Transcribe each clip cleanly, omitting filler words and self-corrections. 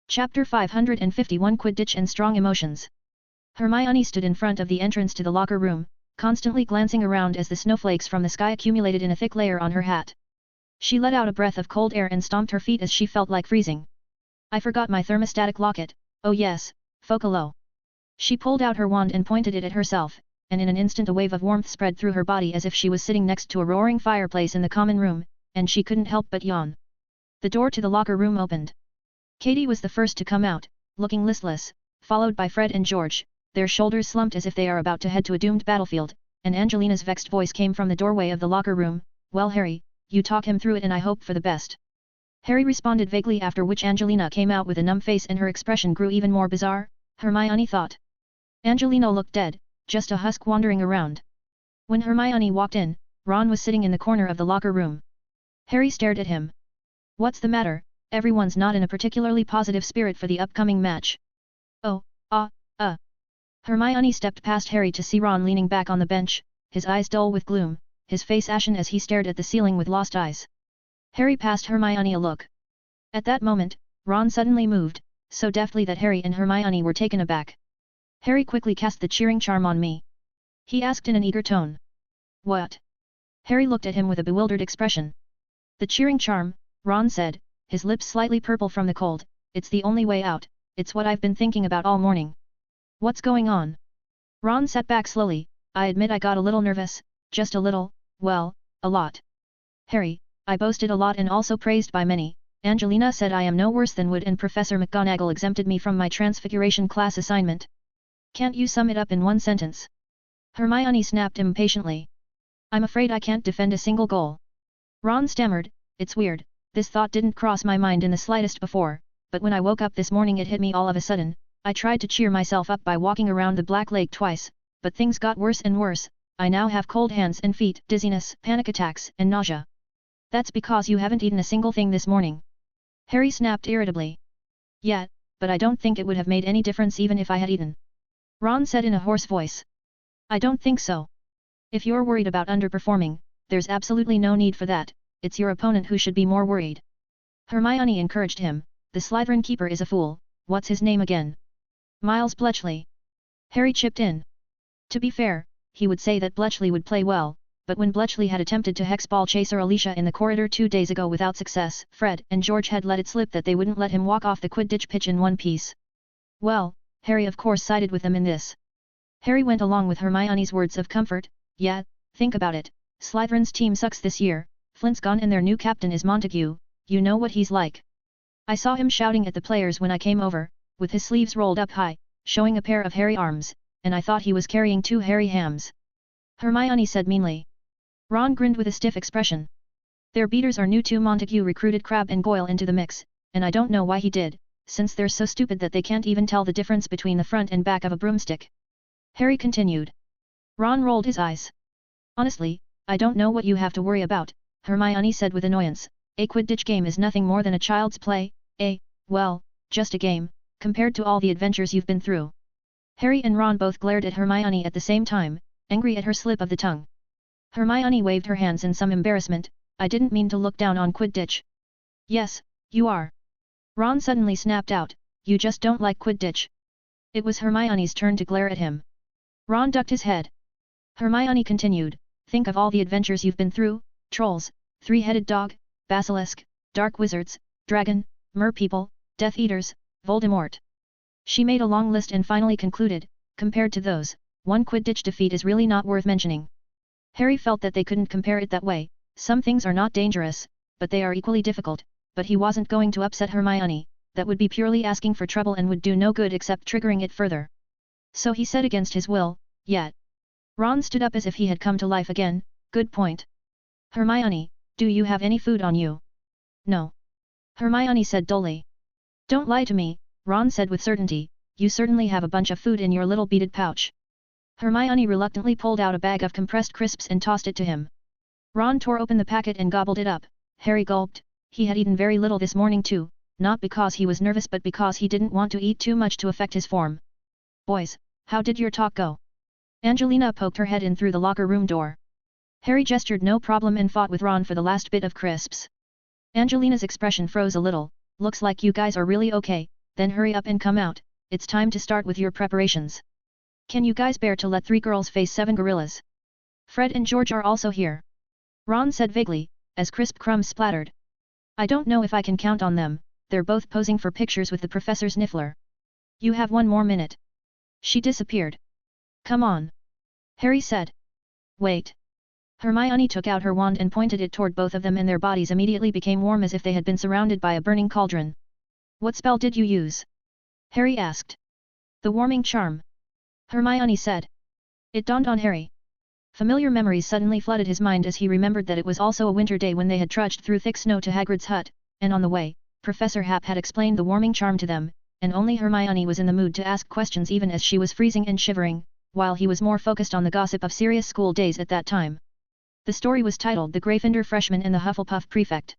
Chapter 551 Quidditch and Strong Emotions. Hermione stood in front of the entrance to the locker room, constantly glancing around as the snowflakes from the sky accumulated in a thick layer on her hat. She let out a breath of cold air and stomped her feet as she felt like freezing. I forgot my thermostatic locket, oh yes, Focalo. She pulled out her wand and pointed it at herself, and in an instant a wave of warmth spread through her body as if she was sitting next to a roaring fireplace in the common room, and she couldn't help but yawn. The door to the locker room opened. Katie was the first to come out, looking listless, followed by Fred and George, their shoulders slumped as if they are about to head to a doomed battlefield, and Angelina's vexed voice came from the doorway of the locker room, "Well Harry, you talk him through it and I hope for the best." Harry responded vaguely, after which Angelina came out with a numb face and her expression grew even more bizarre, Hermione thought. Angelina looked dead, just a husk wandering around. When Hermione walked in, Ron was sitting in the corner of the locker room. Harry stared at him. "What's the matter? Everyone's not in a particularly positive spirit for the upcoming match." "Oh, Hermione stepped past Harry to see Ron leaning back on the bench, his eyes dull with gloom, his face ashen as he stared at the ceiling with lost eyes. Harry passed Hermione a look. At that moment, Ron suddenly moved, so deftly that Harry and Hermione were taken aback. "Harry, quickly cast the cheering charm on me," he asked in an eager tone. "What?" Harry looked at him with a bewildered expression. "The cheering charm," Ron said, his lips slightly purple from the cold. "It's the only way out, it's what I've been thinking about all morning." "What's going on?" Ron sat back slowly. "I admit I got a little nervous, just a little, well, a lot. Harry, I boasted a lot and also praised by many. Angelina said I am no worse than Wood and Professor McGonagall exempted me from my Transfiguration class assignment. Can't you sum it up in one sentence?" Hermione snapped impatiently. "I'm afraid I can't defend a single goal." Ron stammered, "It's weird, this thought didn't cross my mind in the slightest before, but when I woke up this morning it hit me all of a sudden. I tried to cheer myself up by walking around the Black Lake twice, but things got worse and worse. I now have cold hands and feet, dizziness, panic attacks, and nausea." "That's because you haven't eaten a single thing this morning," Harry snapped irritably. "Yeah, but I don't think it would have made any difference even if I had eaten," Ron said in a hoarse voice. "I don't think so. If you're worried about underperforming, there's absolutely no need for that, it's your opponent who should be more worried." Hermione encouraged him. "The Slytherin keeper is a fool, what's his name again?" "Miles Bletchley," Harry chipped in. To be fair, he would say that Bletchley would play well, but when Bletchley had attempted to hexball Chaser Alicia in the corridor 2 days ago without success, Fred and George had let it slip that they wouldn't let him walk off the Quidditch pitch in one piece. Well, Harry of course sided with them in this. Harry went along with Hermione's words of comfort. "Yeah, think about it, Slytherin's team sucks this year, Flint's gone and their new captain is Montague, you know what he's like. I saw him shouting at the players when I came over, with his sleeves rolled up high, showing a pair of hairy arms, and I thought he was carrying 2 hairy hams," Hermione said meanly. Ron grinned with a stiff expression. "Their beaters are new too. Montague recruited Crabbe and Goyle into the mix, and I don't know why he did, since they're so stupid that they can't even tell the difference between the front and back of a broomstick." Harry continued. Ron rolled his eyes. "Honestly, I don't know what you have to worry about," Hermione said with annoyance. "A Quidditch game is nothing more than a child's play, well, just a game, compared to all the adventures you've been through." Harry and Ron both glared at Hermione at the same time, angry at her slip of the tongue. Hermione waved her hands in some embarrassment. "I didn't mean to look down on Quidditch." "Yes, you are." Ron suddenly snapped out, "You just don't like Quidditch." It was Hermione's turn to glare at him. Ron ducked his head. Hermione continued, "Think of all the adventures you've been through, trolls, 3-headed dog, basilisk, dark wizards, dragon, merpeople, Death Eaters, Voldemort." She made a long list and finally concluded, "Compared to those, one Quidditch defeat is really not worth mentioning." Harry felt that they couldn't compare it that way. Some things are not dangerous, but they are equally difficult, but he wasn't going to upset Hermione, that would be purely asking for trouble and would do no good except triggering it further. So he said against his will, "Yeah." Ron stood up as if he had come to life again. "Good point. Hermione, do you have any food on you?" "No," Hermione said dully. "Don't lie to me," Ron said with certainty, "you certainly have a bunch of food in your little beaded pouch." Hermione reluctantly pulled out a bag of compressed crisps and tossed it to him. Ron tore open the packet and gobbled it up. Harry gulped. He had eaten very little this morning too, not because he was nervous but because he didn't want to eat too much to affect his form. "Boys, how did your talk go?" Angelina poked her head in through the locker room door. Harry gestured no problem and fought with Ron for the last bit of crisps. Angelina's expression froze a little. "Looks like you guys are really okay, then hurry up and come out, it's time to start with your preparations. Can you guys bear to let 3 girls face 7 gorillas? Fred and George are also here. Ron said vaguely, as crisp crumbs splattered. I don't know if I can count on them, they're both posing for pictures with the professor's niffler. You have 1 more minute. She disappeared. Come on. Harry said. Wait. Hermione took out her wand and pointed it toward both of them, and their bodies immediately became warm as if they had been surrounded by a burning cauldron. What spell did you use? Harry asked. The warming charm. Hermione said. It dawned on Harry. Familiar memories suddenly flooded his mind as he remembered that it was also a winter day when they had trudged through thick snow to Hagrid's hut, and on the way, Professor Hap had explained the warming charm to them, and only Hermione was in the mood to ask questions even as she was freezing and shivering, while he was more focused on the gossip of serious school days at that time. The story was titled The Gryffindor Freshman and the Hufflepuff Prefect.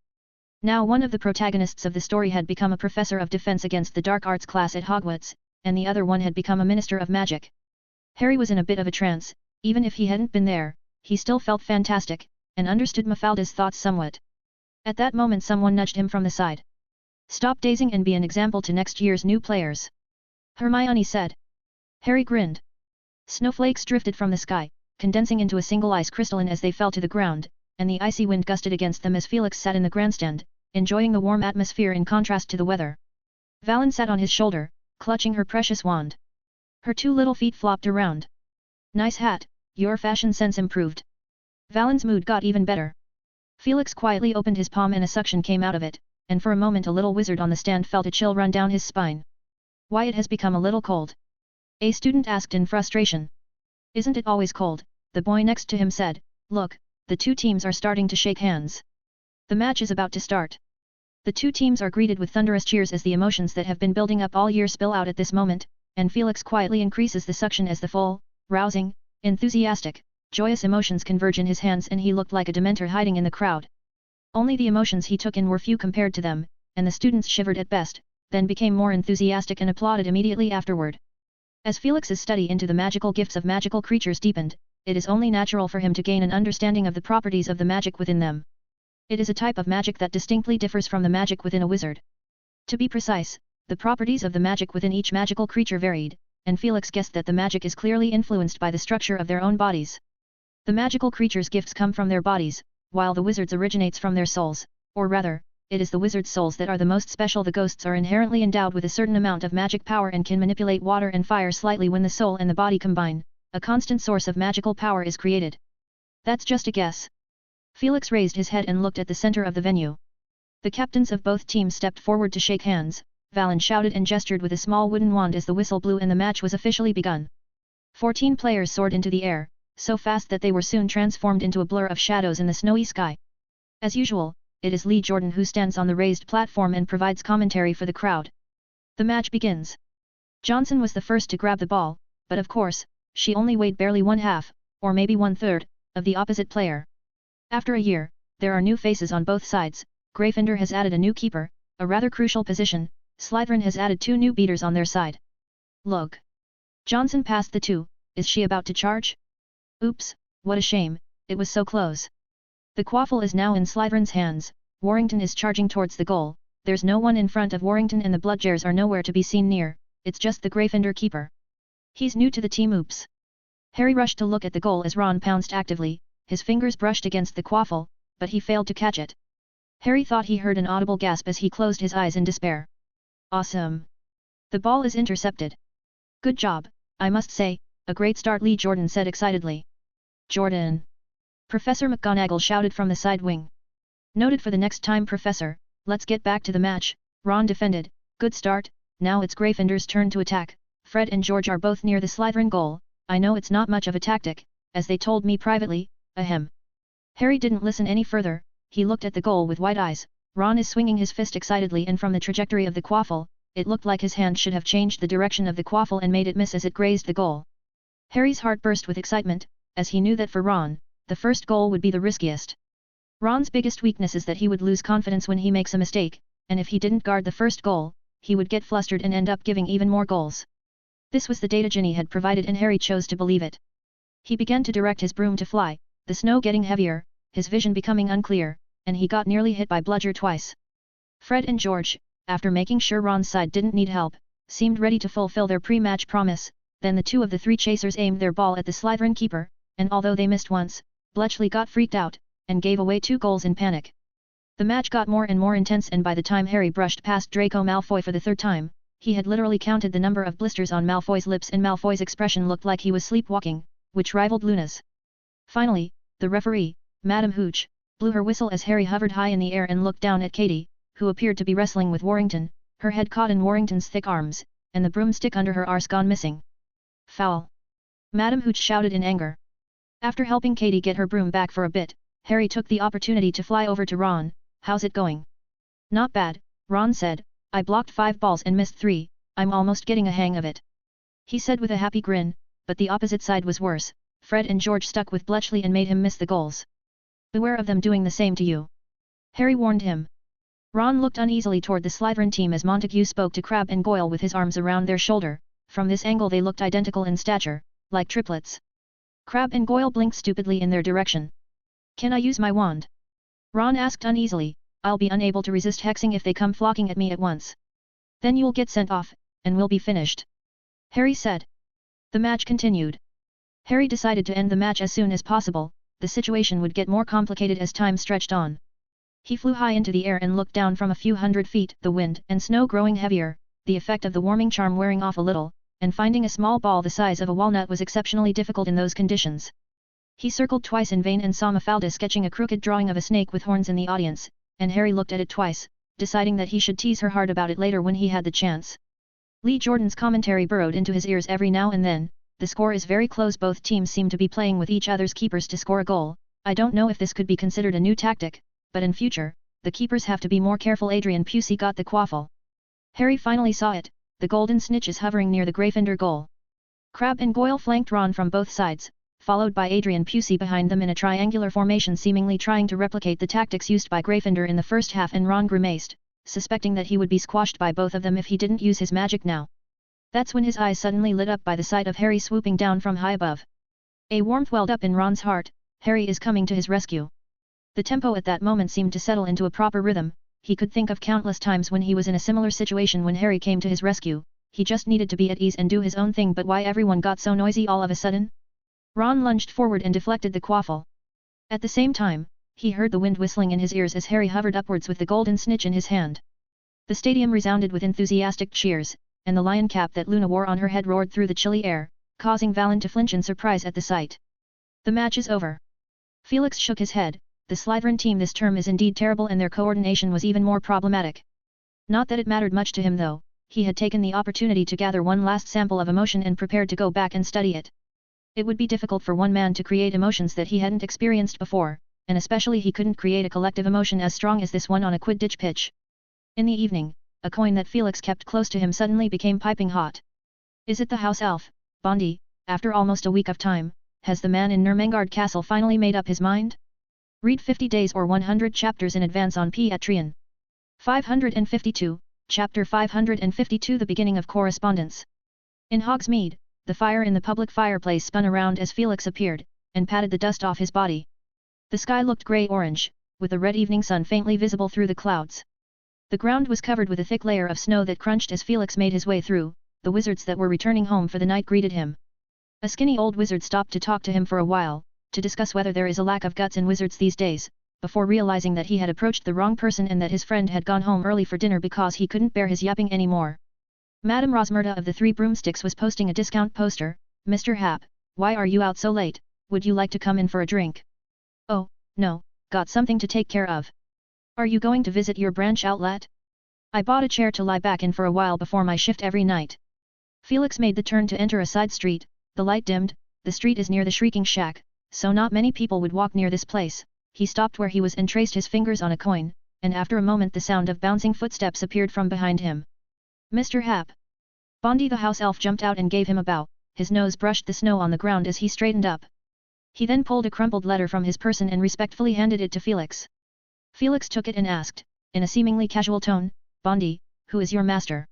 Now one of the protagonists of the story had become a professor of defense against the dark arts class at Hogwarts, and the other one had become a minister of magic. Harry was in a bit of a trance. Even if he hadn't been there, he still felt fantastic, and understood Mafalda's thoughts somewhat. At that moment someone nudged him from the side. Stop dazing and be an example to next year's new players. Hermione said. Harry grinned. Snowflakes drifted from the sky, condensing into a single ice crystalline as they fell to the ground, and the icy wind gusted against them as Felix sat in the grandstand, enjoying the warm atmosphere in contrast to the weather. Valen sat on his shoulder, clutching her precious wand. Her 2 little feet flopped around. Nice hat, your fashion sense improved. Valen's mood got even better. Felix quietly opened his palm and a suction came out of it, and for a moment a little wizard on the stand felt a chill run down his spine. Why, it has become a little cold? A student asked in frustration. Isn't it always cold? The boy next to him said. Look, the 2 teams are starting to shake hands. The match is about to start. The 2 teams are greeted with thunderous cheers as the emotions that have been building up all year spill out at this moment, and Felix quietly increases the suction as the full, rousing, enthusiastic, joyous emotions converge in his hands, and he looked like a dementor hiding in the crowd. Only the emotions he took in were few compared to them, and the students shivered at best, then became more enthusiastic and applauded immediately afterward. As Felix's study into the magical gifts of magical creatures deepened, it is only natural for him to gain an understanding of the properties of the magic within them. It is a type of magic that distinctly differs from the magic within a wizard. To be precise, the properties of the magic within each magical creature varied, and Felix guessed that the magic is clearly influenced by the structure of their own bodies. The magical creatures' gifts come from their bodies, while the wizards originates from their souls, or rather, it is the wizard's souls that are the most special. The ghosts are inherently endowed with a certain amount of magic power and can manipulate water and fire slightly when the soul and the body combine. A constant source of magical power is created. That's just a guess. Felix raised his head and looked at the center of the venue. The captains of both teams stepped forward to shake hands. Valen shouted and gestured with a small wooden wand as the whistle blew and the match was officially begun. 14 players soared into the air, so fast that they were soon transformed into a blur of shadows in the snowy sky. As usual, it is Lee Jordan who stands on the raised platform and provides commentary for the crowd. The match begins. Johnson was the first to grab the ball, but of course, she only weighed barely 1/2, or maybe 1/3, of the opposite player. After a year, there are new faces on both sides. Gryffindor has added a new keeper, a rather crucial position. Slytherin has added 2 new beaters on their side. Look. Johnson passed the 2, is she about to charge? Oops, what a shame, it was so close. The quaffle is now in Slytherin's hands. Warrington is charging towards the goal. There's no one in front of Warrington and the Bloodjars are nowhere to be seen near, it's just the Gryffindor keeper. He's new to the team. Oops. Harry rushed to look at the goal as Ron pounced actively, his fingers brushed against the quaffle, but he failed to catch it. Harry thought he heard an audible gasp as he closed his eyes in despair. Awesome. The ball is intercepted. Good job, I must say, a great start, Lee Jordan said excitedly. Jordan. Professor McGonagall shouted from the side wing. Noted for the next time, Professor. Let's get back to the match. Ron defended. Good start. Now it's Gryffindor's turn to attack. Fred and George are both near the Slytherin goal. I know it's not much of a tactic, as they told me privately. Ahem. Harry didn't listen any further. He looked at the goal with wide eyes. Ron is swinging his fist excitedly, and from the trajectory of the quaffle, it looked like his hand should have changed the direction of the quaffle and made it miss as it grazed the goal. Harry's heart burst with excitement, as he knew that for Ron, the first goal would be the riskiest. Ron's biggest weakness is that he would lose confidence when he makes a mistake, and if he didn't guard the first goal, he would get flustered and end up giving even more goals. This was the data Ginny had provided, and Harry chose to believe it. He began to direct his broom to fly, the snow getting heavier, his vision becoming unclear, and he got nearly hit by Bludger twice. Fred and George, after making sure Ron's side didn't need help, seemed ready to fulfill their pre-match promise. Then the two of the three chasers aimed their ball at the Slytherin keeper, and although they missed once, Bletchley got freaked out, and gave away 2 goals in panic. The match got more and more intense, and by the time Harry brushed past Draco Malfoy for the 3rd time, he had literally counted the number of blisters on Malfoy's lips, and Malfoy's expression looked like he was sleepwalking, which rivaled Luna's. Finally, the referee, Madame Hooch, blew her whistle as Harry hovered high in the air and looked down at Katie, who appeared to be wrestling with Warrington, her head caught in Warrington's thick arms, and the broomstick under her arse gone missing. Foul! Madame Hooch shouted in anger. After helping Katie get her broom back for a bit, Harry took the opportunity to fly over to Ron. How's it going? Not bad, Ron said. I blocked 5 balls and missed 3, I'm almost getting a hang of it. He said with a happy grin, but the opposite side was worse. Fred and George stuck with Bletchley and made him miss the goals. Beware of them doing the same to you. Harry warned him. Ron looked uneasily toward the Slytherin team as Montague spoke to Crabbe and Goyle with his arms around their shoulder. From this angle they looked identical in stature, like triplets. Crabbe and Goyle blinked stupidly in their direction. Can I use my wand? Ron asked uneasily. I'll be unable to resist hexing if they come flocking at me at once. Then you'll get sent off, and we'll be finished. Harry said. The match continued. Harry decided to end the match as soon as possible. The situation would get more complicated as time stretched on. He flew high into the air and looked down from a few hundred feet, the wind and snow growing heavier, the effect of the warming charm wearing off a little, and finding a small ball the size of a walnut was exceptionally difficult in those conditions. He circled twice in vain and saw Mafalda sketching a crooked drawing of a snake with horns in the audience, and Harry looked at it twice, deciding that he should tease her hard about it later when he had the chance. Lee Jordan's commentary burrowed into his ears every now and then. The score is very close, both teams seem to be playing with each other's keepers to score a goal. I don't know if this could be considered a new tactic, but in future, the keepers have to be more careful. Adrian Pusey got the quaffle. Harry finally saw it, the golden snitches hovering near the Gryffindor goal. Crabbe and Goyle flanked Ron from both sides, followed by Adrian Pusey behind them in a triangular formation, seemingly trying to replicate the tactics used by Gryffindor in the first half, and Ron grimaced, suspecting that he would be squashed by both of them if he didn't use his magic now. That's when his eyes suddenly lit up by the sight of Harry swooping down from high above. A warmth welled up in Ron's heart. Harry is coming to his rescue. The tempo at that moment seemed to settle into a proper rhythm. He could think of countless times when he was in a similar situation when Harry came to his rescue. He just needed to be at ease and do his own thing, but why everyone got so noisy all of a sudden? Ron lunged forward and deflected the quaffle. At the same time, he heard the wind whistling in his ears as Harry hovered upwards with the golden snitch in his hand. The stadium resounded with enthusiastic cheers, and the lion cap that Luna wore on her head roared through the chilly air, causing Valen to flinch in surprise at the sight. The match is over. Felix shook his head. The Slytherin team this term is indeed terrible, and their coordination was even more problematic. Not that it mattered much to him though. He had taken the opportunity to gather one last sample of emotion and prepared to go back and study it. It would be difficult for one man to create emotions that he hadn't experienced before, and especially he couldn't create a collective emotion as strong as this one on a Quidditch pitch. In the evening, a coin that Felix kept close to him suddenly became piping hot. Is it the house elf, Bondi? After almost a week of time, has the man in Nurmengard Castle finally made up his mind? Read 50 days or 100 chapters in advance on Patreon. 552, Chapter 552, the beginning of correspondence. In Hogsmeade, the fire in the public fireplace spun around as Felix appeared, and patted the dust off his body. The sky looked grey-orange, with the red evening sun faintly visible through the clouds. The ground was covered with a thick layer of snow that crunched as Felix made his way through. The wizards that were returning home for the night greeted him. A skinny old wizard stopped to talk to him for a while, to discuss whether there is a lack of guts in wizards these days, before realizing that he had approached the wrong person and that his friend had gone home early for dinner because he couldn't bear his yapping anymore. Madame Rosmerta of the Three Broomsticks was posting a discount poster. Mr. Happ, why are you out so late? Would you like to come in for a drink? Oh, no, got something to take care of. Are you going to visit your branch outlet? I bought a chair to lie back in for a while before my shift every night. Felix made the turn to enter a side street. The light dimmed. The street is near the Shrieking Shack, so not many people would walk near this place. He stopped where he was and traced his fingers on a coin, and after a moment the sound of bouncing footsteps appeared from behind him. Mr. Happ. Bondi the house elf jumped out and gave him a bow. His nose brushed the snow on the ground as he straightened up. He then pulled a crumpled letter from his person and respectfully handed it to Felix. Felix took it and asked, in a seemingly casual tone, Bondi, who is your master?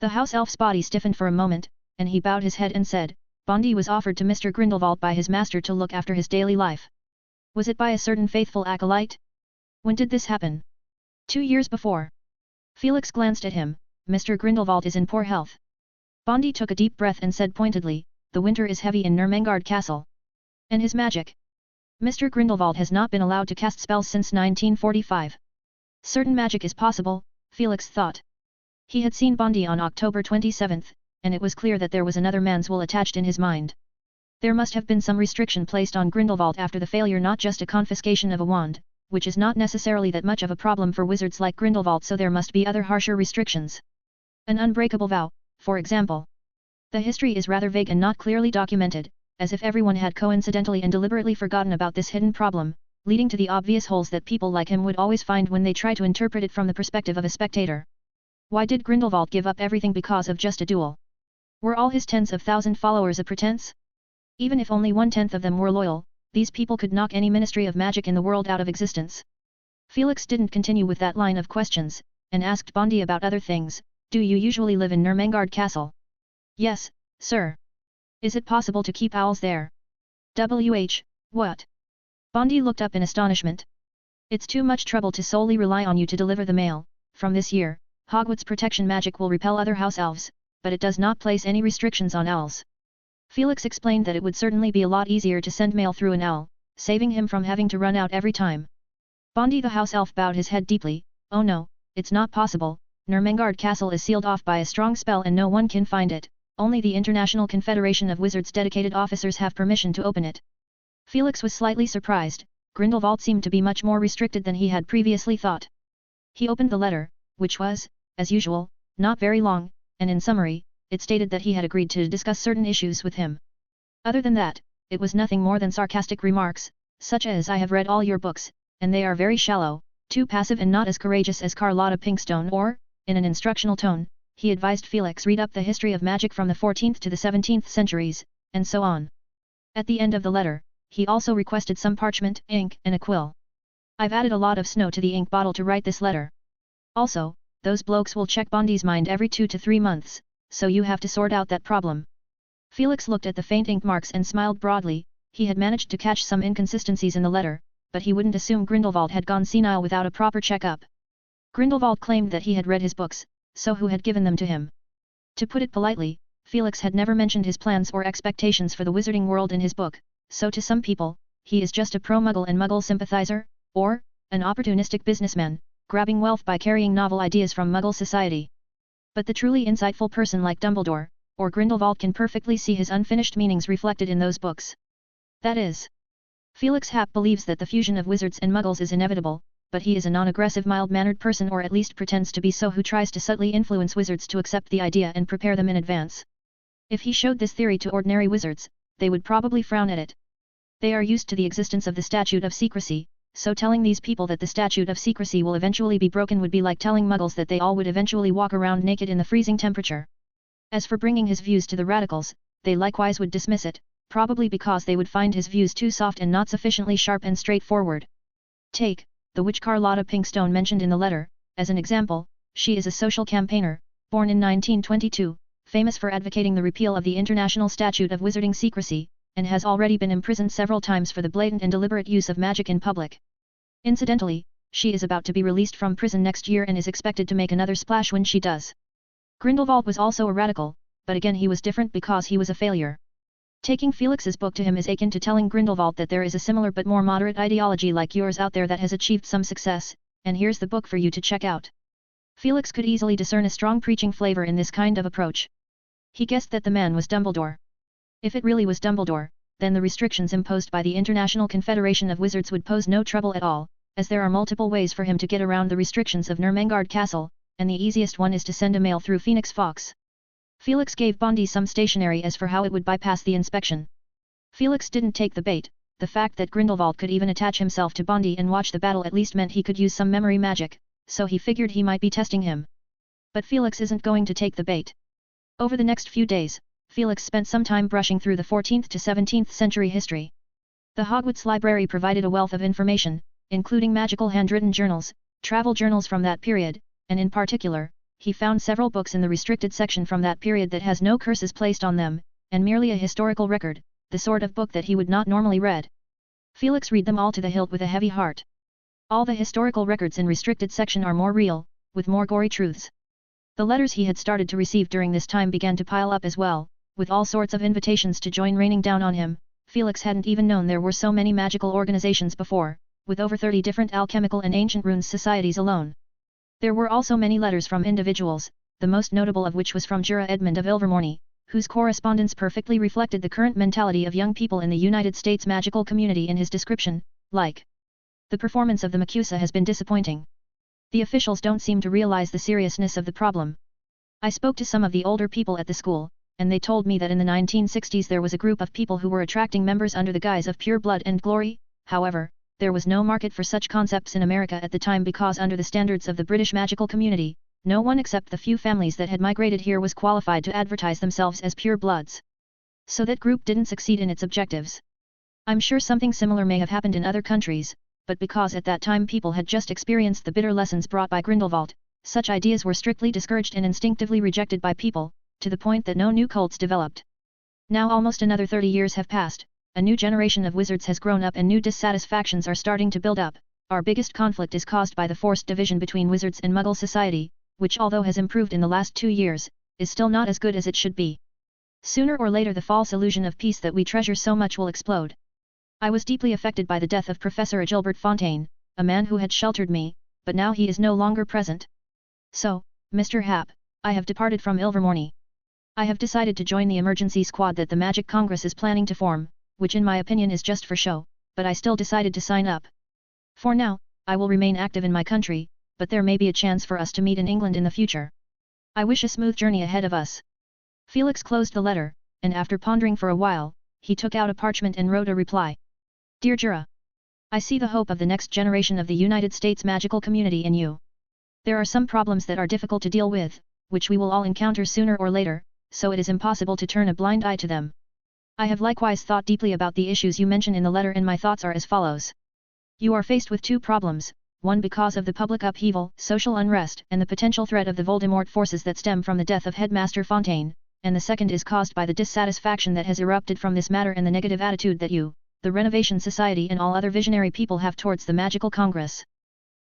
The house elf's body stiffened for a moment, and he bowed his head and said, Bondi was offered to Mr. Grindelwald by his master to look after his daily life. Was it by a certain faithful acolyte? When did this happen? 2 years before. Felix glanced at him. Mr. Grindelwald is in poor health. Bondi took a deep breath and said pointedly, the winter is heavy in Nurmengard Castle. And his magic? Mr. Grindelwald has not been allowed to cast spells since 1945. Certain magic is possible, Felix thought. He had seen Bondi on October 27, and it was clear that there was another man's will attached in his mind. There must have been some restriction placed on Grindelwald after the failure, not just a confiscation of a wand, which is not necessarily that much of a problem for wizards like Grindelwald, so there must be other harsher restrictions. An unbreakable vow, for example. The history is rather vague and not clearly documented, as if everyone had coincidentally and deliberately forgotten about this hidden problem, leading to the obvious holes that people like him would always find when they try to interpret it from the perspective of a spectator. Why did Grindelwald give up everything because of just a duel? Were all his tens of thousand followers a pretense? Even if only 1/10 of them were loyal, these people could knock any ministry of magic in the world out of existence. Felix didn't continue with that line of questions, and asked Bondi about other things. Do you usually live in Nurmengard Castle? Yes, sir. Is it possible to keep owls there? What? Bondi looked up in astonishment. It's too much trouble to solely rely on you to deliver the mail. From this year, Hogwarts protection magic will repel other house elves, but it does not place any restrictions on owls. Felix explained that it would certainly be a lot easier to send mail through an owl, saving him from having to run out every time. Bondi the house elf bowed his head deeply. Oh no, it's not possible. Nurmengard Castle is sealed off by a strong spell and no one can find it. Only the International Confederation of Wizards' dedicated officers have permission to open it. Felix was slightly surprised. Grindelwald seemed to be much more restricted than he had previously thought. He opened the letter, which was, as usual, not very long, and in summary, it stated that he had agreed to discuss certain issues with him. Other than that, it was nothing more than sarcastic remarks, such as I have read all your books, and they are very shallow, too passive and not as courageous as Carlotta Pinkstone, or, in an instructional tone, he advised Felix read up the history of magic from the 14th to the 17th centuries, and so on. At the end of the letter, he also requested some parchment, ink, and a quill. I've added a lot of snow to the ink bottle to write this letter. Also, those blokes will check Bondi's mind every 2 to 3 months, so you have to sort out that problem. Felix looked at the faint ink marks and smiled broadly. He had managed to catch some inconsistencies in the letter, but he wouldn't assume Grindelwald had gone senile without a proper check-up. Grindelwald claimed that he had read his books, so who had given them to him? To put it politely, Felix had never mentioned his plans or expectations for the wizarding world in his book, so to some people, he is just a pro-Muggle and Muggle sympathizer, or, an opportunistic businessman, grabbing wealth by carrying novel ideas from Muggle society. But the truly insightful person like Dumbledore, or Grindelwald can perfectly see his unfinished meanings reflected in those books. That is, Felix Happ believes that the fusion of wizards and Muggles is inevitable, but he is a non-aggressive mild-mannered person, or at least pretends to be so, who tries to subtly influence wizards to accept the idea and prepare them in advance. If he showed this theory to ordinary wizards, they would probably frown at it. They are used to the existence of the Statute of Secrecy, so telling these people that the Statute of Secrecy will eventually be broken would be like telling Muggles that they all would eventually walk around naked in the freezing temperature. As for bringing his views to the radicals, they likewise would dismiss it, probably because they would find his views too soft and not sufficiently sharp and straightforward. Take the witch Carlotta Pinkstone mentioned in the letter, as an example. She is a social campaigner, born in 1922, famous for advocating the repeal of the International Statute of Wizarding Secrecy, and has already been imprisoned several times for the blatant and deliberate use of magic in public. Incidentally, she is about to be released from prison next year and is expected to make another splash when she does. Grindelwald was also a radical, but again he was different because he was a failure. Taking Felix's book to him is akin to telling Grindelwald that there is a similar but more moderate ideology like yours out there that has achieved some success, and here's the book for you to check out. Felix could easily discern a strong preaching flavor in this kind of approach. He guessed that the man was Dumbledore. If it really was Dumbledore, then the restrictions imposed by the International Confederation of Wizards would pose no trouble at all, as there are multiple ways for him to get around the restrictions of Nurmengard Castle, and the easiest one is to send a mail through Phoenix Fox. Felix gave Bondi some stationery as for how it would bypass the inspection. Felix didn't take the bait. The fact that Grindelwald could even attach himself to Bondi and watch the battle at least meant he could use some memory magic, so he figured he might be testing him. But Felix isn't going to take the bait. Over the next few days, Felix spent some time brushing through the 14th to 17th century history. The Hogwarts library provided a wealth of information, including magical handwritten journals, travel journals from that period, and in particular, he found several books in the restricted section from that period that has no curses placed on them, and merely a historical record, the sort of book that he would not normally read. Felix read them all to the hilt with a heavy heart. All the historical records in restricted section are more real, with more gory truths. The letters he had started to receive during this time began to pile up as well, with all sorts of invitations to join raining down on him. Felix hadn't even known there were so many magical organizations before, with over 30 different alchemical and ancient runes societies alone. There were also many letters from individuals, the most notable of which was from Jura Edmund of Ilvermorny, whose correspondence perfectly reflected the current mentality of young people in the United States magical community in his description, like, "The performance of the MACUSA has been disappointing. The officials don't seem to realize the seriousness of the problem. I spoke to some of the older people at the school, and they told me that in the 1960s there was a group of people who were attracting members under the guise of pure blood and glory. However, there was no market for such concepts in America at the time because under the standards of the British magical community, no one except the few families that had migrated here was qualified to advertise themselves as pure bloods. So that group didn't succeed in its objectives. I'm sure something similar may have happened in other countries, but because at that time people had just experienced the bitter lessons brought by Grindelwald, such ideas were strictly discouraged and instinctively rejected by people, to the point that no new cults developed. Now almost another 30 years have passed, a new generation of wizards has grown up and new dissatisfactions are starting to build up. Our biggest conflict is caused by the forced division between wizards and Muggle society, which although has improved in the last 2 years, is still not as good as it should be. Sooner or later the false illusion of peace that we treasure so much will explode. I was deeply affected by the death of Professor Agilbert Fontaine, a man who had sheltered me, but now he is no longer present. So, Mr. Happ, I have departed from Ilvermorny. I have decided to join the emergency squad that the Magic Congress is planning to form, which in my opinion is just for show, but I still decided to sign up. For now, I will remain active in my country, but there may be a chance for us to meet in England in the future. I wish a smooth journey ahead of us." Felix closed the letter, and after pondering for a while, he took out a parchment and wrote a reply. "Dear Jura, I see the hope of the next generation of the United States magical community in you. There are some problems that are difficult to deal with, which we will all encounter sooner or later, so it is impossible to turn a blind eye to them. I have likewise thought deeply about the issues you mention in the letter and my thoughts are as follows. You are faced with two problems, one because of the public upheaval, social unrest, and the potential threat of the Voldemort forces that stem from the death of Headmaster Fontaine, and the second is caused by the dissatisfaction that has erupted from this matter and the negative attitude that you, the Renovation Society and all other visionary people have towards the Magical Congress.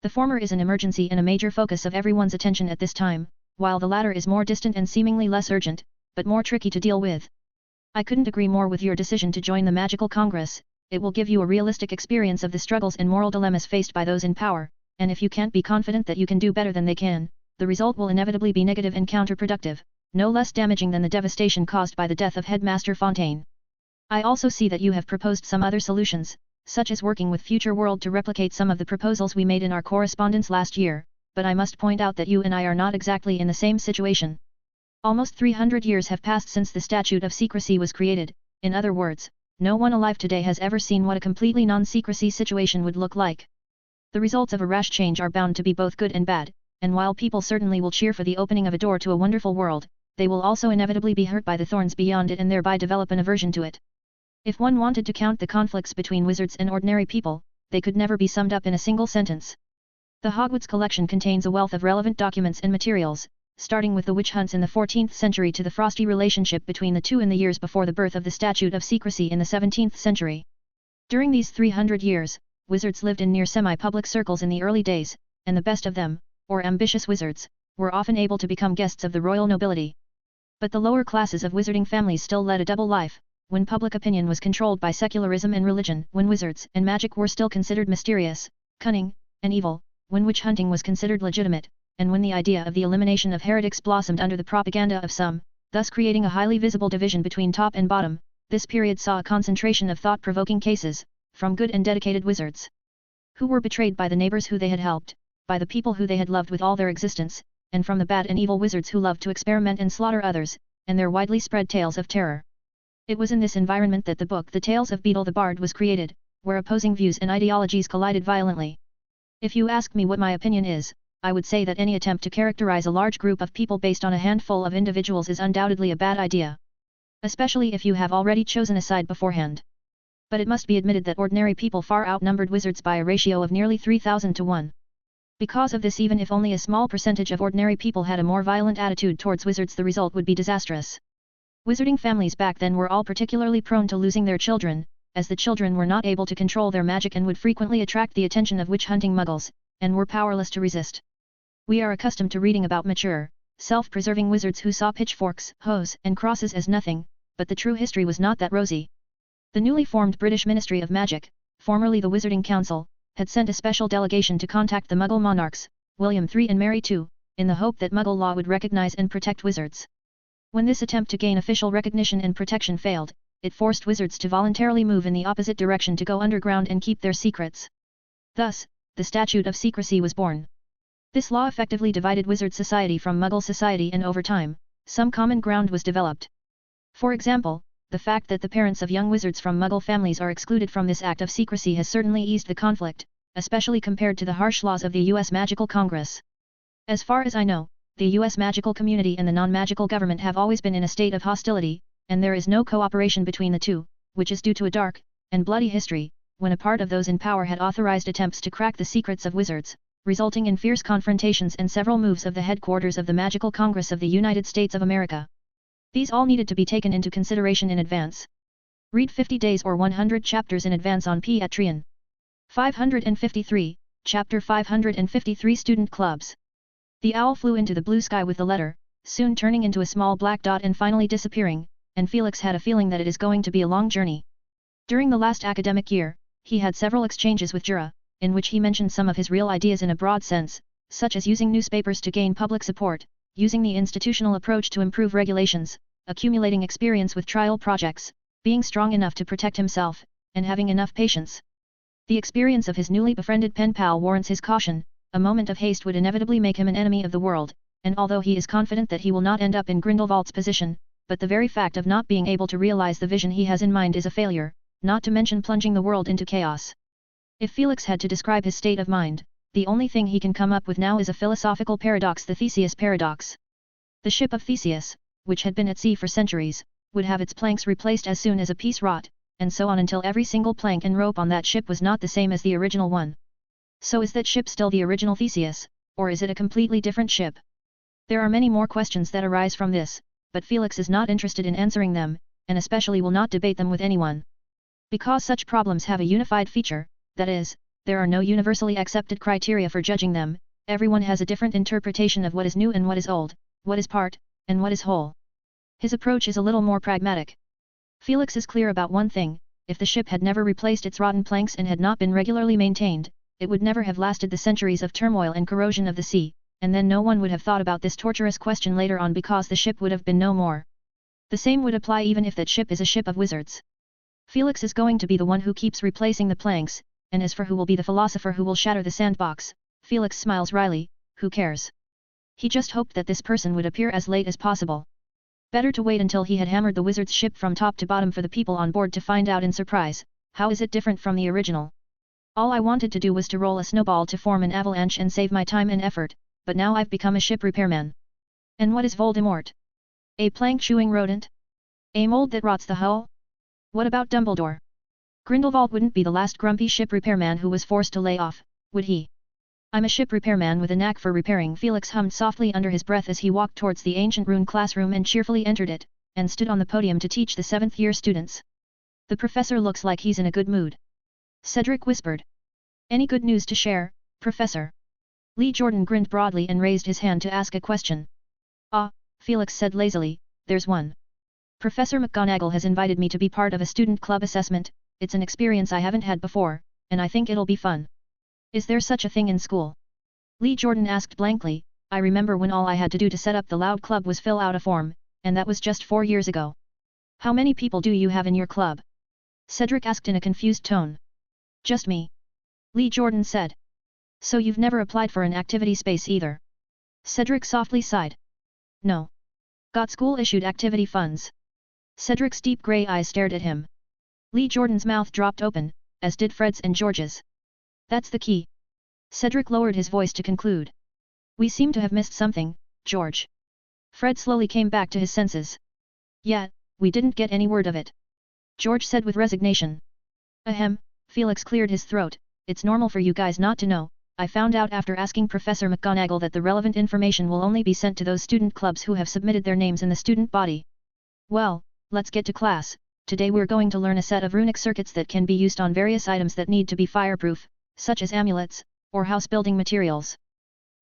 The former is an emergency and a major focus of everyone's attention at this time, while the latter is more distant and seemingly less urgent, but more tricky to deal with. I couldn't agree more with your decision to join the Magical Congress. It will give you a realistic experience of the struggles and moral dilemmas faced by those in power, and if you can't be confident that you can do better than they can, the result will inevitably be negative and counterproductive, no less damaging than the devastation caused by the death of Headmaster Fontaine. I also see that you have proposed some other solutions, such as working with Future World to replicate some of the proposals we made in our correspondence last year, but I must point out that you and I are not exactly in the same situation. Almost 300 years have passed since the Statute of Secrecy was created, in other words, no one alive today has ever seen what a completely non-secrecy situation would look like. The results of a rash change are bound to be both good and bad, and while people certainly will cheer for the opening of a door to a wonderful world, they will also inevitably be hurt by the thorns beyond it and thereby develop an aversion to it. If one wanted to count the conflicts between wizards and ordinary people, they could never be summed up in a single sentence. The Hogwarts collection contains a wealth of relevant documents and materials, starting with the witch hunts in the 14th century to the frosty relationship between the two in the years before the birth of the Statute of Secrecy in the 17th century. During these 300 years, wizards lived in near semi-public circles in the early days, and the best of them, or ambitious wizards, were often able to become guests of the royal nobility. But the lower classes of wizarding families still led a double life, when public opinion was controlled by secularism and religion, when wizards and magic were still considered mysterious, cunning, and evil, when witch hunting was considered legitimate, and when the idea of the elimination of heretics blossomed under the propaganda of some, thus creating a highly visible division between top and bottom. This period saw a concentration of thought-provoking cases, from good and dedicated wizards who were betrayed by the neighbors who they had helped, by the people who they had loved with all their existence, and from the bad and evil wizards who loved to experiment and slaughter others, and their widely spread tales of terror. It was in this environment that the book The Tales of Beetle the Bard was created, where opposing views and ideologies collided violently. If you ask me what my opinion is, I would say that any attempt to characterize a large group of people based on a handful of individuals is undoubtedly a bad idea. Especially if you have already chosen a side beforehand. But it must be admitted that ordinary people far outnumbered wizards by a ratio of nearly 3,000 to 1. Because of this, even if only a small percentage of ordinary people had a more violent attitude towards wizards, the result would be disastrous. Wizarding families back then were all particularly prone to losing their children, as the children were not able to control their magic and would frequently attract the attention of witch-hunting muggles, and were powerless to resist. We are accustomed to reading about mature, self-preserving wizards who saw pitchforks, hoes, and crosses as nothing, but the true history was not that rosy. The newly formed British Ministry of Magic, formerly the Wizarding Council, had sent a special delegation to contact the Muggle monarchs, William III and Mary II, in the hope that Muggle law would recognize and protect wizards. When this attempt to gain official recognition and protection failed, it forced wizards to voluntarily move in the opposite direction to go underground and keep their secrets. Thus, the Statute of Secrecy was born. This law effectively divided wizard society from Muggle society, and over time, some common ground was developed. For example, the fact that the parents of young wizards from Muggle families are excluded from this act of secrecy has certainly eased the conflict, especially compared to the harsh laws of the U.S. Magical Congress. As far as I know, the U.S. magical community and the non-magical government have always been in a state of hostility, and there is no cooperation between the two, which is due to a dark and bloody history, when a part of those in power had authorized attempts to crack the secrets of wizards, resulting in fierce confrontations and several moves of the headquarters of the Magical Congress of the United States of America. These all needed to be taken into consideration in advance. Read 50 days or 100 chapters in advance on Patreon. 553, Chapter 553 Student Clubs. The owl flew into the blue sky with the letter, soon turning into a small black dot and finally disappearing, and Felix had a feeling that it is going to be a long journey. During the last academic year, he had several exchanges with Jura, in which he mentioned some of his real ideas in a broad sense, such as using newspapers to gain public support, using the institutional approach to improve regulations, accumulating experience with trial projects, being strong enough to protect himself, and having enough patience. The experience of his newly befriended pen pal warrants his caution. A moment of haste would inevitably make him an enemy of the world, and although he is confident that he will not end up in Grindelwald's position, but the very fact of not being able to realize the vision he has in mind is a failure, not to mention plunging the world into chaos. If Felix had to describe his state of mind, the only thing he can come up with now is a philosophical paradox, the Theseus paradox. The ship of Theseus, which had been at sea for centuries, would have its planks replaced as soon as a piece rot, and so on until every single plank and rope on that ship was not the same as the original one. So is that ship still the original Theseus, or is it a completely different ship? There are many more questions that arise from this, but Felix is not interested in answering them, and especially will not debate them with anyone. Because such problems have a unified feature, that is, there are no universally accepted criteria for judging them, everyone has a different interpretation of what is new and what is old, what is part, and what is whole. His approach is a little more pragmatic. Felix is clear about one thing: if the ship had never replaced its rotten planks and had not been regularly maintained, it would never have lasted the centuries of turmoil and corrosion of the sea, and then no one would have thought about this torturous question later on because the ship would have been no more. The same would apply even if that ship is a ship of wizards. Felix is going to be the one who keeps replacing the planks, and as for who will be the philosopher who will shatter the sandbox, Felix smiles wryly, who cares? He just hoped that this person would appear as late as possible. Better to wait until he had hammered the wizard's ship from top to bottom for the people on board to find out in surprise, how is it different from the original? All I wanted to do was to roll a snowball to form an avalanche and save my time and effort, but now I've become a ship repairman. And what is Voldemort? A plank-chewing rodent? A mold that rots the hull? What about Dumbledore? Grindelwald wouldn't be the last grumpy ship repairman who was forced to lay off, would he? I'm a ship repairman with a knack for repairing, Felix hummed softly under his breath as he walked towards the ancient Rune classroom and cheerfully entered it, and stood on the podium to teach the 7th-year students. The professor looks like he's in a good mood. Cedric whispered. Any good news to share, Professor? Lee Jordan grinned broadly and raised his hand to ask a question. Ah, Felix said lazily, there's one. Professor McGonagall has invited me to be part of a student club assessment. It's an experience I haven't had before, and I think it'll be fun. Is there such a thing in school? Lee Jordan asked blankly. I remember when all I had to do to set up the Loud Club was fill out a form, and that was just 4 years ago. How many people do you have in your club? Cedric asked in a confused tone. Just me. Lee Jordan said. So you've never applied for an activity space either? Cedric softly sighed. No. Got school-issued activity funds. Cedric's deep grey eyes stared at him. Lee Jordan's mouth dropped open, as did Fred's and George's. That's the key. Cedric lowered his voice to conclude. We seem to have missed something, George. Fred slowly came back to his senses. Yeah, we didn't get any word of it. George said with resignation. Ahem, Felix cleared his throat. It's normal for you guys not to know. I found out after asking Professor McGonagall that the relevant information will only be sent to those student clubs who have submitted their names in the student body. Well, let's get to class. Today we're going to learn a set of runic circuits that can be used on various items that need to be fireproof, such as amulets, or house-building materials.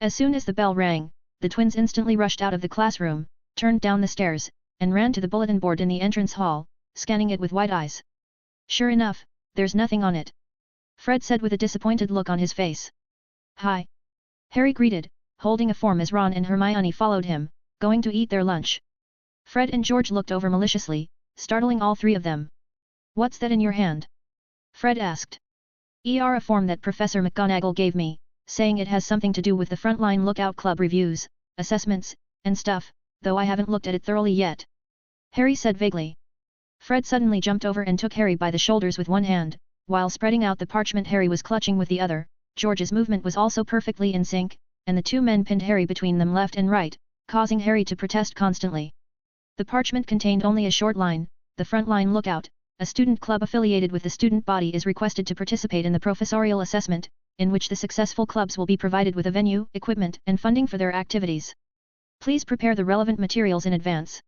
As soon as the bell rang, the twins instantly rushed out of the classroom, turned down the stairs, and ran to the bulletin board in the entrance hall, scanning it with wide eyes. Sure enough, there's nothing on it. Fred said with a disappointed look on his face. Hi. Harry greeted, holding a form as Ron and Hermione followed him, going to eat their lunch. Fred and George looked over maliciously, startling all three of them. What's that in your hand? Fred asked. A form that Professor McGonagall gave me, saying it has something to do with the Frontline Lookout Club reviews, assessments, and stuff, though I haven't looked at it thoroughly yet. Harry said vaguely. Fred suddenly jumped over and took Harry by the shoulders with one hand, while spreading out the parchment Harry was clutching with the other. George's movement was also perfectly in sync, and the two men pinned Harry between them left and right, causing Harry to protest constantly. The parchment contained only a short line: the Frontline Lookout, a student club affiliated with the student body, is requested to participate in the professorial assessment, in which the successful clubs will be provided with a venue, equipment, and funding for their activities. Please prepare the relevant materials in advance.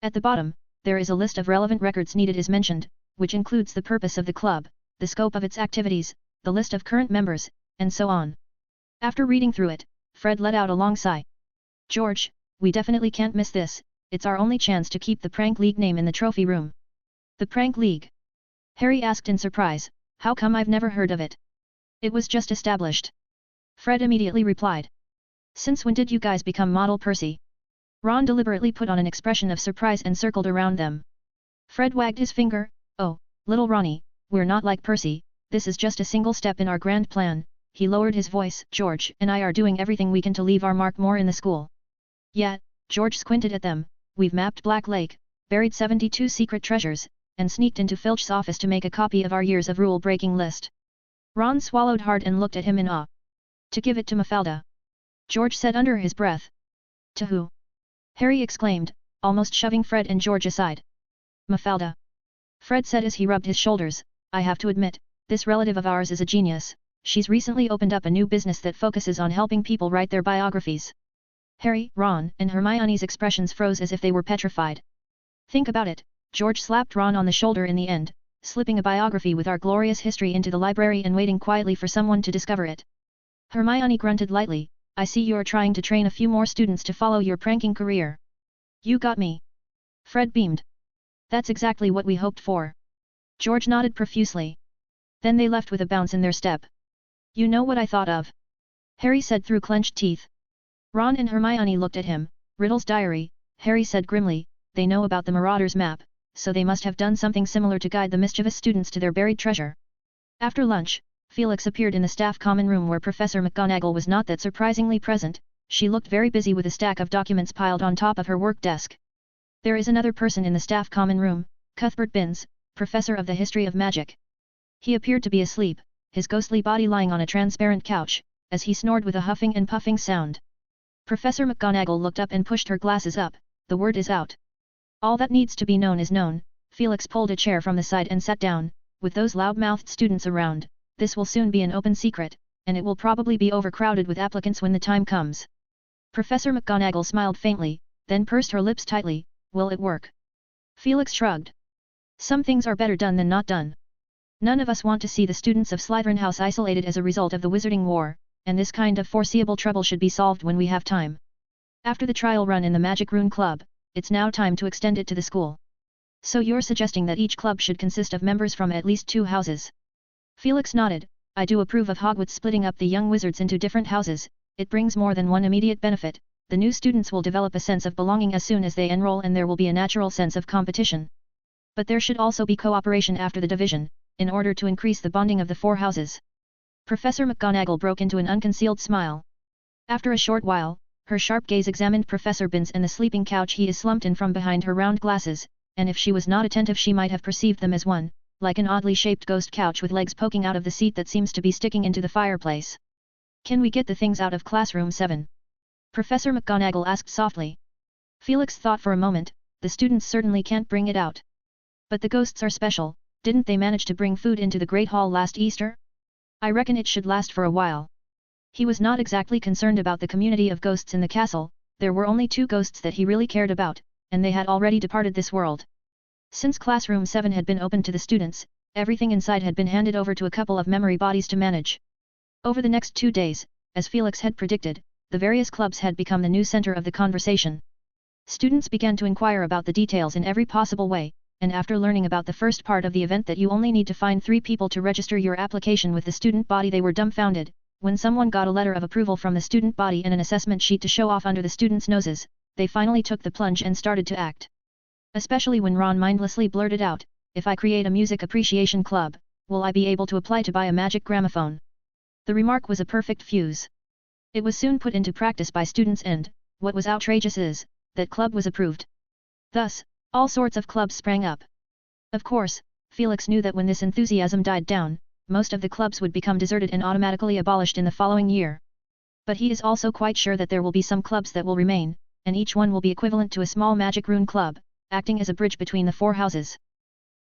At the bottom, there is a list of relevant records needed is mentioned, which includes the purpose of the club, the scope of its activities, the list of current members, and so on. After reading through it, Fred let out a long sigh. George, we definitely can't miss this, it's our only chance to keep the Prank League name in the trophy room. The Prank League? Harry asked in surprise, how come I've never heard of it? It was just established. Fred immediately replied. Since when did you guys become Model Percy? Ron deliberately put on an expression of surprise and circled around them. Fred wagged his finger. Oh, little Ronnie, we're not like Percy, this is just a single step in our grand plan. He lowered his voice. George and I are doing everything we can to leave our mark more in the school. Yeah, George squinted at them. We've mapped Black Lake, buried 72 secret treasures, and sneaked into Filch's office to make a copy of our years of rule-breaking list. Ron swallowed hard and looked at him in awe. To give it to Mafalda. George said under his breath. To who? Harry exclaimed, almost shoving Fred and George aside. Mafalda. Fred said as he rubbed his shoulders, I have to admit, this relative of ours is a genius. She's recently opened up a new business that focuses on helping people write their biographies. Harry, Ron, and Hermione's expressions froze as if they were petrified. Think about it, George slapped Ron on the shoulder in the end, slipping a biography with our glorious history into the library and waiting quietly for someone to discover it. Hermione grunted lightly, I see you're trying to train a few more students to follow your pranking career. You got me. Fred beamed. That's exactly what we hoped for. George nodded profusely. Then they left with a bounce in their step. You know what I thought of? Harry said through clenched teeth. Ron and Hermione looked at him. Riddle's diary, Harry said grimly, they know about the Marauders map, so they must have done something similar to guide the mischievous students to their buried treasure. After lunch, Felix appeared in the staff common room where Professor McGonagall was not that surprisingly present. She looked very busy with a stack of documents piled on top of her work desk. There is another person in the staff common room, Cuthbert Binns, professor of the history of magic. He appeared to be asleep, his ghostly body lying on a transparent couch, as he snored with a huffing and puffing sound. Professor McGonagall looked up and pushed her glasses up. The word is out. All that needs to be known is known. Felix pulled a chair from the side and sat down. With those loud-mouthed students around, this will soon be an open secret, and it will probably be overcrowded with applicants when the time comes. Professor McGonagall smiled faintly, then pursed her lips tightly. Will it work? Felix shrugged. Some things are better done than not done. None of us want to see the students of Slytherin House isolated as a result of the Wizarding War, and this kind of foreseeable trouble should be solved when we have time. After the trial run in the Magic Rune Club, it's now time to extend it to the school. So you're suggesting that each club should consist of members from at least 2 houses? Felix nodded. I do approve of Hogwarts splitting up the young wizards into different houses. It brings more than one immediate benefit. The new students will develop a sense of belonging as soon as they enroll, and there will be a natural sense of competition. But there should also be cooperation after the division, in order to increase the bonding of the 4 houses. Professor McGonagall broke into an unconcealed smile. After a short while, her sharp gaze examined Professor Binns and the sleeping couch he is slumped in from behind her round glasses, and if she was not attentive she might have perceived them as one, like an oddly shaped ghost couch with legs poking out of the seat that seems to be sticking into the fireplace. Can we get the things out of classroom 7? Professor McGonagall asked softly. Felix thought for a moment. The students certainly can't bring it out. But the ghosts are special. Didn't they manage to bring food into the Great Hall last Easter? I reckon it should last for a while. He was not exactly concerned about the community of ghosts in the castle. There were only 2 ghosts that he really cared about, and they had already departed this world. Since classroom 7 had been opened to the students, everything inside had been handed over to a couple of memory bodies to manage. Over the next 2 days, as Felix had predicted, the various clubs had become the new center of the conversation. Students began to inquire about the details in every possible way, and after learning about the first part of the event that you only need to find 3 people to register your application with the student body, they were dumbfounded. When someone got a letter of approval from the student body and an assessment sheet to show off under the students' noses, they finally took the plunge and started to act. Especially when Ron mindlessly blurted out, "If I create a music appreciation club, will I be able to apply to buy a magic gramophone?" The remark was a perfect fuse. It was soon put into practice by students and, what was outrageous is, that club was approved. Thus, all sorts of clubs sprang up. Of course, Felix knew that when this enthusiasm died down, most of the clubs would become deserted and automatically abolished in the following year. But he is also quite sure that there will be some clubs that will remain, and each one will be equivalent to a small magic rune club, acting as a bridge between the 4 houses.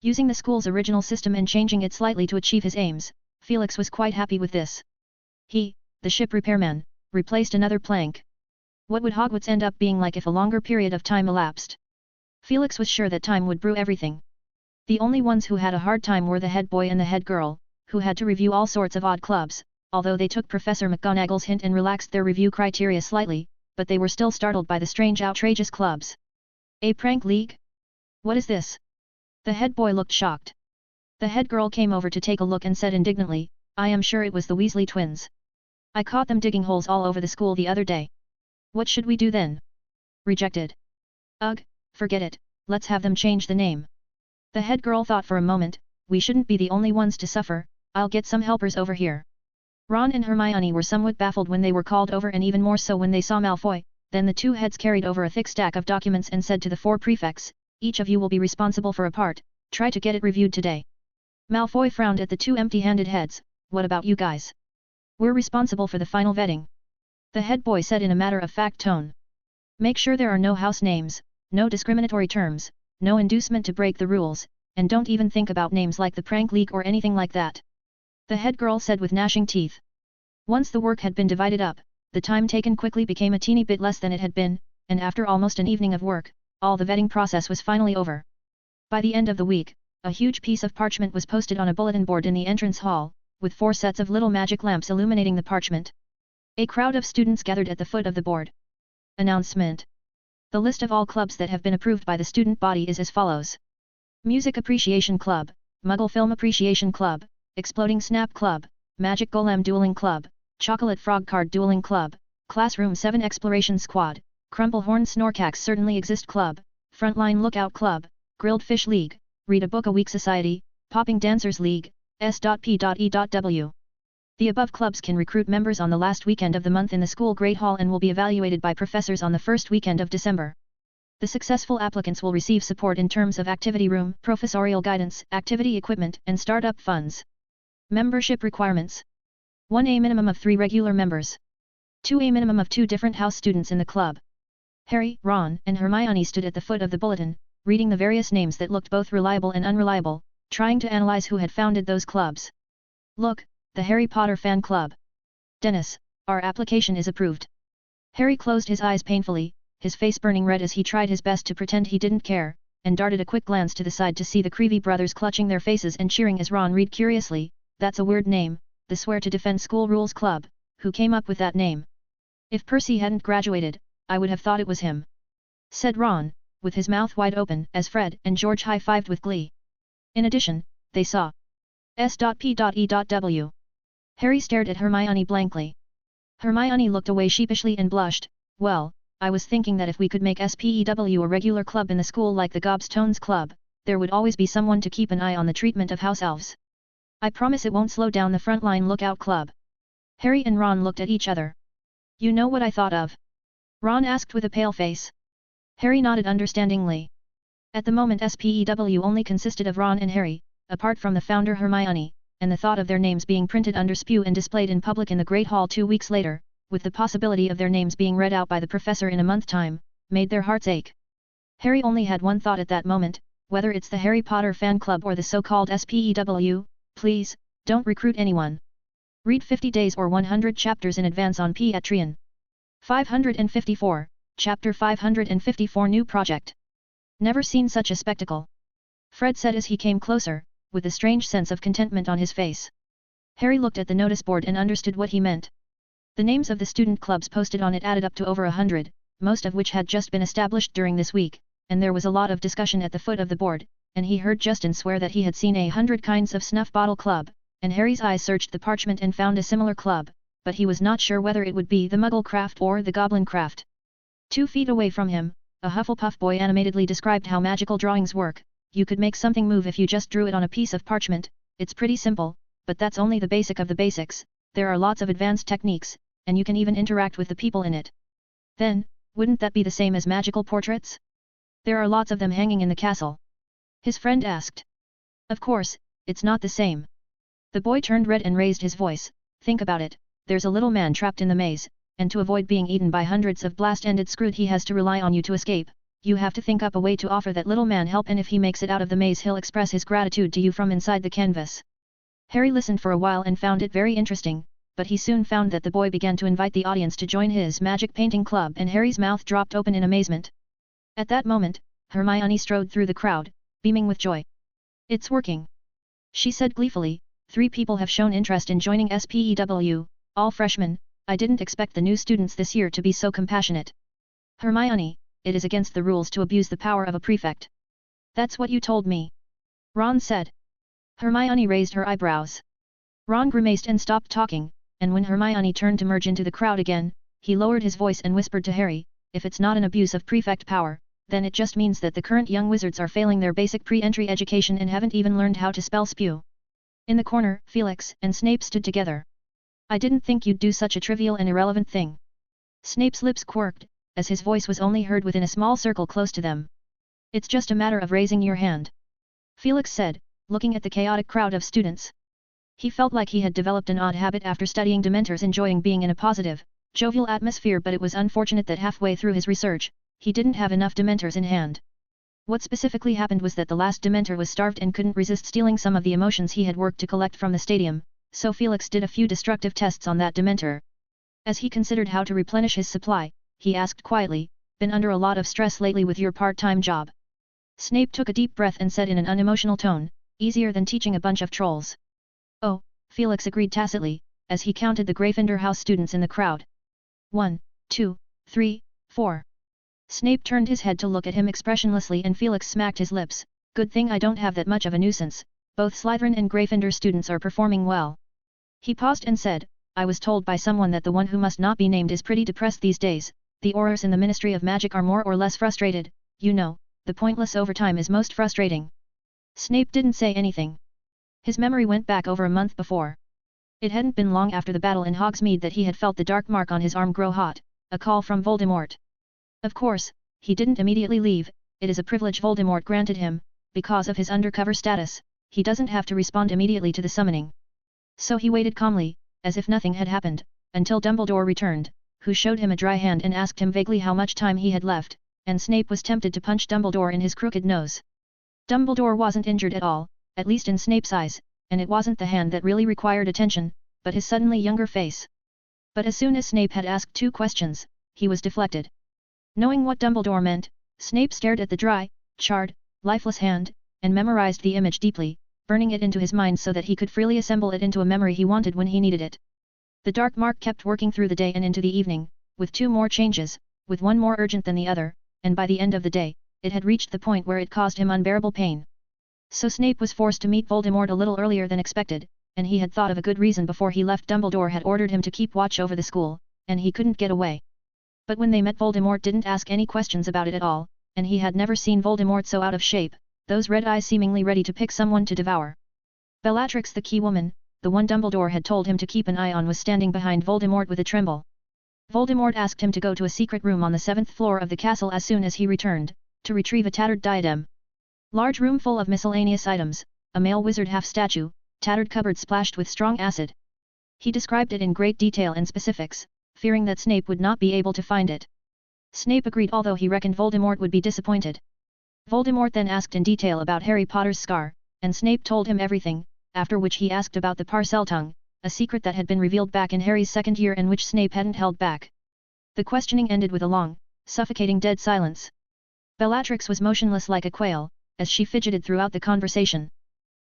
Using the school's original system and changing it slightly to achieve his aims, Felix was quite happy with this. He, the ship repairman, replaced another plank. What would Hogwarts end up being like if a longer period of time elapsed? Felix was sure that time would brew everything. The only ones who had a hard time were the head boy and the head girl, who had to review all sorts of odd clubs, although they took Professor McGonagall's hint and relaxed their review criteria slightly, but they were still startled by the strange outrageous clubs. A prank league? What is this? The head boy looked shocked. The head girl came over to take a look and said indignantly, "I am sure it was the Weasley twins. I caught them digging holes all over the school the other day. What should we do then?" "Rejected." "Ugh, forget it, let's have them change the name." The head girl thought for a moment, "We shouldn't be the only ones to suffer, I'll get some helpers over here." Ron and Hermione were somewhat baffled when they were called over and even more so when they saw Malfoy. Then the 2 heads carried over a thick stack of documents and said to the 4 prefects, "Each of you will be responsible for a part, try to get it reviewed today." Malfoy frowned at the 2 empty-handed heads. "What about you guys?" "We're responsible for the final vetting," the head boy said in a matter-of-fact tone. "Make sure there are no house names, no discriminatory terms, no inducement to break the rules, and don't even think about names like the prank league or anything like that," the head girl said with gnashing teeth. Once the work had been divided up, the time taken quickly became a teeny bit less than it had been, and after almost an evening of work, all the vetting process was finally over. By the end of the week, a huge piece of parchment was posted on a bulletin board in the entrance hall, with 4 sets of little magic lamps illuminating the parchment. A crowd of students gathered at the foot of the board. Announcement. The list of all clubs that have been approved by the student body is as follows. Music Appreciation Club, Muggle Film Appreciation Club, Exploding Snap Club, Magic Golem Dueling Club, Chocolate Frog Card Dueling Club, Classroom 7 Exploration Squad, Crumplehorn Snorkax Certainly Exist Club, Frontline Lookout Club, Grilled Fish League, Read a Book a Week Society, Popping Dancers League, S.P.E.W. The above clubs can recruit members on the last weekend of the month in the school Great Hall and will be evaluated by professors on the first weekend of December. The successful applicants will receive support in terms of activity room, professorial guidance, activity equipment, and startup funds. Membership requirements. 1. A minimum of 3 regular members. 2. A minimum of 2 different house students in the club. Harry, Ron, and Hermione stood at the foot of the bulletin, reading the various names that looked both reliable and unreliable, trying to analyze who had founded those clubs. "Look, the Harry Potter Fan Club. Dennis, our application is approved." Harry closed his eyes painfully, his face burning red as he tried his best to pretend he didn't care, and darted a quick glance to the side to see the Creevy brothers clutching their faces and cheering as Ron read curiously, "That's a weird name, the Swear to Defend School Rules Club, who came up with that name? If Percy hadn't graduated, I would have thought it was him," said Ron, with his mouth wide open as Fred and George high-fived with glee. In addition, they saw S.P.E.W. Harry stared at Hermione blankly. Hermione looked away sheepishly and blushed. "Well, I was thinking that if we could make SPEW a regular club in the school like the Gobstones Club, there would always be someone to keep an eye on the treatment of house elves. I promise it won't slow down the Frontline Lookout Club." Harry and Ron looked at each other. "You know what I thought of?" Ron asked with a pale face. Harry nodded understandingly. At the moment SPEW only consisted of Ron and Harry, apart from the founder Hermione, and the thought of their names being printed under SPEW and displayed in public in the Great Hall 2 weeks later, with the possibility of their names being read out by the professor in a month's time, made their hearts ache. Harry only had one thought at that moment, whether it's the Harry Potter Fan Club or the so-called SPEW, please, don't recruit anyone. Read 50 days or 100 chapters in advance on Patreon. 554, Chapter 554 New Project. Never seen such a spectacle. Fred said as he came closer, with a strange sense of contentment on his face. Harry looked at the notice board and understood what he meant. The names of the student clubs posted on it added up to over 100, most of which had just been established during this week, and there was a lot of discussion at the foot of the board, and he heard Justin swear that he had seen 100 kinds of snuff bottle club, and Harry's eyes searched the parchment and found a similar club, but he was not sure whether it would be the Muggle craft or the Goblin craft. 2 feet away from him, a Hufflepuff boy animatedly described how magical drawings work. You could make something move if you just drew it on a piece of parchment. It's pretty simple, but that's only the basic of the basics. There are lots of advanced techniques, and you can even interact with the people in it. Then, wouldn't that be the same as magical portraits? There are lots of them hanging in the castle. His friend asked. Of course, it's not the same. The boy turned red and raised his voice. Think about it, there's a little man trapped in the maze, and to avoid being eaten by hundreds of blast-ended Scroot he has to rely on you to escape. You have to think up a way to offer that little man help, and if he makes it out of the maze he'll express his gratitude to you from inside the canvas. Harry listened for a while and found it very interesting, but he soon found that the boy began to invite the audience to join his magic painting club, and Harry's mouth dropped open in amazement. At that moment, Hermione strode through the crowd, beaming with joy. It's working! She said gleefully. 3 people have shown interest in joining SPEW, all freshmen. I didn't expect the new students this year to be so compassionate. Hermione, it is against the rules to abuse the power of a prefect. That's what you told me. Ron said. Hermione raised her eyebrows. Ron grimaced and stopped talking, and when Hermione turned to merge into the crowd again, he lowered his voice and whispered to Harry, if it's not an abuse of prefect power, then it just means that the current young wizards are failing their basic pre-entry education and haven't even learned how to spell spew. In the corner, Felix and Snape stood together. I didn't think you'd do such a trivial and irrelevant thing. Snape's lips quirked, as his voice was only heard within a small circle close to them. It's just a matter of raising your hand. Felix said, looking at the chaotic crowd of students. He felt like he had developed an odd habit after studying Dementors, enjoying being in a positive, jovial atmosphere, but it was unfortunate that halfway through his research, he didn't have enough Dementors in hand. What specifically happened was that the last Dementor was starved and couldn't resist stealing some of the emotions he had worked to collect from the stadium, so Felix did a few destructive tests on that Dementor. As he considered how to replenish his supply, he asked quietly, been under a lot of stress lately with your part-time job? Snape took a deep breath and said in an unemotional tone, easier than teaching a bunch of trolls. Oh, Felix agreed tacitly, as he counted the Gryffindor House students in the crowd. 1, 2, 3, 4. Snape turned his head to look at him expressionlessly, and Felix smacked his lips. Good thing I don't have that much of a nuisance. Both Slytherin and Gryffindor students are performing well. He paused and said, I was told by someone that the one who must not be named is pretty depressed these days. The Aurors in the Ministry of Magic are more or less frustrated. You know, the pointless overtime is most frustrating. Snape didn't say anything. His memory went back over a month before. It hadn't been long after the battle in Hogsmeade that he had felt the dark mark on his arm grow hot, a call from Voldemort. Of course, he didn't immediately leave. It is a privilege Voldemort granted him, because of his undercover status. He doesn't have to respond immediately to the summoning. So he waited calmly, as if nothing had happened, until Dumbledore returned, who showed him a dry hand and asked him vaguely how much time he had left, and Snape was tempted to punch Dumbledore in his crooked nose. Dumbledore wasn't injured at all, at least in Snape's eyes, and it wasn't the hand that really required attention, but his suddenly younger face. But as soon as Snape had asked 2 questions, he was deflected. Knowing what Dumbledore meant, Snape stared at the dry, charred, lifeless hand, and memorized the image deeply, burning it into his mind so that he could freely assemble it into a memory he wanted when he needed it. The dark mark kept working through the day and into the evening, with 2 more changes, with one more urgent than the other, and by the end of the day, it had reached the point where it caused him unbearable pain. So Snape was forced to meet Voldemort a little earlier than expected, and he had thought of a good reason before he left. Dumbledore had ordered him to keep watch over the school, and he couldn't get away. But when they met, Voldemort didn't ask any questions about it at all, and he had never seen Voldemort so out of shape, those red eyes seemingly ready to pick someone to devour. Bellatrix, the key woman, the one Dumbledore had told him to keep an eye on, was standing behind Voldemort with a tremble. Voldemort asked him to go to a secret room on the 7th floor of the castle as soon as he returned, to retrieve a tattered diadem. Large room full of miscellaneous items, a male wizard half-statue, tattered cupboard splashed with strong acid. He described it in great detail and specifics, fearing that Snape would not be able to find it. Snape agreed, although he reckoned Voldemort would be disappointed. Voldemort then asked in detail about Harry Potter's scar, and Snape told him everything, after which he asked about the Parseltongue, a secret that had been revealed back in Harry's 2nd year and which Snape hadn't held back. The questioning ended with a long, suffocating dead silence. Bellatrix was motionless like a quail, as she fidgeted throughout the conversation.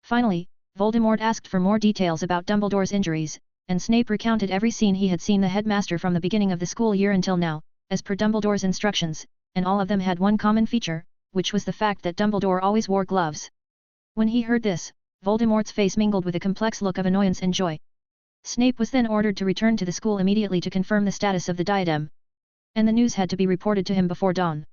Finally, Voldemort asked for more details about Dumbledore's injuries, and Snape recounted every scene he had seen the headmaster from the beginning of the school year until now, as per Dumbledore's instructions, and all of them had one common feature, which was the fact that Dumbledore always wore gloves. When he heard this, Voldemort's face mingled with a complex look of annoyance and joy. Snape was then ordered to return to the school immediately to confirm the status of the diadem. And the news had to be reported to him before dawn.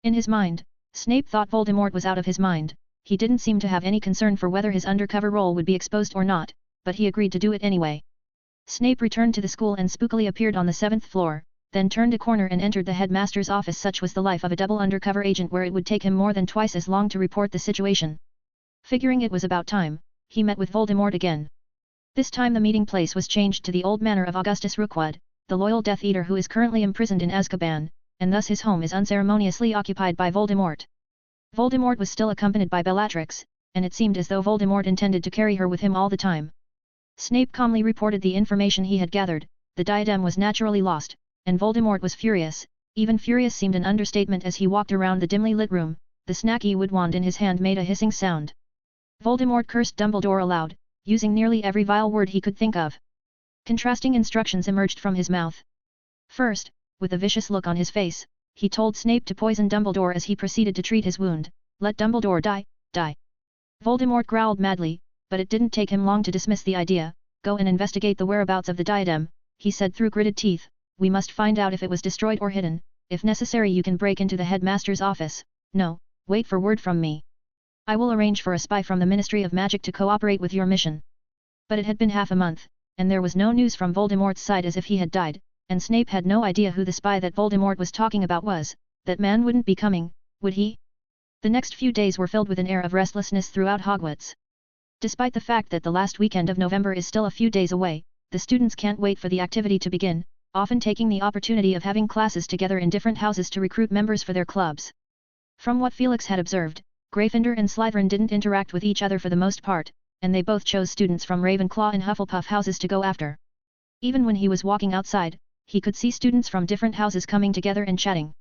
In his mind, Snape thought Voldemort was out of his mind. He didn't seem to have any concern for whether his undercover role would be exposed or not, but he agreed to do it anyway. Snape returned to the school and spookily appeared on the 7th floor, then turned a corner and entered the headmaster's office. Such was the life of a double undercover agent, where it would take him more than twice as long to report the situation. Figuring it was about time, he met with Voldemort again. This time the meeting place was changed to the old manor of Augustus Rookwood, the loyal Death Eater who is currently imprisoned in Azkaban, and thus his home is unceremoniously occupied by Voldemort. Voldemort was still accompanied by Bellatrix, and it seemed as though Voldemort intended to carry her with him all the time. Snape calmly reported the information he had gathered. The diadem was naturally lost, and Voldemort was furious. Even furious seemed an understatement as he walked around the dimly lit room. The snaky wood wand in his hand made a hissing sound. Voldemort cursed Dumbledore aloud, using nearly every vile word he could think of. Contrasting instructions emerged from his mouth. First, with a vicious look on his face, he told Snape to poison Dumbledore as he proceeded to treat his wound. Let Dumbledore die, die. Voldemort growled madly, but it didn't take him long to dismiss the idea. Go and investigate the whereabouts of the diadem, he said through gritted teeth. We must find out if it was destroyed or hidden. If necessary, you can break into the headmaster's office. No, wait for word from me. I will arrange for a spy from the Ministry of Magic to cooperate with your mission. But it had been half a month, and there was no news from Voldemort's side, as if he had died, and Snape had no idea who the spy that Voldemort was talking about was. That man wouldn't be coming, would he? The next few days were filled with an air of restlessness throughout Hogwarts. Despite the fact that the last weekend of November is still a few days away, the students can't wait for the activity to begin, often taking the opportunity of having classes together in different houses to recruit members for their clubs. From what Felix had observed, Gryffindor and Slytherin didn't interact with each other for the most part, and they both chose students from Ravenclaw and Hufflepuff houses to go after. Even when he was walking outside, he could see students from different houses coming together and chatting.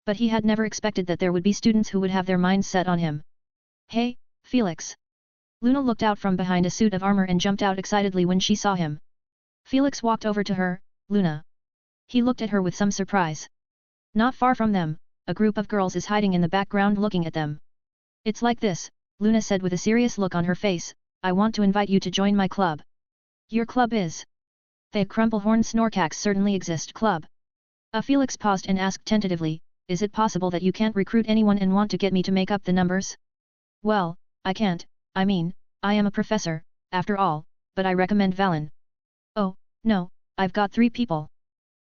But he had never expected that there would be students who would have their minds set on him. Hey, Felix! Luna looked out from behind a suit of armor and jumped out excitedly when she saw him. Felix walked over to her. Luna. He looked at her with some surprise. Not far from them, a group of girls is hiding in the background looking at them. It's like this, Luna said with a serious look on her face. I want to invite you to join my club. Your club is? The Crumplehorn Snorkax certainly exist club. Felix paused and asked tentatively, is it possible that you can't recruit anyone and want to get me to make up the numbers? Well, I can't, I mean, I am a professor, after all, but I recommend Valen. Oh, no, I've got 3 people.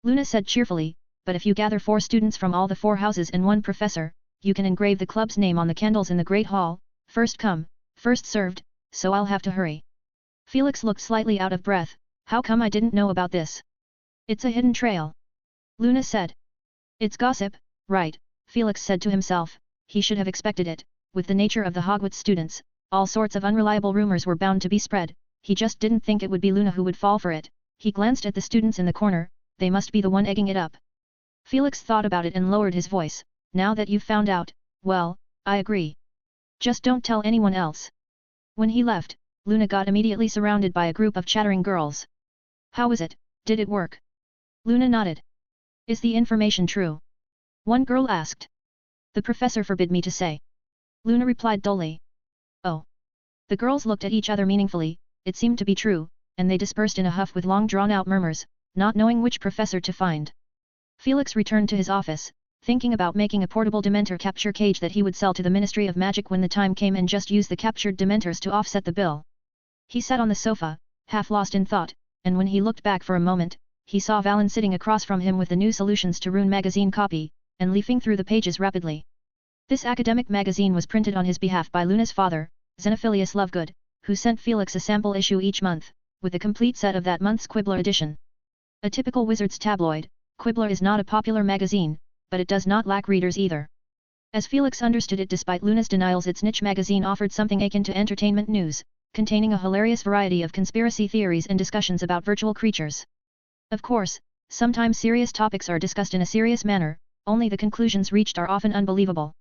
Luna said cheerfully, but if you gather 4 students from all the 4 houses and 1 professor, you can engrave the club's name on the candles in the Great Hall. First come, first served, so I'll have to hurry. Felix looked slightly out of breath. How come I didn't know about this? It's a hidden trail. Luna said. It's gossip, right, Felix said to himself. He should have expected it. With the nature of the Hogwarts students, all sorts of unreliable rumors were bound to be spread. He just didn't think it would be Luna who would fall for it. He glanced at the students in the corner. They must be the one egging it up. Felix thought about it and lowered his voice. Now that you've found out, well, I agree. Just don't tell anyone else. When he left, Luna got immediately surrounded by a group of chattering girls. How was it? Did it work? Luna nodded. Is the information true? One girl asked. The professor forbid me to say. Luna replied dully. Oh. The girls looked at each other meaningfully. It seemed to be true, and they dispersed in a huff with long drawn-out murmurs, not knowing which professor to find. Felix returned to his office, thinking about making a portable Dementor capture cage that he would sell to the Ministry of Magic when the time came and just use the captured Dementors to offset the bill. He sat on the sofa, half lost in thought, and when he looked back for a moment, he saw Valen sitting across from him with the new Solutions to Rune magazine copy, and leafing through the pages rapidly. This academic magazine was printed on his behalf by Luna's father, Xenophilius Lovegood, who sent Felix a sample issue each month, with a complete set of that month's Quibbler edition. A typical wizard's tabloid, Quibbler is not a popular magazine, but it does not lack readers either. As Felix understood it, despite Luna's denials, its niche magazine offered something akin to entertainment news, containing a hilarious variety of conspiracy theories and discussions about virtual creatures. Of course, sometimes serious topics are discussed in a serious manner, only the conclusions reached are often unbelievable.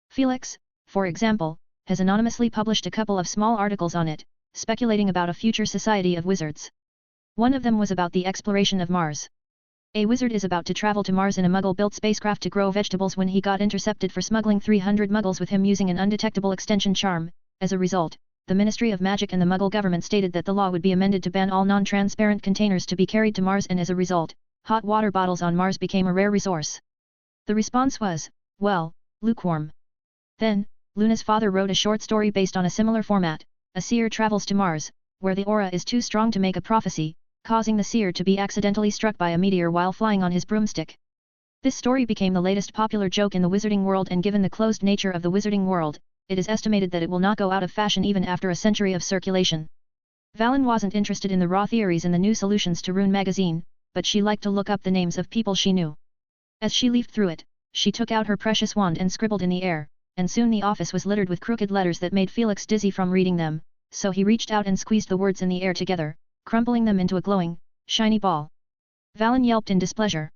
Felix, for example, has anonymously published a couple of small articles on it, speculating about a future society of wizards. One of them was about the exploration of Mars. A wizard is about to travel to Mars in a Muggle-built spacecraft to grow vegetables when he got intercepted for smuggling 300 Muggles with him using an undetectable extension charm. As a result, the Ministry of Magic and the Muggle government stated that the law would be amended to ban all non-transparent containers to be carried to Mars, and as a result, hot water bottles on Mars became a rare resource. The response was, well, lukewarm. Then, Luna's father wrote a short story based on a similar format. A seer travels to Mars, where the aura is too strong to make a prophecy, causing the seer to be accidentally struck by a meteor while flying on his broomstick. This story became the latest popular joke in the wizarding world, and given the closed nature of the wizarding world, it is estimated that it will not go out of fashion even after a century of circulation. Valen wasn't interested in the raw theories and the new solutions to Rune magazine, but she liked to look up the names of people she knew. As she leafed through it, she took out her precious wand and scribbled in the air, and soon the office was littered with crooked letters that made Felix dizzy from reading them, so he reached out and squeezed the words in the air together, crumpling them into a glowing, shiny ball. Valen yelped in displeasure.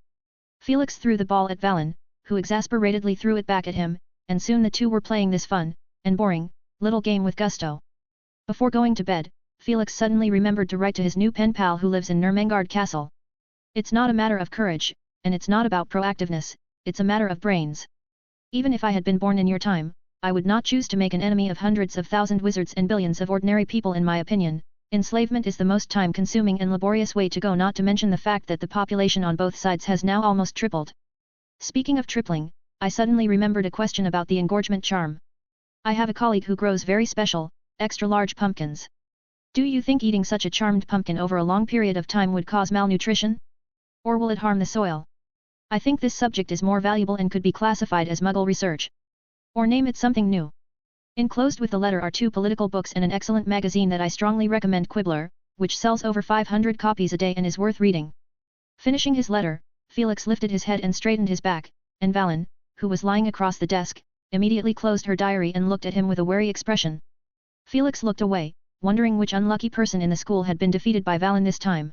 Felix threw the ball at Valen, who exasperatedly threw it back at him, and soon the two were playing this fun, and boring, little game with gusto. Before going to bed, Felix suddenly remembered to write to his new pen pal who lives in Nurmengard Castle. It's not a matter of courage, and it's not about proactiveness, it's a matter of brains. Even if I had been born in your time, I would not choose to make an enemy of hundreds of thousand wizards and billions of ordinary people. In my opinion, enslavement is the most time-consuming and laborious way to go, not to mention the fact that the population on both sides has now almost tripled. Speaking of tripling, I suddenly remembered a question about the engorgement charm. I have a colleague who grows very special, extra-large pumpkins. Do you think eating such a charmed pumpkin over a long period of time would cause malnutrition? Or will it harm the soil? I think this subject is more valuable and could be classified as Muggle research. Or name it something new. Enclosed with the letter are 2 political books and an excellent magazine that I strongly recommend, Quibbler, which sells over 500 copies a day and is worth reading. Finishing his letter, Felix lifted his head and straightened his back, and Valen, who was lying across the desk, immediately closed her diary and looked at him with a wary expression. Felix looked away, wondering which unlucky person in the school had been defeated by Valen this time.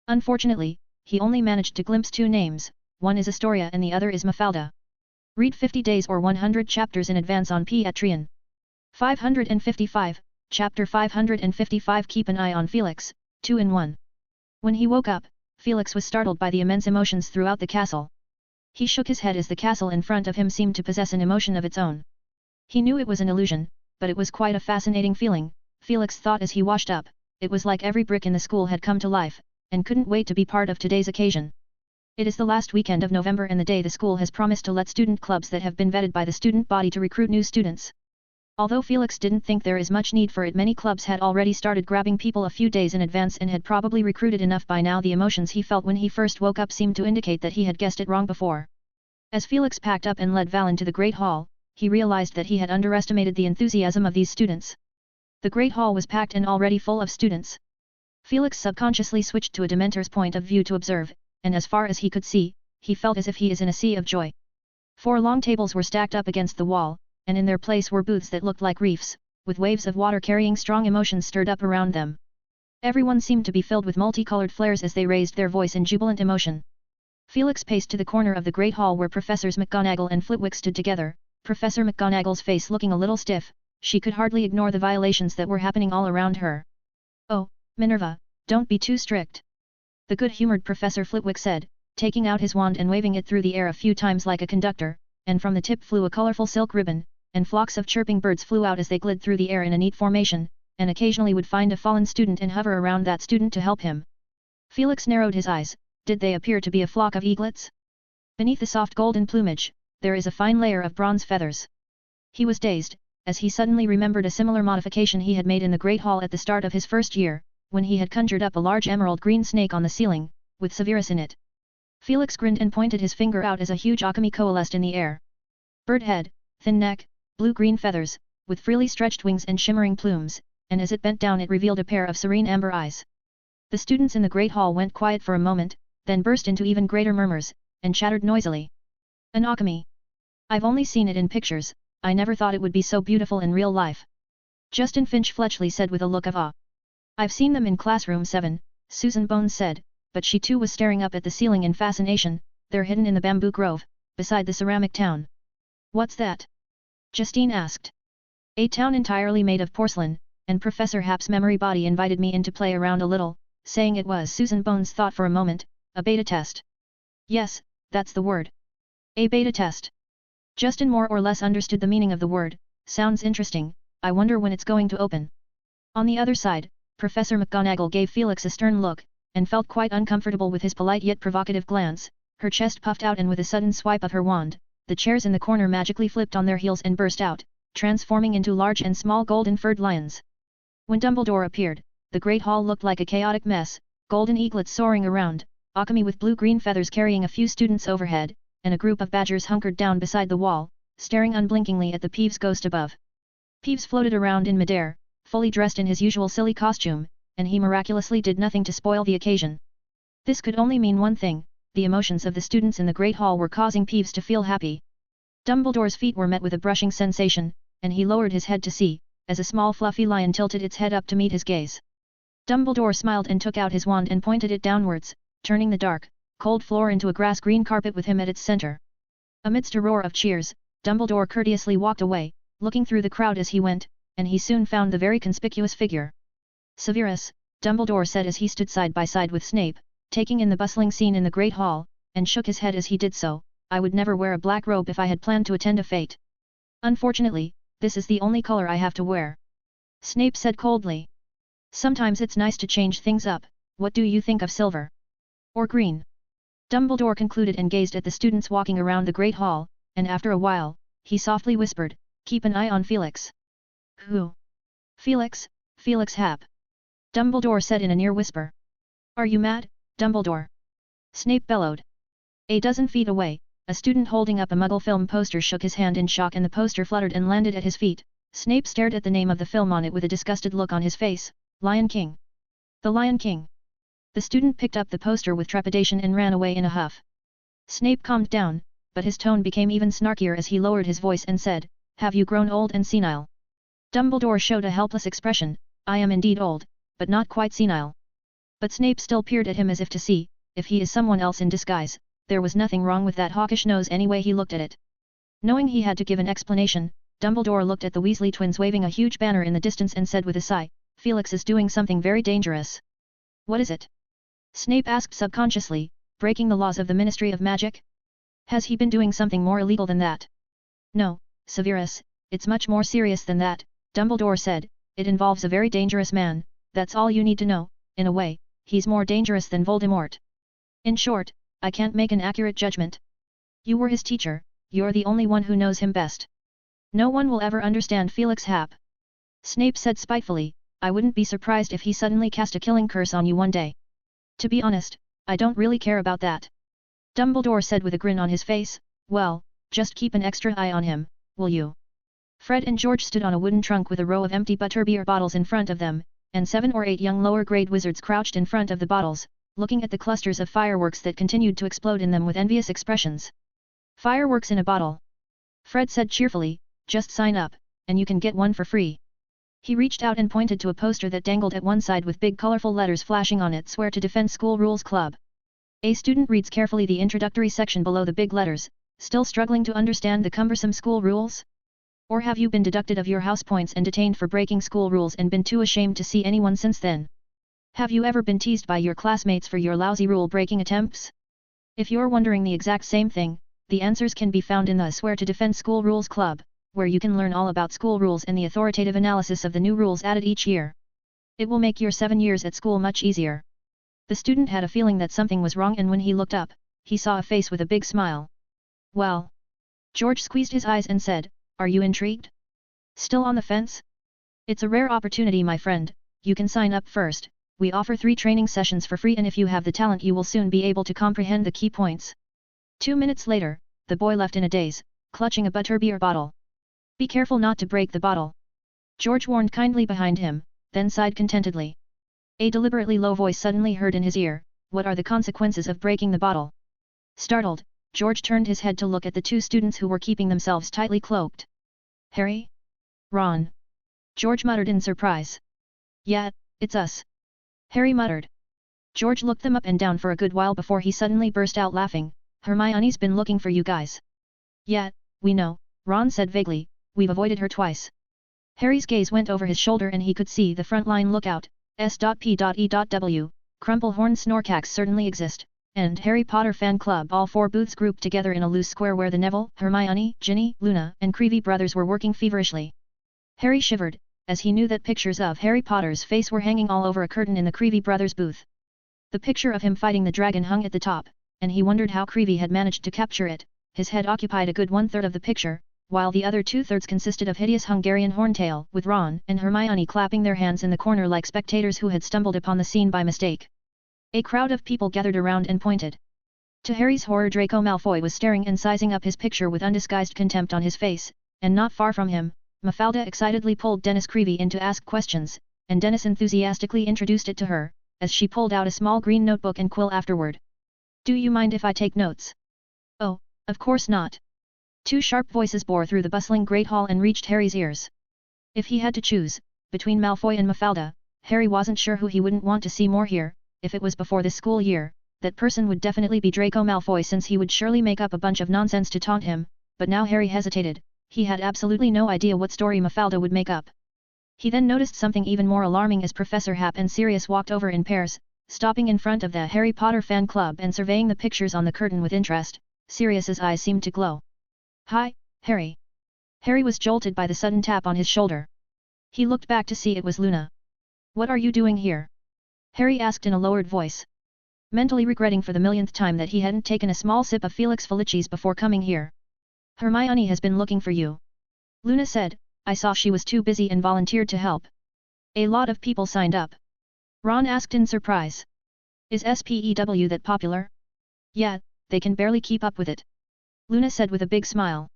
Unfortunately, he only managed to glimpse 2 names, one is Astoria and the other is Mafalda. Read 50 days or 100 chapters in advance on Patreon. 555, Chapter 555. Keep an eye on Felix, 2-in-1. When he woke up, Felix was startled by the immense emotions throughout the castle. He shook his head as the castle in front of him seemed to possess an emotion of its own. He knew it was an illusion, but it was quite a fascinating feeling, Felix thought as he washed up. It was like every brick in the school had come to life, and couldn't wait to be part of today's occasion. It is the last weekend of November and the day the school has promised to let student clubs that have been vetted by the student body to recruit new students. Although Felix didn't think there is much need for it, many clubs had already started grabbing people a few days in advance and had probably recruited enough by now. The emotions he felt when he first woke up seemed to indicate that he had guessed it wrong before. As Felix packed up and led Valen to the Great Hall, he realized that he had underestimated the enthusiasm of these students. The Great Hall was packed and already full of students. Felix subconsciously switched to a Dementor's point of view to observe, and as far as he could see, he felt as if he is in a sea of joy. 4 long tables were stacked up against the wall, and in their place were booths that looked like reefs, with waves of water carrying strong emotions stirred up around them. Everyone seemed to be filled with multicolored flares as they raised their voice in jubilant emotion. Felix paced to the corner of the Great Hall where Professors McGonagall and Flitwick stood together, Professor McGonagall's face looking a little stiff. She could hardly ignore the violations that were happening all around her. "Oh, Minerva, don't be too strict," the good-humored Professor Flitwick said, taking out his wand and waving it through the air a few times like a conductor, and from the tip flew a colorful silk ribbon, and flocks of chirping birds flew out as they glid through the air in a neat formation, and occasionally would find a fallen student and hover around that student to help him. Felix narrowed his eyes. Did they appear to be a flock of eaglets? Beneath the soft golden plumage, there is a fine layer of bronze feathers. He was dazed, as he suddenly remembered a similar modification he had made in the Great Hall at the start of his first year, when he had conjured up a large emerald green snake on the ceiling, with Severus in it. Felix grinned and pointed his finger out as a huge akami coalesced in the air. Bird head, thin neck, blue-green feathers, with freely stretched wings and shimmering plumes, and as it bent down it revealed a pair of serene amber eyes. The students in the Great Hall went quiet for a moment, then burst into even greater murmurs, and chattered noisily. An akami. I've only seen it in pictures, I never thought it would be so beautiful in real life. Justin Finch Fletchley said with a look of awe. I've seen them in classroom 7, Susan Bones said, but she too was staring up at the ceiling in fascination. They're hidden in the bamboo grove, beside the ceramic town. What's that? Justine asked. A town entirely made of porcelain, and Professor Happ's memory body invited me in to play around a little, saying it was. Susan Bones thought for a moment, a beta test. Yes, that's the word. A beta test. Justin more or less understood the meaning of the word. Sounds interesting, I wonder when it's going to open. On the other side, Professor McGonagall gave Felix a stern look, and felt quite uncomfortable with his polite yet provocative glance. Her chest puffed out and with a sudden swipe of her wand, the chairs in the corner magically flipped on their heels and burst out, transforming into large and small golden-furred lions. When Dumbledore appeared, the Great Hall looked like a chaotic mess, golden eaglets soaring around, Akami with blue-green feathers carrying a few students overhead, and a group of badgers hunkered down beside the wall, staring unblinkingly at the Peeves ghost above. Peeves floated around in midair, fully dressed in his usual silly costume, and he miraculously did nothing to spoil the occasion. This could only mean one thing, the emotions of the students in the Great Hall were causing Peeves to feel happy. Dumbledore's feet were met with a brushing sensation, and he lowered his head to see, as a small fluffy lion tilted its head up to meet his gaze. Dumbledore smiled and took out his wand and pointed it downwards, turning the dark, cold floor into a grass-green carpet with him at its center. Amidst a roar of cheers, Dumbledore courteously walked away, looking through the crowd as he went, and he soon found the very conspicuous figure. Severus, Dumbledore said as he stood side by side with Snape, taking in the bustling scene in the Great Hall, and shook his head as he did so. I would never wear a black robe if I had planned to attend a fete. Unfortunately, this is the only color I have to wear. Snape said coldly. Sometimes it's nice to change things up. What do you think of silver? Or green? Dumbledore concluded and gazed at the students walking around the Great Hall, and after a while, he softly whispered, "Keep an eye on Felix." "Who?" "Felix, Felix Happ." Dumbledore said in a near whisper. "Are you mad, Dumbledore?" Snape bellowed. A dozen feet away, a student holding up a Muggle film poster shook his hand in shock and the poster fluttered and landed at his feet. Snape stared at the name of the film on it with a disgusted look on his face. Lion King. The Lion King. The student picked up the poster with trepidation and ran away in a huff. Snape calmed down, but his tone became even snarkier as he lowered his voice and said, "Have you grown old and senile?" Dumbledore showed a helpless expression. "I am indeed old, but not quite senile." But Snape still peered at him as if to see, if he is someone else in disguise, there was nothing wrong with that hawkish nose any way he looked at it. Knowing he had to give an explanation, Dumbledore looked at the Weasley twins waving a huge banner in the distance and said with a sigh, "Felix is doing something very dangerous." "What is it?" Snape asked subconsciously, "Breaking the laws of the Ministry of Magic? Has he been doing something more illegal than that?" "No, Severus, it's much more serious than that," Dumbledore said, "it involves a very dangerous man, that's all you need to know. In a way, he's more dangerous than Voldemort. In short, I can't make an accurate judgment. You were his teacher, you're the only one who knows him best. No one will ever understand Felix Happ." Snape said spitefully, "I wouldn't be surprised if he suddenly cast a killing curse on you one day. To be honest, I don't really care about that." Dumbledore said with a grin on his face, "Well, just keep an extra eye on him, will you?" Fred and George stood on a wooden trunk with a row of empty butterbeer bottles in front of them, and 7 or 8 young lower-grade wizards crouched in front of the bottles, looking at the clusters of fireworks that continued to explode in them with envious expressions. "Fireworks in a bottle," Fred said cheerfully, "just sign up, and you can get one for free." He reached out and pointed to a poster that dangled at one side with big colorful letters flashing on it, "Swear to Defend School Rules Club." A student reads carefully the introductory section below the big letters, still struggling to understand the cumbersome school rules? Or have you been deducted of your house points and detained for breaking school rules and been too ashamed to see anyone since then? Have you ever been teased by your classmates for your lousy rule-breaking attempts? If you're wondering the exact same thing, the answers can be found in the Swear to Defend School Rules Club, where you can learn all about school rules and the authoritative analysis of the new rules added each year. It will make your 7 years at school much easier. The student had a feeling that something was wrong, and when he looked up, he saw a face with a big smile. "Well?" George squeezed his eyes and said, "Are you intrigued? Still on the fence? It's a rare opportunity, my friend. You can sign up first. We offer 3 training sessions for free, and if you have the talent you will soon be able to comprehend the key points." 2 minutes later, the boy left in a daze, clutching a butterbeer bottle. "Be careful not to break the bottle," George warned kindly behind him, then sighed contentedly. A deliberately low voice suddenly heard in his ear, "What are the consequences of breaking the bottle?" Startled, George turned his head to look at the 2 students who were keeping themselves tightly cloaked. "Harry? Ron?" George muttered in surprise. "Yeah, it's us," Harry muttered. George looked them up and down for a good while before he suddenly burst out laughing. "Hermione's been looking for you guys." "Yeah, we know," Ron said vaguely, "we've avoided her twice." Harry's gaze went over his shoulder and he could see the front line lookout, S.P.E.W., Crumplehorn Snorkax certainly exist, and Harry Potter Fan Club, all 4 booths grouped together in a loose square where the Neville, Hermione, Ginny, Luna, and Creevy brothers were working feverishly. Harry shivered, as he knew that pictures of Harry Potter's face were hanging all over a curtain in the Creevy brothers' booth. The picture of him fighting the dragon hung at the top, and he wondered how Creevy had managed to capture it. His head occupied a good 1/3 of the picture, while the other 2/3 consisted of hideous Hungarian horntail, with Ron and Hermione clapping their hands in the corner like spectators who had stumbled upon the scene by mistake. A crowd of people gathered around and pointed. To Harry's horror, Draco Malfoy was staring and sizing up his picture with undisguised contempt on his face, and not far from him, Mafalda excitedly pulled Dennis Creevy in to ask questions, and Dennis enthusiastically introduced it to her, as she pulled out a small green notebook and quill afterward. "Do you mind if I take notes?" "Oh, of course not." 2 sharp voices bore through the bustling great hall and reached Harry's ears. If he had to choose, between Malfoy and Mafalda, Harry wasn't sure who he wouldn't want to see more here. If it was before this school year, that person would definitely be Draco Malfoy, since he would surely make up a bunch of nonsense to taunt him, but now Harry hesitated. He had absolutely no idea what story Mafalda would make up. He then noticed something even more alarming as Professor Hap and Sirius walked over in pairs, stopping in front of the Harry Potter Fan Club and surveying the pictures on the curtain with interest. Sirius's eyes seemed to glow. "Hi, Harry." Harry was jolted by the sudden tap on his shoulder. He looked back to see it was Luna. "What are you doing here?" Harry asked in a lowered voice, mentally regretting for the millionth time that he hadn't taken a small sip of Felix Felicis before coming here. "Hermione has been looking for you," Luna said. "I saw she was too busy and volunteered to help." "A lot of people signed up?" Ron asked in surprise. "Is SPEW that popular?" "Yeah, they can barely keep up with it," Luna said with a big smile.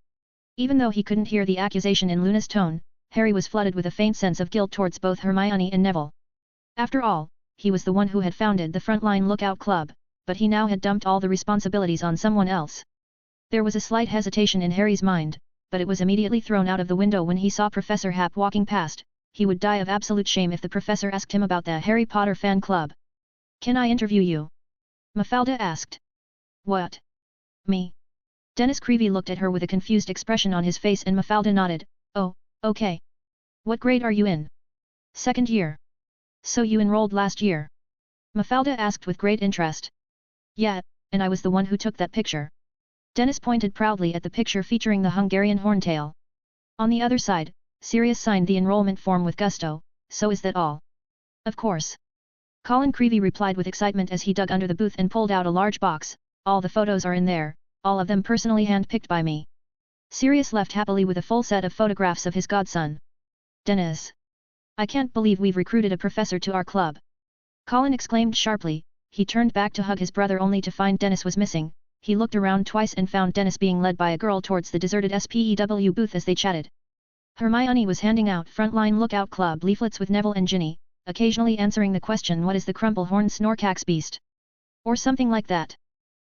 Even though he couldn't hear the accusation in Luna's tone, Harry was flooded with a faint sense of guilt towards both Hermione and Neville. After all, he was the one who had founded the Frontline Lookout Club, but he now had dumped all the responsibilities on someone else. There was a slight hesitation in Harry's mind, but it was immediately thrown out of the window when he saw Professor Hap walking past. He would die of absolute shame if the professor asked him about the Harry Potter Fan Club. "Can I interview you?" Mafalda asked. "What? Me?" Dennis Creevy looked at her with a confused expression on his face and Mafalda nodded. "Oh, okay. What grade are you in?" "2nd year." "So you enrolled last year?" Mafalda asked with great interest. "Yeah, and I was the one who took that picture." Dennis pointed proudly at the picture featuring the Hungarian horntail. On the other side, Sirius signed the enrollment form with gusto. "So is that all?" "Of course." Colin Creevy replied with excitement as he dug under the booth and pulled out a large box. "All the photos are in there, all of them personally hand-picked by me." Sirius left happily with a full set of photographs of his godson. "Dennis! I can't believe we've recruited a professor to our club!" Colin exclaimed sharply. He turned back to hug his brother only to find Dennis was missing. He looked around twice and found Dennis being led by a girl towards the deserted SPEW booth as they chatted. Hermione was handing out Frontline Lookout Club leaflets with Neville and Ginny, occasionally answering the question, "What is the Crumplehorn Snorkax beast?" or something like that.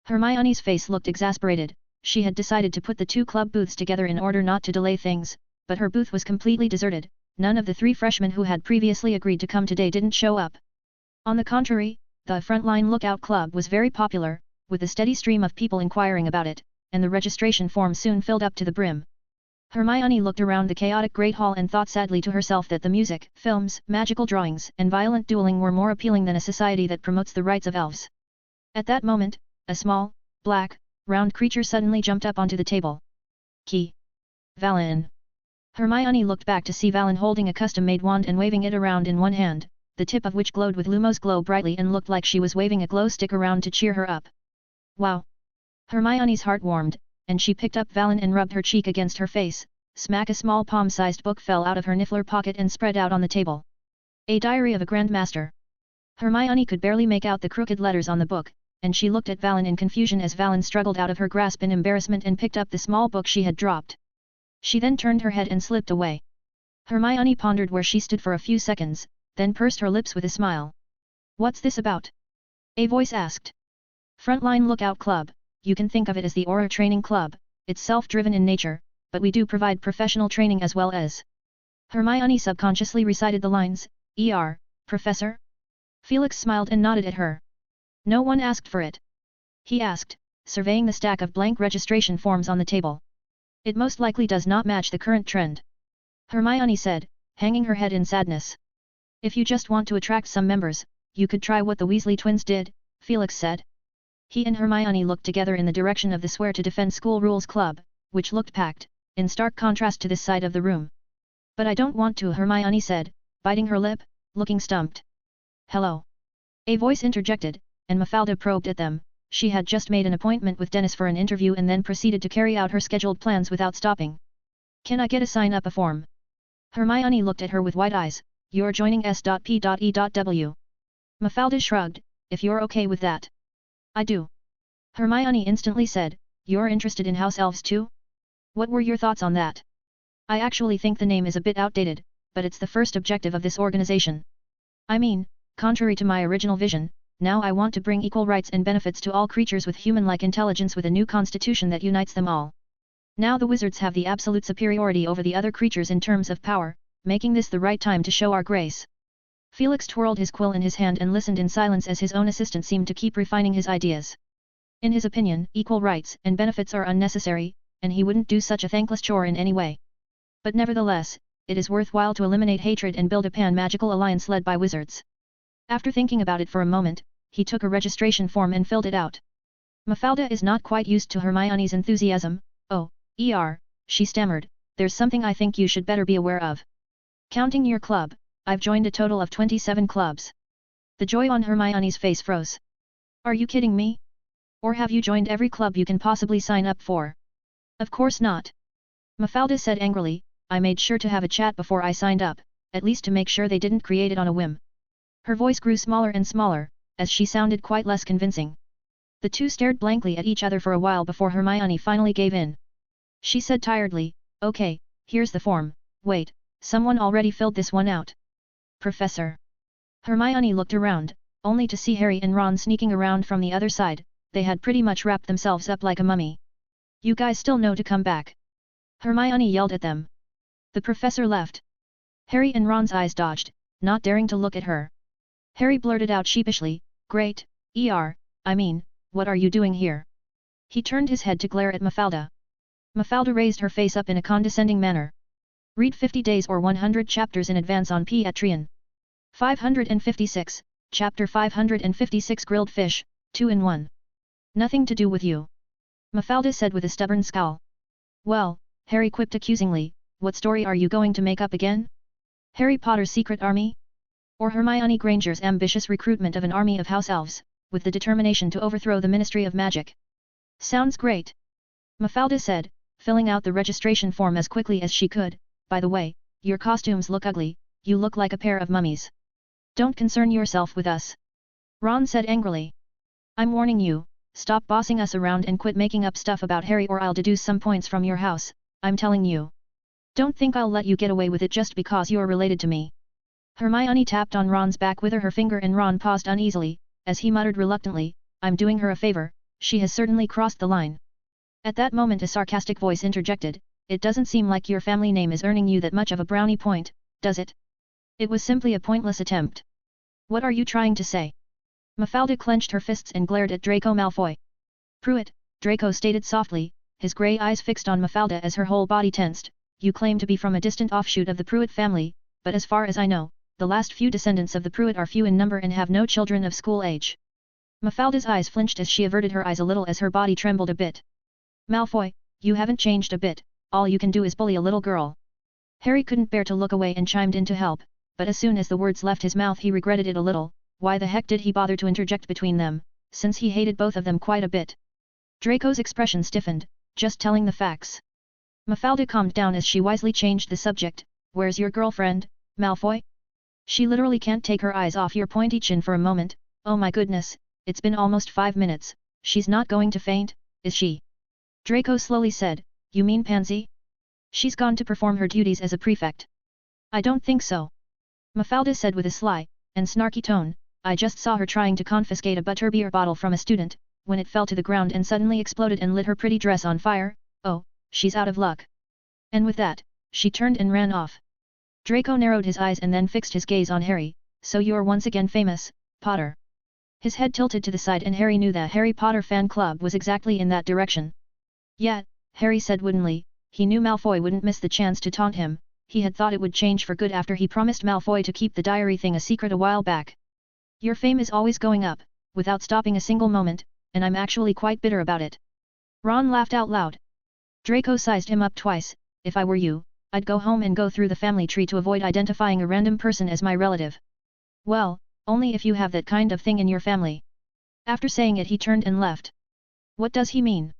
Hermione's face looked exasperated. She had decided to put the 2 club booths together in order not to delay things, but her booth was completely deserted. None of the 3 freshmen who had previously agreed to come today didn't show up. On the contrary, the Frontline Lookout Club was very popular, with a steady stream of people inquiring about it, and the registration form soon filled up to the brim. Hermione looked around the chaotic great hall and thought sadly to herself that the music, films, magical drawings, and violent dueling were more appealing than a society that promotes the rights of elves. At that moment, a small, black, round creature suddenly jumped up onto the table. "Key. Valin." Hermione looked back to see Valin holding a custom-made wand and waving it around in one hand, the tip of which glowed with Lumos glow brightly and looked like she was waving a glow stick around to cheer her up. "Wow!" Hermione's heart warmed, and she picked up Valin and rubbed her cheek against her face. Smack! A small palm-sized book fell out of her niffler pocket and spread out on the table. "A Diary of a Grand Master." Hermione could barely make out the crooked letters on the book, and she looked at Valin in confusion as Valin struggled out of her grasp in embarrassment and picked up the small book she had dropped. She then turned her head and slipped away. Hermione pondered where she stood for a few seconds, then pursed her lips with a smile. "What's this about?" a voice asked. "Frontline Lookout Club, you can think of it as the Auror Training Club. It's self-driven in nature, but we do provide professional training as well as..." Hermione subconsciously recited the lines, Professor?" Felix smiled and nodded at her. "No one asked for it?" he asked, surveying the stack of blank registration forms on the table. "It most likely does not match the current trend," Hermione said, hanging her head in sadness. "If you just want to attract some members, you could try what the Weasley twins did, Felix said. He and Hermione looked together in the direction of the Swear to Defend School Rules Club, which looked packed, in stark contrast to this side of the room. But I don't want to, Hermione said, biting her lip, looking stumped. Hello. A voice interjected, and Mafalda probed at them. She had just made an appointment with Dennis for an interview and then proceeded to carry out her scheduled plans without stopping. Can I get a sign-up form? Hermione looked at her with wide eyes. You're joining S.P.E.W. Mafalda shrugged, if you're okay with that. I do. Hermione instantly said, you're interested in house elves too? What were your thoughts on that? I actually think the name is a bit outdated, but it's the first objective of this organization. I mean, contrary to my original vision, now I want to bring equal rights and benefits to all creatures with human-like intelligence with a new constitution that unites them all. Now the wizards have the absolute superiority over the other creatures in terms of power, making this the right time to show our grace. Felix twirled his quill in his hand and listened in silence as his own assistant seemed to keep refining his ideas. In his opinion, equal rights and benefits are unnecessary, and he wouldn't do such a thankless chore in any way. But nevertheless, it is worthwhile to eliminate hatred and build a pan-magical alliance led by wizards. After thinking about it for a moment, he took a registration form and filled it out. Mafalda is not quite used to Hermione's enthusiasm. Oh, she stammered, there's something I think you should better be aware of. Counting your club, I've joined a total of 27 clubs. The joy on Hermione's face froze. Are you kidding me? Or have you joined every club you can possibly sign up for? Of course not. Mafalda said angrily, I made sure to have a chat before I signed up, at least to make sure they didn't create it on a whim. Her voice grew smaller and smaller, as she sounded quite less convincing. The two stared blankly at each other for a while before Hermione finally gave in. She said tiredly, okay, here's the form. Wait, someone already filled this one out. Professor. Hermione looked around, only to see Harry and Ron sneaking around from the other side. They had pretty much wrapped themselves up like a mummy. You guys still know to come back. Hermione yelled at them. The professor left. Harry and Ron's eyes dodged, not daring to look at her. Harry blurted out sheepishly, Great, I mean, what are you doing here? He turned his head to glare at Mafalda. Mafalda raised her face up in a condescending manner. Read 50 days or 100 chapters in advance on Patreon. 556, Chapter 556 Grilled Fish, 2-in-1. Nothing to do with you. Mafalda said with a stubborn scowl. Well, Harry quipped accusingly, what story are you going to make up again? Harry Potter's secret army? Or Hermione Granger's ambitious recruitment of an army of house elves, with the determination to overthrow the Ministry of Magic? Sounds great. Mafalda said, filling out the registration form as quickly as she could. By the way, your costumes look ugly, you look like a pair of mummies. Don't concern yourself with us. Ron said angrily. I'm warning you, stop bossing us around and quit making up stuff about Harry or I'll deduce some points from your house, I'm telling you. Don't think I'll let you get away with it just because you're related to me. Hermione tapped on Ron's back with her finger and Ron paused uneasily, as he muttered reluctantly, I'm doing her a favor, she has certainly crossed the line. At that moment a sarcastic voice interjected, it doesn't seem like your family name is earning you that much of a brownie point, does it? It was simply a pointless attempt. What are you trying to say? Mafalda clenched her fists and glared at Draco Malfoy. Pruitt, Draco stated softly, his grey eyes fixed on Mafalda as her whole body tensed, you claim to be from a distant offshoot of the Pruitt family, but as far as I know, the last few descendants of the Pruitt are few in number and have no children of school age. Mafalda's eyes flinched as she averted her eyes a little as her body trembled a bit. Malfoy, you haven't changed a bit, all you can do is bully a little girl. Harry couldn't bear to look away and chimed in to help, but as soon as the words left his mouth he regretted it a little. Why the heck did he bother to interject between them, since he hated both of them quite a bit? Draco's expression stiffened, just telling the facts. Mafalda calmed down as she wisely changed the subject, where's your girlfriend, Malfoy? She literally can't take her eyes off your pointy chin for a moment, oh my goodness, it's been almost 5 minutes, she's not going to faint, is she? Draco slowly said, you mean Pansy? She's gone to perform her duties as a prefect. I don't think so. Mafalda said with a sly and snarky tone, I just saw her trying to confiscate a butterbeer bottle from a student, when it fell to the ground and suddenly exploded and lit her pretty dress on fire. Oh, she's out of luck. And with that, she turned and ran off. Draco narrowed his eyes and then fixed his gaze on Harry, so you're once again famous, Potter. His head tilted to the side and Harry knew that Harry Potter fan club was exactly in that direction. Yet, Harry said woodenly, he knew Malfoy wouldn't miss the chance to taunt him, he had thought it would change for good after he promised Malfoy to keep the diary thing a secret a while back. Your fame is always going up, without stopping a single moment, and I'm actually quite bitter about it. Ron laughed out loud. Draco sized him up twice. If I were you, I'd go home and go through the family tree to avoid identifying a random person as my relative. Well, only if you have that kind of thing in your family. After saying it he turned and left. What does he mean?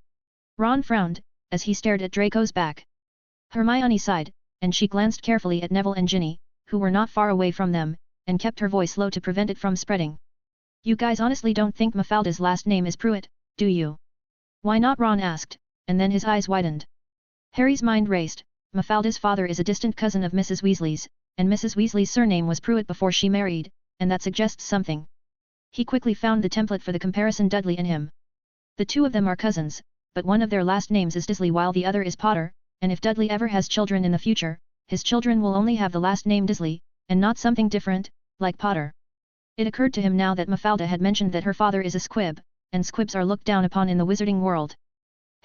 Ron frowned, as he stared at Draco's back. Hermione sighed, and she glanced carefully at Neville and Ginny, who were not far away from them, and kept her voice low to prevent it from spreading. You guys honestly don't think Mafalda's last name is Pruitt, do you? Why not? Ron asked, and then his eyes widened. Harry's mind raced. Mafalda's father is a distant cousin of Mrs. Weasley's, and Mrs. Weasley's surname was Pruitt before she married, and that suggests something. He quickly found the template for the comparison: Dudley and him. The two of them are cousins, but one of their last names is Disley while the other is Potter, and if Dudley ever has children in the future, his children will only have the last name Disley, and not something different, like Potter. It occurred to him now that Mafalda had mentioned that her father is a squib, and squibs are looked down upon in the wizarding world.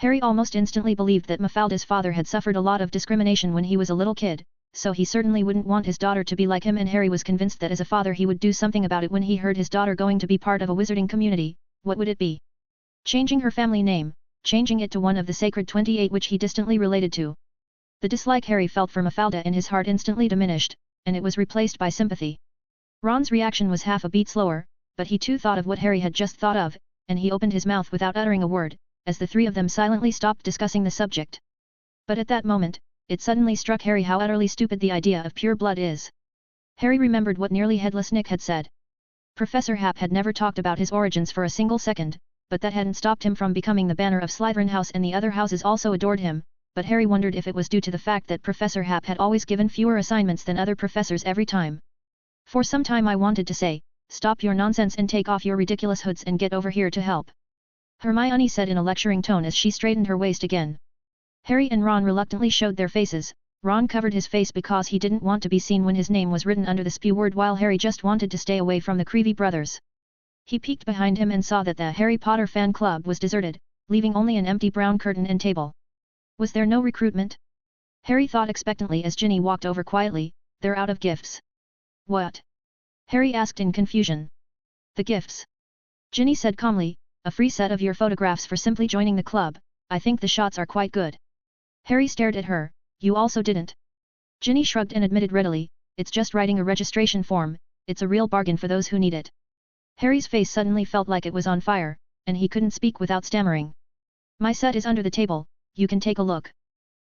Harry almost instantly believed that Mafalda's father had suffered a lot of discrimination when he was a little kid, so he certainly wouldn't want his daughter to be like him, and Harry was convinced that as a father he would do something about it when he heard his daughter going to be part of a wizarding community. What would it be? Changing her family name, changing it to one of the sacred 28 which he distantly related to. The dislike Harry felt for Mafalda in his heart instantly diminished, and it was replaced by sympathy. Ron's reaction was half a beat slower, but he too thought of what Harry had just thought of, and he opened his mouth without uttering a word, as the three of them silently stopped discussing the subject. But at that moment, it suddenly struck Harry how utterly stupid the idea of pure blood is. Harry remembered what nearly headless Nick had said. Professor Hap had never talked about his origins for a single second, but that hadn't stopped him from becoming the banner of Slytherin House, and the other houses also adored him, but Harry wondered if it was due to the fact that Professor Hap had always given fewer assignments than other professors every time. For some time I wanted to say, stop your nonsense and take off your ridiculous hoods and get over here to help, Hermione said in a lecturing tone as she straightened her waist again. Harry and Ron reluctantly showed their faces. Ron covered his face because he didn't want to be seen when his name was written under the spew word, while Harry just wanted to stay away from the Creevy brothers. He peeked behind him and saw that the Harry Potter fan club was deserted, leaving only an empty brown curtain and table. Was there no recruitment? Harry thought expectantly as Ginny walked over quietly. They're out of gifts. What? Harry asked in confusion. The gifts? Ginny said calmly, a free set of your photographs for simply joining the club. I think the shots are quite good. Harry stared at her. You also didn't? Ginny shrugged and admitted readily, it's just writing a registration form, it's a real bargain for those who need it. Harry's face suddenly felt like it was on fire, and he couldn't speak without stammering. My set is under the table, you can take a look.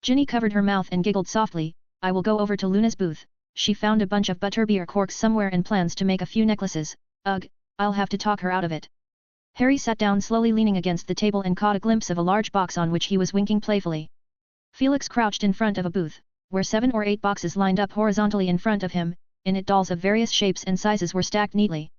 Ginny covered her mouth and giggled softly, I will go over to Luna's booth. She found a bunch of butterbeer corks somewhere and plans to make a few necklaces. Ugh, I'll have to talk her out of it. Harry sat down slowly, leaning against the table, and caught a glimpse of a large box on which he was winking playfully. Felix crouched in front of a booth, where 7 or 8 boxes lined up horizontally in front of him. In it dolls of various shapes and sizes were stacked neatly.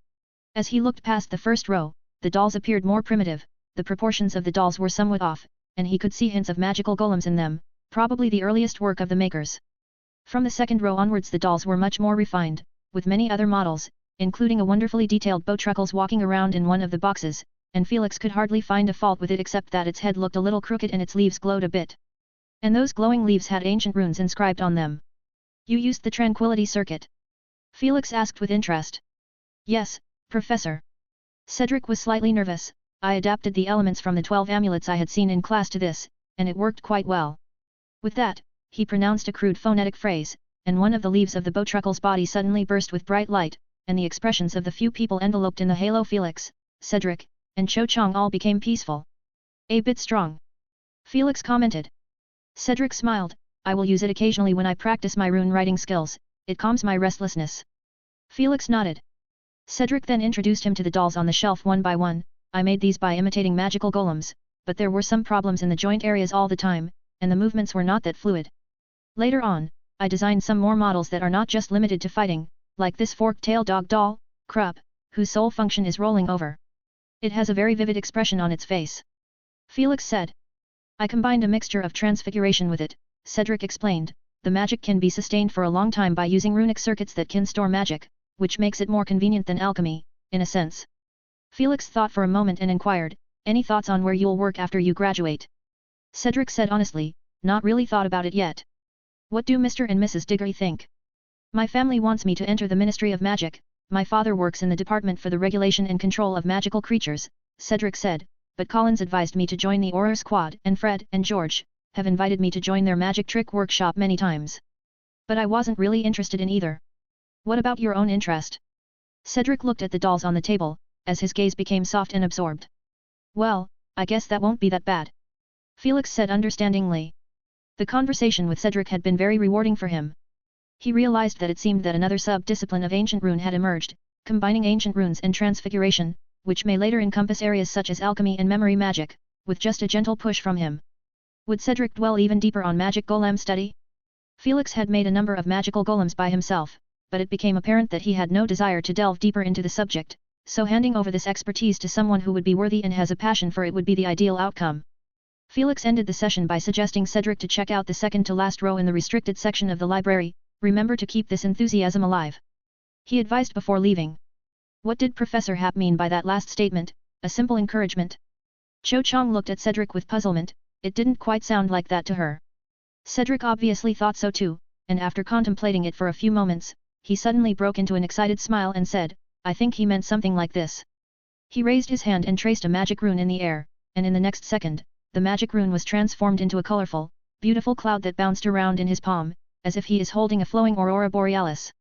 As he looked past the first row, the dolls appeared more primitive, the proportions of the dolls were somewhat off, and he could see hints of magical golems in them, probably the earliest work of the makers. From the second row onwards the dolls were much more refined, with many other models, including a wonderfully detailed Bowtruckles walking around in one of the boxes, and Felix could hardly find a fault with it except that its head looked a little crooked and its leaves glowed a bit. And those glowing leaves had ancient runes inscribed on them. You used the Tranquility Circuit? Felix asked with interest. Yes, Professor. Cedric was slightly nervous. I adapted the elements from the 12 amulets I had seen in class to this, and it worked quite well. With that, he pronounced a crude phonetic phrase, and one of the leaves of the Bowtruckle's body suddenly burst with bright light, and the expressions of the few people enveloped in the halo, Felix, Cedric, and Cho Chang, all became peaceful. A bit strong. Felix commented. Cedric smiled, I will use it occasionally when I practice my rune writing skills, it calms my restlessness. Felix nodded. Cedric then introduced him to the dolls on the shelf one by one. I made these by imitating magical golems, but there were some problems in the joint areas all the time, and the movements were not that fluid. Later on, I designed some more models that are not just limited to fighting, like this fork-tailed dog doll, Krupp, whose sole function is rolling over. It has a very vivid expression on its face. Felix said. I combined a mixture of transfiguration with it, Cedric explained. The magic can be sustained for a long time by using runic circuits that can store magic, which makes it more convenient than alchemy, in a sense. Felix thought for a moment and inquired, any thoughts on where you'll work after you graduate? Cedric said honestly, not really thought about it yet. What do Mr. and Mrs. Diggory think? My family wants me to enter the Ministry of Magic, my father works in the department for the regulation and control of magical creatures, Cedric said, but Collins advised me to join the Auror Squad and Fred and George have invited me to join their magic trick workshop many times. But I wasn't really interested in either. What about your own interest? Cedric looked at the dolls on the table, as his gaze became soft and absorbed. Well, I guess that won't be that bad. Felix said understandingly. The conversation with Cedric had been very rewarding for him. He realized that it seemed that another sub-discipline of ancient rune had emerged, combining ancient runes and transfiguration, which may later encompass areas such as alchemy and memory magic, with just a gentle push from him. Would Cedric dwell even deeper on magic golem study? Felix had made a number of magical golems by himself, but it became apparent that he had no desire to delve deeper into the subject, so handing over this expertise to someone who would be worthy and has a passion for it would be the ideal outcome. Felix ended the session by suggesting Cedric to check out the second-to-last row in the restricted section of the library. Remember to keep this enthusiasm alive. He advised before leaving. What did Professor Hap mean by that last statement? A simple encouragement? Cho Chang looked at Cedric with puzzlement. It didn't quite sound like that to her. Cedric obviously thought so too, and after contemplating it for a few moments, he suddenly broke into an excited smile and said, I think he meant something like this. He raised his hand and traced a magic rune in the air, and in the next second, the magic rune was transformed into a colorful, beautiful cloud that bounced around in his palm, as if he is holding a flowing aurora borealis.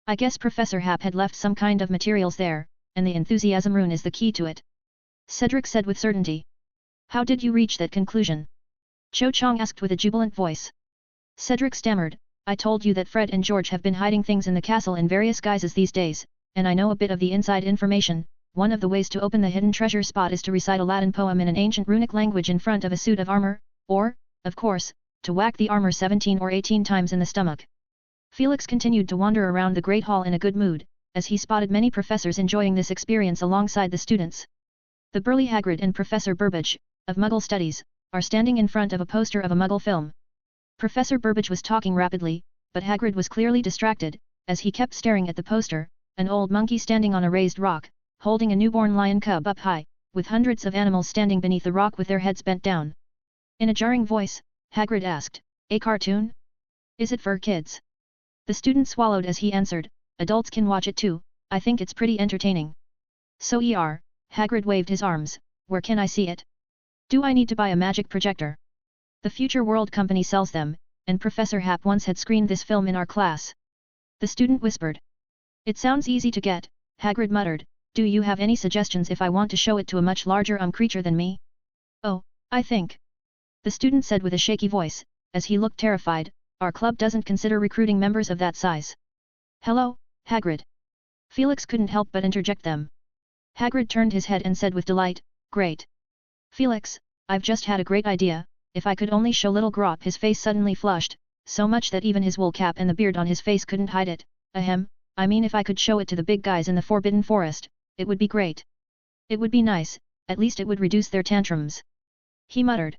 I guess Professor Hap had left some kind of materials there, and the enthusiasm rune is the key to it. Cedric said with certainty. How did you reach that conclusion? Cho Chang asked with a jubilant voice. Cedric stammered, I told you that Fred and George have been hiding things in the castle in various guises these days, and I know a bit of the inside information. One of the ways to open the hidden treasure spot is to recite a Latin poem in an ancient runic language in front of a suit of armor, or, of course, to whack the armor 17 or 18 times in the stomach. Felix continued to wander around the Great Hall in a good mood, as he spotted many professors enjoying this experience alongside the students. The burly Hagrid and Professor Burbage, of Muggle Studies, are standing in front of a poster of a Muggle film. Professor Burbage was talking rapidly, but Hagrid was clearly distracted, as he kept staring at the poster, an old monkey standing on a raised rock, holding a newborn lion cub up high, with hundreds of animals standing beneath the rock with their heads bent down. In a jarring voice, Hagrid asked, A cartoon? Is it for kids? The student swallowed as he answered, Adults can watch it too, I think it's pretty entertaining. So Hagrid waved his arms, where can I see it? Do I need to buy a magic projector? The Future World Company sells them, and Professor Hap once had screened this film in our class. The student whispered. It sounds easy to get, Hagrid muttered, do you have any suggestions if I want to show it to a much larger creature than me? Oh, I think. The student said with a shaky voice, as he looked terrified, our club doesn't consider recruiting members of that size. Hello, Hagrid. Felix couldn't help but interject them. Hagrid turned his head and said with delight, Great. Felix, I've just had a great idea, if I could only show little Grop. His face suddenly flushed, so much that even his wool cap and the beard on his face couldn't hide it. Ahem, I mean if I could show it to the big guys in the Forbidden Forest, it would be great. It would be nice, at least it would reduce their tantrums. He muttered.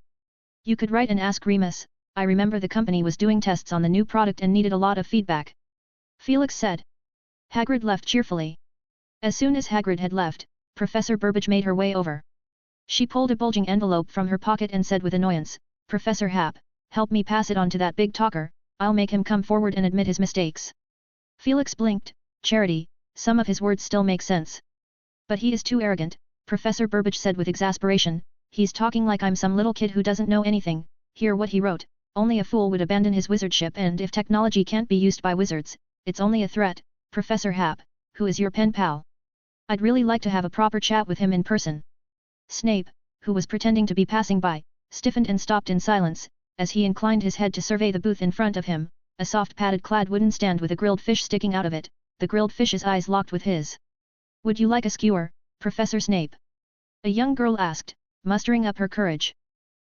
You could write and ask Remus, I remember the company was doing tests on the new product and needed a lot of feedback. Felix said. Hagrid left cheerfully. As soon as Hagrid had left, Professor Burbage made her way over. She pulled a bulging envelope from her pocket and said with annoyance, Professor Hap, help me pass it on to that big talker, I'll make him come forward and admit his mistakes. Felix blinked, Charity, some of his words still make sense. But he is too arrogant, Professor Burbage said with exasperation, he's talking like I'm some little kid who doesn't know anything. Hear what he wrote, only a fool would abandon his wizardship, and if technology can't be used by wizards, it's only a threat. Professor Hap, who is your pen pal? I'd really like to have a proper chat with him in person. Snape, who was pretending to be passing by, stiffened and stopped in silence, as he inclined his head to survey the booth in front of him, a soft padded-clad wooden stand with a grilled fish sticking out of it. The grilled fish's eyes locked with his. Would you like a skewer, Professor Snape? A young girl asked, mustering up her courage.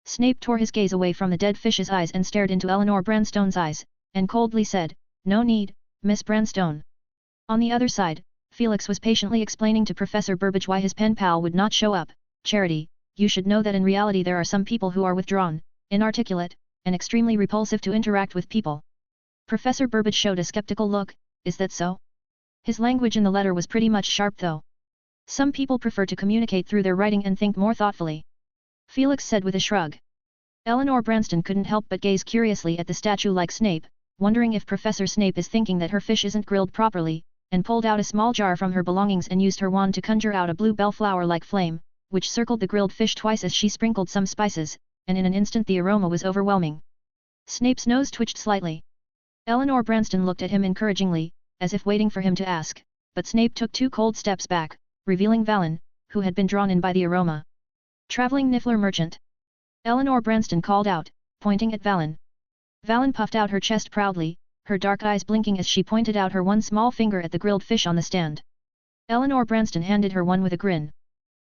Snape tore his gaze away from the dead fish's eyes and stared into Eleanor Branstone's eyes, and coldly said, No need, Miss Branstone. On the other side, Felix was patiently explaining to Professor Burbage why his pen pal would not show up. Charity, you should know that in reality there are some people who are withdrawn, inarticulate, and extremely repulsive to interact with people. Professor Burbage showed a skeptical look, is that so? His language in the letter was pretty much sharp though. Some people prefer to communicate through their writing and think more thoughtfully. Felix said with a shrug. Eleanor Branston couldn't help but gaze curiously at the statue like Snape, wondering if Professor Snape is thinking that her fish isn't grilled properly, and pulled out a small jar from her belongings and used her wand to conjure out a blue bellflower-like flame, which circled the grilled fish twice as she sprinkled some spices, and in an instant the aroma was overwhelming. Snape's nose twitched slightly. Eleanor Branston looked at him encouragingly, as if waiting for him to ask, but Snape took 2 cold steps back, revealing Valen, who had been drawn in by the aroma. Traveling Niffler merchant. Eleanor Branston called out, pointing at Valen. Valen puffed out her chest proudly, her dark eyes blinking as she pointed out her one small finger at the grilled fish on the stand. Eleanor Branston handed her one with a grin.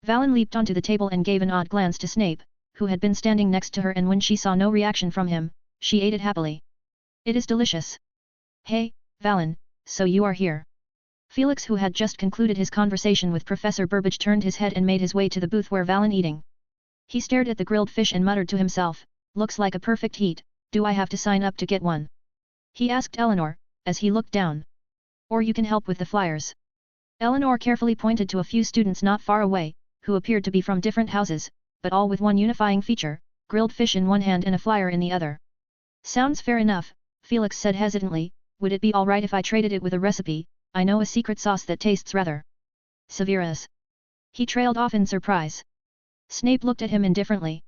Valen leaped onto the table and gave an odd glance to Snape, who had been standing next to her, and when she saw no reaction from him, she ate it happily. It is delicious. Hey, Valen, so you are here. Felix, who had just concluded his conversation with Professor Burbage, turned his head and made his way to the booth where Valen eating. He stared at the grilled fish and muttered to himself, looks like a perfect heat, do I have to sign up to get one? He asked Eleanor, as he looked down. Or you can help with the flyers. Eleanor carefully pointed to a few students not far away, who appeared to be from different houses, but all with one unifying feature, grilled fish in one hand and a flyer in the other. Sounds fair enough, Felix said hesitantly, would it be alright if I traded it with a recipe? I know a secret sauce that tastes rather Severus. He trailed off in surprise. Snape looked at him indifferently.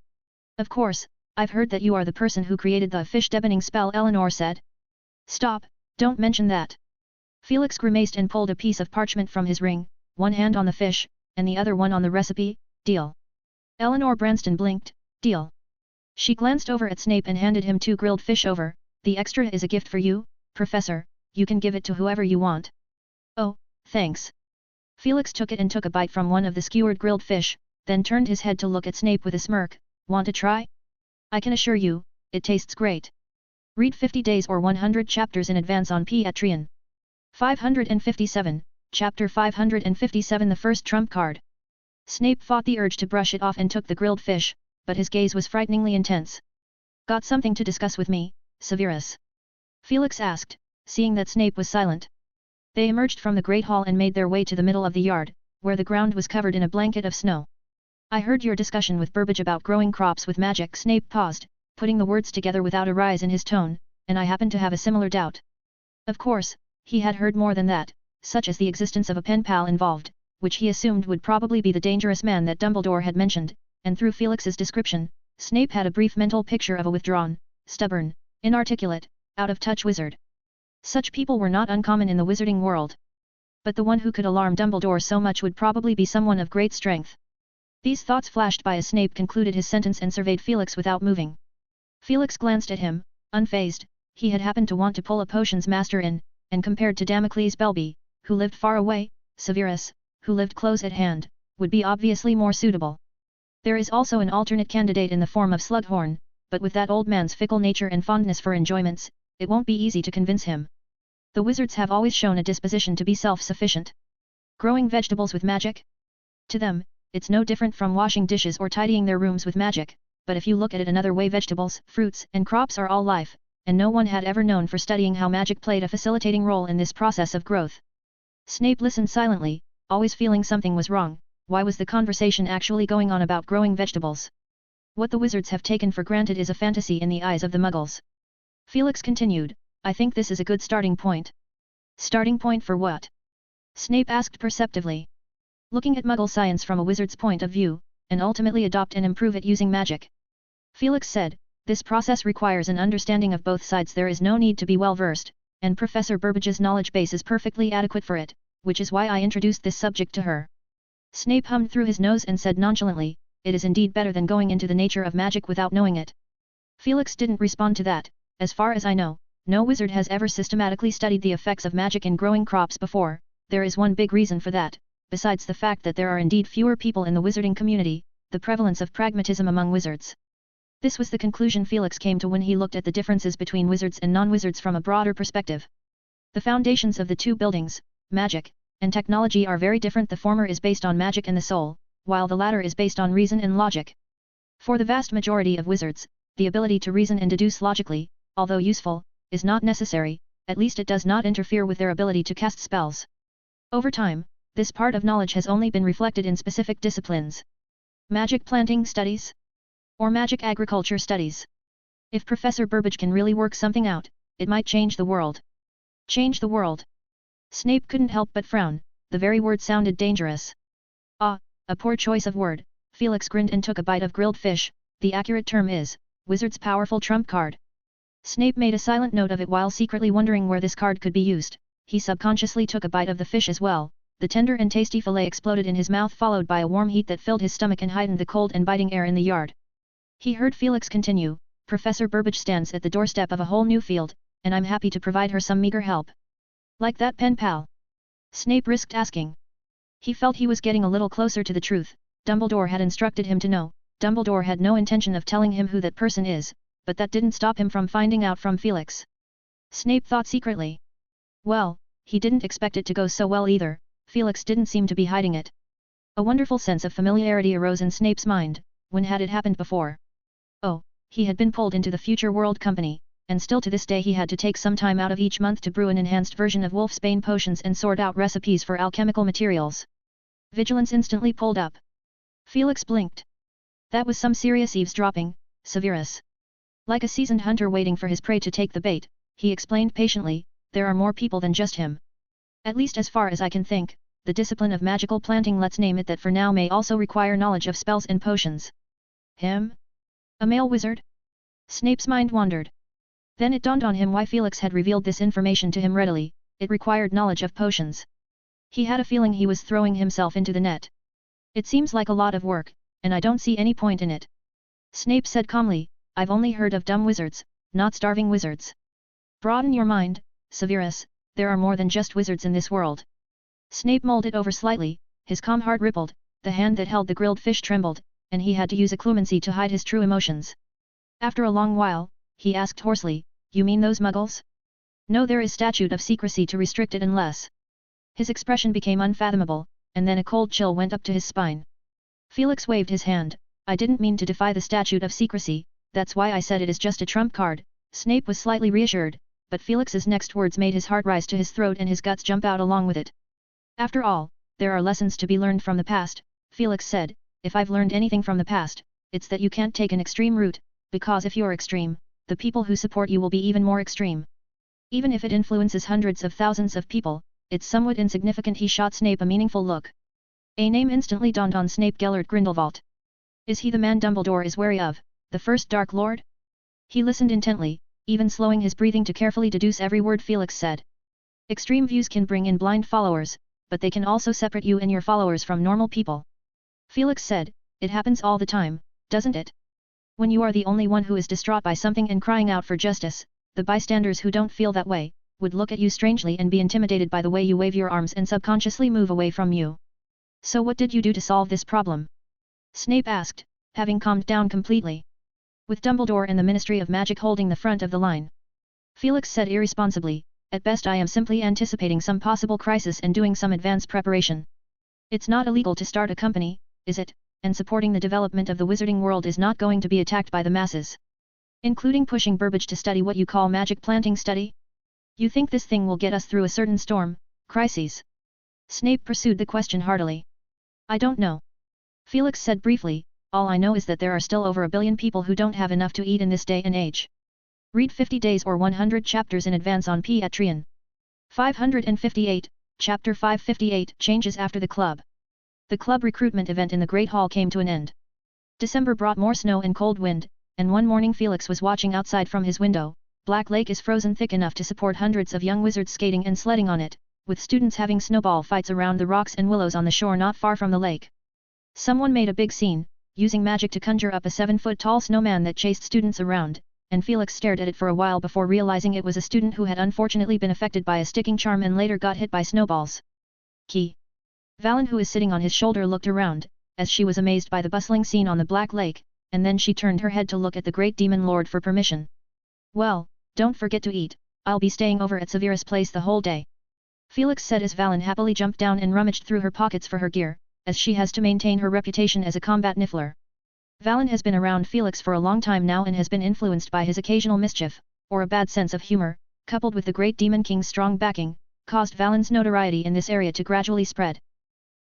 Of course, I've heard that you are the person who created the fish deadening spell, Eleanor said. Stop, don't mention that. Felix grimaced and pulled a piece of parchment from his ring, one hand on the fish, and the other one on the recipe. Deal. Eleanor Branston blinked. Deal. She glanced over at Snape and handed him 2 grilled fish over. The extra is a gift for you, Professor, you can give it to whoever you want. Oh, thanks. Felix took it and took a bite from one of the skewered grilled fish, then turned his head to look at Snape with a smirk. Want to try? I can assure you, it tastes great. Read 50 days or 100 chapters in advance on Patreon. 557, Chapter 557, the first trump card. Snape fought the urge to brush it off and took the grilled fish, but his gaze was frighteningly intense. Got something to discuss with me, Severus? Felix asked, seeing that Snape was silent. They emerged from the Great Hall and made their way to the middle of the yard, where the ground was covered in a blanket of snow. I heard your discussion with Burbage about growing crops with magic. Snape paused, putting the words together without a rise in his tone, and I happen to have a similar doubt. Of course, he had heard more than that, such as the existence of a pen pal involved, which he assumed would probably be the dangerous man that Dumbledore had mentioned, and through Felix's description, Snape had a brief mental picture of a withdrawn, stubborn, inarticulate, out-of-touch wizard. Such people were not uncommon in the wizarding world. But the one who could alarm Dumbledore so much would probably be someone of great strength. These thoughts flashed by as Snape concluded his sentence and surveyed Felix without moving. Felix glanced at him, unfazed. He had happened to want to pull a potions master in, and compared to Damocles Belby, who lived far away, Severus, who lived close at hand, would be obviously more suitable. There is also an alternate candidate in the form of Slughorn, but with that old man's fickle nature and fondness for enjoyments, it won't be easy to convince him. The wizards have always shown a disposition to be self-sufficient. Growing vegetables with magic? To them, it's no different from washing dishes or tidying their rooms with magic, but if you look at it another way, vegetables, fruits, and crops are all life, and no one had ever known for studying how magic played a facilitating role in this process of growth. Snape listened silently, always feeling something was wrong. Why was the conversation actually going on about growing vegetables? What the wizards have taken for granted is a fantasy in the eyes of the muggles. Felix continued, I think this is a good starting point. Starting point for what? Snape asked perceptively. Looking at muggle science from a wizard's point of view, and ultimately adopt and improve it using magic. Felix said, this process requires an understanding of both sides. There is no need to be well versed, and Professor Burbage's knowledge base is perfectly adequate for it, which is why I introduced this subject to her. Snape hummed through his nose and said nonchalantly, it is indeed better than going into the nature of magic without knowing it. Felix didn't respond to that. As far as I know, no wizard has ever systematically studied the effects of magic in growing crops before. There is one big reason for that, besides the fact that there are indeed fewer people in the wizarding community, the prevalence of pragmatism among wizards. This was the conclusion Felix came to when he looked at the differences between wizards and non-wizards from a broader perspective. The foundations of the two buildings, magic and technology, are very different. The former is based on magic and the soul, while the latter is based on reason and logic. For the vast majority of wizards, the ability to reason and deduce logically, although useful, is not necessary, at least it does not interfere with their ability to cast spells. Over time, this part of knowledge has only been reflected in specific disciplines. Magic planting studies? Or magic agriculture studies? If Professor Burbage can really work something out, it might change the world. Change the world. Snape couldn't help but frown, the very word sounded dangerous. Ah, a poor choice of word, Felix grinned and took a bite of grilled fish, the accurate term is, wizard's powerful trump card. Snape made a silent note of it while secretly wondering where this card could be used. He subconsciously took a bite of the fish as well. The tender and tasty fillet exploded in his mouth, followed by a warm heat that filled his stomach and heightened the cold and biting air in the yard. He heard Felix continue, Professor Burbage stands at the doorstep of a whole new field, and I'm happy to provide her some meager help. Like that, pen pal? Snape risked asking. He felt he was getting a little closer to the truth. Dumbledore had instructed him to know. Dumbledore had no intention of telling him who that person is, but that didn't stop him from finding out from Felix. Snape thought secretly. Well, he didn't expect it to go so well either. Felix didn't seem to be hiding it. A wonderful sense of familiarity arose in Snape's mind. When had it happened before? Oh, he had been pulled into the Future World Company, and still to this day he had to take some time out of each month to brew an enhanced version of Wolfsbane potions and sort out recipes for alchemical materials. Vigilance instantly pulled up. Felix blinked. That was some serious eavesdropping, Severus. Like a seasoned hunter waiting for his prey to take the bait, he explained patiently, there are more people than just him. At least as far as I can think, the discipline of magical planting, let's name it that for now, may also require knowledge of spells and potions. Him? A male wizard? Snape's mind wandered. Then it dawned on him why Felix had revealed this information to him readily. It required knowledge of potions. He had a feeling he was throwing himself into the net. It seems like a lot of work, and I don't see any point in it. Snape said calmly, I've only heard of dumb wizards, not starving wizards. Broaden your mind, Severus, there are more than just wizards in this world. Snape mulled it over slightly, his calm heart rippled, the hand that held the grilled fish trembled, and he had to use occlumency to hide his true emotions. After a long while, he asked hoarsely, you mean those muggles? No, there is statute of secrecy to restrict it unless... His expression became unfathomable, and then a cold chill went up to his spine. Felix waved his hand, I didn't mean to defy the statute of secrecy, that's why I said it is just a trump card. Snape was slightly reassured, but Felix's next words made his heart rise to his throat and his guts jump out along with it. After all, there are lessons to be learned from the past, Felix said, if I've learned anything from the past, it's that you can't take an extreme route, because if you're extreme, the people who support you will be even more extreme. Even if it influences hundreds of thousands of people, it's somewhat insignificant. He shot Snape a meaningful look. A name instantly dawned on Snape, Gellert Grindelwald. Is he the man Dumbledore is wary of, the first Dark Lord? He listened intently, even slowing his breathing to carefully deduce every word Felix said. Extreme views can bring in blind followers, but they can also separate you and your followers from normal people. Felix said, it happens all the time, doesn't it? When you are the only one who is distraught by something and crying out for justice, the bystanders who don't feel that way, would look at you strangely and be intimidated by the way you wave your arms and subconsciously move away from you. So what did you do to solve this problem? Snape asked, having calmed down completely. With Dumbledore and the Ministry of Magic holding the front of the line. Felix said irresponsibly, at best I am simply anticipating some possible crisis and doing some advance preparation. It's not illegal to start a company, is it? And supporting the development of the wizarding world is not going to be attacked by the masses. Including pushing Burbage to study what you call magic planting study? You think this thing will get us through a certain storm, crises? Snape pursued the question heartily. I don't know. Felix said briefly, all I know is that there are still over 1 billion people who don't have enough to eat in this day and age. Read 50 days or 100 chapters in advance on Patreon. 558, Chapter 558, Changes after the club. The club recruitment event in the Great Hall came to an end. December brought more snow and cold wind, and one morning Felix was watching outside from his window. Black Lake is frozen thick enough to support hundreds of young wizards skating and sledding on it, with students having snowball fights around the rocks and willows on the shore not far from the lake. Someone made a big scene, using magic to conjure up a 7-foot-tall snowman that chased students around, and Felix stared at it for a while before realizing it was a student who had unfortunately been affected by a sticking charm and later got hit by snowballs. Key. Valen, who is sitting on his shoulder, looked around, as she was amazed by the bustling scene on the Black Lake, and then she turned her head to look at the great demon lord for permission. Well, don't forget to eat, I'll be staying over at Severus' place the whole day. Felix said as Valen happily jumped down and rummaged through her pockets for her gear, as she has to maintain her reputation as a combat niffler. Valen has been around Felix for a long time now and has been influenced by his occasional mischief, or a bad sense of humor, coupled with the great Demon King's strong backing, caused Valen's notoriety in this area to gradually spread.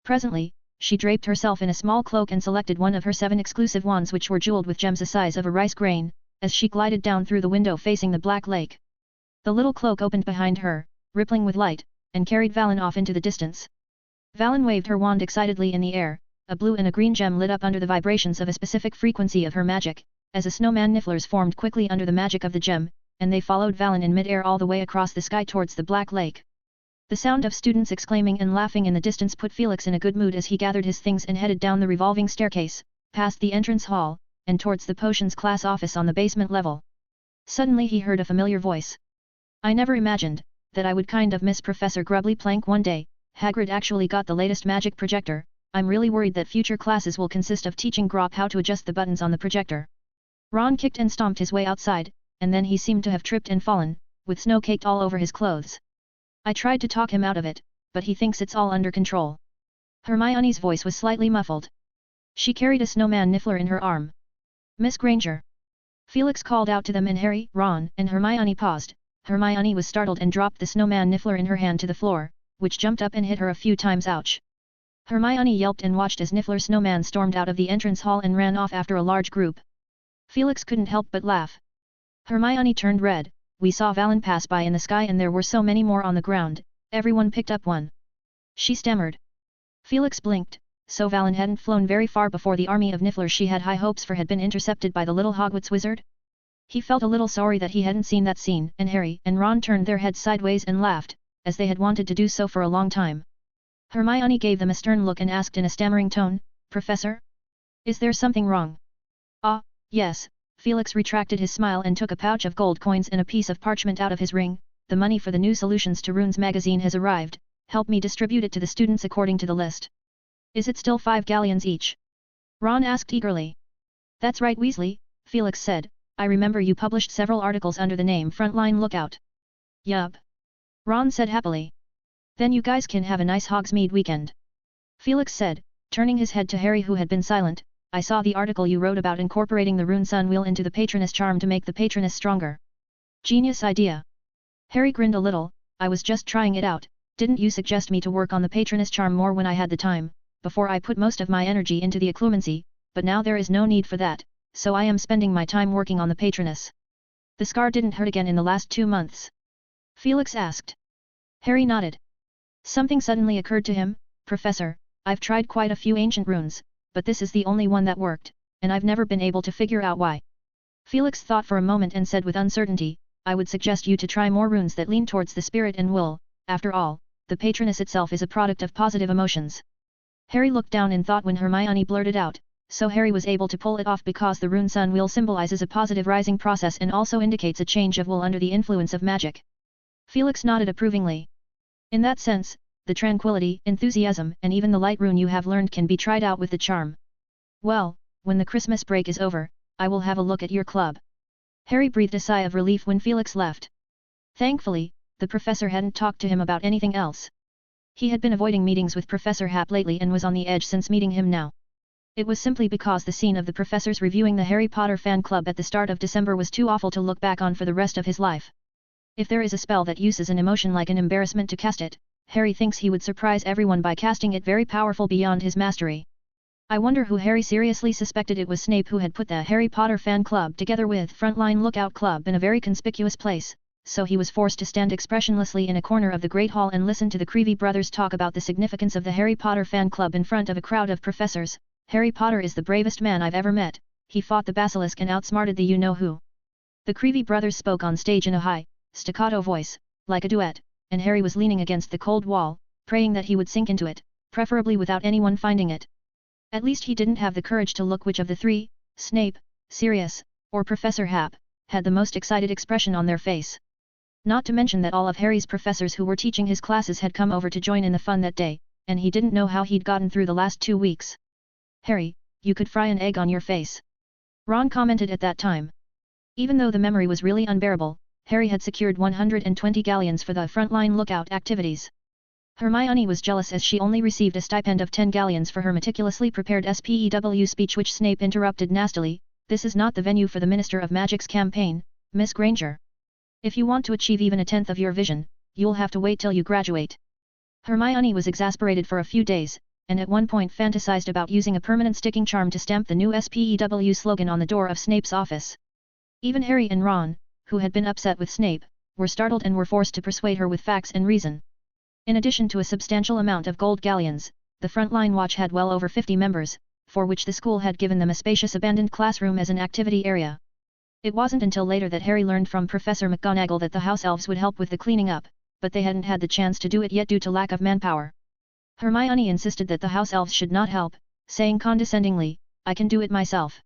Presently, she draped herself in a small cloak and selected one of her 7 exclusive wands which were jeweled with gems the size of a rice grain, as she glided down through the window facing the Black Lake. The little cloak opened behind her, rippling with light, and carried Valen off into the distance. Valen waved her wand excitedly in the air, a blue and a green gem lit up under the vibrations of a specific frequency of her magic, as a snowman nifflers formed quickly under the magic of the gem, and they followed Valen in mid-air all the way across the sky towards the Black Lake. The sound of students exclaiming and laughing in the distance put Felix in a good mood as he gathered his things and headed down the revolving staircase, past the entrance hall, and towards the potions class office on the basement level. Suddenly he heard a familiar voice. I never imagined that I would kind of miss Professor Grubbly Plank one day. Hagrid actually got the latest magic projector. I'm really worried that future classes will consist of teaching Grop how to adjust the buttons on the projector. Ron kicked and stomped his way outside, and then he seemed to have tripped and fallen, with snow caked all over his clothes. I tried to talk him out of it, but he thinks it's all under control. Hermione's voice was slightly muffled. She carried a snowman niffler in her arm. Miss Granger. Felix called out to them and Harry, Ron, and Hermione paused. Hermione was startled and dropped the snowman niffler in her hand to the floor, which jumped up and hit her a few times. Ouch! Hermione yelped and watched as Niffler Snowman stormed out of the entrance hall and ran off after a large group. Felix couldn't help but laugh. Hermione turned red. We saw Valen pass by in the sky and there were so many more on the ground, everyone picked up one. She stammered. Felix blinked, so Valen hadn't flown very far before the army of Nifflers she had high hopes for had been intercepted by the little Hogwarts wizard? He felt a little sorry that he hadn't seen that scene, and Harry and Ron turned their heads sideways and laughed, as they had wanted to do so for a long time. Hermione gave them a stern look and asked in a stammering tone, Professor? Is there something wrong? Ah, yes. Felix retracted his smile and took a pouch of gold coins and a piece of parchment out of his ring. The money for the new Solutions to Runes magazine has arrived. Help me distribute it to the students according to the list. Is it still 5 galleons each? Ron asked eagerly. That's right, Weasley, Felix said. I remember you published several articles under the name Frontline Lookout. Yup. Ron said happily. Then you guys can have a nice Hogsmeade weekend. Felix said, turning his head to Harry who had been silent. I saw the article you wrote about incorporating the Rune Sun Wheel into the Patroness charm to make the Patroness stronger. Genius idea. Harry grinned a little. I was just trying it out. Didn't you suggest me to work on the Patroness charm more when I had the time, before I put most of my energy into the occlumency, but now there is no need for that, so I am spending my time working on the Patroness. The scar didn't hurt again in the last 2 months? Felix asked. Harry nodded. Something suddenly occurred to him. Professor, I've tried quite a few ancient runes, but this is the only one that worked, and I've never been able to figure out why. Felix thought for a moment and said with uncertainty, I would suggest you to try more runes that lean towards the spirit and will. After all, the Patroness itself is a product of positive emotions. Harry looked down in thought when Hermione blurted out, so Harry was able to pull it off because the Rune Sun Wheel symbolizes a positive rising process and also indicates a change of will under the influence of magic. Felix nodded approvingly. In that sense, the tranquility, enthusiasm, and even the light rune you have learned can be tried out with the charm. Well, when the Christmas break is over, I will have a look at your club. Harry breathed a sigh of relief when Felix left. Thankfully, the professor hadn't talked to him about anything else. He had been avoiding meetings with Professor Hap lately and was on the edge since meeting him now. It was simply because the scene of the professors reviewing the Harry Potter fan club at the start of December was too awful to look back on for the rest of his life. If there is a spell that uses an emotion like an embarrassment to cast it, Harry thinks he would surprise everyone by casting it very powerful beyond his mastery. I wonder who Harry seriously suspected it was Snape who had put the Harry Potter fan club together with Frontline Lookout Club in a very conspicuous place, so he was forced to stand expressionlessly in a corner of the Great Hall and listen to the Creevy brothers talk about the significance of the Harry Potter fan club in front of a crowd of professors. Harry Potter is the bravest man I've ever met. He fought the basilisk and outsmarted the you-know-who. The Creevy brothers spoke on stage in a high, staccato voice, like a duet, and Harry was leaning against the cold wall, praying that he would sink into it, preferably without anyone finding it. At least he didn't have the courage to look which of the three, Snape, Sirius, or Professor Hap, had the most excited expression on their face. Not to mention that all of Harry's professors who were teaching his classes had come over to join in the fun that day, and he didn't know how he'd gotten through the last 2 weeks. Harry, you could fry an egg on your face. Ron commented at that time. Even though the memory was really unbearable, Harry had secured 120 galleons for the Frontline Lookout activities. Hermione was jealous as she only received a stipend of 10 galleons for her meticulously prepared SPEW speech, which Snape interrupted nastily. This is not the venue for the Minister of Magic's campaign, Miss Granger. If you want to achieve even a tenth of your vision, you'll have to wait till you graduate. Hermione was exasperated for a few days, and at one point fantasized about using a permanent sticking charm to stamp the new SPEW slogan on the door of Snape's office. Even Harry and Ron, who had been upset with Snape, were startled and were forced to persuade her with facts and reason. In addition to a substantial amount of gold galleons, the frontline watch had well over 50 members, for which the school had given them a spacious abandoned classroom as an activity area. It wasn't until later that Harry learned from Professor McGonagall that the house elves would help with the cleaning up, but they hadn't had the chance to do it yet due to lack of manpower. Hermione insisted that the house elves should not help, saying condescendingly, "I can do it myself."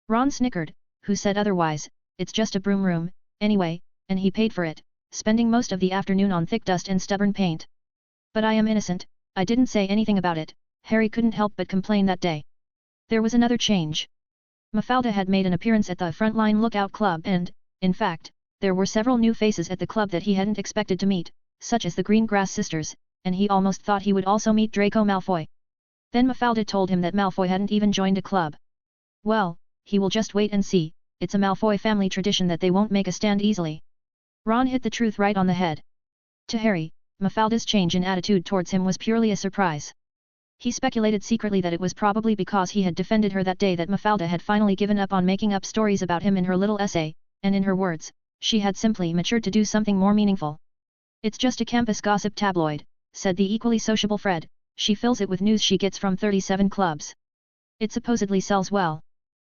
Ron snickered, who said otherwise, "It's just a broom room, anyway, and he paid for it, spending most of the afternoon on thick dust and stubborn paint. But I am innocent, I didn't say anything about it." Harry couldn't help but complain that day. There was another change. Mafalda had made an appearance at the Frontline Lookout Club and, in fact, there were several new faces at the club that he hadn't expected to meet, such as the Green Grass Sisters, and he almost thought he would also meet Draco Malfoy. Then Mafalda told him that Malfoy hadn't even joined a club. Well, he will just wait and see, it's a Malfoy family tradition that they won't make a stand easily. Ron hit the truth right on the head. To Harry, Mafalda's change in attitude towards him was purely a surprise. He speculated secretly that it was probably because he had defended her that day that Mafalda had finally given up on making up stories about him in her little essay, and in her words, she had simply matured to do something more meaningful. "It's just a campus gossip tabloid," said the equally sociable Fred, "she fills it with news she gets from 37 clubs. It supposedly sells well."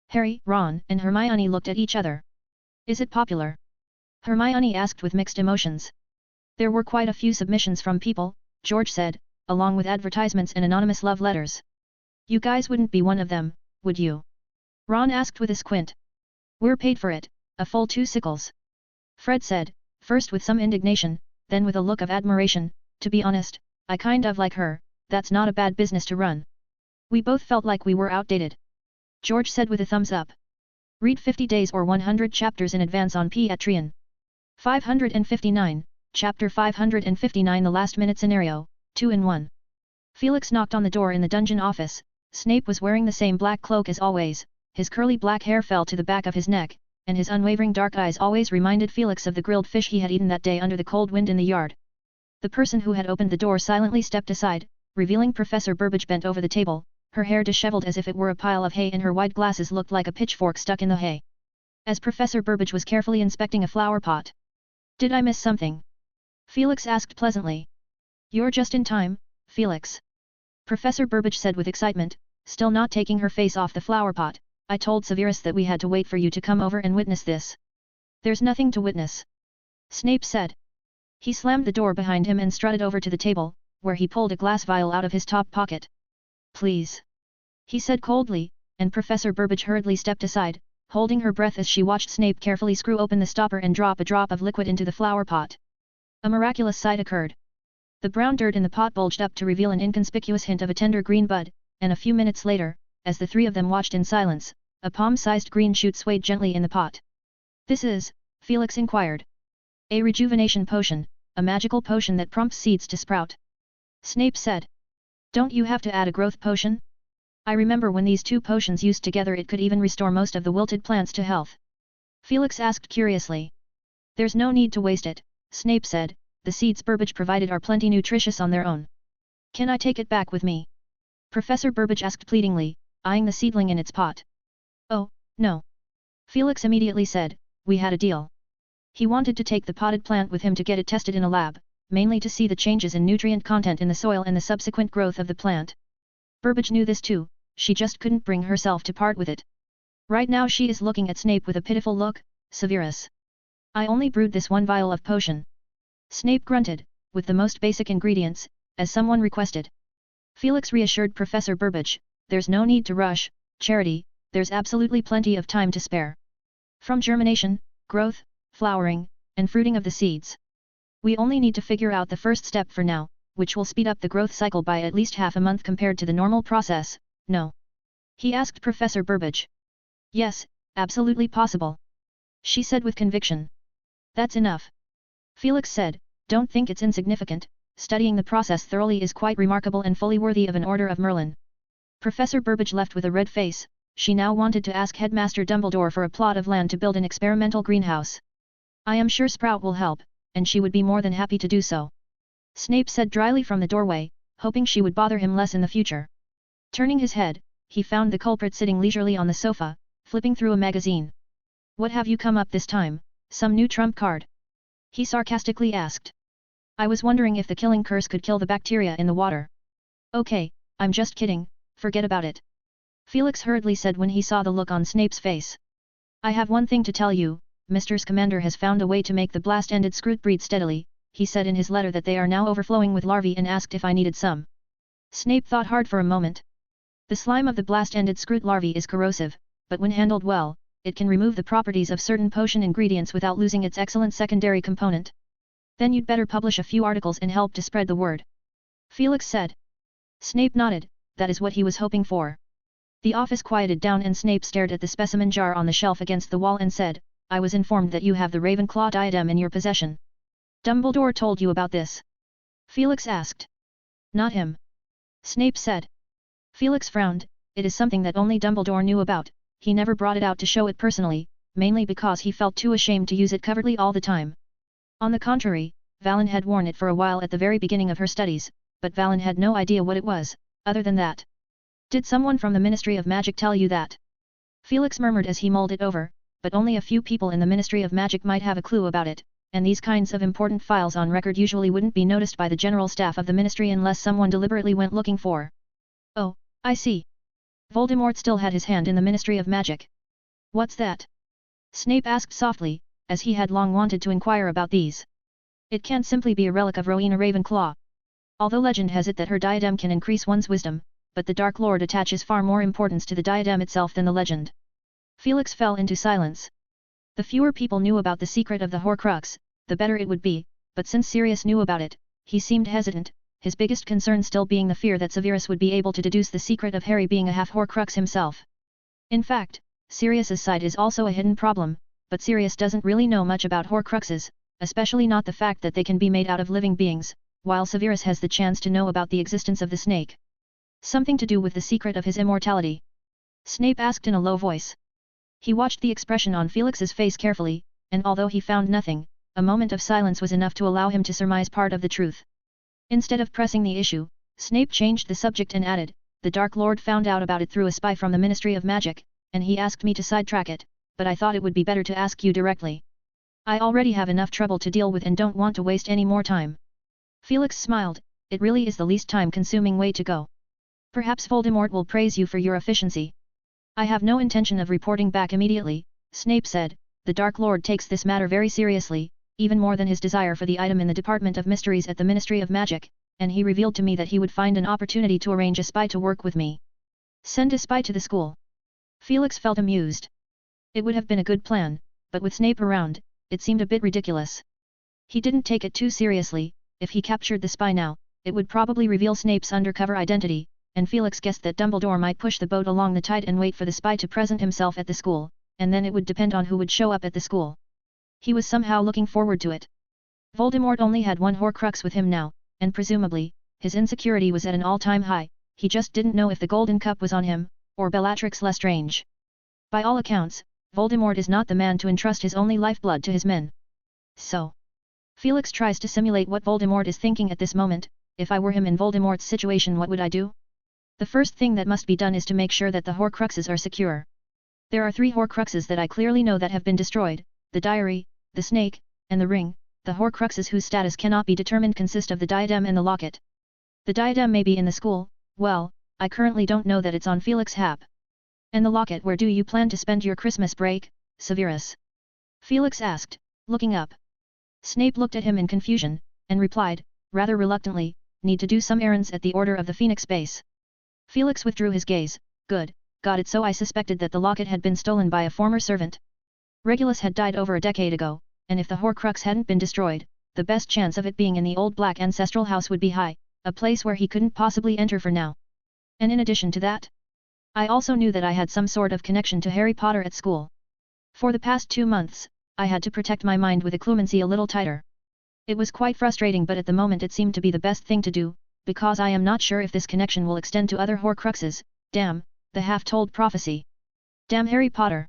Harry, Ron, and Hermione looked at each other. "Is it popular?" Hermione asked with mixed emotions. "There were quite a few submissions from people," George said, "along with advertisements and anonymous love letters. You guys wouldn't be one of them, would you?" Ron asked with a squint. "We're paid for it, a full 2 sickles." Fred said, first with some indignation, then with a look of admiration, "To be honest, I kind of like her, that's not a bad business to run." We both felt like we were outdated. George said with a thumbs up. Read 50 days or 100 chapters in advance on Patreon. 559, Chapter 559 The Last Minute Scenario, 2 in 1. Felix knocked on the door in the dungeon office. Snape was wearing the same black cloak as always, his curly black hair fell to the back of his neck, and his unwavering dark eyes always reminded Felix of the grilled fish he had eaten that day under the cold wind in the yard. The person who had opened the door silently stepped aside, revealing Professor Burbage bent over the table, her hair disheveled as if it were a pile of hay and her wide glasses looked like a pitchfork stuck in the hay. As Professor Burbage was carefully inspecting a flower pot. "Did I miss something?" Felix asked pleasantly. "You're just in time, Felix," Professor Burbage said with excitement, still not taking her face off the flower pot. "I told Severus that we had to wait for you to come over and witness this." "There's nothing to witness," Snape said. He slammed the door behind him and strutted over to the table, where he pulled a glass vial out of his top pocket. "Please," he said coldly, and Professor Burbage hurriedly stepped aside, holding her breath as she watched Snape carefully screw open the stopper and drop a drop of liquid into the flower pot. A miraculous sight occurred. The brown dirt in the pot bulged up to reveal an inconspicuous hint of a tender green bud, and a few minutes later, as the three of them watched in silence, a palm-sized green shoot swayed gently in the pot. "This is," Felix inquired. "A rejuvenation potion, a magical potion that prompts seeds to sprout," Snape said. "Don't you have to add a growth potion? I remember when these two potions used together it could even restore most of the wilted plants to health." Felix asked curiously. "There's no need to waste it," Snape said, "the seeds Burbage provided are plenty nutritious on their own." "Can I take it back with me?" Professor Burbage asked pleadingly, eyeing the seedling in its pot. "Oh, no," Felix immediately said, "we had a deal." He wanted to take the potted plant with him to get it tested in a lab, mainly to see the changes in nutrient content in the soil and the subsequent growth of the plant. Burbage knew this too, she just couldn't bring herself to part with it. Right now she is looking at Snape with a pitiful look. "Severus, I only brewed this one vial of potion." Snape grunted, "with the most basic ingredients, as someone requested." Felix reassured Professor Burbage, "There's no need to rush, Charity, there's absolutely plenty of time to spare. From germination, growth, flowering, and fruiting of the seeds. We only need to figure out the first step for now, which will speed up the growth cycle by at least half a month compared to the normal process, no?" he asked Professor Burbage. "Yes, absolutely possible," she said with conviction. "That's enough," Felix said, "don't think it's insignificant, studying the process thoroughly is quite remarkable and fully worthy of an Order of Merlin." Professor Burbage left with a red face. She now wanted to ask Headmaster Dumbledore for a plot of land to build an experimental greenhouse. "I am sure Sprout will help, and she would be more than happy to do so," Snape said dryly from the doorway, hoping she would bother him less in the future. Turning his head, he found the culprit sitting leisurely on the sofa, flipping through a magazine. "What have you come up this time, some new trump card?" he sarcastically asked. I was wondering if the killing curse could kill the bacteria in the water. Okay, I'm just kidding, forget about it. Felix hurriedly said when he saw the look on Snape's face. I have one thing to tell you, Mr. Scamander has found a way to make the blast-ended Scroot breed steadily, he said in his letter that they are now overflowing with larvae and asked if I needed some. Snape thought hard for a moment. The slime of the blast-ended Scroot larvae is corrosive, but when handled well, it can remove the properties of certain potion ingredients without losing its excellent secondary component. Then you'd better publish a few articles and help to spread the word. Felix said. Snape nodded, that is what he was hoping for. The office quieted down and Snape stared at the specimen jar on the shelf against the wall and said, I was informed that you have the Ravenclaw diadem in your possession. Dumbledore told you about this? Felix asked. Not him. Snape said. Felix frowned, it is something that only Dumbledore knew about, he never brought it out to show it personally, mainly because he felt too ashamed to use it covertly all the time. On the contrary, Valen had worn it for a while at the very beginning of her studies, but Valen had no idea what it was, other than that. Did someone from the Ministry of Magic tell you that? Felix murmured as he mulled it over, but only a few people in the Ministry of Magic might have a clue about it, and these kinds of important files on record usually wouldn't be noticed by the general staff of the Ministry unless someone deliberately went looking for. Oh, I see. Voldemort still had his hand in the Ministry of Magic. What's that? Snape asked softly, as he had long wanted to inquire about these. It can't simply be a relic of Rowena Ravenclaw. Although legend has it that her diadem can increase one's wisdom, but the Dark Lord attaches far more importance to the diadem itself than the legend. Felix fell into silence. The fewer people knew about the secret of the Horcrux, the better it would be, but since Sirius knew about it, he seemed hesitant, his biggest concern still being the fear that Severus would be able to deduce the secret of Harry being a half-Horcrux himself. In fact, Sirius's side is also a hidden problem, but Sirius doesn't really know much about Horcruxes, especially not the fact that they can be made out of living beings, while Severus has the chance to know about the existence of the snake. Something to do with the secret of his immortality? Snape asked in a low voice. He watched the expression on Felix's face carefully, and although he found nothing, a moment of silence was enough to allow him to surmise part of the truth. Instead of pressing the issue, Snape changed the subject and added, the Dark Lord found out about it through a spy from the Ministry of Magic, and he asked me to sidetrack it, but I thought it would be better to ask you directly. I already have enough trouble to deal with and don't want to waste any more time. Felix smiled, it really is the least time-consuming way to go. Perhaps Voldemort will praise you for your efficiency. I have no intention of reporting back immediately, Snape said, the Dark Lord takes this matter very seriously, even more than his desire for the item in the Department of Mysteries at the Ministry of Magic, and he revealed to me that he would find an opportunity to arrange a spy to work with me. Send a spy to the school. Felix felt amused. It would have been a good plan, but with Snape around, it seemed a bit ridiculous. He didn't take it too seriously, if he captured the spy now, it would probably reveal Snape's undercover identity, and Felix guessed that Dumbledore might push the boat along the tide and wait for the spy to present himself at the school, and then it would depend on who would show up at the school. He was somehow looking forward to it. Voldemort only had one Horcrux with him now, and presumably, his insecurity was at an all-time high, he just didn't know if the Golden Cup was on him, or Bellatrix Lestrange. By all accounts, Voldemort is not the man to entrust his only lifeblood to his men. So, Felix tries to simulate what Voldemort is thinking at this moment, if I were him in Voldemort's situation what would I do? The first thing that must be done is to make sure that the Horcruxes are secure. There are 3 Horcruxes that I clearly know that have been destroyed, the diary, the snake, and the ring. The Horcruxes whose status cannot be determined consist of the diadem and the locket. The diadem may be in the school, well, I currently don't know that it's on Felix Hap. And the locket, where do you plan to spend your Christmas break, Severus? Felix asked, looking up. Snape looked at him in confusion, and replied, rather reluctantly, need to do some errands at the Order of the Phoenix base. Felix withdrew his gaze, good, got it, so I suspected that the locket had been stolen by a former servant. Regulus had died over a decade ago, and if the Horcrux hadn't been destroyed, the best chance of it being in the old black ancestral house would be high, a place where he couldn't possibly enter for now. And in addition to that, I also knew that I had some sort of connection to Harry Potter at school. For the past 2 months, I had to protect my mind with occlumency a little tighter. It was quite frustrating, but at the moment it seemed to be the best thing to do, because I am not sure if this connection will extend to other Horcruxes. Damn, the half-told prophecy. Damn Harry Potter.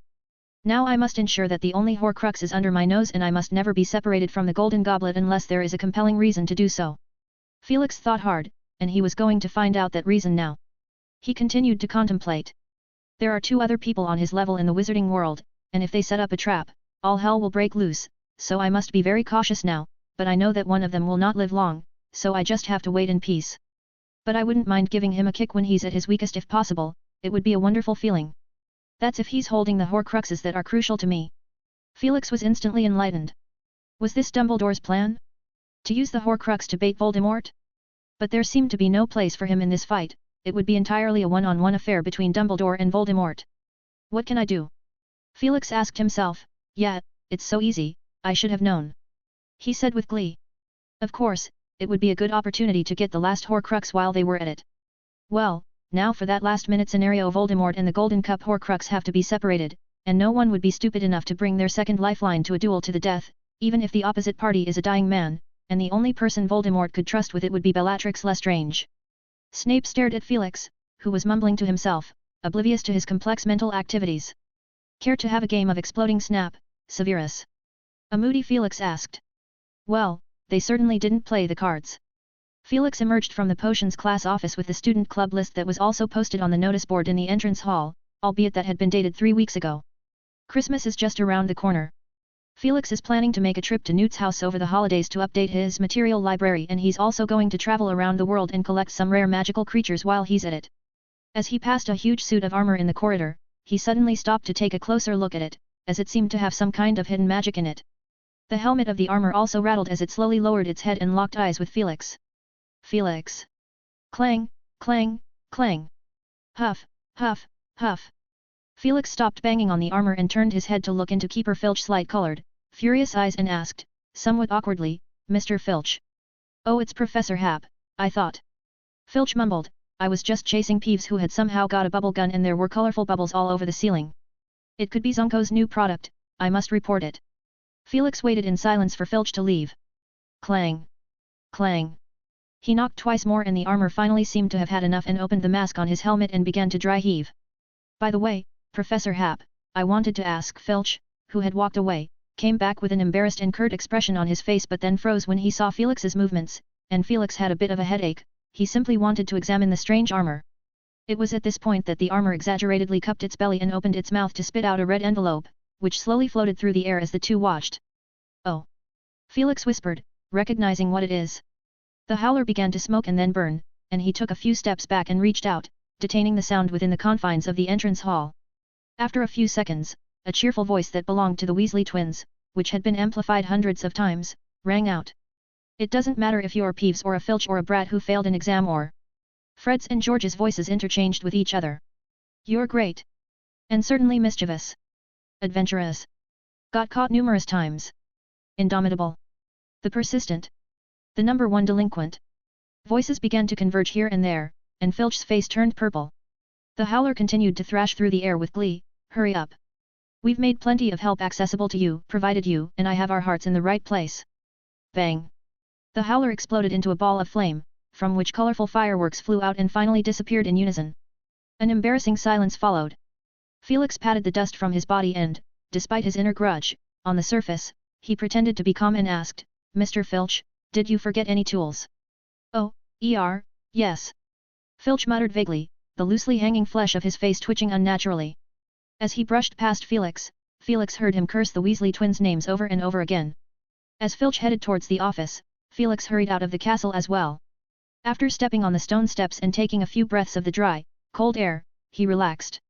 Now I must ensure that the only Horcrux is under my nose, and I must never be separated from the Golden Goblet unless there is a compelling reason to do so. Felix thought hard, and he was going to find out that reason now. He continued to contemplate. There are 2 other people on his level in the wizarding world, and if they set up a trap, all hell will break loose, so I must be very cautious now, but I know that one of them will not live long, so I just have to wait in peace. But I wouldn't mind giving him a kick when he's at his weakest if possible, it would be a wonderful feeling. That's if he's holding the Horcruxes that are crucial to me. Felix was instantly enlightened. Was this Dumbledore's plan? To use the Horcrux to bait Voldemort? But there seemed to be no place for him in this fight, it would be entirely a one-on-one affair between Dumbledore and Voldemort. What can I do? Felix asked himself. Yeah, it's so easy, I should have known. He said with glee. Of course, it would be a good opportunity to get the last Horcrux while they were at it. Well, now for that last-minute scenario, Voldemort and the Golden Cup Horcrux have to be separated, and no one would be stupid enough to bring their second lifeline to a duel to the death, even if the opposite party is a dying man, and the only person Voldemort could trust with it would be Bellatrix Lestrange. Snape stared at Felix, who was mumbling to himself, oblivious to his complex mental activities. Care to have a game of exploding snap, Severus? A moody Felix asked. Well, they certainly didn't play the cards. Felix emerged from the potions class office with the student club list that was also posted on the notice board in the entrance hall, albeit that had been dated 3 weeks ago. Christmas is just around the corner. Felix is planning to make a trip to Newt's house over the holidays to update his material library, and he's also going to travel around the world and collect some rare magical creatures while he's at it. As he passed a huge suit of armor in the corridor, he suddenly stopped to take a closer look at it, as it seemed to have some kind of hidden magic in it. The helmet of the armor also rattled as it slowly lowered its head and locked eyes with Felix. Felix. Clang, clang, clang. Huff, huff, huff. Felix stopped banging on the armor and turned his head to look into Keeper Filch's light-colored, furious eyes and asked, somewhat awkwardly, Mr. Filch. Oh, it's Professor Hap, I thought. Filch mumbled, I was just chasing Peeves, who had somehow got a bubble gun and there were colorful bubbles all over the ceiling. It could be Zonko's new product, I must report it. Felix waited in silence for Filch to leave. Clang. Clang. He knocked twice more and the armor finally seemed to have had enough and opened the mask on his helmet and began to dry heave. By the way, Professor Hap, I wanted to ask. Filch, who had walked away, came back with an embarrassed and curt expression on his face but then froze when he saw Felix's movements, and Felix had a bit of a headache, he simply wanted to examine the strange armor. It was at this point that the armor exaggeratedly cupped its belly and opened its mouth to spit out a red envelope, which slowly floated through the air as the two watched. Oh! Felix whispered, recognizing what it is. The howler began to smoke and then burn, and he took a few steps back and reached out, detaining the sound within the confines of the entrance hall. After a few seconds, a cheerful voice that belonged to the Weasley twins, which had been amplified hundreds of times, rang out. It doesn't matter if you're Peeves or a Filch or a brat who failed an exam or... Fred's and George's voices interchanged with each other. You're great. And certainly mischievous. Adventurous. Got caught numerous times. Indomitable. The persistent. The number one delinquent. Voices began to converge here and there, and Filch's face turned purple. The howler continued to thrash through the air with glee, hurry up. We've made plenty of help accessible to you, provided you and I have our hearts in the right place. Bang. The howler exploded into a ball of flame, from which colorful fireworks flew out and finally disappeared in unison. An embarrassing silence followed. Felix patted the dust from his body and, despite his inner grudge, on the surface, he pretended to be calm and asked, Mr. Filch, did you forget any tools? Oh, yes. Filch muttered vaguely, the loosely hanging flesh of his face twitching unnaturally. As he brushed past Felix, Felix heard him curse the Weasley twins' names over and over again. As Filch headed towards the office, Felix hurried out of the castle as well. After stepping on the stone steps and taking a few breaths of the dry, cold air, he relaxed.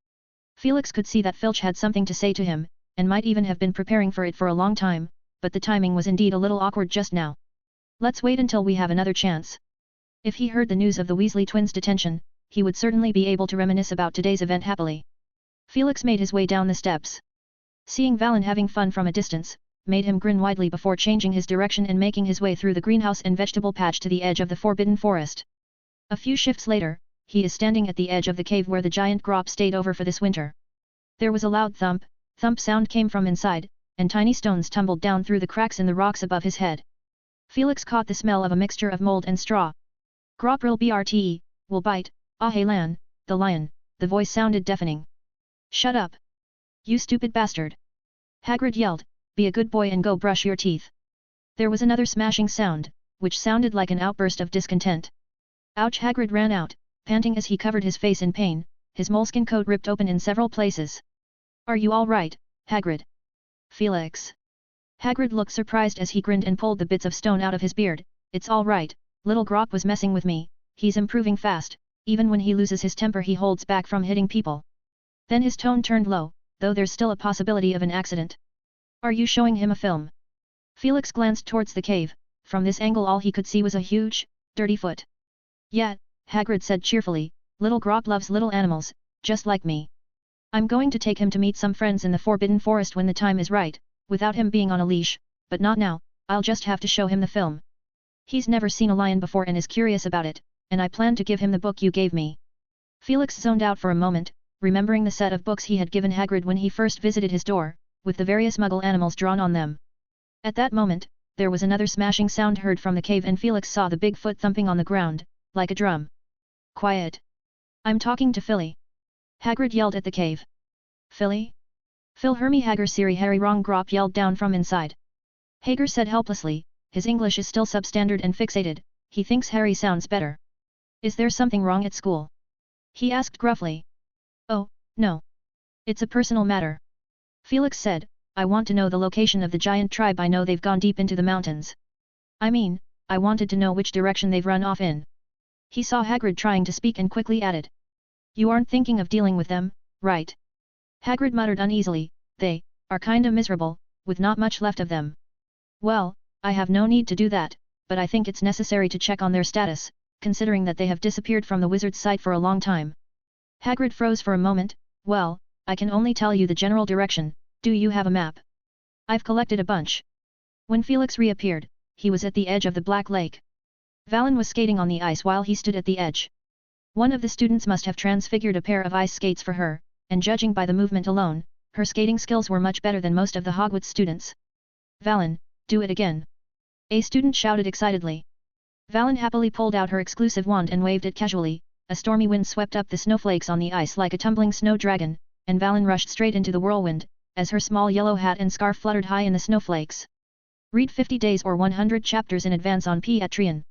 Felix could see that Filch had something to say to him, and might even have been preparing for it for a long time, but the timing was indeed a little awkward just now. Let's wait until we have another chance. If he heard the news of the Weasley twins' detention, he would certainly be able to reminisce about today's event happily. Felix made his way down the steps. Seeing Valen having fun from a distance, made him grin widely before changing his direction and making his way through the greenhouse and vegetable patch to the edge of the Forbidden Forest. A few shifts later, he is standing at the edge of the cave where the giant Grop stayed over for this winter. There was a loud thump sound came from inside, and tiny stones tumbled down through the cracks in the rocks above his head. Felix caught the smell of a mixture of mold and straw. Gropril Brte, will bite, Ahelan, the lion, the voice sounded deafening. Shut up! You stupid bastard! Hagrid yelled, be a good boy and go brush your teeth. There was another smashing sound, which sounded like an outburst of discontent. Ouch! Hagrid ran out, panting as he covered his face in pain, his moleskin coat ripped open in several places. Are you all right, Hagrid? Felix. Hagrid looked surprised as he grinned and pulled the bits of stone out of his beard. It's all right, little Grop was messing with me, he's improving fast, even when he loses his temper he holds back from hitting people. Then his tone turned low, though there's still a possibility of an accident. Are you showing him a film? Felix glanced towards the cave. From this angle all he could see was a huge, dirty foot. Yeah, Hagrid said cheerfully, little Grop loves little animals, just like me. I'm going to take him to meet some friends in the Forbidden Forest when the time is right, without him being on a leash, but not now, I'll just have to show him the film. He's never seen a lion before and is curious about it, and I plan to give him the book you gave me. Felix zoned out for a moment, remembering the set of books he had given Hagrid when he first visited his door, with the various Muggle animals drawn on them. At that moment, there was another smashing sound heard from the cave and Felix saw the big foot thumping on the ground, like a drum. Quiet! I'm talking to Philly! Hagrid yelled at the cave. Philly? Phil Hermy Hager Siri Harry Wrong Grop yelled down from inside. Hager said helplessly, his English is still substandard and fixated, he thinks Harry sounds better. Is there something wrong at school? He asked gruffly. Oh, no. It's a personal matter. Felix said, I want to know the location of the giant tribe. I know they've gone deep into the mountains. I mean, I wanted to know which direction they've run off in. He saw Hagrid trying to speak and quickly added. You aren't thinking of dealing with them, right? Hagrid muttered uneasily, they are kinda miserable, with not much left of them. Well, I have no need to do that, but I think it's necessary to check on their status, considering that they have disappeared from the wizard's sight for a long time. Hagrid froze for a moment. Well, I can only tell you the general direction. Do you have a map? I've collected a bunch. When Felix reappeared, he was at the edge of the Black Lake. Valen was skating on the ice while he stood at the edge. One of the students must have transfigured a pair of ice skates for her, and judging by the movement alone, her skating skills were much better than most of the Hogwarts students. Valen, do it again! A student shouted excitedly. Valen happily pulled out her exclusive wand and waved it casually. A stormy wind swept up the snowflakes on the ice like a tumbling snow dragon, and Valen rushed straight into the whirlwind, as her small yellow hat and scarf fluttered high in the snowflakes. Read 50 days or 100 chapters in advance on Patreon.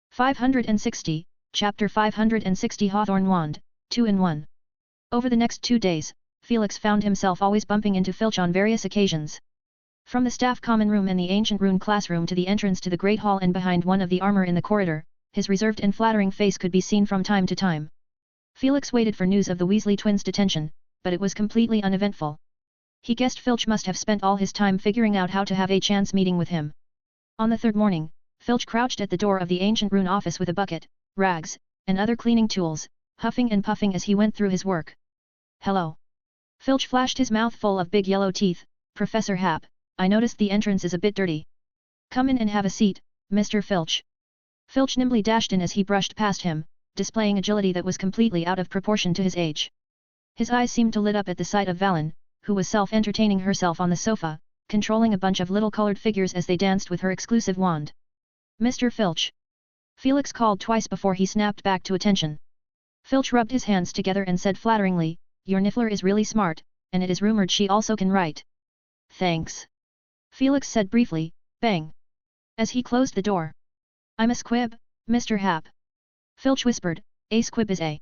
560, Chapter 560 Hawthorn Wand, 2-in-1. Over the next 2 days, Felix found himself always bumping into Filch on various occasions. From the staff common room and the ancient Rune classroom to the entrance to the Great Hall and behind one of the armor in the corridor, his reserved and flattering face could be seen from time to time. Felix waited for news of the Weasley twins' detention, but it was completely uneventful. He guessed Filch must have spent all his time figuring out how to have a chance meeting with him. On the third morning, Filch crouched at the door of the ancient Rune office with a bucket, rags, and other cleaning tools, huffing and puffing as he went through his work. Hello. Filch flashed his mouth full of big yellow teeth. Professor Hap, I noticed the entrance is a bit dirty. Come in and have a seat, Mr. Filch. Filch nimbly dashed in as he brushed past him, displaying agility that was completely out of proportion to his age. His eyes seemed to lit up at the sight of Valen, who was self-entertaining herself on the sofa, controlling a bunch of little colored figures as they danced with her exclusive wand. Mr. Filch. Felix called twice before he snapped back to attention. Filch rubbed his hands together and said flatteringly, your Niffler is really smart, and it is rumored she also can write. Thanks. Felix said briefly, bang. As he closed the door. I'm a squib, Mr. Hap. Filch whispered, a squib is a.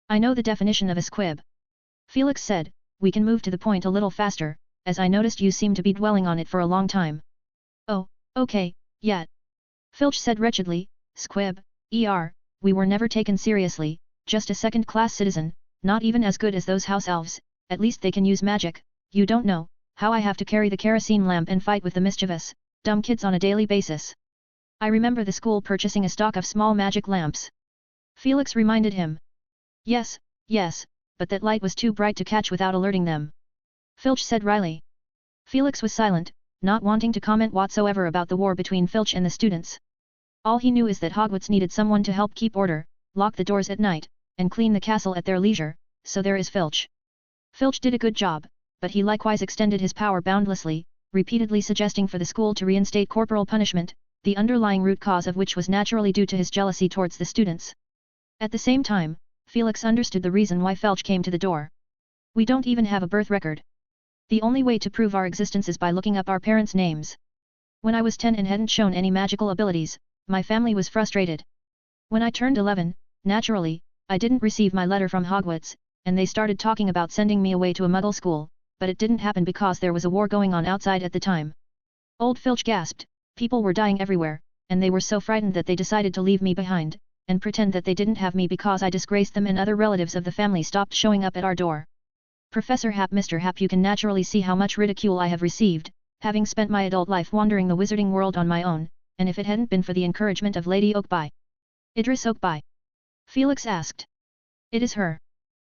I know the definition of a squib. Felix said, we can move to the point a little faster, as I noticed you seem to be dwelling on it for a long time. Oh, okay, yeah. Filch said wretchedly, squib, we were never taken seriously, just a second-class citizen, not even as good as those house elves, at least they can use magic. You don't know how I have to carry the kerosene lamp and fight with the mischievous, dumb kids on a daily basis. I remember the school purchasing a stock of small magic lamps. Felix reminded him. Yes, but that light was too bright to catch without alerting them. Filch said wryly. Felix was silent, not wanting to comment whatsoever about the war between Filch and the students. All he knew is that Hogwarts needed someone to help keep order, lock the doors at night, and clean the castle at their leisure, so there is Filch. Filch did a good job, but he likewise extended his power boundlessly, repeatedly suggesting for the school to reinstate corporal punishment, the underlying root cause of which was naturally due to his jealousy towards the students. At the same time, Felix understood the reason why Filch came to the door. We don't even have a birth record. The only way to prove our existence is by looking up our parents' names. When I was 10 and hadn't shown any magical abilities, my family was frustrated. When I turned 11, naturally, I didn't receive my letter from Hogwarts, and they started talking about sending me away to a Muggle school, but it didn't happen because there was a war going on outside at the time. Old Filch gasped, people were dying everywhere, and they were so frightened that they decided to leave me behind, and pretend that they didn't have me because I disgraced them, and other relatives of the family stopped showing up at our door. Professor Hap, Mr. Hap, you can naturally see how much ridicule I have received, having spent my adult life wandering the wizarding world on my own, and if it hadn't been for the encouragement of Lady Oakby. Idris Oakby? Felix asked. It is her.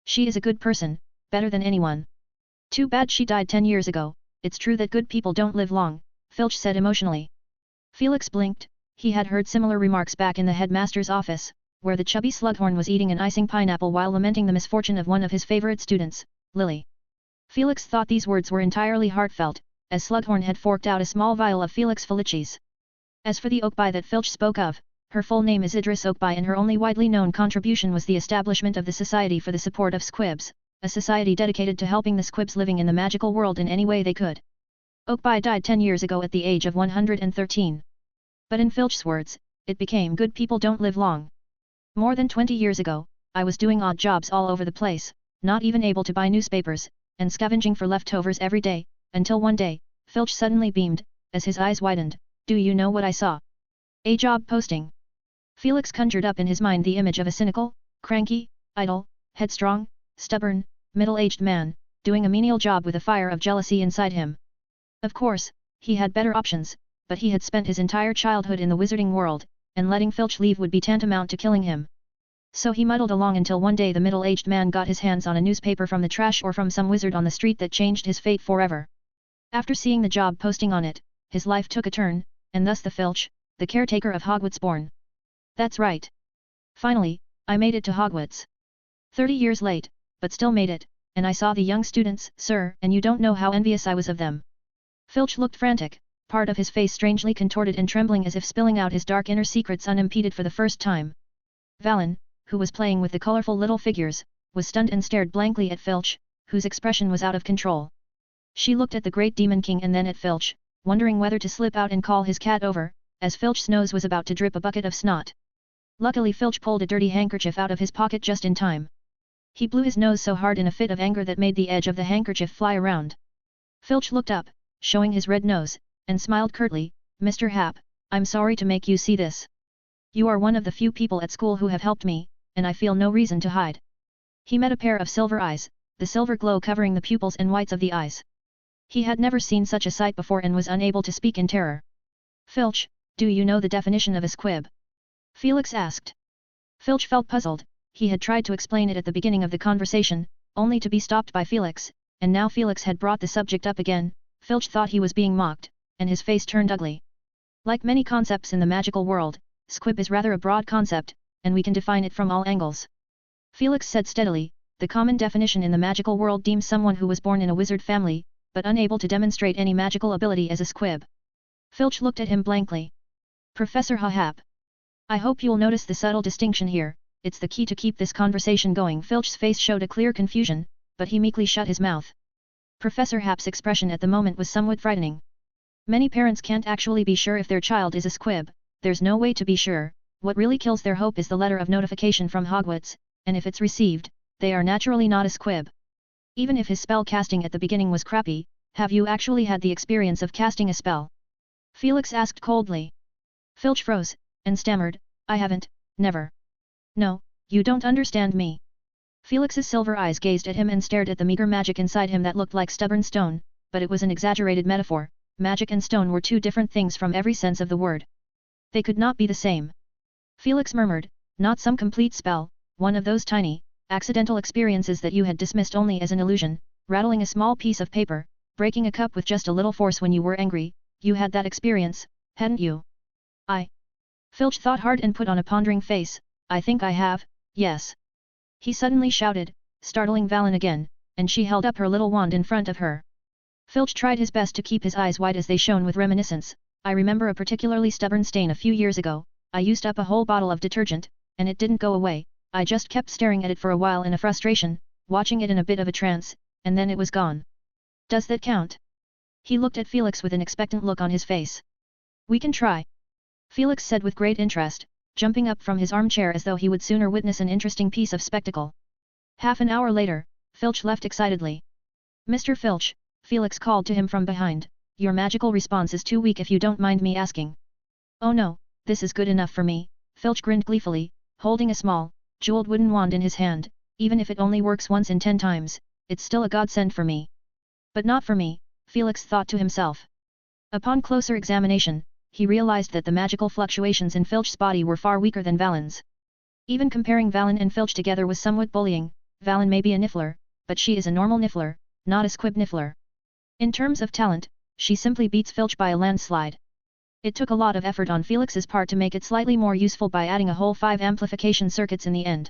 She is a good person, better than anyone. Too bad she died 10 years ago. It's true that good people don't live long, Filch said emotionally. Felix blinked. He had heard similar remarks back in the headmaster's office, where the chubby Slughorn was eating an icing pineapple while lamenting the misfortune of one of his favorite students, Lily. Felix thought these words were entirely heartfelt, as Slughorn had forked out a small vial of Felix Felicis. As for the Oakby that Filch spoke of, her full name is Idris Oakby, and her only widely known contribution was the establishment of the Society for the Support of Squibs, a society dedicated to helping the squibs living in the magical world in any way they could. Oakby died 10 years ago at the age of 113. But in Filch's words, it became good people don't live long. More than 20 years ago, I was doing odd jobs all over the place, not even able to buy newspapers, and scavenging for leftovers every day, until one day, Filch suddenly beamed, as his eyes widened. Do you know what I saw? A job posting. Felix conjured up in his mind the image of a cynical, cranky, idle, headstrong, stubborn, middle-aged man, doing a menial job with a fire of jealousy inside him. Of course, he had better options, but he had spent his entire childhood in the wizarding world, and letting Filch leave would be tantamount to killing him. So he muddled along until one day the middle-aged man got his hands on a newspaper from the trash or from some wizard on the street that changed his fate forever. After seeing the job posting on it, his life took a turn, and thus the Filch, the caretaker of Hogwarts, born. That's right. Finally, I made it to Hogwarts. 30 years late, but still made it, and I saw the young students, sir, and you don't know how envious I was of them. Filch looked frantic, part of his face strangely contorted and trembling as if spilling out his dark inner secrets unimpeded for the first time. Valen, who was playing with the colorful little figures, was stunned and stared blankly at Filch, whose expression was out of control. She looked at the great Demon King and then at Filch, wondering whether to slip out and call his cat over, as Filch's nose was about to drip a bucket of snot. Luckily Filch pulled a dirty handkerchief out of his pocket just in time. He blew his nose so hard in a fit of anger that made the edge of the handkerchief fly around. Filch looked up, showing his red nose, and smiled curtly, Mr. Hap, I'm sorry to make you see this. You are one of the few people at school who have helped me, and I feel no reason to hide. He met a pair of silver eyes, the silver glow covering the pupils and whites of the eyes. He had never seen such a sight before and was unable to speak in terror. Filch, do you know the definition of a squib? Felix asked. Filch felt puzzled. He had tried to explain it at the beginning of the conversation, only to be stopped by Felix, and now Felix had brought the subject up again. Filch thought he was being mocked, and his face turned ugly. Like many concepts in the magical world, squib is rather a broad concept, and we can define it from all angles. Felix said steadily, the common definition in the magical world deems someone who was born in a wizard family, but unable to demonstrate any magical ability as a squib. Filch looked at him blankly. Professor Hap. I hope you'll notice the subtle distinction here, it's the key to keep this conversation going. Filch's face showed a clear confusion, but he meekly shut his mouth. Professor Hap's expression at the moment was somewhat frightening. Many parents can't actually be sure if their child is a squib, there's no way to be sure. What really kills their hope is the letter of notification from Hogwarts, and if it's received, they are naturally not a squib. Even if his spell casting at the beginning was crappy, have you actually had the experience of casting a spell? Felix asked coldly. Filch froze, and stammered, I haven't, never. No, you don't understand me. Felix's silver eyes gazed at him and stared at the meager magic inside him that looked like stubborn stone, but it was an exaggerated metaphor. Magic and stone were two different things from every sense of the word. They could not be the same. Felix murmured, not some complete spell, one of those tiny, accidental experiences that you had dismissed only as an illusion, rattling a small piece of paper, breaking a cup with just a little force when you were angry. You had that experience, hadn't you? Filch thought hard and put on a pondering face. I think I have, yes. He suddenly shouted, startling Valen again, and she held up her little wand in front of her. Filch tried his best to keep his eyes wide as they shone with reminiscence. I remember a particularly stubborn stain a few years ago. I used up a whole bottle of detergent, and it didn't go away. I just kept staring at it for a while in a frustration, watching it in a bit of a trance, and then it was gone. Does that count? He looked at Felix with an expectant look on his face. We can try. Felix said with great interest, jumping up from his armchair as though he would sooner witness an interesting piece of spectacle. Half an hour later, Filch left excitedly. Mr. Filch, Felix called to him from behind, Your magical response is too weak if you don't mind me asking. Oh no, this is good enough for me, Filch grinned gleefully, holding a small, jeweled wooden wand in his hand. Even if it only works once in 10 times, it's still a godsend for me. But not for me, Felix thought to himself. Upon closer examination, he realized that the magical fluctuations in Filch's body were far weaker than Valen's. Even comparing Valen and Filch together was somewhat bullying. Valen may be a Niffler, but she is a normal Niffler, not a Squib Niffler. In terms of talent, she simply beats Filch by a landslide. It took a lot of effort on Felix's part to make it slightly more useful by adding a whole 5 amplification circuits in the end.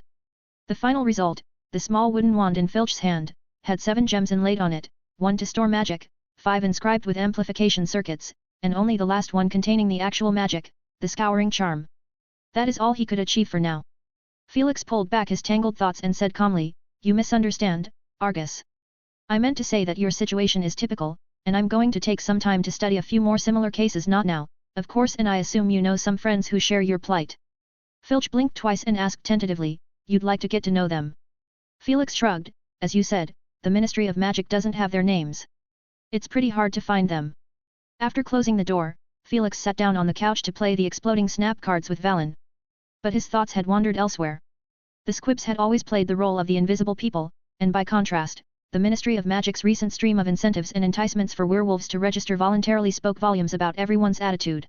The final result, the small wooden wand in Filch's hand, had 7 gems inlaid on it, 1 to store magic, 5 inscribed with amplification circuits, and only the last one containing the actual magic, the Scouring Charm. That is all he could achieve for now. Felix pulled back his tangled thoughts and said calmly, "You misunderstand, Argus. I meant to say that your situation is typical, and I'm going to take some time to study a few more similar cases, not now, of course, and I assume you know some friends who share your plight." Filch blinked twice and asked tentatively, "You'd like to get to know them?" Felix shrugged, "As you said, the Ministry of Magic doesn't have their names. It's pretty hard to find them." After closing the door, Felix sat down on the couch to play the exploding snap cards with Valen. But his thoughts had wandered elsewhere. The Squibs had always played the role of the invisible people, and by contrast, the Ministry of Magic's recent stream of incentives and enticements for werewolves to register voluntarily spoke volumes about everyone's attitude.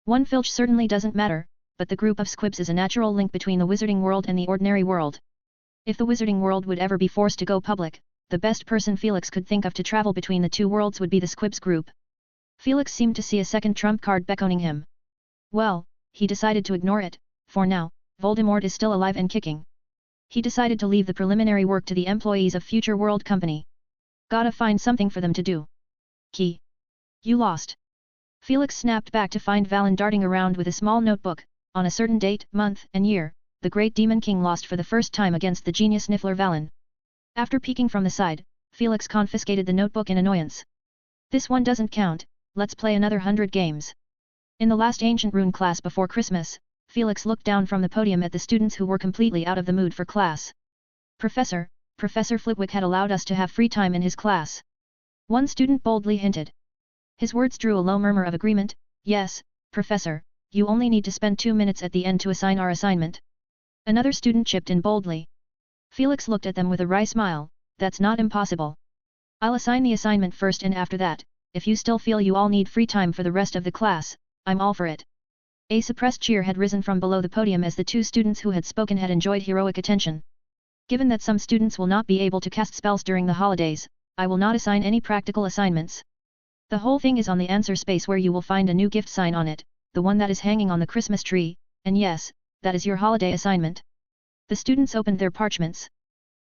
One Filch certainly doesn't matter, but the group of Squibs is a natural link between the wizarding world and the ordinary world. If the wizarding world would ever be forced to go public, the best person Felix could think of to travel between the two worlds would be the Squibs group. Felix seemed to see a second trump card beckoning him. Well, he decided to ignore it. For now, Voldemort is still alive and kicking. He decided to leave the preliminary work to the employees of Future World Company. Gotta find something for them to do. Key. You lost. Felix snapped back to find Valen darting around with a small notebook. On a certain date, month, and year, the Great Demon King lost for the first time against the genius Niffler Valen. After peeking from the side, Felix confiscated the notebook in annoyance. This one doesn't count, let's play another 100 games. In the last Ancient Rune class before Christmas, Felix looked down from the podium at the students who were completely out of the mood for class. Professor Flitwick had allowed us to have free time in his class. One student boldly hinted. His words drew a low murmur of agreement. Yes, Professor, you only need to spend 2 minutes at the end to assign our assignment. Another student chipped in boldly. Felix looked at them with a wry smile. That's not impossible. I'll assign the assignment first, and after that, if you still feel you all need free time for the rest of the class, I'm all for it. A suppressed cheer had risen from below the podium as the 2 students who had spoken had enjoyed heroic attention. Given that some students will not be able to cast spells during the holidays, I will not assign any practical assignments. The whole thing is on the answer space, where you will find a new gift sign on it, the one that is hanging on the Christmas tree, and yes, that is your holiday assignment. The students opened their parchments.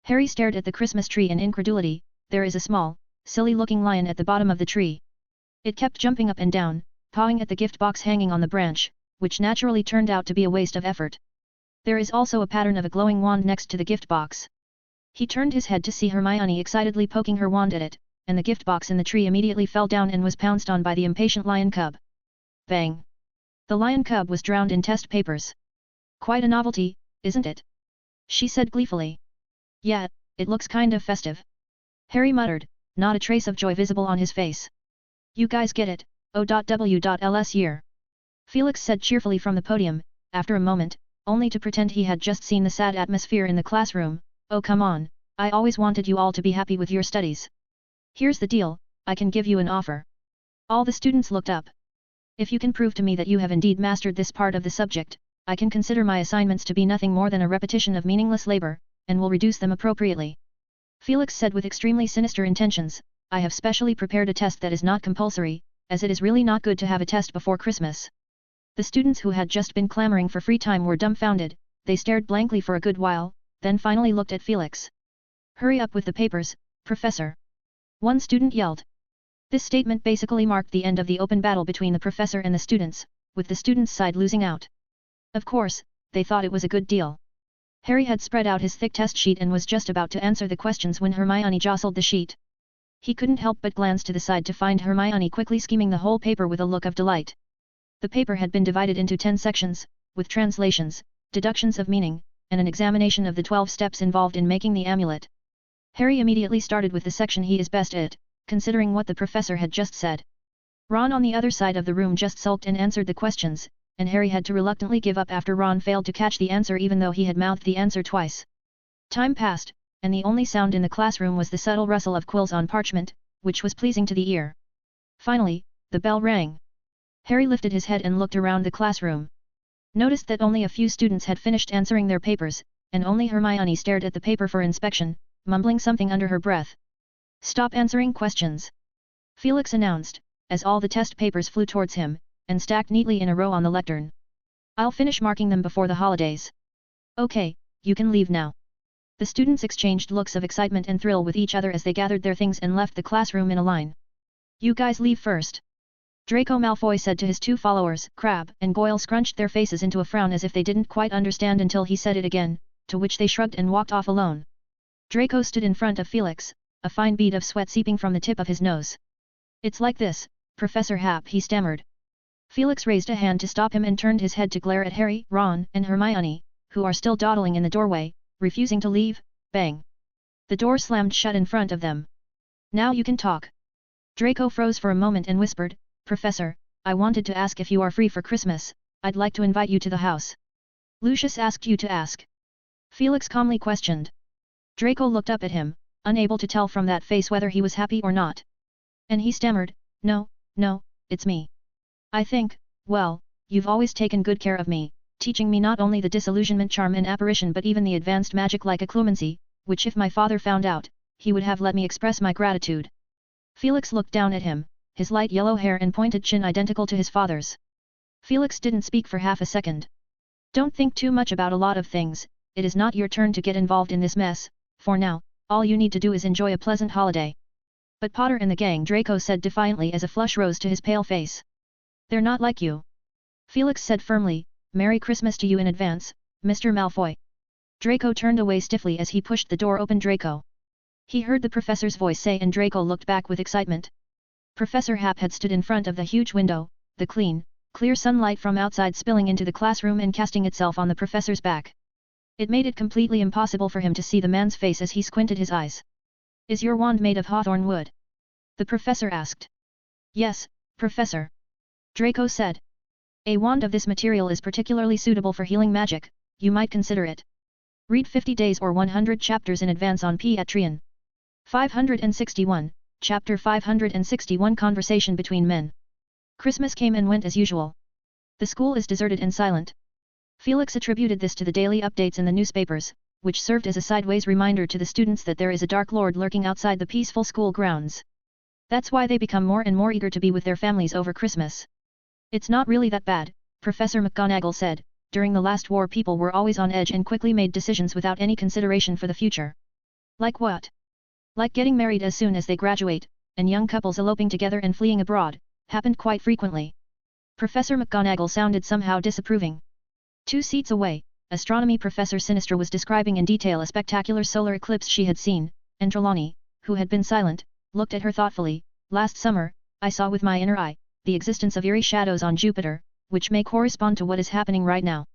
Harry stared at the Christmas tree in incredulity. There is a small, silly-looking lion at the bottom of the tree. It kept jumping up and down, pawing at the gift box hanging on the branch, which naturally turned out to be a waste of effort. There is also a pattern of a glowing wand next to the gift box. He turned his head to see Hermione excitedly poking her wand at it, and the gift box in the tree immediately fell down and was pounced on by the impatient lion cub. Bang! The lion cub was drowned in test papers. Quite a novelty, isn't it? She said gleefully. Yeah, it looks kind of festive. Harry muttered, not a trace of joy visible on his face. You guys get it, O.W.Ls year. Felix said cheerfully from the podium, after a moment, only to pretend he had just seen the sad atmosphere in the classroom. Oh come on, I always wanted you all to be happy with your studies. Here's the deal, I can give you an offer. All the students looked up. If you can prove to me that you have indeed mastered this part of the subject, I can consider my assignments to be nothing more than a repetition of meaningless labor, and will reduce them appropriately. Felix said with extremely sinister intentions, I have specially prepared a test that is not compulsory, as it is really not good to have a test before Christmas. The students who had just been clamoring for free time were dumbfounded. They stared blankly for a good while, then finally looked at Felix. Hurry up with the papers, Professor. One student yelled. This statement basically marked the end of the open battle between the professor and the students, with the students' side losing out. Of course, they thought it was a good deal. Harry had spread out his thick test sheet and was just about to answer the questions when Hermione jostled the sheet. He couldn't help but glance to the side to find Hermione quickly skimming the whole paper with a look of delight. The paper had been divided into 10 sections, with translations, deductions of meaning, and an examination of the 12 steps involved in making the amulet. Harry immediately started with the section he is best at, considering what the professor had just said. Ron on the other side of the room just sulked and answered the questions, and Harry had to reluctantly give up after Ron failed to catch the answer even though he had mouthed the answer twice. Time passed, and the only sound in the classroom was the subtle rustle of quills on parchment, which was pleasing to the ear. Finally, the bell rang. Harry lifted his head and looked around the classroom. Noticed that only a few students had finished answering their papers, and only Hermione stared at the paper for inspection, mumbling something under her breath. "Stop answering questions," Felix announced, as all the test papers flew towards him, and stacked neatly in a row on the lectern. "I'll finish marking them before the holidays." "Okay, you can leave now." The students exchanged looks of excitement and thrill with each other as they gathered their things and left the classroom in a line. "You guys leave first." Draco Malfoy said to his two followers. Crabbe and Goyle scrunched their faces into a frown as if they didn't quite understand until he said it again, to which they shrugged and walked off alone. Draco stood in front of Felix, a fine bead of sweat seeping from the tip of his nose. "It's like this, Professor Hap," he stammered. Felix raised a hand to stop him and turned his head to glare at Harry, Ron, and Hermione, who are still dawdling in the doorway, refusing to leave. Bang! The door slammed shut in front of them. "Now you can talk." Draco froze for a moment and whispered, "Professor, I wanted to ask if you are free for Christmas. I'd like to invite you to the house." "Lucius asked you to ask?" Felix calmly questioned. Draco looked up at him, unable to tell from that face whether he was happy or not. And he stammered, No, it's me. I think, well, you've always taken good care of me, teaching me not only the disillusionment charm and apparition but even the advanced magic like occlumency, which if my father found out, he would have let me express my gratitude." Felix looked down at him, his light yellow hair and pointed chin identical to his father's. Felix didn't speak for half a second. "Don't think too much about a lot of things, it is not your turn to get involved in this mess, for now, all you need to do is enjoy a pleasant holiday." "But Potter and the gang," Draco said defiantly as a flush rose to his pale face. "They're not like you." Felix said firmly, "Merry Christmas to you in advance, Mr. Malfoy." Draco turned away stiffly as he pushed the door open. "Draco!" he heard the professor's voice say, and Draco looked back with excitement. Professor Hap had stood in front of the huge window, the clean, clear sunlight from outside spilling into the classroom and casting itself on the professor's back. It made it completely impossible for him to see the man's face as he squinted his eyes. "Is your wand made of hawthorn wood?" the professor asked. "Yes, Professor," Draco said. "A wand of this material is particularly suitable for healing magic, you might consider it. Read 50 days or 100 chapters in advance on Patreon." 561, Chapter 561 Conversation Between Men. Christmas came and went as usual. The school is deserted and silent. Felix attributed this to the daily updates in the newspapers, which served as a sideways reminder to the students that there is a Dark Lord lurking outside the peaceful school grounds. That's why they become more and more eager to be with their families over Christmas. "It's not really that bad," Professor McGonagall said. "During the last war people were always on edge and quickly made decisions without any consideration for the future." "Like what?" "Like getting married as soon as they graduate, and young couples eloping together and fleeing abroad, happened quite frequently." Professor McGonagall sounded somehow disapproving. 2 seats away, astronomy professor Sinistra was describing in detail a spectacular solar eclipse she had seen, and Trelawney, who had been silent, looked at her thoughtfully. "Last summer, I saw with my inner eye, the existence of eerie shadows on Jupiter, which may correspond to what is happening right now.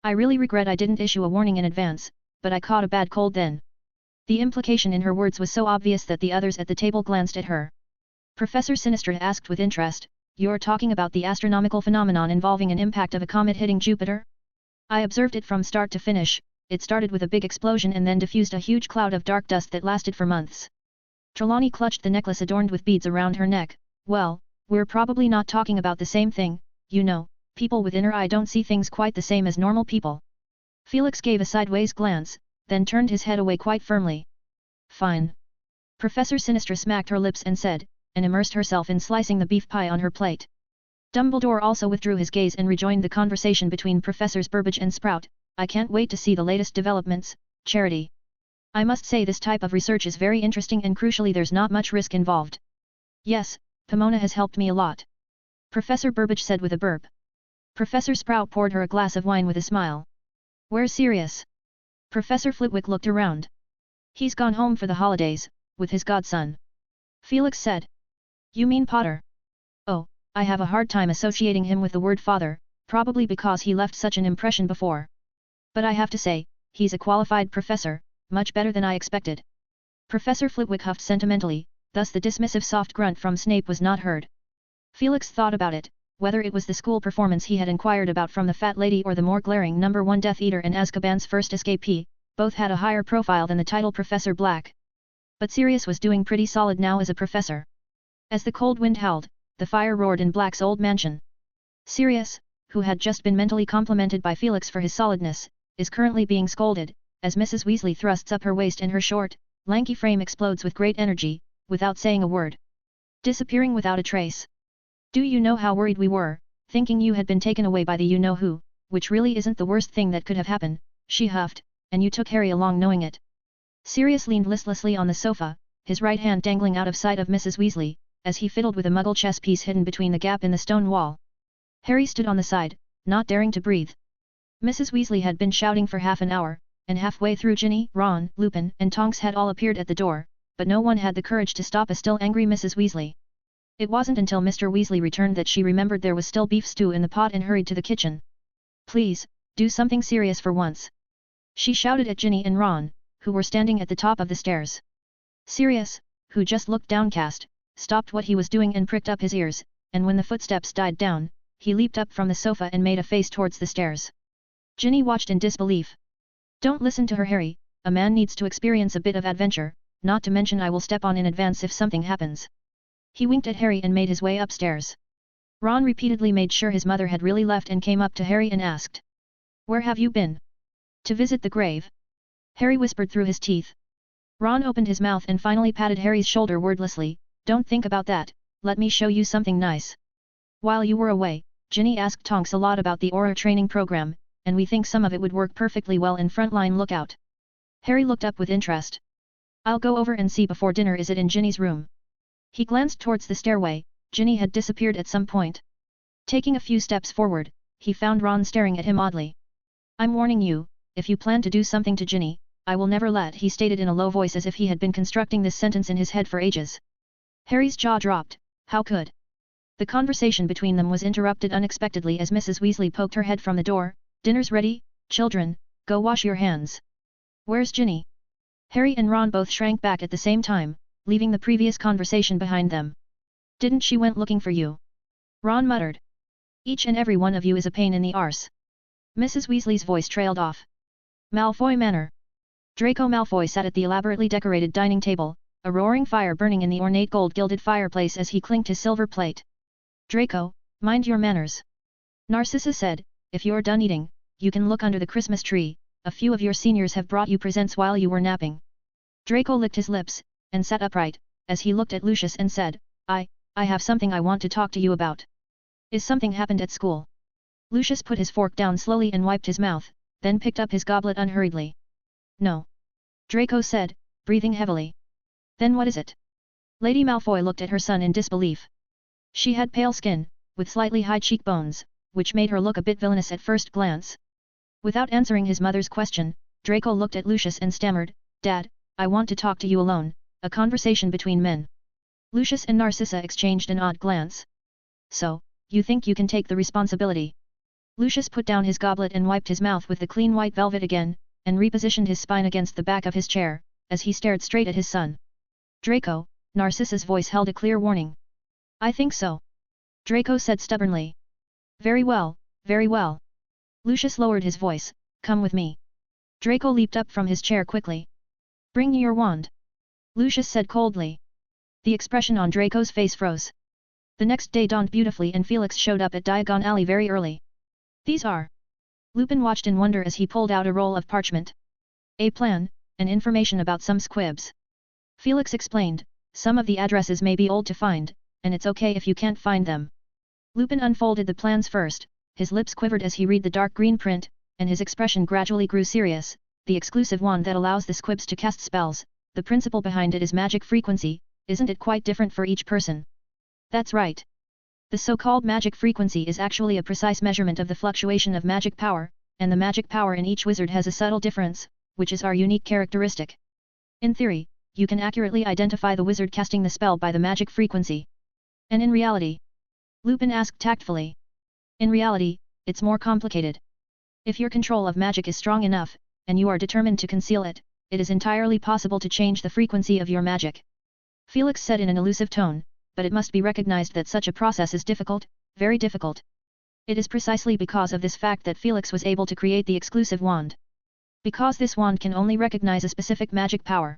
I really regret I didn't issue a warning in advance, but I caught a bad cold then." The implication in her words was so obvious that the others at the table glanced at her. Professor Sinistra asked with interest, "You're talking about the astronomical phenomenon involving an impact of a comet hitting Jupiter?" "I observed it from start to finish. It started with a big explosion and then diffused a huge cloud of dark dust that lasted for months." Trelawney clutched the necklace adorned with beads around her neck. "Well, we're probably not talking about the same thing, you know, people with inner eye don't see things quite the same as normal people." Felix gave a sideways glance, then turned his head away quite firmly. "Fine." Professor Sinistra smacked her lips and said, and immersed herself in slicing the beef pie on her plate. Dumbledore also withdrew his gaze and rejoined the conversation between Professors Burbage and Sprout. "I can't wait to see the latest developments, Charity. I must say this type of research is very interesting and crucially there's not much risk involved." "Yes, Pomona has helped me a lot," Professor Burbage said with a burp. Professor Sprout poured her a glass of wine with a smile. "We're serious." Professor Flitwick looked around. "He's gone home for the holidays, with his godson," Felix said. "You mean Potter?" "Oh, I have a hard time associating him with the word father, probably because he left such an impression before. But I have to say, he's a qualified professor, much better than I expected." Professor Flitwick huffed sentimentally, thus the dismissive soft grunt from Snape was not heard. Felix thought about it, whether it was the school performance he had inquired about from the fat lady or the more glaring number 1 Death Eater and Azkaban's first escapee, both had a higher profile than the title Professor Black. But Sirius was doing pretty solid now as a professor. As the cold wind howled, the fire roared in Black's old mansion. Sirius, who had just been mentally complimented by Felix for his solidness, is currently being scolded, as Mrs. Weasley thrusts up her waist and her short, lanky frame explodes with great energy, without saying a word. Disappearing without a trace. Do you know how worried we were, thinking you had been taken away by the you-know-who, which really isn't the worst thing that could have happened, she huffed, and you took Harry along knowing it. Sirius leaned listlessly on the sofa, his right hand dangling out of sight of Mrs. Weasley, as he fiddled with a muggle chess piece hidden between the gap in the stone wall. Harry stood on the side, not daring to breathe. Mrs. Weasley had been shouting for half an hour, and halfway through Ginny, Ron, Lupin and Tonks had all appeared at the door, but no one had the courage to stop a still angry Mrs. Weasley. It wasn't until Mr. Weasley returned that she remembered there was still beef stew in the pot and hurried to the kitchen. Please, do something serious for once. She shouted at Ginny and Ron, who were standing at the top of the stairs. Sirius, who just looked downcast, stopped what he was doing and pricked up his ears, and when the footsteps died down, he leaped up from the sofa and made a face towards the stairs. Ginny watched in disbelief. Don't listen to her, Harry, a man needs to experience a bit of adventure, not to mention I will step on in advance if something happens. He winked at Harry and made his way upstairs. Ron repeatedly made sure his mother had really left and came up to Harry and asked. Where have you been? To visit the grave. Harry whispered through his teeth. Ron opened his mouth and finally patted Harry's shoulder wordlessly. Don't think about that, let me show you something nice. While you were away, Ginny asked Tonks a lot about the Auror training program, and we think some of it would work perfectly well in Frontline Lookout. Harry looked up with interest. I'll go over and see before dinner. Is it in Ginny's room? He glanced towards the stairway. Ginny had disappeared at some point. Taking a few steps forward, he found Ron staring at him oddly. I'm warning you, if you plan to do something to Ginny, I will never let, he stated in a low voice as if he had been constructing this sentence in his head for ages. Harry's jaw dropped. How could? The conversation between them was interrupted unexpectedly as Mrs. Weasley poked her head from the door. Dinner's ready, children, go wash your hands. Where's Ginny? Harry and Ron both shrank back at the same time, leaving the previous conversation behind them. Didn't she went looking for you? Ron muttered. Each and every one of you is a pain in the arse. Mrs. Weasley's voice trailed off. Malfoy Manor. Draco Malfoy sat at the elaborately decorated dining table, a roaring fire burning in the ornate gold-gilded fireplace as he clinked his silver plate. Draco, mind your manners. Narcissa said, if you're done eating, you can look under the Christmas tree, a few of your seniors have brought you presents while you were napping. Draco licked his lips, and sat upright, as he looked at Lucius and said, I have something I want to talk to you about. Is something happened at school? Lucius put his fork down slowly and wiped his mouth, then picked up his goblet unhurriedly. No. Draco said, breathing heavily. Then what is it? Lady Malfoy looked at her son in disbelief. She had pale skin, with slightly high cheekbones, which made her look a bit villainous at first glance. Without answering his mother's question, Draco looked at Lucius and stammered, Dad, I want to talk to you alone, a conversation between men. Lucius and Narcissa exchanged an odd glance. So, you think you can take the responsibility? Lucius put down his goblet and wiped his mouth with the clean white velvet again, and repositioned his spine against the back of his chair, as he stared straight at his son. Draco, Narcissa's voice held a clear warning. I think so. Draco said stubbornly. Very well, very well. Lucius lowered his voice, come with me. Draco leaped up from his chair quickly. Bring your wand. Lucius said coldly. The expression on Draco's face froze. The next day dawned beautifully and Felix showed up at Diagon Alley very early. These are. Lupin watched in wonder as he pulled out a roll of parchment. A plan, and information about some squibs. Felix explained, some of the addresses may be old to find, and it's okay if you can't find them. Lupin unfolded the plans first, his lips quivered as he read the dark green print, and his expression gradually grew serious. The exclusive wand that allows the squibs to cast spells, the principle behind it is magic frequency, isn't it quite different for each person? That's right. The so-called magic frequency is actually a precise measurement of the fluctuation of magic power, and the magic power in each wizard has a subtle difference, which is our unique characteristic. In theory, you can accurately identify the wizard casting the spell by the magic frequency. And in reality? Lupin asked tactfully. In reality, it's more complicated. If your control of magic is strong enough, and you are determined to conceal it, it is entirely possible to change the frequency of your magic. Felix said in an elusive tone, but it must be recognized that such a process is difficult, very difficult. It is precisely because of this fact that Felix was able to create the exclusive wand. Because this wand can only recognize a specific magic power.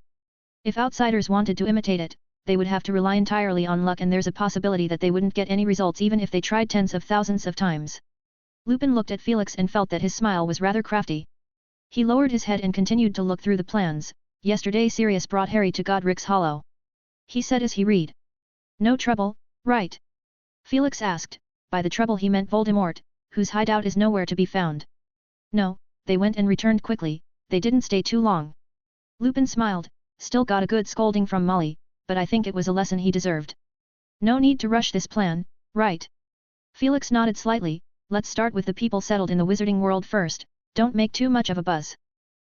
If outsiders wanted to imitate it, they would have to rely entirely on luck, and there's a possibility that they wouldn't get any results even if they tried tens of thousands of times. Lupin looked at Felix and felt that his smile was rather crafty. He lowered his head and continued to look through the plans. Yesterday Sirius brought Harry to Godric's Hollow. He said as he read. No trouble, right? Felix asked. By the trouble he meant Voldemort, whose hideout is nowhere to be found. No, they went and returned quickly, they didn't stay too long. Lupin smiled, still got a good scolding from Molly, but I think it was a lesson he deserved. No need to rush this plan, right? Felix nodded slightly. Let's start with the people settled in the wizarding world first, don't make too much of a buzz.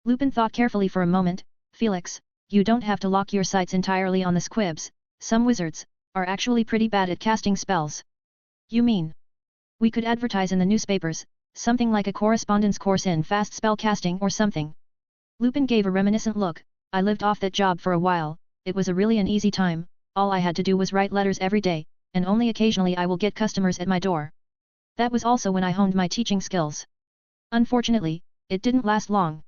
Lupin thought carefully for a moment. Felix, you don't have to lock your sights entirely on the squibs, some wizards are actually pretty bad at casting spells. You mean? We could advertise in the newspapers, something like a correspondence course in fast spell casting or something. Lupin gave a reminiscent look. I lived off that job for a while, it was a really an easy time, all I had to do was write letters every day, and only occasionally I will get customers at my door. That was also when I honed my teaching skills. Unfortunately, it didn't last long.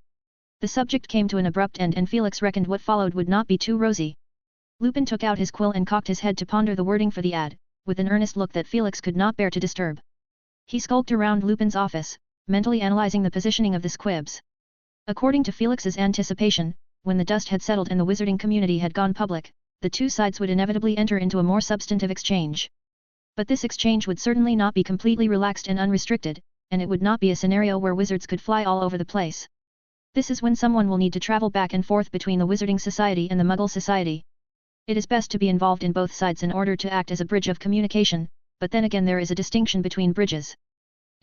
The subject came to an abrupt end and Felix reckoned what followed would not be too rosy. Lupin took out his quill and cocked his head to ponder the wording for the ad, with an earnest look that Felix could not bear to disturb. He skulked around Lupin's office, mentally analyzing the positioning of the squibs. According to Felix's anticipation, when the dust had settled and the wizarding community had gone public, the two sides would inevitably enter into a more substantive exchange. But this exchange would certainly not be completely relaxed and unrestricted, and it would not be a scenario where wizards could fly all over the place. This is when someone will need to travel back and forth between the Wizarding Society and the Muggle Society. It is best to be involved in both sides in order to act as a bridge of communication, but then again there is a distinction between bridges.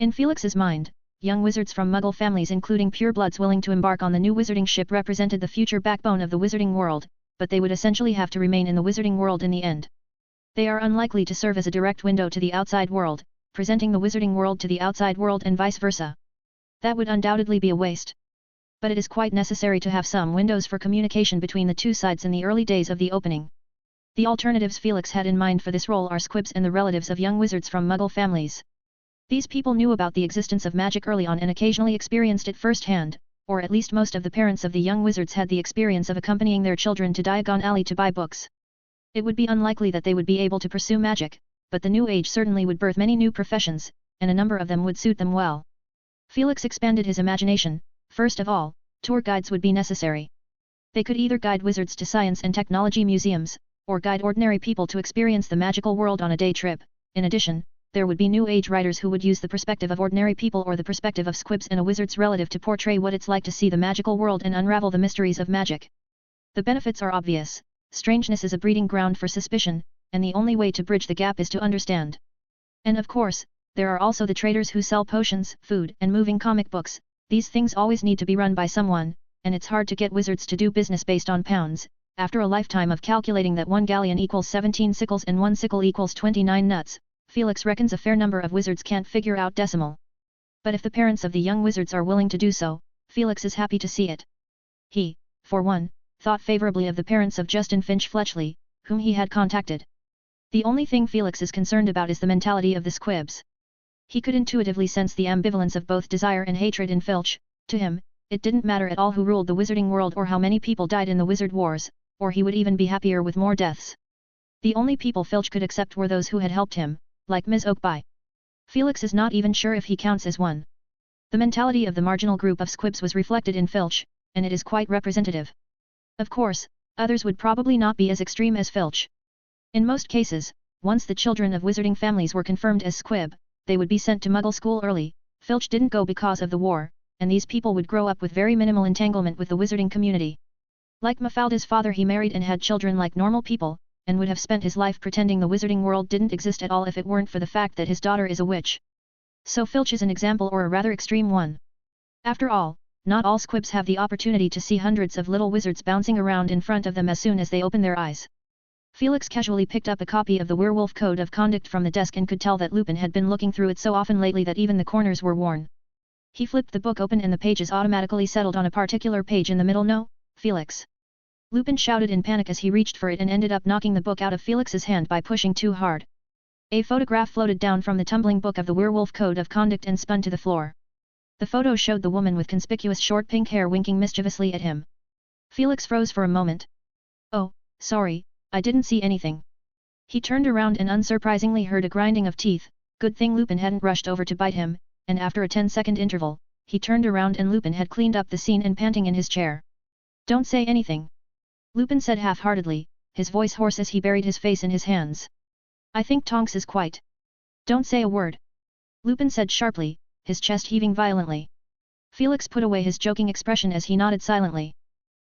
In Felix's mind, young wizards from Muggle families including purebloods willing to embark on the new wizarding ship represented the future backbone of the wizarding world, but they would essentially have to remain in the wizarding world in the end. They are unlikely to serve as a direct window to the outside world, presenting the wizarding world to the outside world and vice versa. That would undoubtedly be a waste. But it is quite necessary to have some windows for communication between the two sides in the early days of the opening. The alternatives Felix had in mind for this role are squibs and the relatives of young wizards from Muggle families. These people knew about the existence of magic early on and occasionally experienced it firsthand, or at least most of the parents of the young wizards had the experience of accompanying their children to Diagon Alley to buy books. It would be unlikely that they would be able to pursue magic, but the new age certainly would birth many new professions, and a number of them would suit them well. Felix expanded his imagination. First of all, tour guides would be necessary. They could either guide wizards to science and technology museums, or guide ordinary people to experience the magical world on a day trip. In addition, there would be new age writers who would use the perspective of ordinary people or the perspective of squibs and a wizard's relative to portray what it's like to see the magical world and unravel the mysteries of magic. The benefits are obvious. Strangeness is a breeding ground for suspicion, and the only way to bridge the gap is to understand. And of course, there are also the traders who sell potions, food, and moving comic books. These things always need to be run by someone, and it's hard to get wizards to do business based on pounds. After a lifetime of calculating that 1 galleon equals 17 sickles and 1 sickle equals 29 nuts, Felix reckons a fair number of wizards can't figure out decimal. But if the parents of the young wizards are willing to do so, Felix is happy to see it. He, for one, thought favorably of the parents of Justin Finch Fletchley, whom he had contacted. The only thing Felix is concerned about is the mentality of the squibs. He could intuitively sense the ambivalence of both desire and hatred in Filch. To him, it didn't matter at all who ruled the wizarding world or how many people died in the wizard wars, or he would even be happier with more deaths. The only people Filch could accept were those who had helped him, like Ms. Oakby. Felix is not even sure if he counts as one. The mentality of the marginal group of squibs was reflected in Filch, and it is quite representative. Of course, others would probably not be as extreme as Filch. In most cases, once the children of wizarding families were confirmed as squib, they would be sent to Muggle school early. Filch didn't go because of the war, and these people would grow up with very minimal entanglement with the wizarding community. Like Mafalda's father, he married and had children like normal people, and would have spent his life pretending the wizarding world didn't exist at all if it weren't for the fact that his daughter is a witch. So Filch is an example, or a rather extreme one. After all, not all squibs have the opportunity to see hundreds of little wizards bouncing around in front of them as soon as they open their eyes. Felix casually picked up a copy of the Werewolf Code of Conduct from the desk and could tell that Lupin had been looking through it so often lately that even the corners were worn. He flipped the book open and the pages automatically settled on a particular page in the middle. No, Felix. Lupin shouted in panic as he reached for it and ended up knocking the book out of Felix's hand by pushing too hard. A photograph floated down from the tumbling book of the Werewolf Code of Conduct and spun to the floor. The photo showed the woman with conspicuous short pink hair winking mischievously at him. Felix froze for a moment. "Oh, sorry, I didn't see anything." He turned around and unsurprisingly heard a grinding of teeth. Good thing Lupin hadn't rushed over to bite him, and after a 10-second interval, he turned around and Lupin had cleaned up the scene and panting in his chair. "Don't say anything," Lupin said half-heartedly, his voice hoarse as he buried his face in his hands. "I think Tonks is quite." "Don't say a word," Lupin said sharply, his chest heaving violently. Felix put away his joking expression as he nodded silently.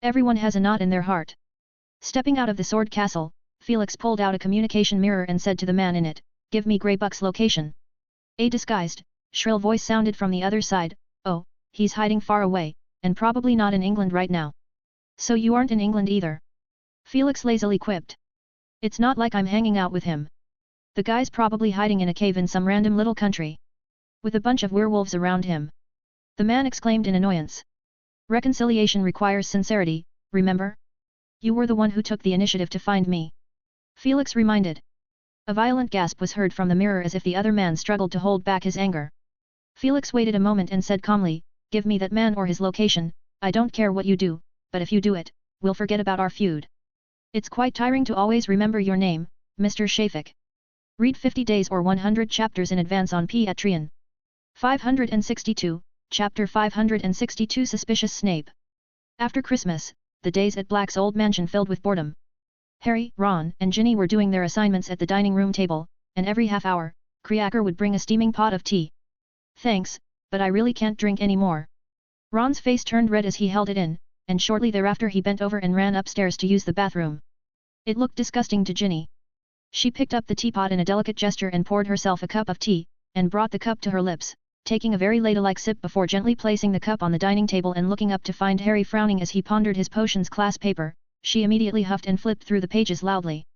Everyone has a knot in their heart. Stepping out of the sword castle, Felix pulled out a communication mirror and said to the man in it, "Give me Greybuck's location." A disguised, shrill voice sounded from the other side, "Oh, he's hiding far away, and probably not in England right now." "So you aren't in England either?" Felix lazily quipped. "It's not like I'm hanging out with him. The guy's probably hiding in a cave in some random little country, with a bunch of werewolves around him." The man exclaimed in annoyance. "Reconciliation requires sincerity, remember? You were the one who took the initiative to find me," Felix reminded. A violent gasp was heard from the mirror as if the other man struggled to hold back his anger. Felix waited a moment and said calmly, "Give me that man or his location, I don't care what you do, but if you do it, we'll forget about our feud. It's quite tiring to always remember your name, Mr. Shafik." Read 50 days or 100 chapters in advance on Patreon. 562, Chapter 562 Suspicious Snape. After Christmas, the days at Black's old mansion filled with boredom. Harry, Ron, and Ginny were doing their assignments at the dining room table, and every half hour, Kreaker would bring a steaming pot of tea. "Thanks, but I really can't drink any more." Ron's face turned red as he held it in, and shortly thereafter he bent over and ran upstairs to use the bathroom. It looked disgusting to Ginny. She picked up the teapot in a delicate gesture and poured herself a cup of tea, and brought the cup to her lips, taking a very ladle-like sip before gently placing the cup on the dining table and looking up to find Harry frowning as he pondered his potions class paper. She immediately huffed and flipped through the pages loudly.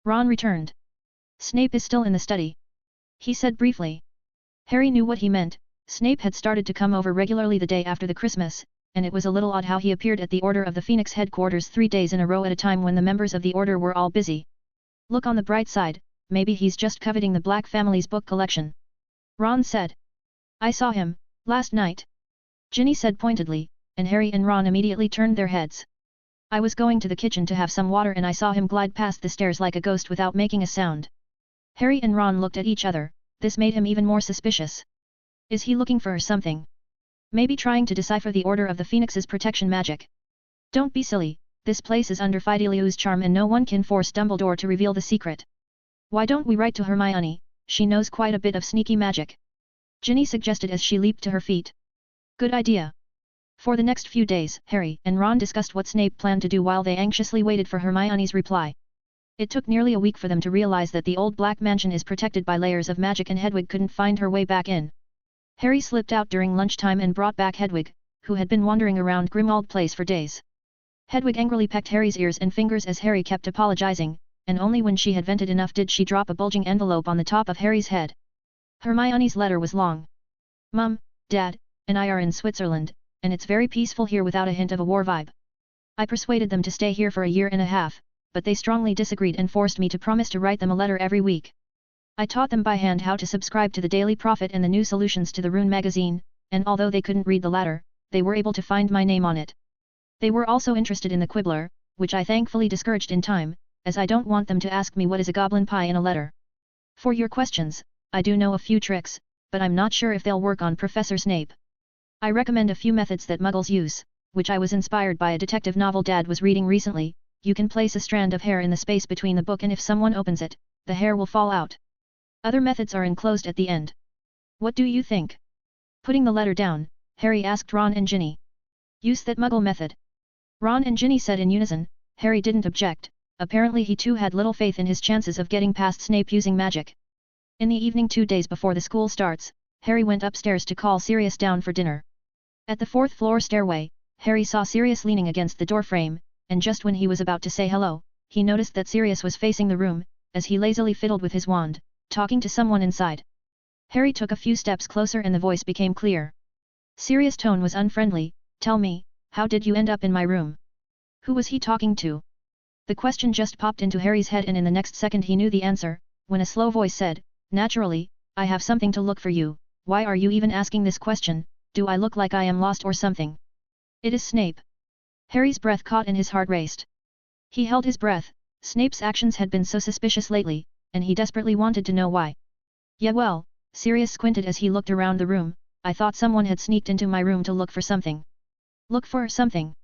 Ron returned. "Snape is still in the study," he said briefly. Harry knew what he meant. Snape had started to come over regularly the day after the Christmas, and it was a little odd how he appeared at the Order of the Phoenix headquarters 3 days in a row at a time when the members of the Order were all busy. "Look on the bright side, maybe he's just coveting the Black family's book collection," Ron said. "I saw him, last night," Ginny said pointedly, and Harry and Ron immediately turned their heads. "I was going to the kitchen to have some water and I saw him glide past the stairs like a ghost without making a sound." Harry and Ron looked at each other. This made him even more suspicious. Is he looking for something? Maybe trying to decipher the Order of the Phoenix's protection magic? "Don't be silly, this place is under Fideliu's charm and no one can force Dumbledore to reveal the secret. Why don't we write to Hermione, she knows quite a bit of sneaky magic," Ginny suggested as she leaped to her feet. "Good idea." For the next few days, Harry and Ron discussed what Snape planned to do while they anxiously waited for Hermione's reply. It took nearly a week for them to realize that the old Black mansion is protected by layers of magic and Hedwig couldn't find her way back in. Harry slipped out during lunchtime and brought back Hedwig, who had been wandering around Grimmauld Place for days. Hedwig angrily pecked Harry's ears and fingers as Harry kept apologizing, and only when she had vented enough did she drop a bulging envelope on the top of Harry's head. Hermione's letter was long. "Mum, Dad, and I are in Switzerland, and it's very peaceful here without a hint of a war vibe. I persuaded them to stay here for a year and a half, but they strongly disagreed and forced me to promise to write them a letter every week. I taught them by hand how to subscribe to the Daily Prophet and the new solutions to the Rune magazine, and although they couldn't read the latter, they were able to find my name on it. They were also interested in the Quibbler, which I thankfully discouraged in time, as I don't want them to ask me what is a goblin pie in a letter. For your questions, I do know a few tricks, but I'm not sure if they'll work on Professor Snape. I recommend a few methods that Muggles use, which I was inspired by a detective novel Dad was reading recently. You can place a strand of hair in the space between the book and if someone opens it, the hair will fall out. Other methods are enclosed at the end. What do you think?" Putting the letter down, Harry asked Ron and Ginny. "Use that Muggle method," Ron and Ginny said in unison. Harry didn't object. Apparently he too had little faith in his chances of getting past Snape using magic. In the evening 2 days before the school starts, Harry went upstairs to call Sirius down for dinner. At the 4th floor stairway, Harry saw Sirius leaning against the doorframe, and just when he was about to say hello, he noticed that Sirius was facing the room, as he lazily fiddled with his wand, talking to someone inside. Harry took a few steps closer and the voice became clear. Sirius' tone was unfriendly. "Tell me, how did you end up in my room?" Who was he talking to? The question just popped into Harry's head and in the next second he knew the answer, when a slow voice said, "Naturally, I have something to look for you, why are you even asking this question, do I look like I am lost or something?" "It is Snape." Harry's breath caught and his heart raced. He held his breath, Snape's actions had been so suspicious lately, and he desperately wanted to know why. "Yeah well," Sirius squinted as he looked around the room, "I thought someone had sneaked into my room to look for something." "Look for something?"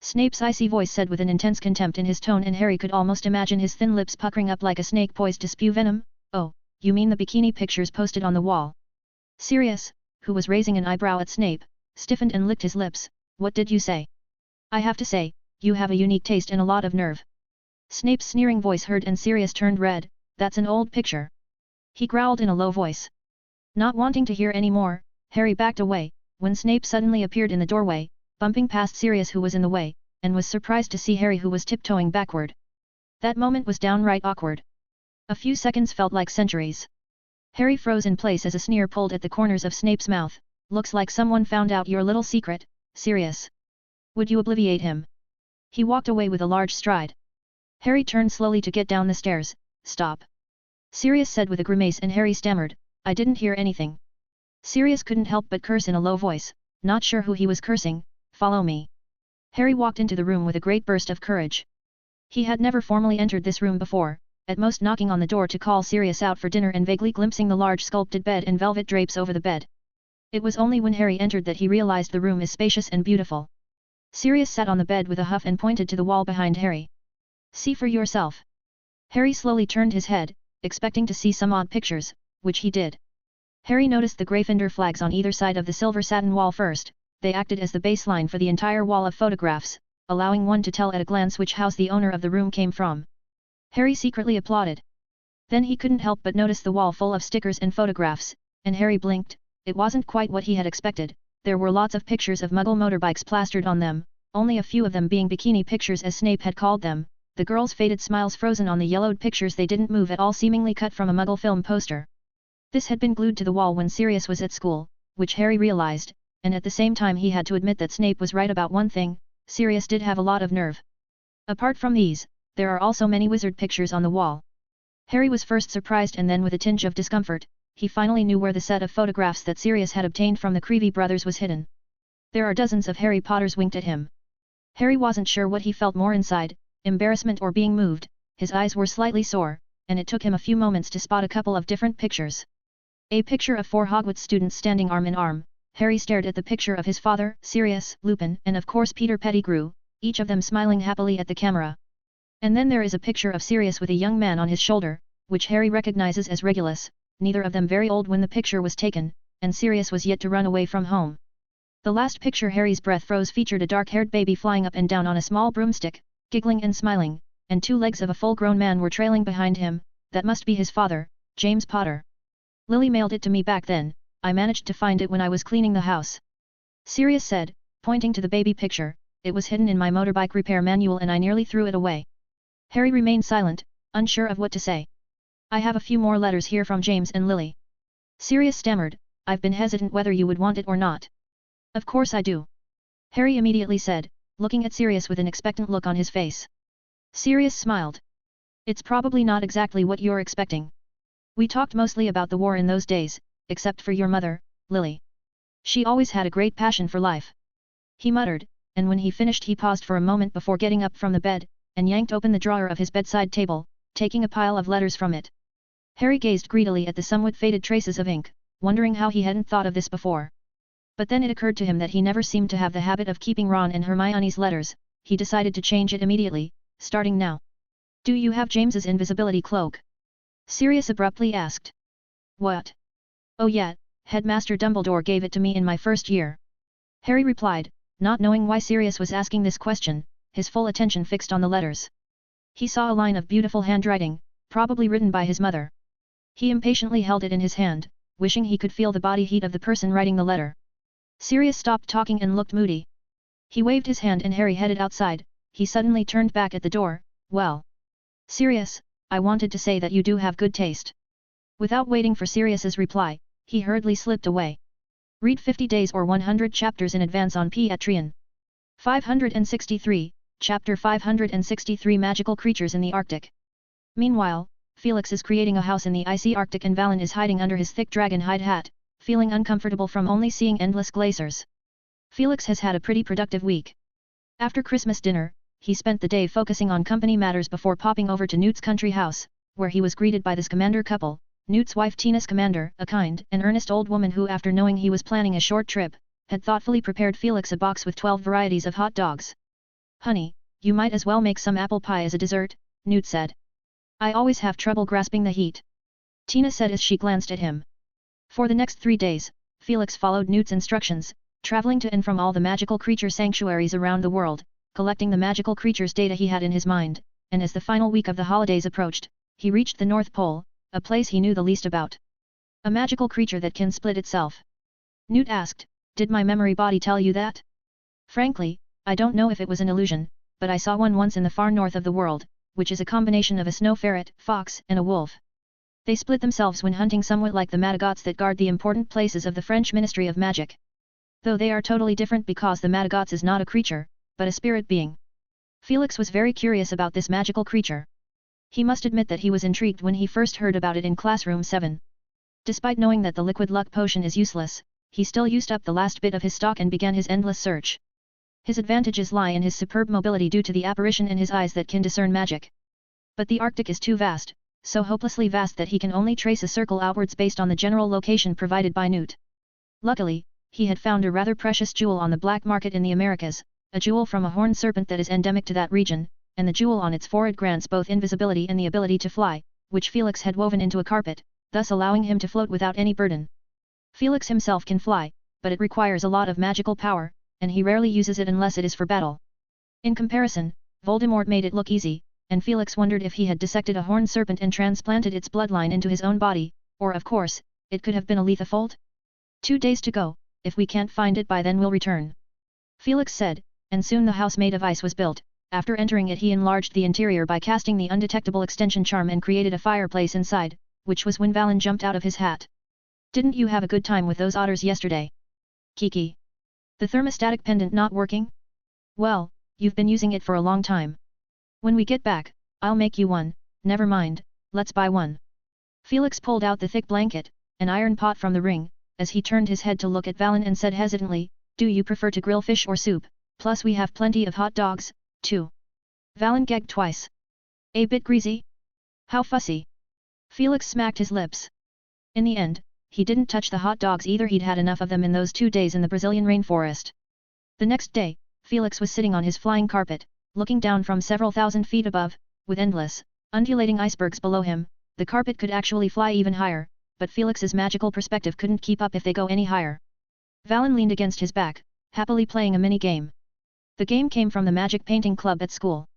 Snape's icy voice said with an intense contempt in his tone and Harry could almost imagine his thin lips puckering up like a snake poised to spew venom. "Oh, you mean the bikini pictures posted on the wall?" Sirius, who was raising an eyebrow at Snape, stiffened and licked his lips. "What did you say?" "I have to say, you have a unique taste and a lot of nerve." Snape's sneering voice heard and Sirius turned red. "That's an old picture," he growled in a low voice. Not wanting to hear any more, Harry backed away, when Snape suddenly appeared in the doorway, bumping past Sirius who was in the way, and was surprised to see Harry who was tiptoeing backward. That moment was downright awkward. A few seconds felt like centuries. Harry froze in place as a sneer pulled at the corners of Snape's mouth. "Looks like someone found out your little secret, Sirius. Would you obliviate him?" He walked away with a large stride. Harry turned slowly to get down the stairs. "Stop," Sirius said with a grimace and Harry stammered, "I didn't hear anything." Sirius couldn't help but curse in a low voice, not sure who he was cursing. "Follow me." Harry walked into the room with a great burst of courage. He had never formally entered this room before, at most knocking on the door to call Sirius out for dinner and vaguely glimpsing the large sculpted bed and velvet drapes over the bed. It was only when Harry entered that he realized the room is spacious and beautiful. Sirius sat on the bed with a huff and pointed to the wall behind Harry. "See for yourself." Harry slowly turned his head, expecting to see some odd pictures, which he did. Harry noticed the Gryffindor flags on either side of the silver satin wall first. They acted as the baseline for the entire wall of photographs, allowing one to tell at a glance which house the owner of the room came from. Harry secretly applauded. Then he couldn't help but notice the wall full of stickers and photographs, and Harry blinked. It wasn't quite what he had expected. There were lots of pictures of Muggle motorbikes plastered on them, only a few of them being bikini pictures as Snape had called them, the girls' faded smiles frozen on the yellowed pictures they didn't move at all seemingly cut from a Muggle film poster. This had been glued to the wall when Sirius was at school, which Harry realized, and at the same time he had to admit that Snape was right about one thing, Sirius did have a lot of nerve. Apart from these, there are also many wizard pictures on the wall. Harry was first surprised and then with a tinge of discomfort, he finally knew where the set of photographs that Sirius had obtained from the Creevy brothers was hidden. There are dozens of Harry Potters winked at him. Harry wasn't sure what he felt more inside, embarrassment or being moved, his eyes were slightly sore, and it took him a few moments to spot a couple of different pictures. A picture of 4 Hogwarts students standing arm in arm. Harry stared at the picture of his father, Sirius, Lupin, and of course Peter Pettigrew, each of them smiling happily at the camera. And then there is a picture of Sirius with a young man on his shoulder, which Harry recognizes as Regulus, neither of them very old when the picture was taken, and Sirius was yet to run away from home. The last picture Harry's breath froze featured a dark-haired baby flying up and down on a small broomstick, giggling and smiling, and 2 legs of a full-grown man were trailing behind him. That must be his father, James Potter. Lily mailed it to me back then, I managed to find it when I was cleaning the house. Sirius said, pointing to the baby picture, it was hidden in my motorbike repair manual and I nearly threw it away. Harry remained silent, unsure of what to say. I have a few more letters here from James and Lily. Sirius stammered, I've been hesitant whether you would want it or not. Of course I do. Harry immediately said, looking at Sirius with an expectant look on his face. Sirius smiled. It's probably not exactly what you're expecting. We talked mostly about the war in those days, except for your mother, Lily. She always had a great passion for life. He muttered, and when he finished he paused for a moment before getting up from the bed, and yanked open the drawer of his bedside table, taking a pile of letters from it. Harry gazed greedily at the somewhat faded traces of ink, wondering how he hadn't thought of this before. But then it occurred to him that he never seemed to have the habit of keeping Ron and Hermione's letters. He decided to change it immediately, starting now. Do you have James's invisibility cloak? Sirius abruptly asked. What? Oh yeah, Headmaster Dumbledore gave it to me in my first year. Harry replied, not knowing why Sirius was asking this question, his full attention fixed on the letters. He saw a line of beautiful handwriting, probably written by his mother. He impatiently held it in his hand, wishing he could feel the body heat of the person writing the letter. Sirius stopped talking and looked moody. He waved his hand and Harry headed outside. He suddenly turned back at the door. Well, Sirius, I wanted to say that you do have good taste. Without waiting for Sirius's reply, he hurriedly slipped away. Read 50 days or 100 chapters in advance on Patreon. 563, Chapter 563 Magical Creatures in the Arctic. Meanwhile, Felix is creating a house in the icy Arctic and Valen is hiding under his thick dragon hide hat, feeling uncomfortable from only seeing endless glaciers. Felix has had a pretty productive week. After Christmas dinner, he spent the day focusing on company matters before popping over to Newt's country house, where he was greeted by this commander couple, Newt's wife Tina's commander, a kind and earnest old woman who after knowing he was planning a short trip, had thoughtfully prepared Felix a box with 12 varieties of hot dogs. "Honey, you might as well make some apple pie as a dessert," Newt said. "I always have trouble grasping the heat," Tina said as she glanced at him. For the next 3 days, Felix followed Newt's instructions, traveling to and from all the magical creature sanctuaries around the world, collecting the magical creatures data he had in his mind, and as the final week of the holidays approached, he reached the North Pole, a place he knew the least about. "A magical creature that can split itself?" Newt asked. "Did my memory body tell you that?" "Frankly, I don't know if it was an illusion, but I saw one once in the far north of the world, which is a combination of a snow ferret, fox, and a wolf. They split themselves when hunting, somewhat like the Madagots that guard the important places of the French Ministry of Magic. Though they are totally different because the Madagots is not a creature, but a spirit being." Felix was very curious about this magical creature. He must admit that he was intrigued when he first heard about it in classroom 7. Despite knowing that the liquid luck potion is useless, he still used up the last bit of his stock and began his endless search. His advantages lie in his superb mobility due to the apparition in his eyes that can discern magic. But the Arctic is too vast, so hopelessly vast that he can only trace a circle outwards based on the general location provided by Newt. Luckily, he had found a rather precious jewel on the black market in the Americas, a jewel from a horned serpent that is endemic to that region, and the jewel on its forehead grants both invisibility and the ability to fly, which Felix had woven into a carpet, thus allowing him to float without any burden. Felix himself can fly, but it requires a lot of magical power, and he rarely uses it unless it is for battle. In comparison, Voldemort made it look easy, and Felix wondered if he had dissected a horned serpent and transplanted its bloodline into his own body, or of course, it could have been a Lethafold. 2 days to go, if we can't find it by then we'll return," Felix said, and soon the house made of ice was built. After entering it he enlarged the interior by casting the undetectable extension charm and created a fireplace inside, which was when Valen jumped out of his hat. "Didn't you have a good time with those otters yesterday? Kiki. The thermostatic pendant not working? Well, you've been using it for a long time. When we get back, I'll make you one. Never mind, let's buy one." Felix pulled out the thick blanket, an iron pot from the ring, as he turned his head to look at Valen and said hesitantly, "Do you prefer to grill fish or soup? Plus we have plenty of hot dogs, too." Valen gagged twice. "A bit greasy? How fussy." Felix smacked his lips. In the end, he didn't touch the hot dogs either. He'd had enough of them in those 2 days in the Brazilian rainforest. The next day, Felix was sitting on his flying carpet, looking down from several thousand feet above, with endless, undulating icebergs below him. The carpet could actually fly even higher, but Felix's magical perspective couldn't keep up if they go any higher. Valen leaned against his back, happily playing a mini-game. The game came from the Magic Painting Club at school.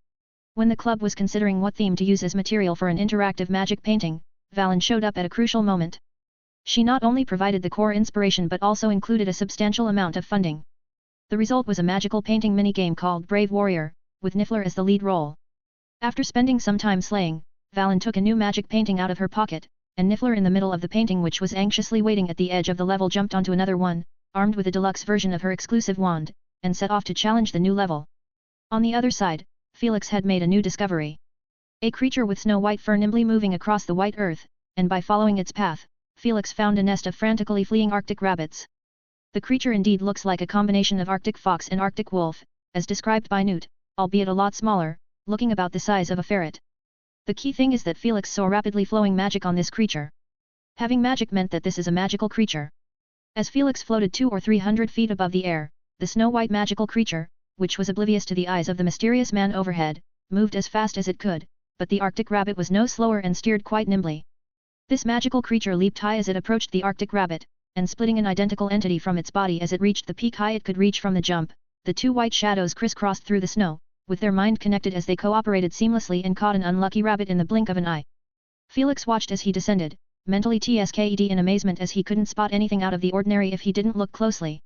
When the club was considering what theme to use as material for an interactive magic painting, Valen showed up at a crucial moment. She not only provided the core inspiration but also included a substantial amount of funding. The result was a magical painting mini-game called Brave Warrior, with Niffler as the lead role. After spending some time slaying, Valen took a new magic painting out of her pocket, and Niffler in the middle of the painting, which was anxiously waiting at the edge of the level, jumped onto another one, armed with a deluxe version of her exclusive wand, and set off to challenge the new level. On the other side, Felix had made a new discovery. A creature with snow-white fur nimbly moving across the white earth, and by following its path, Felix found a nest of frantically fleeing Arctic rabbits. The creature indeed looks like a combination of Arctic fox and Arctic wolf, as described by Newt, albeit a lot smaller, looking about the size of a ferret. The key thing is that Felix saw rapidly flowing magic on this creature. Having magic meant that this is a magical creature. As Felix floated 200 or 300 feet above the air, the snow-white magical creature, which was oblivious to the eyes of the mysterious man overhead, moved as fast as it could, but the Arctic rabbit was no slower and steered quite nimbly. This magical creature leaped high as it approached the Arctic rabbit, and splitting an identical entity from its body as it reached the peak high it could reach from the jump, the two white shadows crisscrossed through the snow, with their mind connected as they cooperated seamlessly and caught an unlucky rabbit in the blink of an eye. Felix watched as he descended, mentally tsked in amazement as he couldn't spot anything out of the ordinary if he didn't look closely.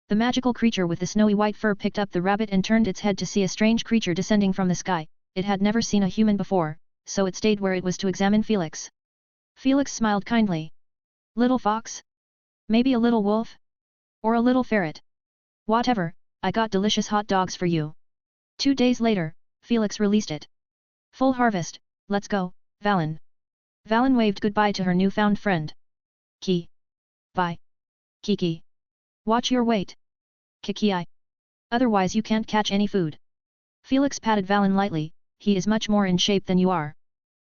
The magical creature with the snowy white fur picked up the rabbit and turned its head to see a strange creature descending from the sky. It had never seen a human before, so it stayed where it was to examine Felix. Felix smiled kindly. "Little fox? Maybe a little wolf? Or a little ferret? Whatever, I got delicious hot dogs for you." 2 days later, Felix released it. Full harvest, let's go, Valen. Valen waved goodbye to her newfound friend. Ki. Bye. Kiki. Watch your weight. Kiki. Otherwise you can't catch any food. Felix patted Valen lightly, he is much more in shape than you are.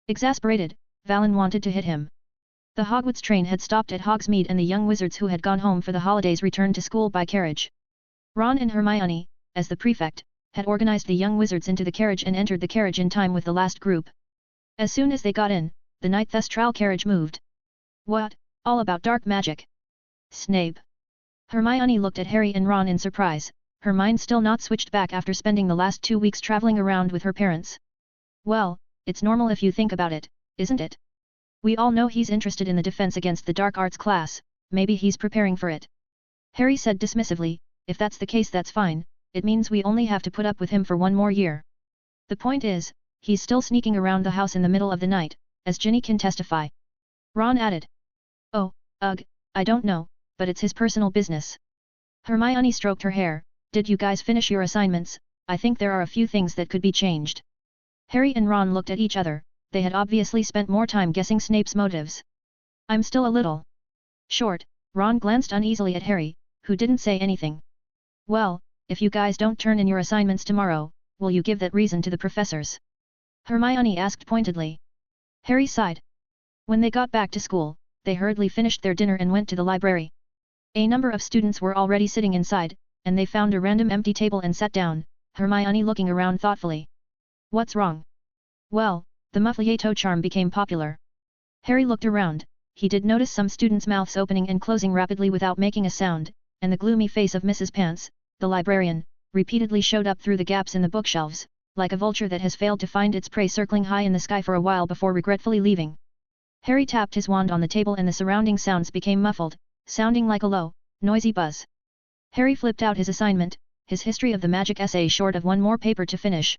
Exasperated, Valen wanted to hit him. The Hogwarts train had stopped at Hogsmeade and the young wizards who had gone home for the holidays returned to school by carriage. Ron and Hermione, as the prefect, had organized the young wizards into the carriage and entered the carriage in time with the last group. As soon as they got in, the Night Thestral carriage moved. What, all about dark magic? Snape. Hermione looked at Harry and Ron in surprise, her mind still not switched back after spending the last 2 weeks traveling around with her parents. Well, it's normal if you think about it, isn't it? We all know he's interested in the defense against the dark arts class, maybe he's preparing for it. Harry said dismissively, if that's the case that's fine, it means we only have to put up with him for 1 more year. The point is, he's still sneaking around the house in the middle of the night, as Ginny can testify. Ron added. Oh, ugh, I don't know, but it's his personal business. Hermione stroked her hair, did you guys finish your assignments? I think there are a few things that could be changed. Harry and Ron looked at each other, they had obviously spent more time guessing Snape's motives. I'm still a little short, Ron glanced uneasily at Harry, who didn't say anything. Well, if you guys don't turn in your assignments tomorrow, will you give that reason to the professors? Hermione asked pointedly. Harry sighed. When they got back to school, they hurriedly finished their dinner and went to the library. A number of students were already sitting inside, and they found a random empty table and sat down, Hermione looking around thoughtfully. What's wrong? Well, the Mufflieto charm became popular. Harry looked around, he did notice some students' mouths opening and closing rapidly without making a sound, and the gloomy face of Mrs. Pants, the librarian, repeatedly showed up through the gaps in the bookshelves, like a vulture that has failed to find its prey circling high in the sky for a while before regretfully leaving. Harry tapped his wand on the table and the surrounding sounds became muffled, sounding like a low, noisy buzz. Harry flipped out his assignment, his history of the magic essay short of 1 more paper to finish.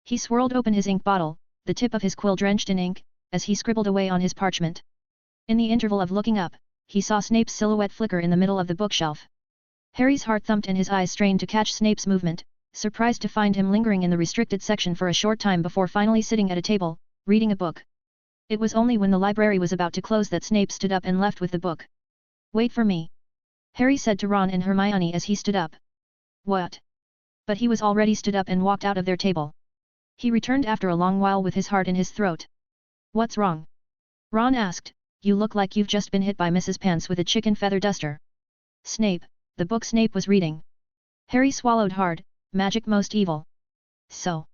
He swirled open his ink bottle, the tip of his quill drenched in ink, as he scribbled away on his parchment. In the interval of looking up, he saw Snape's silhouette flicker in the middle of the bookshelf. Harry's heart thumped and his eyes strained to catch Snape's movement, surprised to find him lingering in the restricted section for a short time before finally sitting at a table, reading a book. It was only when the library was about to close that Snape stood up and left with the book. Wait for me. Harry said to Ron and Hermione as he stood up. What? But he was already stood up and walked out of their table. He returned after a long while with his heart in his throat. What's wrong? Ron asked, you look like you've just been hit by Mrs. Pants with a chicken feather duster. Snape, the book Snape was reading. Harry swallowed hard, magic most evil. So?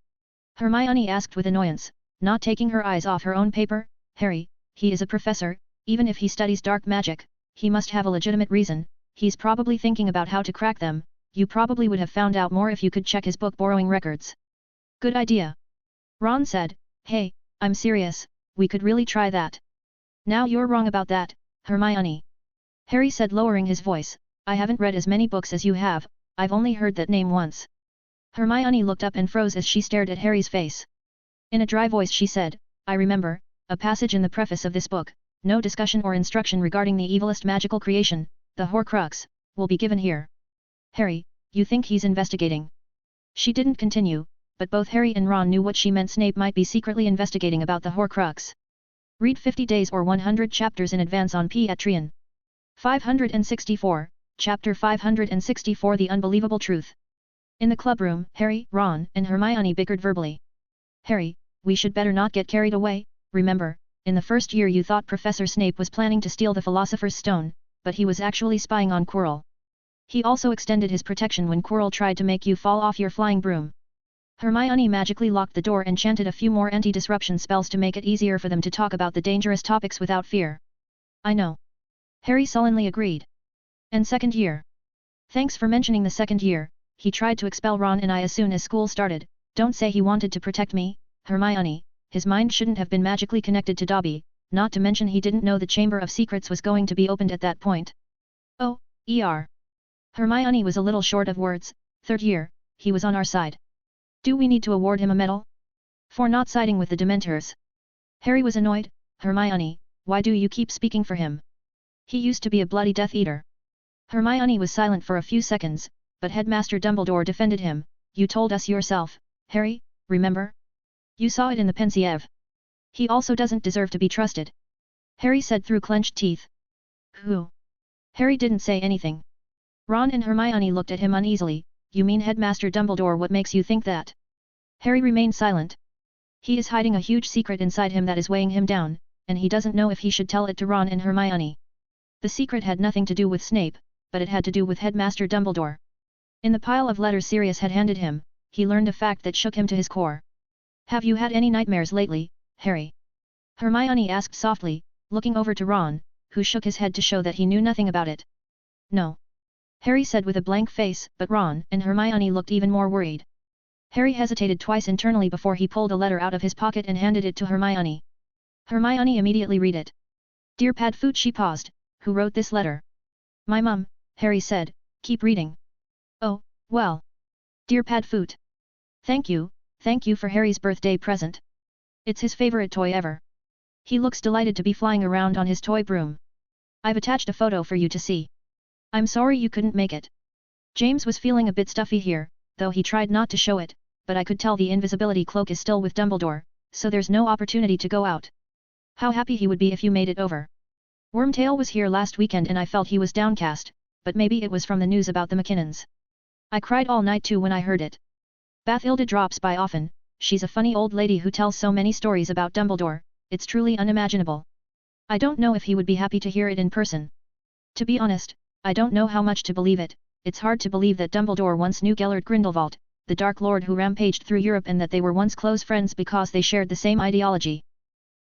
Hermione asked with annoyance, not taking her eyes off her own paper, Harry, he is a professor, even if he studies dark magic, he must have a legitimate reason, he's probably thinking about how to crack them, you probably would have found out more if you could check his book borrowing records. Good idea. Ron said, hey, I'm serious, we could really try that. Now you're wrong about that, Hermione. Harry said lowering his voice, I haven't read as many books as you have, I've only heard that name once. Hermione looked up and froze as she stared at Harry's face. In a dry voice she said, I remember, a passage in the preface of this book, no discussion or instruction regarding the evilest magical creation, the Horcrux, will be given here. Harry, you think he's investigating? She didn't continue, but both Harry and Ron knew what she meant. Snape might be secretly investigating about the Horcrux. Read 50 days or 100 chapters in advance on Patreon. 564, Chapter 564 The Unbelievable Truth. In the clubroom, Harry, Ron, and Hermione bickered verbally. Harry, we should better not get carried away, remember, in the first year you thought Professor Snape was planning to steal the Philosopher's Stone, but he was actually spying on Quirrell. He also extended his protection when Quirrell tried to make you fall off your flying broom. Hermione magically locked the door and chanted a few more anti-disruption spells to make it easier for them to talk about the dangerous topics without fear. I know. Harry sullenly agreed. And second year. Thanks for mentioning the second year, he tried to expel Ron and I as soon as school started, don't say he wanted to protect me, Hermione, his mind shouldn't have been magically connected to Dobby, not to mention he didn't know the Chamber of Secrets was going to be opened at that point. Oh, Hermione was a little short of words, third year, he was on our side. Do we need to award him a medal? For not siding with the Dementors. Harry was annoyed, Hermione, why do you keep speaking for him? He used to be a bloody Death Eater. Hermione was silent for a few seconds, but Headmaster Dumbledore defended him, you told us yourself, Harry, remember? You saw it in the Pensieve. He also doesn't deserve to be trusted. Harry said through clenched teeth. Who? Harry didn't say anything. Ron and Hermione looked at him uneasily. You mean Headmaster Dumbledore? What makes you think that? Harry remained silent. He is hiding a huge secret inside him that is weighing him down, and he doesn't know if he should tell it to Ron and Hermione. The secret had nothing to do with Snape, but it had to do with Headmaster Dumbledore. In the pile of letters Sirius had handed him, he learned a fact that shook him to his core. Have you had any nightmares lately, Harry? Hermione asked softly, looking over to Ron, who shook his head to show that he knew nothing about it. No. Harry said with a blank face, but Ron and Hermione looked even more worried. Harry hesitated twice internally before he pulled a letter out of his pocket and handed it to Hermione. Hermione immediately read it. Dear Padfoot, she paused. Who wrote this letter? My mum, Harry said. Keep reading. Oh, well. Dear Padfoot. Thank you for Harry's birthday present. It's his favorite toy ever. He looks delighted to be flying around on his toy broom. I've attached a photo for you to see. I'm sorry you couldn't make it. James was feeling a bit stuffy here, though he tried not to show it, but I could tell the invisibility cloak is still with Dumbledore, so there's no opportunity to go out. How happy he would be if you made it over. Wormtail was here last weekend and I felt he was downcast, but maybe it was from the news about the McKinnons. I cried all night too when I heard it. Bathilda drops by often, she's a funny old lady who tells so many stories about Dumbledore, it's truly unimaginable. I don't know if he would be happy to hear it in person. To be honest, I don't know how much to believe it. It's hard to believe that Dumbledore once knew Gellert Grindelwald, the Dark Lord who rampaged through Europe, and that they were once close friends because they shared the same ideology.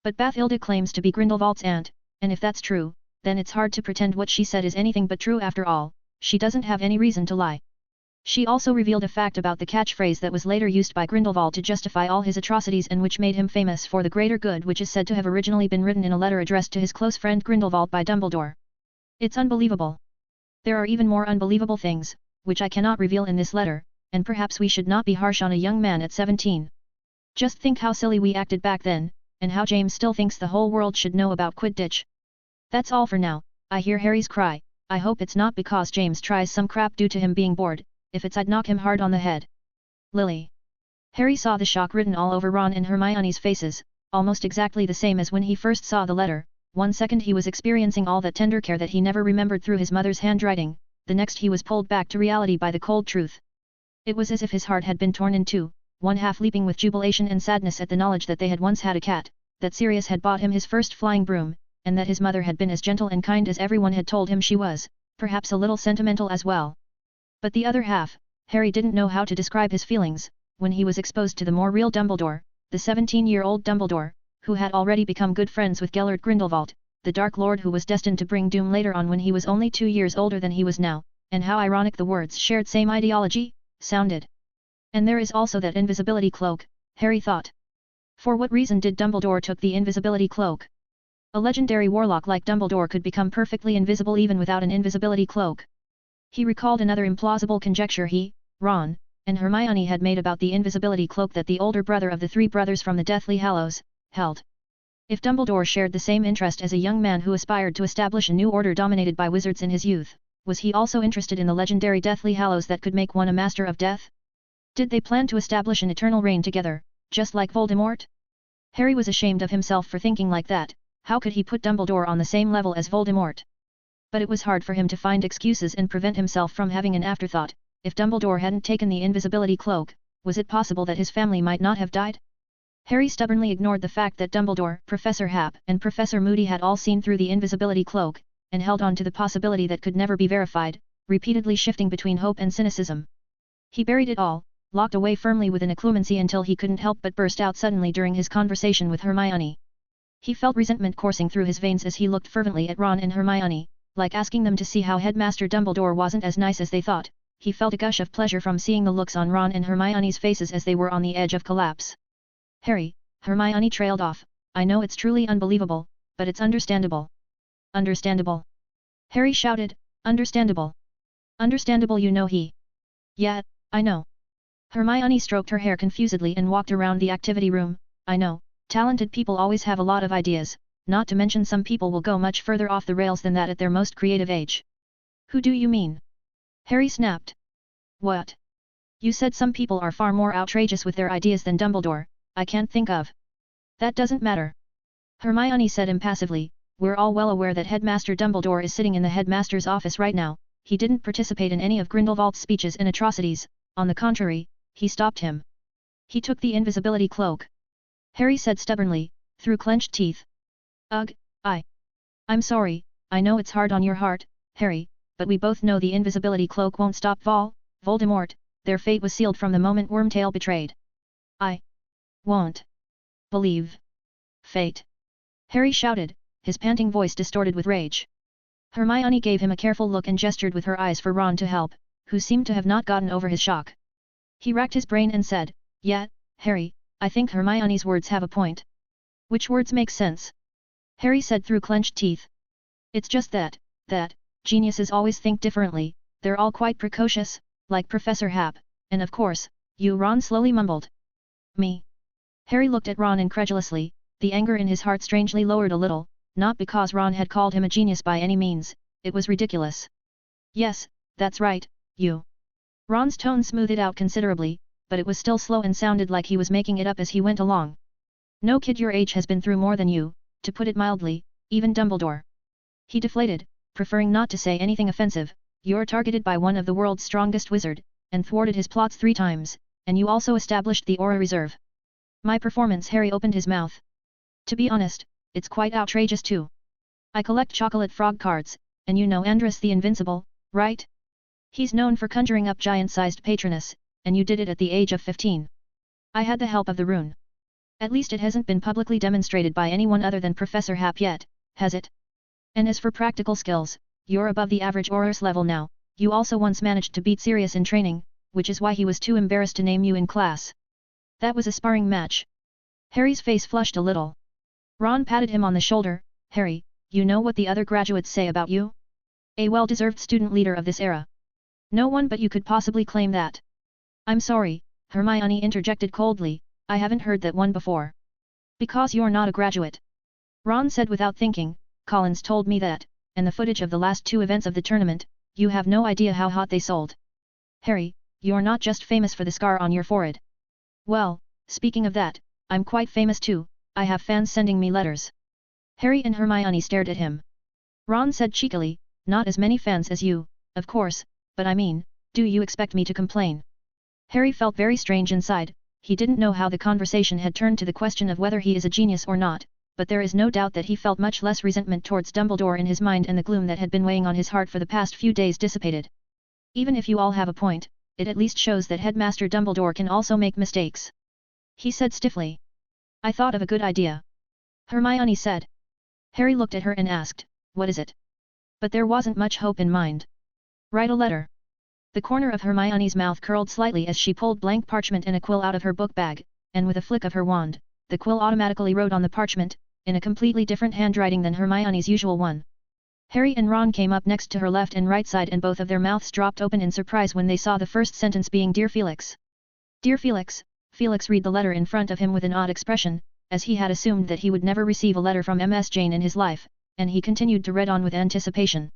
But Bathilda claims to be Grindelwald's aunt, and if that's true, then it's hard to pretend what she said is anything but true after all. She doesn't have any reason to lie. She also revealed a fact about the catchphrase that was later used by Grindelwald to justify all his atrocities and which made him famous for the greater good, which is said to have originally been written in a letter addressed to his close friend Grindelwald by Dumbledore. It's unbelievable. There are even more unbelievable things, which I cannot reveal in this letter, and perhaps we should not be harsh on a young man at 17. Just think how silly we acted back then, and how James still thinks the whole world should know about Quidditch. That's all for now. I hear Harry's cry. I hope it's not because James tries some crap due to him being bored. If it's, I'd knock him hard on the head. Lily. Harry saw the shock written all over Ron and Hermione's faces, almost exactly the same as when he first saw the letter. One second he was experiencing all that tender care that he never remembered through his mother's handwriting, the next he was pulled back to reality by the cold truth. It was as if his heart had been torn in two, one half leaping with jubilation and sadness at the knowledge that they had once had a cat, that Sirius had bought him his first flying broom, and that his mother had been as gentle and kind as everyone had told him she was, perhaps a little sentimental as well. But the other half, Harry didn't know how to describe his feelings, when he was exposed to the more real Dumbledore, the 17-year-old Dumbledore, who had already become good friends with Gellert Grindelwald, the Dark Lord who was destined to bring doom later on when he was only 2 years older than he was now, and how ironic the words shared same ideology sounded. And there is also that invisibility cloak, Harry thought. For what reason did Dumbledore took the invisibility cloak? A legendary warlock like Dumbledore could become perfectly invisible even without an invisibility cloak. He recalled another implausible conjecture he, Ron, and Hermione had made about the invisibility cloak that the older brother of the three brothers from the Deathly Hallows held. If Dumbledore shared the same interest as a young man who aspired to establish a new order dominated by wizards in his youth, was he also interested in the legendary Deathly Hallows that could make one a master of death? Did they plan to establish an eternal reign together, just like Voldemort? Harry was ashamed of himself for thinking like that. How could he put Dumbledore on the same level as Voldemort? But it was hard for him to find excuses and prevent himself from having an afterthought. If Dumbledore hadn't taken the invisibility cloak, was it possible that his family might not have died? Harry stubbornly ignored the fact that Dumbledore, Professor Hap, and Professor Moody had all seen through the invisibility cloak, and held on to the possibility that could never be verified, repeatedly shifting between hope and cynicism. He buried it all, locked away firmly with an occlumency until he couldn't help but burst out suddenly during his conversation with Hermione. He felt resentment coursing through his veins as he looked fervently at Ron and Hermione, like asking them to see how Headmaster Dumbledore wasn't as nice as they thought. He felt a gush of pleasure from seeing the looks on Ron and Hermione's faces as they were on the edge of collapse. Harry, Hermione trailed off, I know it's truly unbelievable, but it's understandable. Understandable? Harry shouted, understandable. Understandable, you know he. Yeah, I know. Hermione stroked her hair confusedly and walked around the activity room. I know, talented people always have a lot of ideas, not to mention some people will go much further off the rails than that at their most creative age. Who do you mean? Harry snapped. What? You said some people are far more outrageous with their ideas than Dumbledore, I can't think of. That doesn't matter. Hermione said impassively, we're all well aware that Headmaster Dumbledore is sitting in the headmaster's office right now, he didn't participate in any of Grindelwald's speeches and atrocities, on the contrary, he stopped him. He took the invisibility cloak. Harry said stubbornly, through clenched teeth. Ugh, I'm sorry, I know it's hard on your heart, Harry, but we both know the invisibility cloak won't stop Voldemort, their fate was sealed from the moment Wormtail betrayed. I won't believe fate. Harry shouted, his panting voice distorted with rage. Hermione gave him a careful look and gestured with her eyes for Ron to help, who seemed to have not gotten over his shock. He racked his brain and said, yeah, Harry, I think Hermione's words have a point. Which words make sense? Harry said through clenched teeth. It's just that geniuses always think differently, they're all quite precocious, like Professor Hap, and of course, you Ron slowly mumbled. Me? Harry looked at Ron incredulously, the anger in his heart strangely lowered a little, not because Ron had called him a genius by any means, it was ridiculous. Yes, that's right, you. Ron's tone smoothed out considerably, but it was still slow and sounded like he was making it up as he went along. No kid your age has been through more than you, to put it mildly, even Dumbledore. He deflated, preferring not to say anything offensive, you're targeted by one of the world's strongest wizard, and thwarted his plots 3 times, and you also established the Aura Reserve. My performance. Harry opened his mouth. To be honest, it's quite outrageous too. I collect chocolate frog cards, and you know Andrus the Invincible, right? He's known for conjuring up giant-sized Patronus, and you did it at the age of 15. I had the help of the Rune. At least it hasn't been publicly demonstrated by anyone other than Professor Hap yet, has it? And as for practical skills, you're above the average Aurors level now, you also once managed to beat Sirius in training, which is why he was too embarrassed to name you in class. That was a sparring match. Harry's face flushed a little. Ron patted him on the shoulder, Harry, you know what the other graduates say about you? A well-deserved student leader of this era. No one but you could possibly claim that. I'm sorry, Hermione interjected coldly, I haven't heard that one before. Because you're not a graduate. Ron said without thinking, Collins told me that, and the footage of the last 2 events of the tournament, you have no idea how hot they sold. Harry, you're not just famous for the scar on your forehead. Well, speaking of that, I'm quite famous too, I have fans sending me letters. Harry and Hermione stared at him. Ron said cheekily, not as many fans as you, of course, but I mean, do you expect me to complain? Harry felt very strange inside, he didn't know how the conversation had turned to the question of whether he is a genius or not, but there is no doubt that he felt much less resentment towards Dumbledore in his mind, and the gloom that had been weighing on his heart for the past few days dissipated. Even if you all have a point, it at least shows that Headmaster Dumbledore can also make mistakes. He said stiffly. I thought of a good idea. Hermione said. Harry looked at her and asked, what is it? But there wasn't much hope in mind. Write a letter. The corner of Hermione's mouth curled slightly as she pulled blank parchment and a quill out of her book bag, and with a flick of her wand, the quill automatically wrote on the parchment, in a completely different handwriting than Hermione's usual one. Harry and Ron came up next to her left and right side, and both of their mouths dropped open in surprise when they saw the first sentence being Dear Felix. Dear Felix. Felix read the letter in front of him with an odd expression, as he had assumed that he would never receive a letter from Ms. Jane in his life, and he continued to read on with anticipation.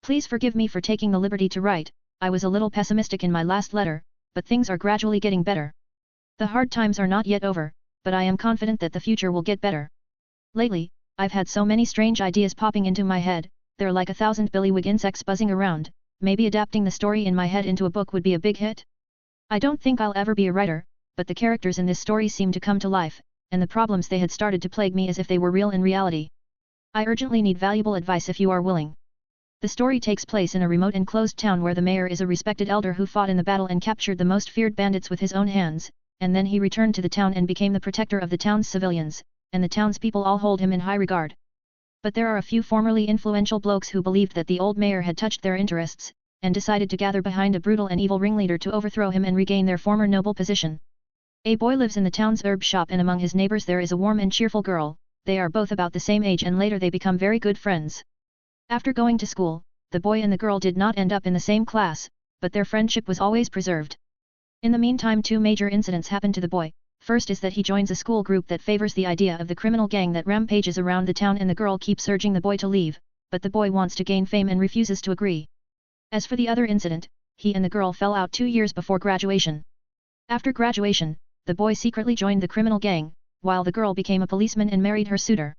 Please forgive me for taking the liberty to write, I was a little pessimistic in my last letter, but things are gradually getting better. The hard times are not yet over, but I am confident that the future will get better. Lately, I've had so many strange ideas popping into my head, they're like 1,000 billywig insects buzzing around, maybe adapting the story in my head into a book would be a big hit. I don't think I'll ever be a writer, but the characters in this story seem to come to life, and the problems they had started to plague me as if they were real in reality. I urgently need valuable advice if you are willing. The story takes place in a remote enclosed town where the mayor is a respected elder who fought in the battle and captured the most feared bandits with his own hands, and then he returned to the town and became the protector of the town's civilians, and the townspeople all hold him in high regard. But there are a few formerly influential blokes who believed that the old mayor had touched their interests, and decided to gather behind a brutal and evil ringleader to overthrow him and regain their former noble position. A boy lives in the town's herb shop, and among his neighbors there is a warm and cheerful girl. They are both about the same age, and later they become very good friends. After going to school, the boy and the girl did not end up in the same class, but their friendship was always preserved. In the meantime, 2 major incidents happen to the boy. First is that he joins a school group that favors the idea of the criminal gang that rampages around the town, and the girl keeps urging the boy to leave, but the boy wants to gain fame and refuses to agree. As for the other incident, he and the girl fell out 2 years before graduation. After graduation, the boy secretly joined the criminal gang, while the girl became a policeman and married her suitor.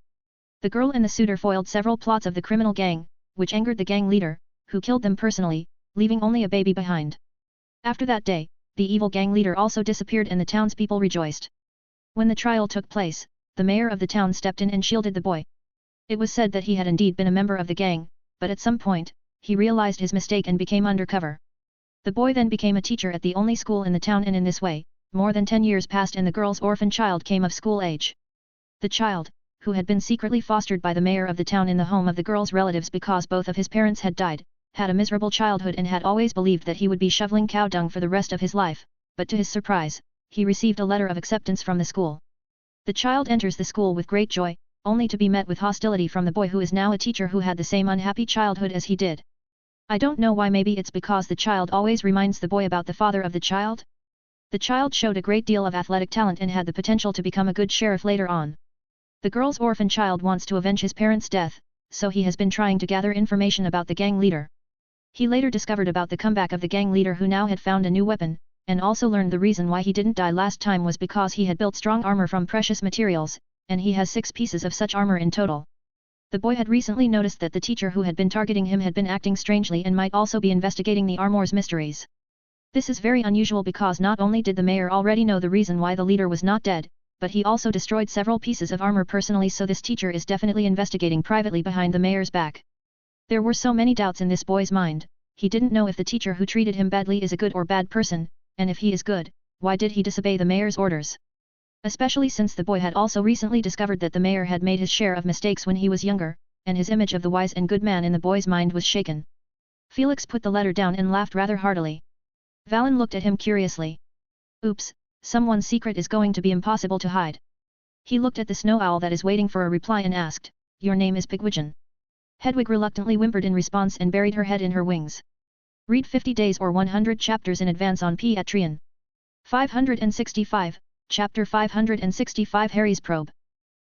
The girl and the suitor foiled several plots of the criminal gang, which angered the gang leader, who killed them personally, leaving only a baby behind. After that day, the evil gang leader also disappeared and the townspeople rejoiced. When the trial took place, the mayor of the town stepped in and shielded the boy. It was said that he had indeed been a member of the gang, but at some point, he realized his mistake and became undercover. The boy then became a teacher at the only school in the town, and in this way, more than 10 years passed and the girl's orphan child came of school age. The child, who had been secretly fostered by the mayor of the town in the home of the girl's relatives because both of his parents had died, had a miserable childhood and had always believed that he would be shoveling cow dung for the rest of his life, but to his surprise, he received a letter of acceptance from the school. The child enters the school with great joy, only to be met with hostility from the boy who is now a teacher who had the same unhappy childhood as he did. I don't know why, maybe it's because the child always reminds the boy about the father of the child? The child showed a great deal of athletic talent and had the potential to become a good sheriff later on. The girl's orphan child wants to avenge his parents' death, so he has been trying to gather information about the gang leader. He later discovered about the comeback of the gang leader who now had found a new weapon, and also learned the reason why he didn't die last time was because he had built strong armor from precious materials, and he has 6 pieces of such armor in total. The boy had recently noticed that the teacher who had been targeting him had been acting strangely and might also be investigating the armor's mysteries. This is very unusual because not only did the mayor already know the reason why the leader was not dead, but he also destroyed several pieces of armor personally, so this teacher is definitely investigating privately behind the mayor's back. There were so many doubts in this boy's mind. He didn't know if the teacher who treated him badly is a good or bad person, and if he is good, why did he disobey the mayor's orders? Especially since the boy had also recently discovered that the mayor had made his share of mistakes when he was younger, and his image of the wise and good man in the boy's mind was shaken. Felix put the letter down and laughed rather heartily. Valen looked at him curiously. Oops, someone's secret is going to be impossible to hide. He looked at the snow owl that is waiting for a reply and asked, "Your name is Pigwidgeon?" Hedwig reluctantly whimpered in response and buried her head in her wings. Read 50 days or 100 chapters in advance on Patreon. 565, Chapter 565 Harry's Probe.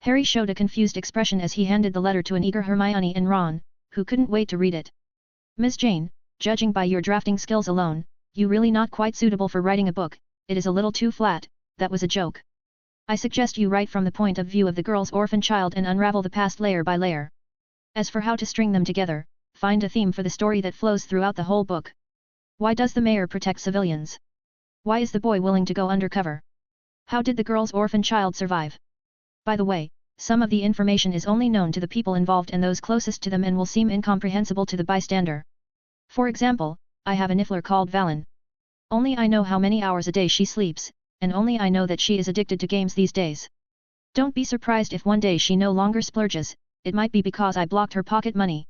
Harry showed a confused expression as he handed the letter to an eager Hermione and Ron, who couldn't wait to read it. Ms. Jane, judging by your drafting skills alone, you're really not quite suitable for writing a book, it is a little too flat, that was a joke. I suggest you write from the point of view of the girl's orphan child and unravel the past layer by layer. As for how to string them together, find a theme for the story that flows throughout the whole book. Why does the mayor protect civilians? Why is the boy willing to go undercover? How did the girl's orphan child survive? By the way, some of the information is only known to the people involved and those closest to them and will seem incomprehensible to the bystander. For example, I have a niffler called Valen. Only I know how many hours a day she sleeps, and only I know that she is addicted to games these days. Don't be surprised if one day she no longer splurges, it might be because I blocked her pocket money.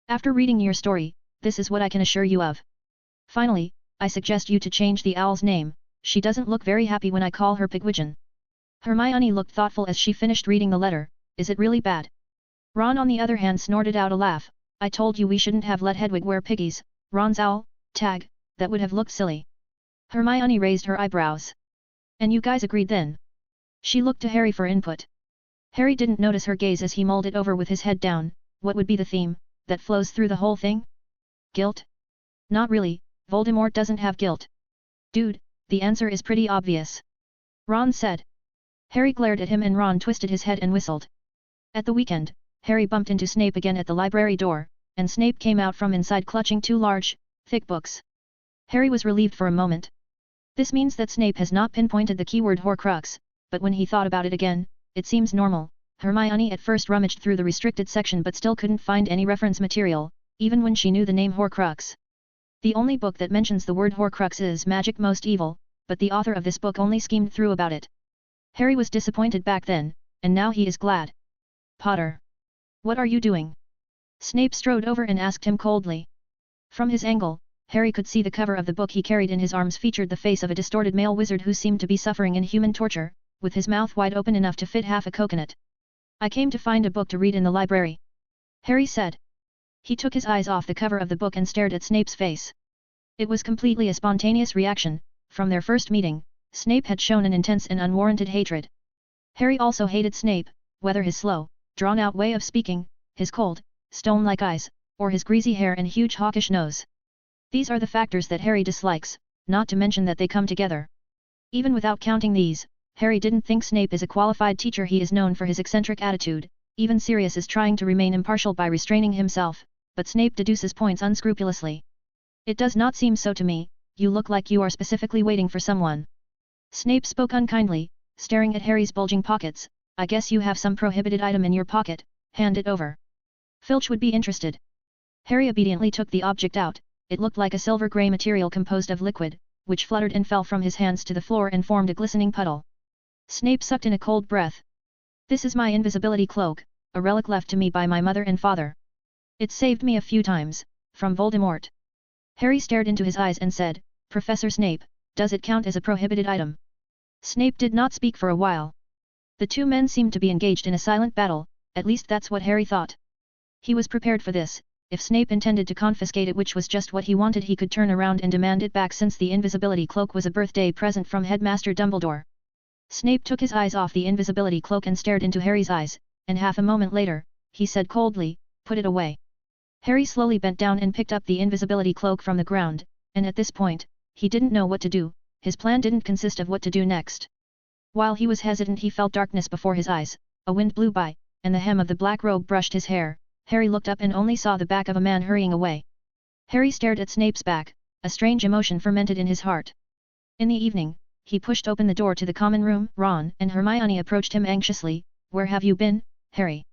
After reading your story, this is what I can assure you of. Finally, I suggest you to change the owl's name, she doesn't look very happy when I call her Pigwidgeon. Hermione looked thoughtful as she finished reading the letter. Is it really bad? Ron on the other hand snorted out a laugh. I told you we shouldn't have let Hedwig wear piggies, Ron's owl, tag, that would have looked silly. Hermione raised her eyebrows. And you guys agreed then? She looked to Harry for input. Harry didn't notice her gaze as he mulled it over with his head down. What would be the theme that flows through the whole thing? Guilt? Not really, Voldemort doesn't have guilt. Dude, the answer is pretty obvious. Ron said. Harry glared at him and Ron twisted his head and whistled. At the weekend, Harry bumped into Snape again at the library door, and Snape came out from inside clutching 2 large, thick books. Harry was relieved for a moment. This means that Snape has not pinpointed the keyword Horcrux, but when he thought about it again, it seems normal. Hermione at first rummaged through the restricted section but still couldn't find any reference material, even when she knew the name Horcrux. The only book that mentions the word Horcrux is Magic Most Evil, but the author of this book only schemed through about it. Harry was disappointed back then, and now he is glad. Potter. What are you doing? Snape strode over and asked him coldly. From his angle, Harry could see the cover of the book he carried in his arms featured the face of a distorted male wizard who seemed to be suffering inhuman torture, with his mouth wide open enough to fit half a coconut. I came to find a book to read in the library. Harry said. He took his eyes off the cover of the book and stared at Snape's face. It was completely a spontaneous reaction. From their first meeting, Snape had shown an intense and unwarranted hatred. Harry also hated Snape, whether his slow, drawn-out way of speaking, his cold, stone-like eyes, or his greasy hair and huge hawkish nose. These are the factors that Harry dislikes, not to mention that they come together. Even without counting these, Harry didn't think Snape is a qualified teacher. He is known for his eccentric attitude. Even Sirius is trying to remain impartial by restraining himself, but Snape deduces points unscrupulously. It does not seem so to me. You look like you are specifically waiting for someone. Snape spoke unkindly, staring at Harry's bulging pockets. I guess you have some prohibited item in your pocket, hand it over. Filch would be interested. Harry obediently took the object out. It looked like a silver-grey material composed of liquid, which fluttered and fell from his hands to the floor and formed a glistening puddle. Snape sucked in a cold breath. This is my invisibility cloak, a relic left to me by my mother and father. It saved me a few times, from Voldemort. Harry stared into his eyes and said, Professor Snape, does it count as a prohibited item? Snape did not speak for a while. The two men seemed to be engaged in a silent battle, at least that's what Harry thought. He was prepared for this. If Snape intended to confiscate it, which was just what he wanted, he could turn around and demand it back, since the invisibility cloak was a birthday present from Headmaster Dumbledore. Snape took his eyes off the invisibility cloak and stared into Harry's eyes, and half a moment later, he said coldly, put it away. Harry slowly bent down and picked up the invisibility cloak from the ground, and at this point, he didn't know what to do. His plan didn't consist of what to do next. While he was hesitant, he felt darkness before his eyes, a wind blew by, and the hem of the black robe brushed his hair. Harry looked up and only saw the back of a man hurrying away. Harry stared at Snape's back, a strange emotion fermented in his heart. In the evening, he pushed open the door to the common room. Ron and Hermione approached him anxiously. Where have you been, Harry?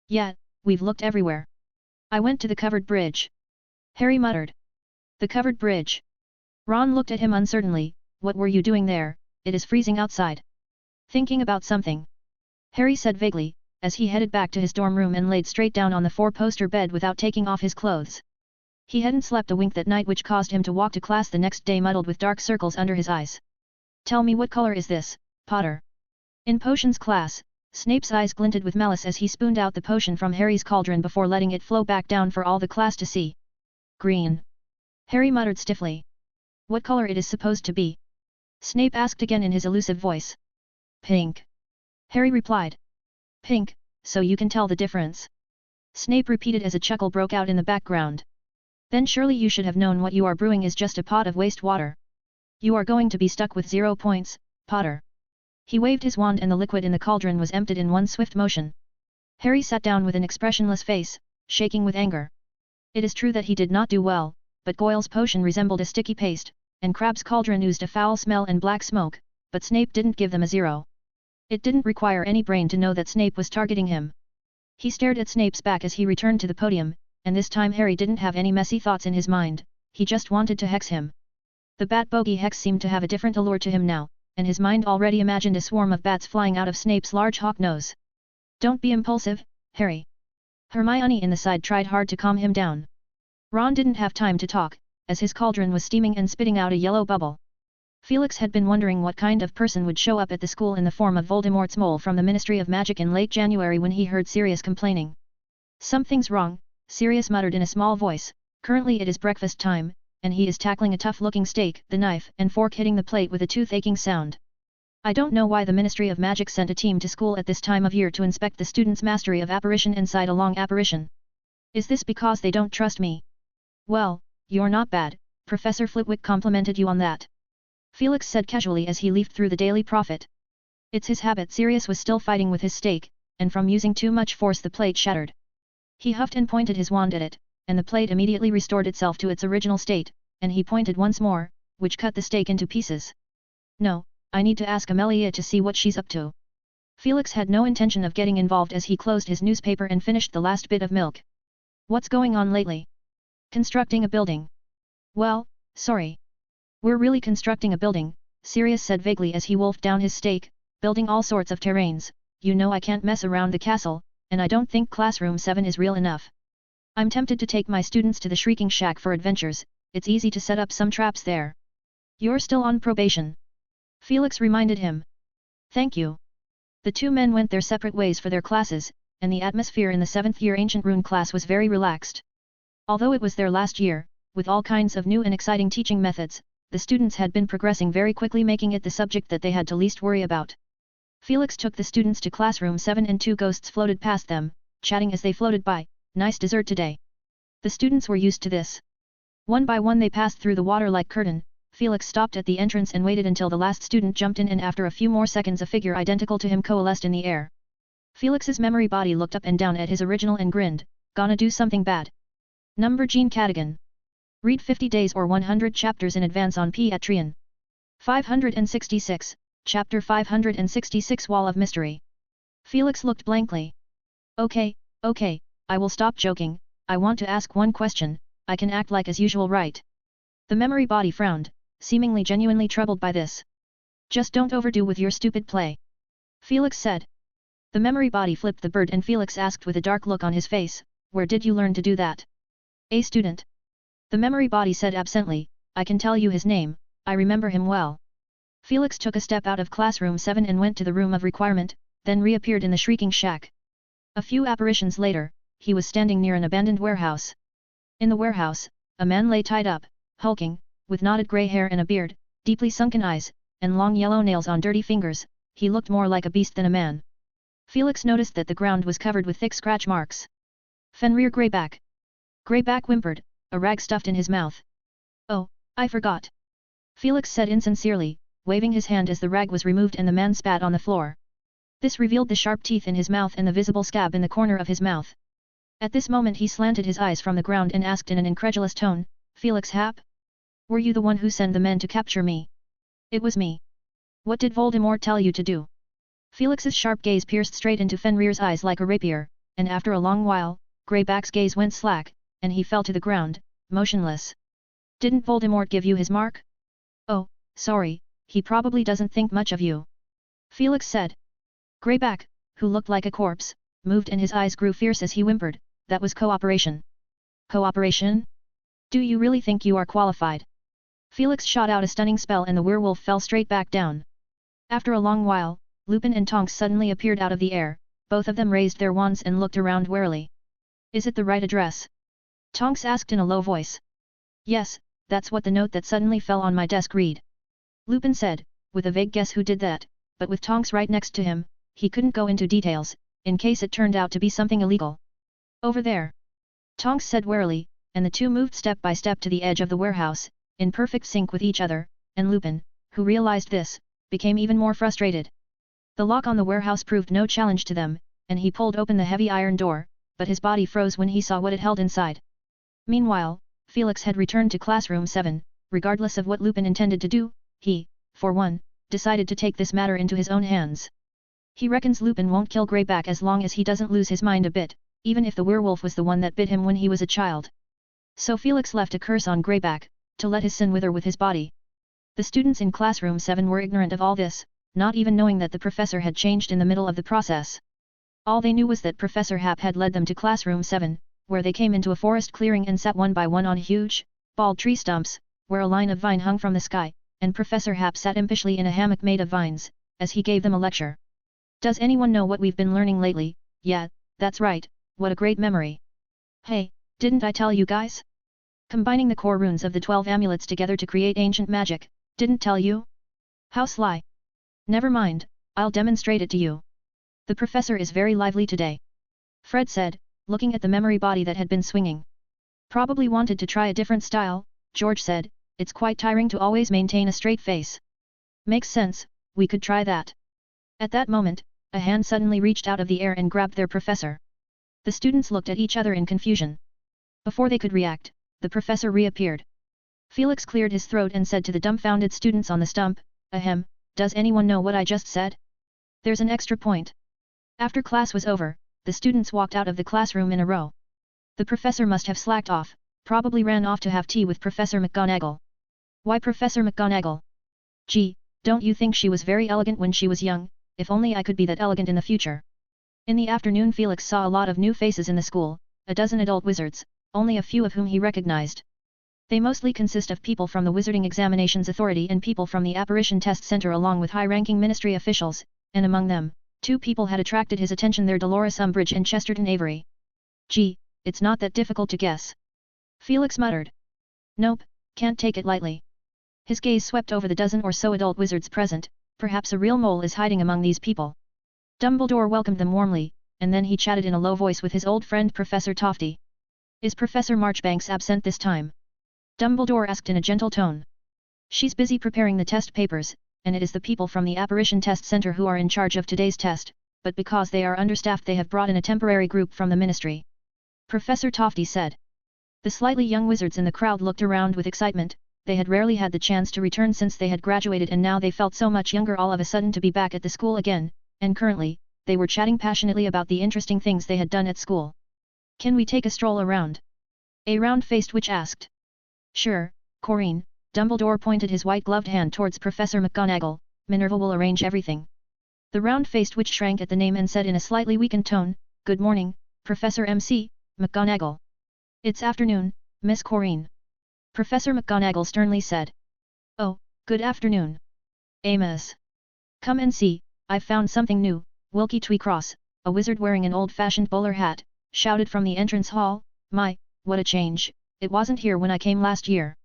Yeah, we've looked everywhere. I went to the covered bridge. Harry muttered. The covered bridge. Ron looked at him uncertainly. What were you doing there? It is freezing outside. Thinking about something. Harry said vaguely, as he headed back to his dorm room and laid straight down on the four-poster bed without taking off his clothes. He hadn't slept a wink that night, which caused him to walk to class the next day muddled with dark circles under his eyes. Tell me, what color is this, Potter? In potions class, Snape's eyes glinted with malice as he spooned out the potion from Harry's cauldron before letting it flow back down for all the class to see. Green. Harry muttered stiffly. What color it is supposed to be? Snape asked again in his elusive voice. Pink. Harry replied. Pink, so you can tell the difference. Snape repeated as a chuckle broke out in the background. Then surely you should have known what you are brewing is just a pot of waste water. You are going to be stuck with 0 points, Potter. He waved his wand and the liquid in the cauldron was emptied in one swift motion. Harry sat down with an expressionless face, shaking with anger. It is true that he did not do well, but Goyle's potion resembled a sticky paste, and Crabbe's cauldron oozed a foul smell and black smoke, but Snape didn't give them a 0. It didn't require any brain to know that Snape was targeting him. He stared at Snape's back as he returned to the podium, and this time Harry didn't have any messy thoughts in his mind, he just wanted to hex him. The bat bogey hex seemed to have a different allure to him now, and his mind already imagined a swarm of bats flying out of Snape's large hawk nose. Don't be impulsive, Harry. Hermione in the side tried hard to calm him down. Ron didn't have time to talk, as his cauldron was steaming and spitting out a yellow bubble. Felix had been wondering what kind of person would show up at the school in the form of Voldemort's mole from the Ministry of Magic in late January when he heard Sirius complaining. Something's wrong, Sirius muttered in a small voice. Currently it is breakfast time, and he is tackling a tough-looking steak, the knife and fork hitting the plate with a tooth-aching sound. I don't know why the Ministry of Magic sent a team to school at this time of year to inspect the students' mastery of apparition and side-along apparition. Is this because they don't trust me? Well, you're not bad, Professor Flitwick complimented you on that. Felix said casually as he leafed through the Daily Prophet. It's his habit. Sirius was still fighting with his steak, and from using too much force the plate shattered. He huffed and pointed his wand at it, and the plate immediately restored itself to its original state, and he pointed once more, which cut the steak into pieces. No, I need to ask Amelia to see what she's up to. Felix had no intention of getting involved as he closed his newspaper and finished the last bit of milk. What's going on lately? Constructing a building. Well, sorry. We're really constructing a building, Sirius said vaguely as he wolfed down his steak, building all sorts of terrains. You know I can't mess around the castle, and I don't think classroom 7 is real enough. I'm tempted to take my students to the Shrieking Shack for adventures, it's easy to set up some traps there. You're still on probation. Felix reminded him. Thank you. The two men went their separate ways for their classes, and the atmosphere in the 7th year Ancient Rune class was very relaxed. Although it was their last year, with all kinds of new and exciting teaching methods, the students had been progressing very quickly, making it the subject that they had to least worry about. Felix took the students to classroom 7 and 2 ghosts floated past them, chatting as they floated by. Nice dessert today. The students were used to this. One by one they passed through the water like curtain. Felix stopped at the entrance and waited until the last student jumped in, and after a few more seconds a figure identical to him coalesced in the air. Felix's memory body looked up and down at his original and grinned. Gonna do something bad. Number Gene Cadogan. Read 50 days or 100 chapters in advance on Patreon. 566, Chapter 566 Wall of Mystery. Felix looked blankly. Okay, I will stop joking. I want to ask one question. I can act like as usual, right? The memory body frowned, seemingly genuinely troubled by this. Just don't overdo with your stupid play. Felix said. The memory body flipped the bird and Felix asked with a dark look on his face, where did you learn to do that? A student. The memory body said absently, I can tell you his name, I remember him well. Felix took a step out of classroom 7 and went to the room of requirement, then reappeared in the shrieking shack. A few apparitions later, he was standing near an abandoned warehouse. In the warehouse, a man lay tied up, hulking, with knotted grey hair and a beard, deeply sunken eyes, and long yellow nails on dirty fingers. He looked more like a beast than a man. Felix noticed that the ground was covered with thick scratch marks. Fenrir Greyback. Greyback whimpered, a rag stuffed in his mouth. Oh, I forgot. Felix said insincerely, waving his hand as the rag was removed and the man spat on the floor. This revealed the sharp teeth in his mouth and the visible scab in the corner of his mouth. At this moment he slanted his eyes from the ground and asked in an incredulous tone, Felix Hap? Were you the one who sent the men to capture me? It was me. What did Voldemort tell you to do? Felix's sharp gaze pierced straight into Fenrir's eyes like a rapier, and after a long while, Greyback's gaze went slack, and he fell to the ground, motionless. Didn't Voldemort give you his mark? Oh, sorry, he probably doesn't think much of you. Felix said. Greyback, who looked like a corpse, moved and his eyes grew fierce as he whimpered, that was cooperation. Cooperation? Do you really think you are qualified? Felix shot out a stunning spell and the werewolf fell straight back down. After a long while, Lupin and Tonks suddenly appeared out of the air, both of them raised their wands and looked around warily. Is it the right address? Tonks asked in a low voice. Yes, that's what the note that suddenly fell on my desk read. Lupin said, with a vague guess who did that, but with Tonks right next to him, he couldn't go into details, in case it turned out to be something illegal. Over there. Tonks said warily, and the two moved step by step to the edge of the warehouse, in perfect sync with each other, and Lupin, who realized this, became even more frustrated. The lock on the warehouse proved no challenge to them, and he pulled open the heavy iron door, but his body froze when he saw what it held inside. Meanwhile, Felix had returned to classroom 7, regardless of what Lupin intended to do, he, for one, decided to take this matter into his own hands. He reckons Lupin won't kill Greyback as long as he doesn't lose his mind a bit, even if the werewolf was the one that bit him when he was a child. So Felix left a curse on Greyback, to let his sin wither with his body. The students in classroom 7 were ignorant of all this, not even knowing that the professor had changed in the middle of the process. All they knew was that Professor Hap had led them to classroom 7, where they came into a forest clearing and sat one by one on huge, bald tree stumps, where a line of vine hung from the sky, and Professor Hap sat impishly in a hammock made of vines, as he gave them a lecture. Does anyone know what we've been learning lately? Yeah, that's right, what a great memory. Hey, didn't I tell you guys? Combining the core runes of the 12 amulets together to create ancient magic, didn't tell you? How sly. Never mind, I'll demonstrate it to you. The professor is very lively today. Fred said, looking at the memory body that had been swinging. Probably wanted to try a different style, George said, it's quite tiring to always maintain a straight face. Makes sense, we could try that. At that moment, a hand suddenly reached out of the air and grabbed their professor. The students looked at each other in confusion. Before they could react, the professor reappeared. Felix cleared his throat and said to the dumbfounded students on the stump, Ahem, does anyone know what I just said? There's an extra point. After class was over, the students walked out of the classroom in a row. The professor must have slacked off, probably ran off to have tea with Professor McGonagall. Why Professor McGonagall? Gee, don't you think she was very elegant when she was young? If only I could be that elegant in the future. In the afternoon Felix saw a lot of new faces in the school, a dozen adult wizards, only a few of whom he recognized. They mostly consist of people from the Wizarding Examinations Authority and people from the Apparition Test Center along with high-ranking ministry officials, and among them, 2 people had attracted his attention there: Dolores Umbridge and Chesterton Avery. Gee, it's not that difficult to guess. Felix muttered. Nope, can't take it lightly. His gaze swept over the dozen or so adult wizards present, perhaps a real mole is hiding among these people. Dumbledore welcomed them warmly, and then he chatted in a low voice with his old friend Professor Tofty. Is Professor Marchbanks absent this time? Dumbledore asked in a gentle tone. She's busy preparing the test papers, and it is the people from the Apparition Test Center who are in charge of today's test, but because they are understaffed they have brought in a temporary group from the ministry. Professor Tofty said. The slightly young wizards in the crowd looked around with excitement. They had rarely had the chance to return since they had graduated and now they felt so much younger all of a sudden to be back at the school again, and currently, they were chatting passionately about the interesting things they had done at school. Can we take a stroll around? A round-faced witch asked. Sure, Corinne. Dumbledore pointed his white-gloved hand towards Professor McGonagall. Minerva will arrange everything. The round-faced witch shrank at the name and said in a slightly weakened tone, Good morning, Professor M.C. McGonagall. It's afternoon, Miss Corinne. Professor McGonagall sternly said. Oh, good afternoon. Amos. Come and see, I've found something new. Wilkie Tweecross, a wizard wearing an old-fashioned bowler hat, shouted from the entrance hall. My, what a change, it wasn't here when I came last year.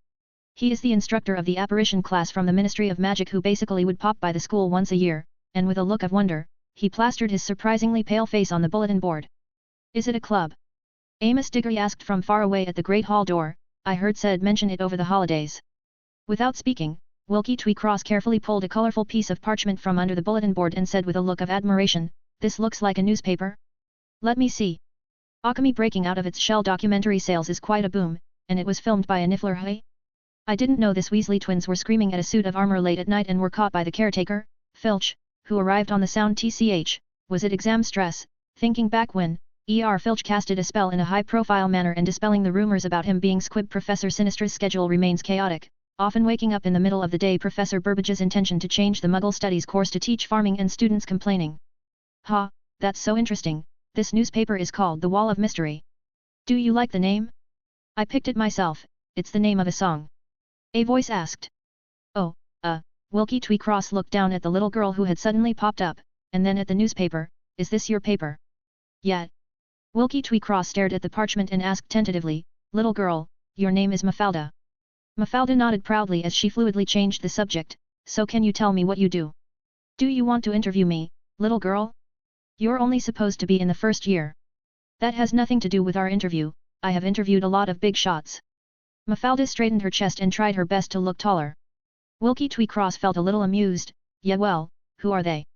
He is the instructor of the apparition class from the Ministry of Magic who basically would pop by the school once a year, and with a look of wonder, he plastered his surprisingly pale face on the bulletin board. Is it a club? Amos Diggory asked from far away at the Great Hall door. I heard said mention it over the holidays. Without speaking, Wilkie Tweecross carefully pulled a colorful piece of parchment from under the bulletin board and said with a look of admiration, This looks like a newspaper? Let me see. Occamy breaking out of its shell documentary sales is quite a boom, and it was filmed by a Niffler hey? I didn't know this Weasley twins were screaming at a suit of armor late at night and were caught by the caretaker, Filch, who arrived on the sound TCH, was it exam stress, thinking back when, Filch casted a spell in a high-profile manner and dispelling the rumors about him being Squib. Professor Sinistra's schedule remains chaotic, often waking up in the middle of the day. Professor Burbage's intention to change the Muggle Studies course to teach farming and students complaining. Ha, that's so interesting, this newspaper is called The Wall of Mystery. Do you like the name? I picked it myself, it's the name of a song. A voice asked. Oh, Wilkie Tweecross looked down at the little girl who had suddenly popped up, and then at the newspaper. Is this your paper? Yeah. Wilkie Tweecross stared at the parchment and asked tentatively, Little girl, your name is Mafalda. Mafalda nodded proudly as she fluidly changed the subject, so can you tell me what you do? Do you want to interview me, little girl? You're only supposed to be in the first year. That has nothing to do with our interview, I have interviewed a lot of big shots. Mafalda straightened her chest and tried her best to look taller. Wilkie Tweecross felt a little amused. Yeah well, who are they?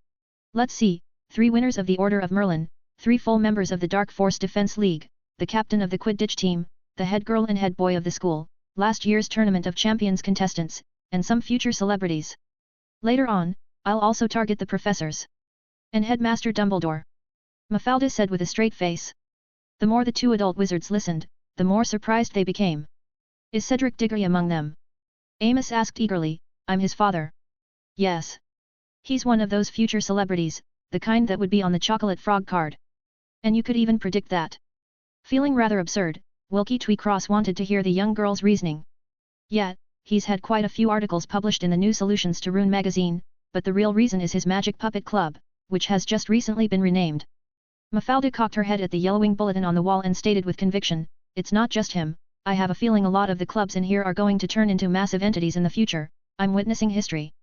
Let's see, 3 winners of the Order of Merlin, 3 full members of the Dark Force Defense League, the captain of the Quidditch team, the head girl and head boy of the school, last year's Tournament of Champions contestants, and some future celebrities. Later on, I'll also target the professors. And Headmaster Dumbledore. Mafalda said with a straight face. The more the 2 adult wizards listened, the more surprised they became. Is Cedric Diggory among them? Amos asked eagerly. I'm his father. Yes. He's one of those future celebrities, the kind that would be on the chocolate frog card. And you could even predict that. Feeling rather absurd, Wilkie Tweecross wanted to hear the young girl's reasoning. Yeah, he's had quite a few articles published in the New Solutions to Rune magazine, but the real reason is his Magic Puppet Club, which has just recently been renamed. Mafalda cocked her head at the yellowing bulletin on the wall and stated with conviction, It's not just him, I have a feeling a lot of the clubs in here are going to turn into massive entities in the future, I'm witnessing history.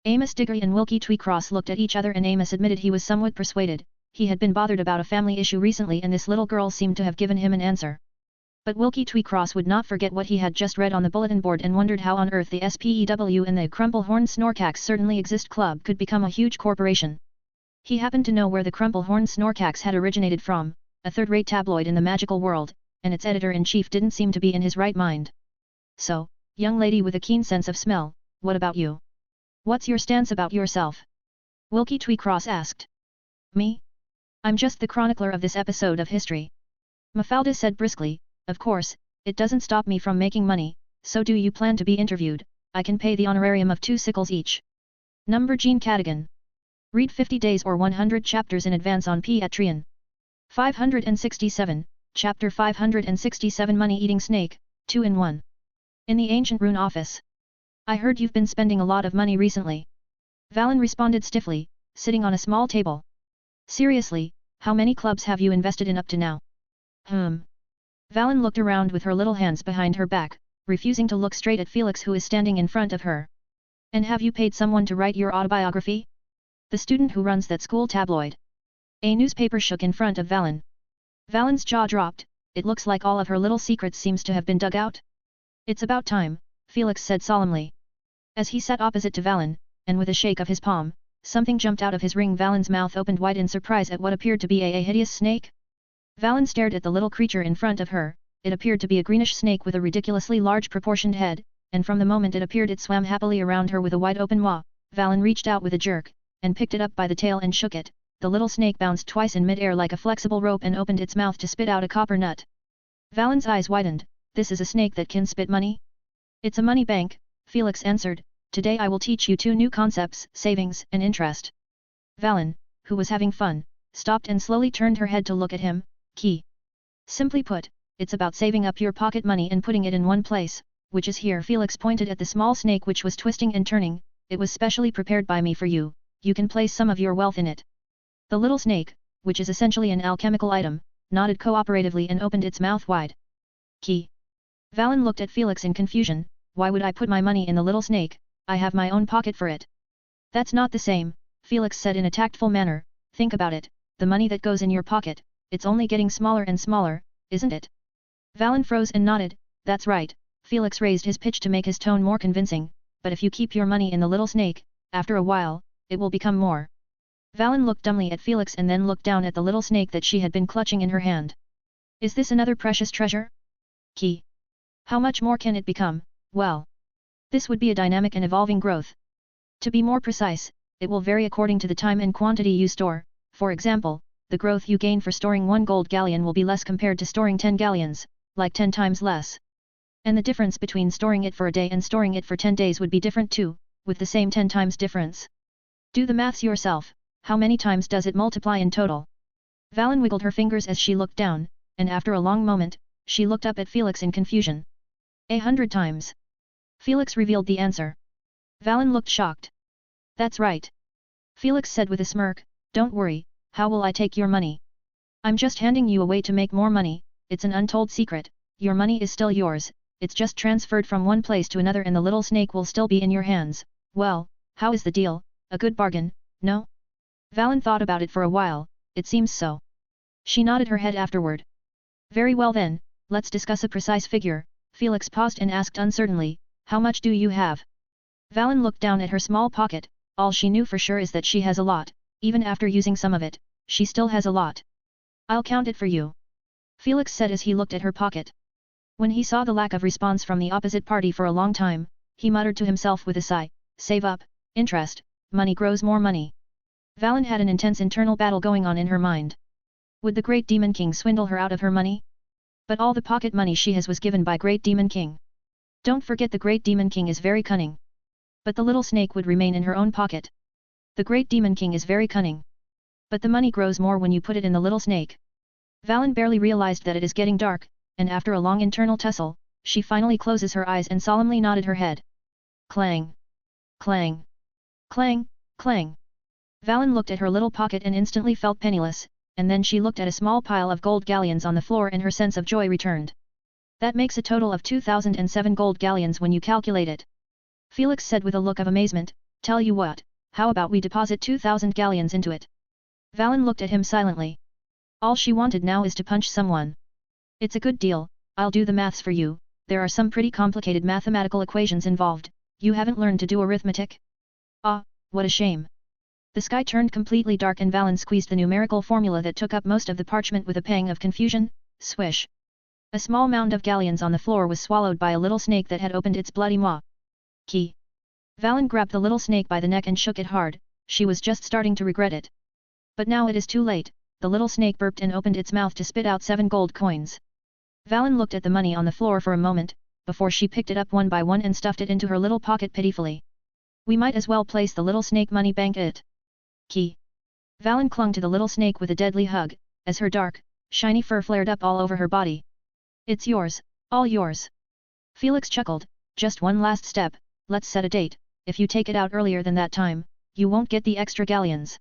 Amos Diggory and Wilkie Tweecross looked at each other and Amos admitted he was somewhat persuaded. He had been bothered about a family issue recently and this little girl seemed to have given him an answer. But Wilkie Tweecross would not forget what he had just read on the bulletin board and wondered how on earth the SPEW and the Crumplehorn Snorkax Certainly Exist Club could become a huge corporation. He happened to know where the Crumplehorn Snorkax had originated from, a third-rate tabloid in the magical world, and its editor-in-chief didn't seem to be in his right mind. So, young lady with a keen sense of smell, what about you? What's your stance about yourself? Wilkie Tweecross asked. Me? I'm just the chronicler of this episode of history. Mafalda said briskly, Of course, it doesn't stop me from making money, so do you plan to be interviewed? I can pay the honorarium of 2 sickles each. Number Jean Cadigan. Read 50 days or 100 chapters in advance on Patreon. 567, Chapter 567 Money-Eating Snake, 2 in 1. In the Ancient Rune office. I heard you've been spending a lot of money recently. Valen responded stiffly, sitting on a small table. Seriously, how many clubs have you invested in up to now? Valen looked around with her little hands behind her back, refusing to look straight at Felix who is standing in front of her. And have you paid someone to write your autobiography? The student who runs that school tabloid. A newspaper shook in front of Valen. Valen's jaw dropped, it looks like all of her little secrets seems to have been dug out. It's about time, Felix said solemnly. As he sat opposite to Valen, and with a shake of his palm, something jumped out of his ring. Valen's mouth opened wide in surprise at what appeared to be a hideous snake. Valen stared at the little creature in front of her. It appeared to be a greenish snake with a ridiculously large proportioned head, and from the moment it appeared it swam happily around her with a wide open maw. Valen reached out with a jerk, and picked it up by the tail and shook it. The little snake bounced twice in mid-air like a flexible rope and opened its mouth to spit out a copper nut. Valen's eyes widened. This is a snake that can spit money? It's a money bank, Felix answered. Today I will teach you two new concepts, savings and interest. Valen, who was having fun, stopped and slowly turned her head to look at him. Key. Simply put, it's about saving up your pocket money and putting it in one place, which is here. Felix pointed at the small snake which was twisting and turning. It was specially prepared by me for you. You can place some of your wealth in it. The little snake, which is essentially an alchemical item, nodded cooperatively and opened its mouth wide. Key. Valen looked at Felix in confusion. Why would I put my money in the little snake? I have my own pocket for it. That's not the same, Felix said in a tactful manner. Think about it, the money that goes in your pocket, it's only getting smaller and smaller, isn't it? Valen froze and nodded. That's right. Felix raised his pitch to make his tone more convincing. But if you keep your money in the little snake, after a while, it will become more. Valen looked dumbly at Felix and then looked down at the little snake that she had been clutching in her hand. Is this another precious treasure? Key. How much more can it become? Well, this would be a dynamic and evolving growth. To be more precise, it will vary according to the time and quantity you store. For example, the growth you gain for storing 1 gold galleon will be less compared to storing 10 galleons, like 10 times less. And the difference between storing it for a day and storing it for 10 days would be different too, with the same 10 times difference. Do the maths yourself. How many times does it multiply in total? Valen wiggled her fingers as she looked down, and after a long moment, she looked up at Felix in confusion. 100 times. Felix revealed the answer. Valen looked shocked. That's right. Felix said with a smirk. Don't worry, how will I take your money? I'm just handing you a way to make more money. It's an untold secret. Your money is still yours, it's just transferred from one place to another and the little snake will still be in your hands. Well, how is the deal? A good bargain, no? Valen thought about it for a while. It seems so. She nodded her head afterward. Very well then, let's discuss a precise figure. Felix paused and asked uncertainly, how much do you have? Valen looked down at her small pocket. All she knew for sure is that she has a lot. Even after using some of it, she still has a lot. I'll count it for you. Felix said as he looked at her pocket. When he saw the lack of response from the opposite party for a long time, he muttered to himself with a sigh, save up, interest, money grows more money. Valen had an intense internal battle going on in her mind. Would the Great Demon King swindle her out of her money? But all the pocket money she has was given by Great Demon King. Don't forget the Great Demon King is very cunning. But the little snake would remain in her own pocket. The Great Demon King is very cunning. But the money grows more when you put it in the little snake. Valen barely realized that it is getting dark, and after a long internal tussle, she finally closes her eyes and solemnly nodded her head. Clang! Clang! Clang! Clang! Valen looked at her little pocket and instantly felt penniless, and then she looked at a small pile of gold galleons on the floor and her sense of joy returned. That makes a total of 2007 gold galleons when you calculate it. Felix said with a look of amazement, tell you what, how about we deposit 2,000 galleons into it? Valen looked at him silently. All she wanted now is to punch someone. It's a good deal, I'll do the maths for you, there are some pretty complicated mathematical equations involved, you haven't learned to do arithmetic? Ah, what a shame. The sky turned completely dark and Valen squeezed the numerical formula that took up most of the parchment with a pang of confusion. Swish. A small mound of galleons on the floor was swallowed by a little snake that had opened its bloody maw. Key. Valen grabbed the little snake by the neck and shook it hard, she was just starting to regret it. But now it is too late, the little snake burped and opened its mouth to spit out 7 gold coins. Valen looked at the money on the floor for a moment, before she picked it up one by one and stuffed it into her little pocket pitifully. We might as well place the little snake money bank it. Key. Valen clung to the little snake with a deadly hug, as her dark, shiny fur flared up all over her body. It's yours, all yours. Felix chuckled, just one last step, let's set a date, if you take it out earlier than that time, you won't get the extra galleons.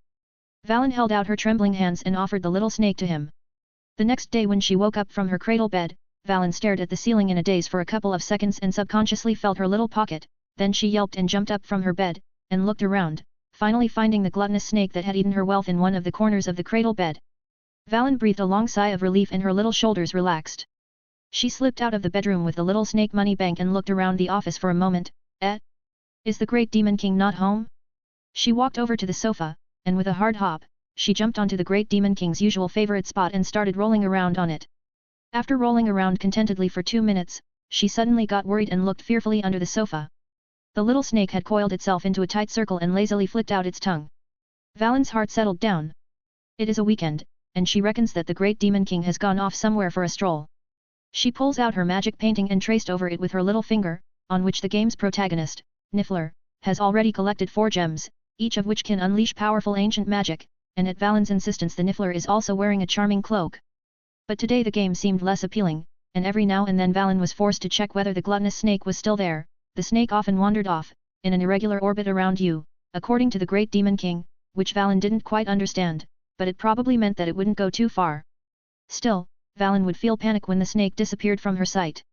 Valen held out her trembling hands and offered the little snake to him. The next day when she woke up from her cradle bed, Valen stared at the ceiling in a daze for a couple of seconds and subconsciously felt her little pocket, then she yelped and jumped up from her bed, and looked around, finally finding the gluttonous snake that had eaten her wealth in one of the corners of the cradle bed. Valen breathed a long sigh of relief and her little shoulders relaxed. She slipped out of the bedroom with the little snake money bank and looked around the office for a moment. Is the Great Demon King not home? She walked over to the sofa, and with a hard hop, she jumped onto the Great Demon King's usual favorite spot and started rolling around on it. After rolling around contentedly for 2 minutes, she suddenly got worried and looked fearfully under the sofa. The little snake had coiled itself into a tight circle and lazily flicked out its tongue. Valen's heart settled down. It is a weekend, and she reckons that the Great Demon King has gone off somewhere for a stroll. She pulls out her magic painting and traced over it with her little finger, on which the game's protagonist, Niffler, has already collected 4 gems, each of which can unleash powerful ancient magic, and at Valen's insistence the Niffler is also wearing a charming cloak. But today the game seemed less appealing, and every now and then Valen was forced to check whether the gluttonous snake was still there. The snake often wandered off, in an irregular orbit around you, according to the Great Demon King, which Valen didn't quite understand, but it probably meant that it wouldn't go too far. Still, Valen would feel panic when the snake disappeared from her sight.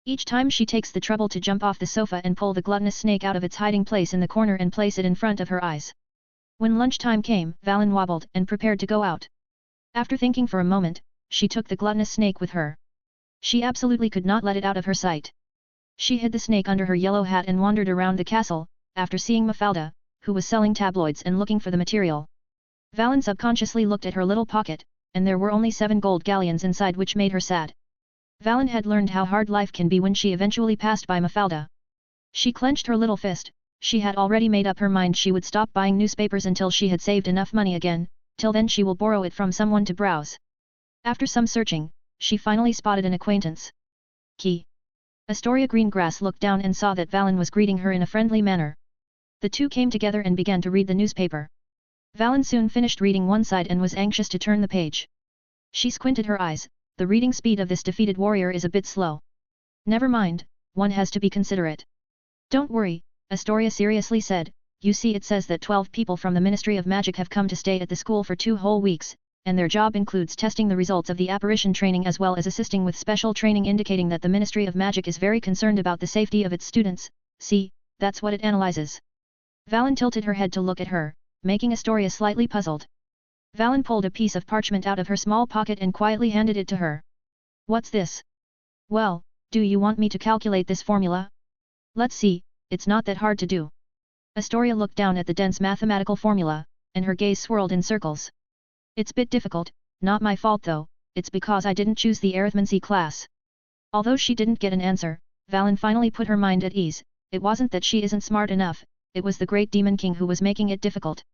Each time she takes the trouble to jump off the sofa and pull the gluttonous snake out of its hiding place in the corner and place it in front of her eyes. When lunchtime came, Valen wobbled and prepared to go out. After thinking for a moment, she took the gluttonous snake with her. She absolutely could not let it out of her sight. She hid the snake under her yellow hat and wandered around the castle, after seeing Mafalda, who was selling tabloids and looking for the material. Valen subconsciously looked at her little pocket, and there were only 7 gold galleons inside, which made her sad. Valen had learned how hard life can be when she eventually passed by Mafalda. She clenched her little fist. She had already made up her mind she would stop buying newspapers until she had saved enough money again. Till then she will borrow it from someone to browse. After some searching, she finally spotted an acquaintance. Key. Astoria Greengrass looked down and saw that Valen was greeting her in a friendly manner. The two came together and began to read the newspaper. Valen soon finished reading one side and was anxious to turn the page. She squinted her eyes. The reading speed of this defeated warrior is a bit slow. Never mind, one has to be considerate. Don't worry, Astoria seriously said, you see it says that 12 people from the Ministry of Magic have come to stay at the school for 2 whole weeks, and their job includes testing the results of the apparition training as well as assisting with special training, indicating that the Ministry of Magic is very concerned about the safety of its students. See, that's what it analyzes. Valen tilted her head to look at her, making Astoria slightly puzzled. Valen pulled a piece of parchment out of her small pocket and quietly handed it to her. What's this? Well, do you want me to calculate this formula? Let's see, it's not that hard to do. Astoria looked down at the dense mathematical formula, and her gaze swirled in circles. It's bit difficult, not my fault though, it's because I didn't choose the arithmancy class. Although she didn't get an answer, Valen finally put her mind at ease. It wasn't that she isn't smart enough, it was the Great Demon King who was making it difficult.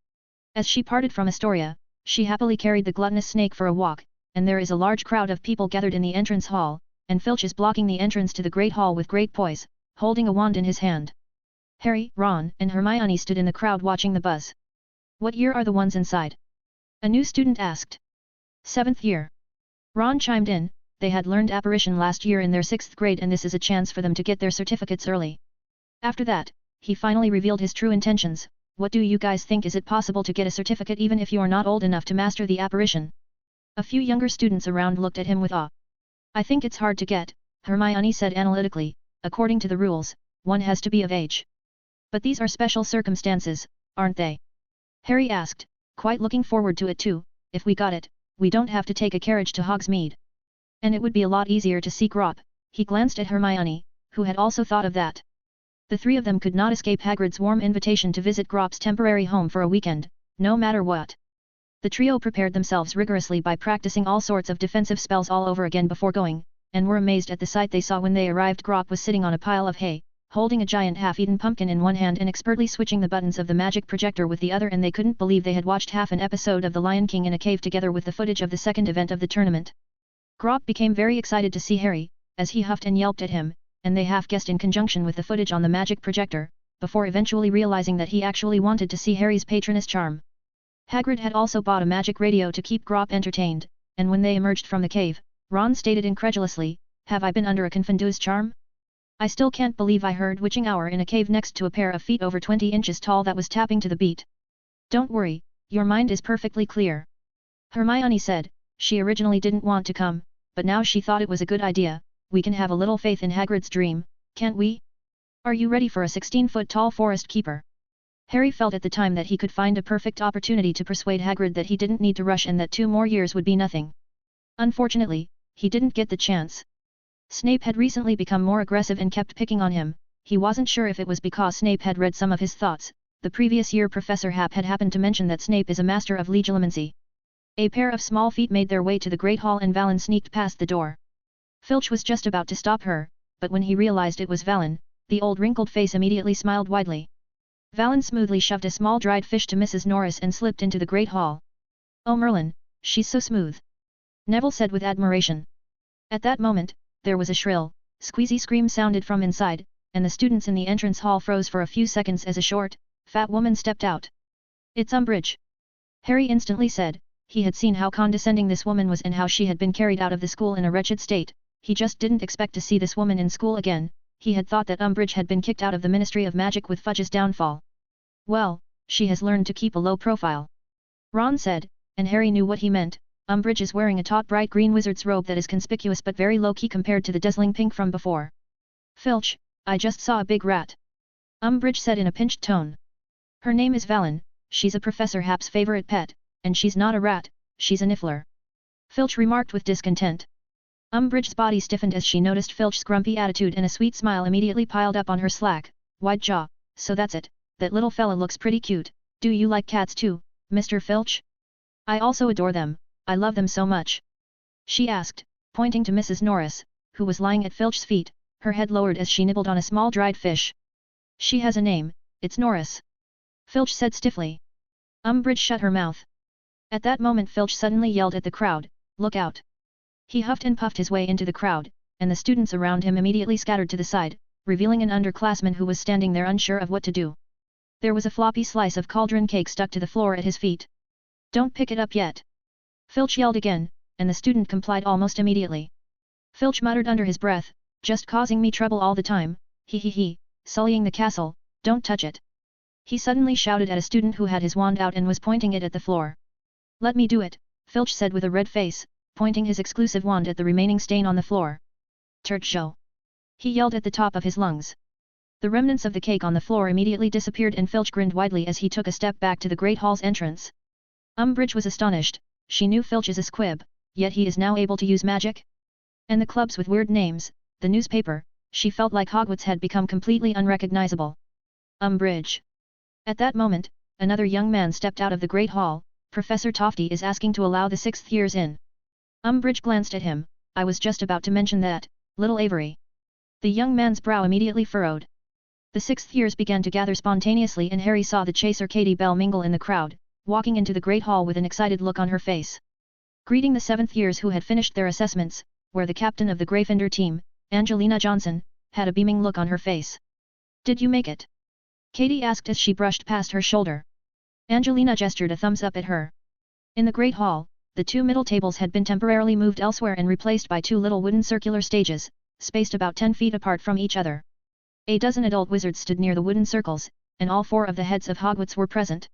As she parted from Astoria, she happily carried the gluttonous snake for a walk, and there is a large crowd of people gathered in the entrance hall, and Filch is blocking the entrance to the Great Hall with great poise, holding a wand in his hand. Harry, Ron, and Hermione stood in the crowd watching the buzz. What year are the ones inside? A new student asked. 7th year. Ron chimed in, they had learned apparition last year in their 6th grade and this is a chance for them to get their certificates early. After that, he finally revealed his true intentions. What do you guys think, is it possible to get a certificate even if you are not old enough to master the apparition? A few younger students around looked at him with awe. I think it's hard to get, Hermione said analytically, according to the rules, one has to be of age. But these are special circumstances, aren't they? Harry asked, quite looking forward to it too. If we got it, we don't have to take a carriage to Hogsmeade. And it would be a lot easier to seek Grop. He glanced at Hermione, who had also thought of that. The 3 of them could not escape Hagrid's warm invitation to visit Grop's temporary home for a weekend, no matter what. The trio prepared themselves rigorously by practicing all sorts of defensive spells all over again before going, and were amazed at the sight they saw when they arrived. Grop was sitting on a pile of hay, holding a giant half-eaten pumpkin in one hand and expertly switching the buttons of the magic projector with the other, and they couldn't believe they had watched half an episode of The Lion King in a cave together with the footage of the second event of the tournament. Grop became very excited to see Harry, as he huffed and yelped at him, and they half-guessed in conjunction with the footage on the magic projector, before eventually realizing that he actually wanted to see Harry's patroness charm. Hagrid had also bought a magic radio to keep Grop entertained, and when they emerged from the cave, Ron stated incredulously, "Have I been under a Confundu's charm? I still can't believe I heard witching hour in a cave next to a pair of feet over 20 inches tall that was tapping to the beat." "Don't worry, your mind is perfectly clear," Hermione said. She originally didn't want to come, but now she thought it was a good idea. "We can have a little faith in Hagrid's dream, can't we? Are you ready for a 16-foot-tall forest keeper?" Harry felt at the time that he could find a perfect opportunity to persuade Hagrid that he didn't need to rush and that 2 more years would be nothing. Unfortunately, he didn't get the chance. Snape had recently become more aggressive and kept picking on him. He wasn't sure if it was because Snape had read some of his thoughts. The previous year Professor Hap had happened to mention that Snape is a master of legilimency. A pair of small feet made their way to the Great Hall and Valen sneaked past the door. Filch was just about to stop her, but when he realized it was Valen, the old wrinkled face immediately smiled widely. Valen smoothly shoved a small dried fish to Mrs. Norris and slipped into the Great Hall. "Oh Merlin, she's so smooth," Neville said with admiration. At that moment, there was a shrill, squeezy scream sounded from inside, and the students in the entrance hall froze for a few seconds as a short, fat woman stepped out. "It's Umbridge," Harry instantly said. He had seen how condescending this woman was and how she had been carried out of the school in a wretched state. He just didn't expect to see this woman in school again. He had thought that Umbridge had been kicked out of the Ministry of Magic with Fudge's downfall. "Well, she has learned to keep a low profile," Ron said, and Harry knew what he meant. Umbridge is wearing a taut bright green wizard's robe that is conspicuous but very low-key compared to the dazzling pink from before. "Filch, I just saw a big rat," Umbridge said in a pinched tone. "Her name is Valen, she's a Professor Hap's favorite pet, and she's not a rat, she's a niffler," Filch remarked with discontent. Umbridge's body stiffened as she noticed Filch's grumpy attitude and a sweet smile immediately piled up on her slack, wide jaw. "So that's it, that little fella looks pretty cute. Do you like cats too, Mr. Filch?" "I also adore them, I love them so much," she asked, pointing to Mrs. Norris, who was lying at Filch's feet, her head lowered as she nibbled on a small dried fish. "She has a name, it's Norris," Filch said stiffly. Umbridge shut her mouth. At that moment Filch suddenly yelled at the crowd, "Look out!" He huffed and puffed his way into the crowd, and the students around him immediately scattered to the side, revealing an underclassman who was standing there unsure of what to do. There was a floppy slice of cauldron cake stuck to the floor at his feet. "Don't pick it up yet!" Filch yelled again, and the student complied almost immediately. Filch muttered under his breath, "Just causing me trouble all the time, he, sullying the castle, don't touch it." He suddenly shouted at a student who had his wand out and was pointing it at the floor. "Let me do it," Filch said with a red face, pointing his exclusive wand at the remaining stain on the floor. "Tertjo!" he yelled at the top of his lungs. The remnants of the cake on the floor immediately disappeared and Filch grinned widely as he took a step back to the Great Hall's entrance. Umbridge was astonished. She knew Filch is a squib, yet he is now able to use magic? And the clubs with weird names, the newspaper, she felt like Hogwarts had become completely unrecognizable. Umbridge. At that moment, another young man stepped out of the Great Hall. "Professor Tofty is asking to allow the 6th years in." Umbridge glanced at him. "I was just about to mention that, little Avery." The young man's brow immediately furrowed. The 6th years began to gather spontaneously and Harry saw the chaser Katie Bell mingle in the crowd, walking into the Great Hall with an excited look on her face. Greeting the 7th years who had finished their assessments, where the captain of the Gryffindor team, Angelina Johnson, had a beaming look on her face. "Did you make it?" Katie asked as she brushed past her shoulder. Angelina gestured a thumbs up at her. In the Great Hall, the two middle tables had been temporarily moved elsewhere and replaced by two little wooden circular stages, spaced about 10 feet apart from each other. A dozen adult wizards stood near the wooden circles, and all 4 of the heads of Hogwarts were present.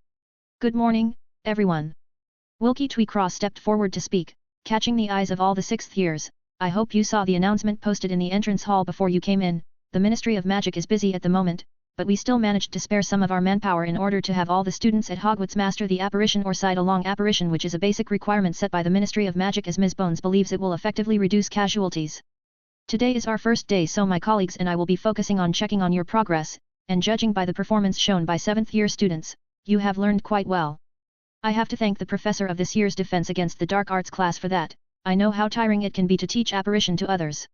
"Good morning, everyone." Wilkie Tweecross stepped forward to speak, catching the eyes of all the 6th years. "I hope you saw the announcement posted in the entrance hall before you came in. The Ministry of Magic is busy at the moment, but we still managed to spare some of our manpower in order to have all the students at Hogwarts master the apparition or side-along apparition, which is a basic requirement set by the Ministry of Magic, as Ms. Bones believes it will effectively reduce casualties. Today is our first day, so my colleagues and I will be focusing on checking on your progress, and judging by the performance shown by 7th year students, you have learned quite well. I have to thank the professor of this year's Defense Against the Dark Arts class for that. I know how tiring it can be to teach apparition to others.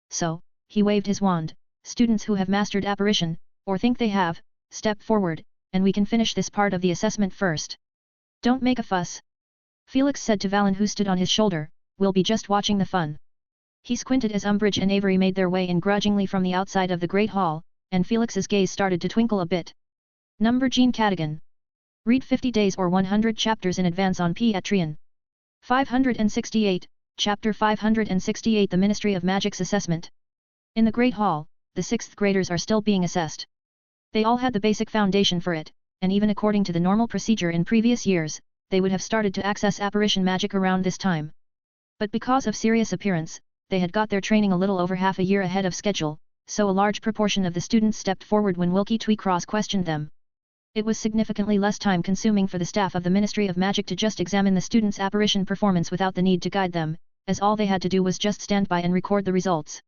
So," he waved his wand, "students who have mastered apparition, or think they have, step forward, and we can finish this part of the assessment first." "Don't make a fuss," Felix said to Valen, who stood on his shoulder. "We'll be just watching the fun." He squinted as Umbridge and Avery made their way in grudgingly from the outside of the Great Hall, and Felix's gaze started to twinkle a bit. Number Jean Cadigan. Read 50 days or 100 chapters in advance on Patreon. 568, Chapter 568, The Ministry of Magic's Assessment. In the Great Hall, the 6th graders are still being assessed. They all had the basic foundation for it, and even according to the normal procedure in previous years, they would have started to access apparition magic around this time. But because of Sirius' appearance, they had got their training a little over half a year ahead of schedule, so a large proportion of the students stepped forward when Wilkie Tweecross questioned them. It was significantly less time-consuming for the staff of the Ministry of Magic to just examine the students' apparition performance without the need to guide them, as all they had to do was just stand by and record the results.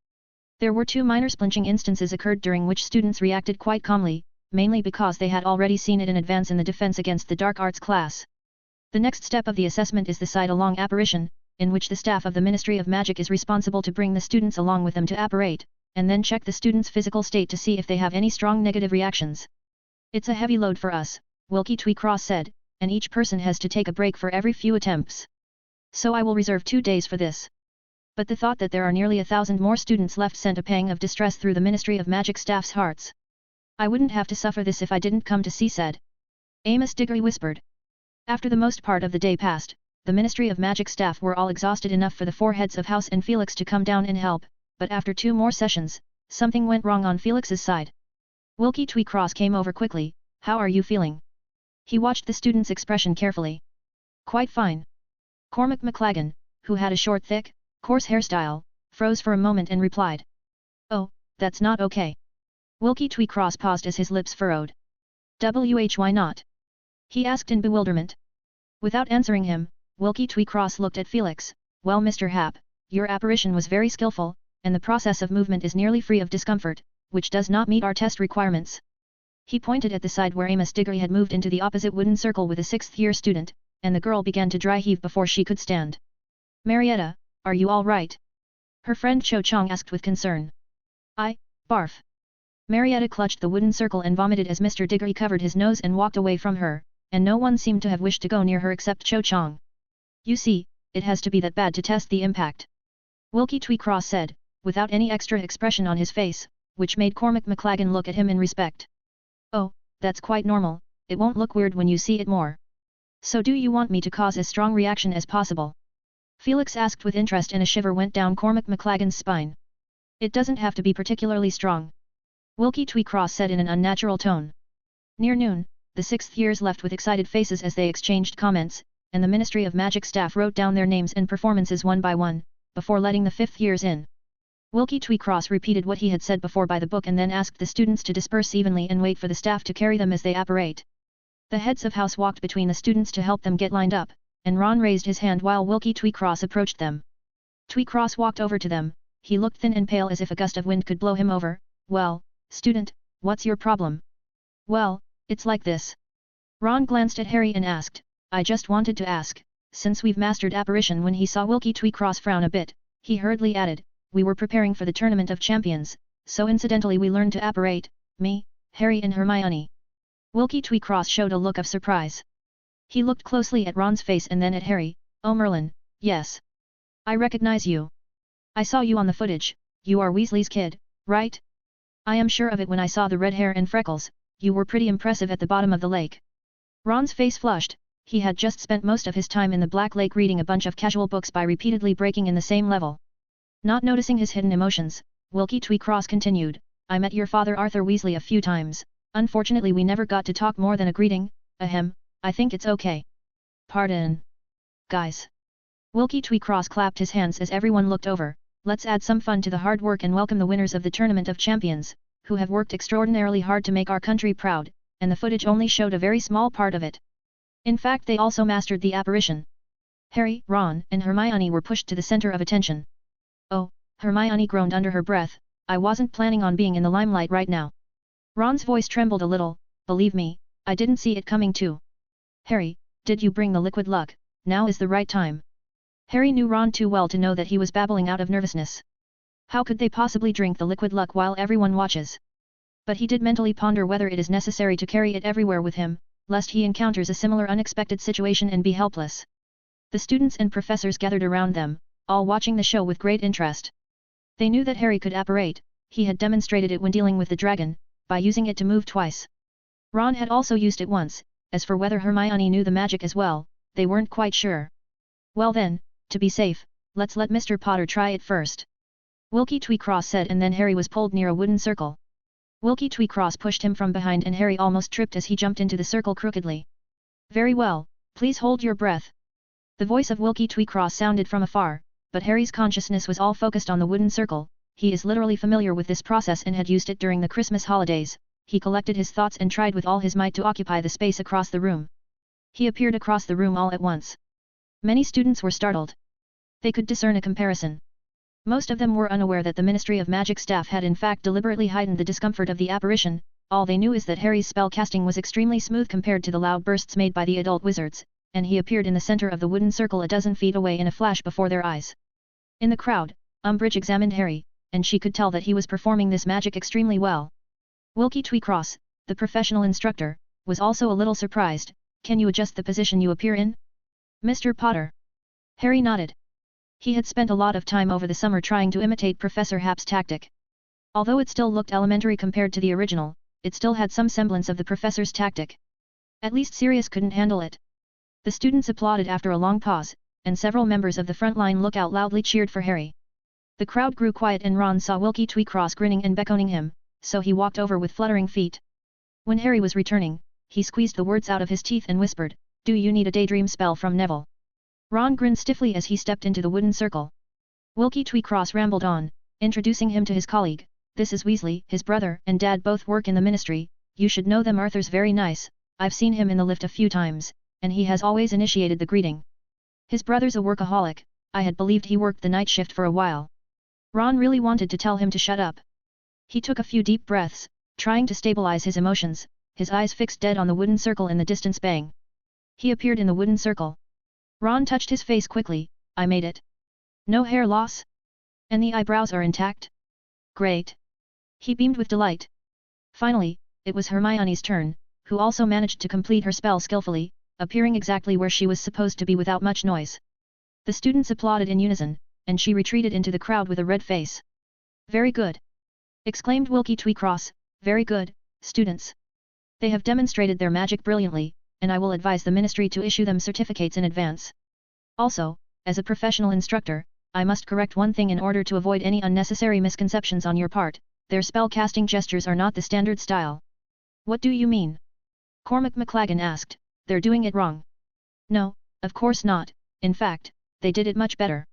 There were 2 minor splinching instances occurred during which students reacted quite calmly, mainly because they had already seen it in advance in the defense against the dark arts class. The next step of the assessment is the side-along apparition, in which the staff of the Ministry of Magic is responsible to bring the students along with them to apparate, and then check the students' physical state to see if they have any strong negative reactions. It's a heavy load for us, Wilkie Tweecross said, and each person has to take a break for every few attempts. So I will reserve 2 days for this. But the thought that there are nearly 1,000 more students left sent a pang of distress through the Ministry of Magic staff's hearts. I wouldn't have to suffer this if I didn't come to see, said Amos Diggory whispered. After the most part of the day passed, the Ministry of Magic staff were all exhausted enough for the 4 heads of house and Felix to come down and help, but after 2 more sessions, something went wrong on Felix's side. Wilkie Tweecross came over quickly. How are you feeling? He watched the student's expression carefully. Quite fine. Cormac McLagan, who had a short thick, coarse hairstyle, froze for a moment and replied. Oh, that's not okay. Wilkie Tweecross paused as his lips furrowed. Why not? He asked in bewilderment. Without answering him, Wilkie Tweecross looked at Felix. Well, Mr. Happ, your apparition was very skillful, and the process of movement is nearly free of discomfort, which does not meet our test requirements. He pointed at the side where Amos Diggory had moved into the opposite wooden circle with a 6th-year student, and the girl began to dry heave before she could stand. Marietta, are you all right? Her friend Cho Chang asked with concern. Barf. Marietta clutched the wooden circle and vomited as Mr. Diggory covered his nose and walked away from her, and no one seemed to have wished to go near her except Cho Chang. You see, it has to be that bad to test the impact. Wilkie Tweecross said, without any extra expression on his face, which made Cormac McLagan look at him in respect. Oh, that's quite normal, it won't look weird when you see it more. So do you want me to cause as strong reaction as possible? Felix asked with interest and a shiver went down Cormac McLagan's spine. It doesn't have to be particularly strong. Wilkie Tweecross said in an unnatural tone. Near noon, the 6th years left with excited faces as they exchanged comments, and the Ministry of Magic staff wrote down their names and performances one by one, before letting the 5th years in. Wilkie Tweecross repeated what he had said before by the book and then asked the students to disperse evenly and wait for the staff to carry them as they apparate. The heads of house walked between the students to help them get lined up, and Ron raised his hand while Wilkie Tweecross approached them. Tweecross walked over to them. He looked thin and pale as if a gust of wind could blow him over. Well, student, what's your problem? Well, it's like this. Ron glanced at Harry and asked, I just wanted to ask, since we've mastered apparition. When he saw Wilkie Tweecross frown a bit, he hurriedly added, we were preparing for the Tournament of Champions, so incidentally we learned to apparate, me, Harry and Hermione. Wilkie Tweecross showed a look of surprise. He looked closely at Ron's face and then at Harry. Oh Merlin, yes. I recognize you. I saw you on the footage, you are Weasley's kid, right? I am sure of it when I saw the red hair and freckles, you were pretty impressive at the bottom of the lake. Ron's face flushed, he had just spent most of his time in the Black Lake reading a bunch of casual books by repeatedly breaking in the same level. Not noticing his hidden emotions, Wilkie Tweecross continued, I met your father Arthur Weasley a few times, unfortunately we never got to talk more than a greeting, ahem, I think it's okay. Pardon. Guys. Wilkie Tweecross clapped his hands as everyone looked over, let's add some fun to the hard work and welcome the winners of the Tournament of Champions, who have worked extraordinarily hard to make our country proud, and the footage only showed a very small part of it. In fact they also mastered the apparition. Harry, Ron, and Hermione were pushed to the center of attention. Oh, Hermione groaned under her breath, I wasn't planning on being in the limelight right now. Ron's voice trembled a little, believe me, I didn't see it coming too. Harry, did you bring the liquid luck? Now is the right time. Harry knew Ron too well to know that he was babbling out of nervousness. How could they possibly drink the liquid luck while everyone watches? But he did mentally ponder whether it is necessary to carry it everywhere with him, lest he encounters a similar unexpected situation and be helpless. The students and professors gathered around them, all watching the show with great interest. They knew that Harry could apparate, he had demonstrated it when dealing with the dragon, by using it to move twice. Ron had also used it once, as for whether Hermione knew the magic as well, they weren't quite sure. Well then, to be safe, let's let Mr. Potter try it first. Wilkie Tweecross said, and then Harry was pulled near a wooden circle. Wilkie Tweecross pushed him from behind and Harry almost tripped as he jumped into the circle crookedly. Very well, please hold your breath. The voice of Wilkie Tweecross sounded from afar, but Harry's consciousness was all focused on the wooden circle. He is literally familiar with this process and had used it during the Christmas holidays. He collected his thoughts and tried with all his might to occupy the space across the room. He appeared across the room all at once. Many students were startled. They could discern a comparison. Most of them were unaware that the Ministry of Magic staff had in fact deliberately heightened the discomfort of the apparition. All they knew is that Harry's spell casting was extremely smooth compared to the loud bursts made by the adult wizards, and he appeared in the center of the wooden circle a dozen feet away in a flash before their eyes. In the crowd, Umbridge examined Harry, and she could tell that he was performing this magic extremely well. Wilkie Tweecross, the professional instructor, was also a little surprised. Can you adjust the position you appear in? Mr. Potter. Harry nodded. He had spent a lot of time over the summer trying to imitate Professor Happ's tactic. Although it still looked elementary compared to the original, it still had some semblance of the professor's tactic. At least Sirius couldn't handle it. The students applauded after a long pause, and several members of the front-line lookout loudly cheered for Harry. The crowd grew quiet and Ron saw Wilkie Tweecross grinning and beckoning him, so he walked over with fluttering feet. When Harry was returning, he squeezed the words out of his teeth and whispered, "Do you need a daydream spell from Neville?" Ron grinned stiffly as he stepped into the wooden circle. Wilkie Tweecross rambled on, introducing him to his colleague. "This is Weasley, his brother and dad both work in the ministry, you should know them. Arthur's very nice, I've seen him in the lift a few times, and he has always initiated the greeting. His brother's a workaholic, I had believed he worked the night shift for a while." Ron really wanted to tell him to shut up. He took a few deep breaths, trying to stabilize his emotions, his eyes fixed dead on the wooden circle in the distance. Bang! He appeared in the wooden circle. Ron touched his face quickly. "I made it. No hair loss? And the eyebrows are intact? Great!" He beamed with delight. Finally, it was Hermione's turn, who also managed to complete her spell skillfully, appearing exactly where she was supposed to be without much noise. The students applauded in unison, and she retreated into the crowd with a red face. "Very good!" exclaimed Wilkie Tweecross. "Very good, students. They have demonstrated their magic brilliantly, and I will advise the ministry to issue them certificates in advance. Also, as a professional instructor, I must correct one thing in order to avoid any unnecessary misconceptions on your part. Their spell-casting gestures are not the standard style." "What do you mean?" Cormac McLaggen asked. "They're doing it wrong." "No, of course not, in fact, they did it much better."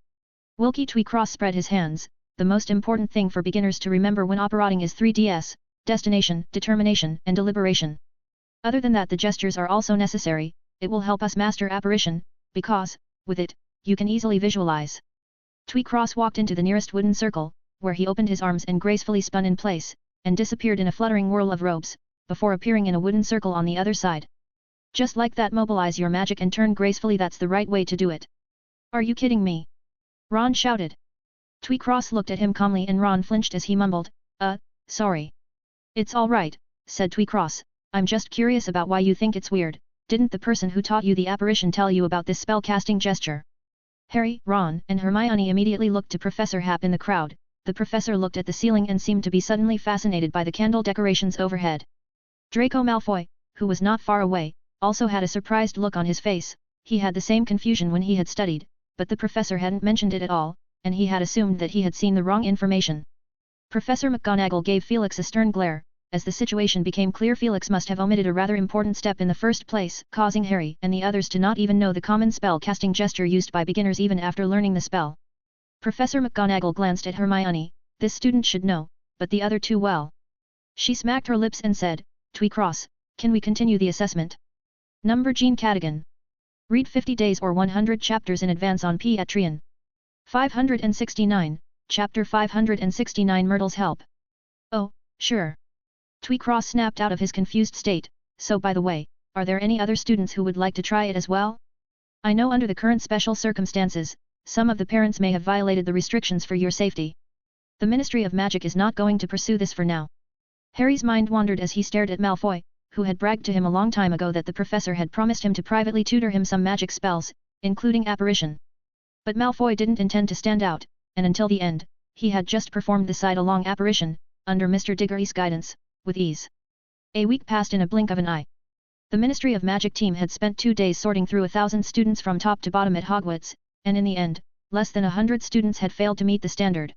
Wilkie Tweecross spread his hands. "The most important thing for beginners to remember when operating is 3DS, destination, determination and deliberation. Other than that the gestures are also necessary. It will help us master apparition, because, with it, you can easily visualize." Tweecross walked into the nearest wooden circle, where he opened his arms and gracefully spun in place, and disappeared in a fluttering whirl of robes, before appearing in a wooden circle on the other side. "Just like that, mobilize your magic and turn gracefully. That's the right way to do it." "Are you kidding me?" Ron shouted. Tweecross looked at him calmly and Ron flinched as he mumbled, Sorry." "It's all right," said Tweecross. "I'm just curious about why you think it's weird. Didn't the person who taught you the apparition tell you about this spell-casting gesture?" Harry, Ron, and Hermione immediately looked to Professor Happ in the crowd. The professor looked at the ceiling and seemed to be suddenly fascinated by the candle decorations overhead. Draco Malfoy, who was not far away, also had a surprised look on his face. He had the same confusion when he had studied, but the professor hadn't mentioned it at all, and he had assumed that he had seen the wrong information. Professor McGonagall gave Felix a stern glare. As the situation became clear, Felix must have omitted a rather important step in the first place, causing Harry and the others to not even know the common spell-casting gesture used by beginners even after learning the spell. Professor McGonagall glanced at Hermione. This student should know, but the other too well. She smacked her lips and said, "Tweecross, can we continue the assessment?" Number Jean Cadogan. Read 50 days or 100 chapters in advance on Patreon. 569, Chapter 569 Myrtle's Help. "Oh, sure." Tweecross snapped out of his confused state. "So by the way, are there any other students who would like to try it as well? I know under the current special circumstances, some of the parents may have violated the restrictions for your safety. The Ministry of Magic is not going to pursue this for now." Harry's mind wandered as he stared at Malfoy, who had bragged to him a long time ago that the professor had promised him to privately tutor him some magic spells, including apparition. But Malfoy didn't intend to stand out, and until the end, he had just performed the side-along apparition, under Mr. Diggory's guidance, with ease. A week passed in a blink of an eye. The Ministry of Magic team had spent 2 days sorting through 1,000 students from top to bottom at Hogwarts, and in the end, less than 100 students had failed to meet the standard.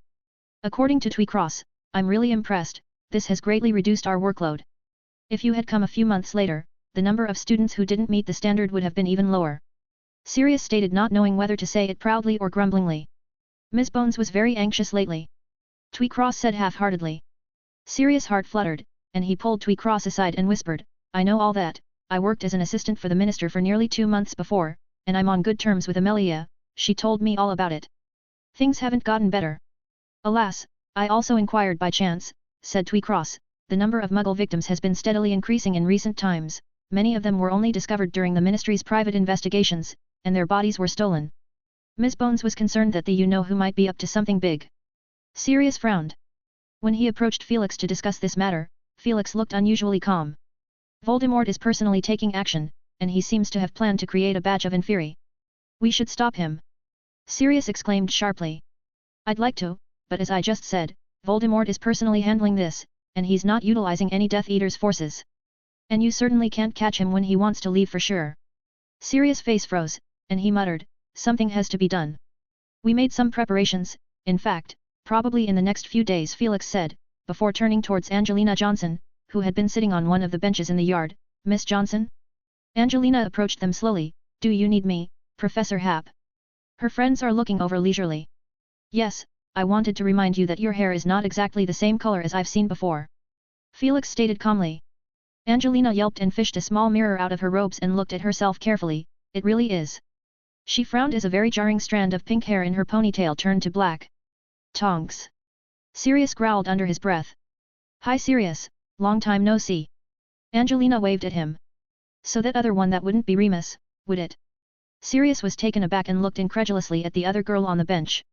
According to Tweecross, "I'm really impressed, this has greatly reduced our workload. If you had come a few months later, the number of students who didn't meet the standard would have been even lower." Sirius stated, not knowing whether to say it proudly or grumblingly. "Ms. Bones was very anxious lately." Tweecross said half-heartedly. Sirius' heart fluttered, and he pulled Tweecross aside and whispered, "I know all that. I worked as an assistant for the minister for nearly 2 months before, and I'm on good terms with Amelia, she told me all about it. Things haven't gotten better." Alas, I also inquired by chance, said Tweecross, the number of Muggle victims has been steadily increasing in recent times, many of them were only discovered during the Ministry's private investigations, and their bodies were stolen. Ms. Bones was concerned that the you-know-who might be up to something big. Sirius frowned. When he approached Felix to discuss this matter, Felix looked unusually calm. Voldemort is personally taking action, and he seems to have planned to create a batch of Inferi. We should stop him. Sirius exclaimed sharply. I'd like to, but as I just said, Voldemort is personally handling this, and he's not utilizing any Death Eater's forces. And you certainly can't catch him when he wants to leave for sure. Sirius' face froze, and he muttered, something has to be done. We made some preparations, in fact, probably in the next few days, Felix said, before turning towards Angelina Johnson, who had been sitting on one of the benches in the yard. Miss Johnson? Angelina approached them slowly. Do you need me, Professor Hap? Her friends are looking over leisurely. Yes, I wanted to remind you that your hair is not exactly the same color as I've seen before. Felix stated calmly. Angelina yelped and fished a small mirror out of her robes and looked at herself carefully. It really is. She frowned as a very jarring strand of pink hair in her ponytail turned to black. Tonks. Sirius growled under his breath. Hi Sirius, long time no see. Angelina waved at him. So that other one that wouldn't be Remus, would it? Sirius was taken aback and looked incredulously at the other girl on the bench.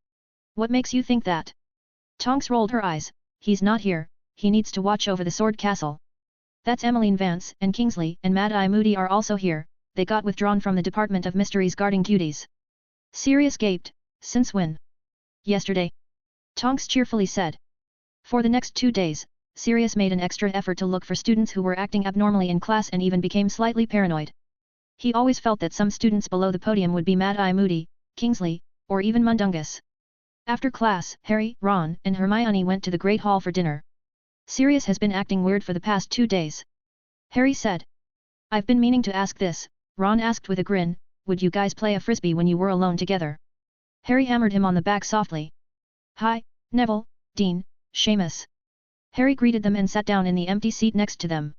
What makes you think that? Tonks rolled her eyes. He's not here, he needs to watch over the Sword Castle. That's Emmeline Vance and Kingsley and Mad-Eye Moody are also here, they got withdrawn from the Department of Mysteries guarding duties. Sirius gaped. Since when? Yesterday. Tonks cheerfully said. For the next 2 days, Sirius made an extra effort to look for students who were acting abnormally in class and even became slightly paranoid. He always felt that some students below the podium would be Mad-Eye Moody, Kingsley, or even Mundungus. After class, Harry, Ron, and Hermione went to the Great Hall for dinner. Sirius has been acting weird for the past 2 days. Harry said. I've been meaning to ask this, Ron asked with a grin, would you guys play a frisbee when you were alone together? Harry hammered him on the back softly. Hi, Neville, Dean, Seamus. Harry greeted them and sat down in the empty seat next to them.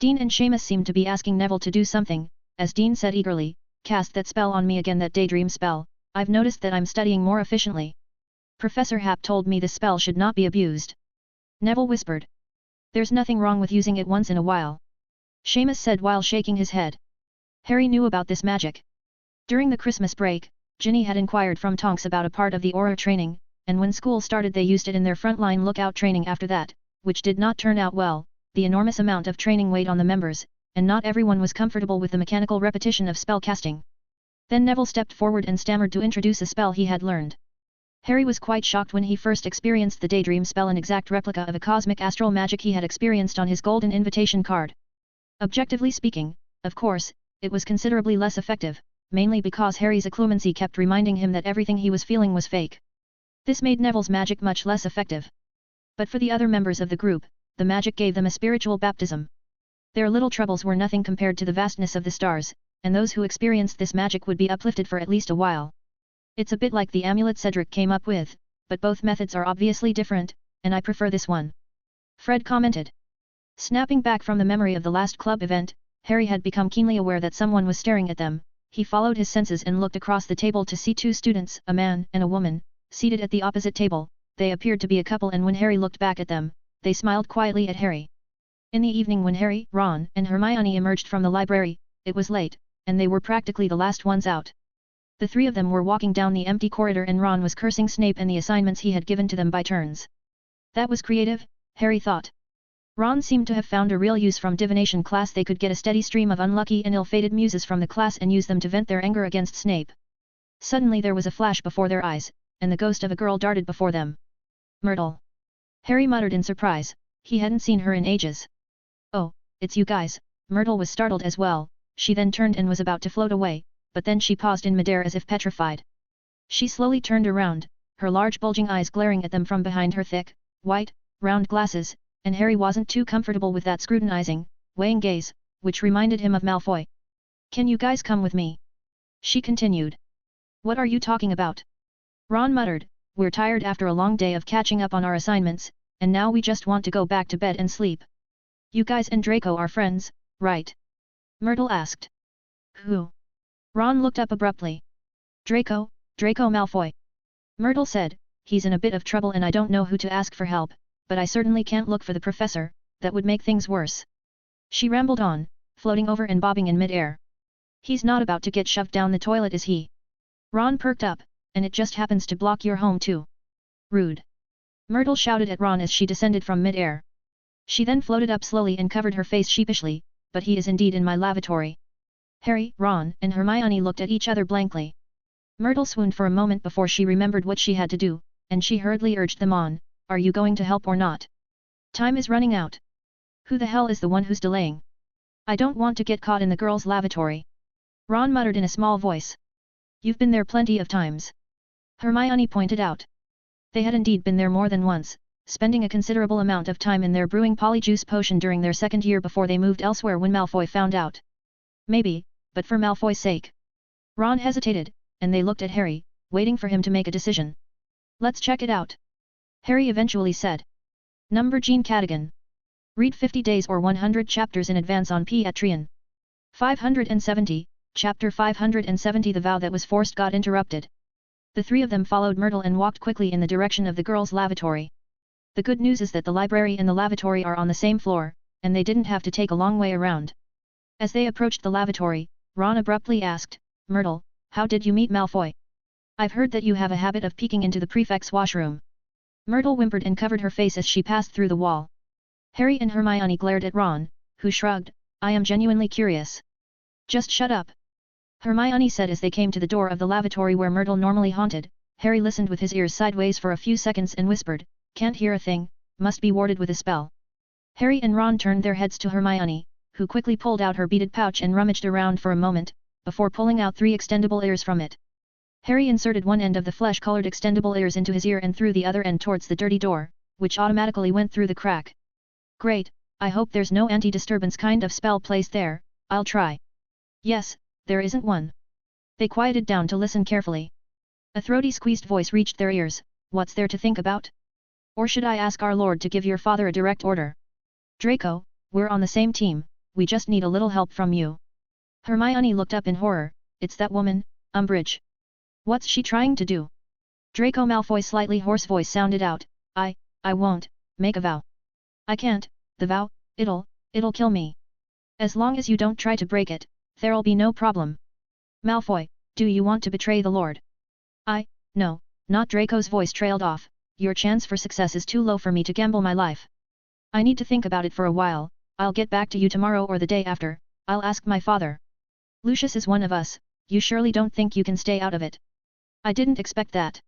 Dean and Seamus seemed to be asking Neville to do something, as Dean said eagerly, cast that spell on me again, that daydream spell. I've noticed that I'm studying more efficiently. Professor Hap told me the spell should not be abused. Neville whispered. There's nothing wrong with using it once in a while. Seamus said while shaking his head. Harry knew about this magic. During the Christmas break, Ginny had inquired from Tonks about a part of the aura training, and when school started they used it in their frontline lookout training after that, which did not turn out well. The enormous amount of training weighed on the members, and not everyone was comfortable with the mechanical repetition of spell casting. Then Neville stepped forward and stammered to introduce a spell he had learned. Harry was quite shocked when he first experienced the daydream spell, an exact replica of a cosmic astral magic he had experienced on his golden invitation card. Objectively speaking, of course, it was considerably less effective, mainly because Harry's occlumency kept reminding him that everything he was feeling was fake. This made Neville's magic much less effective. But for the other members of the group, the magic gave them a spiritual baptism. Their little troubles were nothing compared to the vastness of the stars, and those who experienced this magic would be uplifted for at least a while. It's a bit like the amulet Cedric came up with, but both methods are obviously different, and I prefer this one. Fred commented. Snapping back from the memory of the last club event, Harry had become keenly aware that someone was staring at them. He followed his senses and looked across the table to see 2 students, a man and a woman, seated at the opposite table. They appeared to be a couple, and when Harry looked back at them, they smiled quietly at Harry. In the evening, when Harry, Ron, and Hermione emerged from the library, it was late, and they were practically the last ones out. The 3 of them were walking down the empty corridor, and Ron was cursing Snape and the assignments he had given to them by turns. That was creative, Harry thought. Ron seemed to have found a real use from divination class. They could get a steady stream of unlucky and ill-fated muses from the class and use them to vent their anger against Snape. Suddenly there was a flash before their eyes, and the ghost of a girl darted before them. Myrtle. Harry muttered in surprise, he hadn't seen her in ages. Oh, it's you guys. Myrtle was startled as well. She then turned and was about to float away, but then she paused in midair as if petrified. She slowly turned around, her large bulging eyes glaring at them from behind her thick, white, round glasses, and Harry wasn't too comfortable with that scrutinizing, weighing gaze, which reminded him of Malfoy. Can you guys come with me? She continued. What are you talking about? Ron muttered, we're tired after a long day of catching up on our assignments, and now we just want to go back to bed and sleep. You guys and Draco are friends, right? Myrtle asked. Who? Ron looked up abruptly. Draco Malfoy. Myrtle said, he's in a bit of trouble and I don't know who to ask for help, but I certainly can't look for the professor, that would make things worse. She rambled on, floating over and bobbing in mid-air. He's not about to get shoved down the toilet, is he? Ron perked up, and it just happens to block your home too. Rude. Myrtle shouted at Ron as she descended from mid-air. She then floated up slowly and covered her face sheepishly, but he is indeed in my lavatory. Harry, Ron, and Hermione looked at each other blankly. Myrtle swooned for a moment before she remembered what she had to do, and she hurriedly urged them on, are you going to help or not? Time is running out. Who the hell is the one who's delaying? I don't want to get caught in the girls' lavatory. Ron muttered in a small voice. You've been there plenty of times. Hermione pointed out. They had indeed been there more than once, spending a considerable amount of time in their brewing polyjuice potion during their second year before they moved elsewhere when Malfoy found out. Maybe, but for Malfoy's sake. Ron hesitated, and they looked at Harry, waiting for him to make a decision. Let's check it out. Harry eventually said. Number Gene Cadogan. Read 50 days or 100 chapters in advance on Patreon. 570, Chapter 570. The vow that was forced got interrupted. The three of them followed Myrtle and walked quickly in the direction of the girls' lavatory. The good news is that the library and the lavatory are on the same floor, and they didn't have to take a long way around. As they approached the lavatory, Ron abruptly asked, Myrtle, how did you meet Malfoy? I've heard that you have a habit of peeking into the prefect's washroom. Myrtle whimpered and covered her face as she passed through the wall. Harry and Hermione glared at Ron, who shrugged, I am genuinely curious. Just shut up. Hermione said as they came to the door of the lavatory where Myrtle normally haunted. Harry listened with his ears sideways for a few seconds and whispered, can't hear a thing, must be warded with a spell. Harry and Ron turned their heads to Hermione, who quickly pulled out her beaded pouch and rummaged around for a moment, before pulling out 3 extendable ears from it. Harry inserted one end of the flesh-colored extendable ears into his ear and threw the other end towards the dirty door, which automatically went through the crack. Great, I hope there's no anti-disturbance kind of spell placed there, I'll try. Yes, there isn't one. They quieted down to listen carefully. A throaty squeezed voice reached their ears, what's there to think about? Or should I ask our Lord to give your father a direct order? Draco, we're on the same team, we just need a little help from you. Hermione looked up in horror, it's that woman, Umbridge. What's she trying to do? Draco Malfoy's slightly hoarse voice sounded out, I won't, make a vow. I can't, the vow, it'll kill me. As long as you don't try to break it, there'll be no problem. Malfoy, do you want to betray the Lord? No, not. Draco's voice trailed off, your chance for success is too low for me to gamble my life. I need to think about it for a while, I'll get back to you tomorrow or the day after, I'll ask my father. Lucius is one of us, you surely don't think you can stay out of it. I didn't expect that.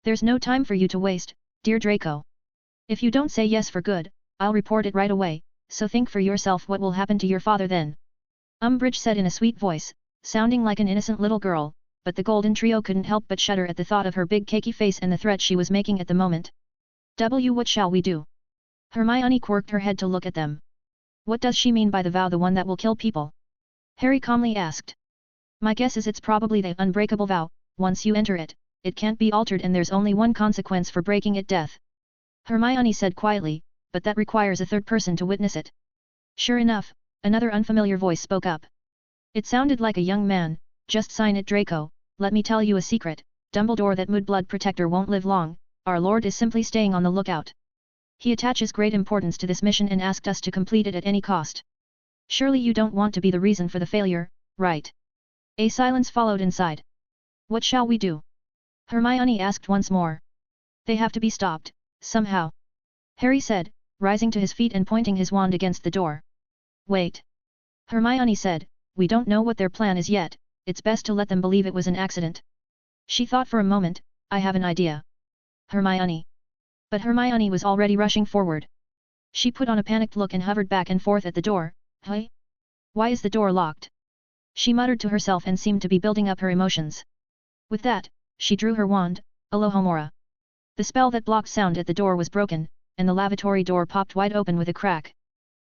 There's no time for you to waste, dear Draco. If you don't say yes for good, I'll report it right away, so think for yourself what will happen to your father then. Umbridge said in a sweet voice, sounding like an innocent little girl, but the Golden Trio couldn't help but shudder at the thought of her big cakey face and the threat she was making at the moment. What shall we do? Hermione quirked her head to look at them. What does she mean by the vow, the one that will kill people? Harry calmly asked. My guess is it's probably the unbreakable vow, once you enter it, it can't be altered and there's only one consequence for breaking it, death. Hermione said quietly, but that requires a third person to witness it. Sure enough, another unfamiliar voice spoke up. It sounded like a young man, just sign it, Draco, let me tell you a secret, Dumbledore, that Mudblood Protector won't live long, our Lord is simply staying on the lookout. He attaches great importance to this mission and asked us to complete it at any cost. Surely you don't want to be the reason for the failure, right? A silence followed inside. What shall we do? Hermione asked once more. They have to be stopped, somehow. Harry said, rising to his feet and pointing his wand against the door. Wait. Hermione said, we don't know what their plan is yet, it's best to let them believe it was an accident. She thought for a moment, I have an idea. Hermione. But Hermione was already rushing forward. She put on a panicked look and hovered back and forth at the door. Hey? Why is the door locked? She muttered to herself and seemed to be building up her emotions. With that, she drew her wand, Alohomora. The spell that blocked sound at the door was broken, and the lavatory door popped wide open with a crack.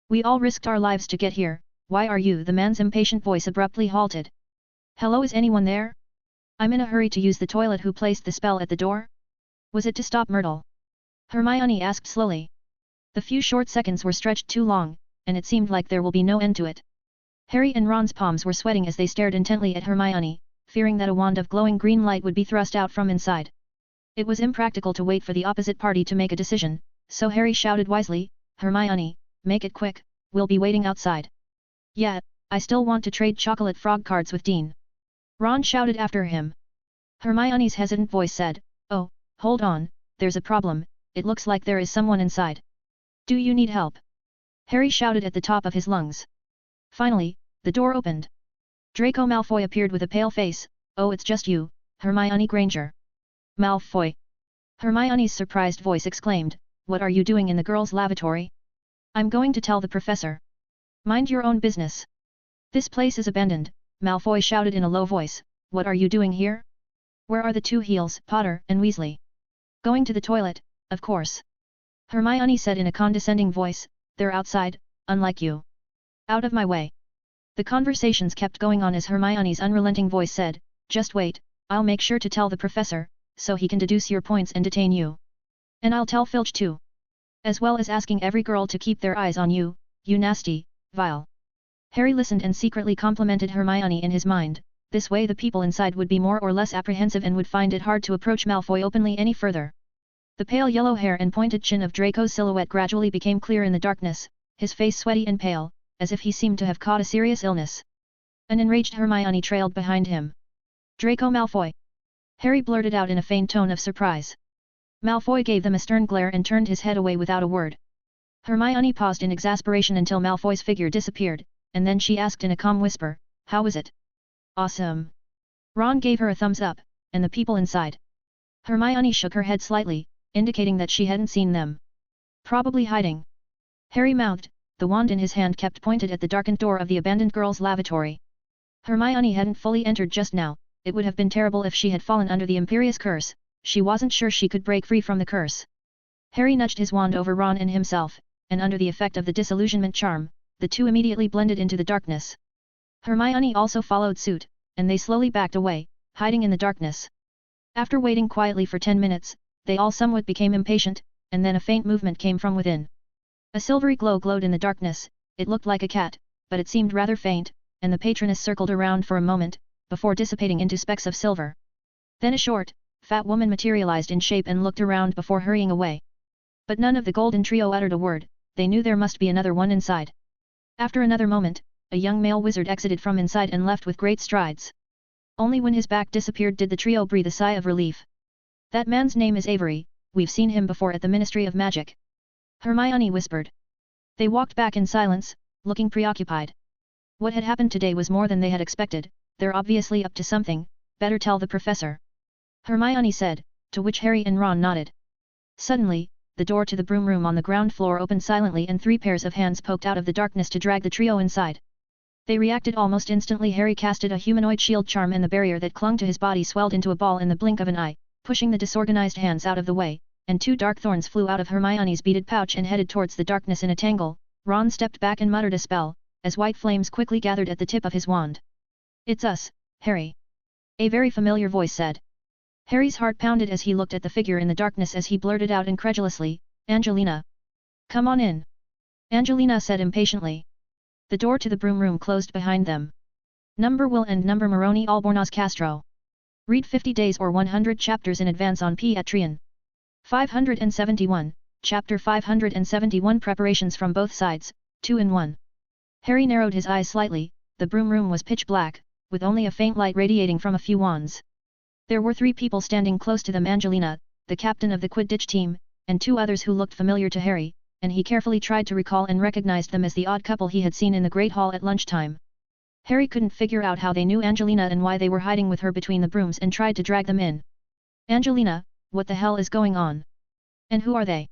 We all risked our lives to get here, why are you? The man's impatient voice abruptly halted. Hello, is anyone there? I'm in a hurry to use the toilet. Who placed the spell at the door? Was it to stop Myrtle? Hermione asked slowly. The few short seconds were stretched too long, and it seemed like there will be no end to it. Harry and Ron's palms were sweating as they stared intently at Hermione, fearing that a wand of glowing green light would be thrust out from inside. It was impractical to wait for the opposite party to make a decision, so Harry shouted wisely, Hermione, make it quick, we'll be waiting outside. Yeah, I still want to trade chocolate frog cards with Dean. Ron shouted after him. Hermione's hesitant voice said, oh, hold on, there's a problem, it looks like there is someone inside. Do you need help? Harry shouted at the top of his lungs. Finally, the door opened. Draco Malfoy appeared with a pale face, oh it's just you, Hermione Granger. Malfoy. Hermione's surprised voice exclaimed, what are you doing in the girls' lavatory? I'm going to tell the professor. Mind your own business. This place is abandoned, Malfoy shouted in a low voice, what are you doing here? Where are the two heels, Potter and Weasley? Going to the toilet, of course. Hermione said in a condescending voice, they're outside, unlike you. Out of my way. The conversations kept going on as Hermione's unrelenting voice said, just wait, I'll make sure to tell the professor, so he can deduce your points and detain you. And I'll tell Filch too. As well as asking every girl to keep their eyes on you, you nasty, vile. Harry listened and secretly complimented Hermione in his mind, this way the people inside would be more or less apprehensive and would find it hard to approach Malfoy openly any further. The pale yellow hair and pointed chin of Draco's silhouette gradually became clear in the darkness, his face sweaty and pale, as if he seemed to have caught a serious illness. An enraged Hermione trailed behind him. Draco Malfoy! Harry blurted out in a faint tone of surprise. Malfoy gave them a stern glare and turned his head away without a word. Hermione paused in exasperation until Malfoy's figure disappeared, and then she asked in a calm whisper, how was it? Awesome. Ron gave her a thumbs up, and the people inside. Hermione shook her head slightly, indicating that she hadn't seen them. Probably hiding. Harry mouthed, the wand in his hand kept pointed at the darkened door of the abandoned girls' lavatory. Hermione hadn't fully entered just now, it would have been terrible if she had fallen under the Imperious curse, she wasn't sure she could break free from the curse. Harry nudged his wand over Ron and himself, and under the effect of the disillusionment charm, the two immediately blended into the darkness. Hermione also followed suit, and they slowly backed away, hiding in the darkness. After waiting quietly for 10 minutes, they all somewhat became impatient, and then a faint movement came from within. A silvery glow glowed in the darkness, it looked like a cat, but it seemed rather faint, and the patroness circled around for a moment, before dissipating into specks of silver. Then a short, fat woman materialized in shape and looked around before hurrying away. But none of the golden trio uttered a word, they knew there must be another one inside. After another moment, a young male wizard exited from inside and left with great strides. Only when his back disappeared did the trio breathe a sigh of relief. That man's name is Avery, we've seen him before at the Ministry of Magic. Hermione whispered. They walked back in silence, looking preoccupied. What had happened today was more than they had expected, they're obviously up to something, better tell the professor. Hermione said, to which Harry and Ron nodded. Suddenly, the door to the broom room on the ground floor opened silently and 3 pairs of hands poked out of the darkness to drag the trio inside. They reacted almost instantly. Harry casted a humanoid shield charm and the barrier that clung to his body swelled into a ball in the blink of an eye, pushing the disorganized hands out of the way, and 2 dark thorns flew out of Hermione's beaded pouch and headed towards the darkness in a tangle. Ron stepped back and muttered a spell, as white flames quickly gathered at the tip of his wand. It's us, Harry. A very familiar voice said. Harry's heart pounded as he looked at the figure in the darkness as he blurted out incredulously, Angelina. Come on in. Angelina said impatiently. The door to the broom room closed behind them. Number Will and number Maroni Albornoz Castro. Read 50 days or 100 chapters in advance on Patreon. 571, Chapter 571 Preparations from both sides, 2 in 1. Harry narrowed his eyes slightly, the broom room was pitch black, with only a faint light radiating from a few wands. There were 3 people standing close to them: Angelina, the captain of the Quidditch team, and 2 others who looked familiar to Harry, and he carefully tried to recall and recognized them as the odd couple he had seen in the Great Hall at lunchtime. Harry couldn't figure out how they knew Angelina and why they were hiding with her between the brooms and tried to drag them in. Angelina, what the hell is going on? And who are they?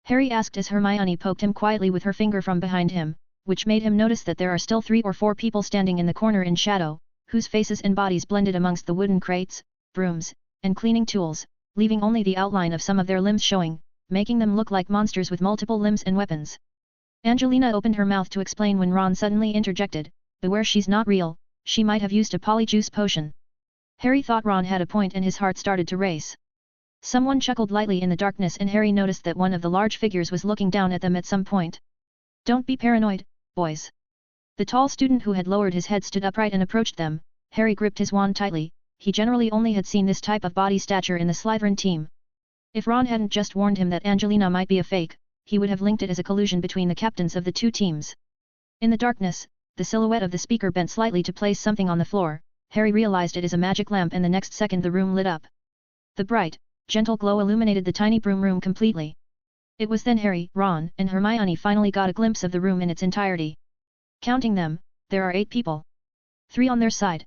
Harry asked as Hermione poked him quietly with her finger from behind him, which made him notice that there are still 3 or 4 people standing in the corner in shadow, whose faces and bodies blended amongst the wooden crates, brooms, and cleaning tools, leaving only the outline of some of their limbs showing, making them look like monsters with multiple limbs and weapons. Angelina opened her mouth to explain when Ron suddenly interjected, beware, she's not real, she might have used a polyjuice potion. Harry thought Ron had a point and his heart started to race. Someone chuckled lightly in the darkness and Harry noticed that one of the large figures was looking down at them at some point. Don't be paranoid, boys. The tall student who had lowered his head stood upright and approached them. Harry gripped his wand tightly. He generally only had seen this type of body stature in the Slytherin team, If Ron hadn't just warned him that Angelina might be a fake, he would have linked it as a collusion between the captains of the two teams. In the darkness, the silhouette of the speaker bent slightly to place something on the floor. Harry realized it is a magic lamp, and the next second the room lit up. The bright, gentle glow illuminated the tiny broom room completely. It was then Harry, Ron, and Hermione finally got a glimpse of the room in its entirety. Counting them, there are 8 people. 3 on their side.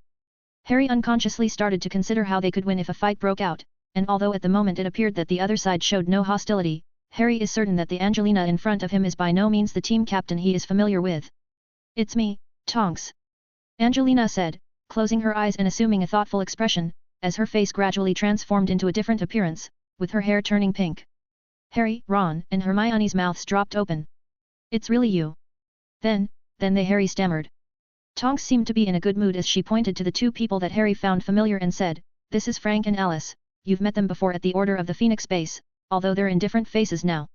Harry unconsciously started to consider how they could win if a fight broke out, and although at the moment it appeared that the other side showed no hostility, Harry is certain that the Angelina in front of him is by no means the team captain he is familiar with. "It's me, Tonks," Angelina said, closing her eyes and assuming a thoughtful expression, as her face gradually transformed into a different appearance, with her hair turning pink. Harry, Ron, and Hermione's mouths dropped open. "It's really you." Then Harry stammered. Tonks seemed to be in a good mood as she pointed to the 2 people that Harry found familiar and said, "This is Frank and Alice, you've met them before at the Order of the Phoenix base, although they're in different faces now."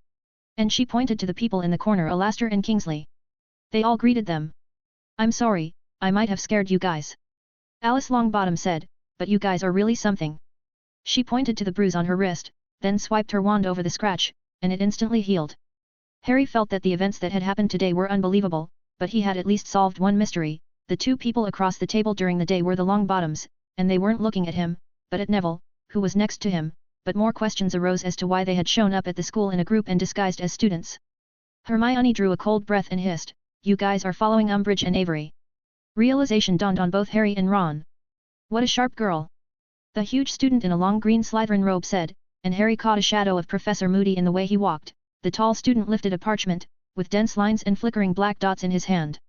And she pointed to the people in the corner, Alastair and Kingsley. They all greeted them. "I'm sorry, I might have scared you guys," Alice Longbottom said, "but you guys are really something." She pointed to the bruise on her wrist, then swiped her wand over the scratch, and it instantly healed. Harry felt that the events that had happened today were unbelievable, but he had at least solved one mystery. The 2 people across the table during the day were the Longbottoms, and they weren't looking at him, but at Neville, who was next to him, but more questions arose as to why they had shown up at the school in a group and disguised as students. Hermione drew a cold breath and hissed, "You guys are following Umbridge and Avery." Realization dawned on both Harry and Ron. "What a sharp girl," the huge student in a long green Slytherin robe said, and Harry caught a shadow of Professor Moody in the way he walked. The tall student lifted a parchment, with dense lines and flickering black dots in his hand.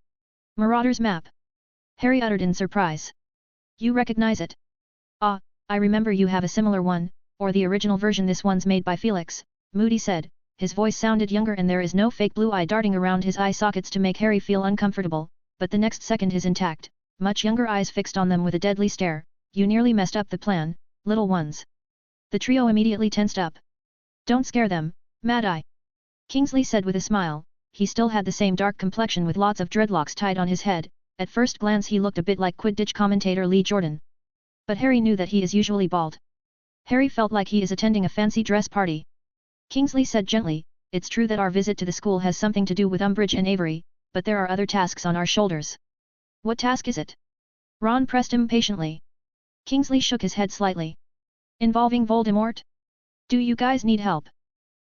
"Marauder's map," Harry uttered in surprise. "You recognize it?" "Ah, I remember you have a similar one, or the original version. This one's made by Felix," Moody said. His voice sounded younger and there is no fake blue eye darting around his eye sockets to make Harry feel uncomfortable, but the next second his intact, much younger eyes fixed on them with a deadly stare. "You nearly messed up the plan, little ones." The trio immediately tensed up. "Don't scare them, Mad Eye," Kingsley said with a smile. He still had the same dark complexion with lots of dreadlocks tied on his head. At first glance he looked a bit like Quidditch commentator Lee Jordan. But Harry knew that he is usually bald. Harry felt like he is attending a fancy dress party. Kingsley said gently, "It's true that our visit to the school has something to do with Umbridge and Avery, but there are other tasks on our shoulders." "What task is it?" Ron pressed impatiently. Kingsley shook his head slightly. "Involving Voldemort? Do you guys need help?"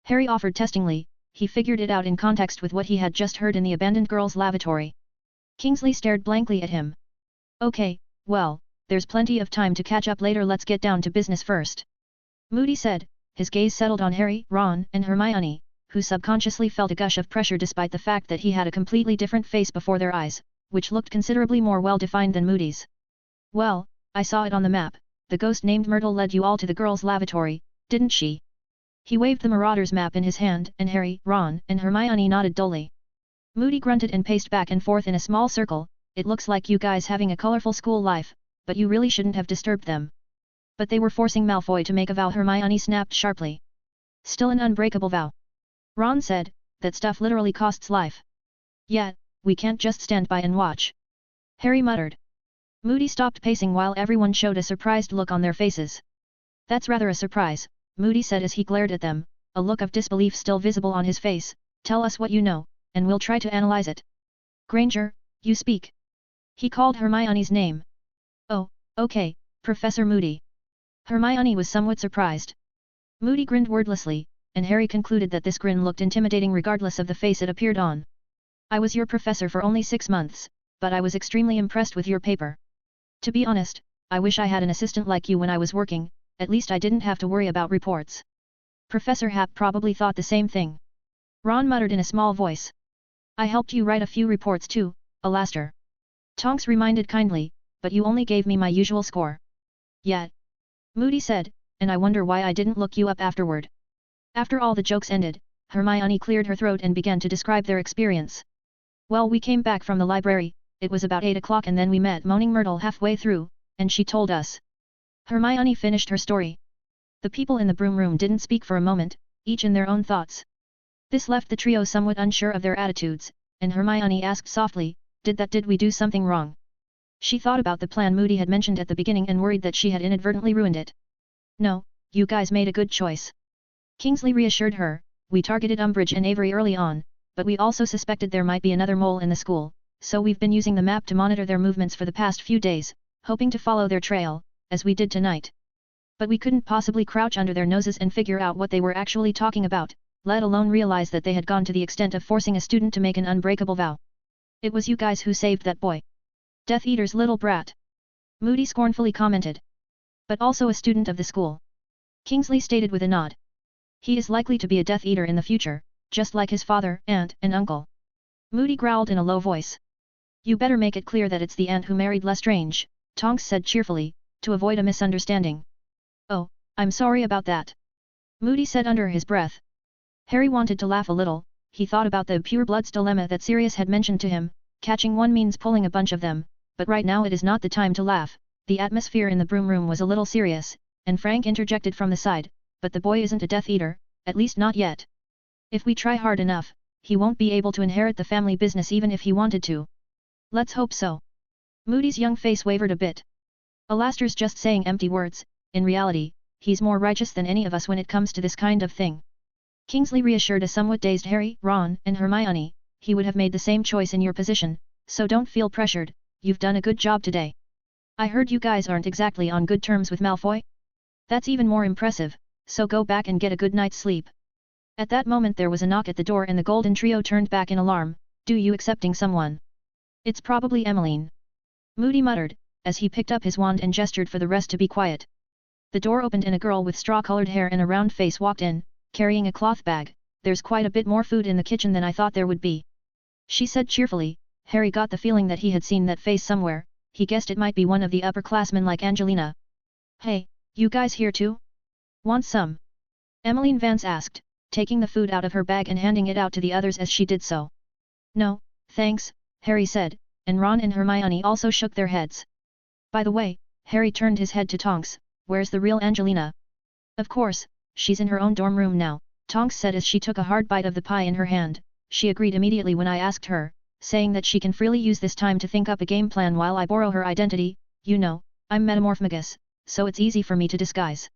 Harry offered testingly. He figured it out in context with what he had just heard in the abandoned girls' lavatory. Kingsley stared blankly at him. "Okay, well, there's plenty of time to catch up later. Let's get down to business first," Moody said. His gaze settled on Harry, Ron, and Hermione, who subconsciously felt a gush of pressure despite the fact that he had a completely different face before their eyes, which looked considerably more well-defined than Moody's. "Well, I saw it on the map. The ghost named Myrtle led you all to the girls' lavatory, didn't she?" He waved the Marauder's map in his hand, and Harry, Ron, and Hermione nodded dully. Moody grunted and paced back and forth in a small circle. "It looks like you guys having a colorful school life, but you really shouldn't have disturbed them." "But they were forcing Malfoy to make a vow," Hermione snapped sharply. "Still an unbreakable vow," Ron said. "That stuff literally costs life." "Yeah, we can't just stand by and watch," Harry muttered. Moody stopped pacing while everyone showed a surprised look on their faces. "That's rather a surprise," Moody said as he glared at them, a look of disbelief still visible on his face. "Tell us what you know, and we'll try to analyze it." "Granger, you speak." He called Hermione's name. "Oh, okay, Professor Moody." Hermione was somewhat surprised. Moody grinned wordlessly, and Harry concluded that this grin looked intimidating regardless of the face it appeared on. "I was your professor for only 6 months, but I was extremely impressed with your paper. To be honest, I wish I had an assistant like you when I was working, at least I didn't have to worry about reports." Professor Hap probably thought the same thing. Ron muttered in a small voice. "I helped you write a few reports too, Alastair," Tonks reminded kindly, "but you only gave me my usual score." "Yeah," Moody said, "and I wonder why I didn't look you up afterward." After all the jokes ended, Hermione cleared her throat and began to describe their experience. "Well, we came back from the library, it was about 8 o'clock, and then we met Moaning Myrtle halfway through, and she told us." Hermione finished her story. The people in the broom room didn't speak for a moment, each in their own thoughts. This left the trio somewhat unsure of their attitudes, and Hermione asked softly, Did we do something wrong?" She thought about the plan Moody had mentioned at the beginning and worried that she had inadvertently ruined it. "No, you guys made a good choice. Kingsley reassured her, we targeted Umbridge and Avery early on, but we also suspected there might be another mole in the school, so we've been using the map to monitor their movements for the past few days, hoping to follow their trail, as we did tonight. But we couldn't possibly crouch under their noses and figure out what they were actually talking about, let alone realize that they had gone to the extent of forcing a student to make an unbreakable vow. It was you guys who saved that boy. Death Eater's little brat. Moody scornfully commented. But also a student of the school. Kingsley stated with a nod. He is likely to be a Death Eater in the future, just like his father, aunt, and uncle. Moody growled in a low voice. You better make it clear that it's the aunt who married Lestrange, Tonks said cheerfully, to avoid a misunderstanding. Oh, I'm sorry about that. Moody said under his breath. Harry wanted to laugh a little, he thought about the purebloods dilemma that Sirius had mentioned to him, catching one means pulling a bunch of them, but right now it is not the time to laugh. The atmosphere in the broom room was a little serious, and Frank interjected from the side, but the boy isn't a Death Eater, at least not yet. If we try hard enough, he won't be able to inherit the family business even if he wanted to. Let's hope so. Moody's young face wavered a bit. Alastair's just saying empty words, in reality, he's more righteous than any of us when it comes to this kind of thing. Kingsley reassured a somewhat dazed Harry, Ron, and Hermione, he would have made the same choice in your position, so don't feel pressured, you've done a good job today. I heard you guys aren't exactly on good terms with Malfoy? That's even more impressive, so go back and get a good night's sleep. At that moment there was a knock at the door and the Golden Trio turned back in alarm, do you accepting someone? It's probably Emmeline. Moody muttered, as he picked up his wand and gestured for the rest to be quiet. The door opened and a girl with straw-colored hair and a round face walked in, carrying a cloth bag. There's quite a bit more food in the kitchen than I thought there would be. She said cheerfully. Harry got the feeling that he had seen that face somewhere, he guessed it might be one of the upperclassmen like Angelina. Hey, you guys here too? Want some? Emmeline Vance asked, taking the food out of her bag and handing it out to the others as she did so. No, thanks, Harry said, and Ron and Hermione also shook their heads. By the way, Harry turned his head to Tonks, where's the real Angelina? Of course, she's in her own dorm room now, Tonks said as she took a hard bite of the pie in her hand. She agreed immediately when I asked her, saying that she can freely use this time to think up a game plan while I borrow her identity. You know, I'm metamorphmagus, so it's easy for me to disguise.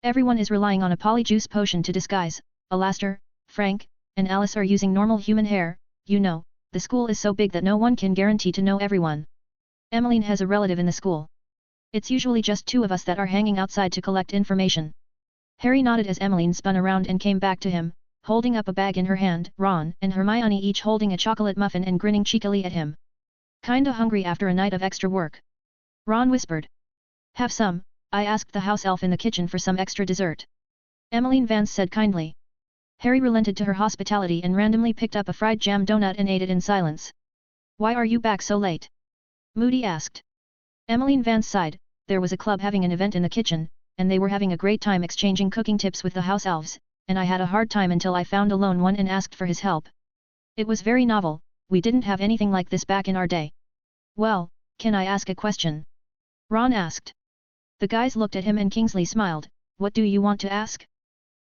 Everyone is relying on a polyjuice potion to disguise. Alastair, Frank, and Alice are using normal human hair. You know, the school is so big that no one can guarantee to know everyone. Emmeline has a relative in the school. It's usually just two of us that are hanging outside to collect information. Harry nodded as Emmeline spun around and came back to him, holding up a bag in her hand. Ron and Hermione each holding a chocolate muffin and grinning cheekily at him. Kinda hungry after a night of extra work. Ron whispered. Have some, I asked the house elf in the kitchen for some extra dessert. Emmeline Vance said kindly. Harry relented to her hospitality and randomly picked up a fried jam donut and ate it in silence. Why are you back so late? Moody asked. Emmeline Vance sighed. There was a club having an event in the kitchen, and they were having a great time exchanging cooking tips with the house elves, and I had a hard time until I found a lone one and asked for his help. It was very novel, we didn't have anything like this back in our day. Well, can I ask a question? Ron asked. The guys looked at him and Kingsley smiled. What do you want to ask?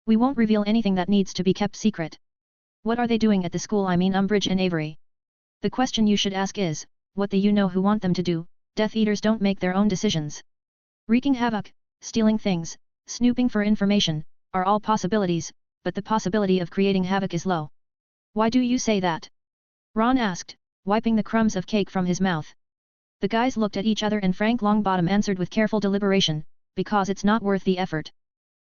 We won't reveal anything that needs to be kept secret. What are they doing at the school, I mean Umbridge and Avery? The question you should ask is, what the you-know-who want them to do. Death Eaters don't make their own decisions. Wreaking havoc, stealing things, snooping for information, are all possibilities, but the possibility of creating havoc is low. Why do you say that? Ron asked, wiping the crumbs of cake from his mouth. The guys looked at each other and Frank Longbottom answered with careful deliberation, because it's not worth the effort.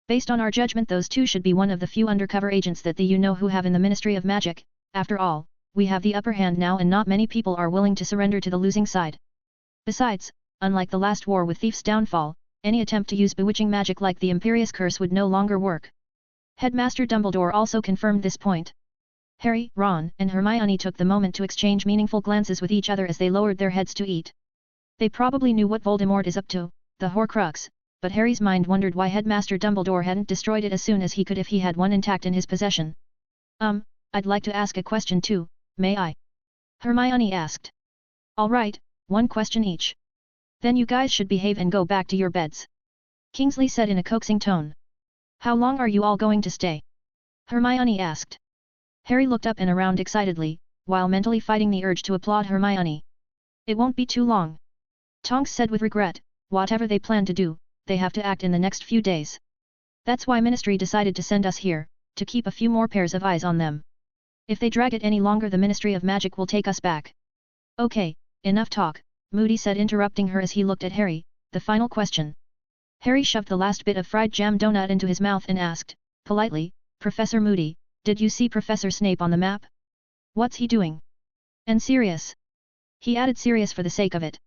Based on our judgment, those two should be one of the few undercover agents that the you-know-who have in the Ministry of Magic. After all, we have the upper hand now and not many people are willing to surrender to the losing side. Besides, unlike the last war with Thief's downfall, any attempt to use bewitching magic like the Imperious Curse would no longer work. Headmaster Dumbledore also confirmed this point. Harry, Ron, and Hermione took the moment to exchange meaningful glances with each other as they lowered their heads to eat. They probably knew what Voldemort is up to, the Horcrux, but Harry's mind wondered why Headmaster Dumbledore hadn't destroyed it as soon as he could if he had one intact in his possession. I'd like to ask a question too, may I? Hermione asked. All right, one question each. Then you guys should behave and go back to your beds. Kingsley said in a coaxing tone. How long are you all going to stay? Hermione asked. Harry looked up and around excitedly, while mentally fighting the urge to applaud Hermione. It won't be too long. Tonks said with regret, whatever they plan to do, they have to act in the next few days. That's why Ministry decided to send us here, to keep a few more pairs of eyes on them. If they drag it any longer, the Ministry of Magic will take us back. Okay, enough talk, Moody said, interrupting her as he looked at Harry. The final question. Harry shoved the last bit of fried jam donut into his mouth and asked, politely, Professor Moody, did you see Professor Snape on the map? What's he doing? And Sirius? He added Sirius for the sake of it.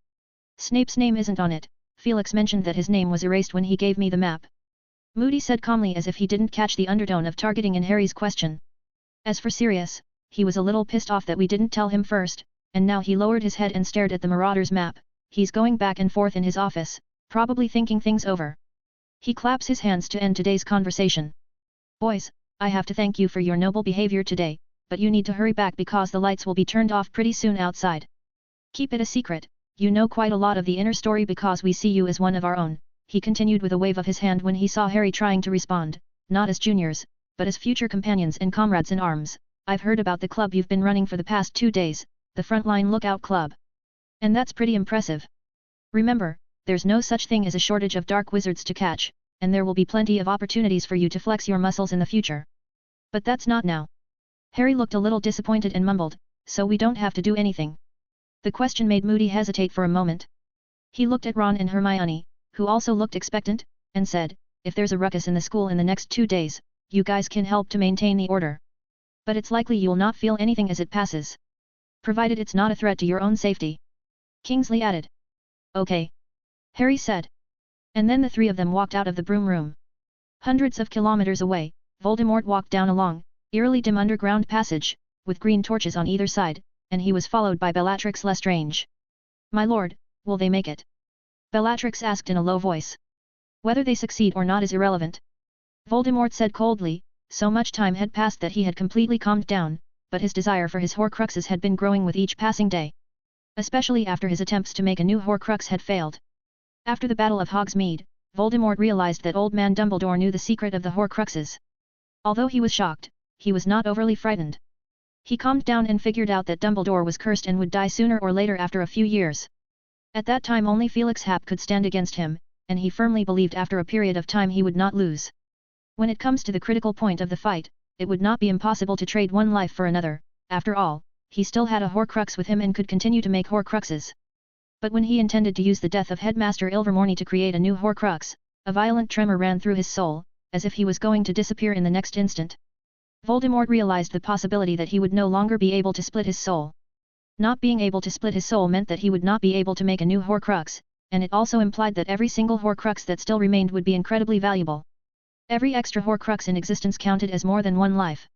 Snape's name isn't on it. Felix mentioned that his name was erased when he gave me the map. Moody said calmly, as if he didn't catch the undertone of targeting in Harry's question. As for Sirius, he was a little pissed off that we didn't tell him first, and now he lowered his head and stared at the Marauder's map. He's going back and forth in his office, probably thinking things over. He claps his hands to end today's conversation. Boys, I have to thank you for your noble behavior today, but you need to hurry back because the lights will be turned off pretty soon outside. Keep it a secret. You know quite a lot of the inner story because we see you as one of our own, he continued with a wave of his hand when he saw Harry trying to respond, not as juniors, but as future companions and comrades in arms. I've heard about the club you've been running for the past 2 days, the Frontline Lookout Club. And that's pretty impressive. Remember, there's no such thing as a shortage of dark wizards to catch, and there will be plenty of opportunities for you to flex your muscles in the future. But that's not now. Harry looked a little disappointed and mumbled, so we don't have to do anything. The question made Moody hesitate for a moment. He looked at Ron and Hermione, who also looked expectant, and said, if there's a ruckus in the school in the next 2 days, you guys can help to maintain the order. But it's likely you'll not feel anything as it passes. Provided it's not a threat to your own safety. Kingsley added. Okay. Harry said. And then the three of them walked out of the broom room. Hundreds of kilometers away, Voldemort walked down a long, eerily dim underground passage, with green torches on either side, and he was followed by Bellatrix Lestrange. My lord, will they make it? Bellatrix asked in a low voice. Whether they succeed or not is irrelevant. Voldemort said coldly. So much time had passed that he had completely calmed down, but his desire for his Horcruxes had been growing with each passing day. Especially after his attempts to make a new Horcrux had failed. After the Battle of Hogsmeade, Voldemort realized that Old Man Dumbledore knew the secret of the Horcruxes. Although he was shocked, he was not overly frightened. He calmed down and figured out that Dumbledore was cursed and would die sooner or later after a few years. At that time only Felix Happ could stand against him, and he firmly believed after a period of time he would not lose. When it comes to the critical point of the fight, it would not be impossible to trade one life for another. After all, he still had a Horcrux with him and could continue to make Horcruxes. But when he intended to use the death of Headmaster Ilvermorny to create a new Horcrux, a violent tremor ran through his soul, as if he was going to disappear in the next instant. Voldemort realized the possibility that he would no longer be able to split his soul. Not being able to split his soul meant that he would not be able to make a new Horcrux, and it also implied that every single Horcrux that still remained would be incredibly valuable. Every extra Horcrux in existence counted as more than one life.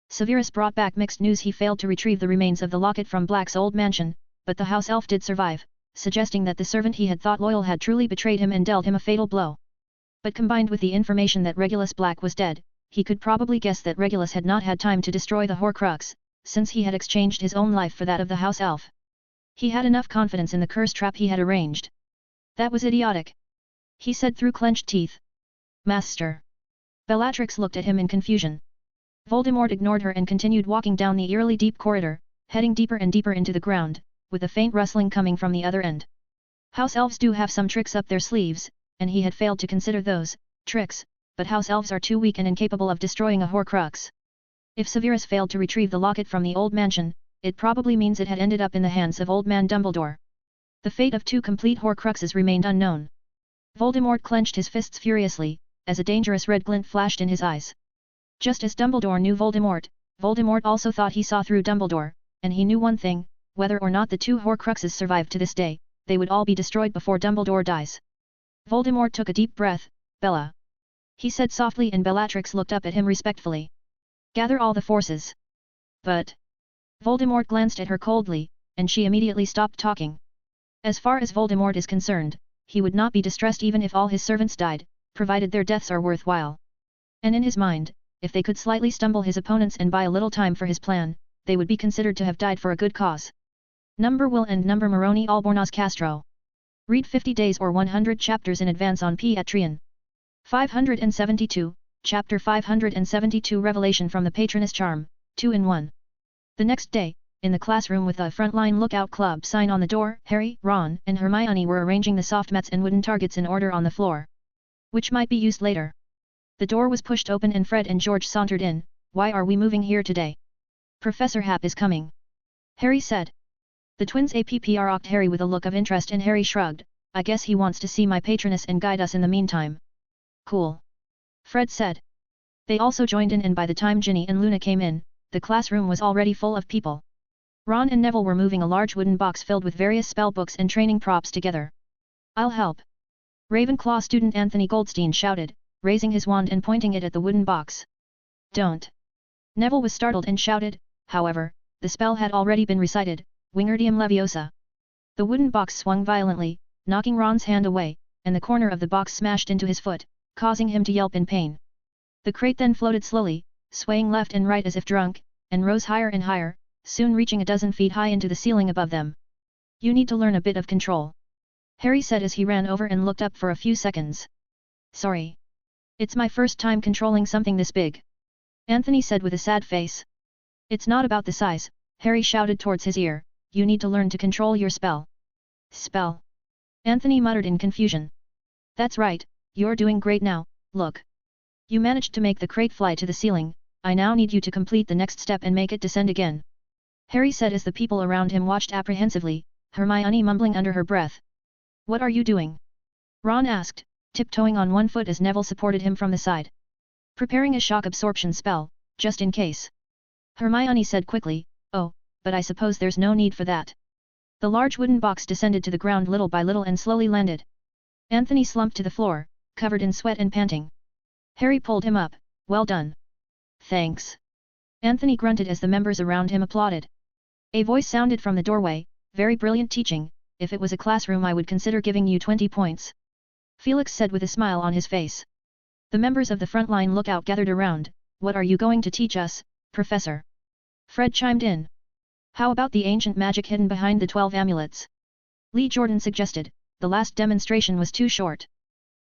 Severus brought back mixed news. He failed to retrieve the remains of the locket from Black's old mansion, but the house elf did survive, suggesting that the servant he had thought loyal had truly betrayed him and dealt him a fatal blow. But combined with the information that Regulus Black was dead, he could probably guess that Regulus had not had time to destroy the Horcrux, since he had exchanged his own life for that of the house elf. He had enough confidence in the curse trap he had arranged. That was idiotic, he said through clenched teeth. Master. Bellatrix looked at him in confusion. Voldemort ignored her and continued walking down the eerily deep corridor, heading deeper and deeper into the ground, with a faint rustling coming from the other end. House elves do have some tricks up their sleeves, and he had failed to consider those tricks, but house elves are too weak and incapable of destroying a Horcrux. If Severus failed to retrieve the locket from the old mansion, it probably means it had ended up in the hands of Old Man Dumbledore. The fate of 2 complete Horcruxes remained unknown. Voldemort clenched his fists furiously, as a dangerous red glint flashed in his eyes. Just as Dumbledore knew Voldemort, Voldemort also thought he saw through Dumbledore, and he knew one thing, whether or not the 2 Horcruxes survived to this day, they would all be destroyed before Dumbledore dies. Voldemort took a deep breath. Bella. He said softly, and Bellatrix looked up at him respectfully. Gather all the forces. But. Voldemort glanced at her coldly, and she immediately stopped talking. As far as Voldemort is concerned, he would not be distressed even if all his servants died, provided their deaths are worthwhile. And in his mind, if they could slightly stumble his opponents and buy a little time for his plan, they would be considered to have died for a good cause. Number Will and Number Moroni Albornoz Castro. Read 50 days or 100 chapters in advance on Patreon. 572, Chapter 572 Revelation from the Patroness Charm, 2-in-1. The next day, in the classroom with the Frontline Lookout Club sign on the door, Harry, Ron, and Hermione were arranging the soft mats and wooden targets in order on the floor. Which might be used later. The door was pushed open and Fred and George sauntered in. Why are we moving here today? Professor Hap is coming. Harry said. The twins appr-ocked Harry with a look of interest and Harry shrugged. I guess he wants to see my patroness and guide us in the meantime. Cool. Fred said. They also joined in and by the time Ginny and Luna came in, the classroom was already full of people. Ron and Neville were moving a large wooden box filled with various spell books and training props together. I'll help. Ravenclaw student Anthony Goldstein shouted, raising his wand and pointing it at the wooden box. Don't. Neville was startled and shouted, however, the spell had already been recited, Wingardium Leviosa. The wooden box swung violently, knocking Ron's hand away, and the corner of the box smashed into his foot, causing him to yelp in pain. The crate then floated slowly, swaying left and right as if drunk, and rose higher and higher, soon reaching a dozen feet high into the ceiling above them. You need to learn a bit of control. Harry said as he ran over and looked up for a few seconds. Sorry. It's my first time controlling something this big. Anthony said with a sad face. It's not about the size, Harry shouted towards his ear, you need to learn to control your spell. Spell? Anthony muttered in confusion. That's right, you're doing great now, look. You managed to make the crate fly to the ceiling, I now need you to complete the next step and make it descend again. Harry said as the people around him watched apprehensively, Hermione mumbling under her breath. What are you doing? Ron asked, tiptoeing on one foot as Neville supported him from the side. Preparing a shock absorption spell, just in case. Hermione said quickly, oh, but I suppose there's no need for that. The large wooden box descended to the ground little by little and slowly landed. Anthony slumped to the floor, covered in sweat and panting. Harry pulled him up, well done. Thanks. Anthony grunted as the members around him applauded. A voice sounded from the doorway, very brilliant teaching, if it was a classroom I would consider giving you 20 points. Felix said with a smile on his face. The members of the front line lookout gathered around, what are you going to teach us, Professor? Fred chimed in. How about the ancient magic hidden behind the 12 amulets? Lee Jordan suggested, the last demonstration was too short.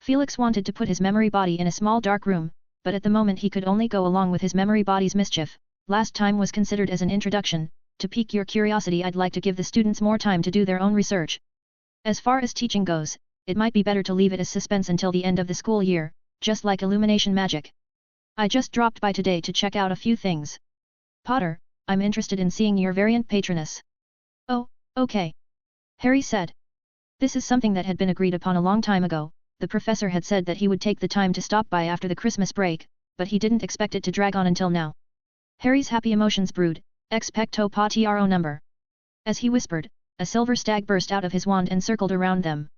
Felix wanted to put his memory body in a small dark room, but at the moment he could only go along with his memory body's mischief. Last time was considered as an introduction. To pique your curiosity I'd like to give the students more time to do their own research. As far as teaching goes, it might be better to leave it as suspense until the end of the school year, just like illumination magic. I just dropped by today to check out a few things. Potter, I'm interested in seeing your variant patroness. Oh, okay. Harry said. This is something that had been agreed upon a long time ago. The professor had said that he would take the time to stop by after the Christmas break, but he didn't expect it to drag on until now. Harry's happy emotions brewed, expecto patronum number. As he whispered, a silver stag burst out of his wand and circled around them.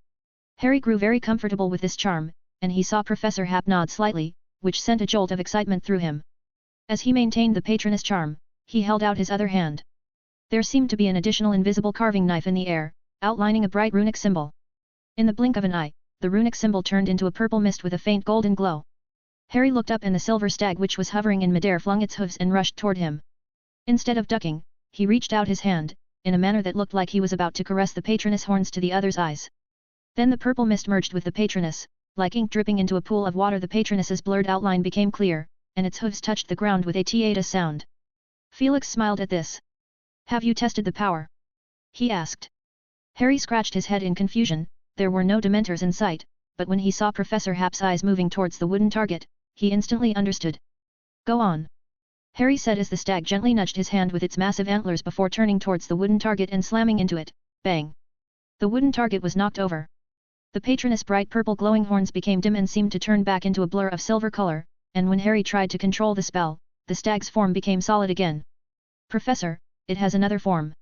Harry grew very comfortable with this charm, and he saw Professor Hap nod slightly, which sent a jolt of excitement through him. As he maintained the patroness charm, he held out his other hand. There seemed to be an additional invisible carving knife in the air, outlining a bright runic symbol. In the blink of an eye, the runic symbol turned into a purple mist with a faint golden glow. Harry looked up and the silver stag which was hovering in midair flung its hooves and rushed toward him. Instead of ducking, he reached out his hand, in a manner that looked like he was about to caress the patroness horns to the other's eyes. Then the purple mist merged with the patroness, like ink dripping into a pool of water. The patroness's blurred outline became clear, and its hooves touched the ground with a ta sound. Felix smiled at this. Have you tested the power? He asked. Harry scratched his head in confusion. There were no dementors in sight, but when he saw Professor Hap's eyes moving towards the wooden target, he instantly understood. Go on. Harry said as the stag gently nudged his hand with its massive antlers before turning towards the wooden target and slamming into it. Bang! The wooden target was knocked over. The patroness' bright purple glowing horns became dim and seemed to turn back into a blur of silver color, and when Harry tried to control the spell, the stag's form became solid again. Professor, it has another form.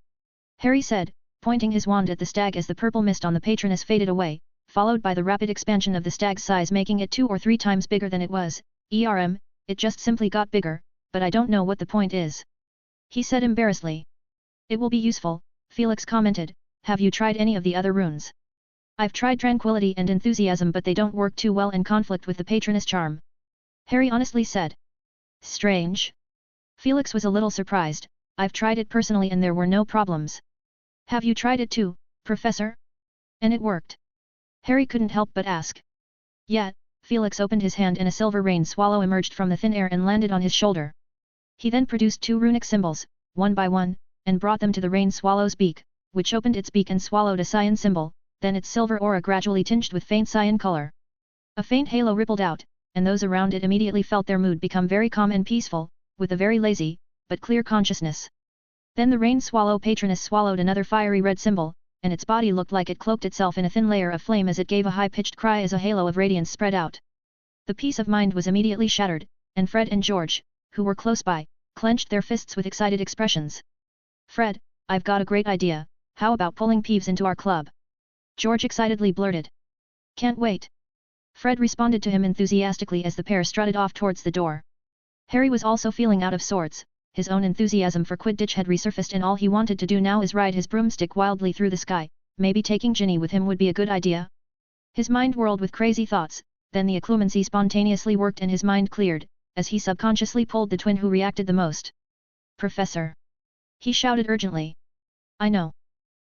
Harry said, pointing his wand at the stag as the purple mist on the patroness faded away, followed by the rapid expansion of the stag's size making it 2 or 3 times bigger than it was. It just simply got bigger, but I don't know what the point is. He said embarrassedly. It will be useful, Felix commented. Have you tried any of the other runes? I've tried tranquility and enthusiasm but they don't work too well in conflict with the patroness charm. Harry honestly said. Strange. Felix was a little surprised. I've tried it personally and there were no problems. Have you tried it too, Professor? And it worked. Harry couldn't help but ask. Yeah, Felix opened his hand and a silver rain swallow emerged from the thin air and landed on his shoulder. He then produced 2 runic symbols, one by one, and brought them to the rain swallow's beak, which opened its beak and swallowed a cyan symbol, then its silver aura gradually tinged with faint cyan color. A faint halo rippled out, and those around it immediately felt their mood become very calm and peaceful, with a very lazy, but clear consciousness. Then the rain swallow patroness swallowed another fiery red symbol, and its body looked like it cloaked itself in a thin layer of flame as it gave a high-pitched cry as a halo of radiance spread out. The peace of mind was immediately shattered, and Fred and George, who were close by, clenched their fists with excited expressions. "Fred, I've got a great idea, how about pulling Peeves into our club?" George excitedly blurted. "Can't wait." Fred responded to him enthusiastically as the pair strutted off towards the door. Harry was also feeling out of sorts. His own enthusiasm for Quidditch had resurfaced and all he wanted to do now is ride his broomstick wildly through the sky. Maybe taking Ginny with him would be a good idea. His mind whirled with crazy thoughts, then the occlumency spontaneously worked and his mind cleared, as he subconsciously pulled the twin who reacted the most. "Professor!" he shouted urgently. "I know."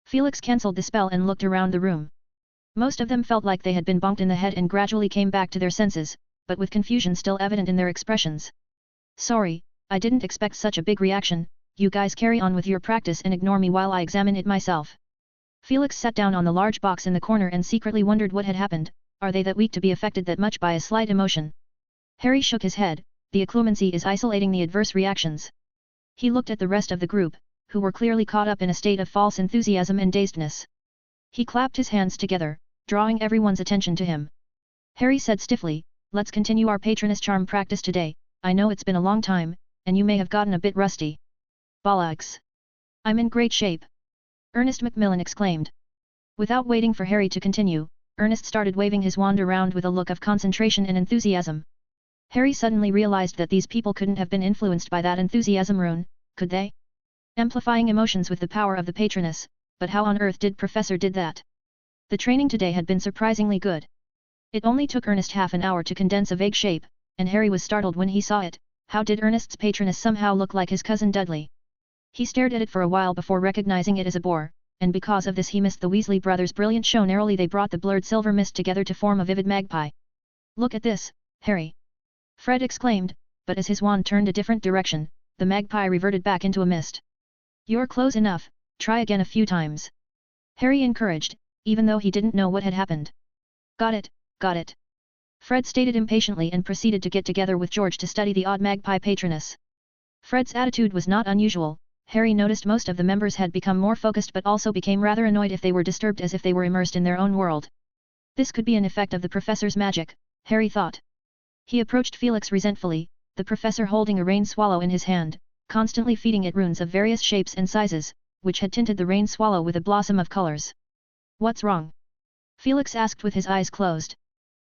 Felix cancelled the spell and looked around the room. Most of them felt like they had been bonked in the head and gradually came back to their senses, but with confusion still evident in their expressions. "Sorry, I didn't expect such a big reaction. You guys carry on with your practice and ignore me while I examine it myself." Felix sat down on the large box in the corner and secretly wondered what had happened. Are they that weak to be affected that much by a slight emotion? Harry shook his head. The occlumency is isolating the adverse reactions. He looked at the rest of the group, who were clearly caught up in a state of false enthusiasm and dazedness. He clapped his hands together, drawing everyone's attention to him. Harry said stiffly, "Let's continue our patroness charm practice today. I know it's been a long time, and you may have gotten a bit rusty." "Bollocks! I'm in great shape!" Ernest Macmillan exclaimed. Without waiting for Harry to continue, Ernest started waving his wand around with a look of concentration and enthusiasm. Harry suddenly realized that these people couldn't have been influenced by that enthusiasm rune, could they? Amplifying emotions with the power of the patroness, but how on earth did Professor did that? The training today had been surprisingly good. It only took Ernest half an hour to condense a vague shape, and Harry was startled when he saw it. How did Ernest's patroness somehow look like his cousin Dudley? He stared at it for a while before recognizing it as a boar, and because of this he missed the Weasley brothers' brilliant show. Narrowly they brought the blurred silver mist together to form a vivid magpie. "Look at this, Harry!" Fred exclaimed, but as his wand turned a different direction, the magpie reverted back into a mist. "You're close enough, try again a few times," Harry encouraged, even though he didn't know what had happened. Got it," Fred stated impatiently and proceeded to get together with George to study the odd magpie patroness. Fred's attitude was not unusual. Harry noticed most of the members had become more focused but also became rather annoyed if they were disturbed, as if they were immersed in their own world. This could be an effect of the professor's magic, Harry thought. He approached Felix resentfully, the professor holding a rain swallow in his hand, constantly feeding it runes of various shapes and sizes, which had tinted the rain swallow with a blossom of colors. "What's wrong?" Felix asked with his eyes closed.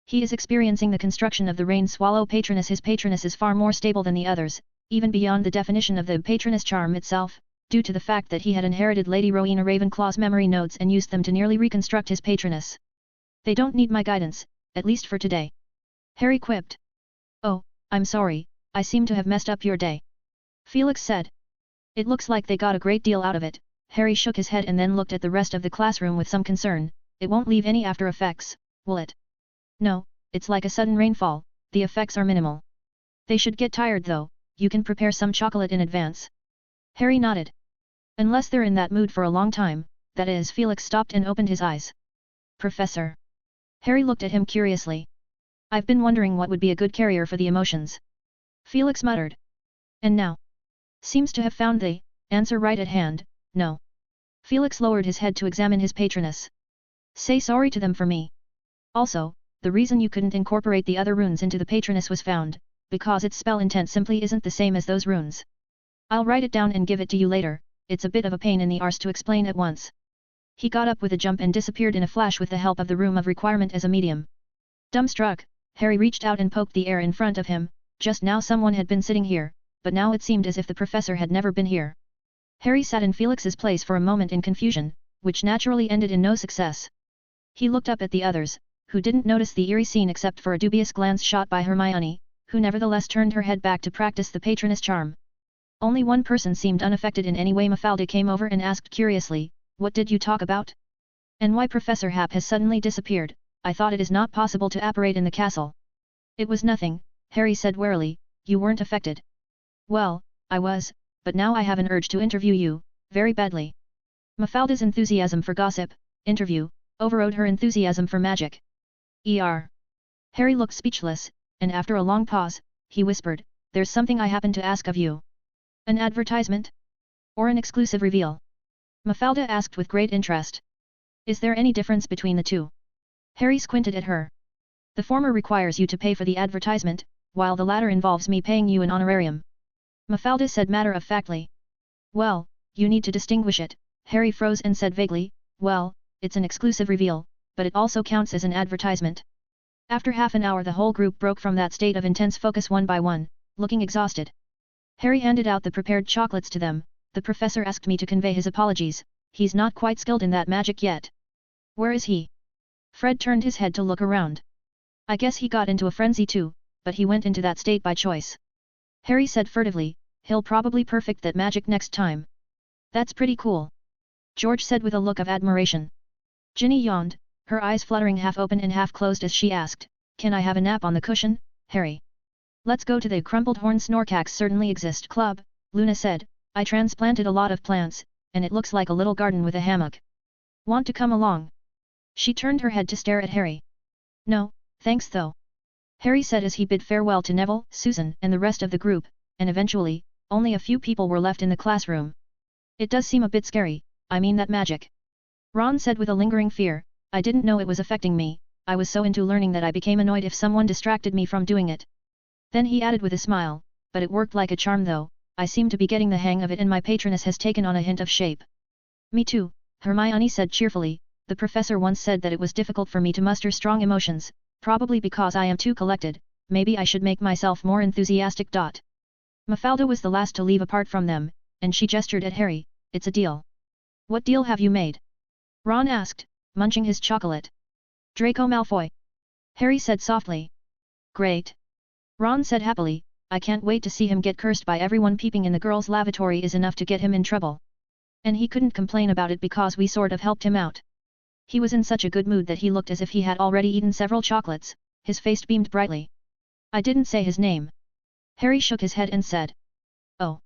"He is experiencing the construction of the rain swallow patroness. His patroness is far more stable than the others, even beyond the definition of the patroness charm itself, due to the fact that he had inherited Lady Rowena Ravenclaw's memory nodes and used them to nearly reconstruct his patroness. They don't need my guidance, at least for today," Harry quipped. "Oh, I'm sorry, I seem to have messed up your day," Felix said. "It looks like they got a great deal out of it." Harry shook his head and then looked at the rest of the classroom with some concern. "It won't leave any after effects, will it?" "No, it's like a sudden rainfall, the effects are minimal." "They should get tired though, you can prepare some chocolate in advance." Harry nodded. "Unless they're in that mood for a long time, that is." Felix stopped and opened his eyes. "Professor?" Harry looked at him curiously. "I've been wondering what would be a good carrier for the emotions," Felix muttered. "And now? Seems to have found the answer right at hand." "No." Felix lowered his head to examine his patroness. "Say sorry to them for me. Also, the reason you couldn't incorporate the other runes into the patroness was found, because its spell intent simply isn't the same as those runes. I'll write it down and give it to you later. It's a bit of a pain in the arse to explain at once." He got up with a jump and disappeared in a flash with the help of the Room of Requirement as a medium. Dumbstruck, Harry reached out and poked the air in front of him. Just now someone had been sitting here, but now it seemed as if the professor had never been here. Harry sat in Felix's place for a moment in confusion, which naturally ended in no success. He looked up at the others, who didn't notice the eerie scene except for a dubious glance shot by Hermione, who nevertheless turned her head back to practice the patroness charm. Only one person seemed unaffected in any way. Mafalda came over and asked curiously, "What did you talk about? And why Professor Hap has suddenly disappeared? I thought it is not possible to apparate in the castle." "It was nothing," Harry said warily, "you weren't affected." "Well, I was, but now I have an urge to interview you, very badly." Mafalda's enthusiasm for gossip, interview, overrode her enthusiasm for magic. Harry looked speechless. and after a long pause, he whispered, "There's something I happen to ask of you. An advertisement? Or an exclusive reveal?" Mafalda asked with great interest. "Is there any difference between the two?" Harry squinted at her. "The former requires you to pay for the advertisement, while the latter involves me paying you an honorarium," Mafalda said matter-of-factly. "Well, you need to distinguish it." Harry froze and said vaguely, "Well, it's an exclusive reveal, but it also counts as an advertisement." After half an hour the whole group broke from that state of intense focus one by one, looking exhausted. Harry handed out the prepared chocolates to them. "The professor asked me to convey his apologies, he's not quite skilled in that magic yet." "Where is he?" Fred turned his head to look around. "I guess he got into a frenzy too, but he went into that state by choice." Harry said furtively, "He'll probably perfect that magic next time." "That's pretty cool," George said with a look of admiration. Ginny yawned, her eyes fluttering half open and half closed as she asked, "Can I have a nap on the cushion, Harry?" "Let's go to the Crumpled Horn Snorkax Certainly Exist Club," Luna said. "I transplanted a lot of plants, and it looks like a little garden with a hammock. Want to come along?" She turned her head to stare at Harry. "No, thanks though," Harry said as he bid farewell to Neville, Susan and the rest of the group, and eventually, only a few people were left in the classroom. "It does seem a bit scary, I mean that magic," Ron said with a lingering fear. "I didn't know it was affecting me, I was so into learning that I became annoyed if someone distracted me from doing it." Then he added with a smile, "But it worked like a charm though, I seem to be getting the hang of it and my patroness has taken on a hint of shape." "Me too," Hermione said cheerfully. "The professor once said that it was difficult for me to muster strong emotions, probably because I am too collected, maybe I should make myself more enthusiastic. Mafalda was the last to leave apart from them, and she gestured at Harry. "It's a deal." "What deal have you made?" Ron asked, munching his chocolate. "Draco Malfoy," Harry said softly. "Great," Ron said happily, "I can't wait to see him get cursed by everyone. Peeping in the girls' lavatory is enough to get him in trouble. And he couldn't complain about it because we sort of helped him out." He was in such a good mood that he looked as if he had already eaten several chocolates, his face beamed brightly. "I didn't say his name." Harry shook his head and said. "Oh."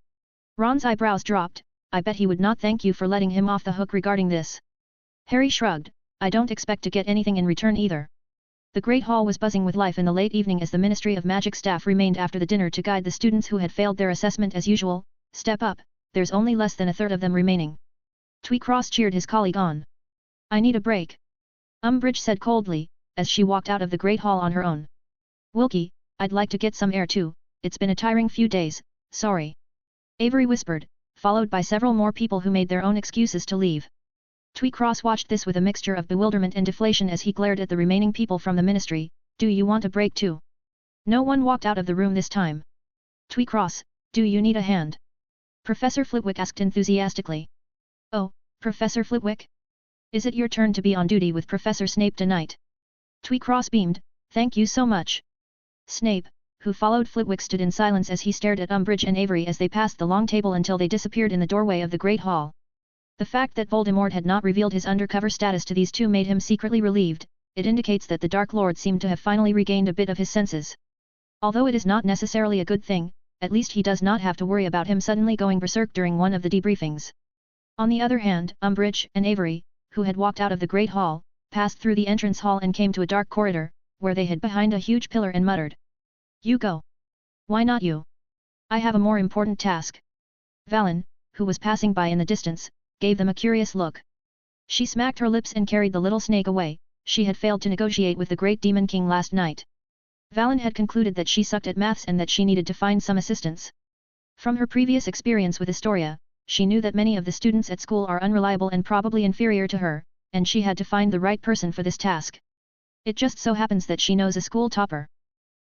Ron's eyebrows dropped. "I bet he would not thank you for letting him off the hook regarding this." Harry shrugged. "I don't expect to get anything in return either." The Great Hall was buzzing with life in the late evening as the Ministry of Magic staff remained after the dinner to guide the students who had failed their assessment as usual. "Step up, there's only less than a third of them remaining." Twycross cheered his colleague on. "I need a break," Umbridge said coldly, as she walked out of the Great Hall on her own. "Wilkie, I'd like to get some air too, it's been a tiring few days, sorry," Avery whispered, followed by several more people who made their own excuses to leave. Twycross watched this with a mixture of bewilderment and deflation as he glared at the remaining people from the Ministry. "Do you want a break too?" No one walked out of the room this time. "Twycross, do you need a hand?" Professor Flitwick asked enthusiastically. "Oh, Professor Flitwick? Is it your turn to be on duty with Professor Snape tonight?" Twycross beamed, "Thank you so much." Snape, who followed Flitwick, stood in silence as he stared at Umbridge and Avery as they passed the long table until they disappeared in the doorway of the Great Hall. The fact that Voldemort had not revealed his undercover status to these two made him secretly relieved. It indicates that the Dark Lord seemed to have finally regained a bit of his senses. Although it is not necessarily a good thing, at least he does not have to worry about him suddenly going berserk during one of the debriefings. On the other hand, Umbridge and Avery, who had walked out of the Great Hall, passed through the entrance hall and came to a dark corridor, where they hid behind a huge pillar and muttered. "You go. Why not you? I have a more important task." Valen, who was passing by in the distance, gave them a curious look. She smacked her lips and carried the little snake away. She had failed to negotiate with the Great Demon King last night. Valen had concluded that she sucked at maths and that she needed to find some assistance. From her previous experience with Astoria, she knew that many of the students at school are unreliable and probably inferior to her, and she had to find the right person for this task. It just so happens that she knows a school topper.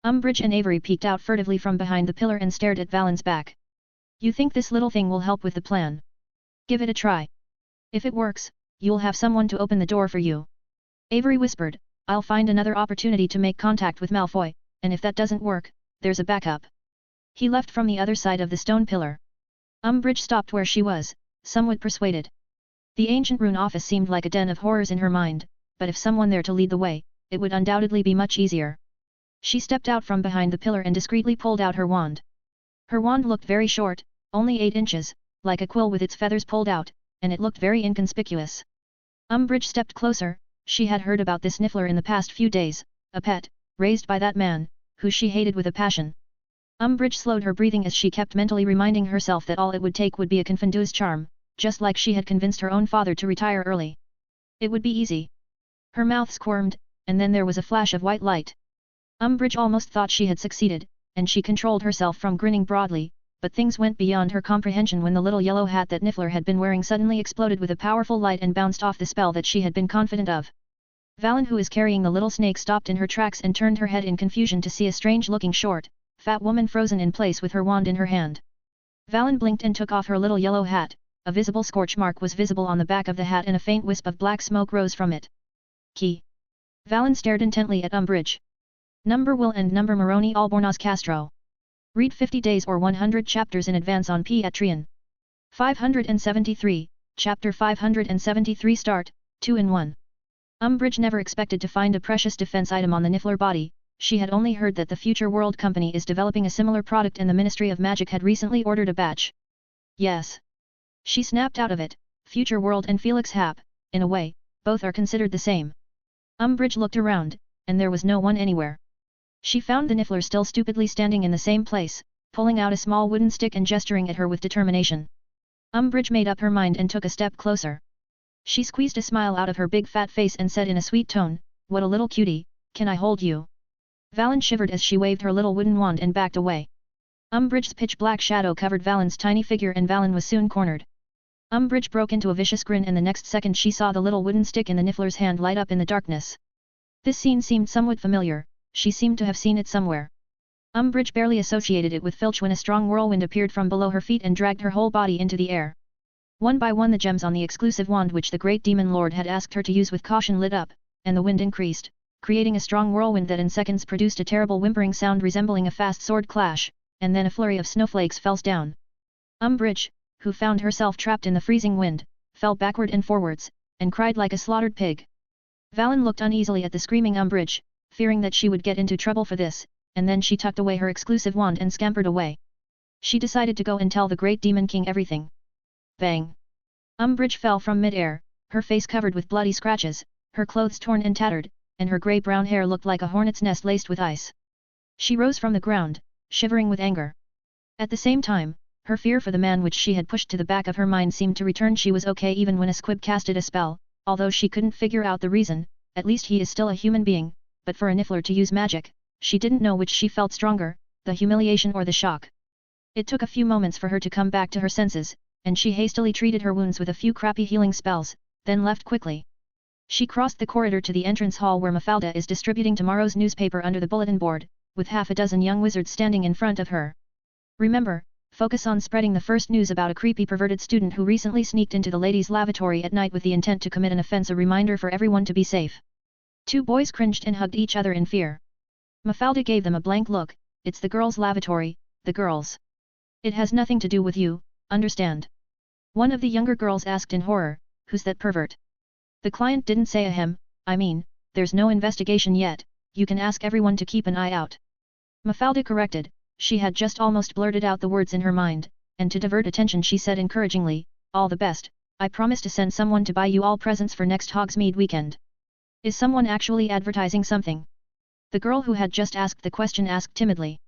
Umbridge and Avery peeked out furtively from behind the pillar and stared at Valen's back. "You think this little thing will help with the plan? Give it a try. If it works, you'll have someone to open the door for you." Avery whispered, "I'll find another opportunity to make contact with Malfoy, and if that doesn't work, there's a backup." He left from the other side of the stone pillar. Umbridge stopped where she was, somewhat persuaded. The ancient Rune office seemed like a den of horrors in her mind, but if someone there to lead the way, it would undoubtedly be much easier. She stepped out from behind the pillar and discreetly pulled out her wand. Her wand looked very short, only 8 inches, like a quill with its feathers pulled out, and it looked very inconspicuous. Umbridge stepped closer. She had heard about this Niffler in the past few days, a pet, raised by that man, who she hated with a passion. Umbridge slowed her breathing as she kept mentally reminding herself that all it would take would be a Confundu's charm, just like she had convinced her own father to retire early. It would be easy. Her mouth squirmed, and then there was a flash of white light. Umbridge almost thought she had succeeded, and she controlled herself from grinning broadly, but things went beyond her comprehension when the little yellow hat that Niffler had been wearing suddenly exploded with a powerful light and bounced off the spell that she had been confident of. Valen, who is carrying the little snake, stopped in her tracks and turned her head in confusion to see a strange-looking short, fat woman frozen in place with her wand in her hand. Valen blinked and took off her little yellow hat. A visible scorch mark was visible on the back of the hat and a faint wisp of black smoke rose from it. Key. Valen stared intently at Umbridge. Number Will and number Moroni Albornoz Castro. Read 50 days or 100 chapters in advance on Patreon. 573, Chapter 573 Start, 2 in 1. Umbridge never expected to find a precious defense item on the Niffler body. She had only heard that the Future World Company is developing a similar product and the Ministry of Magic had recently ordered a batch. Yes. She snapped out of it. Future World and Felix Hap, in a way, both are considered the same. Umbridge looked around, and there was no one anywhere. She found the Niffler still stupidly standing in the same place, pulling out a small wooden stick and gesturing at her with determination. Umbridge made up her mind and took a step closer. She squeezed a smile out of her big fat face and said in a sweet tone, "What a little cutie, can I hold you?" Valen shivered as she waved her little wooden wand and backed away. Umbridge's pitch-black shadow covered Valen's tiny figure and Valen was soon cornered. Umbridge broke into a vicious grin and the next second she saw the little wooden stick in the Niffler's hand light up in the darkness. This scene seemed somewhat familiar, she seemed to have seen it somewhere. Umbridge barely associated it with Filch when a strong whirlwind appeared from below her feet and dragged her whole body into the air. One by one the gems on the exclusive wand which the great demon lord had asked her to use with caution lit up, and the wind increased, creating a strong whirlwind that in seconds produced a terrible whimpering sound resembling a fast sword clash, and then a flurry of snowflakes fell down. Umbridge, who found herself trapped in the freezing wind, fell backward and forwards, and cried like a slaughtered pig. Valen looked uneasily at the screaming Umbridge, fearing that she would get into trouble for this, and then she tucked away her exclusive wand and scampered away. She decided to go and tell the great demon king everything. Bang! Umbridge fell from mid-air, her face covered with bloody scratches, her clothes torn and tattered, and her grey-brown hair looked like a hornet's nest laced with ice. She rose from the ground, shivering with anger. At the same time, her fear for the man which she had pushed to the back of her mind seemed to return. She was okay even when a squib casted a spell, although she couldn't figure out the reason. At least he is still a human being, but for a Niffler to use magic, she didn't know which she felt stronger, the humiliation or the shock. It took a few moments for her to come back to her senses, and she hastily treated her wounds with a few crappy healing spells, then left quickly. She crossed the corridor to the entrance hall where Mafalda is distributing tomorrow's newspaper under the bulletin board, with half a dozen young wizards standing in front of her. Remember, focus on spreading the first news about a creepy perverted student who recently sneaked into the ladies' lavatory at night with the intent to commit an offense. A reminder for everyone to be safe. Two boys cringed and hugged each other in fear. Mafalda gave them a blank look. It's the girls' lavatory, the girls. It has nothing to do with you, understand? One of the younger girls asked in horror, who's that pervert? The client didn't say ahem. I mean, there's no investigation yet, you can ask everyone to keep an eye out. Mafalda corrected, she had just almost blurted out the words in her mind, and to divert attention she said encouragingly, all the best, I promise to send someone to buy you all presents for next Hogsmeade weekend. Is someone actually advertising something? The girl who had just asked the question asked timidly.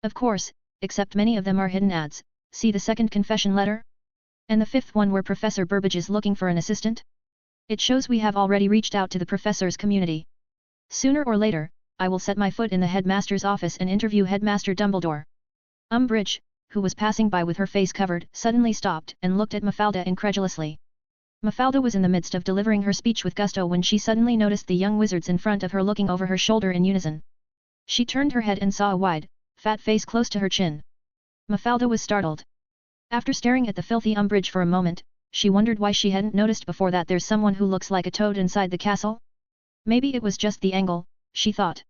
Of course, except many of them are hidden ads, see the second confession letter? And the fifth one where Professor Burbage is looking for an assistant? It shows we have already reached out to the professor's community. Sooner or later, I will set my foot in the headmaster's office and interview Headmaster Dumbledore. Umbridge, who was passing by with her face covered, suddenly stopped and looked at Mafalda incredulously. Mafalda was in the midst of delivering her speech with gusto when she suddenly noticed the young wizards in front of her looking over her shoulder in unison. She turned her head and saw a wide, fat face close to her chin. Mafalda was startled. After staring at the filthy Umbridge for a moment, she wondered why she hadn't noticed before that there's someone who looks like a toad inside the castle? Maybe it was just the angle, she thought.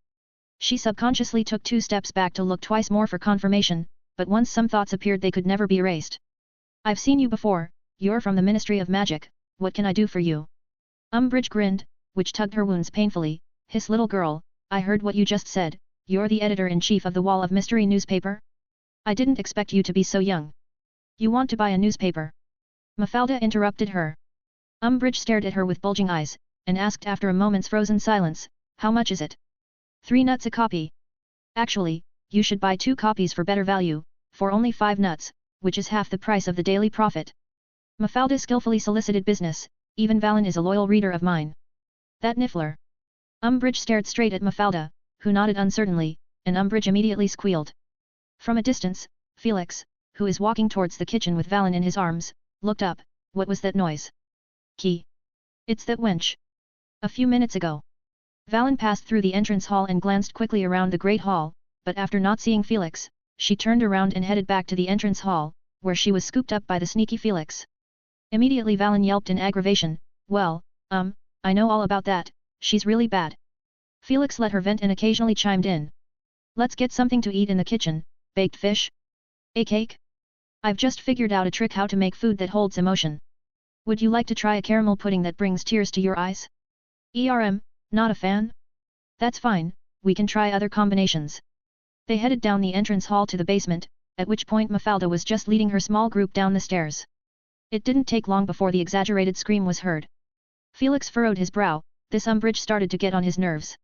She subconsciously took 2 steps back to look twice more for confirmation, but once some thoughts appeared they could never be erased. I've seen you before, you're from the Ministry of Magic, what can I do for you? Umbridge grinned, which tugged her wounds painfully. Hiss little girl, I heard what you just said, you're the editor-in-chief of the Wall of Mystery newspaper? I didn't expect you to be so young. You want to buy a newspaper? Mafalda interrupted her. Umbridge stared at her with bulging eyes, and asked after a moment's frozen silence, how much is it? 3 nuts a copy. Actually, you should buy 2 copies for better value, for only 5 nuts, which is half the price of the daily profit. Mafalda skillfully solicited business, even Valen is a loyal reader of mine. That niffler. Umbridge stared straight at Mafalda, who nodded uncertainly, and Umbridge immediately squealed. From a distance, Felix, who is walking towards the kitchen with Valen in his arms, looked up. What was that noise? Key. It's that wench. A few minutes ago. Valen passed through the entrance hall and glanced quickly around the great hall, but after not seeing Felix, she turned around and headed back to the entrance hall, where she was scooped up by the sneaky Felix. Immediately Valen yelped in aggravation, well, I know all about that, she's really bad. Felix let her vent and occasionally chimed in. Let's get something to eat in the kitchen, baked fish? A cake? I've just figured out a trick how to make food that holds emotion. Would you like to try a caramel pudding that brings tears to your eyes? Not a fan? That's fine, we can try other combinations. They headed down the entrance hall to the basement, at which point Mafalda was just leading her small group down the stairs. It didn't take long before the exaggerated scream was heard. Felix furrowed his brow, this Umbridge started to get on his nerves.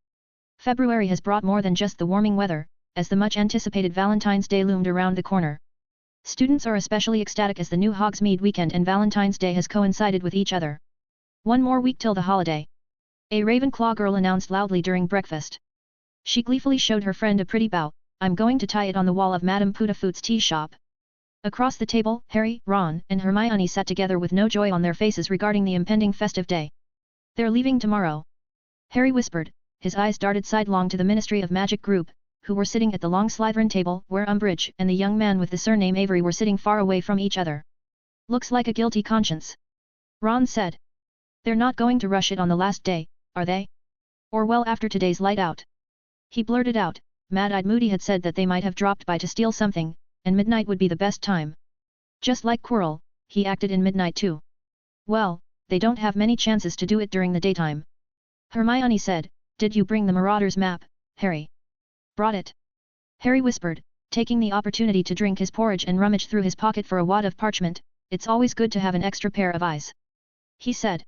February has brought more than just the warming weather, as the much-anticipated Valentine's Day loomed around the corner. Students are especially ecstatic as the new Hogsmeade weekend and Valentine's Day has coincided with each other. One more week till the holiday. A Ravenclaw girl announced loudly during breakfast. She gleefully showed her friend a pretty bow, I'm going to tie it on the wall of Madame Putafoot's tea shop. Across the table, Harry, Ron, and Hermione sat together with no joy on their faces regarding the impending festive day. They're leaving tomorrow. Harry whispered, his eyes darted sidelong to the Ministry of Magic group, who were sitting at the long Slytherin table where Umbridge and the young man with the surname Avery were sitting far away from each other. Looks like a guilty conscience. Ron said. They're not going to rush it on the last day, are they? Or well after today's light out. He blurted out, Mad-Eyed Moody had said that they might have dropped by to steal something, and midnight would be the best time. Just like Quirrell, he acted in midnight too. Well, they don't have many chances to do it during the daytime. Hermione said, did you bring the Marauders map, Harry? Brought it. Harry whispered, taking the opportunity to drink his porridge and rummage through his pocket for a wad of parchment, it's always good to have an extra pair of eyes. He said.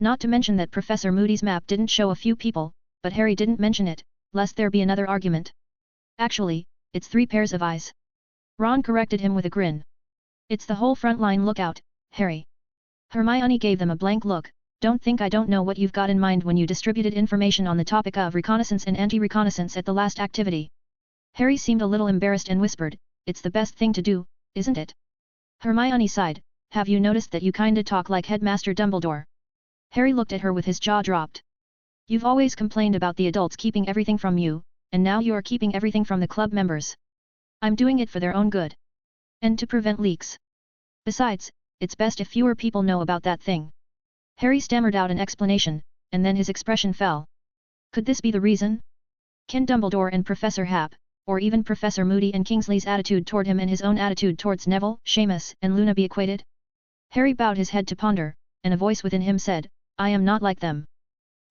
Not to mention that Professor Moody's map didn't show a few people, but Harry didn't mention it, lest there be another argument. Actually, it's 3 pairs of eyes. Ron corrected him with a grin. It's the whole front line lookout, Harry. Hermione gave them a blank look, don't think I don't know what you've got in mind when you distributed information on the topic of reconnaissance and anti-reconnaissance at the last activity. Harry seemed a little embarrassed and whispered, it's the best thing to do, isn't it? Hermione sighed, have you noticed that you kinda talk like Headmaster Dumbledore? Harry looked at her with his jaw dropped. You've always complained about the adults keeping everything from you, and now you are keeping everything from the club members. I'm doing it for their own good. And to prevent leaks. Besides, it's best if fewer people know about that thing. Harry stammered out an explanation, and then his expression fell. Could this be the reason? Can Dumbledore and Professor Hap, or even Professor Moody and Kingsley's attitude toward him and his own attitude towards Neville, Seamus, and Luna be equated? Harry bowed his head to ponder, and a voice within him said, I am not like them.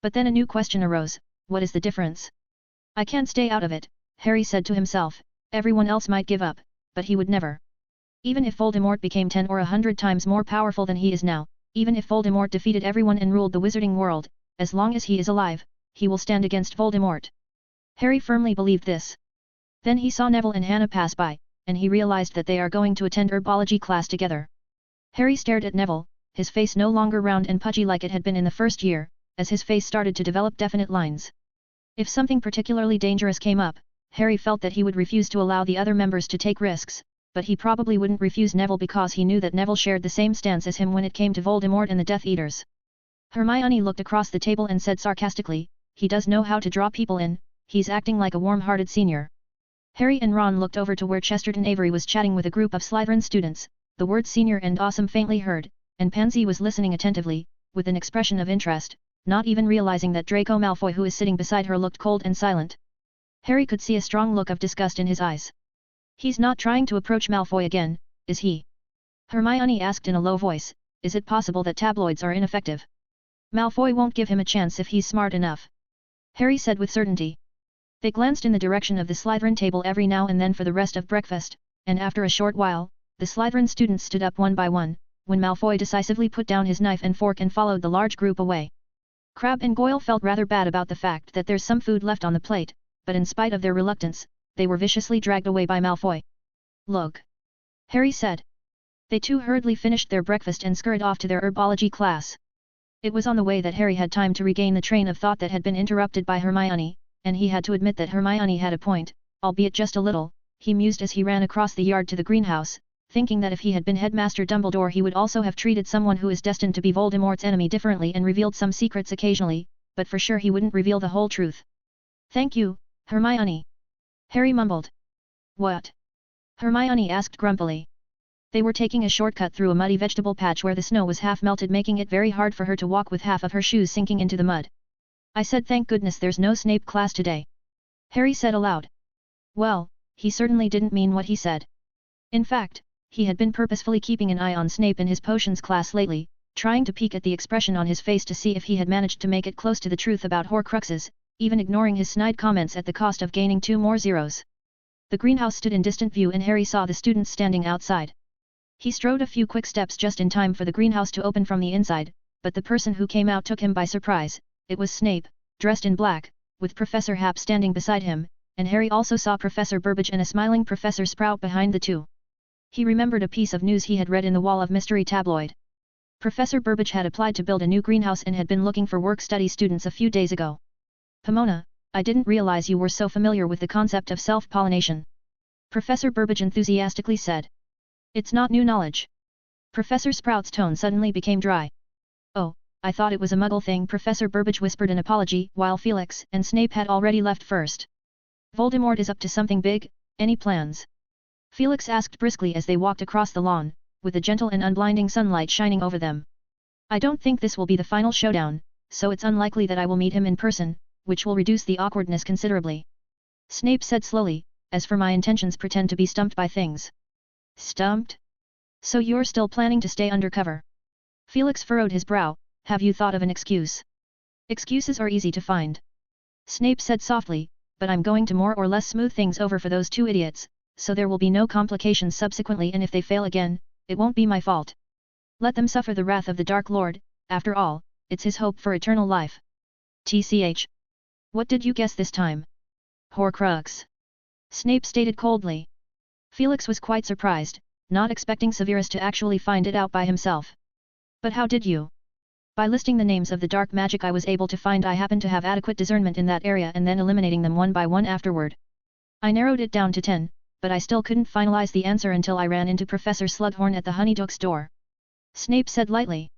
But then a new question arose, what is the difference? I can't stay out of it, Harry said to himself, everyone else might give up, but he would never. Even if Voldemort became 10 or 100 times more powerful than he is now, even if Voldemort defeated everyone and ruled the wizarding world, as long as he is alive, he will stand against Voldemort. Harry firmly believed this. Then he saw Neville and Hannah pass by, and he realized that they are going to attend herbology class together. Harry stared at Neville, his face no longer round and pudgy like it had been in the first year, as his face started to develop definite lines. If something particularly dangerous came up, Harry felt that he would refuse to allow the other members to take risks, but he probably wouldn't refuse Neville because he knew that Neville shared the same stance as him when it came to Voldemort and the Death Eaters. Hermione looked across the table and said sarcastically, he does know how to draw people in, he's acting like a warm-hearted senior. Harry and Ron looked over to where Chesterton Avery was chatting with a group of Slytherin students, the words senior and awesome faintly heard, and Pansy was listening attentively, with an expression of interest, not even realizing that Draco Malfoy who is sitting beside her looked cold and silent. Harry could see a strong look of disgust in his eyes. He's not trying to approach Malfoy again, is he? Hermione asked in a low voice, is it possible that tabloids are ineffective? Malfoy won't give him a chance if he's smart enough. Harry said with certainty. They glanced in the direction of the Slytherin table every now and then for the rest of breakfast, and after a short while, the Slytherin students stood up one by one, when Malfoy decisively put down his knife and fork and followed the large group away. Crabbe and Goyle felt rather bad about the fact that there's some food left on the plate, but in spite of their reluctance, they were viciously dragged away by Malfoy. Look! Harry said. They too hurriedly finished their breakfast and scurried off to their herbology class. It was on the way that Harry had time to regain the train of thought that had been interrupted by Hermione, and he had to admit that Hermione had a point, albeit just a little. He mused as he ran across the yard to the greenhouse, thinking that if he had been Headmaster Dumbledore he would also have treated someone who is destined to be Voldemort's enemy differently and revealed some secrets occasionally, but for sure he wouldn't reveal the whole truth. "Thank you, Hermione," Harry mumbled. "What?" Hermione asked grumpily. They were taking a shortcut through a muddy vegetable patch where the snow was half melted, making it very hard for her to walk with half of her shoes sinking into the mud. "I said thank goodness there's no Snape class today," Harry said aloud. Well, he certainly didn't mean what he said. In fact, he had been purposefully keeping an eye on Snape in his potions class lately, trying to peek at the expression on his face to see if he had managed to make it close to the truth about Horcruxes, even ignoring his snide comments at the cost of gaining 2 more zeros. The greenhouse stood in distant view and Harry saw the students standing outside. He strode a few quick steps just in time for the greenhouse to open from the inside, but the person who came out took him by surprise. It was Snape, dressed in black, with Professor Hap standing beside him, and Harry also saw Professor Burbage and a smiling Professor Sprout behind the two. He remembered a piece of news he had read in the Wall of Mystery tabloid. Professor Burbage had applied to build a new greenhouse and had been looking for work-study students a few days ago. "Pomona, I didn't realize you were so familiar with the concept of self-pollination," Professor Burbage enthusiastically said. "It's not new knowledge." Professor Sprout's tone suddenly became dry. "Oh, I thought it was a Muggle thing," Professor Burbage whispered an apology, while Felix and Snape had already left first. "Voldemort is up to something big, any plans?" Felix asked briskly as they walked across the lawn, with the gentle and unblinding sunlight shining over them. "I don't think this will be the final showdown, so it's unlikely that I will meet him in person, which will reduce the awkwardness considerably," Snape said slowly. "As for my intentions, pretend to be stumped by things." "Stumped? So you're still planning to stay undercover?" Felix furrowed his brow. "Have you thought of an excuse?" "Excuses are easy to find," Snape said softly, "but I'm going to more or less smooth things over for those 2 idiots, so there will be no complications subsequently, and if they fail again, it won't be my fault. Let them suffer the wrath of the Dark Lord, after all, it's his hope for eternal life." "TCH. What did you guess this time?" "Horcrux," Snape stated coldly. Felix was quite surprised, not expecting Severus to actually find it out by himself. "But how did you?" "By listing the names of the dark magic I was able to find. I happened to have adequate discernment in that area and then eliminating them one by one afterward. I narrowed it down to 10, but I still couldn't finalize the answer until I ran into Professor Slughorn at the Honeyduck's door," Snape said lightly.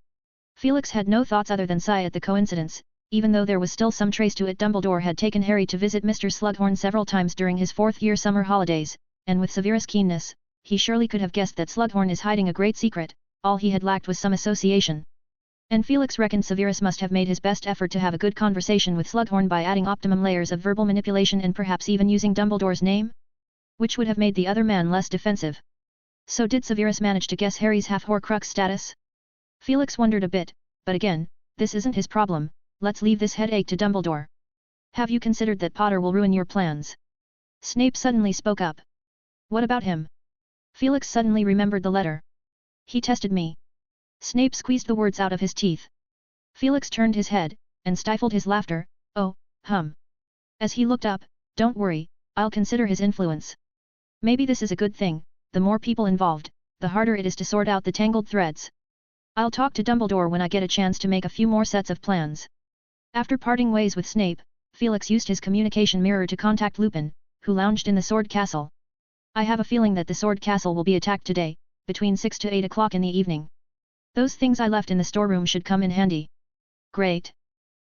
Felix had no thoughts other than sigh at the coincidence, even though there was still some trace to it. Dumbledore had taken Harry to visit Mr. Slughorn several times during his 4th-year summer holidays, and with Severus' keenness, he surely could have guessed that Slughorn is hiding a great secret. All he had lacked was some association. And Felix reckoned Severus must have made his best effort to have a good conversation with Slughorn by adding optimum layers of verbal manipulation and perhaps even using Dumbledore's name, which would have made the other man less defensive. So did Severus manage to guess Harry's half-Horcrux status? Felix wondered a bit, but again, this isn't his problem. Let's leave this headache to Dumbledore. "Have you considered that Potter will ruin your plans?" Snape suddenly spoke up. "What about him?" Felix suddenly remembered the letter. "He tested me." Snape squeezed the words out of his teeth. Felix turned his head, and stifled his laughter. "Oh, As he looked up, "Don't worry, I'll consider his influence. Maybe this is a good thing. The more people involved, the harder it is to sort out the tangled threads. I'll talk to Dumbledore when I get a chance to make a few more sets of plans." After parting ways with Snape, Felix used his communication mirror to contact Lupin, who lounged in the Sword Castle. "I have a feeling that the Sword Castle will be attacked today, between 6 to 8 o'clock in the evening. Those things I left in the storeroom should come in handy." "Great."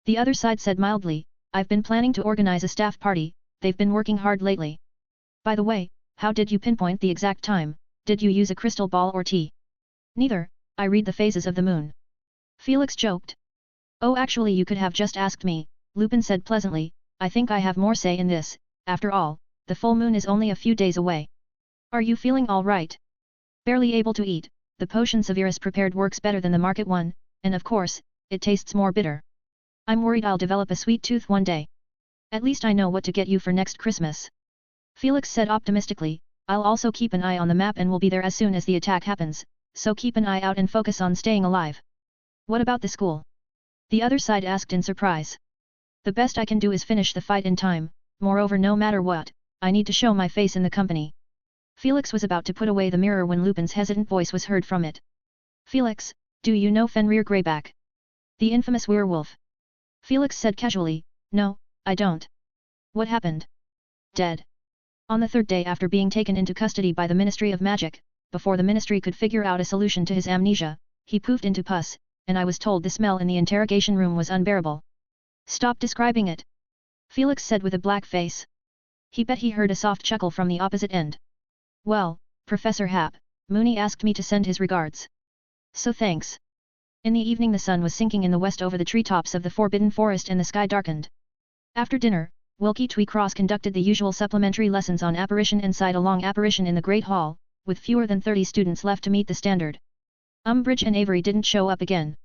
The other side said mildly, "I've been planning to organize a staff party. They've been working hard lately. By the way, how did you pinpoint the exact time? Did you use a crystal ball or tea?" "Neither, I read the phases of the moon." Felix joked. "Oh, actually you could have just asked me," Lupin said pleasantly. "I think I have more say in this. After all, the full moon is only a few days away. Are you feeling all right?" "Barely able to eat. The potion Severus prepared works better than the market one, and of course, it tastes more bitter. I'm worried I'll develop a sweet tooth one day. At least I know what to get you for next Christmas." Felix said optimistically. "I'll also keep an eye on the map and will be there as soon as the attack happens, so keep an eye out and focus on staying alive." "What about the school?" the other side asked in surprise. "The best I can do is finish the fight in time. Moreover, no matter what, I need to show my face in the company. Felix was about to put away the mirror when Lupin's hesitant voice was heard from it. Felix, do you know Fenrir Greyback? The infamous werewolf. Felix said casually, no, I don't. What happened? Dead. On the third day after being taken into custody by the Ministry of Magic, before the Ministry could figure out a solution to his amnesia, he poofed into pus, and I was told the smell in the interrogation room was unbearable. Stop describing it. Felix said with a black face. He bet he heard a soft chuckle from the opposite end. Well, Professor Hap, Mooney asked me to send his regards. So thanks. In the evening the sun was sinking in the west over the treetops of the Forbidden Forest and the sky darkened. After dinner, Wilkie Tweecross conducted the usual supplementary lessons on apparition and side-along apparition in the Great Hall, with fewer than 30 students left to meet the standard. Umbridge and Avery didn't show up again.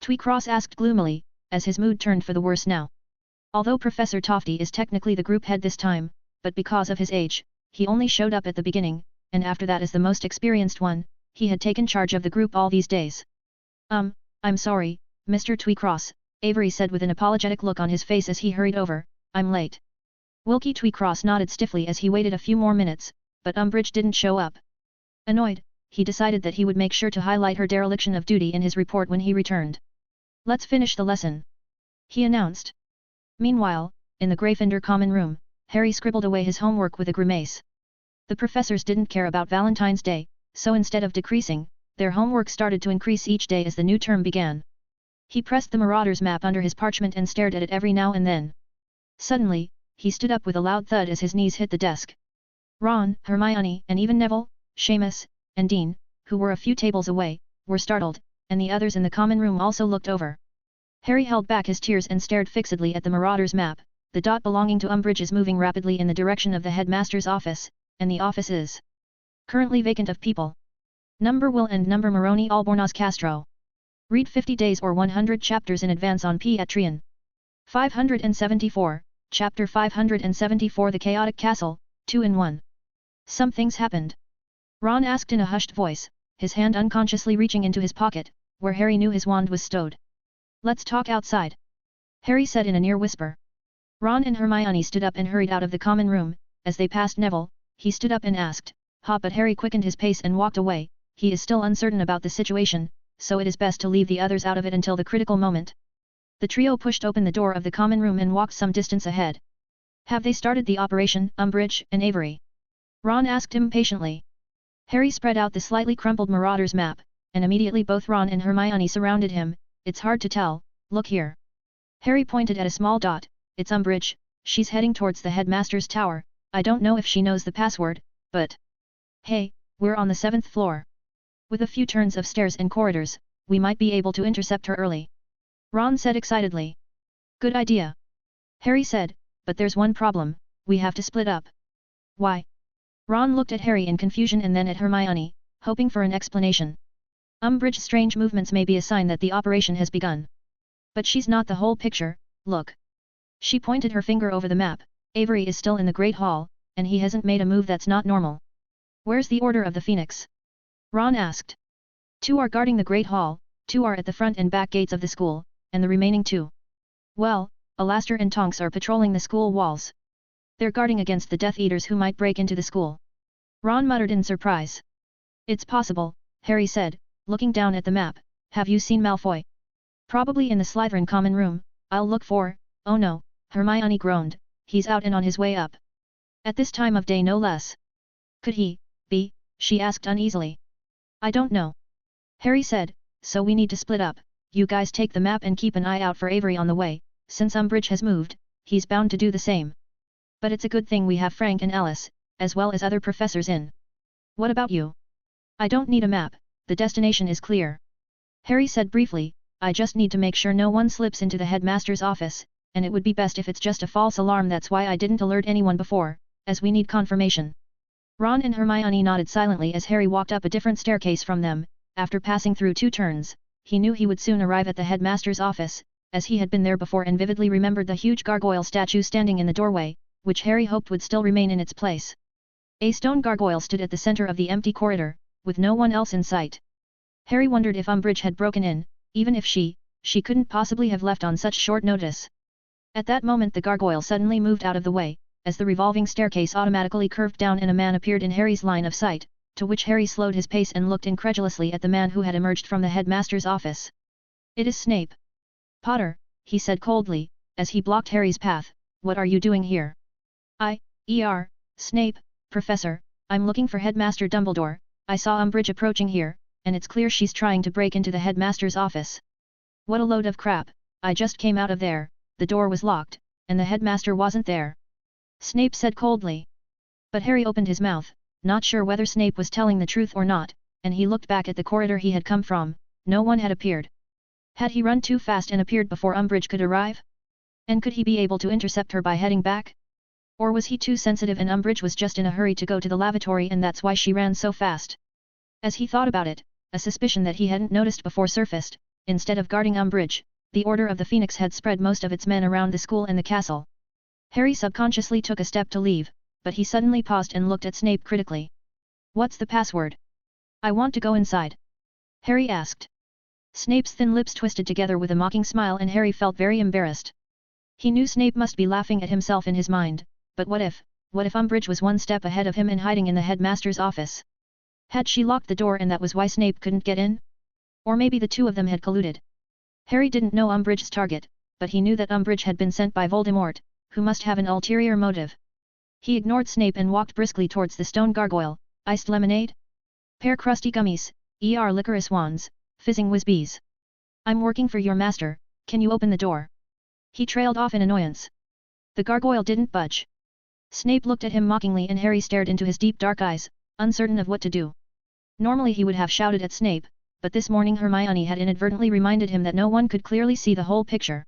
Tweecross asked gloomily, as his mood turned for the worse now. Although Professor Tofty is technically the group head this time, but because of his age, he only showed up at the beginning, and after that as the most experienced one, he had taken charge of the group all these days. I'm sorry, Mr. Tweecross, Avery said with an apologetic look on his face as he hurried over, I'm late. Wilkie Tweecross nodded stiffly as he waited a few more minutes, but Umbridge didn't show up. Annoyed, he decided that he would make sure to highlight her dereliction of duty in his report when he returned. Let's finish the lesson, he announced. Meanwhile, in the Gryffindor common room, Harry scribbled away his homework with a grimace. The professors didn't care about Valentine's Day, so instead of decreasing, their homework started to increase each day as the new term began. He pressed the Marauders map under his parchment and stared at it every now and then. Suddenly, he stood up with a loud thud as his knees hit the desk. Ron, Hermione, and even Neville, Seamus, and Dean, who were a few tables away, were startled, and the others in the common room also looked over. Harry held back his tears and stared fixedly at the Marauders map. The dot belonging to Umbridge is moving rapidly in the direction of the headmaster's office, and the office is currently vacant of people. Number Will and number Moroni Albornoz Castro. Read 50 days or 100 chapters in advance on Patreon. 574, Chapter 574 The Chaotic Castle, 2-in-1. Something's happened. Ron asked in a hushed voice, his hand unconsciously reaching into his pocket, where Harry knew his wand was stowed. Let's talk outside, Harry said in a near whisper. Ron and Hermione stood up and hurried out of the common room. As they passed Neville, he stood up and asked, "Hop," but Harry quickened his pace and walked away. He is still uncertain about the situation, so it is best to leave the others out of it until the critical moment. The trio pushed open the door of the common room and walked some distance ahead. Have they started the operation, Umbridge and Avery? Ron asked impatiently. Harry spread out the slightly crumpled Marauders map, and immediately both Ron and Hermione surrounded him. It's hard to tell, look here. Harry pointed at a small dot. It's Umbridge, she's heading towards the headmaster's tower. I don't know if she knows the password, but... Hey, we're on the 7th floor. With a few turns of stairs and corridors, we might be able to intercept her early. Ron said excitedly. Good idea. Harry said, but there's one problem, we have to split up. Why? Ron looked at Harry in confusion and then at Hermione, hoping for an explanation. Umbridge's strange movements may be a sign that the operation has begun. But she's not the whole picture, look. She pointed her finger over the map. Avery is still in the Great Hall, and he hasn't made a move that's not normal. Where's the Order of the Phoenix? Ron asked. 2 are guarding the Great Hall, 2 are at the front and back gates of the school, and the remaining 2. Well, Alastair and Tonks are patrolling the school walls. They're guarding against the Death Eaters who might break into the school. Ron muttered in surprise. It's possible, Harry said, looking down at the map. Have you seen Malfoy? Probably in the Slytherin common room. I'll look for... Oh no, Hermione groaned. He's out and on his way up. At this time of day no less. Could he be? She asked uneasily. I don't know. Harry said, so we need to split up. You guys take the map and keep an eye out for Avery on the way. Since Umbridge has moved, he's bound to do the same. But it's a good thing we have Frank and Alice, as well as other professors in. What about you? I don't need a map, the destination is clear. Harry said briefly, I just need to make sure no one slips into the headmaster's office, and it would be best if it's just a false alarm. That's why I didn't alert anyone before, as we need confirmation. Ron and Hermione nodded silently as Harry walked up a different staircase from them. After passing through 2 turns, he knew he would soon arrive at the headmaster's office, as he had been there before and vividly remembered the huge gargoyle statue standing in the doorway, which Harry hoped would still remain in its place. A stone gargoyle stood at the center of the empty corridor, with no one else in sight. Harry wondered if Umbridge had broken in. Even if she couldn't possibly have left on such short notice. At that moment the gargoyle suddenly moved out of the way, as the revolving staircase automatically curved down and a man appeared in Harry's line of sight, to which Harry slowed his pace and looked incredulously at the man who had emerged from the headmaster's office. "It is Snape." "Potter," he said coldly, as he blocked Harry's path, "what are you doing here?" Snape, Professor, I'm looking for Headmaster Dumbledore. I saw Umbridge approaching here, and it's clear she's trying to break into the headmaster's office." "What a load of crap, I just came out of there, the door was locked, and the headmaster wasn't there," Snape said coldly. But Harry opened his mouth, not sure whether Snape was telling the truth or not, and he looked back at the corridor he had come from. No one had appeared. Had he run too fast and appeared before Umbridge could arrive? And could he be able to intercept her by heading back? Or was he too sensitive and Umbridge was just in a hurry to go to the lavatory and that's why she ran so fast? As he thought about it, a suspicion that he hadn't noticed before surfaced. Instead of guarding Umbridge, the Order of the Phoenix had spread most of its men around the school and the castle. Harry subconsciously took a step to leave, but he suddenly paused and looked at Snape critically. "What's the password?" "I want to go inside," Harry asked. Snape's thin lips twisted together with a mocking smile and Harry felt very embarrassed. He knew Snape must be laughing at himself in his mind, but what if Umbridge was one step ahead of him and hiding in the headmaster's office? Had she locked the door and that was why Snape couldn't get in? Or maybe the two of them had colluded. Harry didn't know Umbridge's target, but he knew that Umbridge had been sent by Voldemort, who must have an ulterior motive. He ignored Snape and walked briskly towards the stone gargoyle. "Iced lemonade? Pear crusty gummies, licorice wands, fizzing whiz-bees. I'm working for your master, can you open the door?" He trailed off in annoyance. The gargoyle didn't budge. Snape looked at him mockingly and Harry stared into his deep dark eyes, uncertain of what to do. Normally he would have shouted at Snape, but this morning Hermione had inadvertently reminded him that no one could clearly see the whole picture.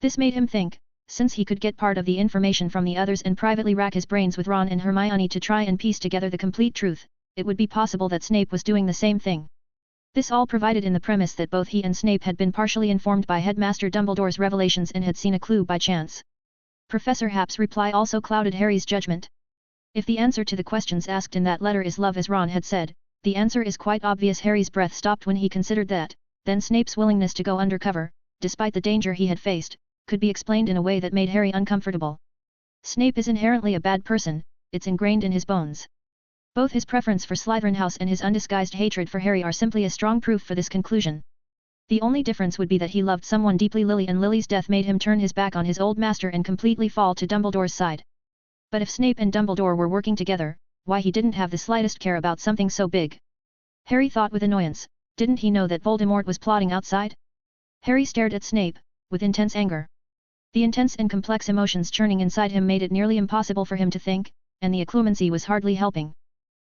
This made him think, since he could get part of the information from the others and privately rack his brains with Ron and Hermione to try and piece together the complete truth, it would be possible that Snape was doing the same thing. This all provided in the premise that both he and Snape had been partially informed by Headmaster Dumbledore's revelations and had seen a clue by chance. Professor Happ's reply also clouded Harry's judgment. If the answer to the questions asked in that letter is love as Ron had said, the answer is quite obvious. Harry's breath stopped when he considered that, then Snape's willingness to go undercover, despite the danger he had faced, could be explained in a way that made Harry uncomfortable. Snape is inherently a bad person, it's ingrained in his bones. Both his preference for Slytherin House and his undisguised hatred for Harry are simply a strong proof for this conclusion. The only difference would be that he loved someone deeply, Lily, and Lily's death made him turn his back on his old master and completely fall to Dumbledore's side. But if Snape and Dumbledore were working together, why he didn't have the slightest care about something so big? Harry thought with annoyance, didn't he know that Voldemort was plotting outside? Harry stared at Snape, with intense anger. The intense and complex emotions churning inside him made it nearly impossible for him to think, and the occlumency was hardly helping.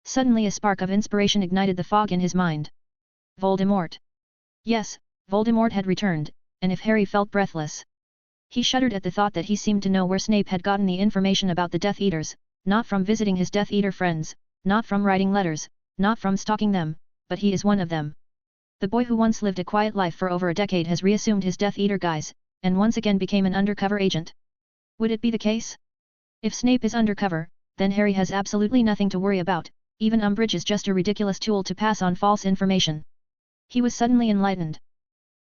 Suddenly a spark of inspiration ignited the fog in his mind. Voldemort. Yes, Voldemort had returned, and if Harry felt breathless. He shuddered at the thought that he seemed to know where Snape had gotten the information about the Death Eaters, not from visiting his Death Eater friends, not from writing letters, not from stalking them, but he is one of them. The boy who once lived a quiet life for over a decade has reassumed his Death Eater guise, and once again became an undercover agent. Would it be the case? If Snape is undercover, then Harry has absolutely nothing to worry about, even Umbridge is just a ridiculous tool to pass on false information. He was suddenly enlightened.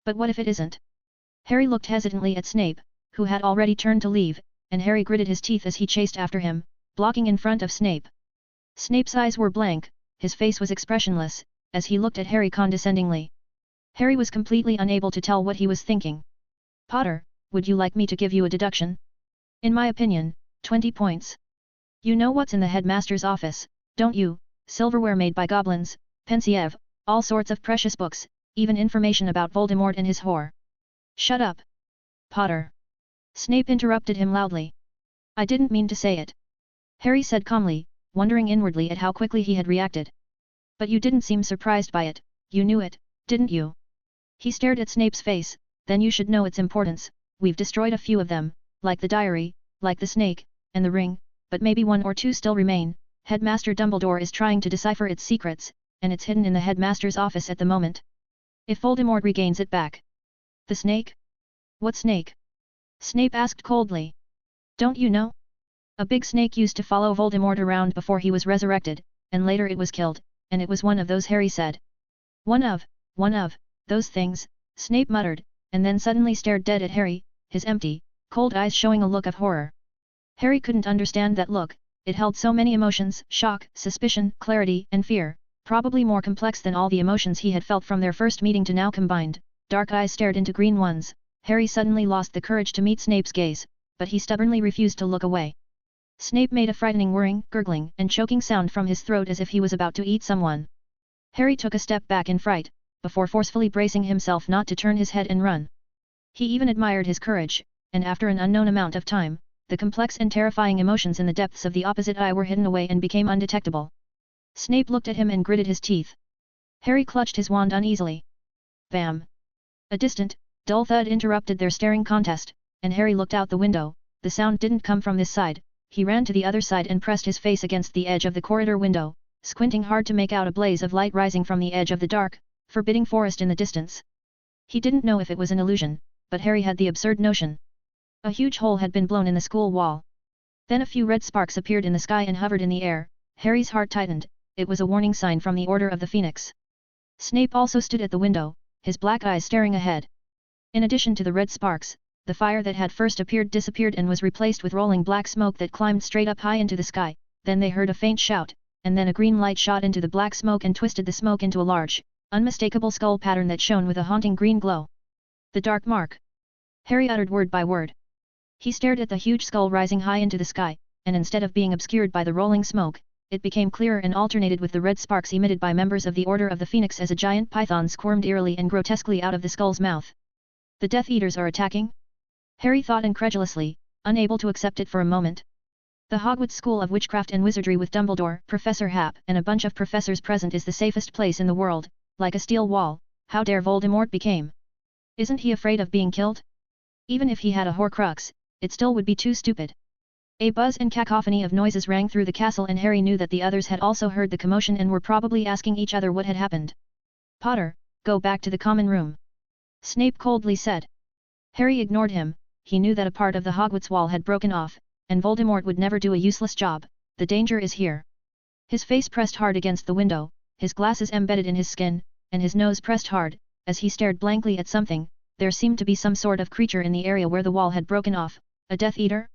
But what if it isn't? Harry looked hesitantly at Snape, who had already turned to leave, and Harry gritted his teeth as he chased after him, blocking in front of Snape. Snape's eyes were blank, his face was expressionless, as he looked at Harry condescendingly. Harry was completely unable to tell what he was thinking. "Potter, would you like me to give you a deduction?" "In my opinion, 20 points. You know what's in the headmaster's office, don't you? Silverware made by goblins, pensieve, all sorts of precious books, even information about Voldemort and his whore." "Shut up, Potter!" Snape interrupted him loudly. "I didn't mean to say it," Harry said calmly, wondering inwardly at how quickly he had reacted. "But you didn't seem surprised by it, you knew it, didn't you?" He stared at Snape's face. "Then you should know its importance. We've destroyed a few of them, like the diary, like the snake, and the ring, but maybe one or two still remain. Headmaster Dumbledore is trying to decipher its secrets, and it's hidden in the headmaster's office at the moment. If Voldemort regains it back..." "The snake? What snake?" Snape asked coldly. "Don't you know? A big snake used to follow Voldemort around before he was resurrected, and later it was killed, and it was one of those," Harry said. One of those things," Snape muttered, and then suddenly stared dead at Harry, his empty, cold eyes showing a look of horror. Harry couldn't understand that look, it held so many emotions: shock, suspicion, clarity, and fear, probably more complex than all the emotions he had felt from their first meeting to now combined. Dark eyes stared into green ones. Harry suddenly lost the courage to meet Snape's gaze, but he stubbornly refused to look away. Snape made a frightening whirring, gurgling, and choking sound from his throat as if he was about to eat someone. Harry took a step back in fright, before forcefully bracing himself not to turn his head and run. He even admired his courage, and after an unknown amount of time, the complex and terrifying emotions in the depths of the opposite eye were hidden away and became undetectable. Snape looked at him and gritted his teeth. Harry clutched his wand uneasily. Bam! A distant, dull thud interrupted their staring contest, and Harry looked out the window. The sound didn't come from this side. He ran to the other side and pressed his face against the edge of the corridor window, squinting hard to make out a blaze of light rising from the edge of the dark, forbidding forest in the distance. He didn't know if it was an illusion, but Harry had the absurd notion. A huge hole had been blown in the school wall. Then a few red sparks appeared in the sky and hovered in the air. Harry's heart tightened. It was a warning sign from the Order of the Phoenix. Snape also stood at the window, his black eyes staring ahead. In addition to the red sparks, the fire that had first appeared disappeared and was replaced with rolling black smoke that climbed straight up high into the sky. Then they heard a faint shout, and then a green light shot into the black smoke and twisted the smoke into a large, unmistakable skull pattern that shone with a haunting green glow. The dark mark. Harry uttered word by word. He stared at the huge skull rising high into the sky, and instead of being obscured by the rolling smoke, it became clearer and alternated with the red sparks emitted by members of the Order of the Phoenix as a giant python squirmed eerily and grotesquely out of the skull's mouth. The Death Eaters are attacking? Harry thought incredulously, unable to accept it for a moment. The Hogwarts School of Witchcraft and Wizardry with Dumbledore, Professor Hap, and a bunch of professors present is the safest place in the world, like a steel wall. How dare Voldemort became? Isn't he afraid of being killed? Even if he had a Horcrux, it still would be too stupid. A buzz and cacophony of noises rang through the castle and Harry knew that the others had also heard the commotion and were probably asking each other what had happened. Potter, go back to the common room. Snape coldly said. Harry ignored him. He knew that a part of the Hogwarts wall had broken off, and Voldemort would never do a useless job. The danger is here. His face pressed hard against the window, his glasses embedded in his skin, and his nose pressed hard, as he stared blankly at something. There seemed to be some sort of creature in the area where the wall had broken off, a Death Eater?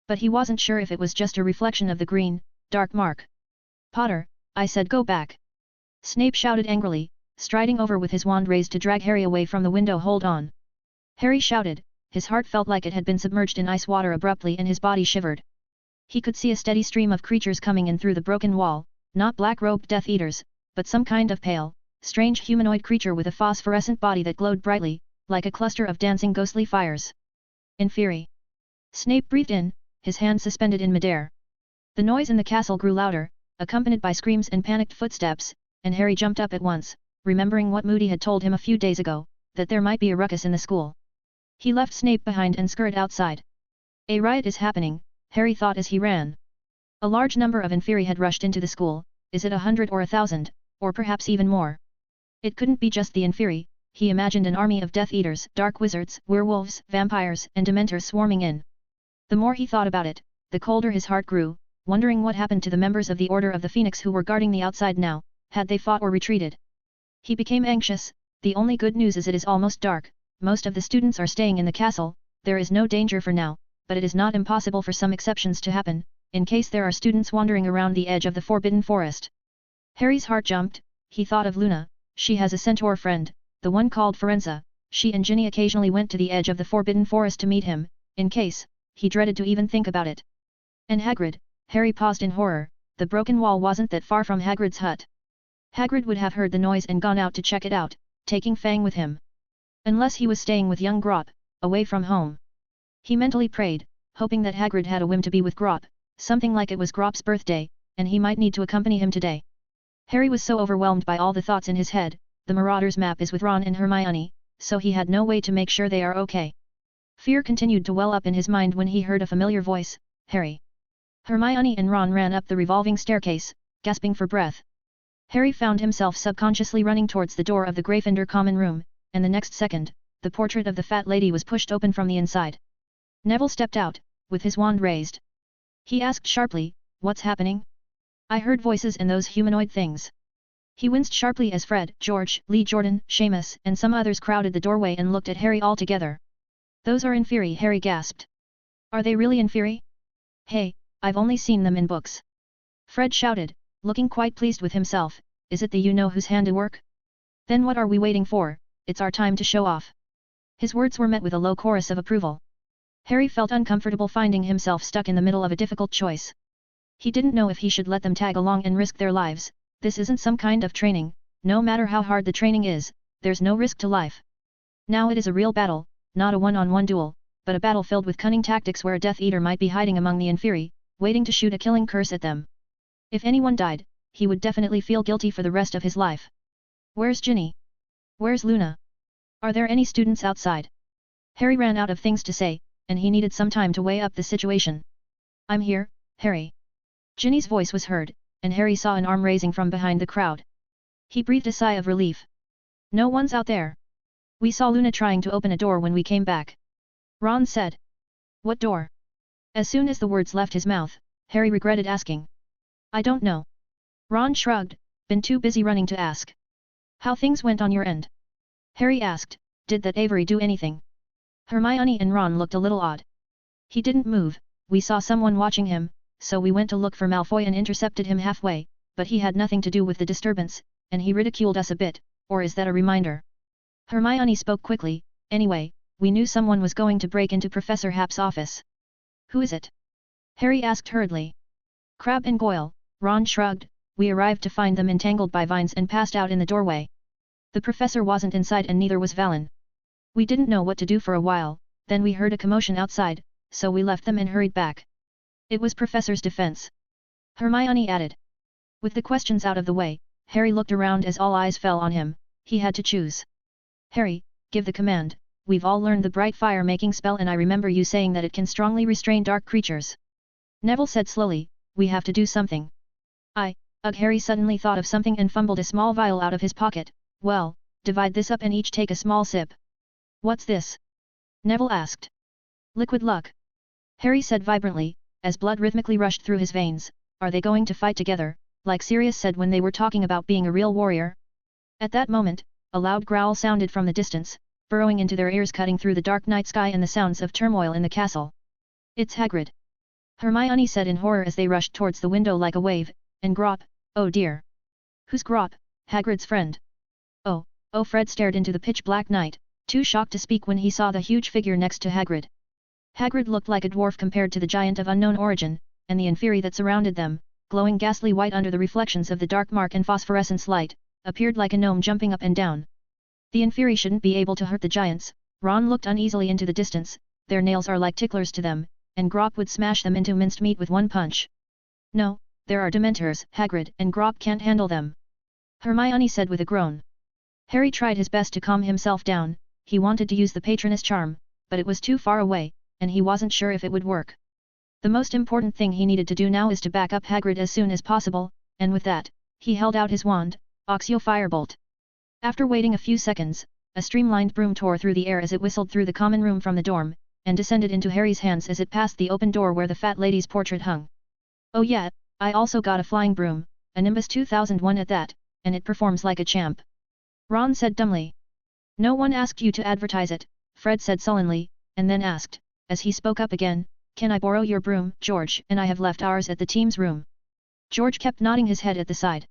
But he wasn't sure if it was just a reflection of the green, dark mark. Potter, I said go back. Snape shouted angrily, striding over with his wand raised to drag Harry away from the window. Hold on. Harry shouted. His heart felt like it had been submerged in ice water abruptly and his body shivered. He could see a steady stream of creatures coming in through the broken wall, not black-robed Death Eaters, but some kind of pale, strange humanoid creature with a phosphorescent body that glowed brightly, like a cluster of dancing ghostly fires. In fury, Snape breathed in, his hand suspended in midair. The noise in the castle grew louder, accompanied by screams and panicked footsteps, and Harry jumped up at once, remembering what Moody had told him a few days ago, that there might be a ruckus in the school. He left Snape behind and scurried outside. A riot is happening, Harry thought as he ran. A large number of Inferi had rushed into the school. Is it 100 or 1,000, or perhaps even more? It couldn't be just the Inferi. He imagined an army of Death Eaters, dark wizards, werewolves, vampires, and dementors swarming in. The more he thought about it, the colder his heart grew, wondering what happened to the members of the Order of the Phoenix who were guarding the outside now. Had they fought or retreated? He became anxious. The only good news is it is almost dark. Most of the students are staying in the castle. There is no danger for now, but it is not impossible for some exceptions to happen, in case there are students wandering around the edge of the Forbidden Forest. Harry's heart jumped. He thought of Luna. She has a centaur friend, the one called Forenza. She and Ginny occasionally went to the edge of the Forbidden Forest to meet him, in case. He dreaded to even think about it. And Hagrid. Harry paused in horror. The broken wall wasn't that far from Hagrid's hut. Hagrid would have heard the noise and gone out to check it out, taking Fang with him. Unless he was staying with young Grop, away from home. He mentally prayed, hoping that Hagrid had a whim to be with Grop, something like it was Grop's birthday, and he might need to accompany him today. Harry was so overwhelmed by all the thoughts in his head. The Marauders map is with Ron and Hermione, so he had no way to make sure they are okay. Fear continued to well up in his mind when he heard a familiar voice, Harry. Hermione and Ron ran up the revolving staircase, gasping for breath. Harry found himself subconsciously running towards the door of the Gryffindor common room, and the next second, the portrait of the fat lady was pushed open from the inside. Neville stepped out, with his wand raised. He asked sharply, what's happening? I heard voices and those humanoid things. He winced sharply as Fred, George, Lee Jordan, Seamus, and some others crowded the doorway and looked at Harry all together. Those are Inferi, Harry gasped. Are they really Inferi? Hey, I've only seen them in books. Fred shouted, looking quite pleased with himself, is it the you-know-whose handiwork? Then what are we waiting for, it's our time to show off. His words were met with a low chorus of approval. Harry felt uncomfortable finding himself stuck in the middle of a difficult choice. He didn't know if he should let them tag along and risk their lives. This isn't some kind of training, no matter how hard the training is, there's no risk to life. Now it is a real battle, not a one-on-one duel, but a battle filled with cunning tactics where a Death Eater might be hiding among the inferi, waiting to shoot a killing curse at them. If anyone died, he would definitely feel guilty for the rest of his life. Where's Ginny? Where's Luna? Are there any students outside? Harry ran out of things to say, and he needed some time to weigh up the situation. I'm here, Harry. Ginny's voice was heard, and Harry saw an arm raising from behind the crowd. He breathed a sigh of relief. No one's out there. We saw Luna trying to open a door when we came back. Ron said. What door? As soon as the words left his mouth, Harry regretted asking. I don't know. Ron shrugged, been too busy running to ask. How things went on your end? Harry asked, did that Avery do anything? Hermione and Ron looked a little odd. He didn't move, we saw someone watching him, so we went to look for Malfoy and intercepted him halfway, but he had nothing to do with the disturbance, and he ridiculed us a bit, or is that a reminder? Hermione spoke quickly, anyway, we knew someone was going to break into Professor Happ's office. Who is it? Harry asked hurriedly. Crabbe and Goyle, Ron shrugged, we arrived to find them entangled by vines and passed out in the doorway. The professor wasn't inside and neither was Valen. We didn't know what to do for a while, then we heard a commotion outside, so we left them and hurried back. It was Professor's defense. Hermione added. With the questions out of the way, Harry looked around as all eyes fell on him, he had to choose. Harry, give the command, we've all learned the bright fire-making spell and I remember you saying that it can strongly restrain dark creatures. Neville said slowly, we have to do something. Harry suddenly thought of something and fumbled a small vial out of his pocket, well, divide this up and each take a small sip. What's this? Neville asked. Liquid luck. Harry said vibrantly, as blood rhythmically rushed through his veins, are they going to fight together, like Sirius said when they were talking about being a real warrior? At that moment, a loud growl sounded from the distance, burrowing into their ears cutting through the dark night sky and the sounds of turmoil in the castle. It's Hagrid. Hermione said in horror as they rushed towards the window like a wave, and Grop, oh dear. Who's Grop, Hagrid's friend? Oh, Fred stared into the pitch-black night, too shocked to speak when he saw the huge figure next to Hagrid. Hagrid looked like a dwarf compared to the giant of unknown origin, and the inferi that surrounded them, glowing ghastly white under the reflections of the dark mark and phosphorescence light, appeared like a gnome jumping up and down. The inferi shouldn't be able to hurt the giants. Ron looked uneasily into the distance, their nails are like ticklers to them, and Grop would smash them into minced meat with one punch. No, there are Dementors, Hagrid and Grop can't handle them. Hermione said with a groan. Harry tried his best to calm himself down, he wanted to use the Patroness charm, but it was too far away, and he wasn't sure if it would work. The most important thing he needed to do now is to back up Hagrid as soon as possible, and with that, he held out his wand, Oxio Firebolt. After waiting a few seconds, a streamlined broom tore through the air as it whistled through the common room from the dorm, and descended into Harry's hands as it passed the open door where the fat lady's portrait hung. Oh yeah, I also got a flying broom, a Nimbus 2001 at that, and it performs like a champ. Ron said dumbly. No one asked you to advertise it, Fred said sullenly, and then asked, as he spoke up again, can I borrow your broom? George and I have left ours at the team's room. George kept nodding his head at the side.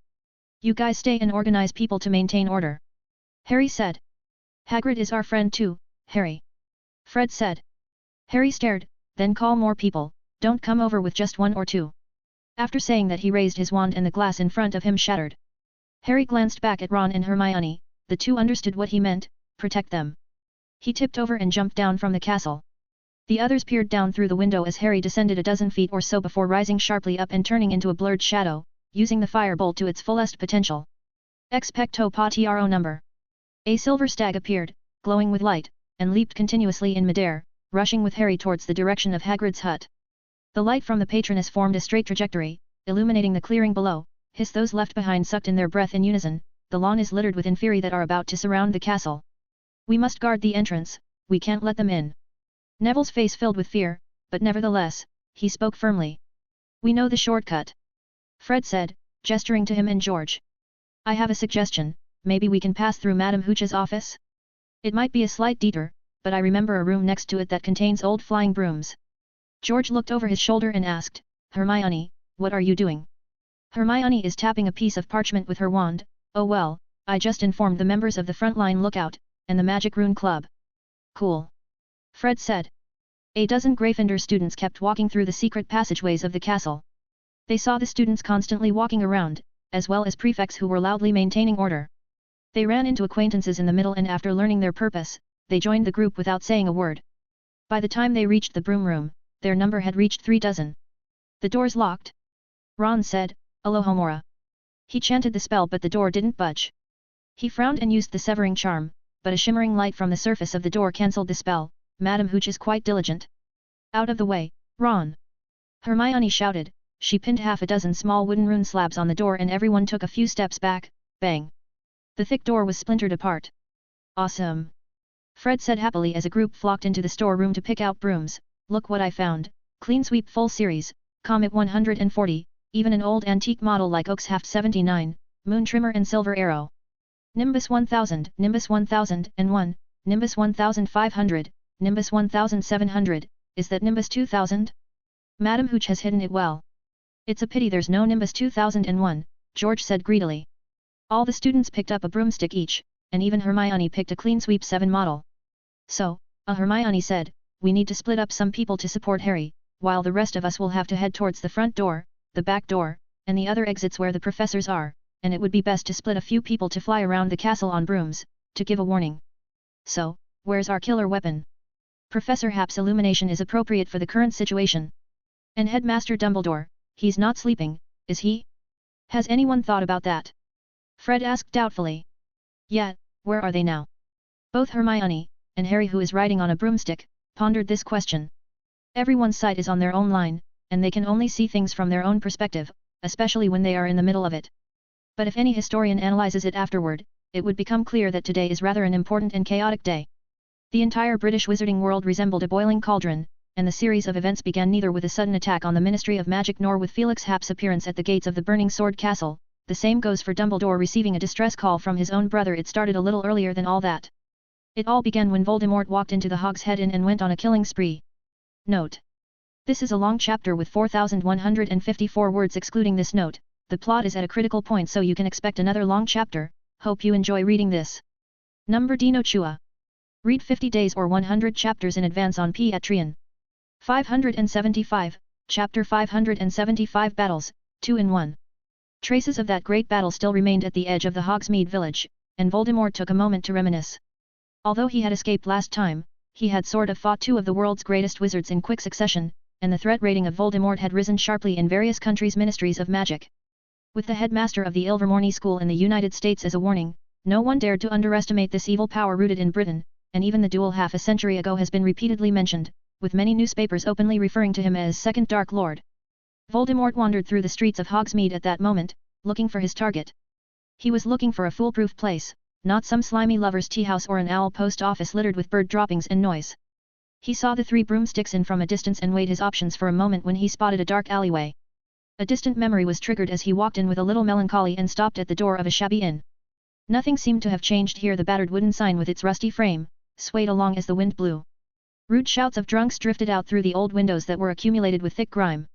You guys stay and organize people to maintain order. Harry said. Hagrid is our friend too, Harry. Fred said. Harry stared, then call more people, don't come over with just one or two. After saying that he raised his wand and the glass in front of him shattered. Harry glanced back at Ron and Hermione, the two understood what he meant, protect them. He tipped over and jumped down from the castle. The others peered down through the window as Harry descended a dozen feet or so before rising sharply up and turning into a blurred shadow, using the firebolt to its fullest potential. Expecto Patronum number. A silver stag appeared, glowing with light, and leaped continuously in midair, rushing with Harry towards the direction of Hagrid's hut. The light from the Patroness formed a straight trajectory, illuminating the clearing below. Hiss those left behind sucked in their breath in unison, the lawn is littered with inferi that are about to surround the castle. We must guard the entrance, we can't let them in. Neville's face filled with fear, but nevertheless, he spoke firmly. We know the shortcut. Fred said, gesturing to him and George. I have a suggestion, maybe we can pass through Madame Hooch's office? It might be a slight detour, but I remember a room next to it that contains old flying brooms. George looked over his shoulder and asked, Hermione, what are you doing? Hermione is tapping a piece of parchment with her wand. Oh well, I just informed the members of the frontline lookout, and the Magic Rune Club. Cool. Fred said. A dozen Gryffindor students kept walking through the secret passageways of the castle. They saw the students constantly walking around, as well as prefects who were loudly maintaining order. They ran into acquaintances in the middle, and after learning their purpose, they joined the group without saying a word. By the time they reached the broom room, their number had reached 36. The door's locked. Ron said, Alohomora. He chanted the spell, but the door didn't budge. He frowned and used the severing charm, but a shimmering light from the surface of the door cancelled the spell. Madam Hooch is quite diligent. Out of the way, Ron! Hermione shouted. She pinned half a dozen small wooden rune slabs on the door and everyone took a few steps back. Bang! The thick door was splintered apart. Awesome! Fred said happily as a group flocked into the storeroom to pick out brooms. Look what I found. Clean Sweep Full Series, Comet 140, even an old antique model like Oak's Haft 79, Moon Trimmer and Silver Arrow. Nimbus 1000, Nimbus 1001, Nimbus 1500, Nimbus 1700, is that Nimbus 2000? Madam Hooch has hidden it well. It's a pity there's no Nimbus 2001, George said greedily. All the students picked up a broomstick each, and even Hermione picked a Clean Sweep 7 model. So, Hermione said, we need to split up some people to support Harry, while the rest of us will have to head towards the front door, the back door, and the other exits where the professors are, and it would be best to split a few people to fly around the castle on brooms, to give a warning. So, where's our killer weapon? Professor Hap's illumination is appropriate for the current situation. And Headmaster Dumbledore, he's not sleeping, is he? Has anyone thought about that? Fred asked doubtfully. Yeah, where are they now? Both Hermione, and Harry, who is riding on a broomstick, pondered this question. Everyone's sight is on their own line, and they can only see things from their own perspective, especially when they are in the middle of it. But if any historian analyzes it afterward, it would become clear that today is rather an important and chaotic day. The entire British wizarding world resembled a boiling cauldron, and the series of events began neither with a sudden attack on the Ministry of Magic nor with Felix Hap's appearance at the gates of the Burning Sword Castle. The same goes for Dumbledore receiving a distress call from his own brother. It started a little earlier than all that. It all began when Voldemort walked into the Hog's Head Inn and went on a killing spree. Note. This is a long chapter with 4,154 words excluding this note. The plot is at a critical point, so you can expect another long chapter. Hope you enjoy reading this. Number Dino Chua. Read 50 days or 100 chapters in advance on Patreon. 575, Chapter 575 Battles, 2 in 1. Traces of that great battle still remained at the edge of the Hogsmeade village, and Voldemort took a moment to reminisce. Although he had escaped last time, he had sort of fought two of the world's greatest wizards in quick succession, and the threat rating of Voldemort had risen sharply in various countries' ministries of magic. With the headmaster of the Ilvermorny School in the United States as a warning, no one dared to underestimate this evil power rooted in Britain, and even the duel half a century ago has been repeatedly mentioned, with many newspapers openly referring to him as Second Dark Lord. Voldemort wandered through the streets of Hogsmeade at that moment, looking for his target. He was looking for a foolproof place, not some slimy lover's teahouse or an owl post office littered with bird droppings and noise. He saw the three broomsticks in from a distance and weighed his options for a moment when he spotted a dark alleyway. A distant memory was triggered as he walked in with a little melancholy and stopped at the door of a shabby inn. Nothing seemed to have changed here. The battered wooden sign with its rusty frame swayed along as the wind blew. Rude shouts of drunks drifted out through the old windows that were accumulated with thick grime.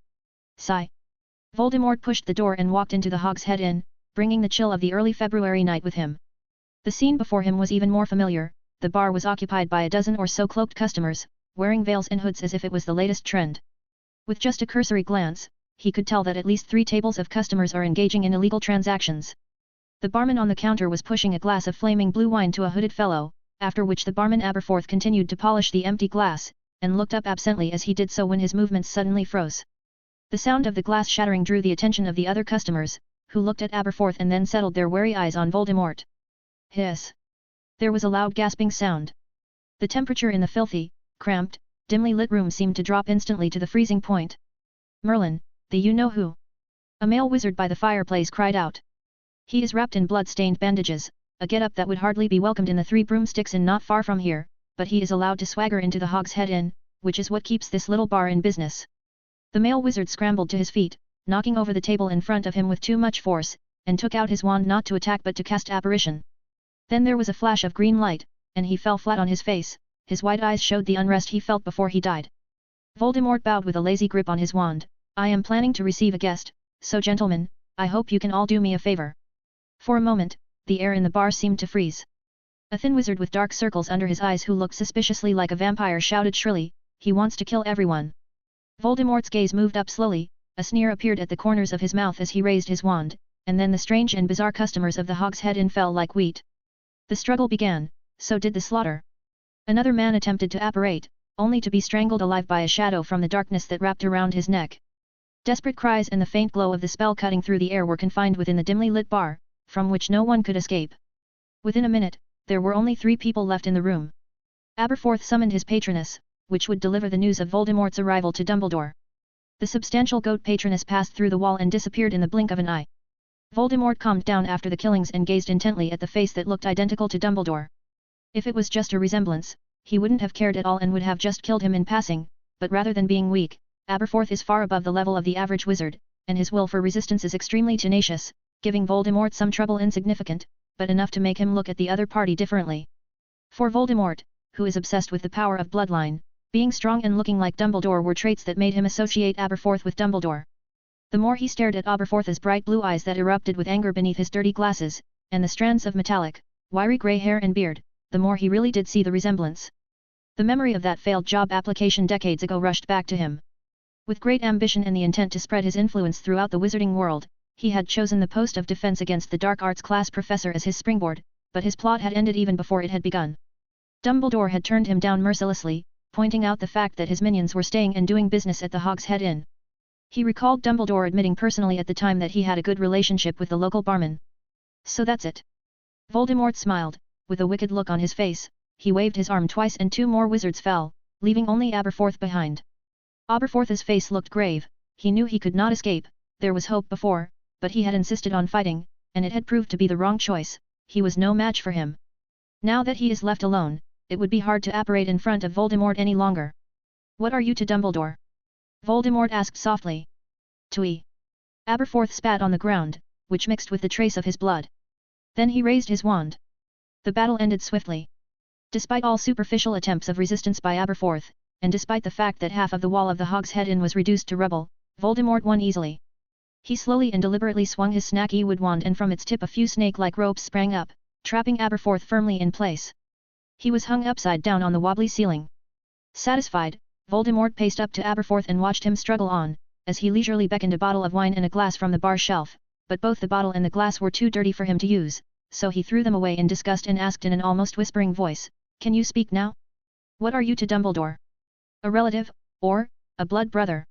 Sigh. Voldemort pushed the door and walked into the Hog's Head Inn, bringing the chill of the early February night with him. The scene before him was even more familiar. The bar was occupied by a dozen or so cloaked customers, wearing veils and hoods as if it was the latest trend. With just a cursory glance, he could tell that at least 3 tables of customers are engaging in illegal transactions. The barman on the counter was pushing a glass of flaming blue wine to a hooded fellow, after which the barman Aberforth continued to polish the empty glass, and looked up absently as he did so when his movements suddenly froze. The sound of the glass shattering drew the attention of the other customers, who looked at Aberforth and then settled their wary eyes on Voldemort. Hiss! There was a loud gasping sound. The temperature in the filthy, cramped, dimly lit room seemed to drop instantly to the freezing point. Merlin, the you-know-who. A male wizard by the fireplace cried out. He is wrapped in blood-stained bandages, a get-up that would hardly be welcomed in the Three Broomsticks Inn not far from here, but he is allowed to swagger into the Hog's Head Inn, which is what keeps this little bar in business. The male wizard scrambled to his feet, knocking over the table in front of him with too much force, and took out his wand not to attack but to cast apparition. Then there was a flash of green light, and he fell flat on his face. His wide eyes showed the unrest he felt before he died. Voldemort bowed with a lazy grip on his wand. I am planning to receive a guest, so gentlemen, I hope you can all do me a favor. For a moment, the air in the bar seemed to freeze. A thin wizard with dark circles under his eyes who looked suspiciously like a vampire shouted shrilly, he wants to kill everyone. Voldemort's gaze moved up slowly, a sneer appeared at the corners of his mouth as he raised his wand, and then the strange and bizarre customers of the Hog's Head Inn fell like wheat. The struggle began, so did the slaughter. Another man attempted to apparate, only to be strangled alive by a shadow from the darkness that wrapped around his neck. Desperate cries and the faint glow of the spell cutting through the air were confined within the dimly lit bar, from which no one could escape. Within a minute, there were only 3 people left in the room. Aberforth summoned his patroness, which would deliver the news of Voldemort's arrival to Dumbledore. The substantial goat patroness passed through the wall and disappeared in the blink of an eye. Voldemort calmed down after the killings and gazed intently at the face that looked identical to Dumbledore. If it was just a resemblance, he wouldn't have cared at all and would have just killed him in passing, but rather than being weak, Aberforth is far above the level of the average wizard, and his will for resistance is extremely tenacious, giving Voldemort some trouble insignificant, but enough to make him look at the other party differently. For Voldemort, who is obsessed with the power of bloodline, being strong and looking like Dumbledore were traits that made him associate Aberforth with Dumbledore. The more he stared at Aberforth's bright blue eyes that erupted with anger beneath his dirty glasses, and the strands of metallic, wiry grey hair and beard, the more he really did see the resemblance. The memory of that failed job application decades ago rushed back to him. With great ambition and the intent to spread his influence throughout the wizarding world, he had chosen the post of defense against the dark arts class professor as his springboard, but his plot had ended even before it had begun. Dumbledore had turned him down mercilessly, pointing out the fact that his minions were staying and doing business at the Hog's Head Inn. He recalled Dumbledore admitting personally at the time that he had a good relationship with the local barman. So that's it. Voldemort smiled, with a wicked look on his face. He waved his arm twice and 2 more wizards fell, leaving only Aberforth behind. Aberforth's face looked grave. He knew he could not escape, there was hope before, but he had insisted on fighting, and it had proved to be the wrong choice. He was no match for him. Now that he is left alone, it would be hard to apparate in front of Voldemort any longer. What are you to Dumbledore? Voldemort asked softly. Tui. Aberforth spat on the ground, which mixed with the trace of his blood. Then he raised his wand. The battle ended swiftly. Despite all superficial attempts of resistance by Aberforth, and despite the fact that half of the wall of the Hog's Head Inn was reduced to rubble, Voldemort won easily. He slowly and deliberately swung his snaky wood wand and from its tip a few snake-like ropes sprang up, trapping Aberforth firmly in place. He was hung upside down on the wobbly ceiling. Satisfied, Voldemort paced up to Aberforth and watched him struggle on, as he leisurely beckoned a bottle of wine and a glass from the bar shelf, but both the bottle and the glass were too dirty for him to use, so he threw them away in disgust and asked in an almost whispering voice, "Can you speak now? What are you to Dumbledore? A relative, or a blood brother?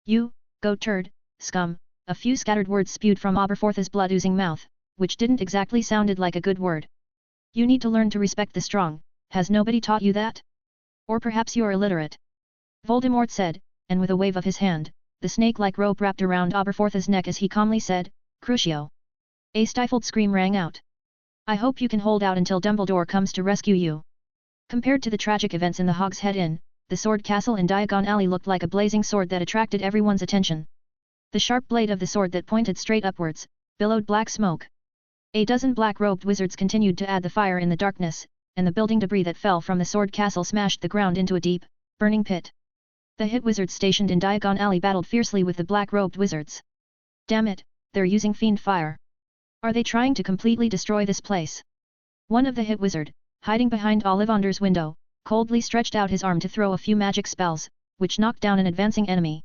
You, goat turd, scum." A few scattered words spewed from Aberforth's blood-oozing mouth, which didn't exactly sounded like a good word. You need to learn to respect the strong, has nobody taught you that? Or perhaps you're illiterate. Voldemort said, and with a wave of his hand, the snake-like rope wrapped around Aberforth's neck as he calmly said, Crucio. A stifled scream rang out. I hope you can hold out until Dumbledore comes to rescue you. Compared to the tragic events in the Hog's Head Inn, the sword castle in Diagon Alley looked like a blazing sword that attracted everyone's attention. The sharp blade of the sword that pointed straight upwards, billowed black smoke. A dozen black-robed wizards continued to add the fire in the darkness, and the building debris that fell from the sword castle smashed the ground into a deep, burning pit. The hit wizards stationed in Diagon Alley battled fiercely with the black-robed wizards. Damn it, they're using fiend fire. Are they trying to completely destroy this place? One of the hit wizard, hiding behind Ollivander's window, coldly stretched out his arm to throw a few magic spells, which knocked down an advancing enemy.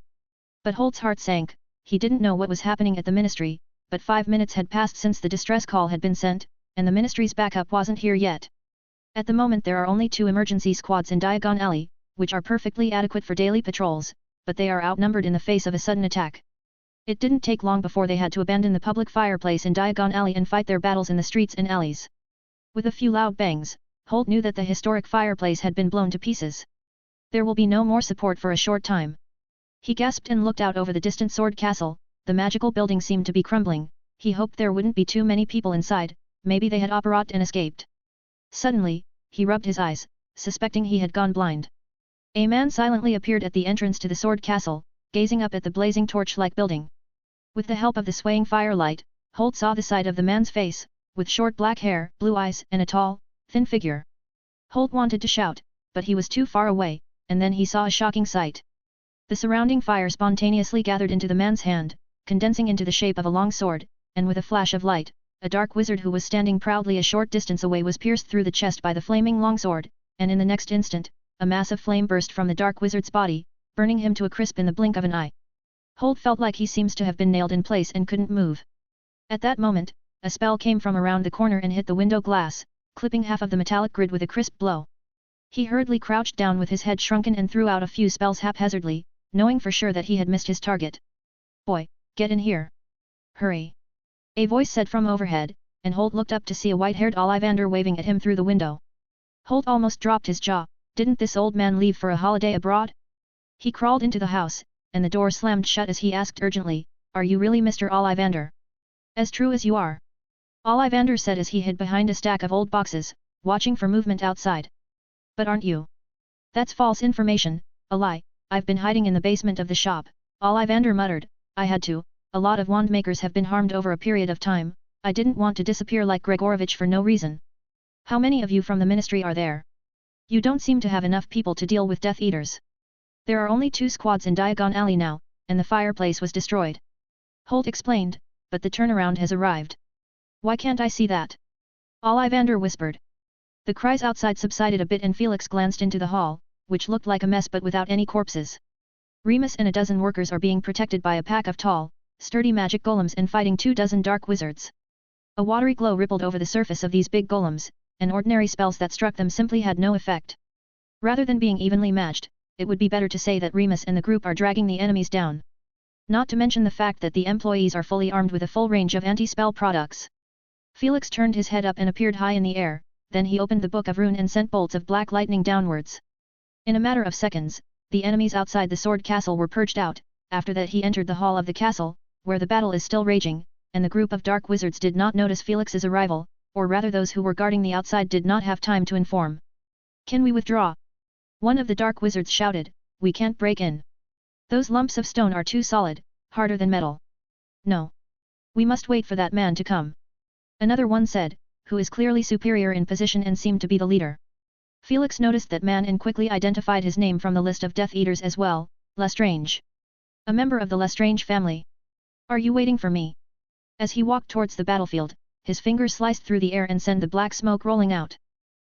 But Holt's heart sank. He didn't know what was happening at the ministry, but 5 minutes had passed since the distress call had been sent, and the ministry's backup wasn't here yet. At the moment there are only 2 emergency squads in Diagon Alley, which are perfectly adequate for daily patrols, but they are outnumbered in the face of a sudden attack. It didn't take long before they had to abandon the public fireplace in Diagon Alley and fight their battles in the streets and alleys. With a few loud bangs, Holt knew that the historic fireplace had been blown to pieces. There will be no more support for a short time. He gasped and looked out over the distant sword castle. The magical building seemed to be crumbling. He hoped there wouldn't be too many people inside, maybe they had apparat and escaped. Suddenly, he rubbed his eyes, suspecting he had gone blind. A man silently appeared at the entrance to the sword castle, gazing up at the blazing torch-like building. With the help of the swaying firelight, Holt saw the side of the man's face, with short black hair, blue eyes and a tall, thin figure. Holt wanted to shout, but he was too far away, and then he saw a shocking sight. The surrounding fire spontaneously gathered into the man's hand, condensing into the shape of a long sword, and with a flash of light, a dark wizard who was standing proudly a short distance away was pierced through the chest by the flaming longsword, and in the next instant, a mass of flame burst from the dark wizard's body, burning him to a crisp in the blink of an eye. Holt felt like he seems to have been nailed in place and couldn't move. At that moment, a spell came from around the corner and hit the window glass, clipping half of the metallic grid with a crisp blow. He hurriedly crouched down with his head shrunken and threw out a few spells haphazardly, knowing for sure that he had missed his target. "Boy, get in here. Hurry!" A voice said from overhead, and Holt looked up to see a white-haired Ollivander waving at him through the window. Holt almost dropped his jaw. Didn't this old man leave for a holiday abroad? He crawled into the house, and the door slammed shut as he asked urgently, "Are you really Mr. Ollivander?" "As true as you are," Ollivander said as he hid behind a stack of old boxes, watching for movement outside. "But aren't you?" "That's false information, a lie. I've been hiding in the basement of the shop," Ollivander muttered. "I had to. A lot of wand makers have been harmed over a period of time. I didn't want to disappear like Gregorovich for no reason." "How many of you from the ministry are there? You don't seem to have enough people to deal with Death Eaters." "There are only 2 squads in Diagon Alley now, and the fireplace was destroyed," Holt explained, "but the turnaround has arrived." "Why can't I see that?" Ollivander whispered. The cries outside subsided a bit and Felix glanced into the hall, which looked like a mess but without any corpses. Remus and a dozen workers are being protected by a pack of tall, sturdy magic golems and fighting 24 dark wizards. A watery glow rippled over the surface of these big golems, and ordinary spells that struck them simply had no effect. Rather than being evenly matched, it would be better to say that Remus and the group are dragging the enemies down. Not to mention the fact that the employees are fully armed with a full range of anti-spell products. Felix turned his head up and appeared high in the air, then he opened the book of Rune and sent bolts of black lightning downwards. In a matter of seconds, the enemies outside the sword castle were purged out. After that he entered the hall of the castle, where the battle is still raging, and the group of dark wizards did not notice Felix's arrival, or rather those who were guarding the outside did not have time to inform. "Can we withdraw?" one of the dark wizards shouted. "We can't break in. Those lumps of stone are too solid, harder than metal." "No. We must wait for that man to come," another one said, who is clearly superior in position and seemed to be the leader. Felix noticed that man and quickly identified his name from the list of Death Eaters as well, Lestrange. A member of the Lestrange family. "Are you waiting for me?" As he walked towards the battlefield, his fingers sliced through the air and sent the black smoke rolling out.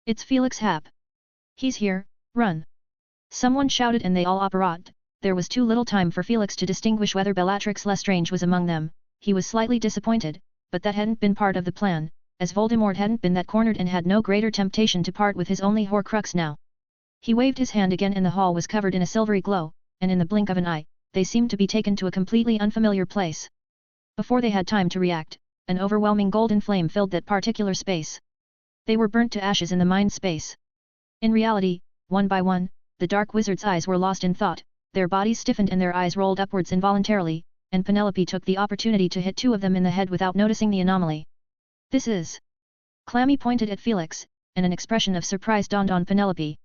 "It's Felix Happ. He's here, run!" Someone shouted and they all apparat. There was too little time for Felix to distinguish whether Bellatrix Lestrange was among them. He was slightly disappointed, but that hadn't been part of the plan, as Voldemort hadn't been that cornered and had no greater temptation to part with his only Horcrux now. He waved his hand again and the hall was covered in a silvery glow, and in the blink of an eye, they seemed to be taken to a completely unfamiliar place. Before they had time to react, an overwhelming golden flame filled that particular space. They were burnt to ashes in the mind space. In reality, one by one, the dark wizards' eyes were lost in thought, their bodies stiffened and their eyes rolled upwards involuntarily, and Penelope took the opportunity to hit 2 of them in the head without noticing the anomaly. "This is..." Clammy pointed at Felix, and an expression of surprise dawned on Penelope.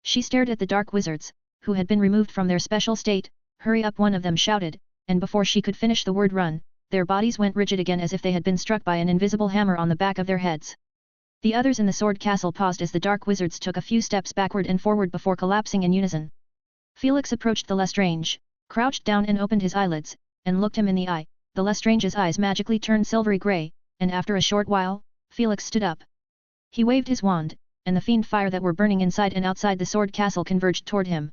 She stared at the dark wizards, who had been removed from their special state. "Hurry up," one of them shouted, and before she could finish the word run, their bodies went rigid again as if they had been struck by an invisible hammer on the back of their heads. The others in the sword castle paused as the dark wizards took a few steps backward and forward before collapsing in unison. Felix approached the Lestrange, crouched down and opened his eyelids, and looked him in the eye. The Lestrange's eyes magically turned silvery grey, and after a short while, Felix stood up. He waved his wand, and the fiend fire that were burning inside and outside the sword castle converged toward him.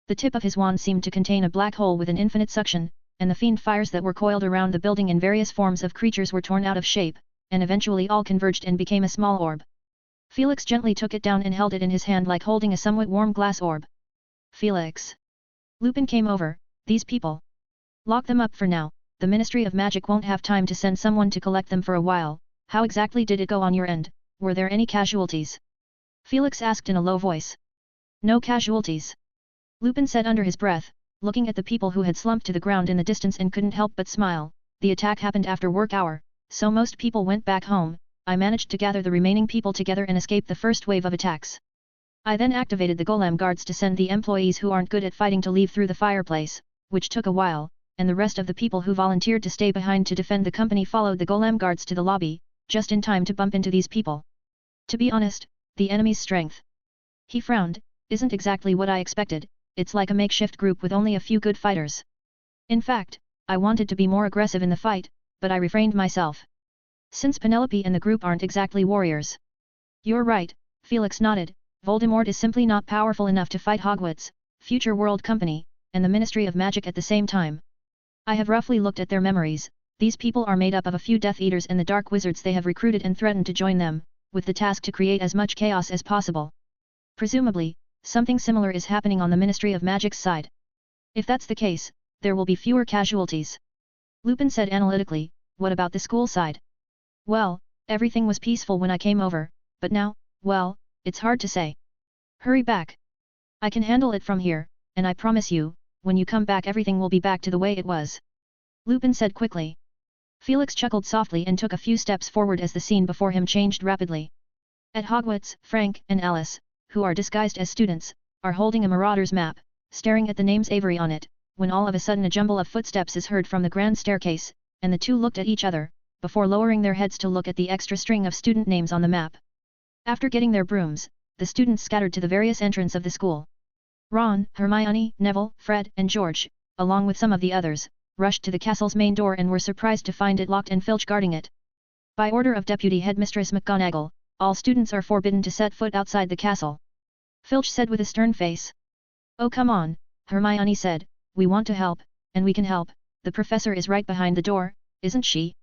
The tip of his wand seemed to contain a black hole with an infinite suction, and the fiend fires that were coiled around the building in various forms of creatures were torn out of shape, and eventually all converged and became a small orb. Felix gently took it down and held it in his hand like holding a somewhat warm glass orb. "Felix." Lupin came over. "These people. Lock them up for now, the Ministry of Magic won't have time to send someone to collect them for a while. How exactly did it go on your end? Were there any casualties?" Felix asked in a low voice. "No casualties," Lupin said under his breath, looking at the people who had slumped to the ground in the distance and couldn't help but smile. "The attack happened after work hour, so most people went back home. I managed to gather the remaining people together and escape the first wave of attacks. I then activated the golem guards to send the employees who aren't good at fighting to leave through the fireplace, which took a while, and the rest of the people who volunteered to stay behind to defend the company followed the golem guards to the lobby, just in time to bump into these people. To be honest, the enemy's strength," he frowned, "isn't exactly what I expected. it's like a makeshift group with only a few good fighters. In fact, I wanted to be more aggressive in the fight, but I refrained myself. Since Penelope and the group aren't exactly warriors. You're right, Felix nodded, Voldemort is simply not powerful enough to fight Hogwarts, Future World Company, and the Ministry of Magic at the same time. I have roughly looked at their memories, these people are made up of a few Death Eaters and the Dark Wizards they have recruited and threatened to join them, with the task to create as much chaos as possible. Presumably, something similar is happening on the Ministry of Magic's side. If that's the case, there will be fewer casualties. Lupin said analytically, what about the school side? Well, everything was peaceful when I came over, but now, well, it's hard to say. Hurry back. I can handle it from here, and I promise you, when you come back everything will be back to the way it was. Lupin said quickly. Felix chuckled softly and took a few steps forward as the scene before him changed rapidly. At Hogwarts, Frank and Alice, who are disguised as students, are holding a Marauder's map, staring at the names Avery on it, when all of a sudden a jumble of footsteps is heard from the grand staircase, and the two looked at each other, before lowering their heads to look at the extra string of student names on the map. After getting their brooms, the students scattered to the various entrances of the school. Ron, Hermione, Neville, Fred, and George, along with some of the others, rushed to the castle's main door and were surprised to find it locked and Filch guarding it. By order of Deputy Headmistress McGonagall, all students are forbidden to set foot outside the castle. Filch said with a stern face. Oh come on, Hermione said, we want to help, and we can help, the professor is right behind the door, isn't she?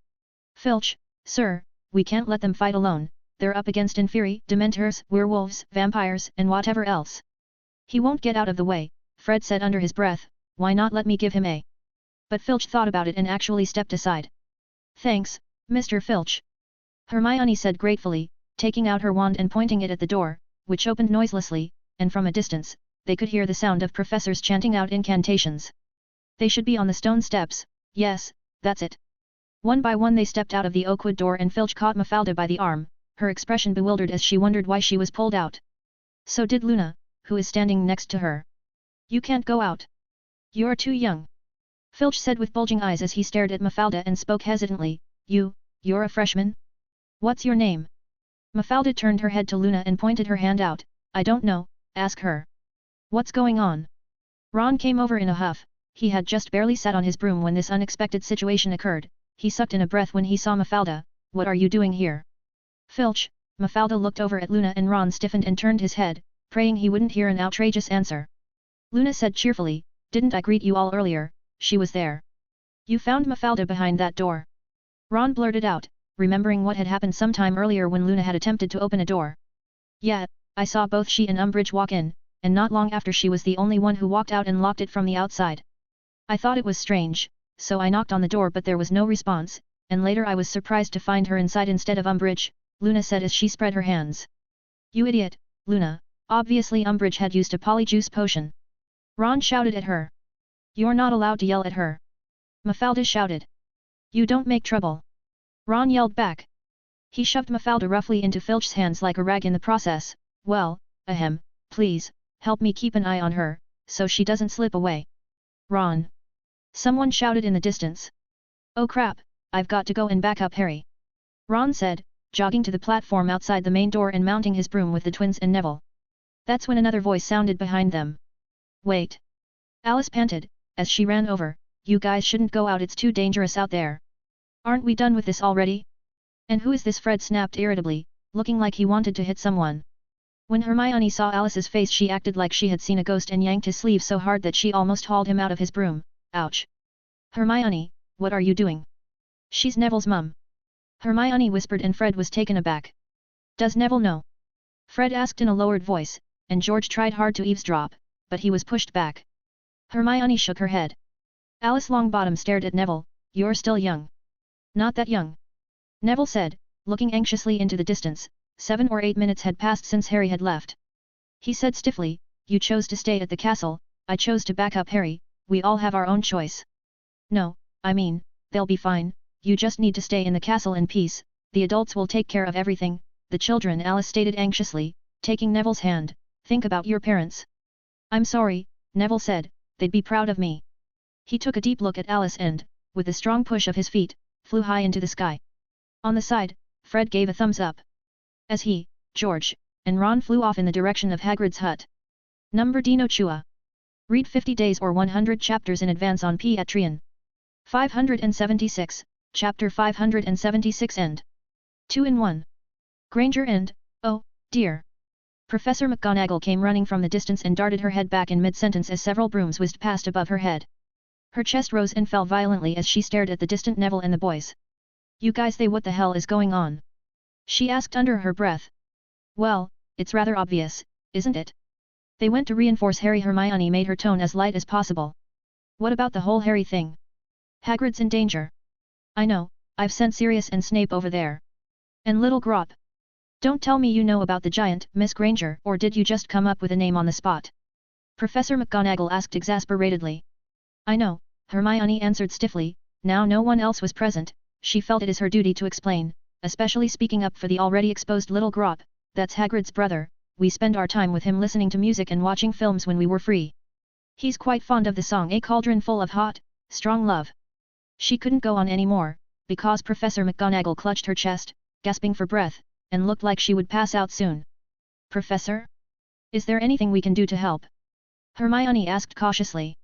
Filch, sir, we can't let them fight alone, they're up against Inferi, Dementors, werewolves, vampires, and whatever else. He won't get out of the way, Fred said under his breath, why not let me give him a... But Filch thought about it and actually stepped aside. Thanks, Mr. Filch. Hermione said gratefully, taking out her wand and pointing it at the door, which opened noiselessly, and from a distance, they could hear the sound of professors chanting out incantations. They should be on the stone steps, yes, that's it. One by one they stepped out of the oakwood door and Filch caught Mafalda by the arm, her expression bewildered as she wondered why she was pulled out. So did Luna, who is standing next to her. You can't go out. You're too young. Filch said with bulging eyes as he stared at Mafalda and spoke hesitantly, you're a freshman? What's your name? Mafalda turned her head to Luna and pointed her hand out, I don't know, ask her. What's going on? Ron came over in a huff, he had just barely sat on his broom when this unexpected situation occurred, he sucked in a breath when he saw Mafalda, what are you doing here? Filch, Mafalda looked over at Luna and Ron stiffened and turned his head, praying he wouldn't hear an outrageous answer. Luna said cheerfully, didn't I greet you all earlier, she was there. You found Mafalda behind that door. Ron blurted out, remembering what had happened some time earlier when Luna had attempted to open a door. Yeah, I saw both she and Umbridge walk in, and not long after she was the only one who walked out and locked it from the outside. I thought it was strange, so I knocked on the door but there was no response, and later I was surprised to find her inside instead of Umbridge, Luna said as she spread her hands. You idiot, Luna, obviously Umbridge had used a polyjuice potion. Ron shouted at her. You're not allowed to yell at her. Mafalda shouted. You don't make trouble. Ron yelled back. He shoved Mafalda roughly into Filch's hands like a rag in the process, well, ahem, please, help me keep an eye on her, so she doesn't slip away. Ron. Someone shouted in the distance. Oh crap, I've got to go and back up Harry. Ron said, jogging to the platform outside the main door and mounting his broom with the twins and Neville. That's when another voice sounded behind them. Wait. Alice panted, as she ran over, you guys shouldn't go out, it's too dangerous out there. Aren't we done with this already? And who is this? Fred snapped irritably, looking like he wanted to hit someone. When Hermione saw Alice's face she acted like she had seen a ghost and yanked his sleeve so hard that she almost hauled him out of his broom, ouch. Hermione, what are you doing? She's Neville's mum. Hermione whispered and Fred was taken aback. Does Neville know? Fred asked in a lowered voice, and George tried hard to eavesdrop, but he was pushed back. Hermione shook her head. Alice Longbottom stared at Neville, you're still young. Not that young. Neville said, looking anxiously into the distance, 7 or 8 minutes had passed since Harry had left. He said stiffly, you chose to stay at the castle, I chose to back up Harry, we all have our own choice. No, I mean, they'll be fine, you just need to stay in the castle in peace, the adults will take care of everything, the children, Alice stated anxiously, taking Neville's hand, think about your parents. I'm sorry, Neville said, they'd be proud of me. He took a deep look at Alice and, with a strong push of his feet, flew high into the sky. On the side, Fred gave a thumbs up. As he, George, and Ron flew off in the direction of Hagrid's hut. Number Dino Chua. Read 50 days or 100 chapters in advance on Patreon. 576, Chapter 576 End. 2 in 1. Granger and, oh, dear. Professor McGonagall came running from the distance and darted her head back in mid-sentence as several brooms whizzed past above her head. Her chest rose and fell violently as she stared at the distant Neville and the boys. You guys, what the hell is going on? She asked under her breath. Well, it's rather obvious, isn't it? They went to reinforce Harry. Hermione made her tone as light as possible. What about the whole Harry thing? Hagrid's in danger. I know, I've sent Sirius and Snape over there. And little Grop. Don't tell me you know about the giant, Miss Granger, or did you just come up with a name on the spot? Professor McGonagall asked exasperatedly. I know, Hermione answered stiffly. Now no one else was present, she felt it is her duty to explain, especially speaking up for the already exposed little Grop. That's Hagrid's brother. We spend our time with him listening to music and watching films when we were free. He's quite fond of the song A Cauldron Full of Hot, Strong Love. She couldn't go on any more, because Professor McGonagall clutched her chest, gasping for breath, and looked like she would pass out soon. Professor? Is there anything we can do to help? Hermione asked cautiously.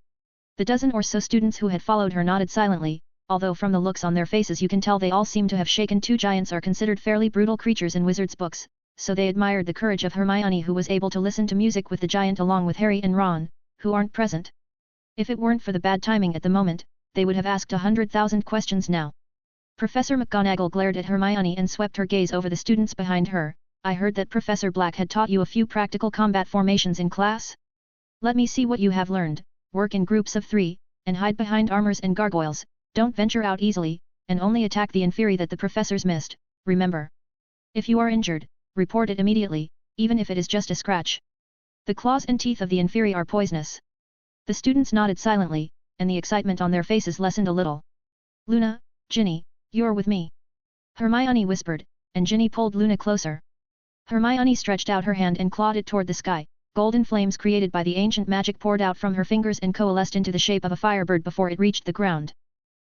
The dozen or so students who had followed her nodded silently, although from the looks on their faces you can tell they all seem to have shaken. Two giants are considered fairly brutal creatures in wizards' books, so they admired the courage of Hermione, who was able to listen to music with the giant along with Harry and Ron, who aren't present. If it weren't for the bad timing at the moment, they would have asked 100,000 questions now. Professor McGonagall glared at Hermione and swept her gaze over the students behind her. I heard that Professor Black had taught you a few practical combat formations in class? Let me see what you have learned. Work in groups of 3, and hide behind armors and gargoyles. Don't venture out easily, and only attack the inferi that the professors missed, remember. If you are injured, report it immediately, even if it is just a scratch. The claws and teeth of the inferi are poisonous. The students nodded silently, and the excitement on their faces lessened a little. Luna, Ginny, you're with me. Hermione whispered, and Ginny pulled Luna closer. Hermione stretched out her hand and clawed it toward the sky. Golden flames created by the ancient magic poured out from her fingers and coalesced into the shape of a firebird before it reached the ground.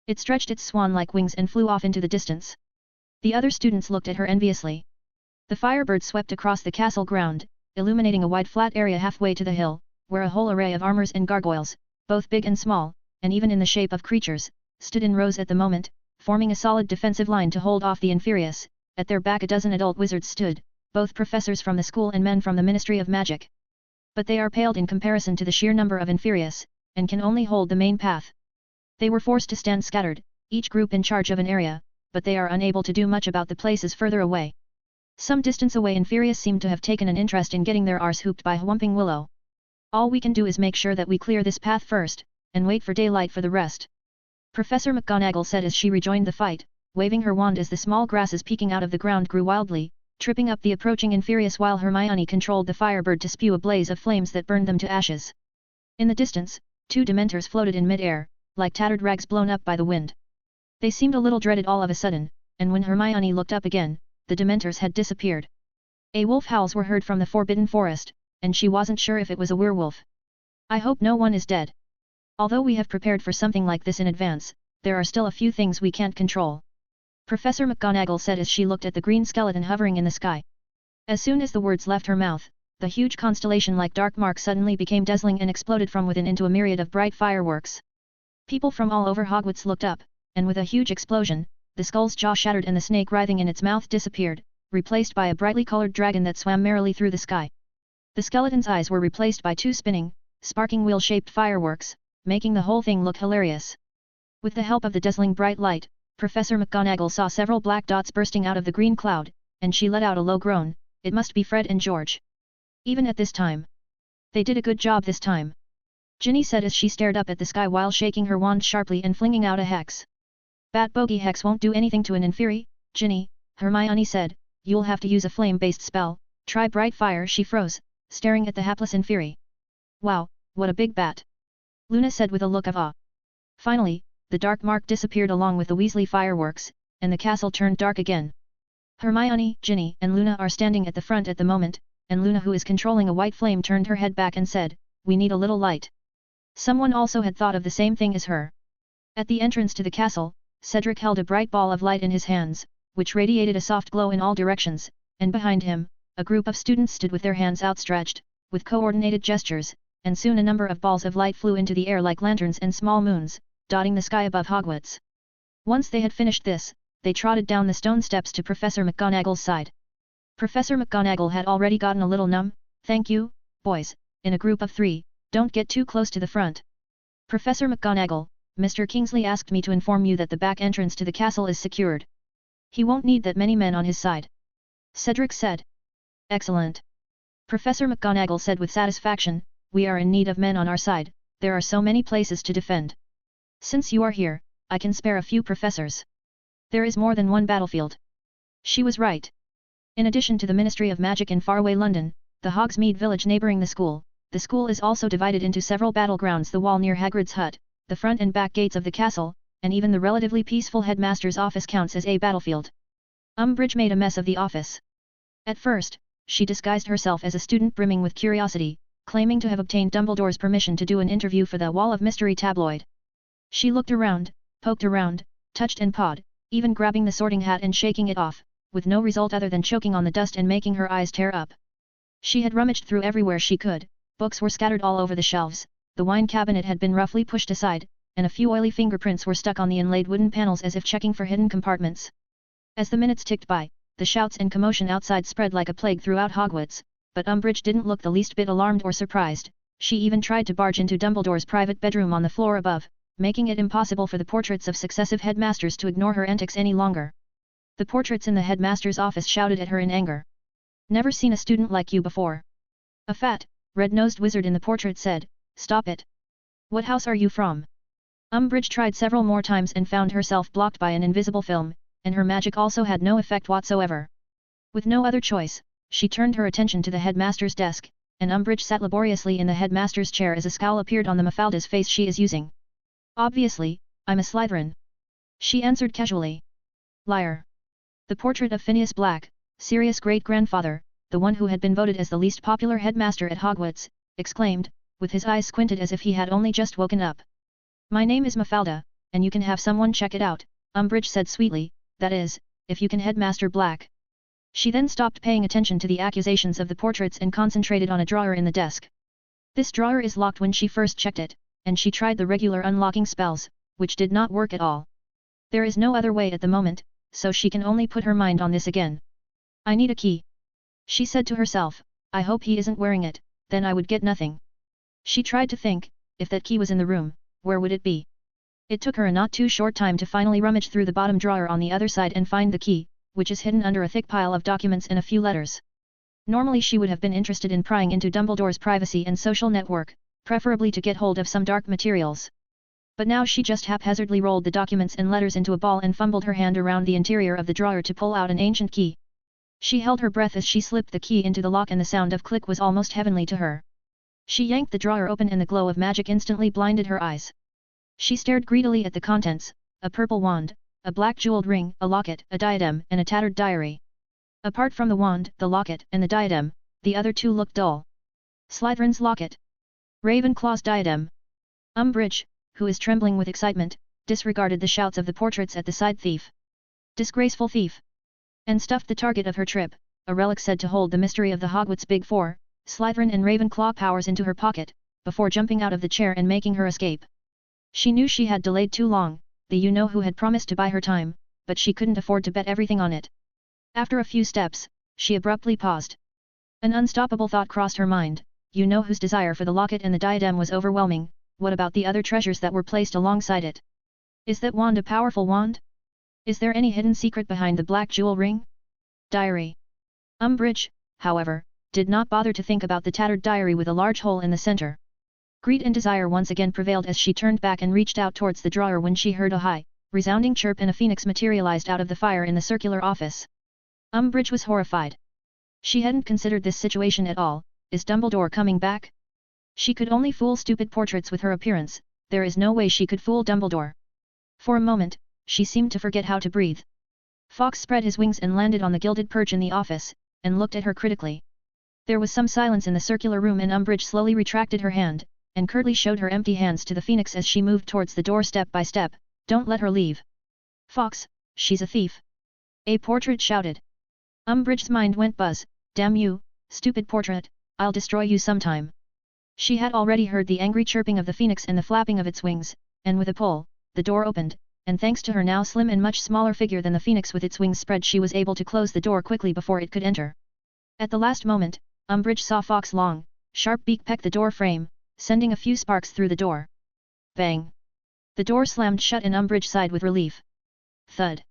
It stretched its swan-like wings and flew off into the distance. The other students looked at her enviously. The firebird swept across the castle ground, illuminating a wide flat area halfway to the hill, where a whole array of armors and gargoyles, both big and small, and even in the shape of creatures, stood in rows at the moment, forming a solid defensive line to hold off the inferious. At their back a dozen adult wizards stood, both professors from the school and men from the Ministry of Magic. But they are paled in comparison to the sheer number of inferious, and can only hold the main path. They were forced to stand scattered, each group in charge of an area, but they are unable to do much about the places further away. Some distance away inferious seem to have taken an interest in getting their arse hooped by Whomping Willow. All we can do is make sure that we clear this path first, and wait for daylight for the rest. Professor McGonagall said as she rejoined the fight, waving her wand as the small grasses peeking out of the ground grew wildly, tripping up the approaching inferious while Hermione controlled the firebird to spew a blaze of flames that burned them to ashes. In the distance, 2 Dementors floated in mid-air, like tattered rags blown up by the wind. They seemed a little dreaded all of a sudden, and when Hermione looked up again, the Dementors had disappeared. A wolf howls were heard from the Forbidden Forest, and she wasn't sure if it was a werewolf. I hope no one is dead. Although we have prepared for something like this in advance, there are still a few things we can't control. Professor McGonagall said as she looked at the green skeleton hovering in the sky. As soon as the words left her mouth, the huge constellation like dark mark suddenly became dazzling and exploded from within into a myriad of bright fireworks. People from all over Hogwarts looked up, and with a huge explosion, the skull's jaw shattered and the snake writhing in its mouth disappeared, replaced by a brightly colored dragon that swam merrily through the sky. The skeleton's eyes were replaced by 2 spinning, sparking wheel-shaped fireworks, making the whole thing look hilarious. With the help of the dazzling bright light, Professor McGonagall saw several black dots bursting out of the green cloud, and she let out a low groan. It must be Fred and George. Even at this time. They did a good job this time. Ginny said as she stared up at the sky while shaking her wand sharply and flinging out a hex. Bat bogey hex won't do anything to an inferi, Ginny, Hermione said. You'll have to use a flame-based spell. Try bright fire. She froze, staring at the hapless inferi. Wow, what a big bat. Luna said with a look of awe. Finally, the dark mark disappeared along with the Weasley fireworks, and the castle turned dark again. Hermione, Ginny, and Luna are standing at the front at the moment, and Luna, who is controlling a white flame, turned her head back and said, "We need a little light." Someone also had thought of the same thing as her. At the entrance to the castle, Cedric held a bright ball of light in his hands, which radiated a soft glow in all directions, and behind him, a group of students stood with their hands outstretched, with coordinated gestures, and soon a number of balls of light flew into the air like lanterns and small moons, dotting the sky above Hogwarts. Once they had finished this, they trotted down the stone steps to Professor McGonagall's side. Professor McGonagall had already gotten a little numb. "Thank you, boys, in a group of 3, don't get too close to the front." "Professor McGonagall, Mr. Kingsley asked me to inform you that the back entrance to the castle is secured. He won't need that many men on his side," Cedric said. "Excellent," Professor McGonagall said with satisfaction, "we are in need of men on our side, there are so many places to defend. Since you are here, I can spare a few professors. There is more than one battlefield." She was right. In addition to the Ministry of Magic in faraway London, the Hogsmeade village neighbouring the school is also divided into several battlegrounds: the wall near Hagrid's hut, the front and back gates of the castle, and even the relatively peaceful headmaster's office counts as a battlefield. Umbridge made a mess of the office. At first, she disguised herself as a student brimming with curiosity, claiming to have obtained Dumbledore's permission to do an interview for the Wall of Mystery tabloid. She looked around, poked around, touched and pawed, even grabbing the sorting hat and shaking it off, with no result other than choking on the dust and making her eyes tear up. She had rummaged through everywhere she could, books were scattered all over the shelves, the wine cabinet had been roughly pushed aside, and a few oily fingerprints were stuck on the inlaid wooden panels as if checking for hidden compartments. As the minutes ticked by, the shouts and commotion outside spread like a plague throughout Hogwarts, but Umbridge didn't look the least bit alarmed or surprised. She even tried to barge into Dumbledore's private bedroom on the floor above, making it impossible for the portraits of successive headmasters to ignore her antics any longer. The portraits in the headmaster's office shouted at her in anger. "Never seen a student like you before." A fat, red-nosed wizard in the portrait said, "Stop it. What house are you from?" Umbridge tried several more times and found herself blocked by an invisible film, and her magic also had no effect whatsoever. With no other choice, she turned her attention to the headmaster's desk, and Umbridge sat laboriously in the headmaster's chair as a scowl appeared on the Mafalda's face she is using. "Obviously, I'm a Slytherin," she answered casually. "Liar." The portrait of Phineas Black, Sirius' great-grandfather, the one who had been voted as the least popular headmaster at Hogwarts, exclaimed, with his eyes squinted as if he had only just woken up. "My name is Mafalda, and you can have someone check it out," Umbridge said sweetly, "that is, if you can Headmaster Black." She then stopped paying attention to the accusations of the portraits and concentrated on a drawer in the desk. This drawer is locked when she first checked it, and she tried the regular unlocking spells, which did not work at all. There is no other way at the moment, so she can only put her mind on this again. "I need a key," she said to herself. "I hope he isn't wearing it, then I would get nothing." She tried to think, if that key was in the room, where would it be? It took her a not too short time to finally rummage through the bottom drawer on the other side and find the key, which is hidden under a thick pile of documents and a few letters. Normally she would have been interested in prying into Dumbledore's privacy and social network, preferably to get hold of some dark materials. But now she just haphazardly rolled the documents and letters into a ball and fumbled her hand around the interior of the drawer to pull out an ancient key. She held her breath as she slipped the key into the lock and the sound of click was almost heavenly to her. She yanked the drawer open and the glow of magic instantly blinded her eyes. She stared greedily at the contents: a purple wand, a black jeweled ring, a locket, a diadem, and a tattered diary. Apart from the wand, the locket, and the diadem, the other two looked dull. Slytherin's locket. Ravenclaw's diadem. Umbridge, who is trembling with excitement, disregarded the shouts of the portraits at the side thief. "Disgraceful thief!" And stuffed the target of her trip, a relic said to hold the mystery of the Hogwarts Big Four, Slytherin and Ravenclaw powers, into her pocket, before jumping out of the chair and making her escape. She knew she had delayed too long, the you-know-who had promised to buy her time, but she couldn't afford to bet everything on it. After a few steps, she abruptly paused. An unstoppable thought crossed her mind: you-know-whose desire for the locket and the diadem was overwhelming, what about the other treasures that were placed alongside it? Is that wand a powerful wand? Is there any hidden secret behind the black jewel ring? Diary. Umbridge, however, did not bother to think about the tattered diary with a large hole in the center. Greed and desire once again prevailed as she turned back and reached out towards the drawer when she heard a high, resounding chirp and a phoenix materialized out of the fire in the circular office. Umbridge was horrified. She hadn't considered this situation at all. Is Dumbledore coming back? She could only fool stupid portraits with her appearance, there is no way she could fool Dumbledore. For a moment, she seemed to forget how to breathe. Fawkes spread his wings and landed on the gilded perch in the office, and looked at her critically. There was some silence in the circular room and Umbridge slowly retracted her hand, and curtly showed her empty hands to the phoenix as she moved towards the door step by step. "Don't let her leave." "Fawkes, she's a thief!" a portrait shouted. Umbridge's mind went buzz. "Damn you, stupid portrait, I'll destroy you sometime." She had already heard the angry chirping of the phoenix and the flapping of its wings, and with a pull, the door opened, and thanks to her now slim and much smaller figure than the phoenix with its wings spread, she was able to close the door quickly before it could enter. At the last moment, Umbridge saw Fawkes' long, sharp beak peck the door frame, sending a few sparks through the door. Bang! The door slammed shut and Umbridge sighed with relief. Thud!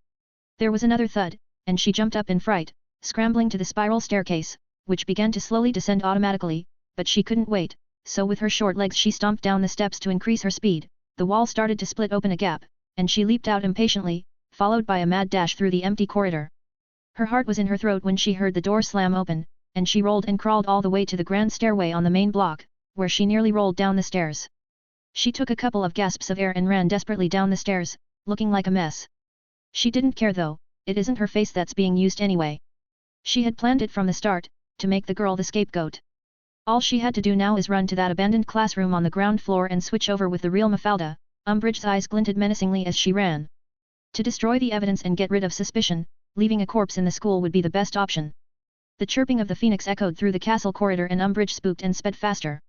There was another thud, and she jumped up in fright, scrambling to the spiral staircase, which began to slowly descend automatically, but she couldn't wait, so with her short legs she stomped down the steps to increase her speed. The wall started to split open a gap, and she leaped out impatiently, followed by a mad dash through the empty corridor. Her heart was in her throat when she heard the door slam open, and she rolled and crawled all the way to the grand stairway on the main block, where she nearly rolled down the stairs. She took a couple of gasps of air and ran desperately down the stairs, looking like a mess. She didn't care though, it isn't her face that's being used anyway. She had planned it from the start, to make the girl the scapegoat. All she had to do now is run to that abandoned classroom on the ground floor and switch over with the real Mafalda. Umbridge's eyes glinted menacingly as she ran. To destroy the evidence and get rid of suspicion, leaving a corpse in the school would be the best option. The chirping of the phoenix echoed through the castle corridor and Umbridge spooked and sped faster.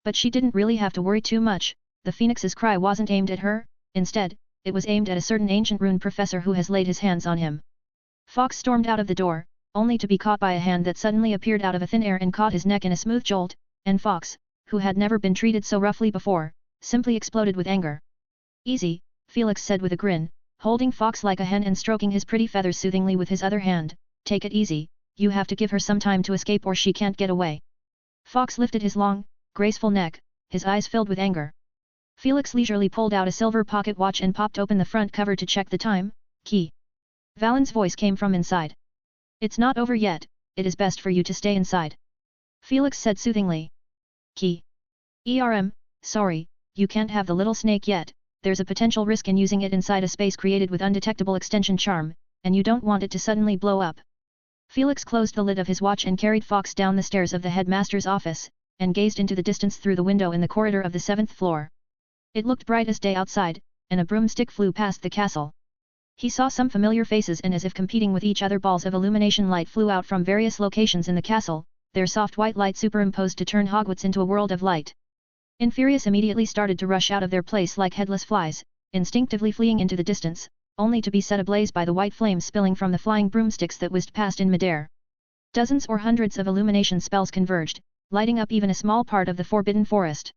But she didn't really have to worry too much. The phoenix's cry wasn't aimed at her, instead, it was aimed at a certain ancient Rune professor who has laid his hands on him. Fawkes stormed out of the door, only to be caught by a hand that suddenly appeared out of a thin air and caught his neck in a smooth jolt, and Fawkes, who had never been treated so roughly before, simply exploded with anger. Easy, Felix said with a grin, holding Fawkes like a hen and stroking his pretty feathers soothingly with his other hand. Take it easy, you have to give her some time to escape or she can't get away. Fawkes lifted his long, graceful neck, his eyes filled with anger. Felix leisurely pulled out a silver pocket watch and popped open the front cover to check the time. Key. Valen's voice came from inside. It's not over yet, it is best for you to stay inside. Felix said soothingly. Key. Sorry, you can't have the little snake yet, there's a potential risk in using it inside a space created with undetectable extension charm, and you don't want it to suddenly blow up. Felix closed the lid of his watch and carried Fawkes down the stairs of the headmaster's office, and gazed into the distance through the window in the corridor of the 7th floor. It looked bright as day outside, and a broomstick flew past the castle. He saw some familiar faces and as if competing with each other balls of illumination light flew out from various locations in the castle, their soft white light superimposed to turn Hogwarts into a world of light. Infurious immediately started to rush out of their place like headless flies, instinctively fleeing into the distance, only to be set ablaze by the white flames spilling from the flying broomsticks that whizzed past in midair. Dozens or hundreds of illumination spells converged, lighting up even a small part of the forbidden forest.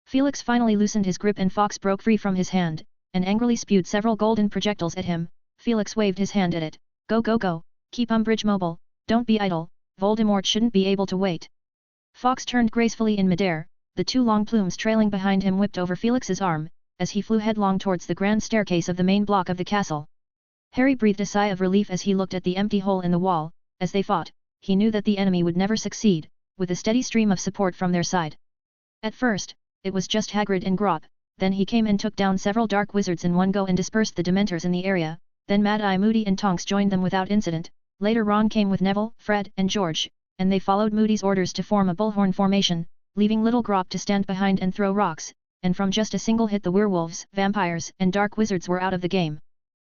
Felix finally loosened his grip and Fawkes broke free from his hand, and angrily spewed several golden projectiles at him. Felix waved his hand at it. Go go go, keep Umbridge mobile, don't be idle, Voldemort shouldn't be able to wait. Fawkes turned gracefully in midair, the two long plumes trailing behind him whipped over Felix's arm, as he flew headlong towards the grand staircase of the main block of the castle. Harry breathed a sigh of relief as he looked at the empty hole in the wall. As they fought, he knew that the enemy would never succeed, with a steady stream of support from their side. At first, it was just Hagrid and Grop, then he came and took down several dark wizards in one go and dispersed the Dementors in the area, then Mad-Eye Moody and Tonks joined them without incident. Later Ron came with Neville, Fred and George, and they followed Moody's orders to form a bullhorn formation, leaving little Grop to stand behind and throw rocks, and from just a single hit the werewolves, vampires and dark wizards were out of the game.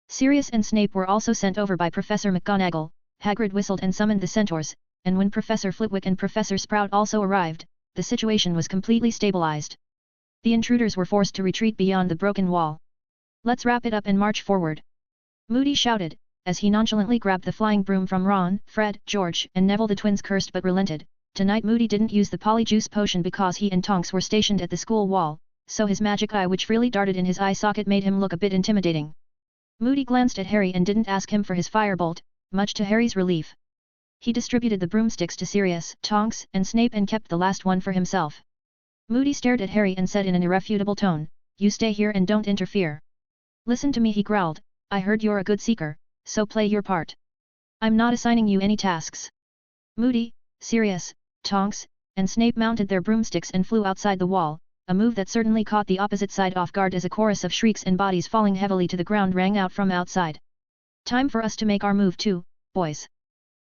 Sirius and Snape were also sent over by Professor McGonagall. Hagrid whistled and summoned the centaurs, and when Professor Flitwick and Professor Sprout also arrived, the situation was completely stabilized. The intruders were forced to retreat beyond the broken wall. Let's wrap it up and march forward. Moody shouted, as he nonchalantly grabbed the flying broom from Ron, Fred, George and Neville. The twins cursed but relented. Tonight Moody didn't use the polyjuice potion because he and Tonks were stationed at the school wall, so his magic eye which freely darted in his eye socket made him look a bit intimidating. Moody glanced at Harry and didn't ask him for his firebolt, much to Harry's relief. He distributed the broomsticks to Sirius, Tonks and Snape and kept the last one for himself. Moody stared at Harry and said in an irrefutable tone, "You stay here and don't interfere." "Listen to me," he growled, "I heard you're a good seeker, so play your part. I'm not assigning you any tasks." Moody, Sirius, Tonks, and Snape mounted their broomsticks and flew outside the wall, a move that certainly caught the opposite side off guard as a chorus of shrieks and bodies falling heavily to the ground rang out from outside. "Time for us to make our move too, boys,"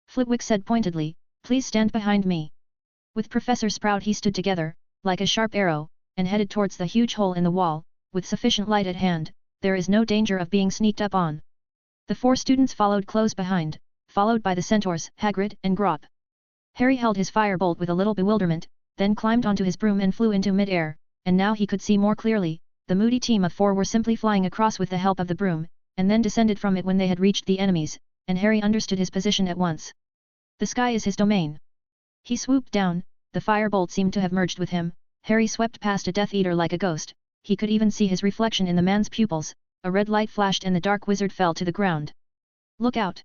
Flitwick said pointedly, "please stand behind me." With Professor Sprout he stood together, like a sharp arrow, and headed towards the huge hole in the wall. With sufficient light at hand, there is no danger of being sneaked up on. The four students followed close behind, followed by the centaurs, Hagrid and Grop. Harry held his firebolt with a little bewilderment, then climbed onto his broom and flew into mid-air, and now he could see more clearly. The moody team of 4 were simply flying across with the help of the broom, and then descended from it when they had reached the enemies, and Harry understood his position at once. The sky is his domain. He swooped down, the firebolt seemed to have merged with him. Harry swept past a Death Eater like a ghost. He could even see his reflection in the man's pupils. A red light flashed and the dark wizard fell to the ground. Look out!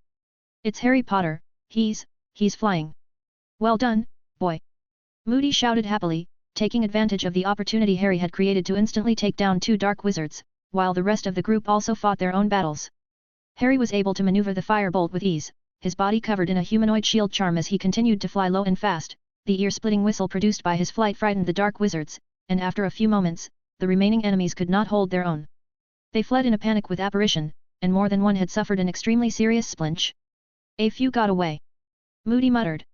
It's Harry Potter, he's flying. Well done, boy! Moody shouted happily, taking advantage of the opportunity Harry had created to instantly take down 2 dark wizards, while the rest of the group also fought their own battles. Harry was able to maneuver the firebolt with ease, his body covered in a humanoid shield charm as he continued to fly low and fast. The ear-splitting whistle produced by his flight frightened the dark wizards, and after a few moments, the remaining enemies could not hold their own. They fled in a panic with apparition, and more than one had suffered an extremely serious splinch. A few got away. Moody muttered.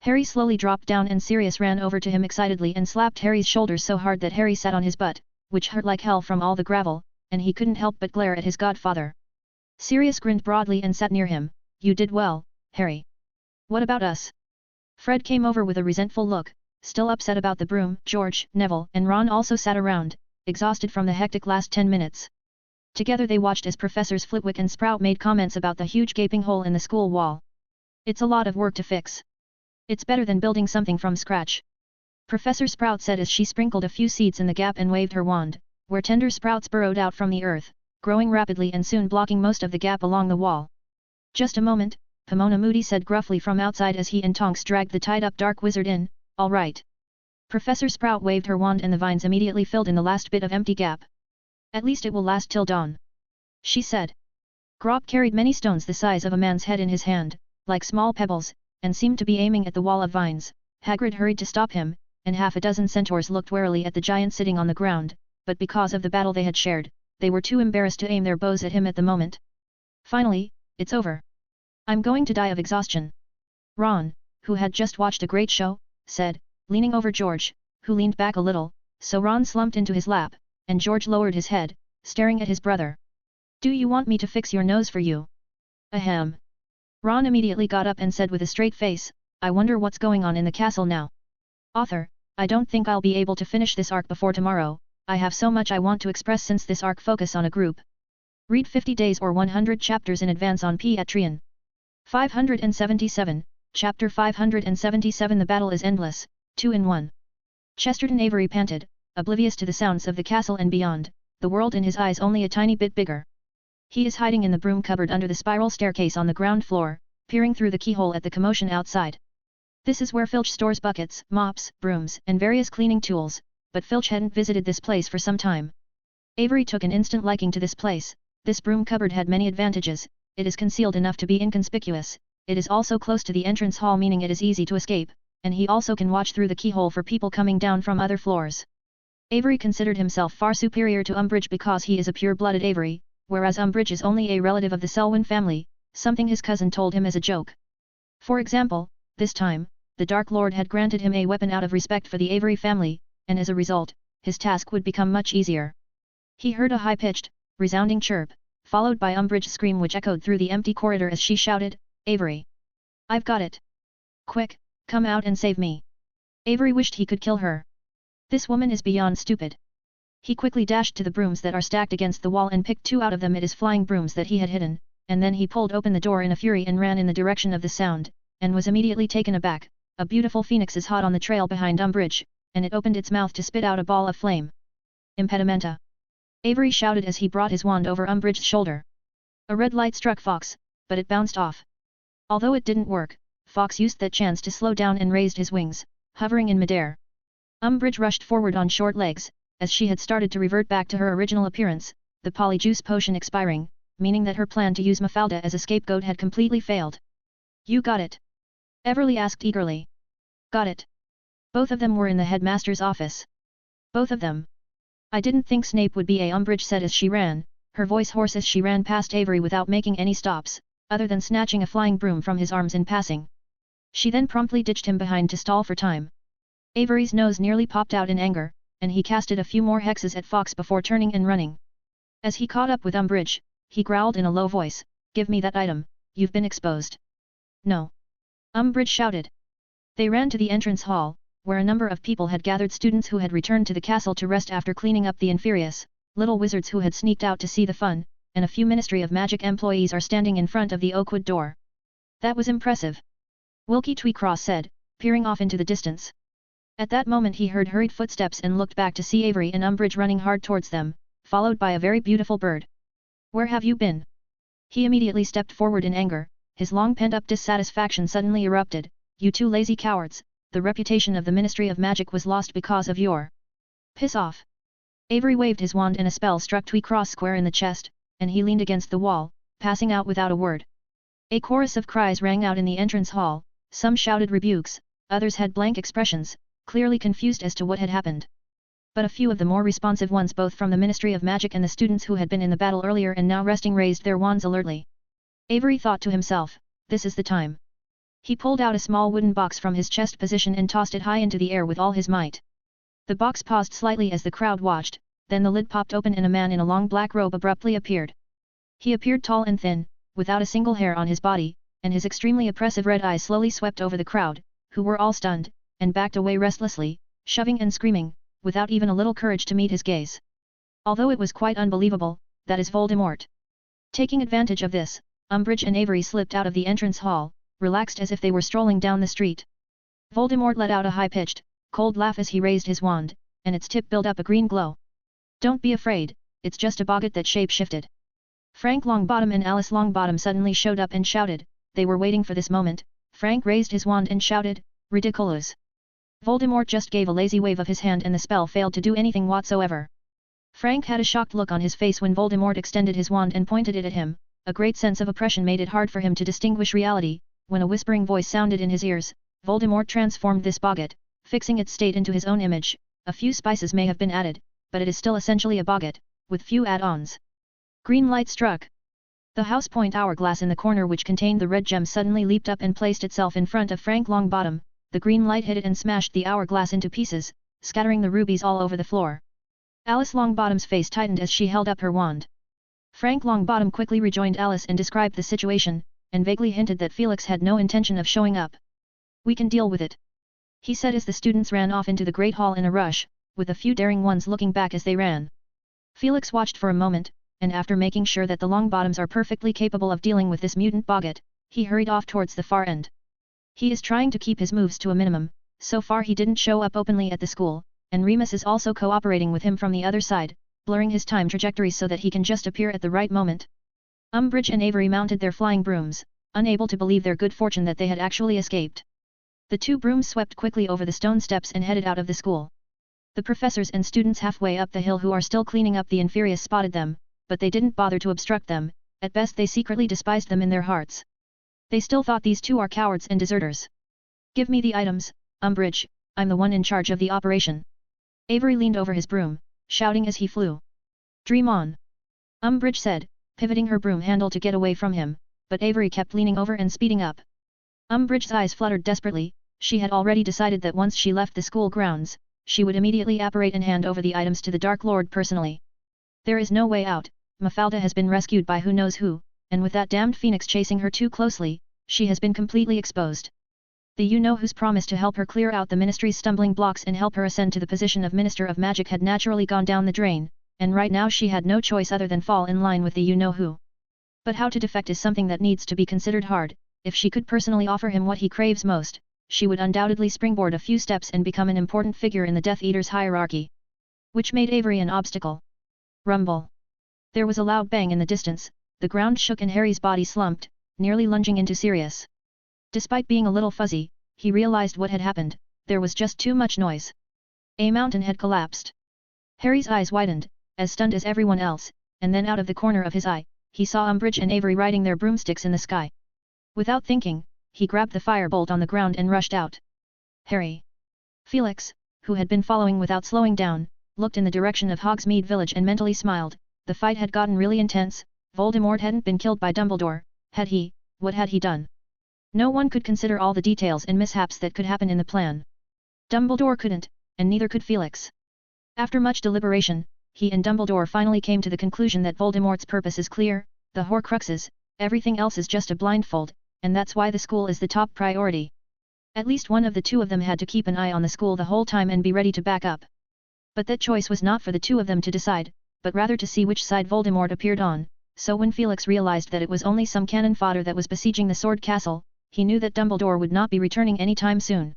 Harry slowly dropped down and Sirius ran over to him excitedly and slapped Harry's shoulders so hard that Harry sat on his butt, which hurt like hell from all the gravel, and he couldn't help but glare at his godfather. Sirius grinned broadly and sat near him. You did well, Harry. What about us? Fred came over with a resentful look, still upset about the broom. George, Neville, and Ron also sat around, exhausted from the hectic last 10 minutes. Together they watched as Professors Flitwick and Sprout made comments about the huge gaping hole in the school wall. It's a lot of work to fix. It's better than building something from scratch. Professor Sprout said as she sprinkled a few seeds in the gap and waved her wand, where tender sprouts burrowed out from the earth, growing rapidly and soon blocking most of the gap along the wall. Just a moment, Pomona Moody said gruffly from outside as he and Tonks dragged the tied-up dark wizard in. All right. Professor Sprout waved her wand and the vines immediately filled in the last bit of empty gap. At least it will last till dawn, she said. Grop carried many stones the size of a man's head in his hand, like small pebbles, and seemed to be aiming at the wall of vines. Hagrid hurried to stop him, and half a dozen centaurs looked warily at the giant sitting on the ground, but because of the battle they had shared, they were too embarrassed to aim their bows at him at the moment. Finally, it's over. I'm going to die of exhaustion. Ron, who had just watched a great show, said, leaning over George, who leaned back a little, so Ron slumped into his lap, and George lowered his head, staring at his brother. Do you want me to fix your nose for you? Ahem. Ron immediately got up and said with a straight face, I wonder what's going on in the castle now. Author, I don't think I'll be able to finish this arc before tomorrow. I have so much I want to express since this arc focus on a group. Read 50 days or 100 chapters in advance on Patreon. 577, Chapter 577 The battle is endless, 2 in 1. Chesterton Avery panted, oblivious to the sounds of the castle and beyond, the world in his eyes only a tiny bit bigger. He is hiding in the broom cupboard under the spiral staircase on the ground floor, peering through the keyhole at the commotion outside. This is where Filch stores buckets, mops, brooms, and various cleaning tools, but Filch hadn't visited this place for some time. Avery took an instant liking to this place. This broom cupboard had many advantages. It is concealed enough to be inconspicuous, it is also close to the entrance hall meaning it is easy to escape, and he also can watch through the keyhole for people coming down from other floors. Avery considered himself far superior to Umbridge because he is a pure-blooded Avery, whereas Umbridge is only a relative of the Selwyn family, something his cousin told him as a joke. For example, this time, the Dark Lord had granted him a weapon out of respect for the Avery family, and as a result, his task would become much easier. He heard a high-pitched, resounding chirp, followed by Umbridge's scream which echoed through the empty corridor as she shouted, Avery! I've got it! Quick, come out and save me! Avery wished he could kill her. This woman is beyond stupid. He quickly dashed to the brooms that are stacked against the wall and picked 2 out of them. It is flying brooms that he had hidden, and then he pulled open the door in a fury and ran in the direction of the sound, and was immediately taken aback. A beautiful phoenix is hot on the trail behind Umbridge, and it opened its mouth to spit out a ball of flame. Impedimenta! Avery shouted as he brought his wand over Umbridge's shoulder. A red light struck Fox, but it bounced off. Although it didn't work, Fox used that chance to slow down and raised his wings, hovering in midair. Umbridge rushed forward on short legs, as she had started to revert back to her original appearance, the polyjuice potion expiring, meaning that her plan to use Mafalda as a scapegoat had completely failed. You got it? Everly asked eagerly. Got it. Both of them were in the headmaster's office. Both of them. I didn't think Snape would be a Umbridge said as she ran, her voice hoarse as she ran past Avery without making any stops, other than snatching a flying broom from his arms in passing. She then promptly ditched him behind to stall for time. Avery's nose nearly popped out in anger, and he casted a few more hexes at Fox before turning and running. As he caught up with Umbridge, he growled in a low voice, Give me that item, you've been exposed. No. Umbridge shouted. They ran to the entrance hall, where a number of people had gathered, students who had returned to the castle to rest after cleaning up the inferious, little wizards who had sneaked out to see the fun, and a few Ministry of Magic employees are standing in front of the oakwood door. That was impressive, Wilkie Tweecross said, peering off into the distance. At that moment he heard hurried footsteps and looked back to see Avery and Umbridge running hard towards them, followed by a very beautiful bird. Where have you been? He immediately stepped forward in anger, his long pent-up dissatisfaction suddenly erupted. You two lazy cowards, the reputation of the Ministry of Magic was lost because of your... Piss off. Avery waved his wand and a spell struck Tweecross square in the chest, and he leaned against the wall, passing out without a word. A chorus of cries rang out in the entrance hall, some shouted rebukes, others had blank expressions, clearly confused as to what had happened. But a few of the more responsive ones, both from the Ministry of Magic and the students who had been in the battle earlier and now resting, raised their wands alertly. Avery thought to himself, this is the time. He pulled out a small wooden box from his chest position and tossed it high into the air with all his might. The box paused slightly as the crowd watched, then the lid popped open and a man in a long black robe abruptly appeared. He appeared tall and thin, without a single hair on his body, and his extremely oppressive red eyes slowly swept over the crowd, who were all stunned, and backed away restlessly, shoving and screaming, without even a little courage to meet his gaze. Although it was quite unbelievable, that is Voldemort. Taking advantage of this, Umbridge and Avery slipped out of the entrance hall, relaxed as if they were strolling down the street. Voldemort let out a high-pitched, cold laugh as he raised his wand, and its tip built up a green glow. Don't be afraid, it's just a boggart that shape-shifted. Frank Longbottom and Alice Longbottom suddenly showed up and shouted. They were waiting for this moment. Frank raised his wand and shouted, "Ridiculous!" Voldemort just gave a lazy wave of his hand and the spell failed to do anything whatsoever. Frank had a shocked look on his face when Voldemort extended his wand and pointed it at him. A great sense of oppression made it hard for him to distinguish reality. When a whispering voice sounded in his ears, Voldemort transformed this boggart, fixing its state into his own image. A few spices may have been added, but it is still essentially a boggart, with few add-ons. Green light struck. The house point hourglass in the corner which contained the red gem suddenly leaped up and placed itself in front of Frank Longbottom. The green light hit it and smashed the hourglass into pieces, scattering the rubies all over the floor. Alice Longbottom's face tightened as she held up her wand. Frank Longbottom quickly rejoined Alice and described the situation, and vaguely hinted that Felix had no intention of showing up. We can deal with it, he said as the students ran off into the Great Hall in a rush, with a few daring ones looking back as they ran. Felix watched for a moment, and after making sure that the Longbottoms are perfectly capable of dealing with this mutant boggart, he hurried off towards the far end. He is trying to keep his moves to a minimum. So far he didn't show up openly at the school, and Remus is also cooperating with him from the other side, blurring his time trajectory so that he can just appear at the right moment. Umbridge and Avery mounted their flying brooms, unable to believe their good fortune that they had actually escaped. The two brooms swept quickly over the stone steps and headed out of the school. The professors and students halfway up the hill who are still cleaning up the inferious spotted them, but they didn't bother to obstruct them. At best they secretly despised them in their hearts. They still thought these two are cowards and deserters. Give me the items, Umbridge, I'm the one in charge of the operation. Avery leaned over his broom, shouting as he flew. Dream on, Umbridge said, pivoting her broom handle to get away from him, but Avery kept leaning over and speeding up. Umbridge's eyes fluttered desperately. She had already decided that once she left the school grounds, she would immediately apparate and hand over the items to the Dark Lord personally. There is no way out. Mafalda has been rescued by who knows who, and with that damned phoenix chasing her too closely, she has been completely exposed. The you-know-who's promise to help her clear out the Ministry's stumbling blocks and help her ascend to the position of Minister of Magic had naturally gone down the drain, and right now she had no choice other than fall in line with the you-know-who. But how to defect is something that needs to be considered hard. If she could personally offer him what he craves most, she would undoubtedly springboard a few steps and become an important figure in the Death Eater's hierarchy. Which made Avery an obstacle. Rumble. There was a loud bang in the distance, the ground shook and Harry's body slumped, nearly lunging into Sirius. Despite being a little fuzzy, he realized what had happened. There was just too much noise. A mountain had collapsed. Harry's eyes widened, as stunned as everyone else, and then out of the corner of his eye, he saw Umbridge and Avery riding their broomsticks in the sky. Without thinking, he grabbed the firebolt on the ground and rushed out. Harry. Felix, who had been following without slowing down, looked in the direction of Hogsmeade Village and mentally smiled. The fight had gotten really intense. Voldemort hadn't been killed by Dumbledore, had he? What had he done? No one could consider all the details and mishaps that could happen in the plan. Dumbledore couldn't, and neither could Felix. After much deliberation, he and Dumbledore finally came to the conclusion that Voldemort's purpose is clear, the Horcruxes, everything else is just a blindfold, and that's why the school is the top priority. At least one of the two of them had to keep an eye on the school the whole time and be ready to back up. But that choice was not for the two of them to decide, but rather to see which side Voldemort appeared on, so when Felix realized that it was only some cannon fodder that was besieging the Sword Castle, he knew that Dumbledore would not be returning any time soon.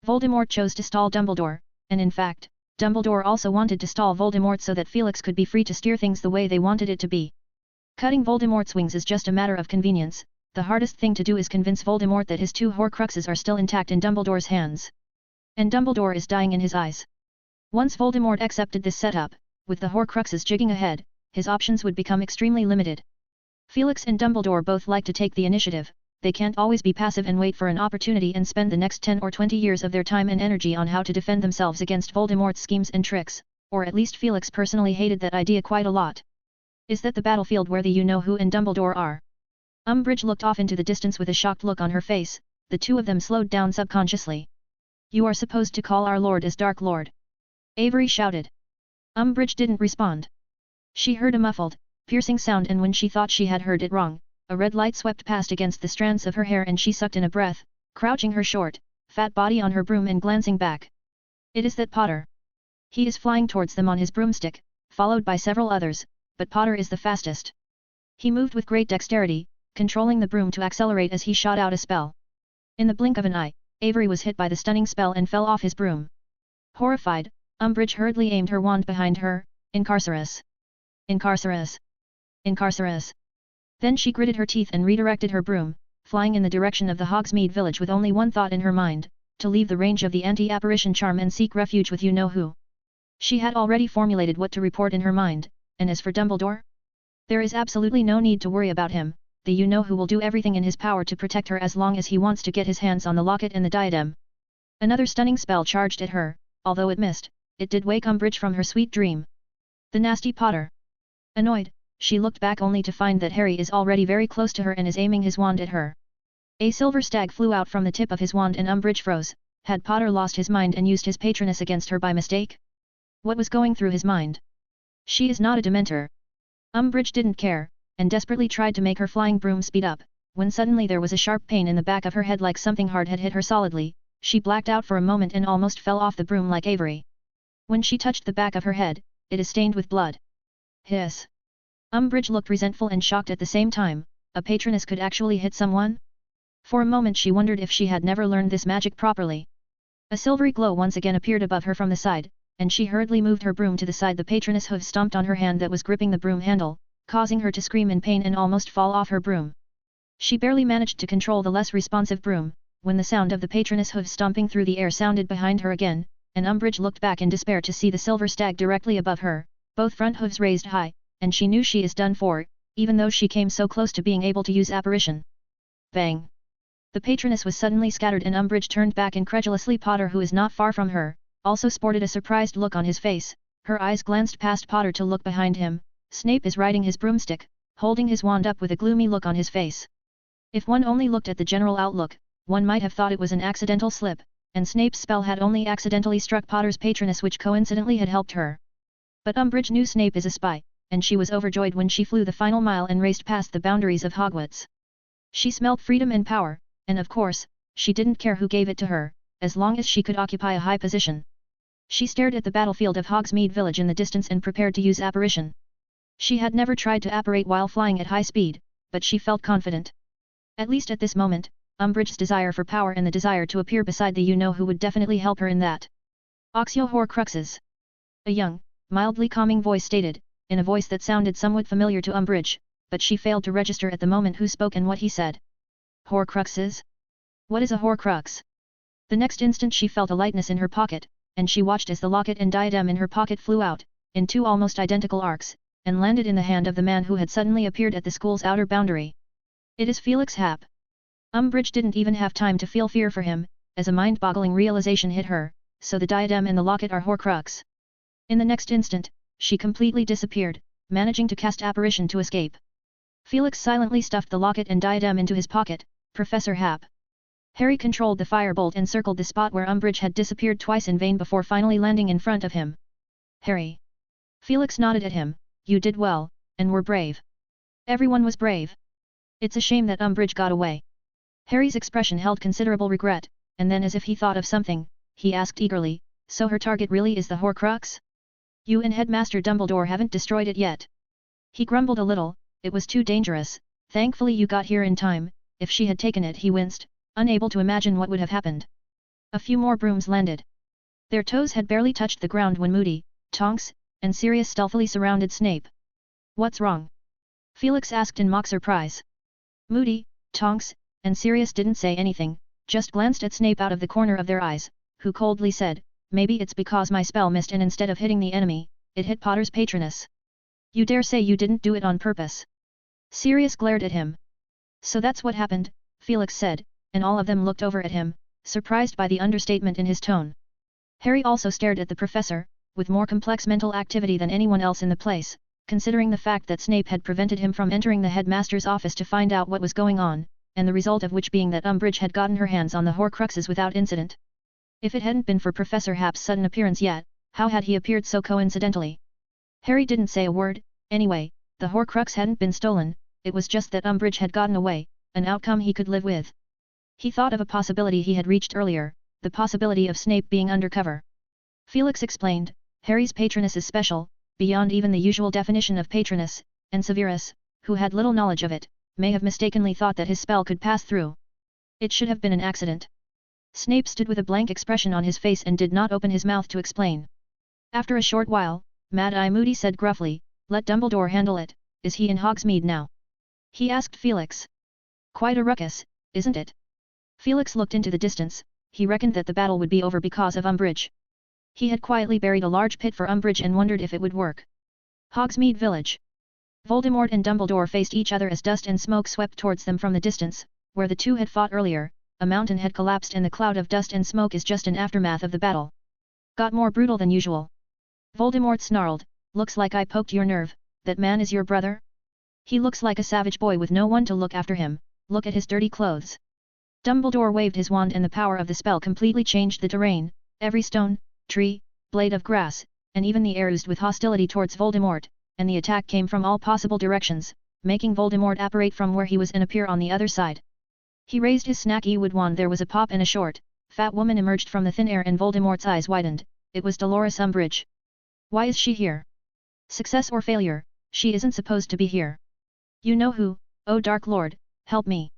Voldemort chose to stall Dumbledore, and in fact, Dumbledore also wanted to stall Voldemort so that Felix could be free to steer things the way they wanted it to be. Cutting Voldemort's wings is just a matter of convenience, the hardest thing to do is convince Voldemort that his two Horcruxes are still intact in Dumbledore's hands. And Dumbledore is dying in his eyes. Once Voldemort accepted this setup, with the Horcruxes jigging ahead, his options would become extremely limited. Felix and Dumbledore both like to take the initiative, they can't always be passive and wait for an opportunity and spend the next 10 or 20 years of their time and energy on how to defend themselves against Voldemort's schemes and tricks, or at least Felix personally hated that idea quite a lot. Is that the battlefield where the you-know-who and Dumbledore are? Umbridge looked off into the distance with a shocked look on her face, the two of them slowed down subconsciously. You are supposed to call our Lord as Dark Lord. Avery shouted. Umbridge didn't respond. She heard a muffled, piercing sound and when she thought she had heard it wrong, a red light swept past against the strands of her hair and she sucked in a breath, crouching her short, fat body on her broom and glancing back. It is that Potter. He is flying towards them on his broomstick, followed by several others, but Potter is the fastest. He moved with great dexterity, controlling the broom to accelerate as he shot out a spell. In the blink of an eye, Avery was hit by the stunning spell and fell off his broom. Horrified, Umbridge hurriedly aimed her wand behind her, Incarcerus! Incarcerus! Incarcerus! Then she gritted her teeth and redirected her broom, flying in the direction of the Hogsmeade village with only one thought in her mind, to leave the range of the anti-apparition charm and seek refuge with you-know-who. She had already formulated what to report in her mind, and as for Dumbledore? There is absolutely no need to worry about him, the you-know-who will do everything in his power to protect her as long as he wants to get his hands on the locket and the diadem. Another stunning spell charged at her, although it missed, it did wake Umbridge from her sweet dream. The nasty Potter! Annoyed, she looked back only to find that Harry is already very close to her and is aiming his wand at her. A silver stag flew out from the tip of his wand and Umbridge froze. Had Potter lost his mind and used his patroness against her by mistake? What was going through his mind? She is not a Dementor. Umbridge didn't care, and desperately tried to make her flying broom speed up, when suddenly there was a sharp pain in the back of her head like something hard had hit her solidly. She blacked out for a moment and almost fell off the broom like Avery. When she touched the back of her head, it is stained with blood. Hiss! Umbridge looked resentful and shocked at the same time. A patroness could actually hit someone? For a moment she wondered if she had never learned this magic properly. A silvery glow once again appeared above her from the side, and she hurriedly moved her broom to the side. The patroness hoof stomped on her hand that was gripping the broom handle, causing her to scream in pain and almost fall off her broom. She barely managed to control the less responsive broom, when the sound of the patroness hoof stomping through the air sounded behind her again, and Umbridge looked back in despair to see the silver stag directly above her, both front hooves raised high, and she knew she is done for, even though she came so close to being able to use apparition. Bang! The patroness was suddenly scattered and Umbridge turned back incredulously. Potter, who is not far from her, also sported a surprised look on his face. Her eyes glanced past Potter to look behind him. Snape is riding his broomstick, holding his wand up with a gloomy look on his face. If one only looked at the general outlook, one might have thought it was an accidental slip, and Snape's spell had only accidentally struck Potter's patroness, which coincidentally had helped her. But Umbridge knew Snape is a spy, and she was overjoyed when she flew the final mile and raced past the boundaries of Hogwarts. She smelt freedom and power, and of course, she didn't care who gave it to her, as long as she could occupy a high position. She stared at the battlefield of Hogsmeade Village in the distance and prepared to use apparition. She had never tried to apparate while flying at high speed, but she felt confident. At least at this moment, Umbridge's desire for power and the desire to appear beside the you-know-who would definitely help her in that. Oxio Horcruxes! A young, mildly calming voice stated, in a voice that sounded somewhat familiar to Umbridge, but she failed to register at the moment who spoke and what he said. Horcruxes? What is a Horcrux? The next instant she felt a lightness in her pocket, and she watched as the locket and diadem in her pocket flew out, in two almost identical arcs, and landed in the hand of the man who had suddenly appeared at the school's outer boundary. It is Felix Happ. Umbridge didn't even have time to feel fear for him, as a mind-boggling realization hit her, so the diadem and the locket are Horcrux. In the next instant, she completely disappeared, managing to cast apparition to escape. Felix silently stuffed the locket and diadem into his pocket. Professor Happ. Harry controlled the firebolt and circled the spot where Umbridge had disappeared twice in vain before finally landing in front of him. Harry. Felix nodded at him. You did well, and were brave. Everyone was brave. It's a shame that Umbridge got away. Harry's expression held considerable regret, and then as if he thought of something, he asked eagerly, so her target really is the Horcrux? You and Headmaster Dumbledore haven't destroyed it yet. He grumbled a little, it was too dangerous, thankfully you got here in time, if she had taken it he winced, unable to imagine what would have happened. A few more brooms landed. Their toes had barely touched the ground when Moody, Tonks, and Sirius stealthily surrounded Snape. What's wrong? Felix asked in mock surprise. Moody, Tonks, and Sirius didn't say anything, just glanced at Snape out of the corner of their eyes, who coldly said, maybe it's because my spell missed and instead of hitting the enemy, it hit Potter's Patronus. You dare say you didn't do it on purpose? Sirius glared at him. So that's what happened, Felix said, and all of them looked over at him, surprised by the understatement in his tone. Harry also stared at the professor, with more complex mental activity than anyone else in the place, considering the fact that Snape had prevented him from entering the headmaster's office to find out what was going on, and the result of which being that Umbridge had gotten her hands on the Horcruxes without incident. If it hadn't been for Professor Happ's sudden appearance yet, how had he appeared so coincidentally? Harry didn't say a word, anyway, the Horcrux hadn't been stolen, it was just that Umbridge had gotten away, an outcome he could live with. He thought of a possibility he had reached earlier, the possibility of Snape being undercover. Felix explained, Harry's Patronus is special, beyond even the usual definition of Patronus, and Severus, who had little knowledge of it, may have mistakenly thought that his spell could pass through. It should have been an accident. Snape stood with a blank expression on his face and did not open his mouth to explain. After a short while, Mad-Eye Moody said gruffly, let Dumbledore handle it, is he in Hogsmeade now? He asked Felix. Quite a ruckus, isn't it? Felix looked into the distance, he reckoned that the battle would be over because of Umbridge. He had quietly buried a large pit for Umbridge and wondered if it would work. Hogsmeade Village. Voldemort and Dumbledore faced each other as dust and smoke swept towards them from the distance, where the two had fought earlier, a mountain had collapsed and the cloud of dust and smoke is just an aftermath of the battle. Got more brutal than usual. Voldemort snarled, looks like I poked your nerve, that man is your brother? He looks like a savage boy with no one to look after him, look at his dirty clothes. Dumbledore waved his wand and the power of the spell completely changed the terrain, every stone, tree, blade of grass, and even the air oozed with hostility towards Voldemort, and the attack came from all possible directions, making Voldemort apparate from where he was and appear on the other side. He raised his snaky wood wand, there was a pop and a short, fat woman emerged from the thin air and Voldemort's eyes widened, it was Dolores Umbridge. Why is she here? Success or failure, she isn't supposed to be here. You know who, oh Dark Lord, help me.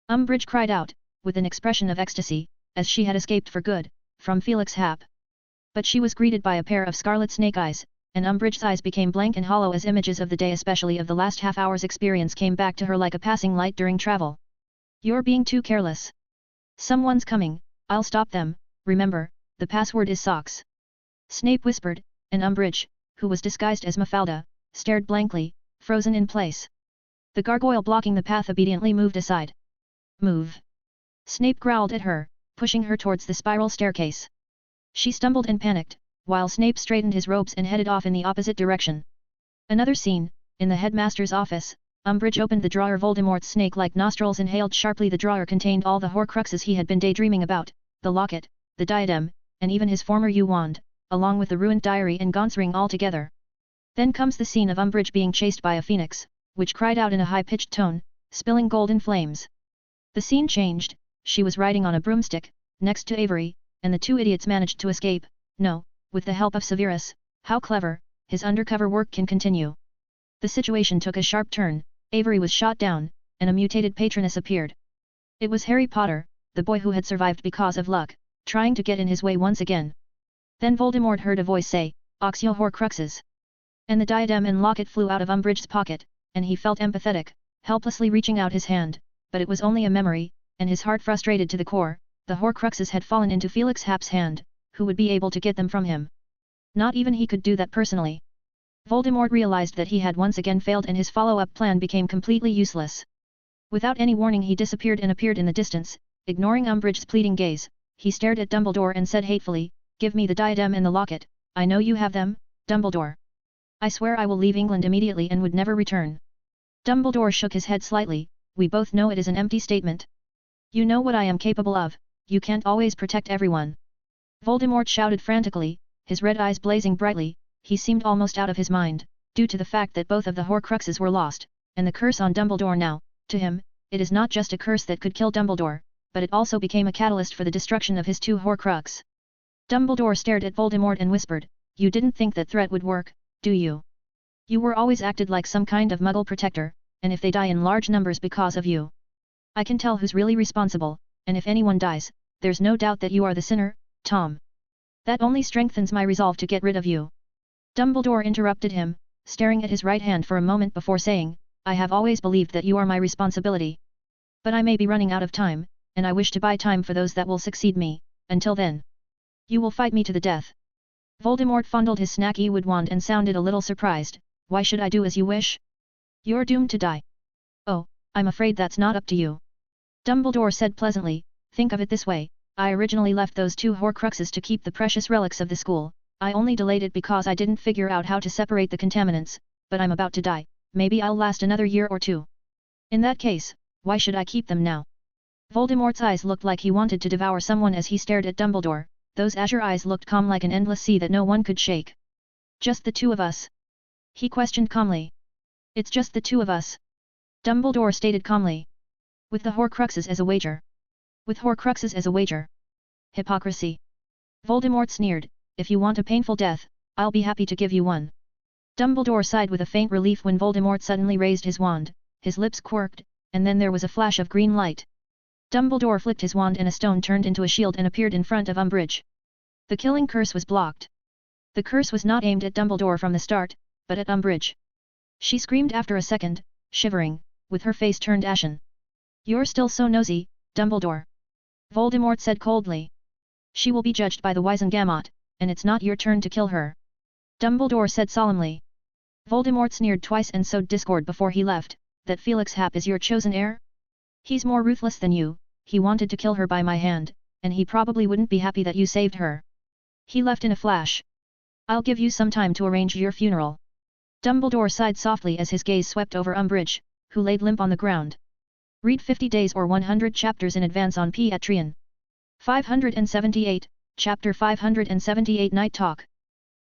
Umbridge cried out, with an expression of ecstasy, as she had escaped for good, from Felix Happ. But she was greeted by a pair of scarlet snake eyes, and Umbridge's eyes became blank and hollow as images of the day, especially of the last half-hour's experience, came back to her like a passing light during travel. You're being too careless. Someone's coming, I'll stop them, remember, the password is socks. Snape whispered, and Umbridge, who was disguised as Mafalda, stared blankly, frozen in place. The gargoyle blocking the path obediently moved aside. Move. Snape growled at her, pushing her towards the spiral staircase. She stumbled and panicked, while Snape straightened his robes and headed off in the opposite direction. Another scene, in the headmaster's office, Umbridge opened the drawer. Voldemort's snake-like nostrils inhaled sharply. The drawer contained all the Horcruxes he had been daydreaming about, the locket, the diadem, and even his former U-wand, along with the ruined diary and Gaunt's ring all together. Then comes the scene of Umbridge being chased by a phoenix, which cried out in a high-pitched tone, spilling golden flames. The scene changed, she was riding on a broomstick, next to Avery, and the two idiots managed to escape, no, with the help of Severus. How clever, his undercover work can continue. The situation took a sharp turn, Avery was shot down, and a mutated Patronus appeared. It was Harry Potter, the boy who had survived because of luck, trying to get in his way once again. Then Voldemort heard a voice say, Oxio Horcruxes. And the diadem and locket flew out of Umbridge's pocket, and he felt empathetic, helplessly reaching out his hand, but it was only a memory, and his heart frustrated to the core. The Horcruxes had fallen into Felix Happ's hand, who would be able to get them from him? Not even he could do that personally. Voldemort realized that he had once again failed and his follow-up plan became completely useless. Without any warning he disappeared and appeared in the distance, ignoring Umbridge's pleading gaze, he stared at Dumbledore and said hatefully, give me the diadem and the locket, I know you have them, Dumbledore. I swear I will leave England immediately and would never return. Dumbledore shook his head slightly, we both know it is an empty statement. You know what I am capable of, you can't always protect everyone. Voldemort shouted frantically, his red eyes blazing brightly, he seemed almost out of his mind, due to the fact that both of the Horcruxes were lost, and the curse on Dumbledore now. To him, it is not just a curse that could kill Dumbledore, but it also became a catalyst for the destruction of his 2 Horcrux. Dumbledore stared at Voldemort and whispered, "You didn't think that threat would work, do you? You were always acted like some kind of Muggle protector, and if they die in large numbers because of you, I can tell who's really responsible, and if anyone dies, there's no doubt that you are the sinner, Tom. That only strengthens my resolve to get rid of you." Dumbledore interrupted him, staring at his right hand for a moment before saying, "I have always believed that you are my responsibility. But I may be running out of time, and I wish to buy time for those that will succeed me. Until then, you will fight me to the death." Voldemort fondled his snaky wood wand and sounded a little surprised. "Why should I do as you wish? You're doomed to die." "Oh, I'm afraid that's not up to you." Dumbledore said pleasantly, "Think of it this way, I originally left those 2 Horcruxes to keep the precious relics of the school. I only delayed it because I didn't figure out how to separate the contaminants, but I'm about to die, maybe I'll last another year or 2. In that case, why should I keep them now?" Voldemort's eyes looked like he wanted to devour someone as he stared at Dumbledore. Those azure eyes looked calm like an endless sea that no one could shake. "Just the 2 of us?" he questioned calmly. "It's just the 2 of us," Dumbledore stated calmly. "With the Horcruxes as a wager." "With Horcruxes as a wager? Hypocrisy." Voldemort sneered, "If you want a painful death, I'll be happy to give you one." Dumbledore sighed with a faint relief when Voldemort suddenly raised his wand, his lips quirked, and then there was a flash of green light. Dumbledore flicked his wand and a stone turned into a shield and appeared in front of Umbridge. The killing curse was blocked. The curse was not aimed at Dumbledore from the start, but at Umbridge. She screamed after a second, shivering, with her face turned ashen. "You're still so nosy, Dumbledore," Voldemort said coldly. "She will be judged by the Wizengamot, and it's not your turn to kill her," Dumbledore said solemnly. Voldemort sneered twice and sowed discord before he left. "That Felix Happ is your chosen heir? He's more ruthless than you, he wanted to kill her by my hand, and he probably wouldn't be happy that you saved her. He left in a flash. I'll give you some time to arrange your funeral." Dumbledore sighed softly as his gaze swept over Umbridge, who laid limp on the ground. Read 50 days or 100 chapters in advance on Patreon. 578, Chapter 578 Night Talk.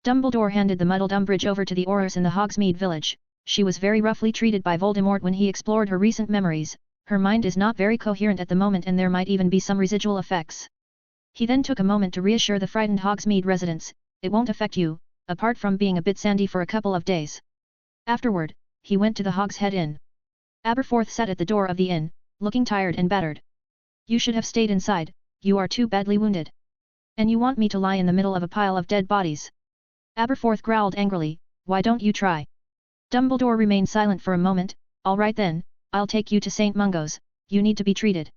Dumbledore handed the muddled Umbridge over to the Aurors in the Hogsmeade village. She was very roughly treated by Voldemort when he explored her recent memories. Her mind is not very coherent at the moment and there might even be some residual effects. He then took a moment to reassure the frightened Hogsmeade residents, "It won't affect you, apart from being a bit sandy for a couple of days." Afterward, he went to the Hogshead Inn. Aberforth sat at the door of the inn, looking tired and battered. "You should have stayed inside, you are too badly wounded. And you want me to lie in the middle of a pile of dead bodies?" Aberforth growled angrily, "Why don't you try?" Dumbledore remained silent for a moment. "All right then, I'll take you to St. Mungo's, you need to be treated."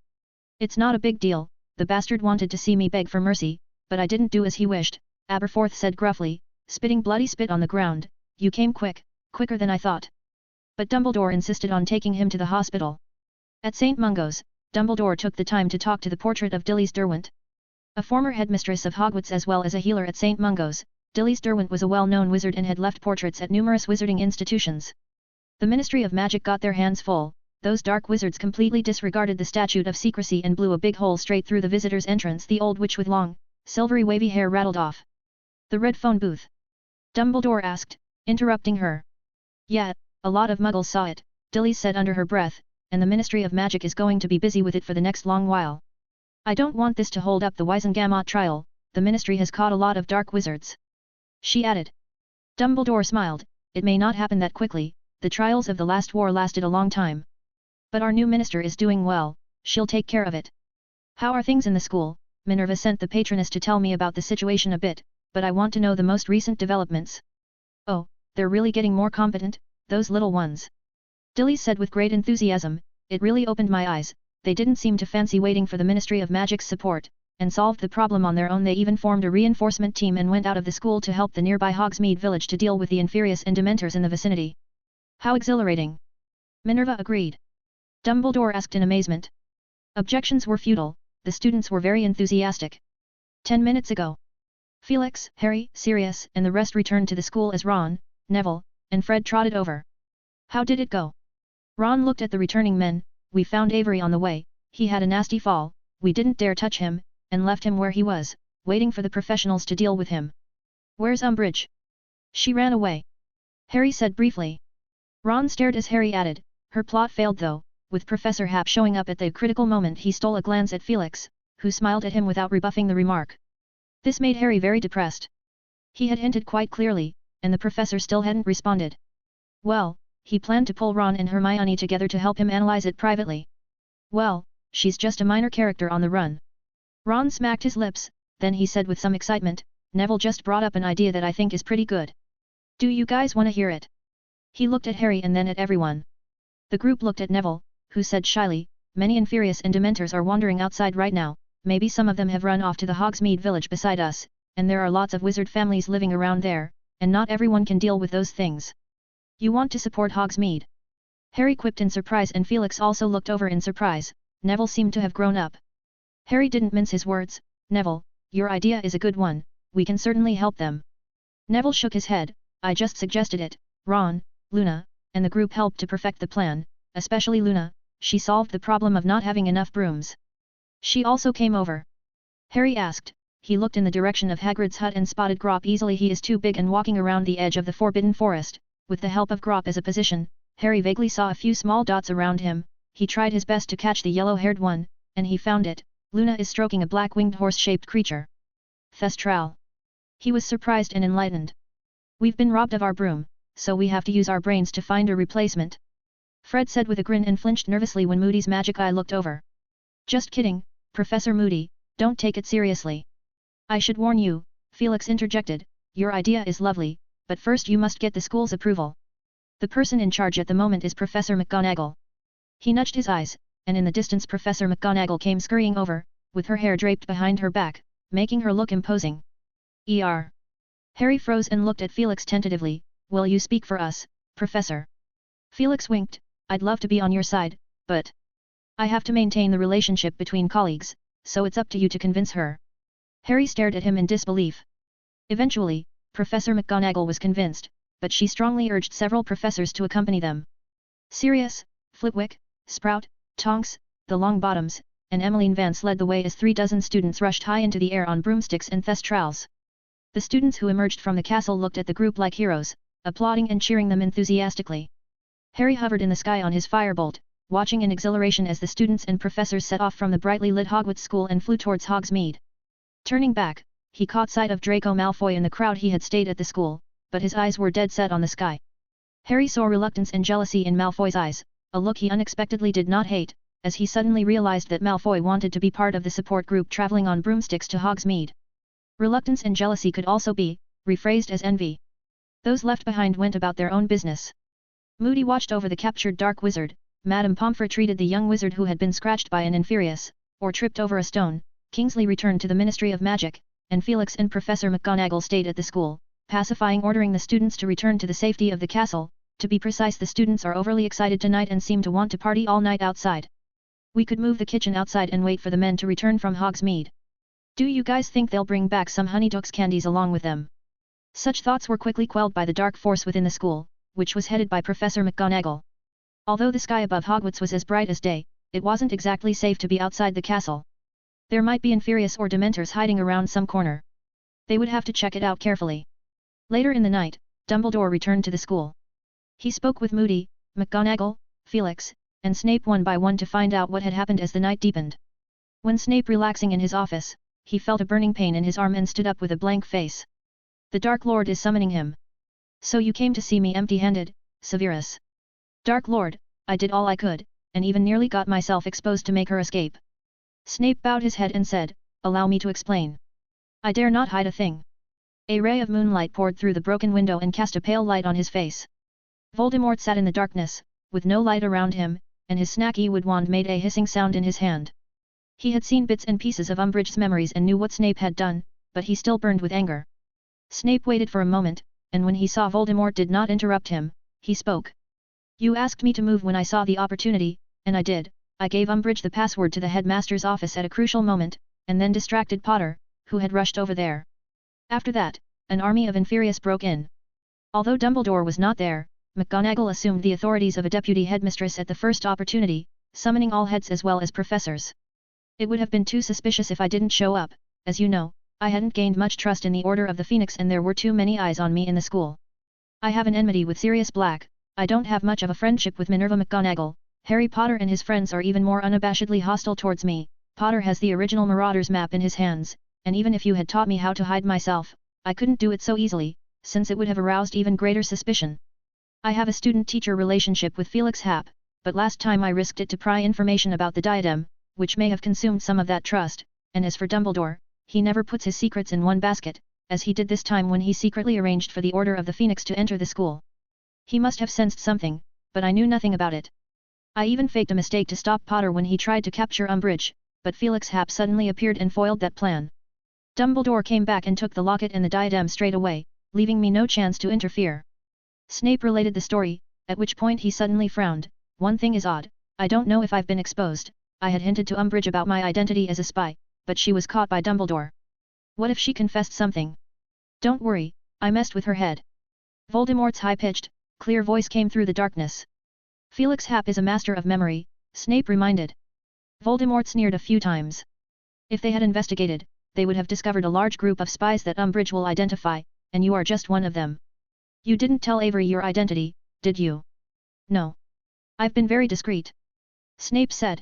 "It's not a big deal, the bastard wanted to see me beg for mercy, but I didn't do as he wished," Aberforth said gruffly, spitting bloody spit on the ground. "You came quicker than I thought." But Dumbledore insisted on taking him to the hospital. At St. Mungo's, Dumbledore took the time to talk to the portrait of Dilys Derwent. A former headmistress of Hogwarts as well as a healer at St. Mungo's, Dilys Derwent was a well-known wizard and had left portraits at numerous wizarding institutions. The Ministry of Magic got their hands full. Those dark wizards completely disregarded the statute of secrecy and blew a big hole straight through the visitor's entrance. The old witch with long, silvery wavy hair rattled off. "The red phone booth?" Dumbledore asked, interrupting her. "Yeah, a lot of muggles saw it," Dilys said under her breath, "and the Ministry of Magic is going to be busy with it for the next long while. I don't want this to hold up the Wizengamot trial, the Ministry has caught a lot of dark wizards," she added. Dumbledore smiled, "It may not happen that quickly, the trials of the last war lasted a long time. But our new minister is doing well, she'll take care of it." "How are things in the school?" "Minerva sent the patroness to tell me about the situation a bit, but I want to know the most recent developments." "Oh, they're really getting more competent, those little ones," Dilys said with great enthusiasm. "It really opened my eyes, they didn't seem to fancy waiting for the Ministry of Magic's support, and solved the problem on their own. They even formed a reinforcement team and went out of the school to help the nearby Hogsmeade village to deal with the Inferius and Dementors in the vicinity." "How exhilarating!" Minerva agreed. Dumbledore asked in amazement. Objections were futile, the students were very enthusiastic. 10 minutes ago, Felix, Harry, Sirius and the rest returned to the school as Ron, Neville, and Fred trotted over. "How did it go?" Ron looked at the returning men. "We found Avery on the way, he had a nasty fall, we didn't dare touch him, and left him where he was, waiting for the professionals to deal with him." "Where's Umbridge?" "She ran away," Harry said briefly. Ron stared as Harry added, "Her plot failed though, with Professor Hap showing up at the critical moment. He stole a glance at Felix, who smiled at him without rebuffing the remark. This made Harry very depressed. He had hinted quite clearly, and the professor still hadn't responded. Well, he planned to pull Ron and Hermione together to help him analyze it privately. Well, she's just a minor character on the run. Ron smacked his lips, then he said with some excitement, Neville just brought up an idea that I think is pretty good. Do you guys want to hear it? He looked at Harry and then at everyone. The group looked at Neville, who said shyly, many Inferius and Dementors are wandering outside right now, maybe some of them have run off to the Hogsmeade village beside us, and there are lots of wizard families living around there, and not everyone can deal with those things. You want to support Hogsmeade? Harry quipped in surprise, and Felix also looked over in surprise. Neville seemed to have grown up. Harry didn't mince his words. Neville, your idea is a good one, we can certainly help them. Neville shook his head. I just suggested it. Ron, Luna, and the group helped to perfect the plan, especially Luna. She solved the problem of not having enough brooms. She also came over? Harry asked. He looked in the direction of Hagrid's hut and spotted Grop easily. He is too big and walking around the edge of the Forbidden Forest. With the help of Grop as a position, Harry vaguely saw a few small dots around him. He tried his best to catch the yellow-haired one, and he found it. Luna is stroking a black-winged horse-shaped creature. Thestral. He was surprised and enlightened. We've been robbed of our broom, so we have to use our brains to find a replacement. Fred said with a grin and flinched nervously when Moody's magic eye looked over. Just kidding, Professor Moody, don't take it seriously. I should warn you, Felix interjected, your idea is lovely, but first you must get the school's approval. The person in charge at the moment is Professor McGonagall. He nudged his eyes, and in the distance Professor McGonagall came scurrying over, with her hair draped behind her back, making her look imposing. Harry froze and looked at Felix tentatively. Will you speak for us, Professor? Felix winked. I'd love to be on your side, but I have to maintain the relationship between colleagues, so it's up to you to convince her. Harry stared at him in disbelief. Eventually, Professor McGonagall was convinced, but she strongly urged several professors to accompany them. Sirius, Flitwick, Sprout, Tonks, the Longbottoms, and Emmeline Vance led the way as 36 students rushed high into the air on broomsticks and thestrals. The students who emerged from the castle looked at the group like heroes, applauding and cheering them enthusiastically. Harry hovered in the sky on his firebolt, watching in exhilaration as the students and professors set off from the brightly lit Hogwarts school and flew towards Hogsmeade. Turning back, he caught sight of Draco Malfoy in the crowd. He had stayed at the school, but his eyes were dead set on the sky. Harry saw reluctance and jealousy in Malfoy's eyes, a look he unexpectedly did not hate, as he suddenly realized that Malfoy wanted to be part of the support group traveling on broomsticks to Hogsmeade. Reluctance and jealousy could also be rephrased as envy. Those left behind went about their own business. Moody watched over the captured dark wizard. Madame Pomfrey treated the young wizard who had been scratched by an Inferius, or tripped over a stone. Kingsley returned to the Ministry of Magic, and Felix and Professor McGonagall stayed at the school, pacifying, ordering the students to return to the safety of the castle. To be precise, the students are overly excited tonight and seem to want to party all night outside. We could move the kitchen outside and wait for the men to return from Hogsmeade. Do you guys think they'll bring back some Honeydukes candies along with them? Such thoughts were quickly quelled by the dark force within the school, which was headed by Professor McGonagall. Although the sky above Hogwarts was as bright as day, it wasn't exactly safe to be outside the castle. There might be Inferius or Dementors hiding around some corner. They would have to check it out carefully. Later in the night, Dumbledore returned to the school. He spoke with Moody, McGonagall, Felix, and Snape one by one to find out what had happened as the night deepened. When Snape relaxing in his office, he felt a burning pain in his arm and stood up with a blank face. The Dark Lord is summoning him. So you came to see me empty-handed, Severus? Dark Lord, I did all I could, and even nearly got myself exposed to make her escape. Snape bowed his head and said, allow me to explain. I dare not hide a thing. A ray of moonlight poured through the broken window and cast a pale light on his face. Voldemort sat in the darkness, with no light around him, and his snaky wood wand made a hissing sound in his hand. He had seen bits and pieces of Umbridge's memories and knew what Snape had done, but he still burned with anger. Snape waited for a moment, and when he saw Voldemort did not interrupt him, he spoke. You asked me to move when I saw the opportunity, and I did. I gave Umbridge the password to the headmaster's office at a crucial moment, and then distracted Potter, who had rushed over there. After that, an army of Inferius broke in. Although Dumbledore was not there, McGonagall assumed the authorities of a deputy headmistress at the first opportunity, summoning all heads as well as professors. It would have been too suspicious if I didn't show up. As you know, I hadn't gained much trust in the Order of the Phoenix and there were too many eyes on me in the school. I have an enmity with Sirius Black. I don't have much of a friendship with Minerva McGonagall, Harry Potter and his friends are even more unabashedly hostile towards me. Potter has the original Marauders map in his hands, and even if you had taught me how to hide myself, I couldn't do it so easily, since it would have aroused even greater suspicion. I have a student-teacher relationship with Felix Happ, but last time I risked it to pry information about the diadem, which may have consumed some of that trust, and as for Dumbledore, he never puts his secrets in one basket, as he did this time when he secretly arranged for the Order of the Phoenix to enter the school. He must have sensed something, but I knew nothing about it. I even faked a mistake to stop Potter when he tried to capture Umbridge, but Felix Happ suddenly appeared and foiled that plan. Dumbledore came back and took the locket and the diadem straight away, leaving me no chance to interfere. Snape related the story, at which point he suddenly frowned. One thing is odd, I don't know if I've been exposed. I had hinted to Umbridge about my identity as a spy, but she was caught by Dumbledore. What if she confessed something? Don't worry, I messed with her head. Voldemort's high-pitched, clear voice came through the darkness. Felix Happ is a master of memory, Snape reminded. Voldemort sneered a few times. If they had investigated, they would have discovered a large group of spies that Umbridge will identify, and you are just one of them. You didn't tell Avery your identity, did you? No. I've been very discreet. Snape said.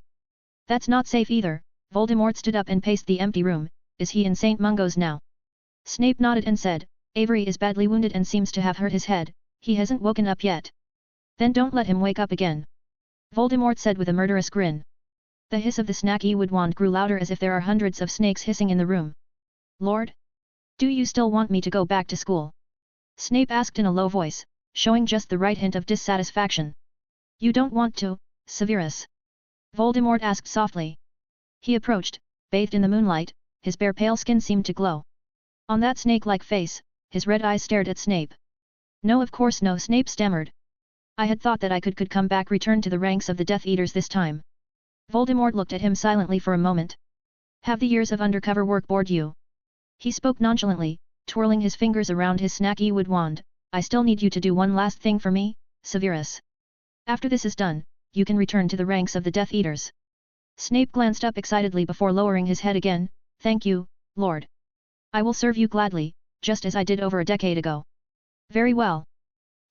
That's not safe either. Voldemort stood up and paced the empty room. Is he in St. Mungo's now? Snape nodded and said, Avery is badly wounded and seems to have hurt his head. He hasn't woken up yet. Then don't let him wake up again. Voldemort said with a murderous grin. The hiss of the snaky wood wand grew louder as if there are hundreds of snakes hissing in the room. Lord? Do you still want me to go back to school? Snape asked in a low voice, showing just the right hint of dissatisfaction. You don't want to, Severus? Voldemort asked softly. He approached, bathed in the moonlight, his bare pale skin seemed to glow. On that snake-like face, his red eyes stared at Snape. No, of course no, Snape stammered. I had thought that I could come back, return to the ranks of the Death Eaters this time. Voldemort looked at him silently for a moment. Have the years of undercover work bored you? He spoke nonchalantly, twirling his fingers around his snaky wood wand. I still need you to do one last thing for me, Severus. After this is done, you can return to the ranks of the Death Eaters. Snape glanced up excitedly before lowering his head again. Thank you, Lord. I will serve you gladly, just as I did over a decade ago. Very well.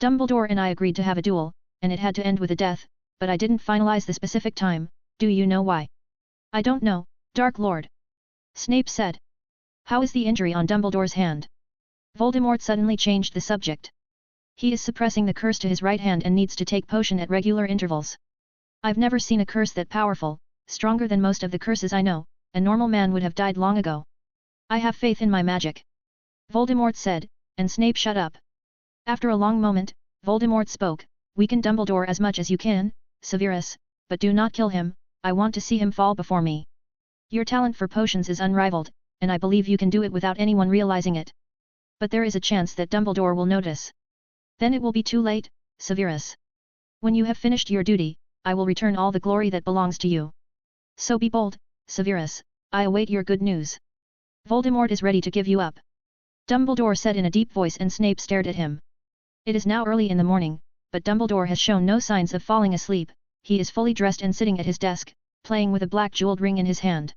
Dumbledore and I agreed to have a duel, and it had to end with a death, but I didn't finalize the specific time. Do you know why? I don't know, Dark Lord. Snape said. How is the injury on Dumbledore's hand? Voldemort suddenly changed the subject. He is suppressing the curse to his right hand and needs to take potion at regular intervals. I've never seen a curse that powerful, stronger than most of the curses I know. A normal man would have died long ago. I have faith in my magic. Voldemort said, and Snape shut up. After a long moment, Voldemort spoke, weaken Dumbledore as much as you can, Severus, but do not kill him, I want to see him fall before me. Your talent for potions is unrivaled, and I believe you can do it without anyone realizing it. But there is a chance that Dumbledore will notice. Then it will be too late, Severus. When you have finished your duty, I will return all the glory that belongs to you. So be bold, Severus, I await your good news. Voldemort is ready to give you up. Dumbledore said in a deep voice, and Snape stared at him. It is now early in the morning, but Dumbledore has shown no signs of falling asleep. He is fully dressed and sitting at his desk, playing with a black jeweled ring in his hand.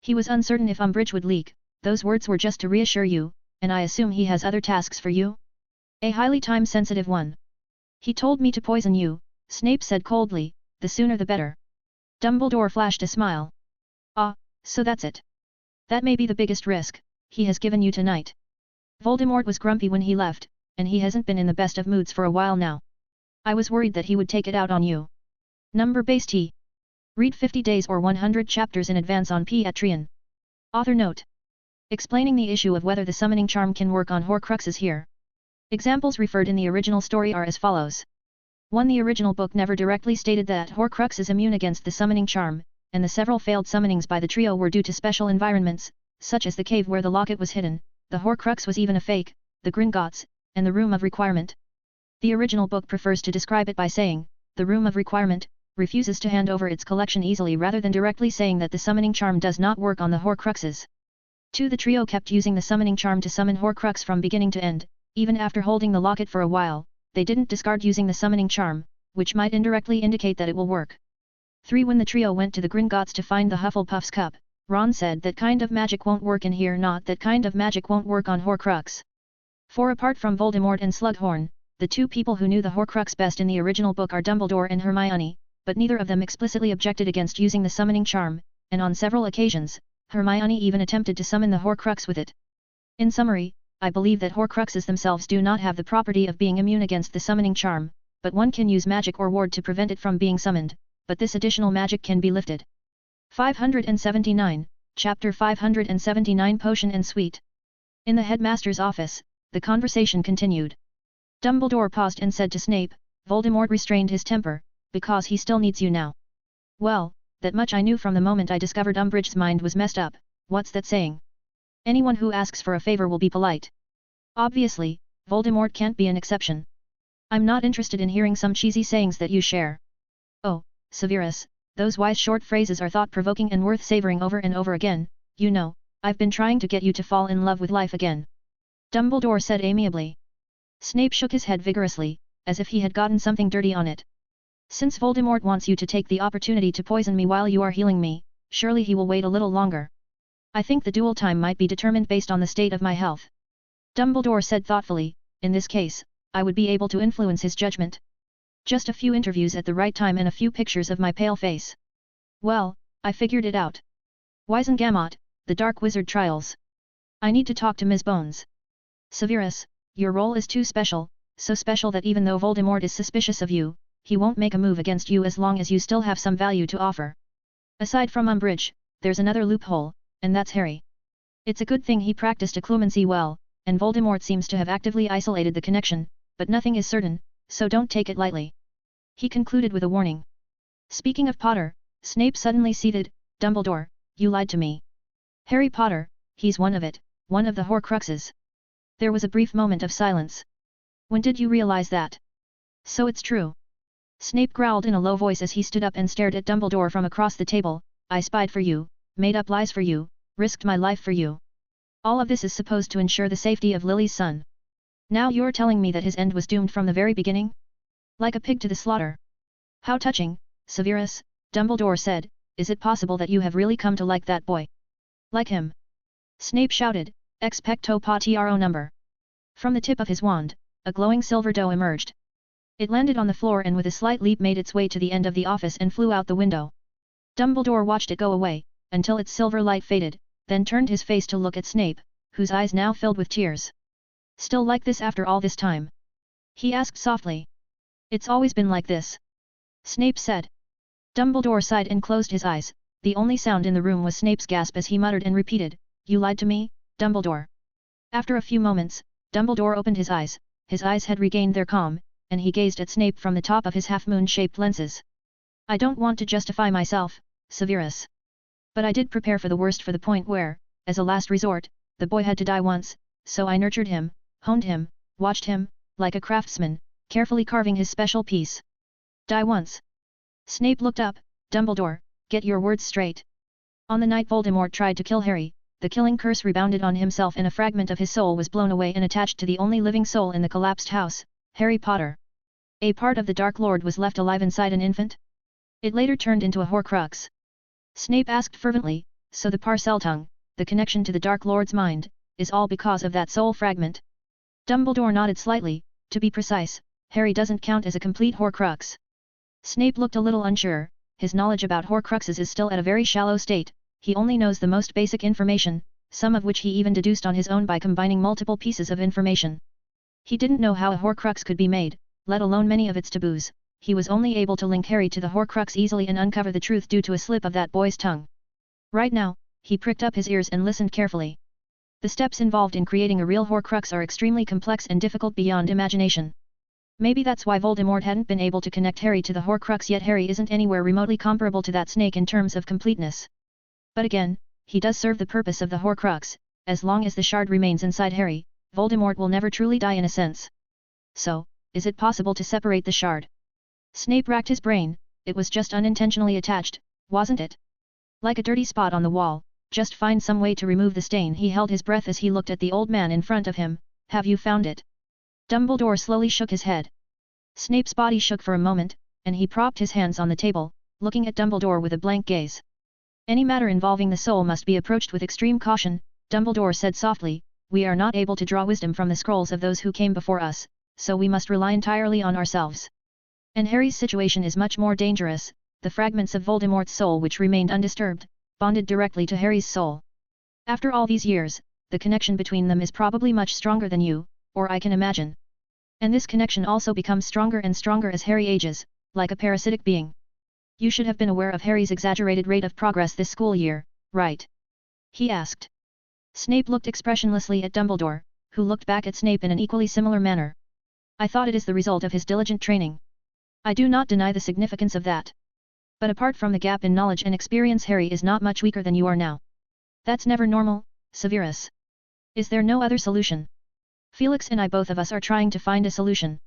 He was uncertain if Umbridge would leak. Those words were just to reassure you, and I assume he has other tasks for you? A highly time-sensitive one. He told me to poison you, Snape said coldly, the sooner the better. Dumbledore flashed a smile. Ah, so that's it. That may be the biggest risk he has given you tonight. Voldemort was grumpy when he left, and he hasn't been in the best of moods for a while now. I was worried that he would take it out on you. Number-based T. Read 50 days or 100 chapters in advance on Patreon. Author note. Explaining the issue of whether the summoning charm can work on Horcruxes here. Examples referred in the original story are as follows. 1. The original book never directly stated that Horcrux is immune against the summoning charm, and the several failed summonings by the trio were due to special environments, such as the cave where the locket was hidden, the Horcrux was even a fake, the Gringotts, and the Room of Requirement. The original book prefers to describe it by saying, the Room of Requirement, refuses to hand over its collection easily rather than directly saying that the summoning charm does not work on the Horcruxes. 2. The trio kept using the summoning charm to summon Horcrux from beginning to end, even after holding the locket for a while, they didn't discard using the summoning charm, which might indirectly indicate that it will work. 3. When the trio went to the Gringotts to find the Hufflepuff's cup, Ron said that kind of magic won't work in here, not that kind of magic won't work on Horcrux. 4. Apart from Voldemort and Slughorn, the two people who knew the Horcrux best in the original book are Dumbledore and Hermione, but neither of them explicitly objected against using the summoning charm, and on several occasions, Hermione even attempted to summon the Horcrux with it. In summary, I believe that Horcruxes themselves do not have the property of being immune against the summoning charm, but one can use magic or ward to prevent it from being summoned, but this additional magic can be lifted. 579, Chapter 579 Potion and Sweet. In the headmaster's office, the conversation continued. Dumbledore paused and said to Snape, Voldemort restrained his temper, because he still needs you now. Well, that much I knew from the moment I discovered Umbridge's mind was messed up. What's that saying? Anyone who asks for a favor will be polite. Obviously, Voldemort can't be an exception. I'm not interested in hearing some cheesy sayings that you share. Oh, Severus, those wise short phrases are thought-provoking and worth savoring over and over again. You know, I've been trying to get you to fall in love with life again. Dumbledore said amiably. Snape shook his head vigorously, as if he had gotten something dirty on it. Since Voldemort wants you to take the opportunity to poison me while you are healing me, surely he will wait a little longer. I think the duel time might be determined based on the state of my health. Dumbledore said thoughtfully, in this case, I would be able to influence his judgment. Just a few interviews at the right time and a few pictures of my pale face. Well, I figured it out. Wizengamot, the Dark Wizard Trials. I need to talk to Ms. Bones. Severus, your role is too special, so special that even though Voldemort is suspicious of you, he won't make a move against you as long as you still have some value to offer. Aside from Umbridge, there's another loophole, and that's Harry. It's a good thing he practiced occlumency well, and Voldemort seems to have actively isolated the connection, but nothing is certain, so don't take it lightly. He concluded with a warning. Speaking of Potter, Snape suddenly ceded, Dumbledore, you lied to me. Harry Potter, he's one of it, one of the Horcruxes. There was a brief moment of silence. When did you realize that? So it's true. Snape growled in a low voice as he stood up and stared at Dumbledore from across the table, I spied for you, made up lies for you, risked my life for you. All of this is supposed to ensure the safety of Lily's son. Now you're telling me that his end was doomed from the very beginning? Like a pig to the slaughter. How touching, Severus, Dumbledore said, is it possible that you have really come to like that boy? Like him? Snape shouted, expecto patronum number. From the tip of his wand, a glowing silver doe emerged. It landed on the floor and with a slight leap made its way to the end of the office and flew out the window. Dumbledore watched it go away, until its silver light faded, then turned his face to look at Snape, whose eyes now filled with tears. Still like this after all this time? He asked softly. It's always been like this. Snape said. Dumbledore sighed and closed his eyes. The only sound in the room was Snape's gasp as he muttered and repeated, You lied to me, Dumbledore. After a few moments, Dumbledore opened his eyes. His eyes had regained their calm, and he gazed at Snape from the top of his half-moon-shaped lenses. I don't want to justify myself, Severus. But I did prepare for the worst for the point where, as a last resort, the boy had to die once, so I nurtured him, honed him, watched him, like a craftsman, carefully carving his special piece. Die once. Snape looked up, Dumbledore, get your words straight. On the night Voldemort tried to kill Harry, the killing curse rebounded on himself and a fragment of his soul was blown away and attached to the only living soul in the collapsed house, Harry Potter. A part of the Dark Lord was left alive inside an infant? It later turned into a Horcrux. Snape asked fervently, so the Parseltongue, the connection to the Dark Lord's mind, is all because of that soul fragment? Dumbledore nodded slightly, to be precise, Harry doesn't count as a complete Horcrux. Snape looked a little unsure, his knowledge about Horcruxes is still at a very shallow state, he only knows the most basic information, some of which he even deduced on his own by combining multiple pieces of information. He didn't know how a Horcrux could be made, let alone many of its taboos. He was only able to link Harry to the Horcrux easily and uncover the truth due to a slip of that boy's tongue. Right now, he pricked up his ears and listened carefully. The steps involved in creating a real Horcrux are extremely complex and difficult beyond imagination. Maybe that's why Voldemort hadn't been able to connect Harry to the Horcrux yet. Harry isn't anywhere remotely comparable to that snake in terms of completeness. But again, he does serve the purpose of the Horcrux. As long as the shard remains inside Harry, Voldemort will never truly die in a sense. So, is it possible to separate the shard? Snape racked his brain, it was just unintentionally attached, wasn't it? Like a dirty spot on the wall, just find some way to remove the stain. He held his breath as he looked at the old man in front of him. Have you found it? Dumbledore slowly shook his head. Snape's body shook for a moment, and he propped his hands on the table, looking at Dumbledore with a blank gaze. Any matter involving the soul must be approached with extreme caution, Dumbledore said softly, we are not able to draw wisdom from the scrolls of those who came before us, so we must rely entirely on ourselves. And Harry's situation is much more dangerous. The fragments of Voldemort's soul which remained undisturbed, bonded directly to Harry's soul. After all these years, the connection between them is probably much stronger than you, or I can imagine. And this connection also becomes stronger and stronger as Harry ages, like a parasitic being. You should have been aware of Harry's exaggerated rate of progress this school year, right? He asked. Snape looked expressionlessly at Dumbledore, who looked back at Snape in an equally similar manner. I thought it is the result of his diligent training. I do not deny the significance of that. But apart from the gap in knowledge and experience, Harry is not much weaker than you are now. That's never normal, Severus. Is there no other solution? Felix and I, both of us, are trying to find a solution.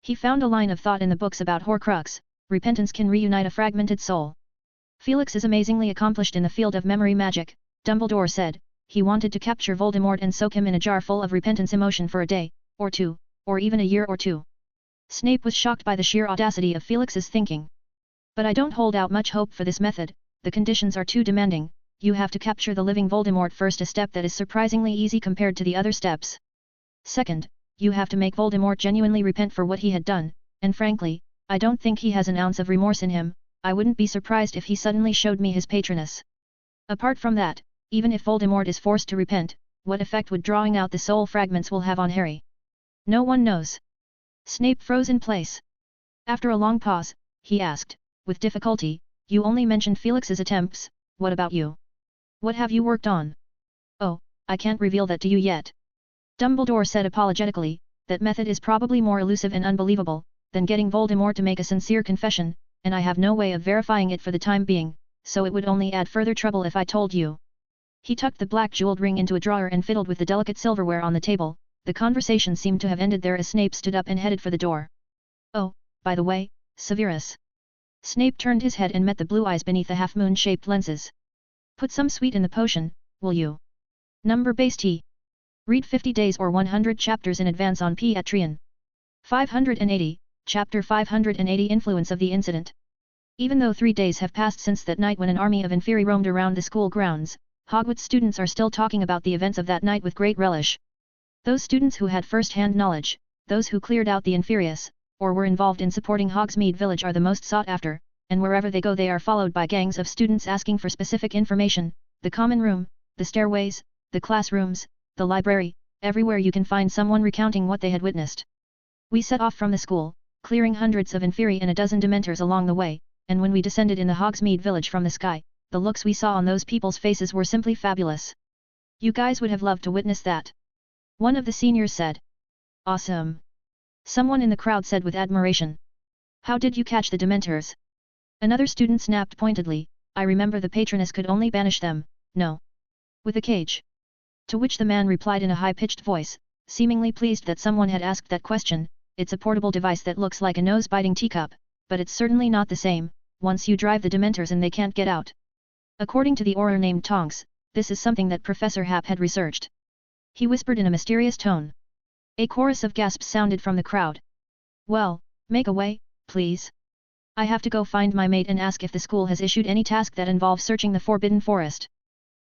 He found a line of thought in the books about Horcrux: repentance can reunite a fragmented soul. Felix is amazingly accomplished in the field of memory magic, Dumbledore said. He wanted to capture Voldemort and soak him in a jar full of repentance emotion for a day, or two, or even a year or two. Snape was shocked by the sheer audacity of Felix's thinking. But I don't hold out much hope for this method. The conditions are too demanding. You have to capture the living Voldemort first, a step that is surprisingly easy compared to the other steps. Second, you have to make Voldemort genuinely repent for what he had done, and frankly, I don't think he has an ounce of remorse in him. I wouldn't be surprised if he suddenly showed me his patroness. Apart from that, even if Voldemort is forced to repent, what effect would drawing out the soul fragments will have on Harry? No one knows. Snape froze in place. After a long pause, he asked, with difficulty, you only mentioned Felix's attempts, what about you? What have you worked on? Oh, I can't reveal that to you yet. Dumbledore said apologetically, that method is probably more elusive and unbelievable, than getting Voldemort to make a sincere confession, and I have no way of verifying it for the time being, so it would only add further trouble if I told you. He tucked the black jeweled ring into a drawer and fiddled with the delicate silverware on the table. The conversation seemed to have ended there as Snape stood up and headed for the door. Oh, by the way, Severus. Snape turned his head and met the blue eyes beneath the half-moon-shaped lenses. Put some sweet in the potion, will you? Number-based tea. Read 50 days or 100 chapters in advance on Patreon. 580, Chapter 580 Influence of the Incident. Even though 3 days have passed since that night when an army of Inferi roamed around the school grounds, Hogwarts students are still talking about the events of that night with great relish. Those students who had first-hand knowledge, those who cleared out the Inferius, or were involved in supporting Hogsmeade Village are the most sought after, and wherever they go they are followed by gangs of students asking for specific information: the common room, the stairways, the classrooms, the library, everywhere you can find someone recounting what they had witnessed. We set off from the school, clearing hundreds of Inferi and a dozen Dementors along the way, and when we descended in the Hogsmeade Village from the sky, the looks we saw on those people's faces were simply fabulous. You guys would have loved to witness that. One of the seniors said. Awesome. Someone in the crowd said with admiration. How did you catch the Dementors? Another student snapped pointedly. I remember the patroness could only banish them, no. With a cage. To which the man replied in a high-pitched voice, seemingly pleased that someone had asked that question, it's a portable device that looks like a nose-biting teacup, but it's certainly not the same. Once you drive the Dementors and they can't get out. According to the Auror named Tonks, this is something that Professor Hap had researched. He whispered in a mysterious tone. A chorus of gasps sounded from the crowd. Well, make a way, please. I have to go find my mate and ask if the school has issued any task that involves searching the Forbidden Forest.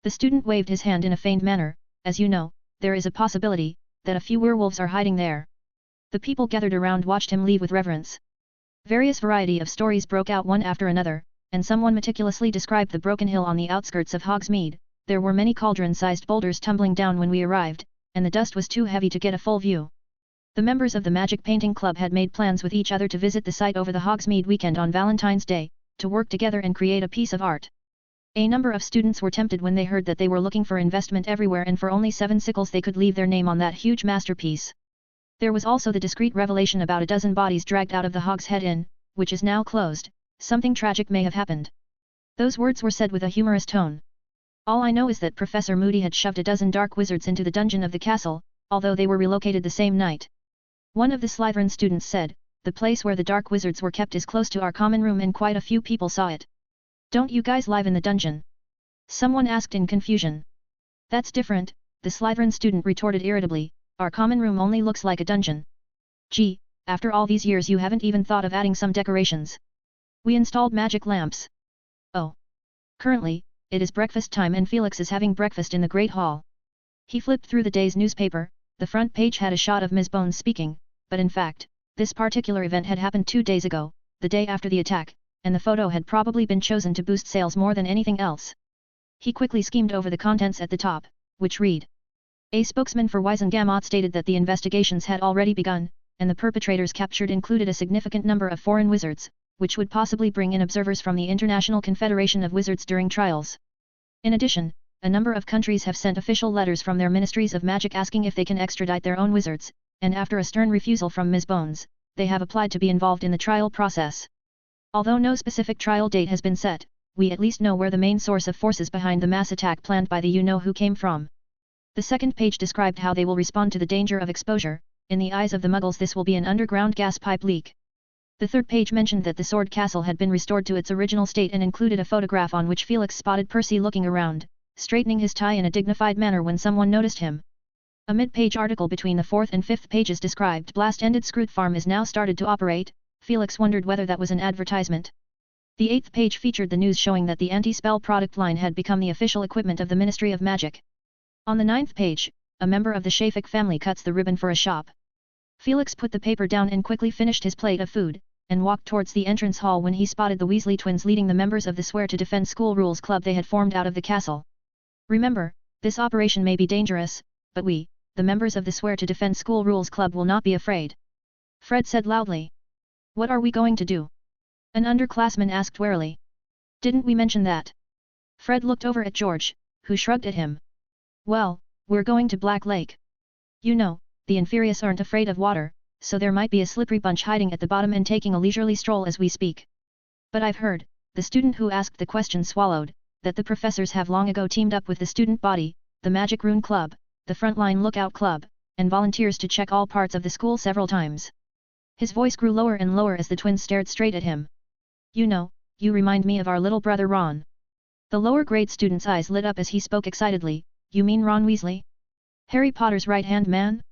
The student waved his hand in a feigned manner. As you know, there is a possibility that a few werewolves are hiding there. The people gathered around watched him leave with reverence. Various variety of stories broke out one after another, and someone meticulously described the broken hill on the outskirts of Hogsmeade. There were many cauldron-sized boulders tumbling down when we arrived, and the dust was too heavy to get a full view. The members of the Magic Painting Club had made plans with each other to visit the site over the Hogsmeade weekend on Valentine's Day, to work together and create a piece of art. A number of students were tempted when they heard that they were looking for investment everywhere and for only 7 sickles they could leave their name on that huge masterpiece. There was also the discreet revelation about a dozen bodies dragged out of the Hogshead Inn, which is now closed. Something tragic may have happened. Those words were said with a humorous tone. All I know is that Professor Moody had shoved a dozen dark wizards into the dungeon of the castle, although they were relocated the same night. One of the Slytherin students said, the place where the dark wizards were kept is close to our common room and quite a few people saw it. Don't you guys live in the dungeon? Someone asked in confusion. That's different, the Slytherin student retorted irritably, our common room only looks like a dungeon. Gee, after all these years you haven't even thought of adding some decorations. We installed magic lamps. Oh. Currently, it is breakfast time and Felix is having breakfast in the Great Hall. He flipped through the day's newspaper. The front page had a shot of Ms. Bones speaking, but in fact, This particular event had happened 2 days ago, the day after the attack, and the photo had probably been chosen to boost sales more than anything else. He quickly skimmed over the contents at the top, which read: A spokesman for Wisengamot stated that the investigations had already begun, and the perpetrators captured included a significant number of foreign wizards, which would possibly bring in observers from the International Confederation of Wizards during trials. In addition, a number of countries have sent official letters from their ministries of magic asking if they can extradite their own wizards, and after a stern refusal from Ms. Bones, they have applied to be involved in the trial process. Although no specific trial date has been set, we at least know where the main source of forces behind the mass attack planned by the you-know-who came from. The second page described how they will respond to the danger of exposure. In the eyes of the Muggles this will be an underground gas pipe leak. The third page mentioned that the Sword Castle had been restored to its original state and included a photograph on which Felix spotted Percy looking around, straightening his tie in a dignified manner when someone noticed him. A mid-page article between the fourth and fifth pages described Blast-ended Scroot Farm is now started to operate. Felix wondered whether that was an advertisement. The eighth page featured the news showing that the anti-spell product line had become the official equipment of the Ministry of Magic. On the ninth page, a member of the Shafik family cuts the ribbon for a shop. Felix put the paper down and quickly finished his plate of food, and walked towards the entrance hall when he spotted the Weasley twins leading the members of the Swear to Defend School Rules Club they had formed out of the castle. Remember, this operation may be dangerous, but we, the members of the Swear to Defend School Rules Club will not be afraid. Fred said loudly. What are we going to do? An underclassman asked warily. Didn't we mention that? Fred looked over at George, who shrugged at him. Well, we're going to Black Lake. You know, the Inferius aren't afraid of water, so there might be a slippery bunch hiding at the bottom and taking a leisurely stroll as we speak. But I've heard, the student who asked the question swallowed, that the professors have long ago teamed up with the student body, the Magic Rune Club, the Frontline Lookout Club, and volunteers to check all parts of the school several times. His voice grew lower and lower as the twins stared straight at him. You know, you remind me of our little brother Ron. The lower grade student's eyes lit up as he spoke excitedly. You mean Ron Weasley? Harry Potter's right-hand man?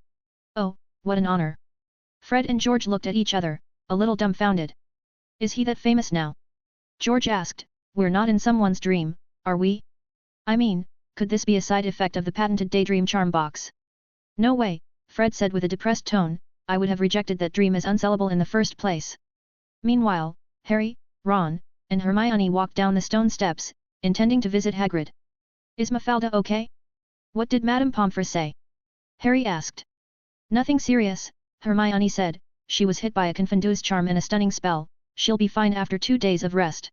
Oh, what an honor. Fred and George looked at each other, a little dumbfounded. Is he that famous now? George asked. We're not in someone's dream, are we? I mean, could this be a side effect of the patented Daydream Charm box? No way, Fred said with a depressed tone, I would have rejected that dream as unsellable in the first place. Meanwhile, Harry, Ron, and Hermione walked down the stone steps, intending to visit Hagrid. Is Mafalda okay? What did Madame Pomfrey say? Harry asked. Nothing serious, Hermione said, she was hit by a confuse charm and a stunning spell, she'll be fine after 2 days of rest.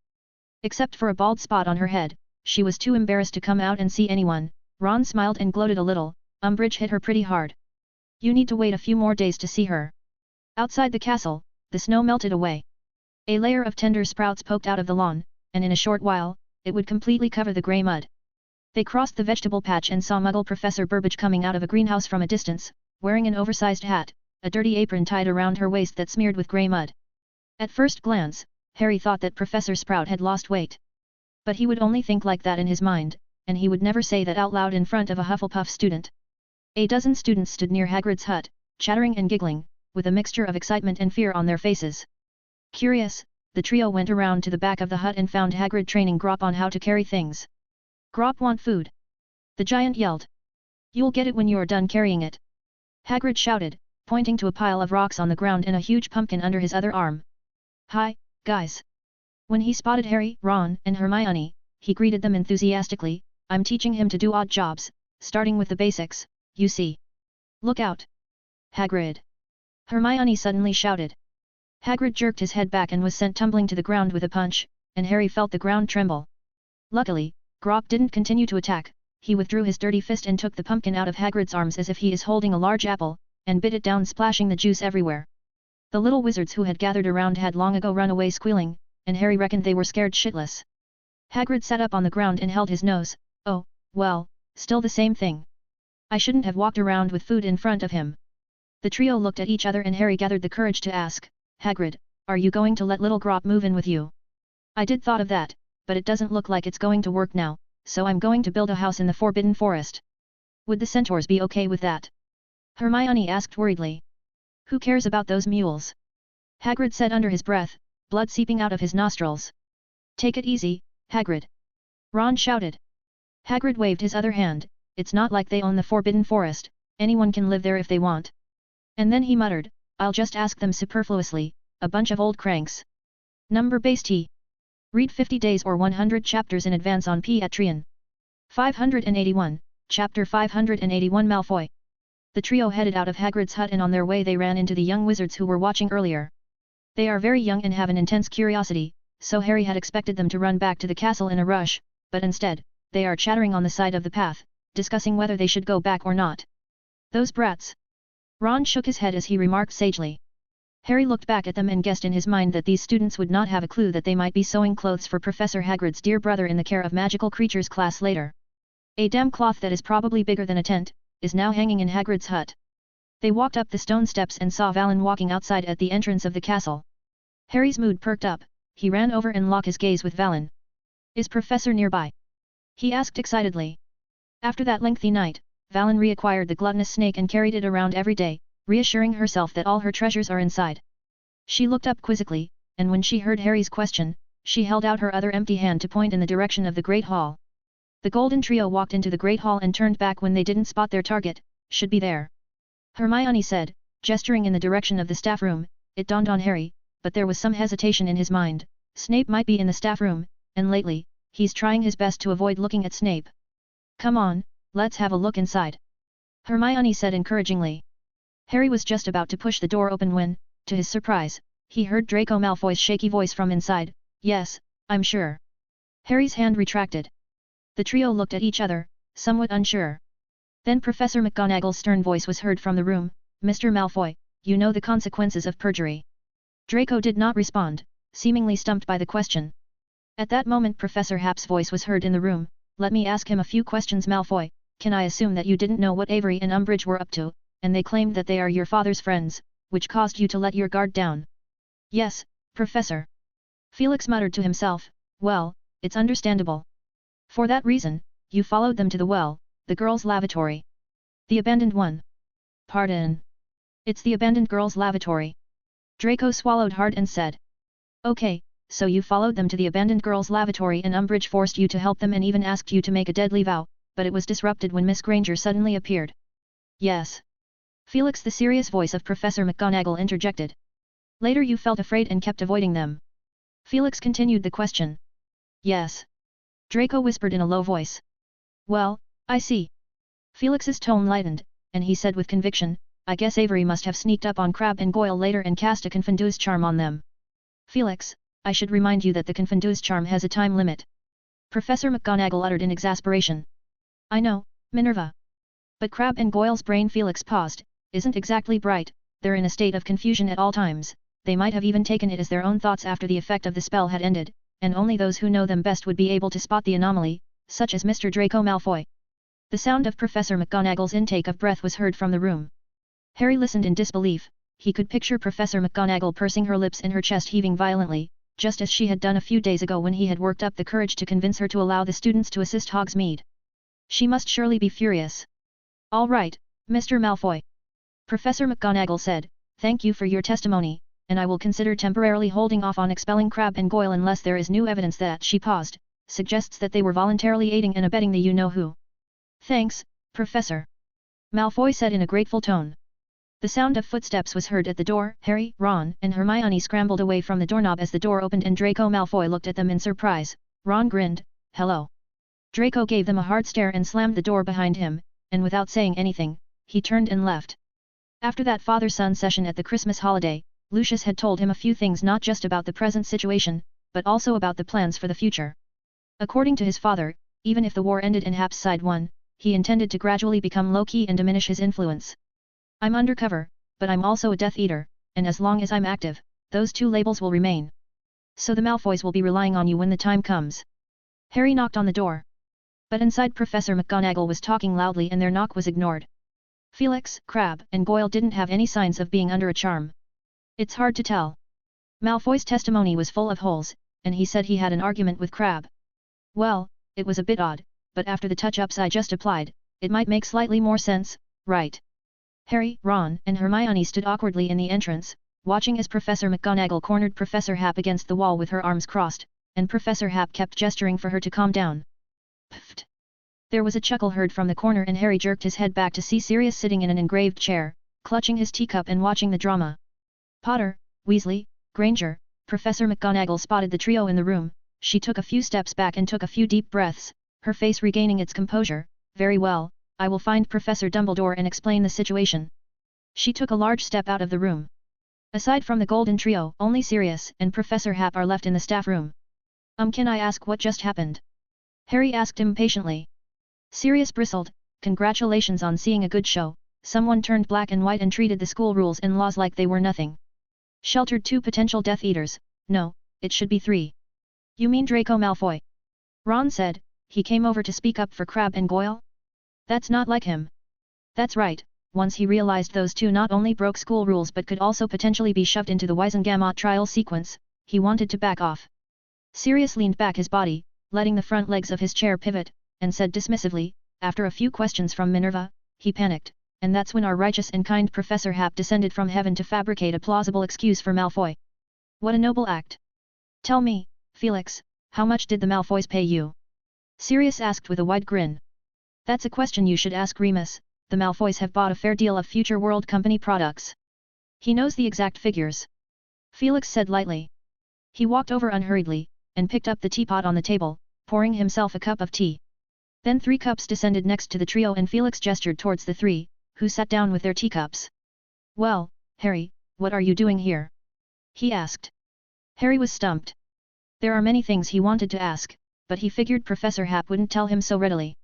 Except for a bald spot on her head, she was too embarrassed to come out and see anyone. Ron smiled and gloated a little, Umbridge hit her pretty hard. You need to wait a few more days to see her. Outside the castle, the snow melted away. A layer of tender sprouts poked out of the lawn, and in a short while, it would completely cover the grey mud. They crossed the vegetable patch and saw Muggle Professor Burbage coming out of a greenhouse from a distance, wearing an oversized hat, a dirty apron tied around her waist that smeared with grey mud. At first glance, Harry thought that Professor Sprout had lost weight. But he would only think like that in his mind, and he would never say that out loud in front of a Hufflepuff student. A dozen students stood near Hagrid's hut, chattering and giggling, with a mixture of excitement and fear on their faces. Curious, the trio went around to the back of the hut and found Hagrid training Grop on how to carry things. Grop want food? The giant yelled. You'll get it when you're done carrying it. Hagrid shouted, pointing to a pile of rocks on the ground and a huge pumpkin under his other arm. Hi, guys. When he spotted Harry, Ron, and Hermione, he greeted them enthusiastically. I'm teaching him to do odd jobs, starting with the basics, you see. Look out! Hagrid! Hermione suddenly shouted. Hagrid jerked his head back and was sent tumbling to the ground with a punch, and Harry felt the ground tremble. Luckily, Grop didn't continue to attack. He withdrew his dirty fist and took the pumpkin out of Hagrid's arms as if he is holding a large apple, and bit it down, splashing the juice everywhere. The little wizards who had gathered around had long ago run away squealing, and Harry reckoned they were scared shitless. Hagrid sat up on the ground and held his nose. Oh, well, still the same thing. I shouldn't have walked around with food in front of him. The trio looked at each other and Harry gathered the courage to ask, Hagrid, are you going to let little Grop move in with you? I did thought of that, but it doesn't look like it's going to work now, so I'm going to build a house in the Forbidden Forest. Would the centaurs be okay with that? Hermione asked worriedly. Who cares about those mules? Hagrid said under his breath, blood seeping out of his nostrils. Take it easy, Hagrid. Ron shouted. Hagrid waved his other hand, it's not like they own the Forbidden Forest, anyone can live there if they want. And then he muttered, I'll just ask them superfluously, a bunch of old cranks. Number-based T. Read 50 days or 100 chapters in advance on Patreon. 581, Chapter 581 Malfoy. The trio headed out of Hagrid's hut and on their way they ran into the young wizards who were watching earlier. They are very young and have an intense curiosity, so Harry had expected them to run back to the castle in a rush, but instead, they are chattering on the side of the path, discussing whether they should go back or not. Those brats! Ron shook his head as he remarked sagely. Harry looked back at them and guessed in his mind that these students would not have a clue that they might be sewing clothes for Professor Hagrid's dear brother in the Care of Magical Creatures class later. A damp cloth that is probably bigger than a tent, is now hanging in Hagrid's hut. They walked up the stone steps and saw Valen walking outside at the entrance of the castle. Harry's mood perked up, he ran over and locked his gaze with Valen. Is Professor nearby? He asked excitedly. After that lengthy night, Valen reacquired the gluttonous snake and carried it around every day, reassuring herself that all her treasures are inside. She looked up quizzically, and when she heard Harry's question, she held out her other empty hand to point in the direction of the Great Hall. The Golden Trio walked into the Great Hall and turned back when they didn't spot their target, should be there. Hermione said, gesturing in the direction of the staff room. It dawned on Harry, but there was some hesitation in his mind. Snape might be in the staff room, and lately, he's trying his best to avoid looking at Snape. Come on, let's have a look inside. Hermione said encouragingly. Harry was just about to push the door open when, to his surprise, he heard Draco Malfoy's shaky voice from inside, yes, I'm sure. Harry's hand retracted. The trio looked at each other, somewhat unsure. Then Professor McGonagall's stern voice was heard from the room, Mr. Malfoy, you know the consequences of perjury. Draco did not respond, seemingly stumped by the question. At that moment Professor Happ's voice was heard in the room, let me ask him a few questions Malfoy, can I assume that you didn't know what Avery and Umbridge were up to, and they claimed that they are your father's friends, which caused you to let your guard down? Yes, Professor. Felix muttered to himself, well, it's understandable. For that reason, you followed them to the well, the girls' lavatory. The abandoned one. Pardon. It's the abandoned girls' lavatory. Draco swallowed hard and said. Okay, so you followed them to the abandoned girls' lavatory and Umbridge forced you to help them and even asked you to make a deadly vow, but it was disrupted when Miss Granger suddenly appeared. Yes. Felix, the serious voice of Professor McGonagall interjected. Later you felt afraid and kept avoiding them. Felix continued the question. Yes. Draco whispered in a low voice. Well, I see. Felix's tone lightened, and he said with conviction, I guess Avery must have sneaked up on Crabbe and Goyle later and cast a Confundus charm on them. Felix, I should remind you that the Confundus charm has a time limit. Professor McGonagall uttered in exasperation. I know, Minerva. But Crabbe and Goyle's brain, Felix paused, isn't exactly bright, they're in a state of confusion at all times, they might have even taken it as their own thoughts after the effect of the spell had ended, and only those who know them best would be able to spot the anomaly, such as Mr. Draco Malfoy. The sound of Professor McGonagall's intake of breath was heard from the room. Harry listened in disbelief, he could picture Professor McGonagall pursing her lips and her chest heaving violently, just as she had done a few days ago when he had worked up the courage to convince her to allow the students to assist Hogsmeade. She must surely be furious. All right, Mr. Malfoy. Professor McGonagall said, thank you for your testimony, and I will consider temporarily holding off on expelling Crabbe and Goyle unless there is new evidence that she paused, suggests that they were voluntarily aiding and abetting the you-know-who. Thanks, Professor. Malfoy said in a grateful tone. The sound of footsteps was heard at the door. Harry, Ron, and Hermione scrambled away from the doorknob as the door opened and Draco Malfoy looked at them in surprise. Ron grinned, hello. Draco gave them a hard stare and slammed the door behind him, and without saying anything, he turned and left. After that father-son session at the Christmas holiday, Lucius had told him a few things not just about the present situation, but also about the plans for the future. According to his father, even if the war ended and Hap's side won, he intended to gradually become low-key and diminish his influence. I'm undercover, but I'm also a Death Eater, and as long as I'm active, those two labels will remain. So the Malfoys will be relying on you when the time comes. Harry knocked on the door. But inside Professor McGonagall was talking loudly and their knock was ignored. Felix, Crabbe, and Goyle didn't have any signs of being under a charm. It's hard to tell. Malfoy's testimony was full of holes, and he said he had an argument with Crabbe. Well, it was a bit odd, but after the touch-ups I just applied, it might make slightly more sense, right? Harry, Ron, and Hermione stood awkwardly in the entrance, watching as Professor McGonagall cornered Professor Hap against the wall with her arms crossed, and Professor Hap kept gesturing for her to calm down. Pfft! There was a chuckle heard from the corner and Harry jerked his head back to see Sirius sitting in an engraved chair, clutching his teacup and watching the drama. Potter, Weasley, Granger, Professor McGonagall spotted the trio in the room. She took a few steps back and took a few deep breaths, her face regaining its composure. Very well, I will find Professor Dumbledore and explain the situation. She took a large step out of the room. Aside from the Golden Trio, only Sirius and Professor Hap are left in the staff room. Can I ask what just happened? Harry asked impatiently. Sirius bristled. Congratulations on seeing a good show. Someone turned black and white and treated the school rules and laws like they were nothing. Sheltered 2 potential Death Eaters. No, it should be 3. You mean Draco Malfoy? Ron said. He came over to speak up for Crabbe and Goyle? That's not like him. That's right. Once he realized those 2 not only broke school rules but could also potentially be shoved into the Wizengamot trial sequence, he wanted to back off. Sirius leaned back his body, letting the front legs of his chair pivot, and said dismissively, after a few questions from Minerva, he panicked, and that's when our righteous and kind Professor Hap descended from heaven to fabricate a plausible excuse for Malfoy. What a noble act. Tell me, Felix, how much did the Malfoys pay you? Sirius asked with a wide grin. That's a question you should ask Remus. The Malfoys have bought a fair deal of Future World Company products. He knows the exact figures. Felix said lightly. He walked over unhurriedly, and picked up the teapot on the table, pouring himself a cup of tea. Then 3 cups descended next to the trio and Felix gestured towards the 3, who sat down with their teacups. Well, Harry, what are you doing here? He asked. Harry was stumped. There are many things he wanted to ask, but he figured Professor Hap wouldn't tell him so readily.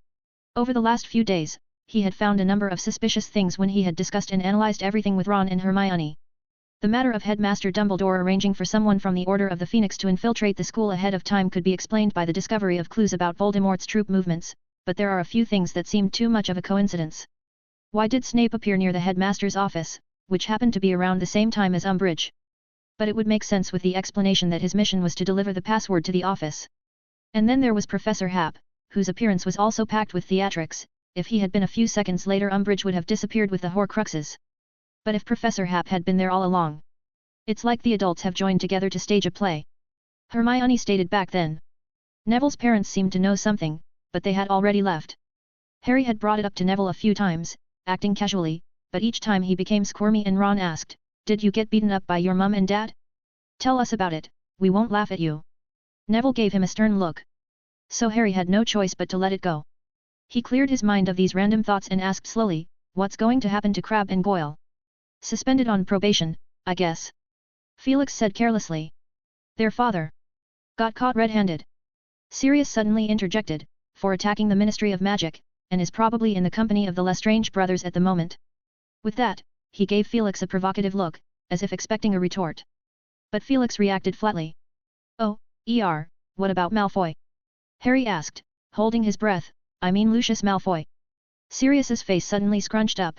Over the last few days, he had found a number of suspicious things when he had discussed and analyzed everything with Ron and Hermione. The matter of Headmaster Dumbledore arranging for someone from the Order of the Phoenix to infiltrate the school ahead of time could be explained by the discovery of clues about Voldemort's troop movements, but there are a few things that seemed too much of a coincidence. Why did Snape appear near the headmaster's office, which happened to be around the same time as Umbridge? But it would make sense with the explanation that his mission was to deliver the password to the office. And then there was Professor Hap, whose appearance was also packed with theatrics. If he had been a few seconds later, Umbridge would have disappeared with the Horcruxes. But if Professor Hap had been there all along, it's like the adults have joined together to stage a play. Hermione stated back then. Neville's parents seemed to know something, but they had already left. Harry had brought it up to Neville a few times, acting casually, but each time he became squirmy and Ron asked, "Did you get beaten up by your mum and dad? Tell us about it, we won't laugh at you." Neville gave him a stern look. So Harry had no choice but to let it go. He cleared his mind of these random thoughts and asked slowly, "What's going to happen to Crabbe and Goyle?" "Suspended on probation, I guess," Felix said carelessly. "Their father got caught red-handed," Sirius suddenly interjected, "for attacking the Ministry of Magic, and is probably in the company of the Lestrange brothers at the moment." With that, he gave Felix a provocative look, as if expecting a retort. But Felix reacted flatly. "Oh, what about Malfoy?" Harry asked, holding his breath. "I mean Lucius Malfoy." Sirius's face suddenly scrunched up.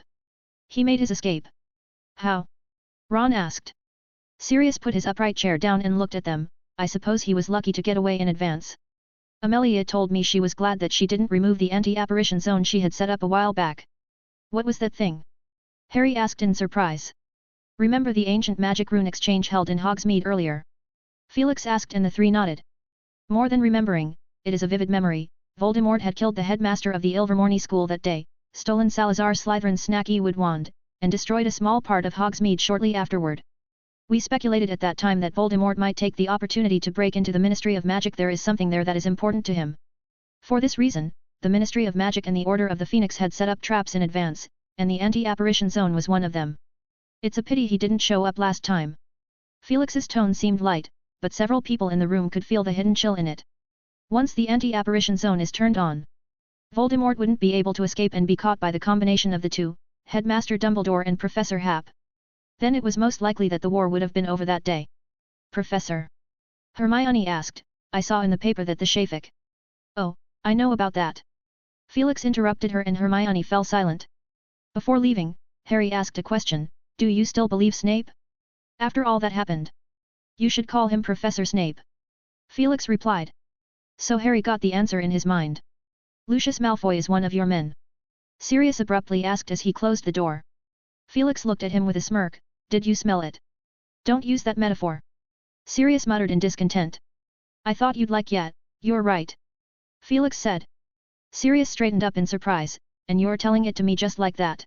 "He made his escape." "How?" Ron asked. Sirius put his upright chair down and looked at them. "I suppose he was lucky to get away in advance. Amelia told me she was glad that she didn't remove the anti-apparition zone she had set up a while back." "What was that thing?" Harry asked in surprise. "Remember the ancient magic rune exchange held in Hogsmeade earlier?" Felix asked and the 3 nodded. "More than remembering, it is a vivid memory. Voldemort had killed the headmaster of the Ilvermorny school that day, stolen Salazar Slytherin's snacky wood wand, and destroyed a small part of Hogsmeade shortly afterward. We speculated at that time that Voldemort might take the opportunity to break into the Ministry of Magic. There is something there that is important to him. For this reason, the Ministry of Magic and the Order of the Phoenix had set up traps in advance, and the anti-apparition zone was one of them. It's a pity he didn't show up last time." Felix's tone seemed light, but several people in the room could feel the hidden chill in it. Once the anti-apparition zone is turned on, Voldemort wouldn't be able to escape and be caught by the combination of the 2, Headmaster Dumbledore and Professor Hap. Then it was most likely that the war would have been over that day. "Professor?" Hermione asked. "I saw in the paper that the Shafik—" "Oh, I know about that." Felix interrupted her and Hermione fell silent. Before leaving, Harry asked a question, "Do you still believe Snape? After all that happened?" "You should call him Professor Snape," Felix replied. So Harry got the answer in his mind. "Lucius Malfoy is one of your men?" Sirius abruptly asked as he closed the door. Felix looked at him with a smirk. "Did you smell it?" "Don't use that metaphor," Sirius muttered in discontent. "I thought you'd like it. You're right," Felix said. Sirius straightened up in surprise. "And you're telling it to me just like that?"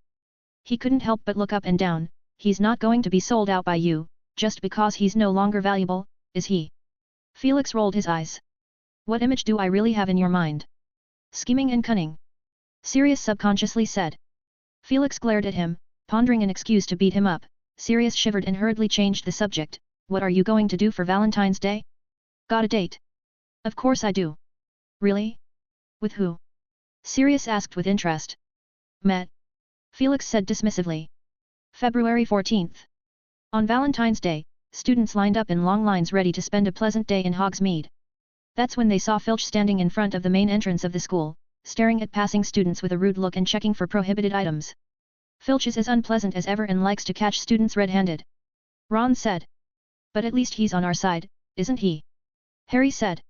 He couldn't help but look up and down. "He's not going to be sold out by you, Just because he's no longer valuable, is he? Felix rolled his eyes. What image do I really have in your mind? Scheming and cunning. Sirius subconsciously said. Felix glared at him, pondering an excuse to beat him up. Sirius shivered and hurriedly changed the subject. What are you going to do for Valentine's Day? Got a date? Of course I do. Really? With who? Sirius asked with interest. Met. Felix said dismissively. February 14th. On Valentine's Day, students lined up in long lines ready to spend a pleasant day in Hogsmeade. That's when they saw Filch standing in front of the main entrance of the school, staring at passing students with a rude look and checking for prohibited items. Filch is as unpleasant as ever and likes to catch students red-handed. Ron said. But at least he's on our side, isn't he? Harry said.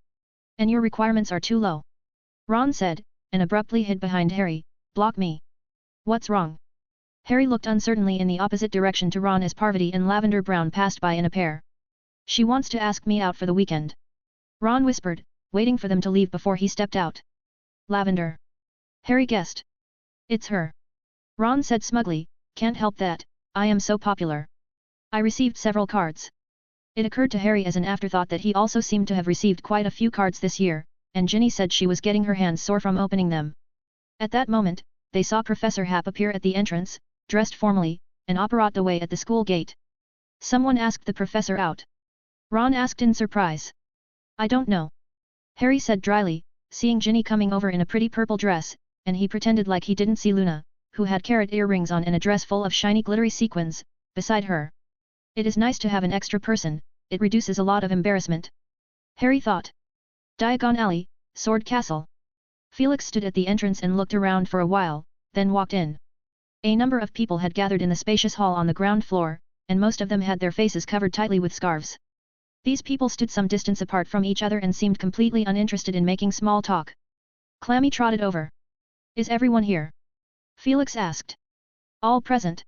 And your requirements are too low. Ron said, and abruptly hid behind Harry. Block me. What's wrong? Harry looked uncertainly in the opposite direction to Ron as Parvati and Lavender Brown passed by in a pair. She wants to ask me out for the weekend. Ron whispered, waiting for them to leave before he stepped out. Lavender. Harry guessed. It's her. Ron said smugly, can't help that, I am so popular. I received several cards. It occurred to Harry as an afterthought that he also seemed to have received quite a few cards this year, and Ginny said she was getting her hands sore from opening them. At that moment, they saw Professor Hap appear at the entrance, dressed formally, and apparat the way at the school gate. Someone asked the professor out. Ron asked in surprise. I don't know. Harry said dryly, seeing Ginny coming over in a pretty purple dress, and he pretended like he didn't see Luna, who had carrot earrings on and a dress full of shiny glittery sequins, beside her. It is nice to have an extra person, it reduces a lot of embarrassment. Harry thought. Diagon Alley, Sword Castle. Felix stood at the entrance and looked around for a while, then walked in. A number of people had gathered in the spacious hall on the ground floor, and most of them had their faces covered tightly with scarves. These people stood some distance apart from each other and seemed completely uninterested in making small talk. Clammy trotted over. Is everyone here? Felix asked. All present.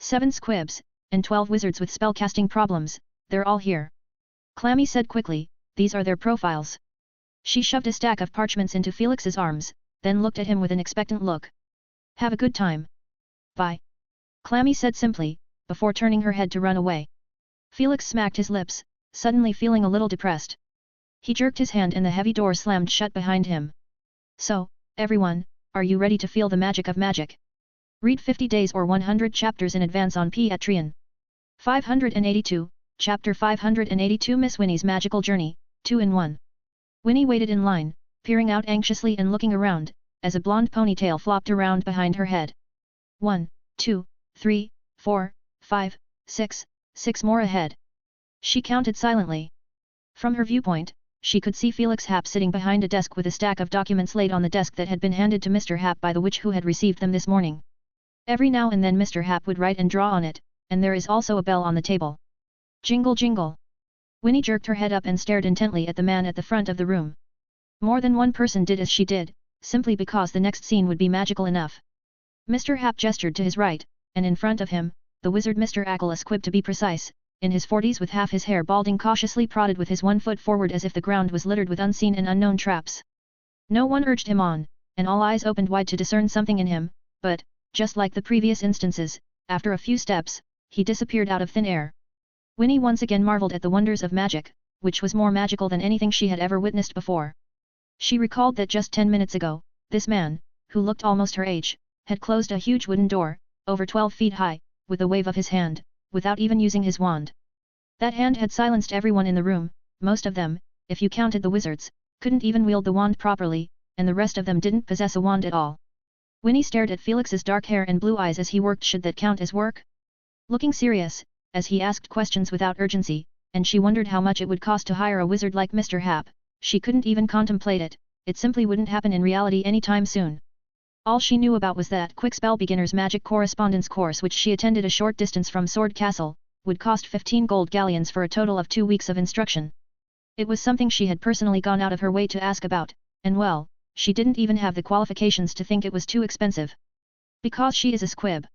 7 squibs, and 12 wizards with spellcasting problems, they're all here. Clammy said quickly, these are their profiles. She shoved a stack of parchments into Felix's arms, then looked at him with an expectant look. Have a good time. Bye. Clammy said simply, before turning her head to run away. Felix smacked his lips, suddenly feeling a little depressed. He jerked his hand and the heavy door slammed shut behind him. So, everyone, are you ready to feel the magic of magic? Read 50 days or 100 chapters in advance on Patreon. 582, Chapter 582 Miss Winnie's Magical Journey, 2-in-1. Winnie waited in line, peering out anxiously and looking around, as a blonde ponytail flopped around behind her head. 1, 2, 3, 4, 5, 6, 6 more ahead. She counted silently. From her viewpoint, she could see Felix Hap sitting behind a desk with a stack of documents laid on the desk that had been handed to Mr. Hap by the witch who had received them this morning. Every now and then Mr. Hap would write and draw on it, and there is also a bell on the table. Jingle jingle. Winnie jerked her head up and stared intently at the man at the front of the room. More than one person did as she did, simply because the next scene would be magical enough. Mr. Hap gestured to his right, and in front of him, the wizard Mr. Ackle a squib to be precise, in his 40s with half his hair balding cautiously prodded with his one foot forward as if the ground was littered with unseen and unknown traps. No one urged him on, and all eyes opened wide to discern something in him, but, just like the previous instances, after a few steps, he disappeared out of thin air. Winnie once again marveled at the wonders of magic, which was more magical than anything she had ever witnessed before. She recalled that just 10 minutes ago, this man, who looked almost her age, had closed a huge wooden door, over 12 feet high, with a wave of his hand, without even using his wand. That hand had silenced everyone in the room, most of them, if you counted the wizards, couldn't even wield the wand properly, and the rest of them didn't possess a wand at all. Winnie stared at Felix's dark hair and blue eyes as he worked. Should that count as work? Looking serious, as he asked questions without urgency, and she wondered how much it would cost to hire a wizard like Mr. Hap. She couldn't even contemplate it, it simply wouldn't happen in reality anytime soon. All she knew about was that Quick Spell Beginner's Magic Correspondence course, which she attended a short distance from Sword Castle, would cost 15 gold galleons for a total of 2 weeks of instruction. It was something she had personally gone out of her way to ask about, and well, she didn't even have the qualifications to think it was too expensive. Because she is a squib.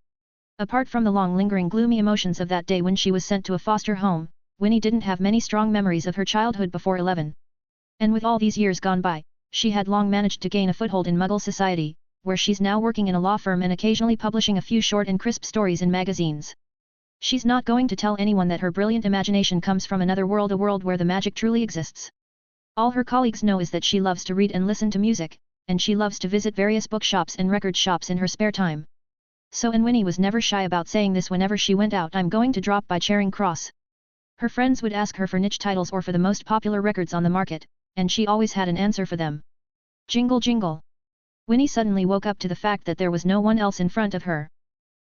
Apart from the long lingering gloomy emotions of that day when she was sent to a foster home, Winnie didn't have many strong memories of her childhood before 11. And with all these years gone by, she had long managed to gain a foothold in Muggle society, where she's now working in a law firm and occasionally publishing a few short and crisp stories in magazines. She's not going to tell anyone that her brilliant imagination comes from another world, a world where the magic truly exists. All her colleagues know is that she loves to read and listen to music, and she loves to visit various bookshops and record shops in her spare time. So Winnie was never shy about saying this whenever she went out. I'm going to drop by Charing Cross. Her friends would ask her for niche titles or for the most popular records on the market, and she always had an answer for them. Jingle jingle. Winnie suddenly woke up to the fact that there was no one else in front of her.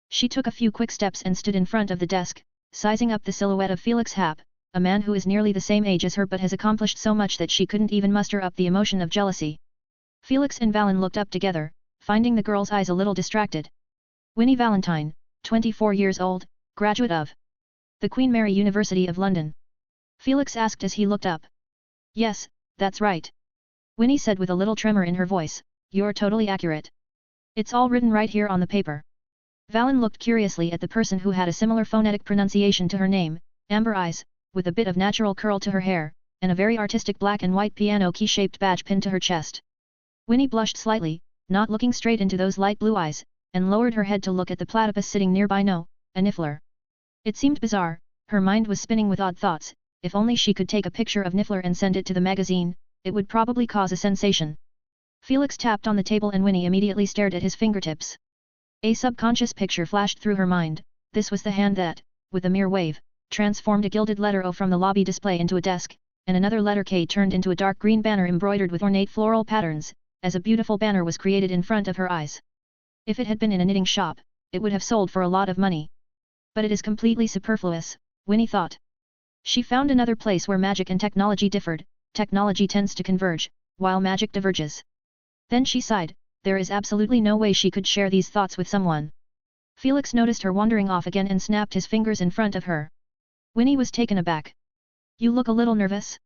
She took a few quick steps and stood in front of the desk, sizing up the silhouette of Felix Happ, a man who is nearly the same age as her but has accomplished so much that she couldn't even muster up the emotion of jealousy. Felix and Valen looked up together, finding the girl's eyes a little distracted. Winnie Valentine, 24 years old, graduate of the Queen Mary University of London. Felix asked as he looked up. Yes, that's right. Winnie said with a little tremor in her voice, you're totally accurate. It's all written right here on the paper. Valen looked curiously at the person who had a similar phonetic pronunciation to her name, amber eyes, with a bit of natural curl to her hair, and a very artistic black and white piano key-shaped badge pinned to her chest. Winnie blushed slightly, not looking straight into those light blue eyes, and lowered her head to look at the platypus sitting nearby. No, a Niffler. It seemed bizarre, her mind was spinning with odd thoughts. If only she could take a picture of Niffler and send it to the magazine, it would probably cause a sensation. Felix tapped on the table and Winnie immediately stared at his fingertips. A subconscious picture flashed through her mind. This was the hand that, with a mere wave, transformed a gilded letter O from the lobby display into a desk, and another letter K turned into a dark green banner embroidered with ornate floral patterns, as a beautiful banner was created in front of her eyes. If it had been in a knitting shop, it would have sold for a lot of money. But it is completely superfluous, Winnie thought. She found another place where magic and technology differed. Technology tends to converge, while magic diverges. Then she sighed. There is absolutely no way she could share these thoughts with someone. Felix noticed her wandering off again and snapped his fingers in front of her. Winnie was taken aback. You look a little nervous?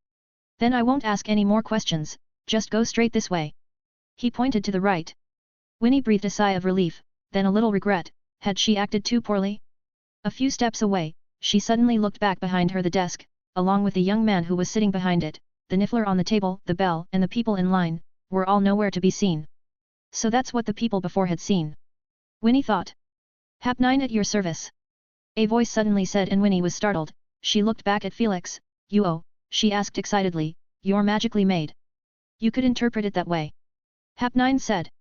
Then I won't ask any more questions, just go straight this way. He pointed to the right. Winnie breathed a sigh of relief, then a little regret. Had she acted too poorly? A few steps away, she suddenly looked back behind her. The desk, along with the young man who was sitting behind it, the Niffler on the table, the bell and the people in line, were all nowhere to be seen. So that's what the people before had seen. Winnie thought. Hap 9 at your service. A voice suddenly said and Winnie was startled. She looked back at Felix. She asked excitedly, you're magically made. You could interpret it that way. Hap 9 said.